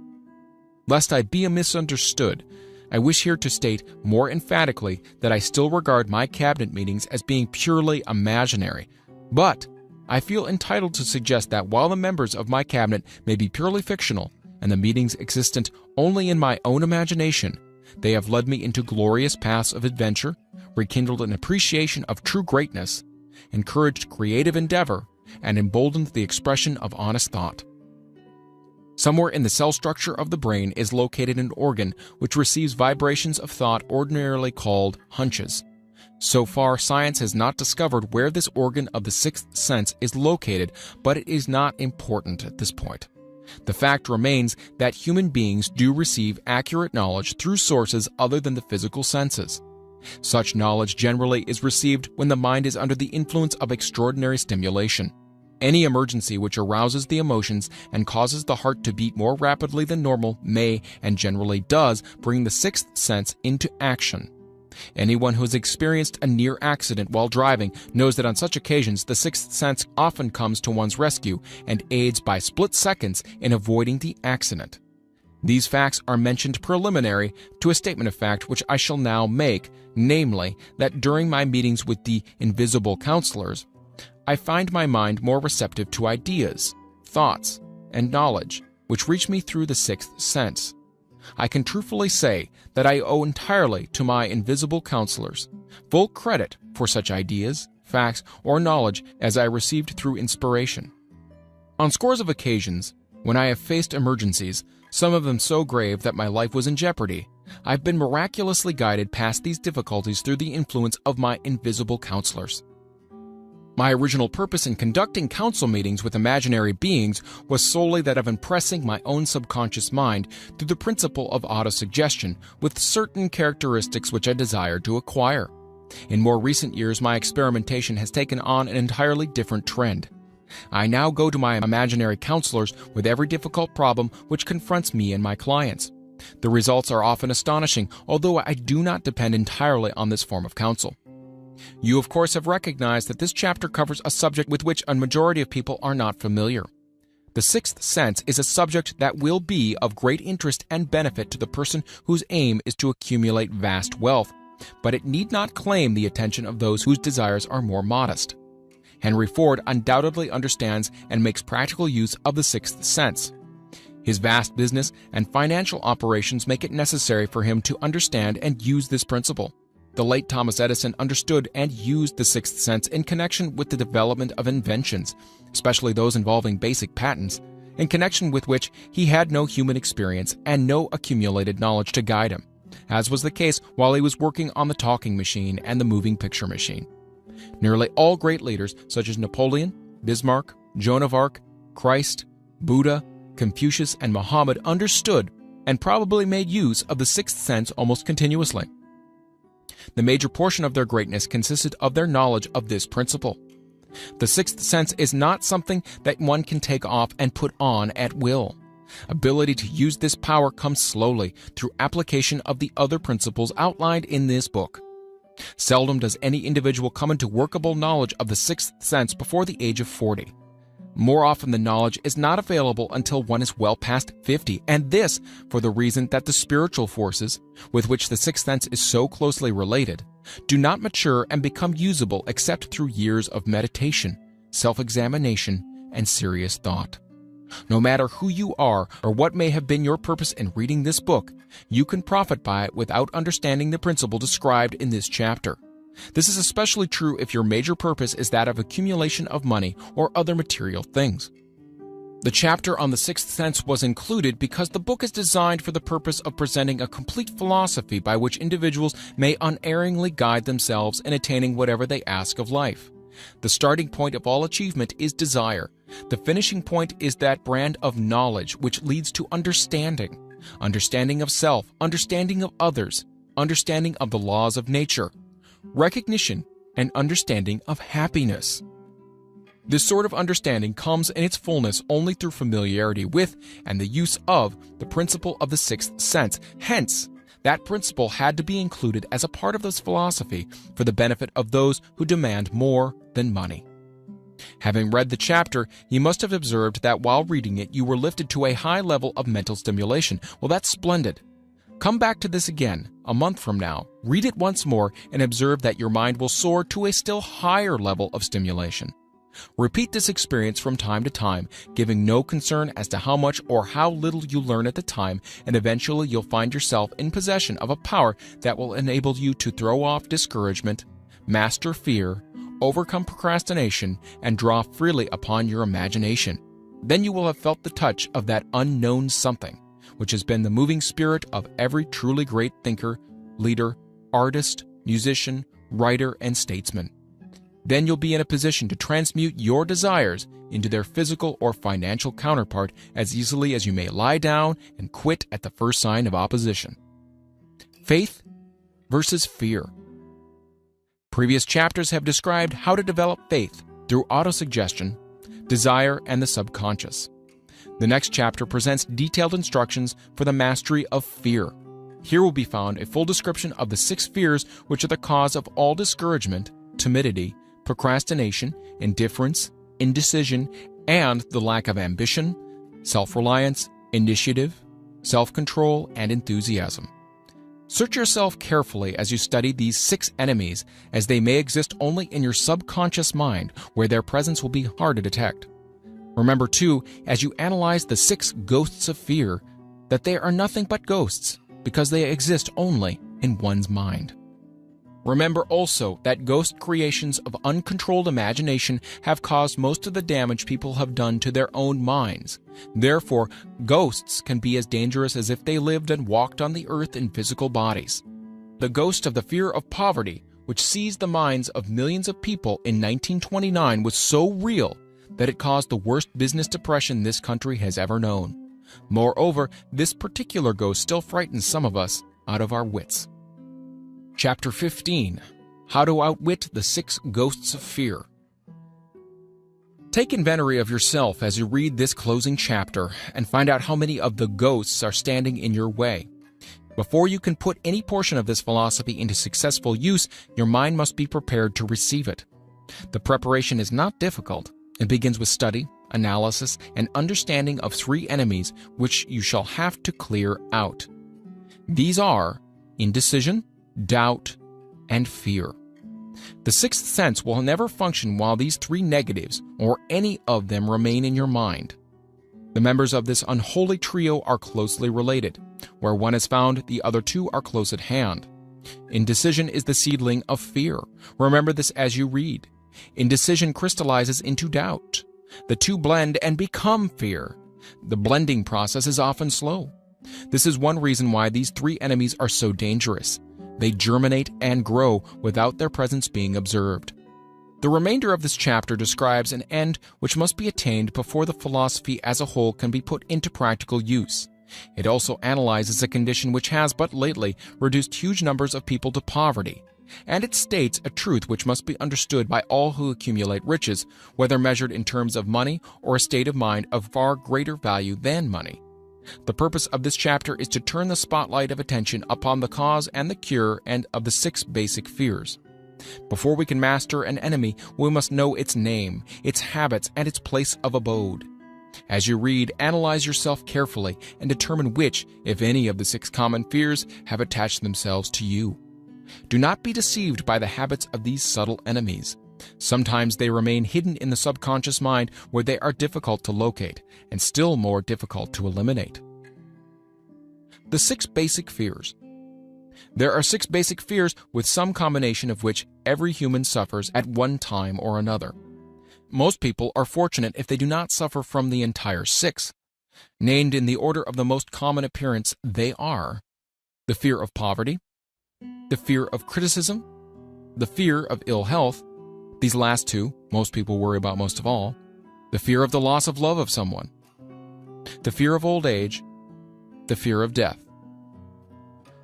Lest I be misunderstood, I wish here to state more emphatically that I still regard my cabinet meetings as being purely imaginary, but I feel entitled to suggest that while the members of my cabinet may be purely fictional and the meetings existent only in my own imagination, they have led me into glorious paths of adventure, rekindled an appreciation of true greatness, encouraged creative endeavor, and emboldened the expression of honest thought. Somewhere in the cell structure of the brain is located an organ which receives vibrations of thought ordinarily called hunches. So far, science has not discovered where this organ of the sixth sense is located, but it is not important at this point. The fact remains that human beings do receive accurate knowledge through sources other than the physical senses. Such knowledge generally is received when the mind is under the influence of extraordinary stimulation. Any emergency which arouses the emotions and causes the heart to beat more rapidly than normal may, and generally does, bring the sixth sense into action. Anyone who has experienced a near accident while driving knows that on such occasions the sixth sense often comes to one's rescue and aids by split seconds in avoiding the accident. These facts are mentioned preliminary to a statement of fact which I shall now make, namely, that during my meetings with the invisible counselors, I find my mind more receptive to ideas, thoughts, and knowledge, which reach me through the sixth sense. I can truthfully say that I owe entirely to my invisible counselors full credit for such ideas, facts, or knowledge as I received through inspiration. On scores of occasions, when I have faced emergencies, some of them so grave that my life was in jeopardy, I've been miraculously guided past these difficulties through the influence of my invisible counselors. My original purpose in conducting council meetings with imaginary beings was solely that of impressing my own subconscious mind through the principle of autosuggestion with certain characteristics which I desired to acquire. In more recent years, my experimentation has taken on an entirely different trend. I now go to my imaginary counselors with every difficult problem which confronts me and my clients. The results are often astonishing, although I do not depend entirely on this form of counsel. You, of course, have recognized that this chapter covers a subject with which a majority of people are not familiar. The sixth sense is a subject that will be of great interest and benefit to the person whose aim is to accumulate vast wealth, but it need not claim the attention of those whose desires are more modest. Henry Ford undoubtedly understands and makes practical use of the sixth sense. His vast business and financial operations make it necessary for him to understand and use this principle. The late Thomas Edison understood and used the sixth sense in connection with the development of inventions, especially those involving basic patents, in connection with which he had no human experience and no accumulated knowledge to guide him, as was the case while he was working on the talking machine and the moving picture machine. Nearly all great leaders, such as Napoleon, Bismarck, Joan of Arc, Christ, Buddha, Confucius, and Muhammad, understood and probably made use of the sixth sense almost continuously. The major portion of their greatness consisted of their knowledge of this principle. The sixth sense is not something that one can take off and put on at will. Ability to use this power comes slowly through application of the other principles outlined in this book. Seldom does any individual come into workable knowledge of the sixth sense before the age of 40. More often, the knowledge is not available until one is well past 50, and this for the reason that the spiritual forces, with which the sixth sense is so closely related, do not mature and become usable except through years of meditation, self-examination, and serious thought. No matter who you are or what may have been your purpose in reading this book, you can profit by it without understanding the principle described in this chapter. This is especially true if your major purpose is that of accumulation of money or other material things. The chapter on the sixth sense was included because the book is designed for the purpose of presenting a complete philosophy by which individuals may unerringly guide themselves in attaining whatever they ask of life. The starting point of all achievement is desire. The finishing point is that brand of knowledge which leads to understanding. Understanding of self, understanding of others, understanding of the laws of nature, recognition, and understanding of happiness. This sort of understanding comes in its fullness only through familiarity with and the use of the principle of the sixth sense. Hence, that principle had to be included as a part of this philosophy for the benefit of those who demand more than money. Having read the chapter, you must have observed that while reading it, you were lifted to a high level of mental stimulation. Well, that's splendid. Come back to this again a month from now, read it once more, and observe that your mind will soar to a still higher level of stimulation. Repeat this experience from time to time, giving no concern as to how much or how little you learn at the time, and eventually you'll find yourself in possession of a power that will enable you to throw off discouragement, master fear, overcome procrastination, and draw freely upon your imagination. Then you will have felt the touch of that unknown something, which has been the moving spirit of every truly great thinker, leader, artist, musician, writer, and statesman. Then you'll be in a position to transmute your desires into their physical or financial counterpart as easily as you may lie down and quit at the first sign of opposition. Faith versus fear. Previous chapters have described how to develop faith through autosuggestion, desire, and the subconscious. The next chapter presents detailed instructions for the mastery of fear. Here will be found a full description of the 6 fears which are the cause of all discouragement, timidity, procrastination, indifference, indecision, and the lack of ambition, self-reliance, initiative, self-control, and enthusiasm. Search yourself carefully as you study these 6 enemies, as they may exist only in your subconscious mind, where their presence will be hard to detect. Remember, too, as you analyze the 6 ghosts of fear, that they are nothing but ghosts, because they exist only in one's mind. Remember also that ghost creations of uncontrolled imagination have caused most of the damage people have done to their own minds. Therefore, ghosts can be as dangerous as if they lived and walked on the earth in physical bodies. The ghost of the fear of poverty, which seized the minds of millions of people in 1929, was so real that it caused the worst business depression this country has ever known. Moreover, this particular ghost still frightens some of us out of our wits. Chapter 15. How to Outwit the 6 Ghosts of Fear. Take inventory of yourself as you read this closing chapter and find out how many of the ghosts are standing in your way. Before you can put any portion of this philosophy into successful use, your mind must be prepared to receive it. The preparation is not difficult. It begins with study, analysis, and understanding of 3 enemies which you shall have to clear out. These are indecision, doubt, and fear. The sixth sense will never function while these 3 negatives, or any of them, remain in your mind. The members of this unholy trio are closely related. Where one is found, the other two are close at hand. Indecision is the seedling of fear. Remember this as you read. Indecision crystallizes into doubt. The two blend and become fear. The blending process is often slow. This is one reason why these three enemies are so dangerous. They germinate and grow without their presence being observed. The remainder of this chapter describes an end which must be attained before the philosophy as a whole can be put into practical use. It also analyzes a condition which has but lately reduced huge numbers of people to poverty, and it states a truth which must be understood by all who accumulate riches, whether measured in terms of money or a state of mind of far greater value than money. The purpose of this chapter is to turn the spotlight of attention upon the cause and the cure and of the 6 basic fears. Before we can master an enemy, we must know its name, its habits, and its place of abode. As you read, analyze yourself carefully and determine which, if any, of the 6 common fears have attached themselves to you. Do not be deceived by the habits of these subtle enemies. Sometimes they remain hidden in the subconscious mind where they are difficult to locate and still more difficult to eliminate. The 6 basic fears. There are 6 basic fears with some combination of which every human suffers at one time or another. Most people are fortunate if they do not suffer from the entire 6. Named in the order of the most common appearance, they are the fear of poverty, the fear of criticism, the fear of ill health, these last 2 most people worry about most of all, the fear of the loss of love of someone, the fear of old age, the fear of death.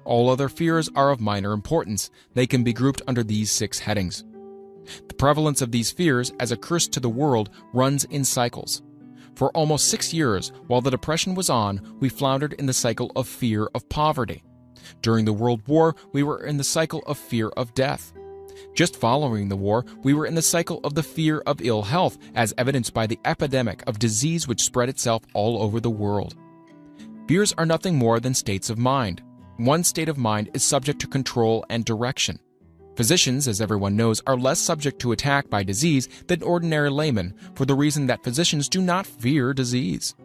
All other fears are of minor importance. They can be grouped under these 6 headings. The prevalence of these fears as a curse to the world runs in cycles. For almost 6 years, while the Depression was on, we floundered in the cycle of fear of poverty. During the World War, we were in the cycle of fear of death. Just following the war, we were in the cycle of the fear of ill health, as evidenced by the epidemic of disease which spread itself all over the world. Fears are nothing more than states of mind. One state of mind is subject to control and direction. Physicians, as everyone knows, are less subject to attack by disease than ordinary laymen, for the reason that physicians do not fear disease.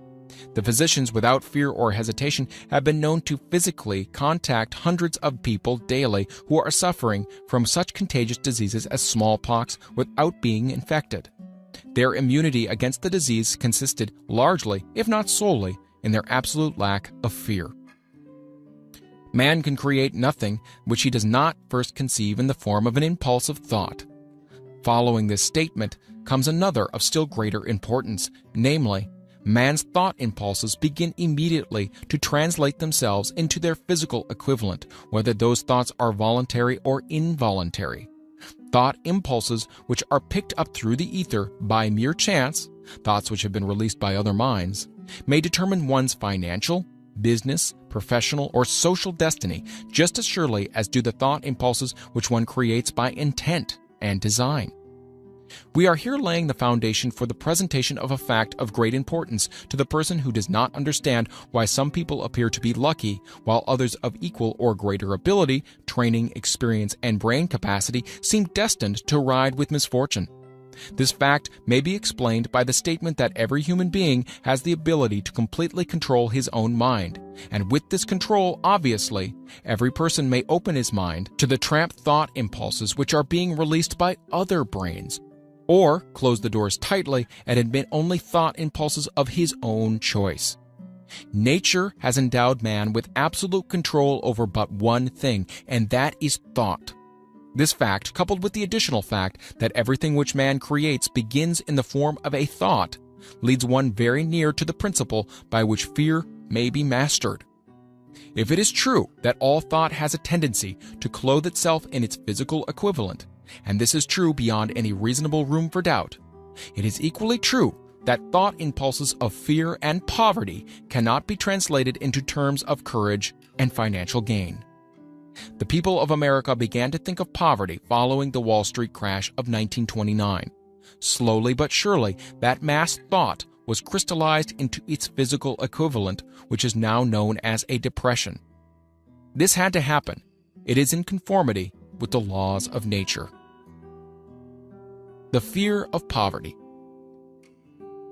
The physicians, without fear or hesitation, have been known to physically contact hundreds of people daily who are suffering from such contagious diseases as smallpox without being infected. Their immunity against the disease consisted largely, if not solely, in their absolute lack of fear. Man can create nothing which he does not first conceive in the form of an impulse of thought. Following this statement comes another of still greater importance, namely, man's thought impulses begin immediately to translate themselves into their physical equivalent, whether those thoughts are voluntary or involuntary. Thought impulses which are picked up through the ether by mere chance, thoughts which have been released by other minds, may determine one's financial, business, professional, or social destiny just as surely as do the thought impulses which one creates by intent and design. We are here laying the foundation for the presentation of a fact of great importance to the person who does not understand why some people appear to be lucky, while others of equal or greater ability, training, experience, and brain capacity seem destined to ride with misfortune. This fact may be explained by the statement that every human being has the ability to completely control his own mind, and with this control, obviously, every person may open his mind to the tramp thought impulses which are being released by other brains, or close the doors tightly and admit only thought impulses of his own choice. Nature has endowed man with absolute control over but one thing, and that is thought. This fact, coupled with the additional fact that everything which man creates begins in the form of a thought, leads one very near to the principle by which fear may be mastered. If it is true that all thought has a tendency to clothe itself in its physical equivalent, and this is true beyond any reasonable room for doubt, it is equally true that thought impulses of fear and poverty cannot be translated into terms of courage and financial gain. The people of America began to think of poverty following the Wall Street crash of 1929. Slowly but surely, that mass thought was crystallized into its physical equivalent, which is now known as a depression. This had to happen. It is in conformity with the laws of nature. The fear of poverty.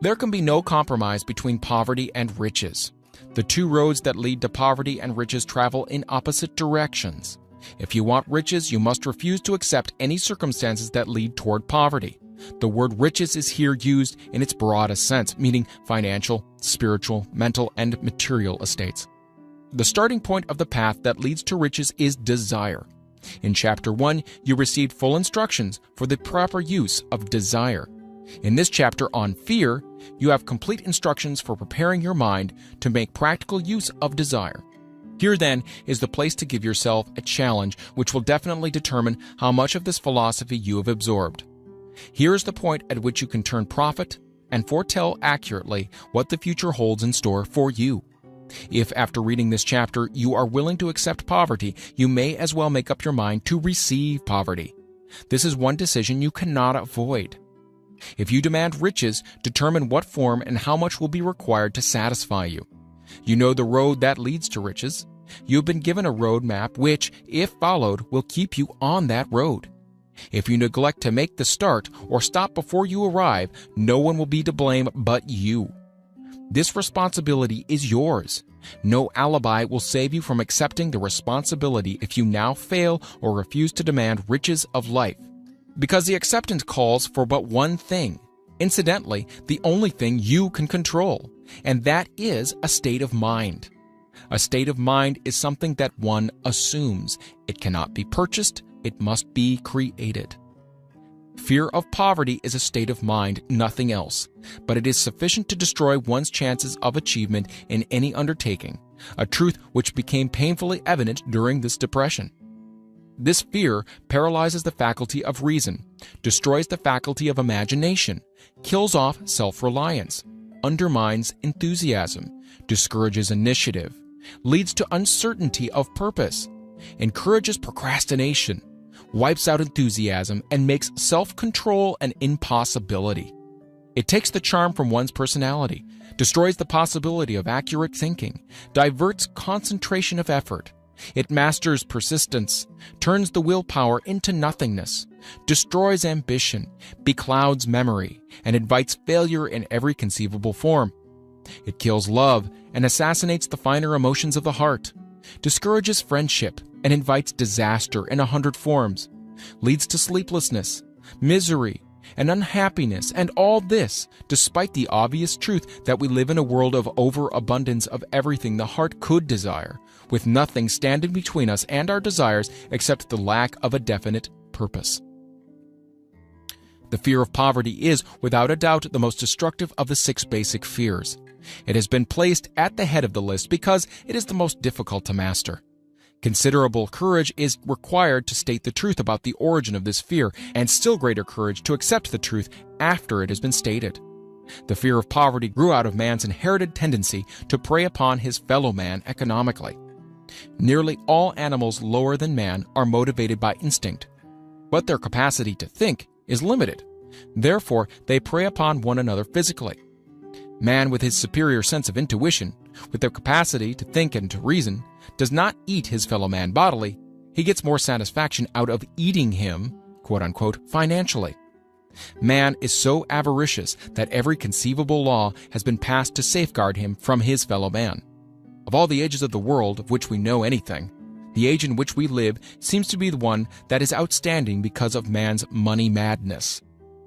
There can be no compromise between poverty and riches. The two roads that lead to poverty and riches travel in opposite directions. If you want riches, you must refuse to accept any circumstances that lead toward poverty. The word riches is here used in its broadest sense, meaning financial, spiritual, mental, and material estates. The starting point of the path that leads to riches is desire. In Chapter 1, you received full instructions for the proper use of desire. In this chapter on fear, you have complete instructions for preparing your mind to make practical use of desire. Here, then, is the place to give yourself a challenge which will definitely determine how much of this philosophy you have absorbed. Here is the point at which you can turn prophet and foretell accurately what the future holds in store for you. If, after reading this chapter, you are willing to accept poverty, you may as well make up your mind to receive poverty. This is one decision you cannot avoid. If you demand riches, determine what form and how much will be required to satisfy you. You know the road that leads to riches. You have been given a road map which, if followed, will keep you on that road. If you neglect to make the start or stop before you arrive, no one will be to blame but you. This responsibility is yours. No alibi will save you from accepting the responsibility if you now fail or refuse to demand riches of life. Because the acceptance calls for but one thing, incidentally, the only thing you can control, and that is a state of mind. A state of mind is something that one assumes. It cannot be purchased, it must be created. Fear of poverty is a state of mind, nothing else, but it is sufficient to destroy one's chances of achievement in any undertaking, a truth which became painfully evident during this depression. This fear paralyzes the faculty of reason, destroys the faculty of imagination, kills off self-reliance, undermines enthusiasm, discourages initiative, leads to uncertainty of purpose, encourages procrastination, wipes out enthusiasm, and makes self-control an impossibility. It takes the charm from one's personality, destroys the possibility of accurate thinking, diverts concentration of effort. It masters persistence, turns the willpower into nothingness, destroys ambition, beclouds memory, and invites failure in every conceivable form. It kills love and assassinates the finer emotions of the heart, discourages friendship and invites disaster in 100 forms, leads to sleeplessness, misery, and unhappiness, and all this despite the obvious truth that we live in a world of overabundance of everything the heart could desire, with nothing standing between us and our desires except the lack of a definite purpose. The fear of poverty is, without a doubt, the most destructive of the 6 basic fears. It has been placed at the head of the list because it is the most difficult to master. Considerable courage is required to state the truth about the origin of this fear, and still greater courage to accept the truth after it has been stated. The fear of poverty grew out of man's inherited tendency to prey upon his fellow man economically. Nearly all animals lower than man are motivated by instinct, but their capacity to think is limited. Therefore, they prey upon one another physically. Man, with his superior sense of intuition, with their capacity to think and to reason, does not eat his fellow man bodily. He gets more satisfaction out of eating him, quote-unquote, financially. Man is so avaricious that every conceivable law has been passed to safeguard him from his fellow man. Of all the ages of the world of which we know anything, the age in which we live seems to be the one that is outstanding because of man's money madness.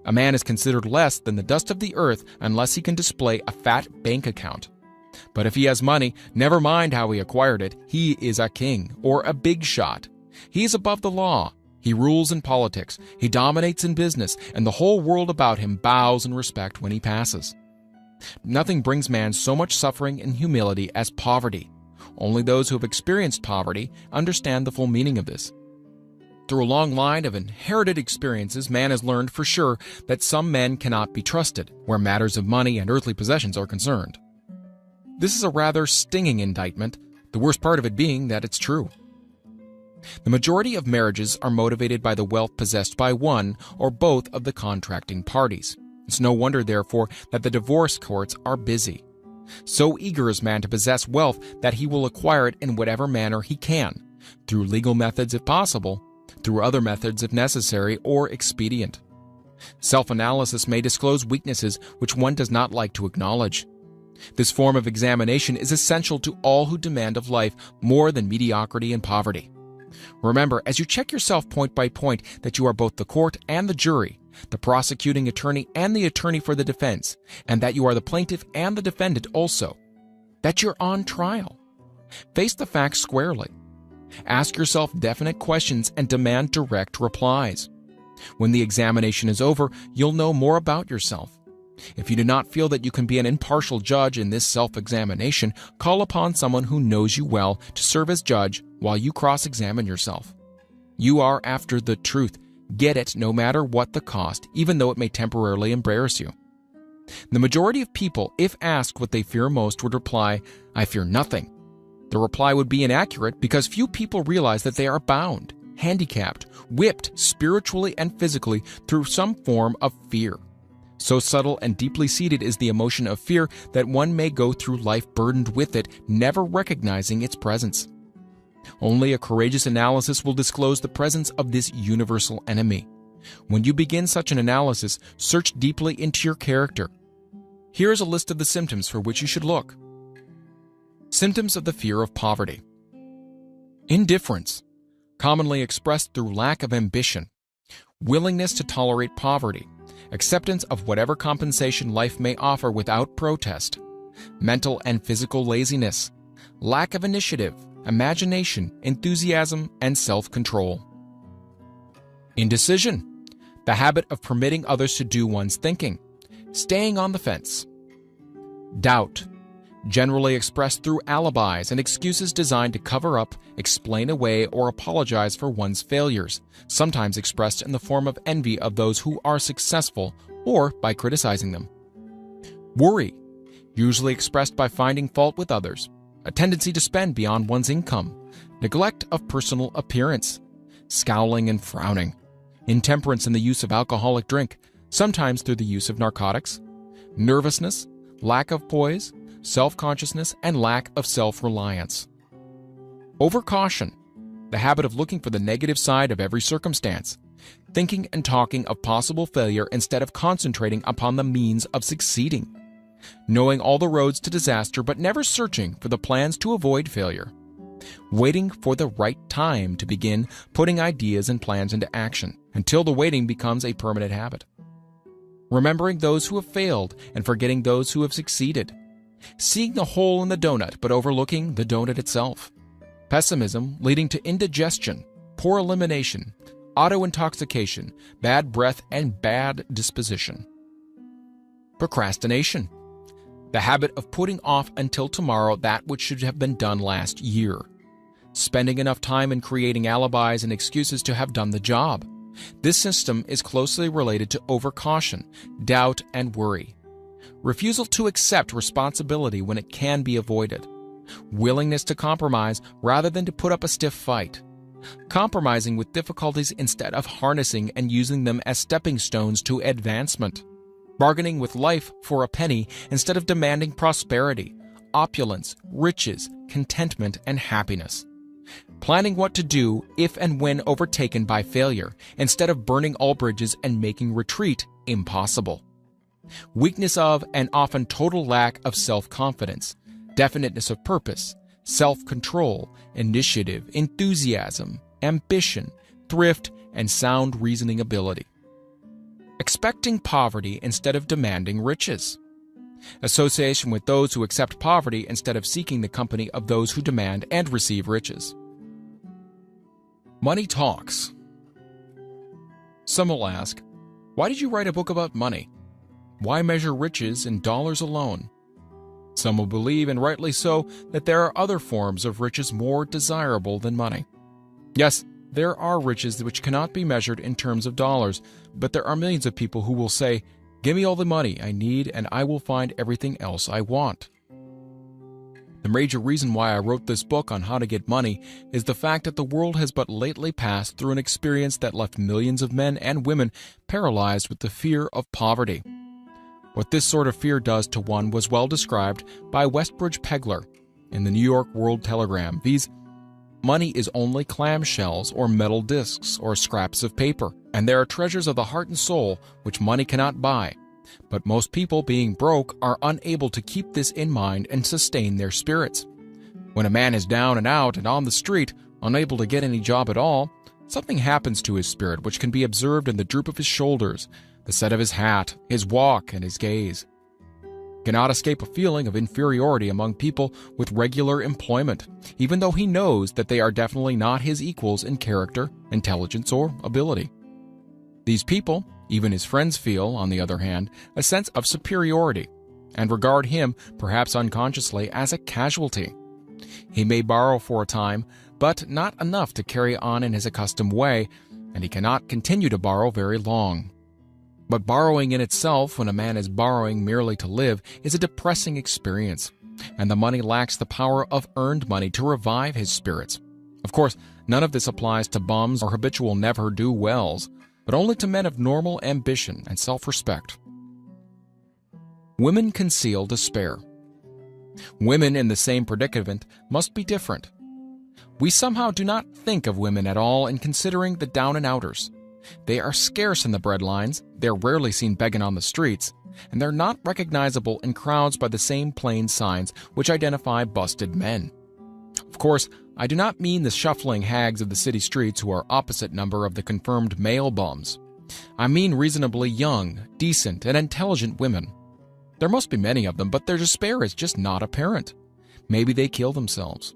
A man is considered less than the dust of the earth unless he can display a fat bank account. But if he has money, never mind how he acquired it, he is a king or a big shot. He is above the law. He rules in politics. He dominates in business, and the whole world about him bows in respect when he passes. Nothing brings man so much suffering and humility as poverty. Only those who have experienced poverty understand the full meaning of this. Through a long line of inherited experiences, man has learned for sure that some men cannot be trusted where matters of money and earthly possessions are concerned. This is a rather stinging indictment, the worst part of it being that it's true. The majority of marriages are motivated by the wealth possessed by one or both of the contracting parties. It's no wonder, therefore, that the divorce courts are busy. So eager is man to possess wealth that he will acquire it in whatever manner he can, through legal methods if possible, through other methods if necessary or expedient. Self-analysis may disclose weaknesses which one does not like to acknowledge. This form of examination is essential to all who demand of life more than mediocrity and poverty. Remember, as you check yourself point by point, that you are both the court and the jury, the prosecuting attorney and the attorney for the defense, and that you are the plaintiff and the defendant also, that you're on trial. Face the facts squarely. Ask yourself definite questions and demand direct replies. When the examination is over, you'll know more about yourself. If you do not feel that you can be an impartial judge in this self-examination, call upon someone who knows you well to serve as judge while you cross-examine yourself. You are after the truth. Get it no matter what the cost, even though it may temporarily embarrass you. The majority of people, if asked what they fear most, would reply, "I fear nothing." The reply would be inaccurate because few people realize that they are bound, handicapped, whipped spiritually and physically through some form of fear. So subtle and deeply seated is the emotion of fear that one may go through life burdened with it, never recognizing its presence. Only a courageous analysis will disclose the presence of this universal enemy. When you begin such an analysis, search deeply into your character. Here is a list of the symptoms for which you should look. Symptoms of the fear of poverty. Indifference, commonly expressed through lack of ambition. Willingness to tolerate poverty. Acceptance of whatever compensation life may offer without protest. Mental and physical laziness. Lack of initiative, imagination, enthusiasm, and self-control. Indecision, the habit of permitting others to do one's thinking. Staying on the fence. Doubt, generally expressed through alibis and excuses designed to cover up, explain away, or apologize for one's failures, sometimes expressed in the form of envy of those who are successful or by criticizing them. Worry, usually expressed by finding fault with others, a tendency to spend beyond one's income, neglect of personal appearance, scowling and frowning, intemperance in the use of alcoholic drink, sometimes through the use of narcotics, nervousness, lack of poise, self-consciousness, and lack of self-reliance. Overcaution, the habit of looking for the negative side of every circumstance, thinking and talking of possible failure instead of concentrating upon the means of succeeding, knowing all the roads to disaster but never searching for the plans to avoid failure, waiting for the right time to begin putting ideas and plans into action until the waiting becomes a permanent habit, remembering those who have failed and forgetting those who have succeeded, seeing the hole in the donut but overlooking the donut itself, pessimism leading to indigestion, poor elimination, auto-intoxication, bad breath, and bad disposition. Procrastination, the habit of putting off until tomorrow that which should have been done last year, spending enough time in creating alibis and excuses to have done the job. This system is closely related to overcaution, doubt, and worry. Refusal to accept responsibility when it can be avoided. Willingness to compromise rather than to put up a stiff fight. Compromising with difficulties instead of harnessing and using them as stepping stones to advancement. Bargaining with life for a penny instead of demanding prosperity, opulence, riches, contentment, and happiness. Planning what to do if and when overtaken by failure, instead of burning all bridges and making retreat impossible. Weakness of and often total lack of self-confidence, definiteness of purpose, self-control, initiative, enthusiasm, ambition, thrift, and sound reasoning ability. Expecting poverty instead of demanding riches. Association with those who accept poverty instead of seeking the company of those who demand and receive riches. Money talks. Some will ask, why did you write a book about money? Why measure riches in dollars alone? Some will believe, and rightly so, that there are other forms of riches more desirable than money. Yes, there are riches which cannot be measured in terms of dollars, but there are millions of people who will say, give me all the money I need and I will find everything else I want. The major reason why I wrote this book on how to get money is the fact that the world has but lately passed through an experience that left millions of men and women paralyzed with the fear of poverty. What this sort of fear does to one was well described by Westbridge Pegler in the New York World Telegram. money is only clamshells or metal discs or scraps of paper, and there are treasures of the heart and soul which money cannot buy. But most people, being broke, are unable to keep this in mind and sustain their spirits. When a man is down and out and on the street, unable to get any job at all, something happens to his spirit which can be observed in the droop of his shoulders, the set of his hat, his walk, and his gaze. He cannot escape a feeling of inferiority among people with regular employment, even though he knows that they are definitely not his equals in character, intelligence, or ability. These people, even his friends, feel, on the other hand, a sense of superiority, and regard him, perhaps unconsciously, as a casualty. He may borrow for a time, but not enough to carry on in his accustomed way, and he cannot continue to borrow very long. But borrowing in itself, when a man is borrowing merely to live, is a depressing experience, and the money lacks the power of earned money to revive his spirits. Of course, none of this applies to bums or habitual never-do-wells, but only to men of normal ambition and self-respect. Women conceal despair. Women in the same predicament must be different. We somehow do not think of women at all in considering the down-and-outers. They are scarce in the breadlines, they're rarely seen begging on the streets, and they're not recognizable in crowds by the same plain signs which identify busted men. Of course, I do not mean the shuffling hags of the city streets who are opposite number of the confirmed male bums. I mean reasonably young, decent, and intelligent women. There must be many of them, but their despair is just not apparent. Maybe they kill themselves.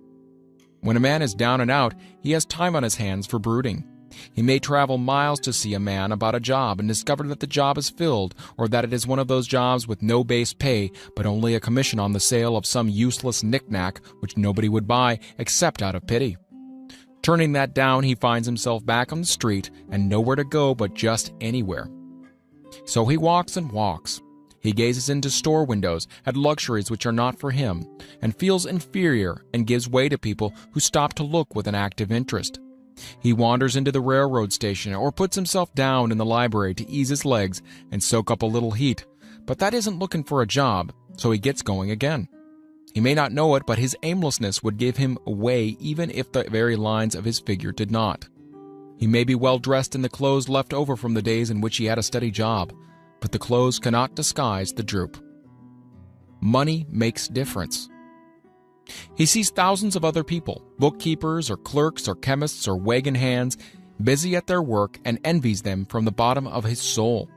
When a man is down and out, he has time on his hands for brooding. He may travel miles to see a man about a job and discover that the job is filled, or that it is one of those jobs with no base pay, but only a commission on the sale of some useless knick-knack which nobody would buy except out of pity. Turning that down, he finds himself back on the street and nowhere to go but just anywhere. So he walks and walks. He gazes into store windows at luxuries which are not for him, and feels inferior and gives way to people who stop to look with an active interest. He wanders into the railroad station or puts himself down in the library to ease his legs and soak up a little heat, but that isn't looking for a job, so he gets going again. He may not know it, but his aimlessness would give him away even if the very lines of his figure did not. He may be well dressed in the clothes left over from the days in which he had a steady job, but the clothes cannot disguise the droop. Money makes difference. He sees thousands of other people, bookkeepers or clerks or chemists or wagon hands, busy at their work, and envies them from the bottom of his soul.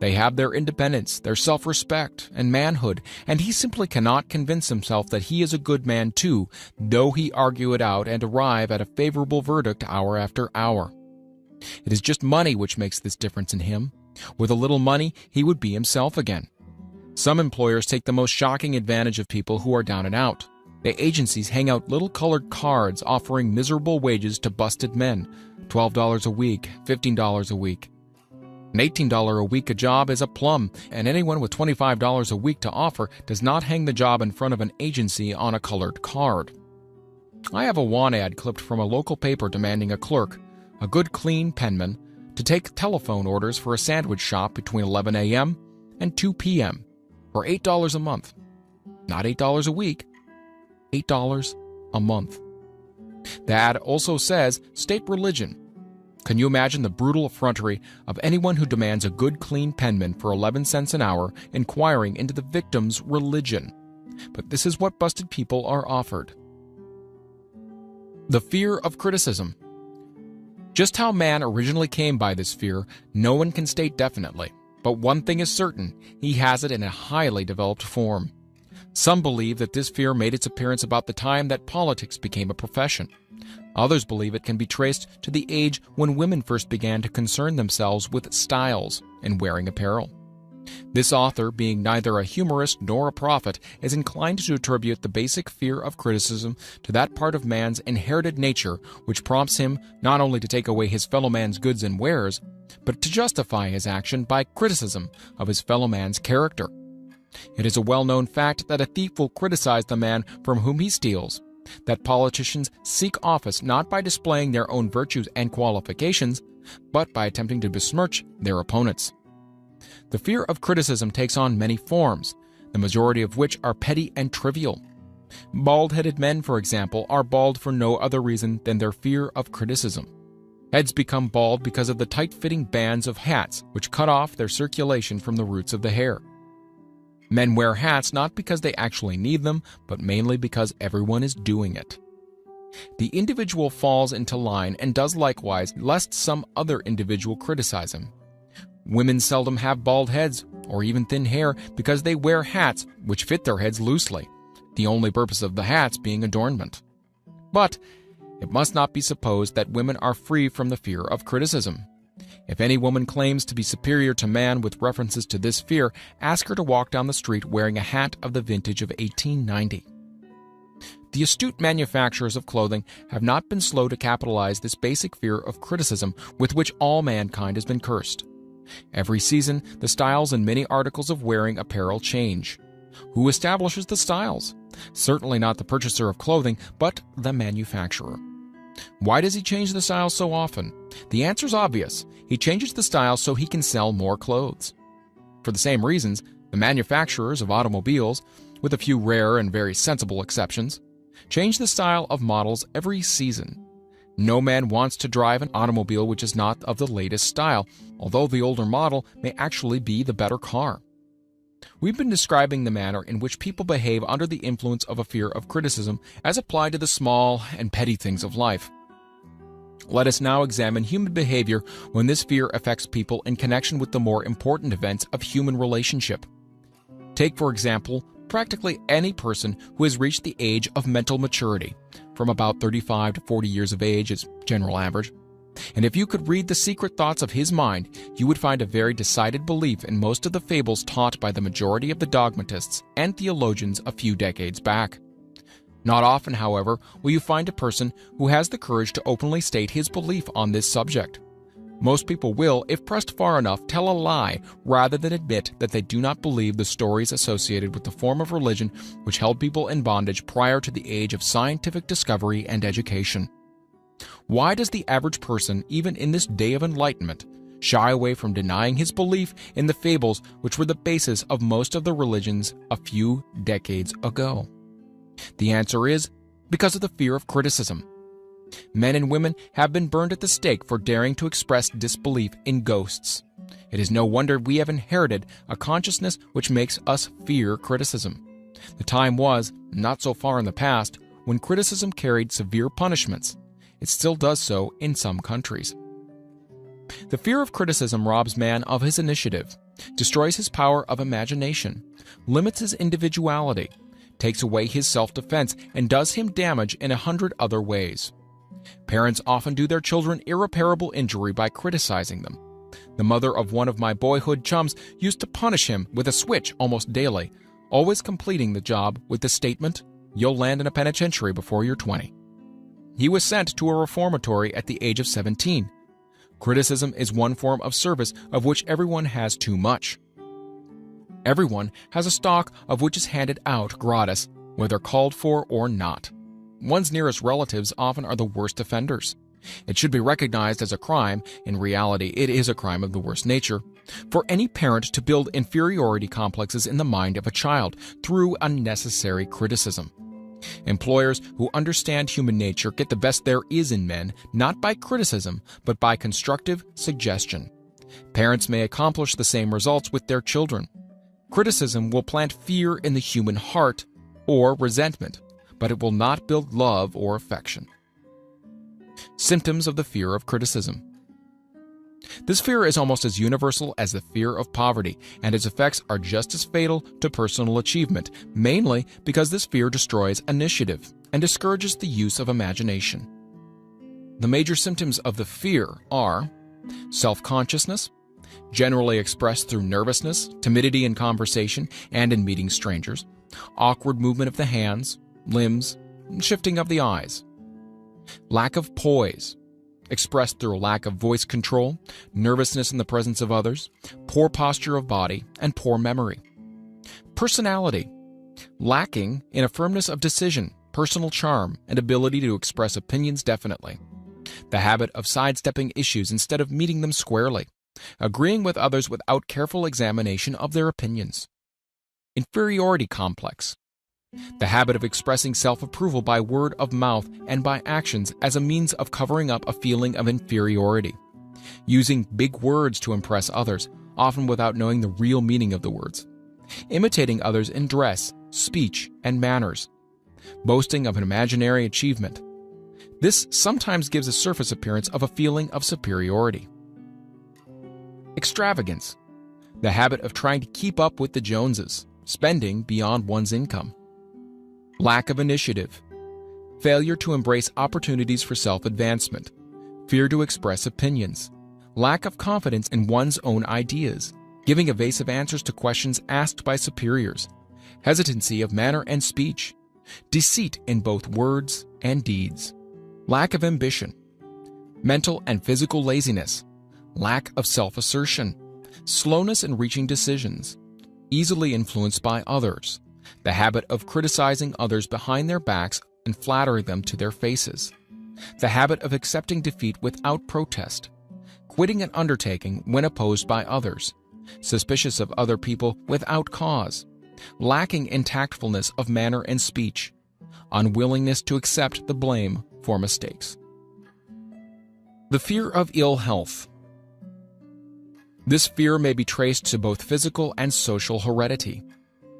They have their independence, their self-respect, and manhood, and he simply cannot convince himself that he is a good man too, though he argue it out and arrive at a favorable verdict hour after hour. It is just money which makes this difference in him. With a little money, he would be himself again. Some employers take the most shocking advantage of people who are down and out. The agencies hang out little colored cards offering miserable wages to busted men, $12 a week, $15 a week. An $18 a week a job is a plum, and anyone with $25 a week to offer does not hang the job in front of an agency on a colored card. I have a want ad clipped from a local paper demanding a clerk, a good clean penman, to take telephone orders for a sandwich shop between 11 a.m. and 2 p.m. for $8 a month. Not $8 a week, $8 a month. The ad also says, state religion. Can you imagine the brutal effrontery of anyone who demands a good clean penman for 11 cents an hour inquiring into the victim's religion? But this is what busted people are offered. The fear of criticism. Just how man originally came by this fear, no one can state definitely. But one thing is certain, he has it in a highly developed form. Some believe that this fear made its appearance about the time that politics became a profession. Others believe it can be traced to the age when women first began to concern themselves with styles in wearing apparel. This author, being neither a humorist nor a prophet, is inclined to attribute the basic fear of criticism to that part of man's inherited nature which prompts him not only to take away his fellow man's goods and wares, but to justify his action by criticism of his fellow man's character. It is a well-known fact that a thief will criticize the man from whom he steals, that politicians seek office not by displaying their own virtues and qualifications, but by attempting to besmirch their opponents. The fear of criticism takes on many forms, the majority of which are petty and trivial. Bald-headed men, for example, are bald for no other reason than their fear of criticism. Heads become bald because of the tight-fitting bands of hats, which cut off their circulation from the roots of the hair. Men wear hats not because they actually need them, but mainly because everyone is doing it. The individual falls into line and does likewise, lest some other individual criticize him. Women seldom have bald heads, or even thin hair, because they wear hats which fit their heads loosely, the only purpose of the hats being adornment. But it must not be supposed that women are free from the fear of criticism. If any woman claims to be superior to man with references to this fear, ask her to walk down the street wearing a hat of the vintage of 1890. The astute manufacturers of clothing have not been slow to capitalize this basic fear of criticism with which all mankind has been cursed. Every season, the styles in many articles of wearing apparel change. Who establishes the styles? Certainly not the purchaser of clothing, but the manufacturer. Why does he change the styles so often? The answer is obvious. He changes the styles so he can sell more clothes. For the same reasons, the manufacturers of automobiles, with a few rare and very sensible exceptions, change the style of models every season. No man wants to drive an automobile which is not of the latest style, although the older model may actually be the better car. We've been describing the manner in which people behave under the influence of a fear of criticism as applied to the small and petty things of life. Let us now examine human behavior when this fear affects people in connection with the more important events of human relationship. Take, for example, practically any person who has reached the age of mental maturity, from about 35 to 40 years of age is general average. And if you could read the secret thoughts of his mind, you would find a very decided belief in most of the fables taught by the majority of the dogmatists and theologians a few decades back. Not often, however, will you find a person who has the courage to openly state his belief on this subject. Most people will, if pressed far enough, tell a lie rather than admit that they do not believe the stories associated with the form of religion which held people in bondage prior to the age of scientific discovery and education. Why does the average person, even in this day of enlightenment, shy away from denying his belief in the fables which were the basis of most of the religions a few decades ago? The answer is because of the fear of criticism. Men and women have been burned at the stake for daring to express disbelief in ghosts. It is no wonder we have inherited a consciousness which makes us fear criticism. The time was, not so far in the past, when criticism carried severe punishments. It still does so in some countries. The fear of criticism robs man of his initiative, destroys his power of imagination, limits his individuality, takes away his self-defense, and does him damage in 100 other ways. Parents often do their children irreparable injury by criticizing them. The mother of one of my boyhood chums used to punish him with a switch almost daily, always completing the job with the statement, "You'll land in a penitentiary before you're 20. He was sent to a reformatory at the age of 17. Criticism is one form of service of which everyone has too much. Everyone has a stock of which is handed out gratis, whether called for or not. One's nearest relatives often are the worst offenders. It should be recognized as a crime, in reality it is a crime of the worst nature, for any parent to build inferiority complexes in the mind of a child through unnecessary criticism. Employers who understand human nature get the best there is in men, not by criticism, but by constructive suggestion. Parents may accomplish the same results with their children. Criticism will plant fear in the human heart or resentment, but it will not build love or affection. Symptoms of the fear of criticism. This fear is almost as universal as the fear of poverty, and its effects are just as fatal to personal achievement, mainly because this fear destroys initiative and discourages the use of imagination. The major symptoms of the fear are self-consciousness, generally expressed through nervousness, timidity in conversation and in meeting strangers, awkward movement of the hands, limbs, shifting of the eyes. Lack of poise, expressed through a lack of voice control, nervousness in the presence of others, poor posture of body, and poor memory. Personality, lacking in a firmness of decision, personal charm, and ability to express opinions definitely. The habit of sidestepping issues instead of meeting them squarely, agreeing with others without careful examination of their opinions. Inferiority complex, The habit of expressing self-approval by word of mouth and by actions as a means of covering up a feeling of inferiority. Using big words to impress others, often without knowing the real meaning of the words. Imitating others in dress, speech, and manners. Boasting of an imaginary achievement. This sometimes gives a surface appearance of a feeling of superiority. Extravagance. The habit of trying to keep up with the Joneses, spending beyond one's income. Lack of initiative. Failure to embrace opportunities for self-advancement. Fear to express opinions. Lack of confidence in one's own ideas. Giving evasive answers to questions asked by superiors. Hesitancy of manner and speech. Deceit in both words and deeds. Lack of ambition. Mental and physical laziness. Lack of self-assertion. Slowness in reaching decisions. Easily influenced by others. The habit of criticizing others behind their backs and flattering them to their faces. The habit of accepting defeat without protest. Quitting an undertaking when opposed by others. Suspicious of other people without cause. Lacking in tactfulness of manner and speech. Unwillingness to accept the blame for mistakes. The fear of ill health. This fear may be traced to both physical and social heredity.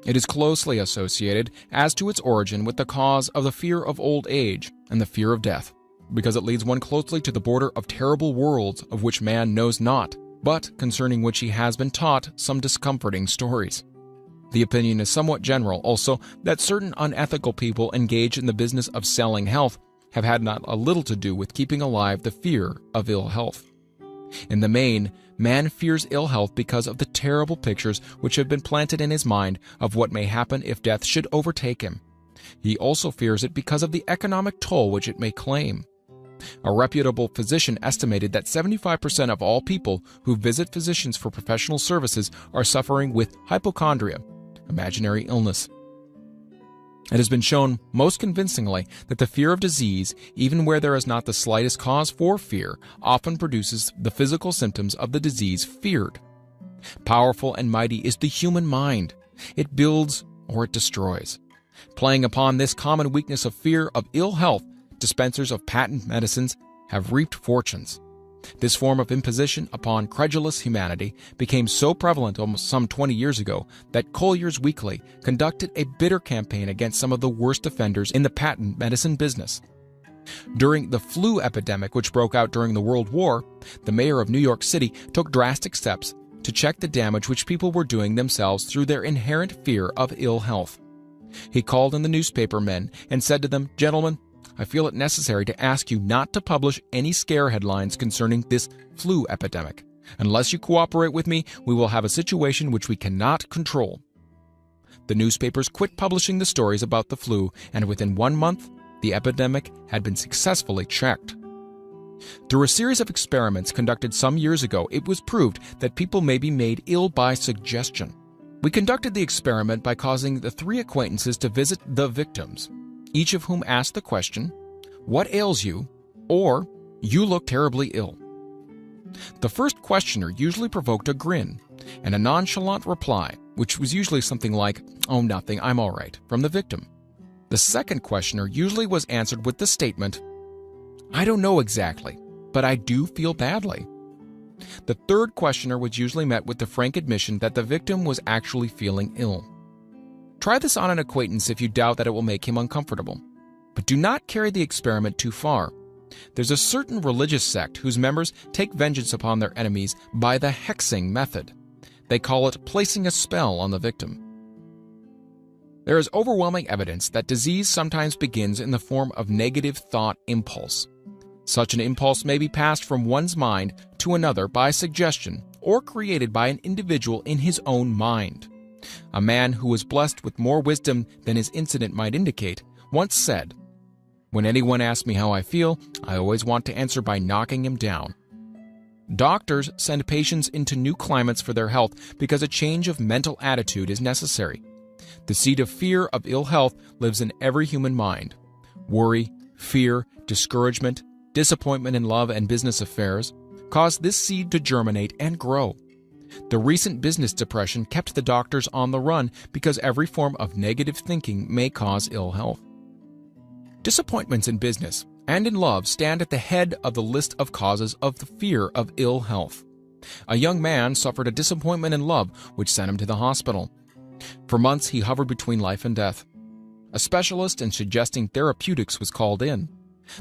It is closely associated as to its origin with the cause of the fear of old age and the fear of death, because it leads one closely to the border of terrible worlds of which man knows not, but concerning which he has been taught some discomforting stories. The opinion is somewhat general also that certain unethical people engaged in the business of selling health have had not a little to do with keeping alive the fear of ill health. In the main, man fears ill health because of the terrible pictures which have been planted in his mind of what may happen if death should overtake him. He also fears it because of the economic toll which it may claim. A reputable physician estimated that 75% of all people who visit physicians for professional services are suffering with hypochondria, imaginary illness. It has been shown most convincingly that the fear of disease, even where there is not the slightest cause for fear, often produces the physical symptoms of the disease feared. Powerful and mighty is the human mind. It builds or it destroys. Playing upon this common weakness of fear of ill health, dispensers of patent medicines have reaped fortunes. This form of imposition upon credulous humanity became so prevalent almost some 20 years ago that Collier's Weekly conducted a bitter campaign against some of the worst offenders in the patent medicine business. During the flu epidemic which broke out during the World War, the mayor of New York City took drastic steps to check the damage which people were doing themselves through their inherent fear of ill health. He called in the newspaper men and said to them, "Gentlemen, I feel it necessary to ask you not to publish any scare headlines concerning this flu epidemic. Unless you cooperate with me, we will have a situation which we cannot control." The newspapers quit publishing the stories about the flu, and within 1 month, the epidemic had been successfully checked. Through a series of experiments conducted some years ago, it was proved that people may be made ill by suggestion. We conducted the experiment by causing the 3 acquaintances to visit the victims, each of whom asked the question, "What ails you?" or "You look terribly ill." The first questioner usually provoked a grin and a nonchalant reply, which was usually something like, "Oh, nothing, I'm all right," from the victim. The second questioner usually was answered with the statement, "I don't know exactly, but I do feel badly." The third questioner was usually met with the frank admission that the victim was actually feeling ill. Try this on an acquaintance if you doubt that it will make him uncomfortable. But do not carry the experiment too far. There's a certain religious sect whose members take vengeance upon their enemies by the hexing method. They call it placing a spell on the victim. There is overwhelming evidence that disease sometimes begins in the form of negative thought impulse. Such an impulse may be passed from one's mind to another by suggestion or created by an individual in his own mind. A man who was blessed with more wisdom than his incident might indicate once said, "When anyone asks me how I feel, I always want to answer by knocking him down." Doctors send patients into new climates for their health because a change of mental attitude is necessary. The seed of fear of ill health lives in every human mind. Worry, fear, discouragement, disappointment in love and business affairs cause this seed to germinate and grow. The recent business depression kept the doctors on the run because every form of negative thinking may cause ill health. Disappointments in business and in love stand at the head of the list of causes of the fear of ill health. A young man suffered a disappointment in love which sent him to the hospital. For months he hovered between life and death. A specialist in suggesting therapeutics was called in.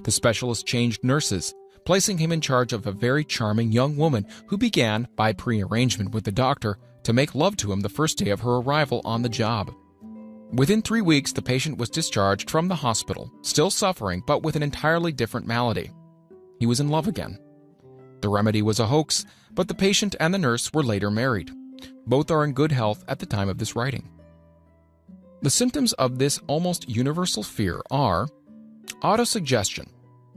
The specialist changed nurses, placing him in charge of a very charming young woman who began, by prearrangement with the doctor, to make love to him the first day of her arrival on the job. Within 3 weeks, the patient was discharged from the hospital, still suffering but with an entirely different malady. He was in love again. The remedy was a hoax, but the patient and the nurse were later married. Both are in good health at the time of this writing. The symptoms of this almost universal fear are autosuggestion,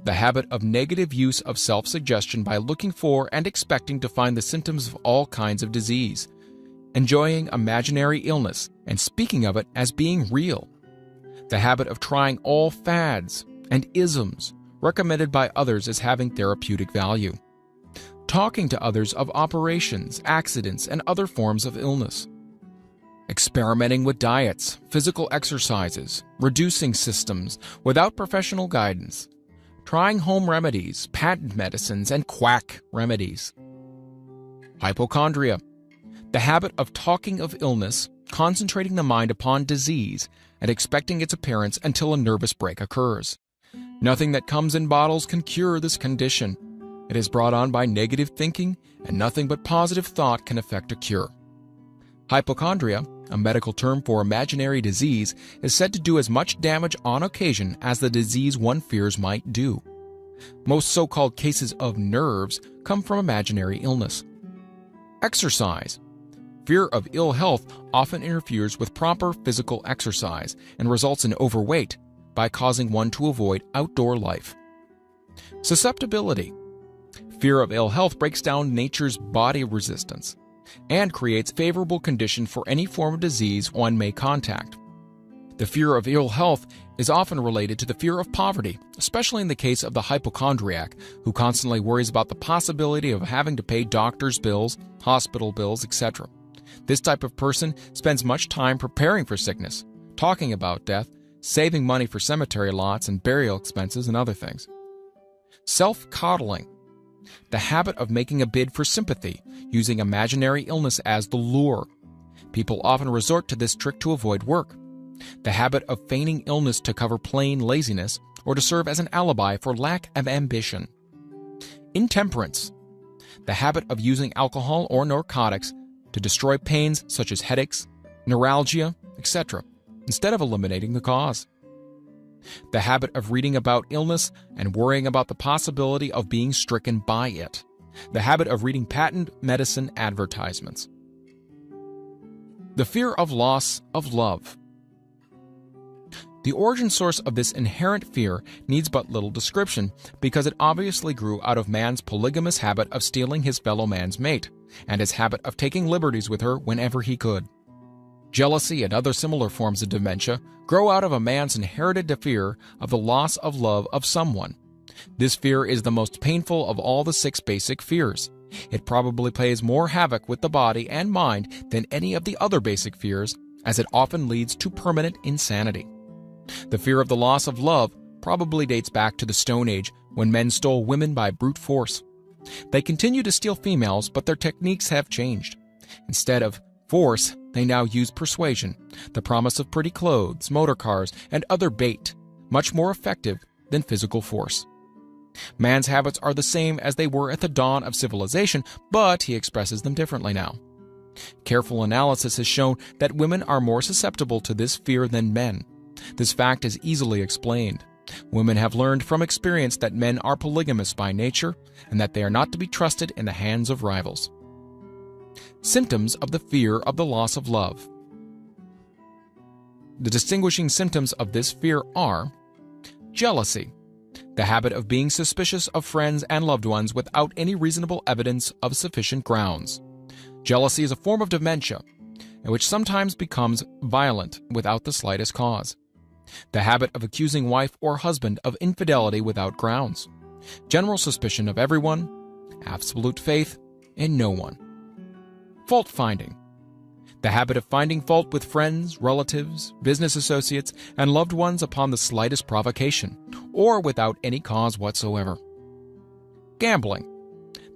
the habit of negative use of self-suggestion by looking for and expecting to find the symptoms of all kinds of disease, enjoying imaginary illness and speaking of it as being real, the habit of trying all fads and isms recommended by others as having therapeutic value, talking to others of operations, accidents, and other forms of illness, experimenting with diets, physical exercises, reducing systems without professional guidance, trying home remedies, patent medicines, and quack remedies. Hypochondria, the habit of talking of illness, concentrating the mind upon disease, and expecting its appearance until a nervous break occurs. Nothing that comes in bottles can cure this condition. It is brought on by negative thinking, and nothing but positive thought can effect a cure. Hypochondria, a medical term for imaginary disease, is said to do as much damage on occasion as the disease one fears might do. Most so-called cases of nerves come from imaginary illness. Exercise. Fear of ill health often interferes with proper physical exercise and results in overweight by causing one to avoid outdoor life. Susceptibility. Fear of ill health breaks down nature's body resistance and creates favorable conditions for any form of disease one may contact. The fear of ill health is often related to the fear of poverty, especially in the case of the hypochondriac, who constantly worries about the possibility of having to pay doctor's bills, hospital bills, etc. This type of person spends much time preparing for sickness, talking about death, saving money for cemetery lots and burial expenses and other things. Self-coddling. The habit of making a bid for sympathy, using imaginary illness as the lure. People often resort to this trick to avoid work. The habit of feigning illness to cover plain laziness or to serve as an alibi for lack of ambition. Intemperance. The habit of using alcohol or narcotics to destroy pains such as headaches, neuralgia, etc., instead of eliminating the cause. The habit of reading about illness and worrying about the possibility of being stricken by it. The habit of reading patent medicine advertisements. The fear of loss of love. The origin source of this inherent fear needs but little description because it obviously grew out of man's polygamous habit of stealing his fellow man's mate and his habit of taking liberties with her whenever he could. Jealousy and other similar forms of dementia grow out of a man's inherited fear of the loss of love of someone. This fear is the most painful of all the 6 basic fears. It probably plays more havoc with the body and mind than any of the other basic fears, as it often leads to permanent insanity. The fear of the loss of love probably dates back to the Stone Age, when men stole women by brute force. They continue to steal females, but their techniques have changed. Instead of force, they now use persuasion, the promise of pretty clothes, motor cars, and other bait, much more effective than physical force. Man's habits are the same as they were at the dawn of civilization, but he expresses them differently now. Careful analysis has shown that women are more susceptible to this fear than men. This fact is easily explained. Women have learned from experience that men are polygamous by nature and that they are not to be trusted in the hands of rivals. Symptoms of the fear of the loss of love. The distinguishing symptoms of this fear are jealousy, the habit of being suspicious of friends and loved ones without any reasonable evidence of sufficient grounds. Jealousy is a form of dementia, which sometimes becomes violent without the slightest cause. The habit of accusing wife or husband of infidelity without grounds. General suspicion of everyone, absolute faith in no one. Fault-finding. The habit of finding fault with friends, relatives, business associates, and loved ones upon the slightest provocation, or without any cause whatsoever. Gambling.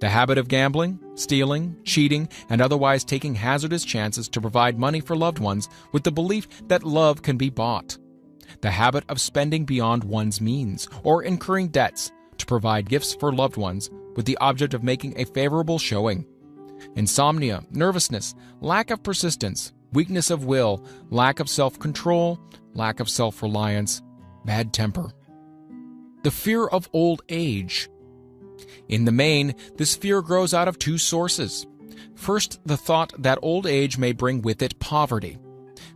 The habit of gambling, stealing, cheating, and otherwise taking hazardous chances to provide money for loved ones with the belief that love can be bought. The habit of spending beyond one's means, or incurring debts to provide gifts for loved ones with the object of making a favorable showing. Insomnia, nervousness, lack of persistence, weakness of will, lack of self-control, lack of self-reliance, bad temper. The fear of old age. In the main, this fear grows out of two sources. First, the thought that old age may bring with it poverty.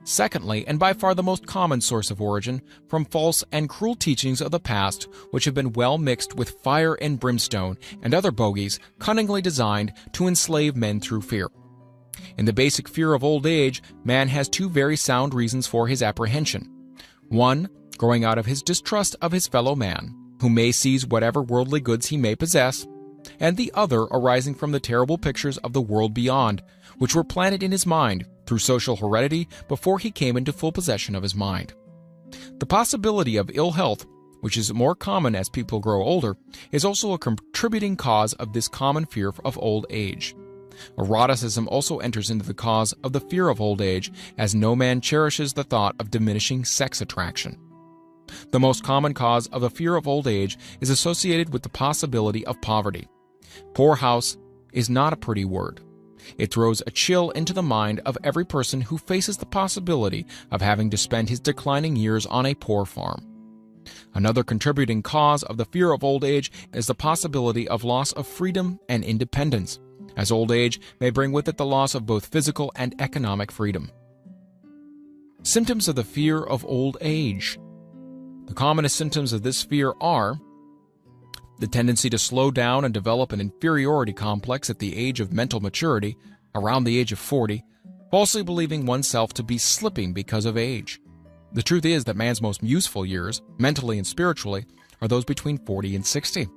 Secondly, and by far the most common source of origin, from false and cruel teachings of the past which have been well mixed with fire and brimstone and other bogies cunningly designed to enslave men through fear. In the basic fear of old age, man has two very sound reasons for his apprehension. One, growing out of his distrust of his fellow man, who may seize whatever worldly goods he may possess, and the other arising from the terrible pictures of the world beyond, which were planted in his mind through social heredity before he came into full possession of his mind. The possibility of ill health, which is more common as people grow older, is also a contributing cause of this common fear of old age. Eroticism also enters into the cause of the fear of old age, as no man cherishes the thought of diminishing sex attraction. The most common cause of the fear of old age is associated with the possibility of poverty. Poorhouse is not a pretty word. It throws a chill into the mind of every person who faces the possibility of having to spend his declining years on a poor farm. Another contributing cause of the fear of old age is the possibility of loss of freedom and independence, as old age may bring with it the loss of both physical and economic freedom. Symptoms of the fear of old age. The commonest symptoms of this fear are the tendency to slow down and develop an inferiority complex at the age of mental maturity, around the age of 40, falsely believing oneself to be slipping because of age. The truth is that man's most useful years, mentally and spiritually, are those between 40 and 60.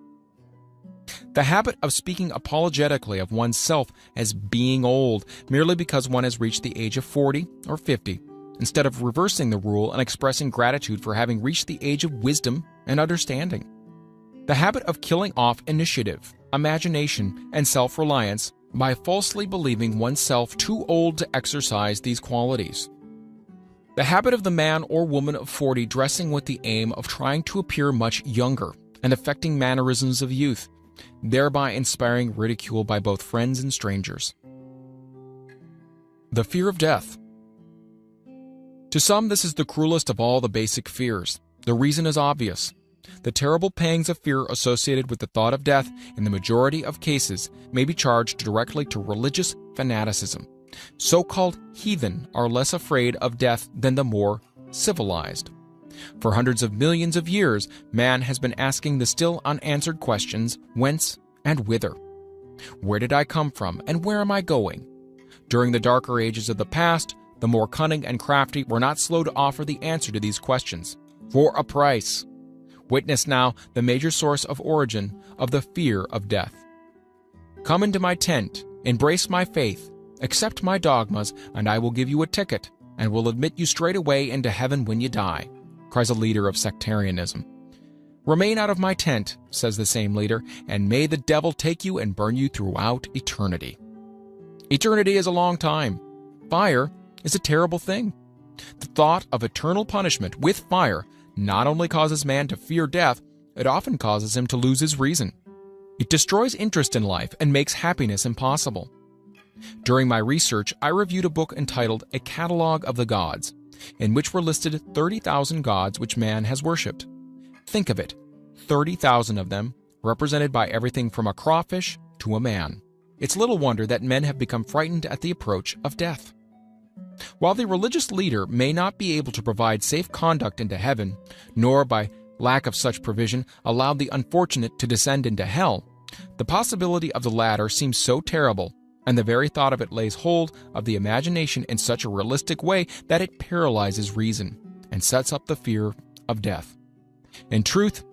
The habit of speaking apologetically of oneself as being old merely because one has reached the age of 40 or 50, instead of reversing the rule and expressing gratitude for having reached the age of wisdom and understanding. The habit of killing off initiative, imagination, and self-reliance by falsely believing oneself too old to exercise these qualities. The habit of the man or woman of 40 dressing with the aim of trying to appear much younger and affecting mannerisms of youth, thereby inspiring ridicule by both friends and strangers. The fear of death. To some, this is the cruelest of all the basic fears. The reason is obvious. The terrible pangs of fear associated with the thought of death, in the majority of cases, may be charged directly to religious fanaticism. So-called heathen are less afraid of death than the more civilized. For hundreds of millions of years, man has been asking the still unanswered questions, whence and whither? Where did I come from, and where am I going? During the darker ages of the past, the more cunning and crafty were not slow to offer the answer to these questions, for a price. Witness now the major source of origin of the fear of death. Come into my tent, embrace my faith, accept my dogmas, and I will give you a ticket, and will admit you straight away into heaven when you die, cries a leader of sectarianism. Remain out of my tent, says the same leader, and may the devil take you and burn you throughout eternity. Eternity is a long time. Fire is a terrible thing. The thought of eternal punishment with fire not only causes man to fear death, it often causes him to lose his reason. It destroys interest in life and makes happiness impossible. During my research, I reviewed a book entitled A Catalogue of the Gods, in which were listed 30,000 gods which man has worshipped. Think of it, 30,000 of them, represented by everything from a crawfish to a man. It's little wonder that men have become frightened at the approach of death. While the religious leader may not be able to provide safe conduct into heaven, nor by lack of such provision allow the unfortunate to descend into hell, the possibility of the latter seems so terrible, and the very thought of it lays hold of the imagination in such a realistic way that it paralyzes reason and sets up the fear of death. In truth,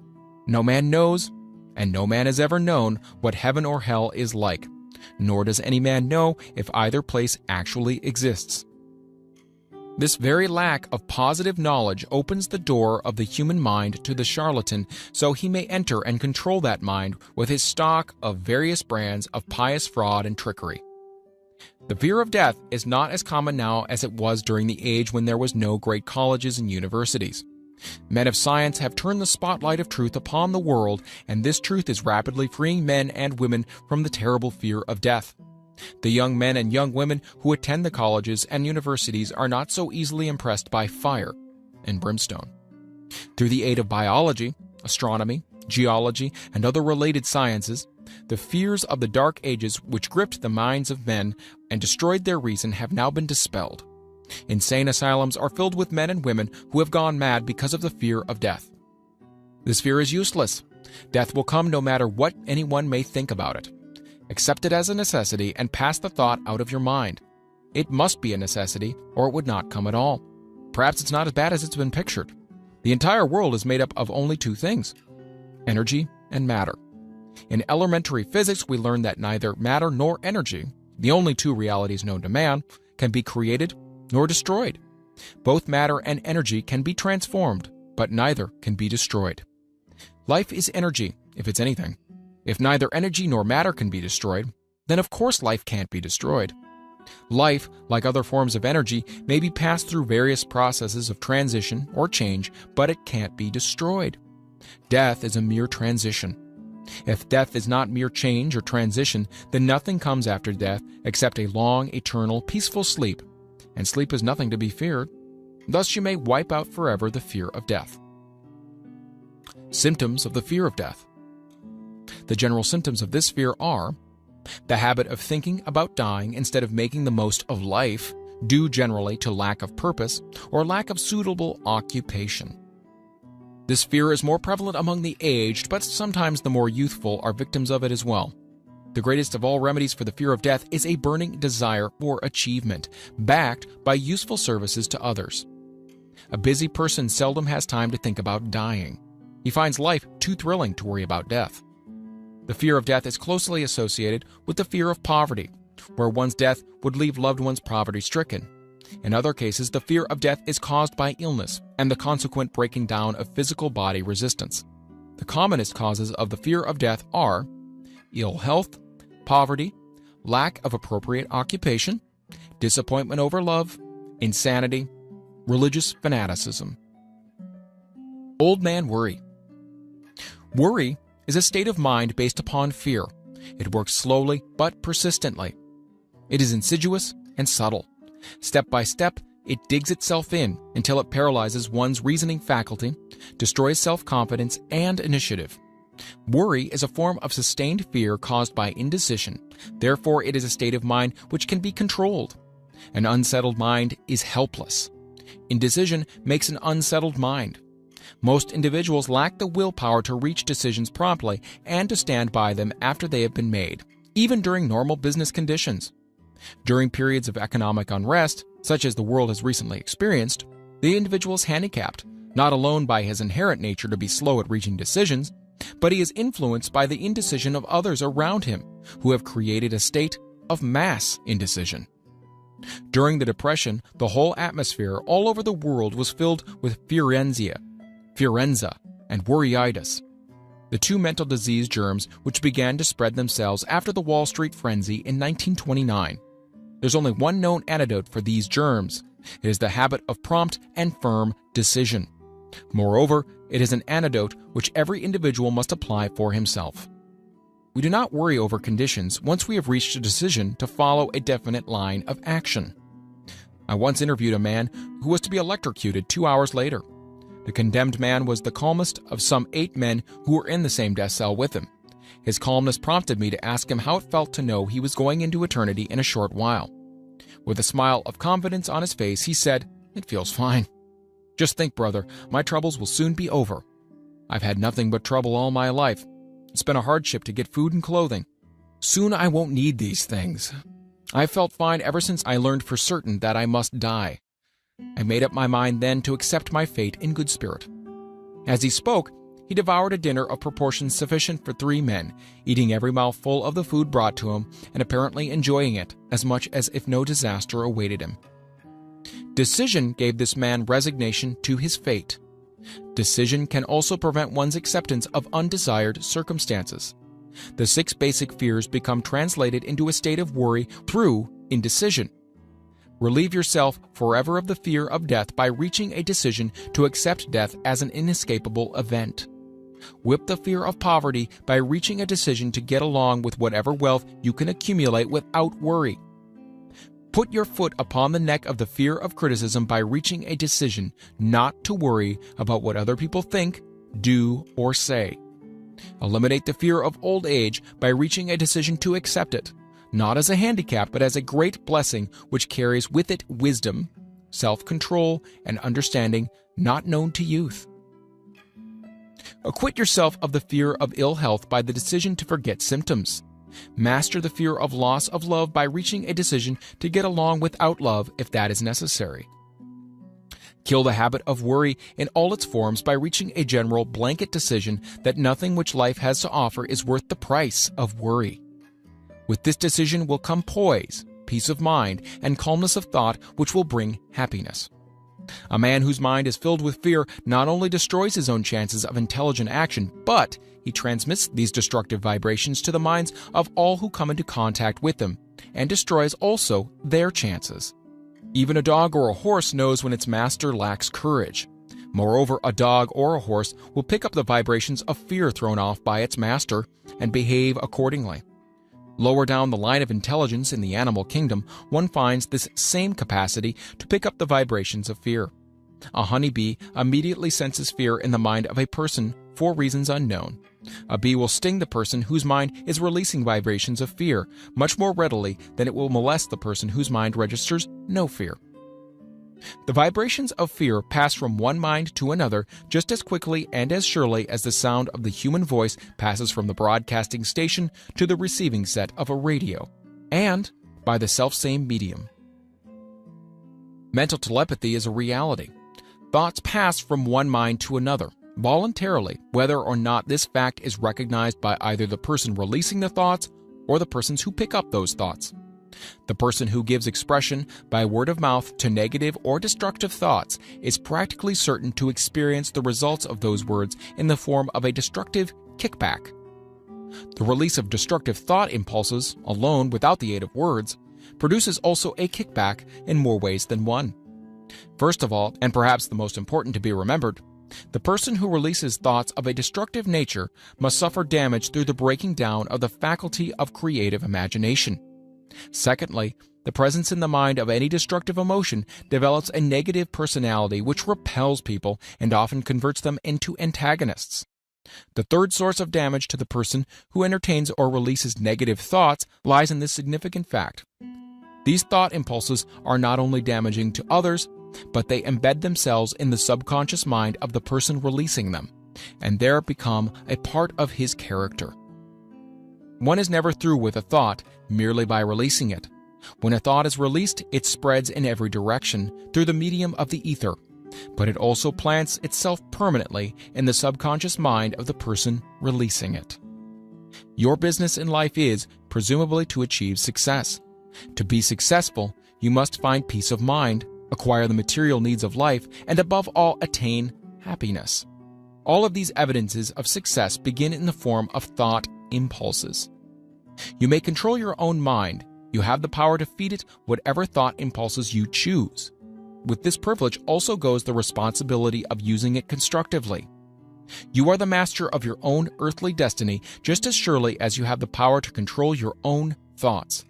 no man knows, and no man has ever known, what heaven or hell is like, nor does any man know if either place actually exists. This very lack of positive knowledge opens the door of the human mind to the charlatan, so he may enter and control that mind with his stock of various brands of pious fraud and trickery. The fear of death is not as common now as it was during the age when there was no great colleges and universities. Men of science have turned the spotlight of truth upon the world, and this truth is rapidly freeing men and women from the terrible fear of death. The young men and young women who attend the colleges and universities are not so easily impressed by fire and brimstone. Through the aid of biology, astronomy, geology, and other related sciences, the fears of the Dark Ages which gripped the minds of men and destroyed their reason have now been dispelled. Insane asylums are filled with men and women who have gone mad because of the fear of death. This fear is useless. Death will come no matter what anyone may think about it. Accept it as a necessity and pass the thought out of your mind. It must be a necessity, or it would not come at all. Perhaps it's not as bad as it's been pictured. The entire world is made up of only two things: energy and matter. In elementary physics, we learn that neither matter nor energy, the only two realities known to man, can be created nor destroyed. Both matter and energy can be transformed, but neither can be destroyed. Life is energy, if it's anything. If neither energy nor matter can be destroyed, then of course life can't be destroyed. Life, like other forms of energy, may be passed through various processes of transition or change, but it can't be destroyed. Death is a mere transition. If death is not mere change or transition, then nothing comes after death except a long, eternal, peaceful sleep, and sleep is nothing to be feared. Thus you may wipe out forever the fear of death. Symptoms of the fear of death. The general symptoms of this fear are the habit of thinking about dying instead of making the most of life, due generally to lack of purpose or lack of suitable occupation. This fear is more prevalent among the aged, but sometimes the more youthful are victims of it as well. The greatest of all remedies for the fear of death is a burning desire for achievement, backed by useful services to others. A busy person seldom has time to think about dying. He finds life too thrilling to worry about death. The fear of death is closely associated with the fear of poverty, where one's death would leave loved ones poverty-stricken. In other cases, the fear of death is caused by illness and the consequent breaking down of physical body resistance. The commonest causes of the fear of death are ill health, poverty, lack of appropriate occupation, disappointment over love, insanity, religious fanaticism. Old man worry. Worry is a state of mind based upon fear. It works slowly but persistently. It is insidious and subtle. Step by step, it digs itself in until it paralyzes one's reasoning faculty, destroys self-confidence and initiative. Worry is a form of sustained fear caused by indecision. Therefore, it is a state of mind which can be controlled. An unsettled mind is helpless. Indecision makes an unsettled mind. Most individuals lack the willpower to reach decisions promptly and to stand by them after they have been made, even during normal business conditions. During periods of economic unrest, such as the world has recently experienced, the individual is handicapped, not alone by his inherent nature to be slow at reaching decisions, but he is influenced by the indecision of others around him, who have created a state of mass indecision. During the Depression, the whole atmosphere all over the world was filled with fierenza, and worryitis, the two mental disease germs which began to spread themselves after the Wall Street frenzy in 1929. There's only one known antidote for these germs. It is the habit of prompt and firm decision. Moreover, it is an antidote which every individual must apply for himself. We do not worry over conditions once we have reached a decision to follow a definite line of action. I once interviewed a man who was to be electrocuted 2 hours later. The condemned man was the calmest of some 8 men who were in the same death cell with him. His calmness prompted me to ask him how it felt to know he was going into eternity in a short while. With a smile of confidence on his face, he said, "It feels fine. Just think, brother, my troubles will soon be over. I've had nothing but trouble all my life. It's been a hardship to get food and clothing. Soon I won't need these things. I've felt fine ever since I learned for certain that I must die. I made up my mind then to accept my fate in good spirit." As he spoke, he he devoured a dinner of proportions sufficient for 3 men, eating every mouthful of the food brought to him and apparently enjoying it as much as if no disaster awaited him. Decision gave this man resignation to his fate. Decision can also prevent one's acceptance of undesired circumstances. The 6 basic fears become translated into a state of worry through indecision. Relieve yourself forever of the fear of death by reaching a decision to accept death as an inescapable event. Whip the fear of poverty by reaching a decision to get along with whatever wealth you can accumulate without worry. Put your foot upon the neck of the fear of criticism by reaching a decision not to worry about what other people think, do, or say. Eliminate the fear of old age by reaching a decision to accept it, not as a handicap but as a great blessing which carries with it wisdom, self-control, and understanding not known to youth. Acquit yourself of the fear of ill health by the decision to forget symptoms. Master the fear of loss of love by reaching a decision to get along without love if that is necessary. Kill the habit of worry in all its forms by reaching a general blanket decision that nothing which life has to offer is worth the price of worry. With this decision will come poise, peace of mind, and calmness of thought which will bring happiness. A man whose mind is filled with fear not only destroys his own chances of intelligent action, but he transmits these destructive vibrations to the minds of all who come into contact with them, and destroys also their chances. Even a dog or a horse knows when its master lacks courage. Moreover, a dog or a horse will pick up the vibrations of fear thrown off by its master and behave accordingly. Lower down the line of intelligence in the animal kingdom, one finds this same capacity to pick up the vibrations of fear. A honeybee immediately senses fear in the mind of a person for reasons unknown. A bee will sting the person whose mind is releasing vibrations of fear much more readily than it will molest the person whose mind registers no fear. The vibrations of fear pass from one mind to another just as quickly and as surely as the sound of the human voice passes from the broadcasting station to the receiving set of a radio, and by the selfsame medium. Mental telepathy is a reality. Thoughts pass from one mind to another, voluntarily, whether or not this fact is recognized by either the person releasing the thoughts or the persons who pick up those thoughts. The person who gives expression by word of mouth to negative or destructive thoughts is practically certain to experience the results of those words in the form of a destructive kickback. The release of destructive thought impulses, alone without the aid of words, produces also a kickback in more ways than one. First of all, and perhaps the most important to be remembered, the person who releases thoughts of a destructive nature must suffer damage through the breaking down of the faculty of creative imagination. Secondly, the presence in the mind of any destructive emotion develops a negative personality which repels people and often converts them into antagonists. The third source of damage to the person who entertains or releases negative thoughts lies in this significant fact. These thought impulses are not only damaging to others, but they embed themselves in the subconscious mind of the person releasing them, and there become a part of his character. One is never through with a thought merely by releasing it. When a thought is released, it spreads in every direction through the medium of the ether, but it also plants itself permanently in the subconscious mind of the person releasing it. Your business in life is, presumably, to achieve success. To be successful, you must find peace of mind, acquire the material needs of life, and above all, attain happiness. All of these evidences of success begin in the form of thought impulses. You may control your own mind. You have the power to feed it whatever thought impulses you choose. With this privilege also goes the responsibility of using it constructively. You are the master of your own earthly destiny just as surely as you have the power to control your own thoughts.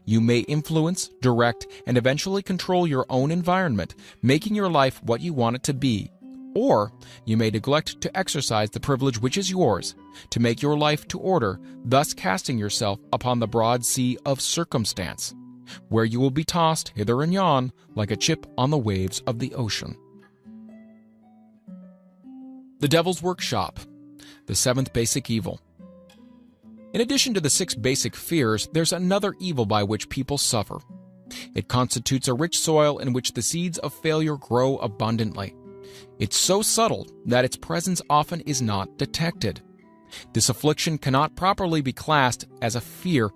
You may influence, direct, and eventually control your own environment, making your life what you want it to be. Or you may neglect to exercise the privilege which is yours, to make your life to order, thus casting yourself upon the broad sea of circumstance, where you will be tossed hither and yon like a chip on the waves of the ocean. The Devil's Workshop, the seventh basic evil. In addition to the 6 basic fears, there's another evil by which people suffer. It constitutes a rich soil in which the seeds of failure grow abundantly. It's so subtle that its presence often is not detected. This affliction cannot properly be classed as a fear.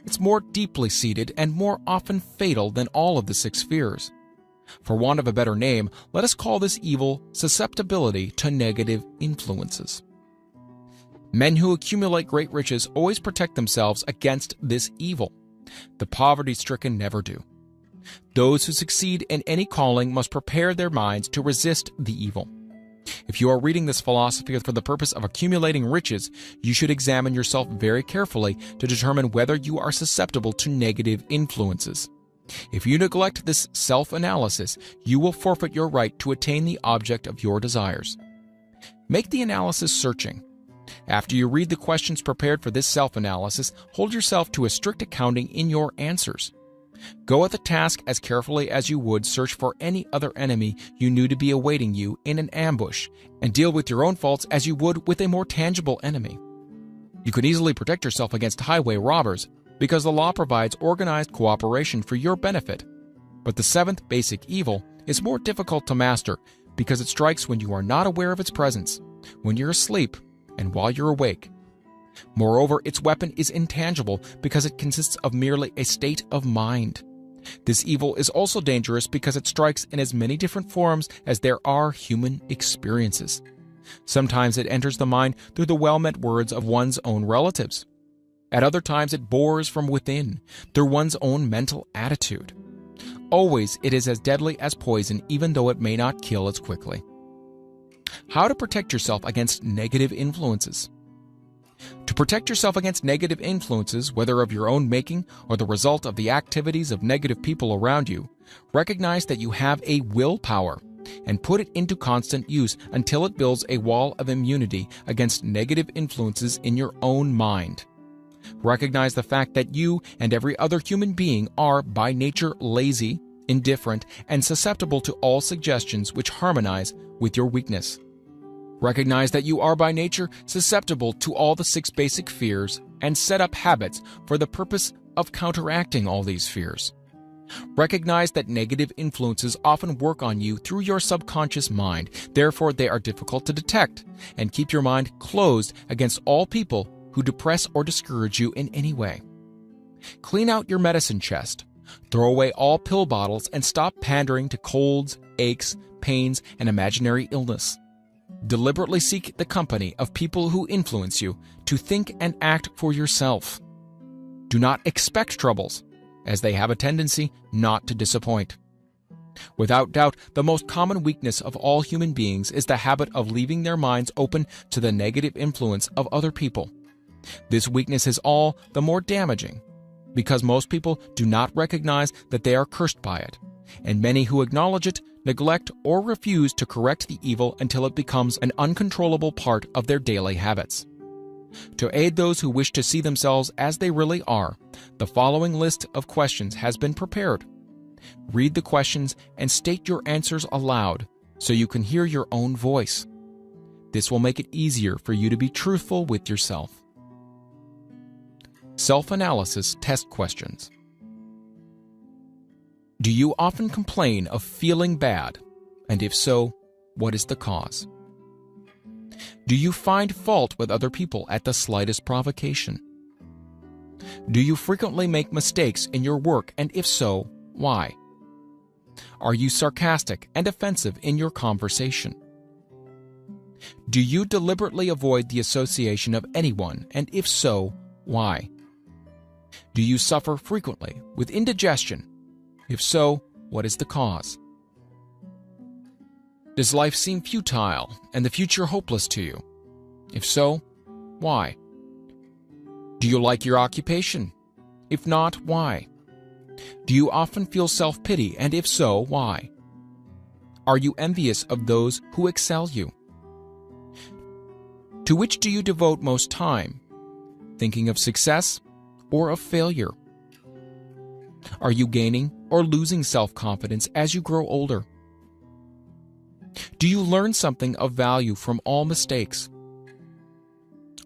It's more deeply seated and more often fatal than all of the 6 fears. For want of a better name, let us call this evil susceptibility to negative influences. Men who accumulate great riches always protect themselves against this evil. The poverty-stricken never do. Those who succeed in any calling must prepare their minds to resist the evil. If you are reading this philosophy for the purpose of accumulating riches, you should examine yourself very carefully to determine whether you are susceptible to negative influences. If you neglect this self-analysis, you will forfeit your right to attain the object of your desires. Make the analysis searching. After you read the questions prepared for this self-analysis, hold yourself to a strict accounting in your answers. Go at the task as carefully as you would search for any other enemy you knew to be awaiting you in an ambush, and deal with your own faults as you would with a more tangible enemy. You can easily protect yourself against highway robbers, because the law provides organized cooperation for your benefit. But the 7th basic evil is more difficult to master because it strikes when you are not aware of its presence, when you're asleep, and while you're awake. Moreover, its weapon is intangible because it consists of merely a state of mind. This evil is also dangerous because it strikes in as many different forms as there are human experiences. Sometimes it enters the mind through the well-meant words of one's own relatives. At other times it bores from within, through one's own mental attitude. Always it is as deadly as poison, even though it may not kill as quickly. How to protect yourself against negative influences? To protect yourself against negative influences, whether of your own making or the result of the activities of negative people around you, recognize that you have a willpower and put it into constant use until it builds a wall of immunity against negative influences in your own mind. Recognize the fact that you and every other human being are by nature lazy, indifferent, and susceptible to all suggestions which harmonize with your weakness. Recognize that you are by nature susceptible to all the 6 basic fears and set up habits for the purpose of counteracting all these fears. Recognize that negative influences often work on you through your subconscious mind, therefore they are difficult to detect, and keep your mind closed against all people who depress or discourage you in any way. Clean out your medicine chest. Throw away all pill bottles and stop pandering to colds, aches, pains, and imaginary illness. Deliberately seek the company of people who influence you to think and act for yourself. Do not expect troubles, as they have a tendency not to disappoint. Without doubt, the most common weakness of all human beings is the habit of leaving their minds open to the negative influence of other people. This weakness is all the more damaging because most people do not recognize that they are cursed by it, and many who acknowledge it neglect or refuse to correct the evil until it becomes an uncontrollable part of their daily habits. To aid those who wish to see themselves as they really are, the following list of questions has been prepared. Read the questions and state your answers aloud so you can hear your own voice. This will make it easier for you to be truthful with yourself. Self-analysis test questions. Do you often complain of feeling bad? And if so, what is the cause? Do you find fault with other people at the slightest provocation? Do you frequently make mistakes in your work, and if so, why? Are you sarcastic and offensive in your conversation? Do you deliberately avoid the association of anyone, and if so, why? Do you suffer frequently with indigestion? If so, what is the cause? Does life seem futile and the future hopeless to you? If so, why? Do you like your occupation? If not, why? Do you often feel self-pity, and if so, why? Are you envious of those who excel you? To which do you devote most time? Thinking of success or of failure? Are you gaining or losing self-confidence as you grow older? Do you learn something of value from all mistakes?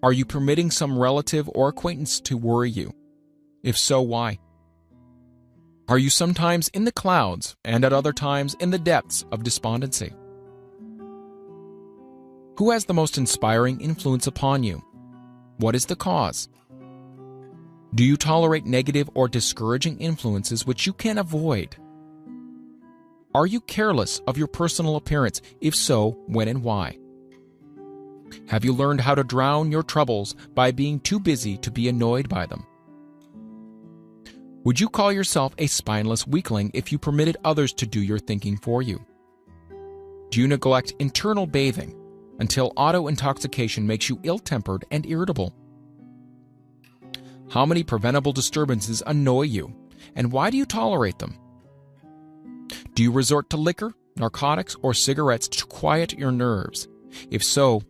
Are you permitting some relative or acquaintance to worry you? If so, why? Are you sometimes in the clouds and at other times in the depths of despondency? Who has the most inspiring influence upon you? What is the cause? Do you tolerate negative or discouraging influences which you can avoid? Are you careless of your personal appearance? If so, when and why? Have you learned how to drown your troubles by being too busy to be annoyed by them? Would you call yourself a spineless weakling if you permitted others to do your thinking for you? Do you neglect internal bathing until auto-intoxication makes you ill-tempered and irritable? How many preventable disturbances annoy you, and why do you tolerate them? Do you resort to liquor, narcotics, or cigarettes to quiet your nerves? If so,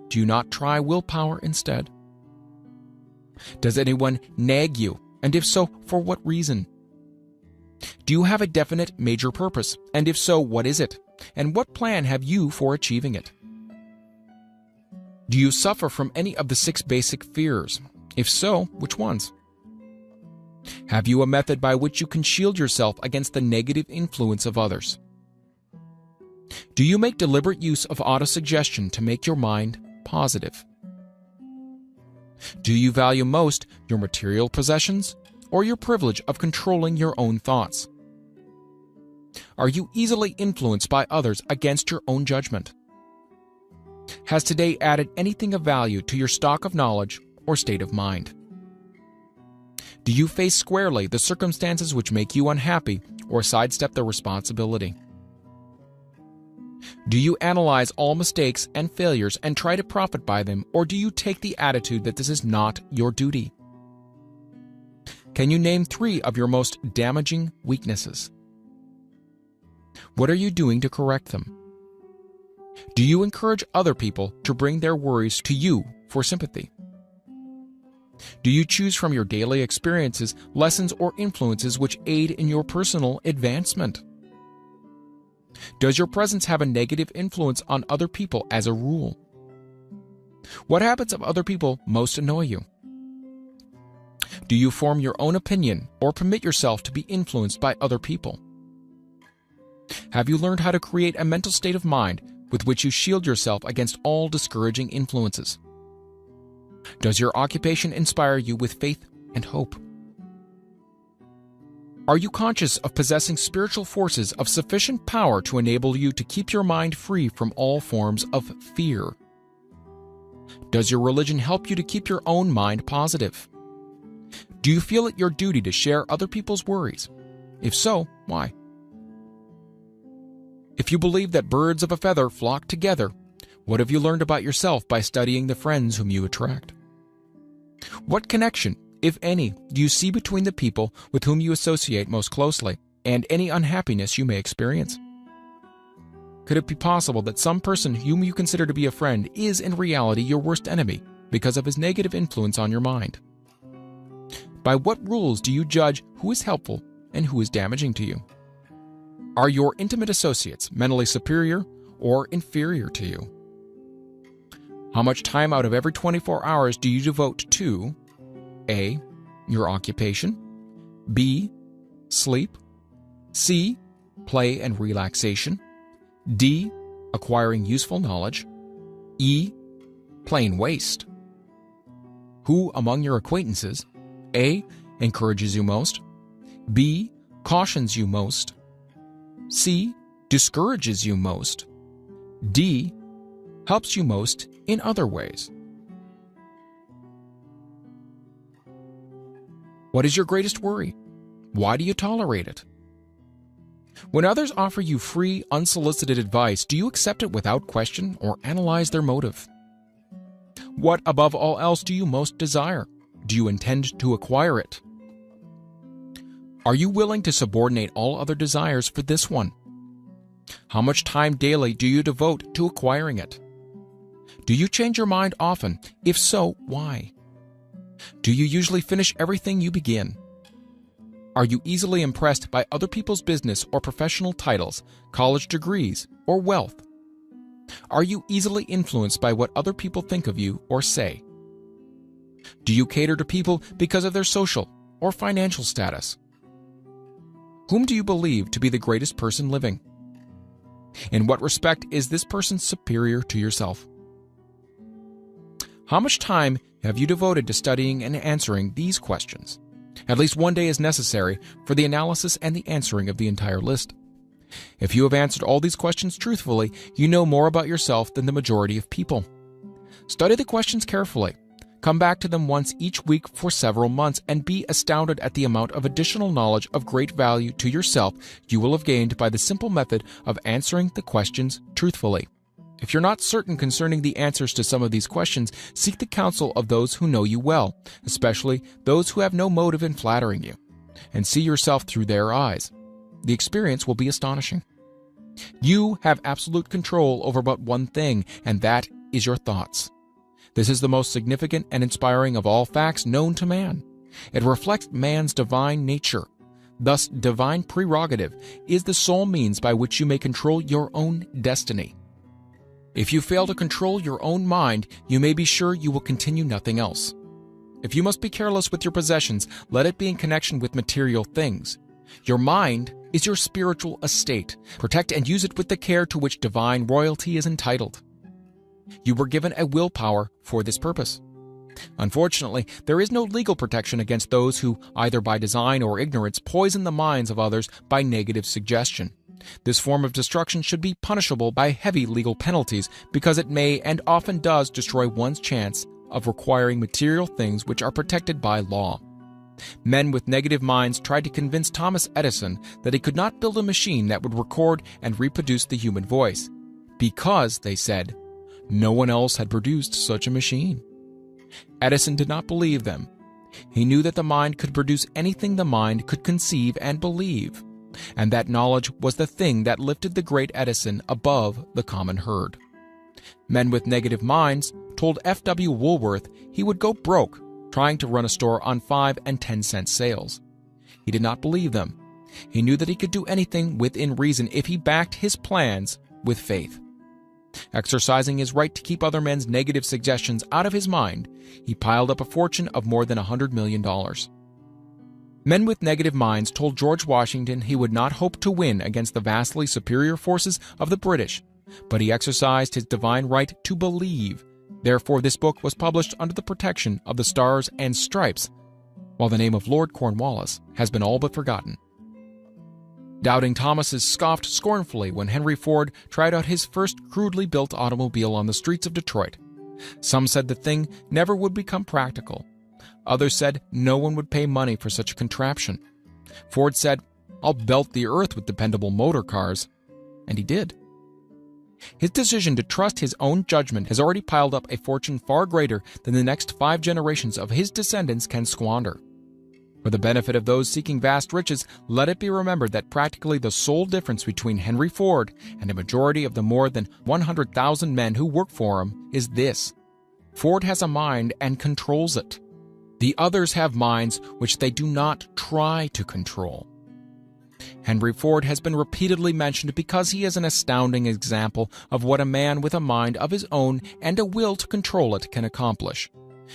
do you not try willpower instead? Does anyone nag you, and if so, for what reason? Do you have a definite major purpose, and if so, what is it, and what plan have you for achieving it? Do you suffer from any of the 6 basic fears? If so, which ones? Have you a method by which you can shield yourself against the negative influence of others? Do you make deliberate use of autosuggestion to make your mind positive? Do you value most your material possessions or your privilege of controlling your own thoughts? Are you easily influenced by others against your own judgment? Has today added anything of value to your stock of knowledge or state of mind? Do you face squarely the circumstances which make you unhappy or sidestep the responsibility? Do you analyze all mistakes and failures and try to profit by them, or do you take the attitude that this is not your duty? Can you name 3 of your most damaging weaknesses? What are you doing to correct them? Do you encourage other people to bring their worries to you for sympathy? Do you choose from your daily experiences lessons or influences which aid in your personal advancement? Does your presence have a negative influence on other people as a rule? What habits of other people most annoy you? Do you form your own opinion or permit yourself to be influenced by other people? Have you learned how to create a mental state of mind with which you shield yourself against all discouraging influences? Does your occupation inspire you with faith and hope? Are you conscious of possessing spiritual forces of sufficient power to enable you to keep your mind free from all forms of fear? Does your religion help you to keep your own mind positive? Do you feel it your duty to share other people's worries? If so, why? If you believe that birds of a feather flock together, what have you learned about yourself by studying the friends whom you attract? What connection, if any, do you see between the people with whom you associate most closely and any unhappiness you may experience? Could it be possible that some person whom you consider to be a friend is in reality your worst enemy because of his negative influence on your mind? By what rules do you judge who is helpful and who is damaging to you? Are your intimate associates mentally superior or inferior to you? How much time out of every 24 hours do you devote to A. Your occupation, B. Sleep, C. Play and relaxation, D. Acquiring useful knowledge, E. Plain waste? Who among your acquaintances A. Encourages you most, B. Cautions you most, C. Discourages you most, D. Helps you most in other ways? What is your greatest worry? Why do you tolerate it? When others offer you free, unsolicited advice, do you accept it without question or analyze their motive? What, above all else, do you most desire? Do you intend to acquire it? Are you willing to subordinate all other desires for this one? How much time daily do you devote to acquiring it? Do you change your mind often? If so, why? Do you usually finish everything you begin? Are you easily impressed by other people's business or professional titles, college degrees, or wealth? Are you easily influenced by what other people think of you or say? Do you cater to people because of their social or financial status? Whom do you believe to be the greatest person living? In what respect is this person superior to yourself? How much time have you devoted to studying and answering these questions? At least one day is necessary for the analysis and the answering of the entire list. If you have answered all these questions truthfully, you know more about yourself than the majority of people. Study the questions carefully. Come back to them once each week for several months and be astounded at the amount of additional knowledge of great value to yourself you will have gained by the simple method of answering the questions truthfully. If you're not certain concerning the answers to some of these questions, seek the counsel of those who know you well, especially those who have no motive in flattering you, and see yourself through their eyes. The experience will be astonishing. You have absolute control over but one thing, and that is your thoughts. This is the most significant and inspiring of all facts known to man. It reflects man's divine nature. Thus, divine prerogative is the sole means by which you may control your own destiny. If you fail to control your own mind, you may be sure you will continue nothing else. If you must be careless with your possessions, let it be in connection with material things. Your mind is your spiritual estate. Protect and use it with the care to which divine royalty is entitled. You were given a willpower for this purpose. Unfortunately, there is no legal protection against those who, either by design or ignorance, poison the minds of others by negative suggestion. This form of destruction should be punishable by heavy legal penalties because it may and often does destroy one's chance of acquiring material things which are protected by law. Men with negative minds tried to convince Thomas Edison that he could not build a machine that would record and reproduce the human voice, because, they said, no one else had produced such a machine. Edison did not believe them. He knew that the mind could produce anything the mind could conceive and believe, and that knowledge was the thing that lifted the great Edison above the common herd. Men with negative minds told F.W. Woolworth he would go broke trying to run a store on 5 and 10 cent sales. He did not believe them. He knew that he could do anything within reason if he backed his plans with faith. Exercising his right to keep other men's negative suggestions out of his mind, he piled up a fortune of more than $100 million. Men with negative minds told George Washington he would not hope to win against the vastly superior forces of the British, but he exercised his divine right to believe. Therefore, this book was published under the protection of the Stars and Stripes, while the name of Lord Cornwallis has been all but forgotten. Doubting Thomases scoffed scornfully when Henry Ford tried out his first crudely built automobile on the streets of Detroit. Some said the thing never would become practical. Others said no one would pay money for such a contraption. Ford said, "I'll belt the earth with dependable motor cars." And he did. His decision to trust his own judgment has already piled up a fortune far greater than the next 5 generations of his descendants can squander. For the benefit of those seeking vast riches, let it be remembered that practically the sole difference between Henry Ford and a majority of the more than 100,000 men who work for him is this: Ford has a mind and controls it. The others have minds which they do not try to control. Henry Ford has been repeatedly mentioned because he is an astounding example of what a man with a mind of his own and a will to control it can accomplish.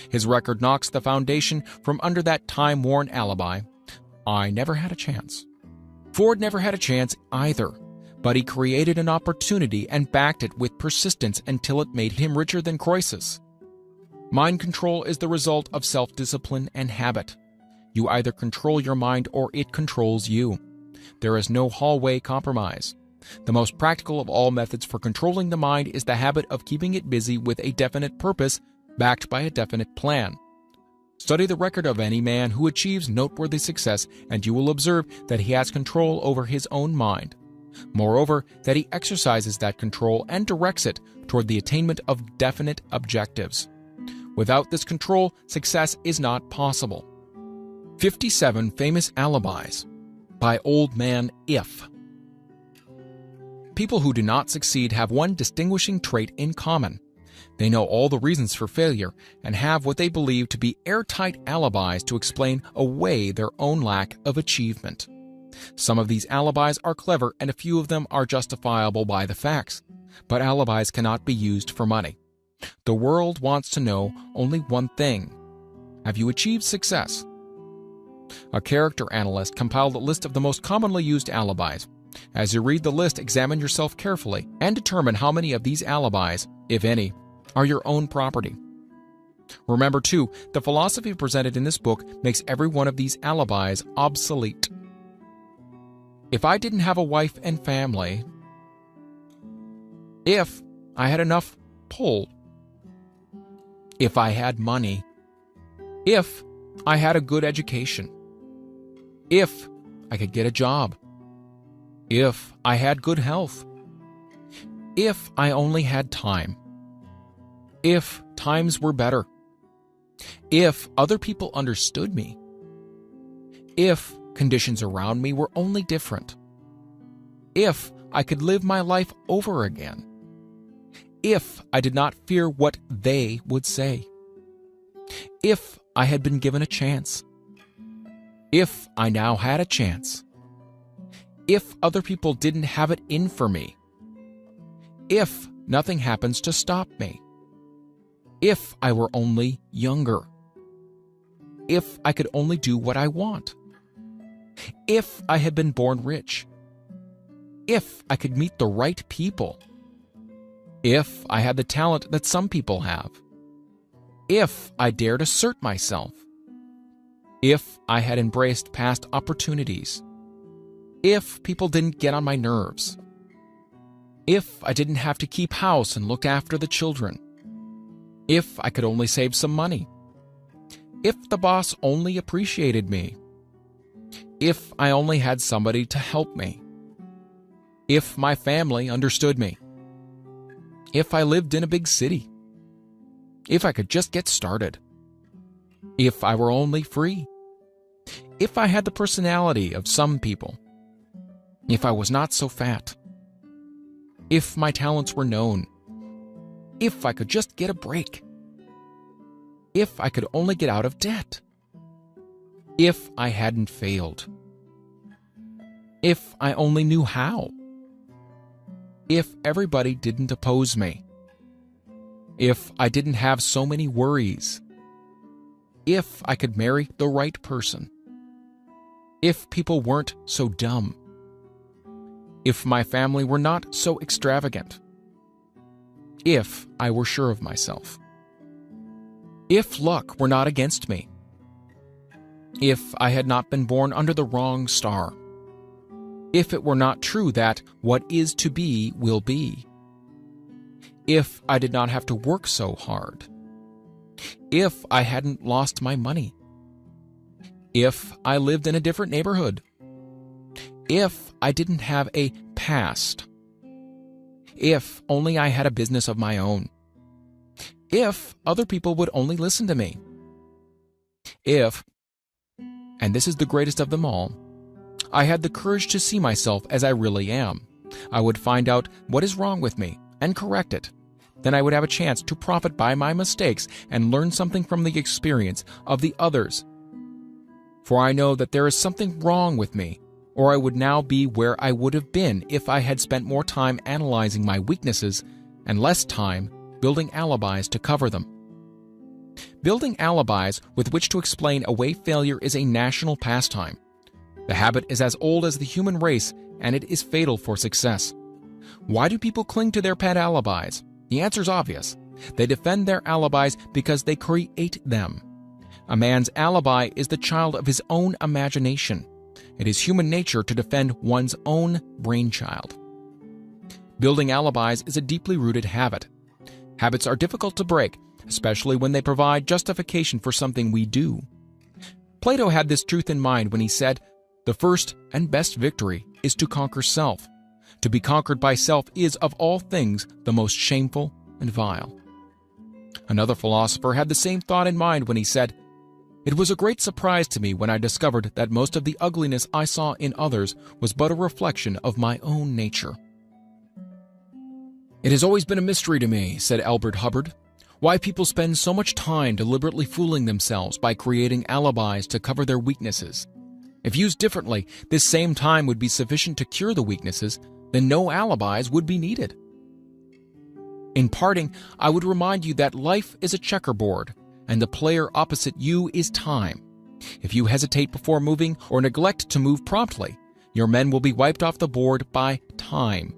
His record knocks the foundation from under that time-worn alibi: "I never had a chance." Ford never had a chance either, but he created an opportunity and backed it with persistence until it made him richer than Croesus. Mind control is the result of self-discipline and habit. You either control your mind or it controls you. There is no hallway compromise. The most practical of all methods for controlling the mind is the habit of keeping it busy with a definite purpose, backed by a definite plan. Study the record of any man who achieves noteworthy success, and you will observe that he has control over his own mind. Moreover, that he exercises that control and directs it toward the attainment of definite objectives. Without this control, success is not possible. 57 Famous Alibis by Old Man If. People who do not succeed have one distinguishing trait in common. They know all the reasons for failure and have what they believe to be airtight alibis to explain away their own lack of achievement. Some of these alibis are clever and a few of them are justifiable by the facts, but alibis cannot be used for money. The world wants to know only one thing: have you achieved success? A character analyst compiled a list of the most commonly used alibis. As you read the list, examine yourself carefully and determine how many of these alibis, if any, are your own property. Remember, too, the philosophy presented in this book makes every one of these alibis obsolete. If I didn't have a wife and family, if I had enough pull, if I had money, if I had a good education, if I could get a job, if I had good health, if I only had time, if times were better, if other people understood me, if conditions around me were only different, if I could live my life over again, if I did not fear what they would say, if I had been given a chance, if I now had a chance, if other people didn't have it in for me, if nothing happens to stop me, if I were only younger, if I could only do what I want, if I had been born rich, if I could meet the right people, if I had the talent that some people have, if I dared assert myself, if I had embraced past opportunities, if people didn't get on my nerves, if I didn't have to keep house and look after the children, if I could only save some money, if the boss only appreciated me, if I only had somebody to help me, if my family understood me, if I lived in a big city, if I could just get started, if I were only free, if I had the personality of some people, if I was not so fat, if my talents were known, if I could just get a break, if I could only get out of debt, if I hadn't failed, if I only knew how, if everybody didn't oppose me, if I didn't have so many worries, if I could marry the right person, if people weren't so dumb, if my family were not so extravagant, if I were sure of myself, if luck were not against me, if I had not been born under the wrong star, if it were not true that what is to be will be, if I did not have to work so hard, if I hadn't lost my money, if I lived in a different neighborhood, if I didn't have a past, if only I had a business of my own, if other people would only listen to me, if, and this is the greatest of them all, I had the courage to see myself as I really am, I would find out what is wrong with me and correct it. Then I would have a chance to profit by my mistakes and learn something from the experience of the others. For I know that there is something wrong with me, or I would now be where I would have been if I had spent more time analyzing my weaknesses and less time building alibis to cover them. Building alibis with which to explain away failure is a national pastime. The habit is as old as the human race, and it is fatal for success. Why do people cling to their pet alibis? The answer is obvious. They defend their alibis because they create them. A man's alibi is the child of his own imagination. It is human nature to defend one's own brainchild. Building alibis is a deeply rooted habit. Habits are difficult to break, especially when they provide justification for something we do. Plato had this truth in mind when he said, "The first and best victory is to conquer self. To be conquered by self is, of all things, the most shameful and vile." Another philosopher had the same thought in mind when he said, "It was a great surprise to me when I discovered that most of the ugliness I saw in others was but a reflection of my own nature." "It has always been a mystery to me," said Albert Hubbard, "why people spend so much time deliberately fooling themselves by creating alibis to cover their weaknesses. If used differently, this same time would be sufficient to cure the weaknesses, then no alibis would be needed." In parting, I would remind you that life is a checkerboard, and the player opposite you is time. If you hesitate before moving or neglect to move promptly, your men will be wiped off the board by time.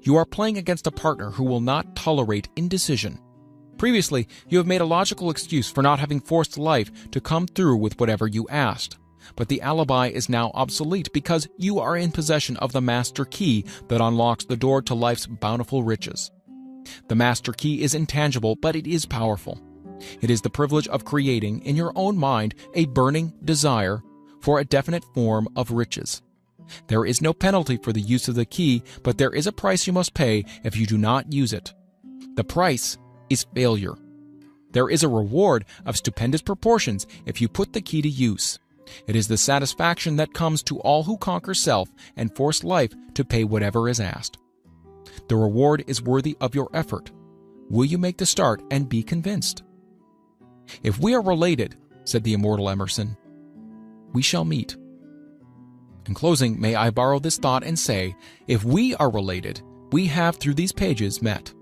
You are playing against a partner who will not tolerate indecision. Previously, you have made a logical excuse for not having forced life to come through with whatever you asked. But the alibi is now obsolete because you are in possession of the master key that unlocks the door to life's bountiful riches. The master key is intangible, but it is powerful. It is the privilege of creating, in your own mind, a burning desire for a definite form of riches. There is no penalty for the use of the key, but there is a price you must pay if you do not use it. The price is failure. There is a reward of stupendous proportions if you put the key to use. It is the satisfaction that comes to all who conquer self and force life to pay whatever is asked. The reward is worthy of your effort. Will you make the start and be convinced? If we are related, said the immortal Emerson, we shall meet. In closing, may I borrow this thought and say, if we are related, we have through these pages met.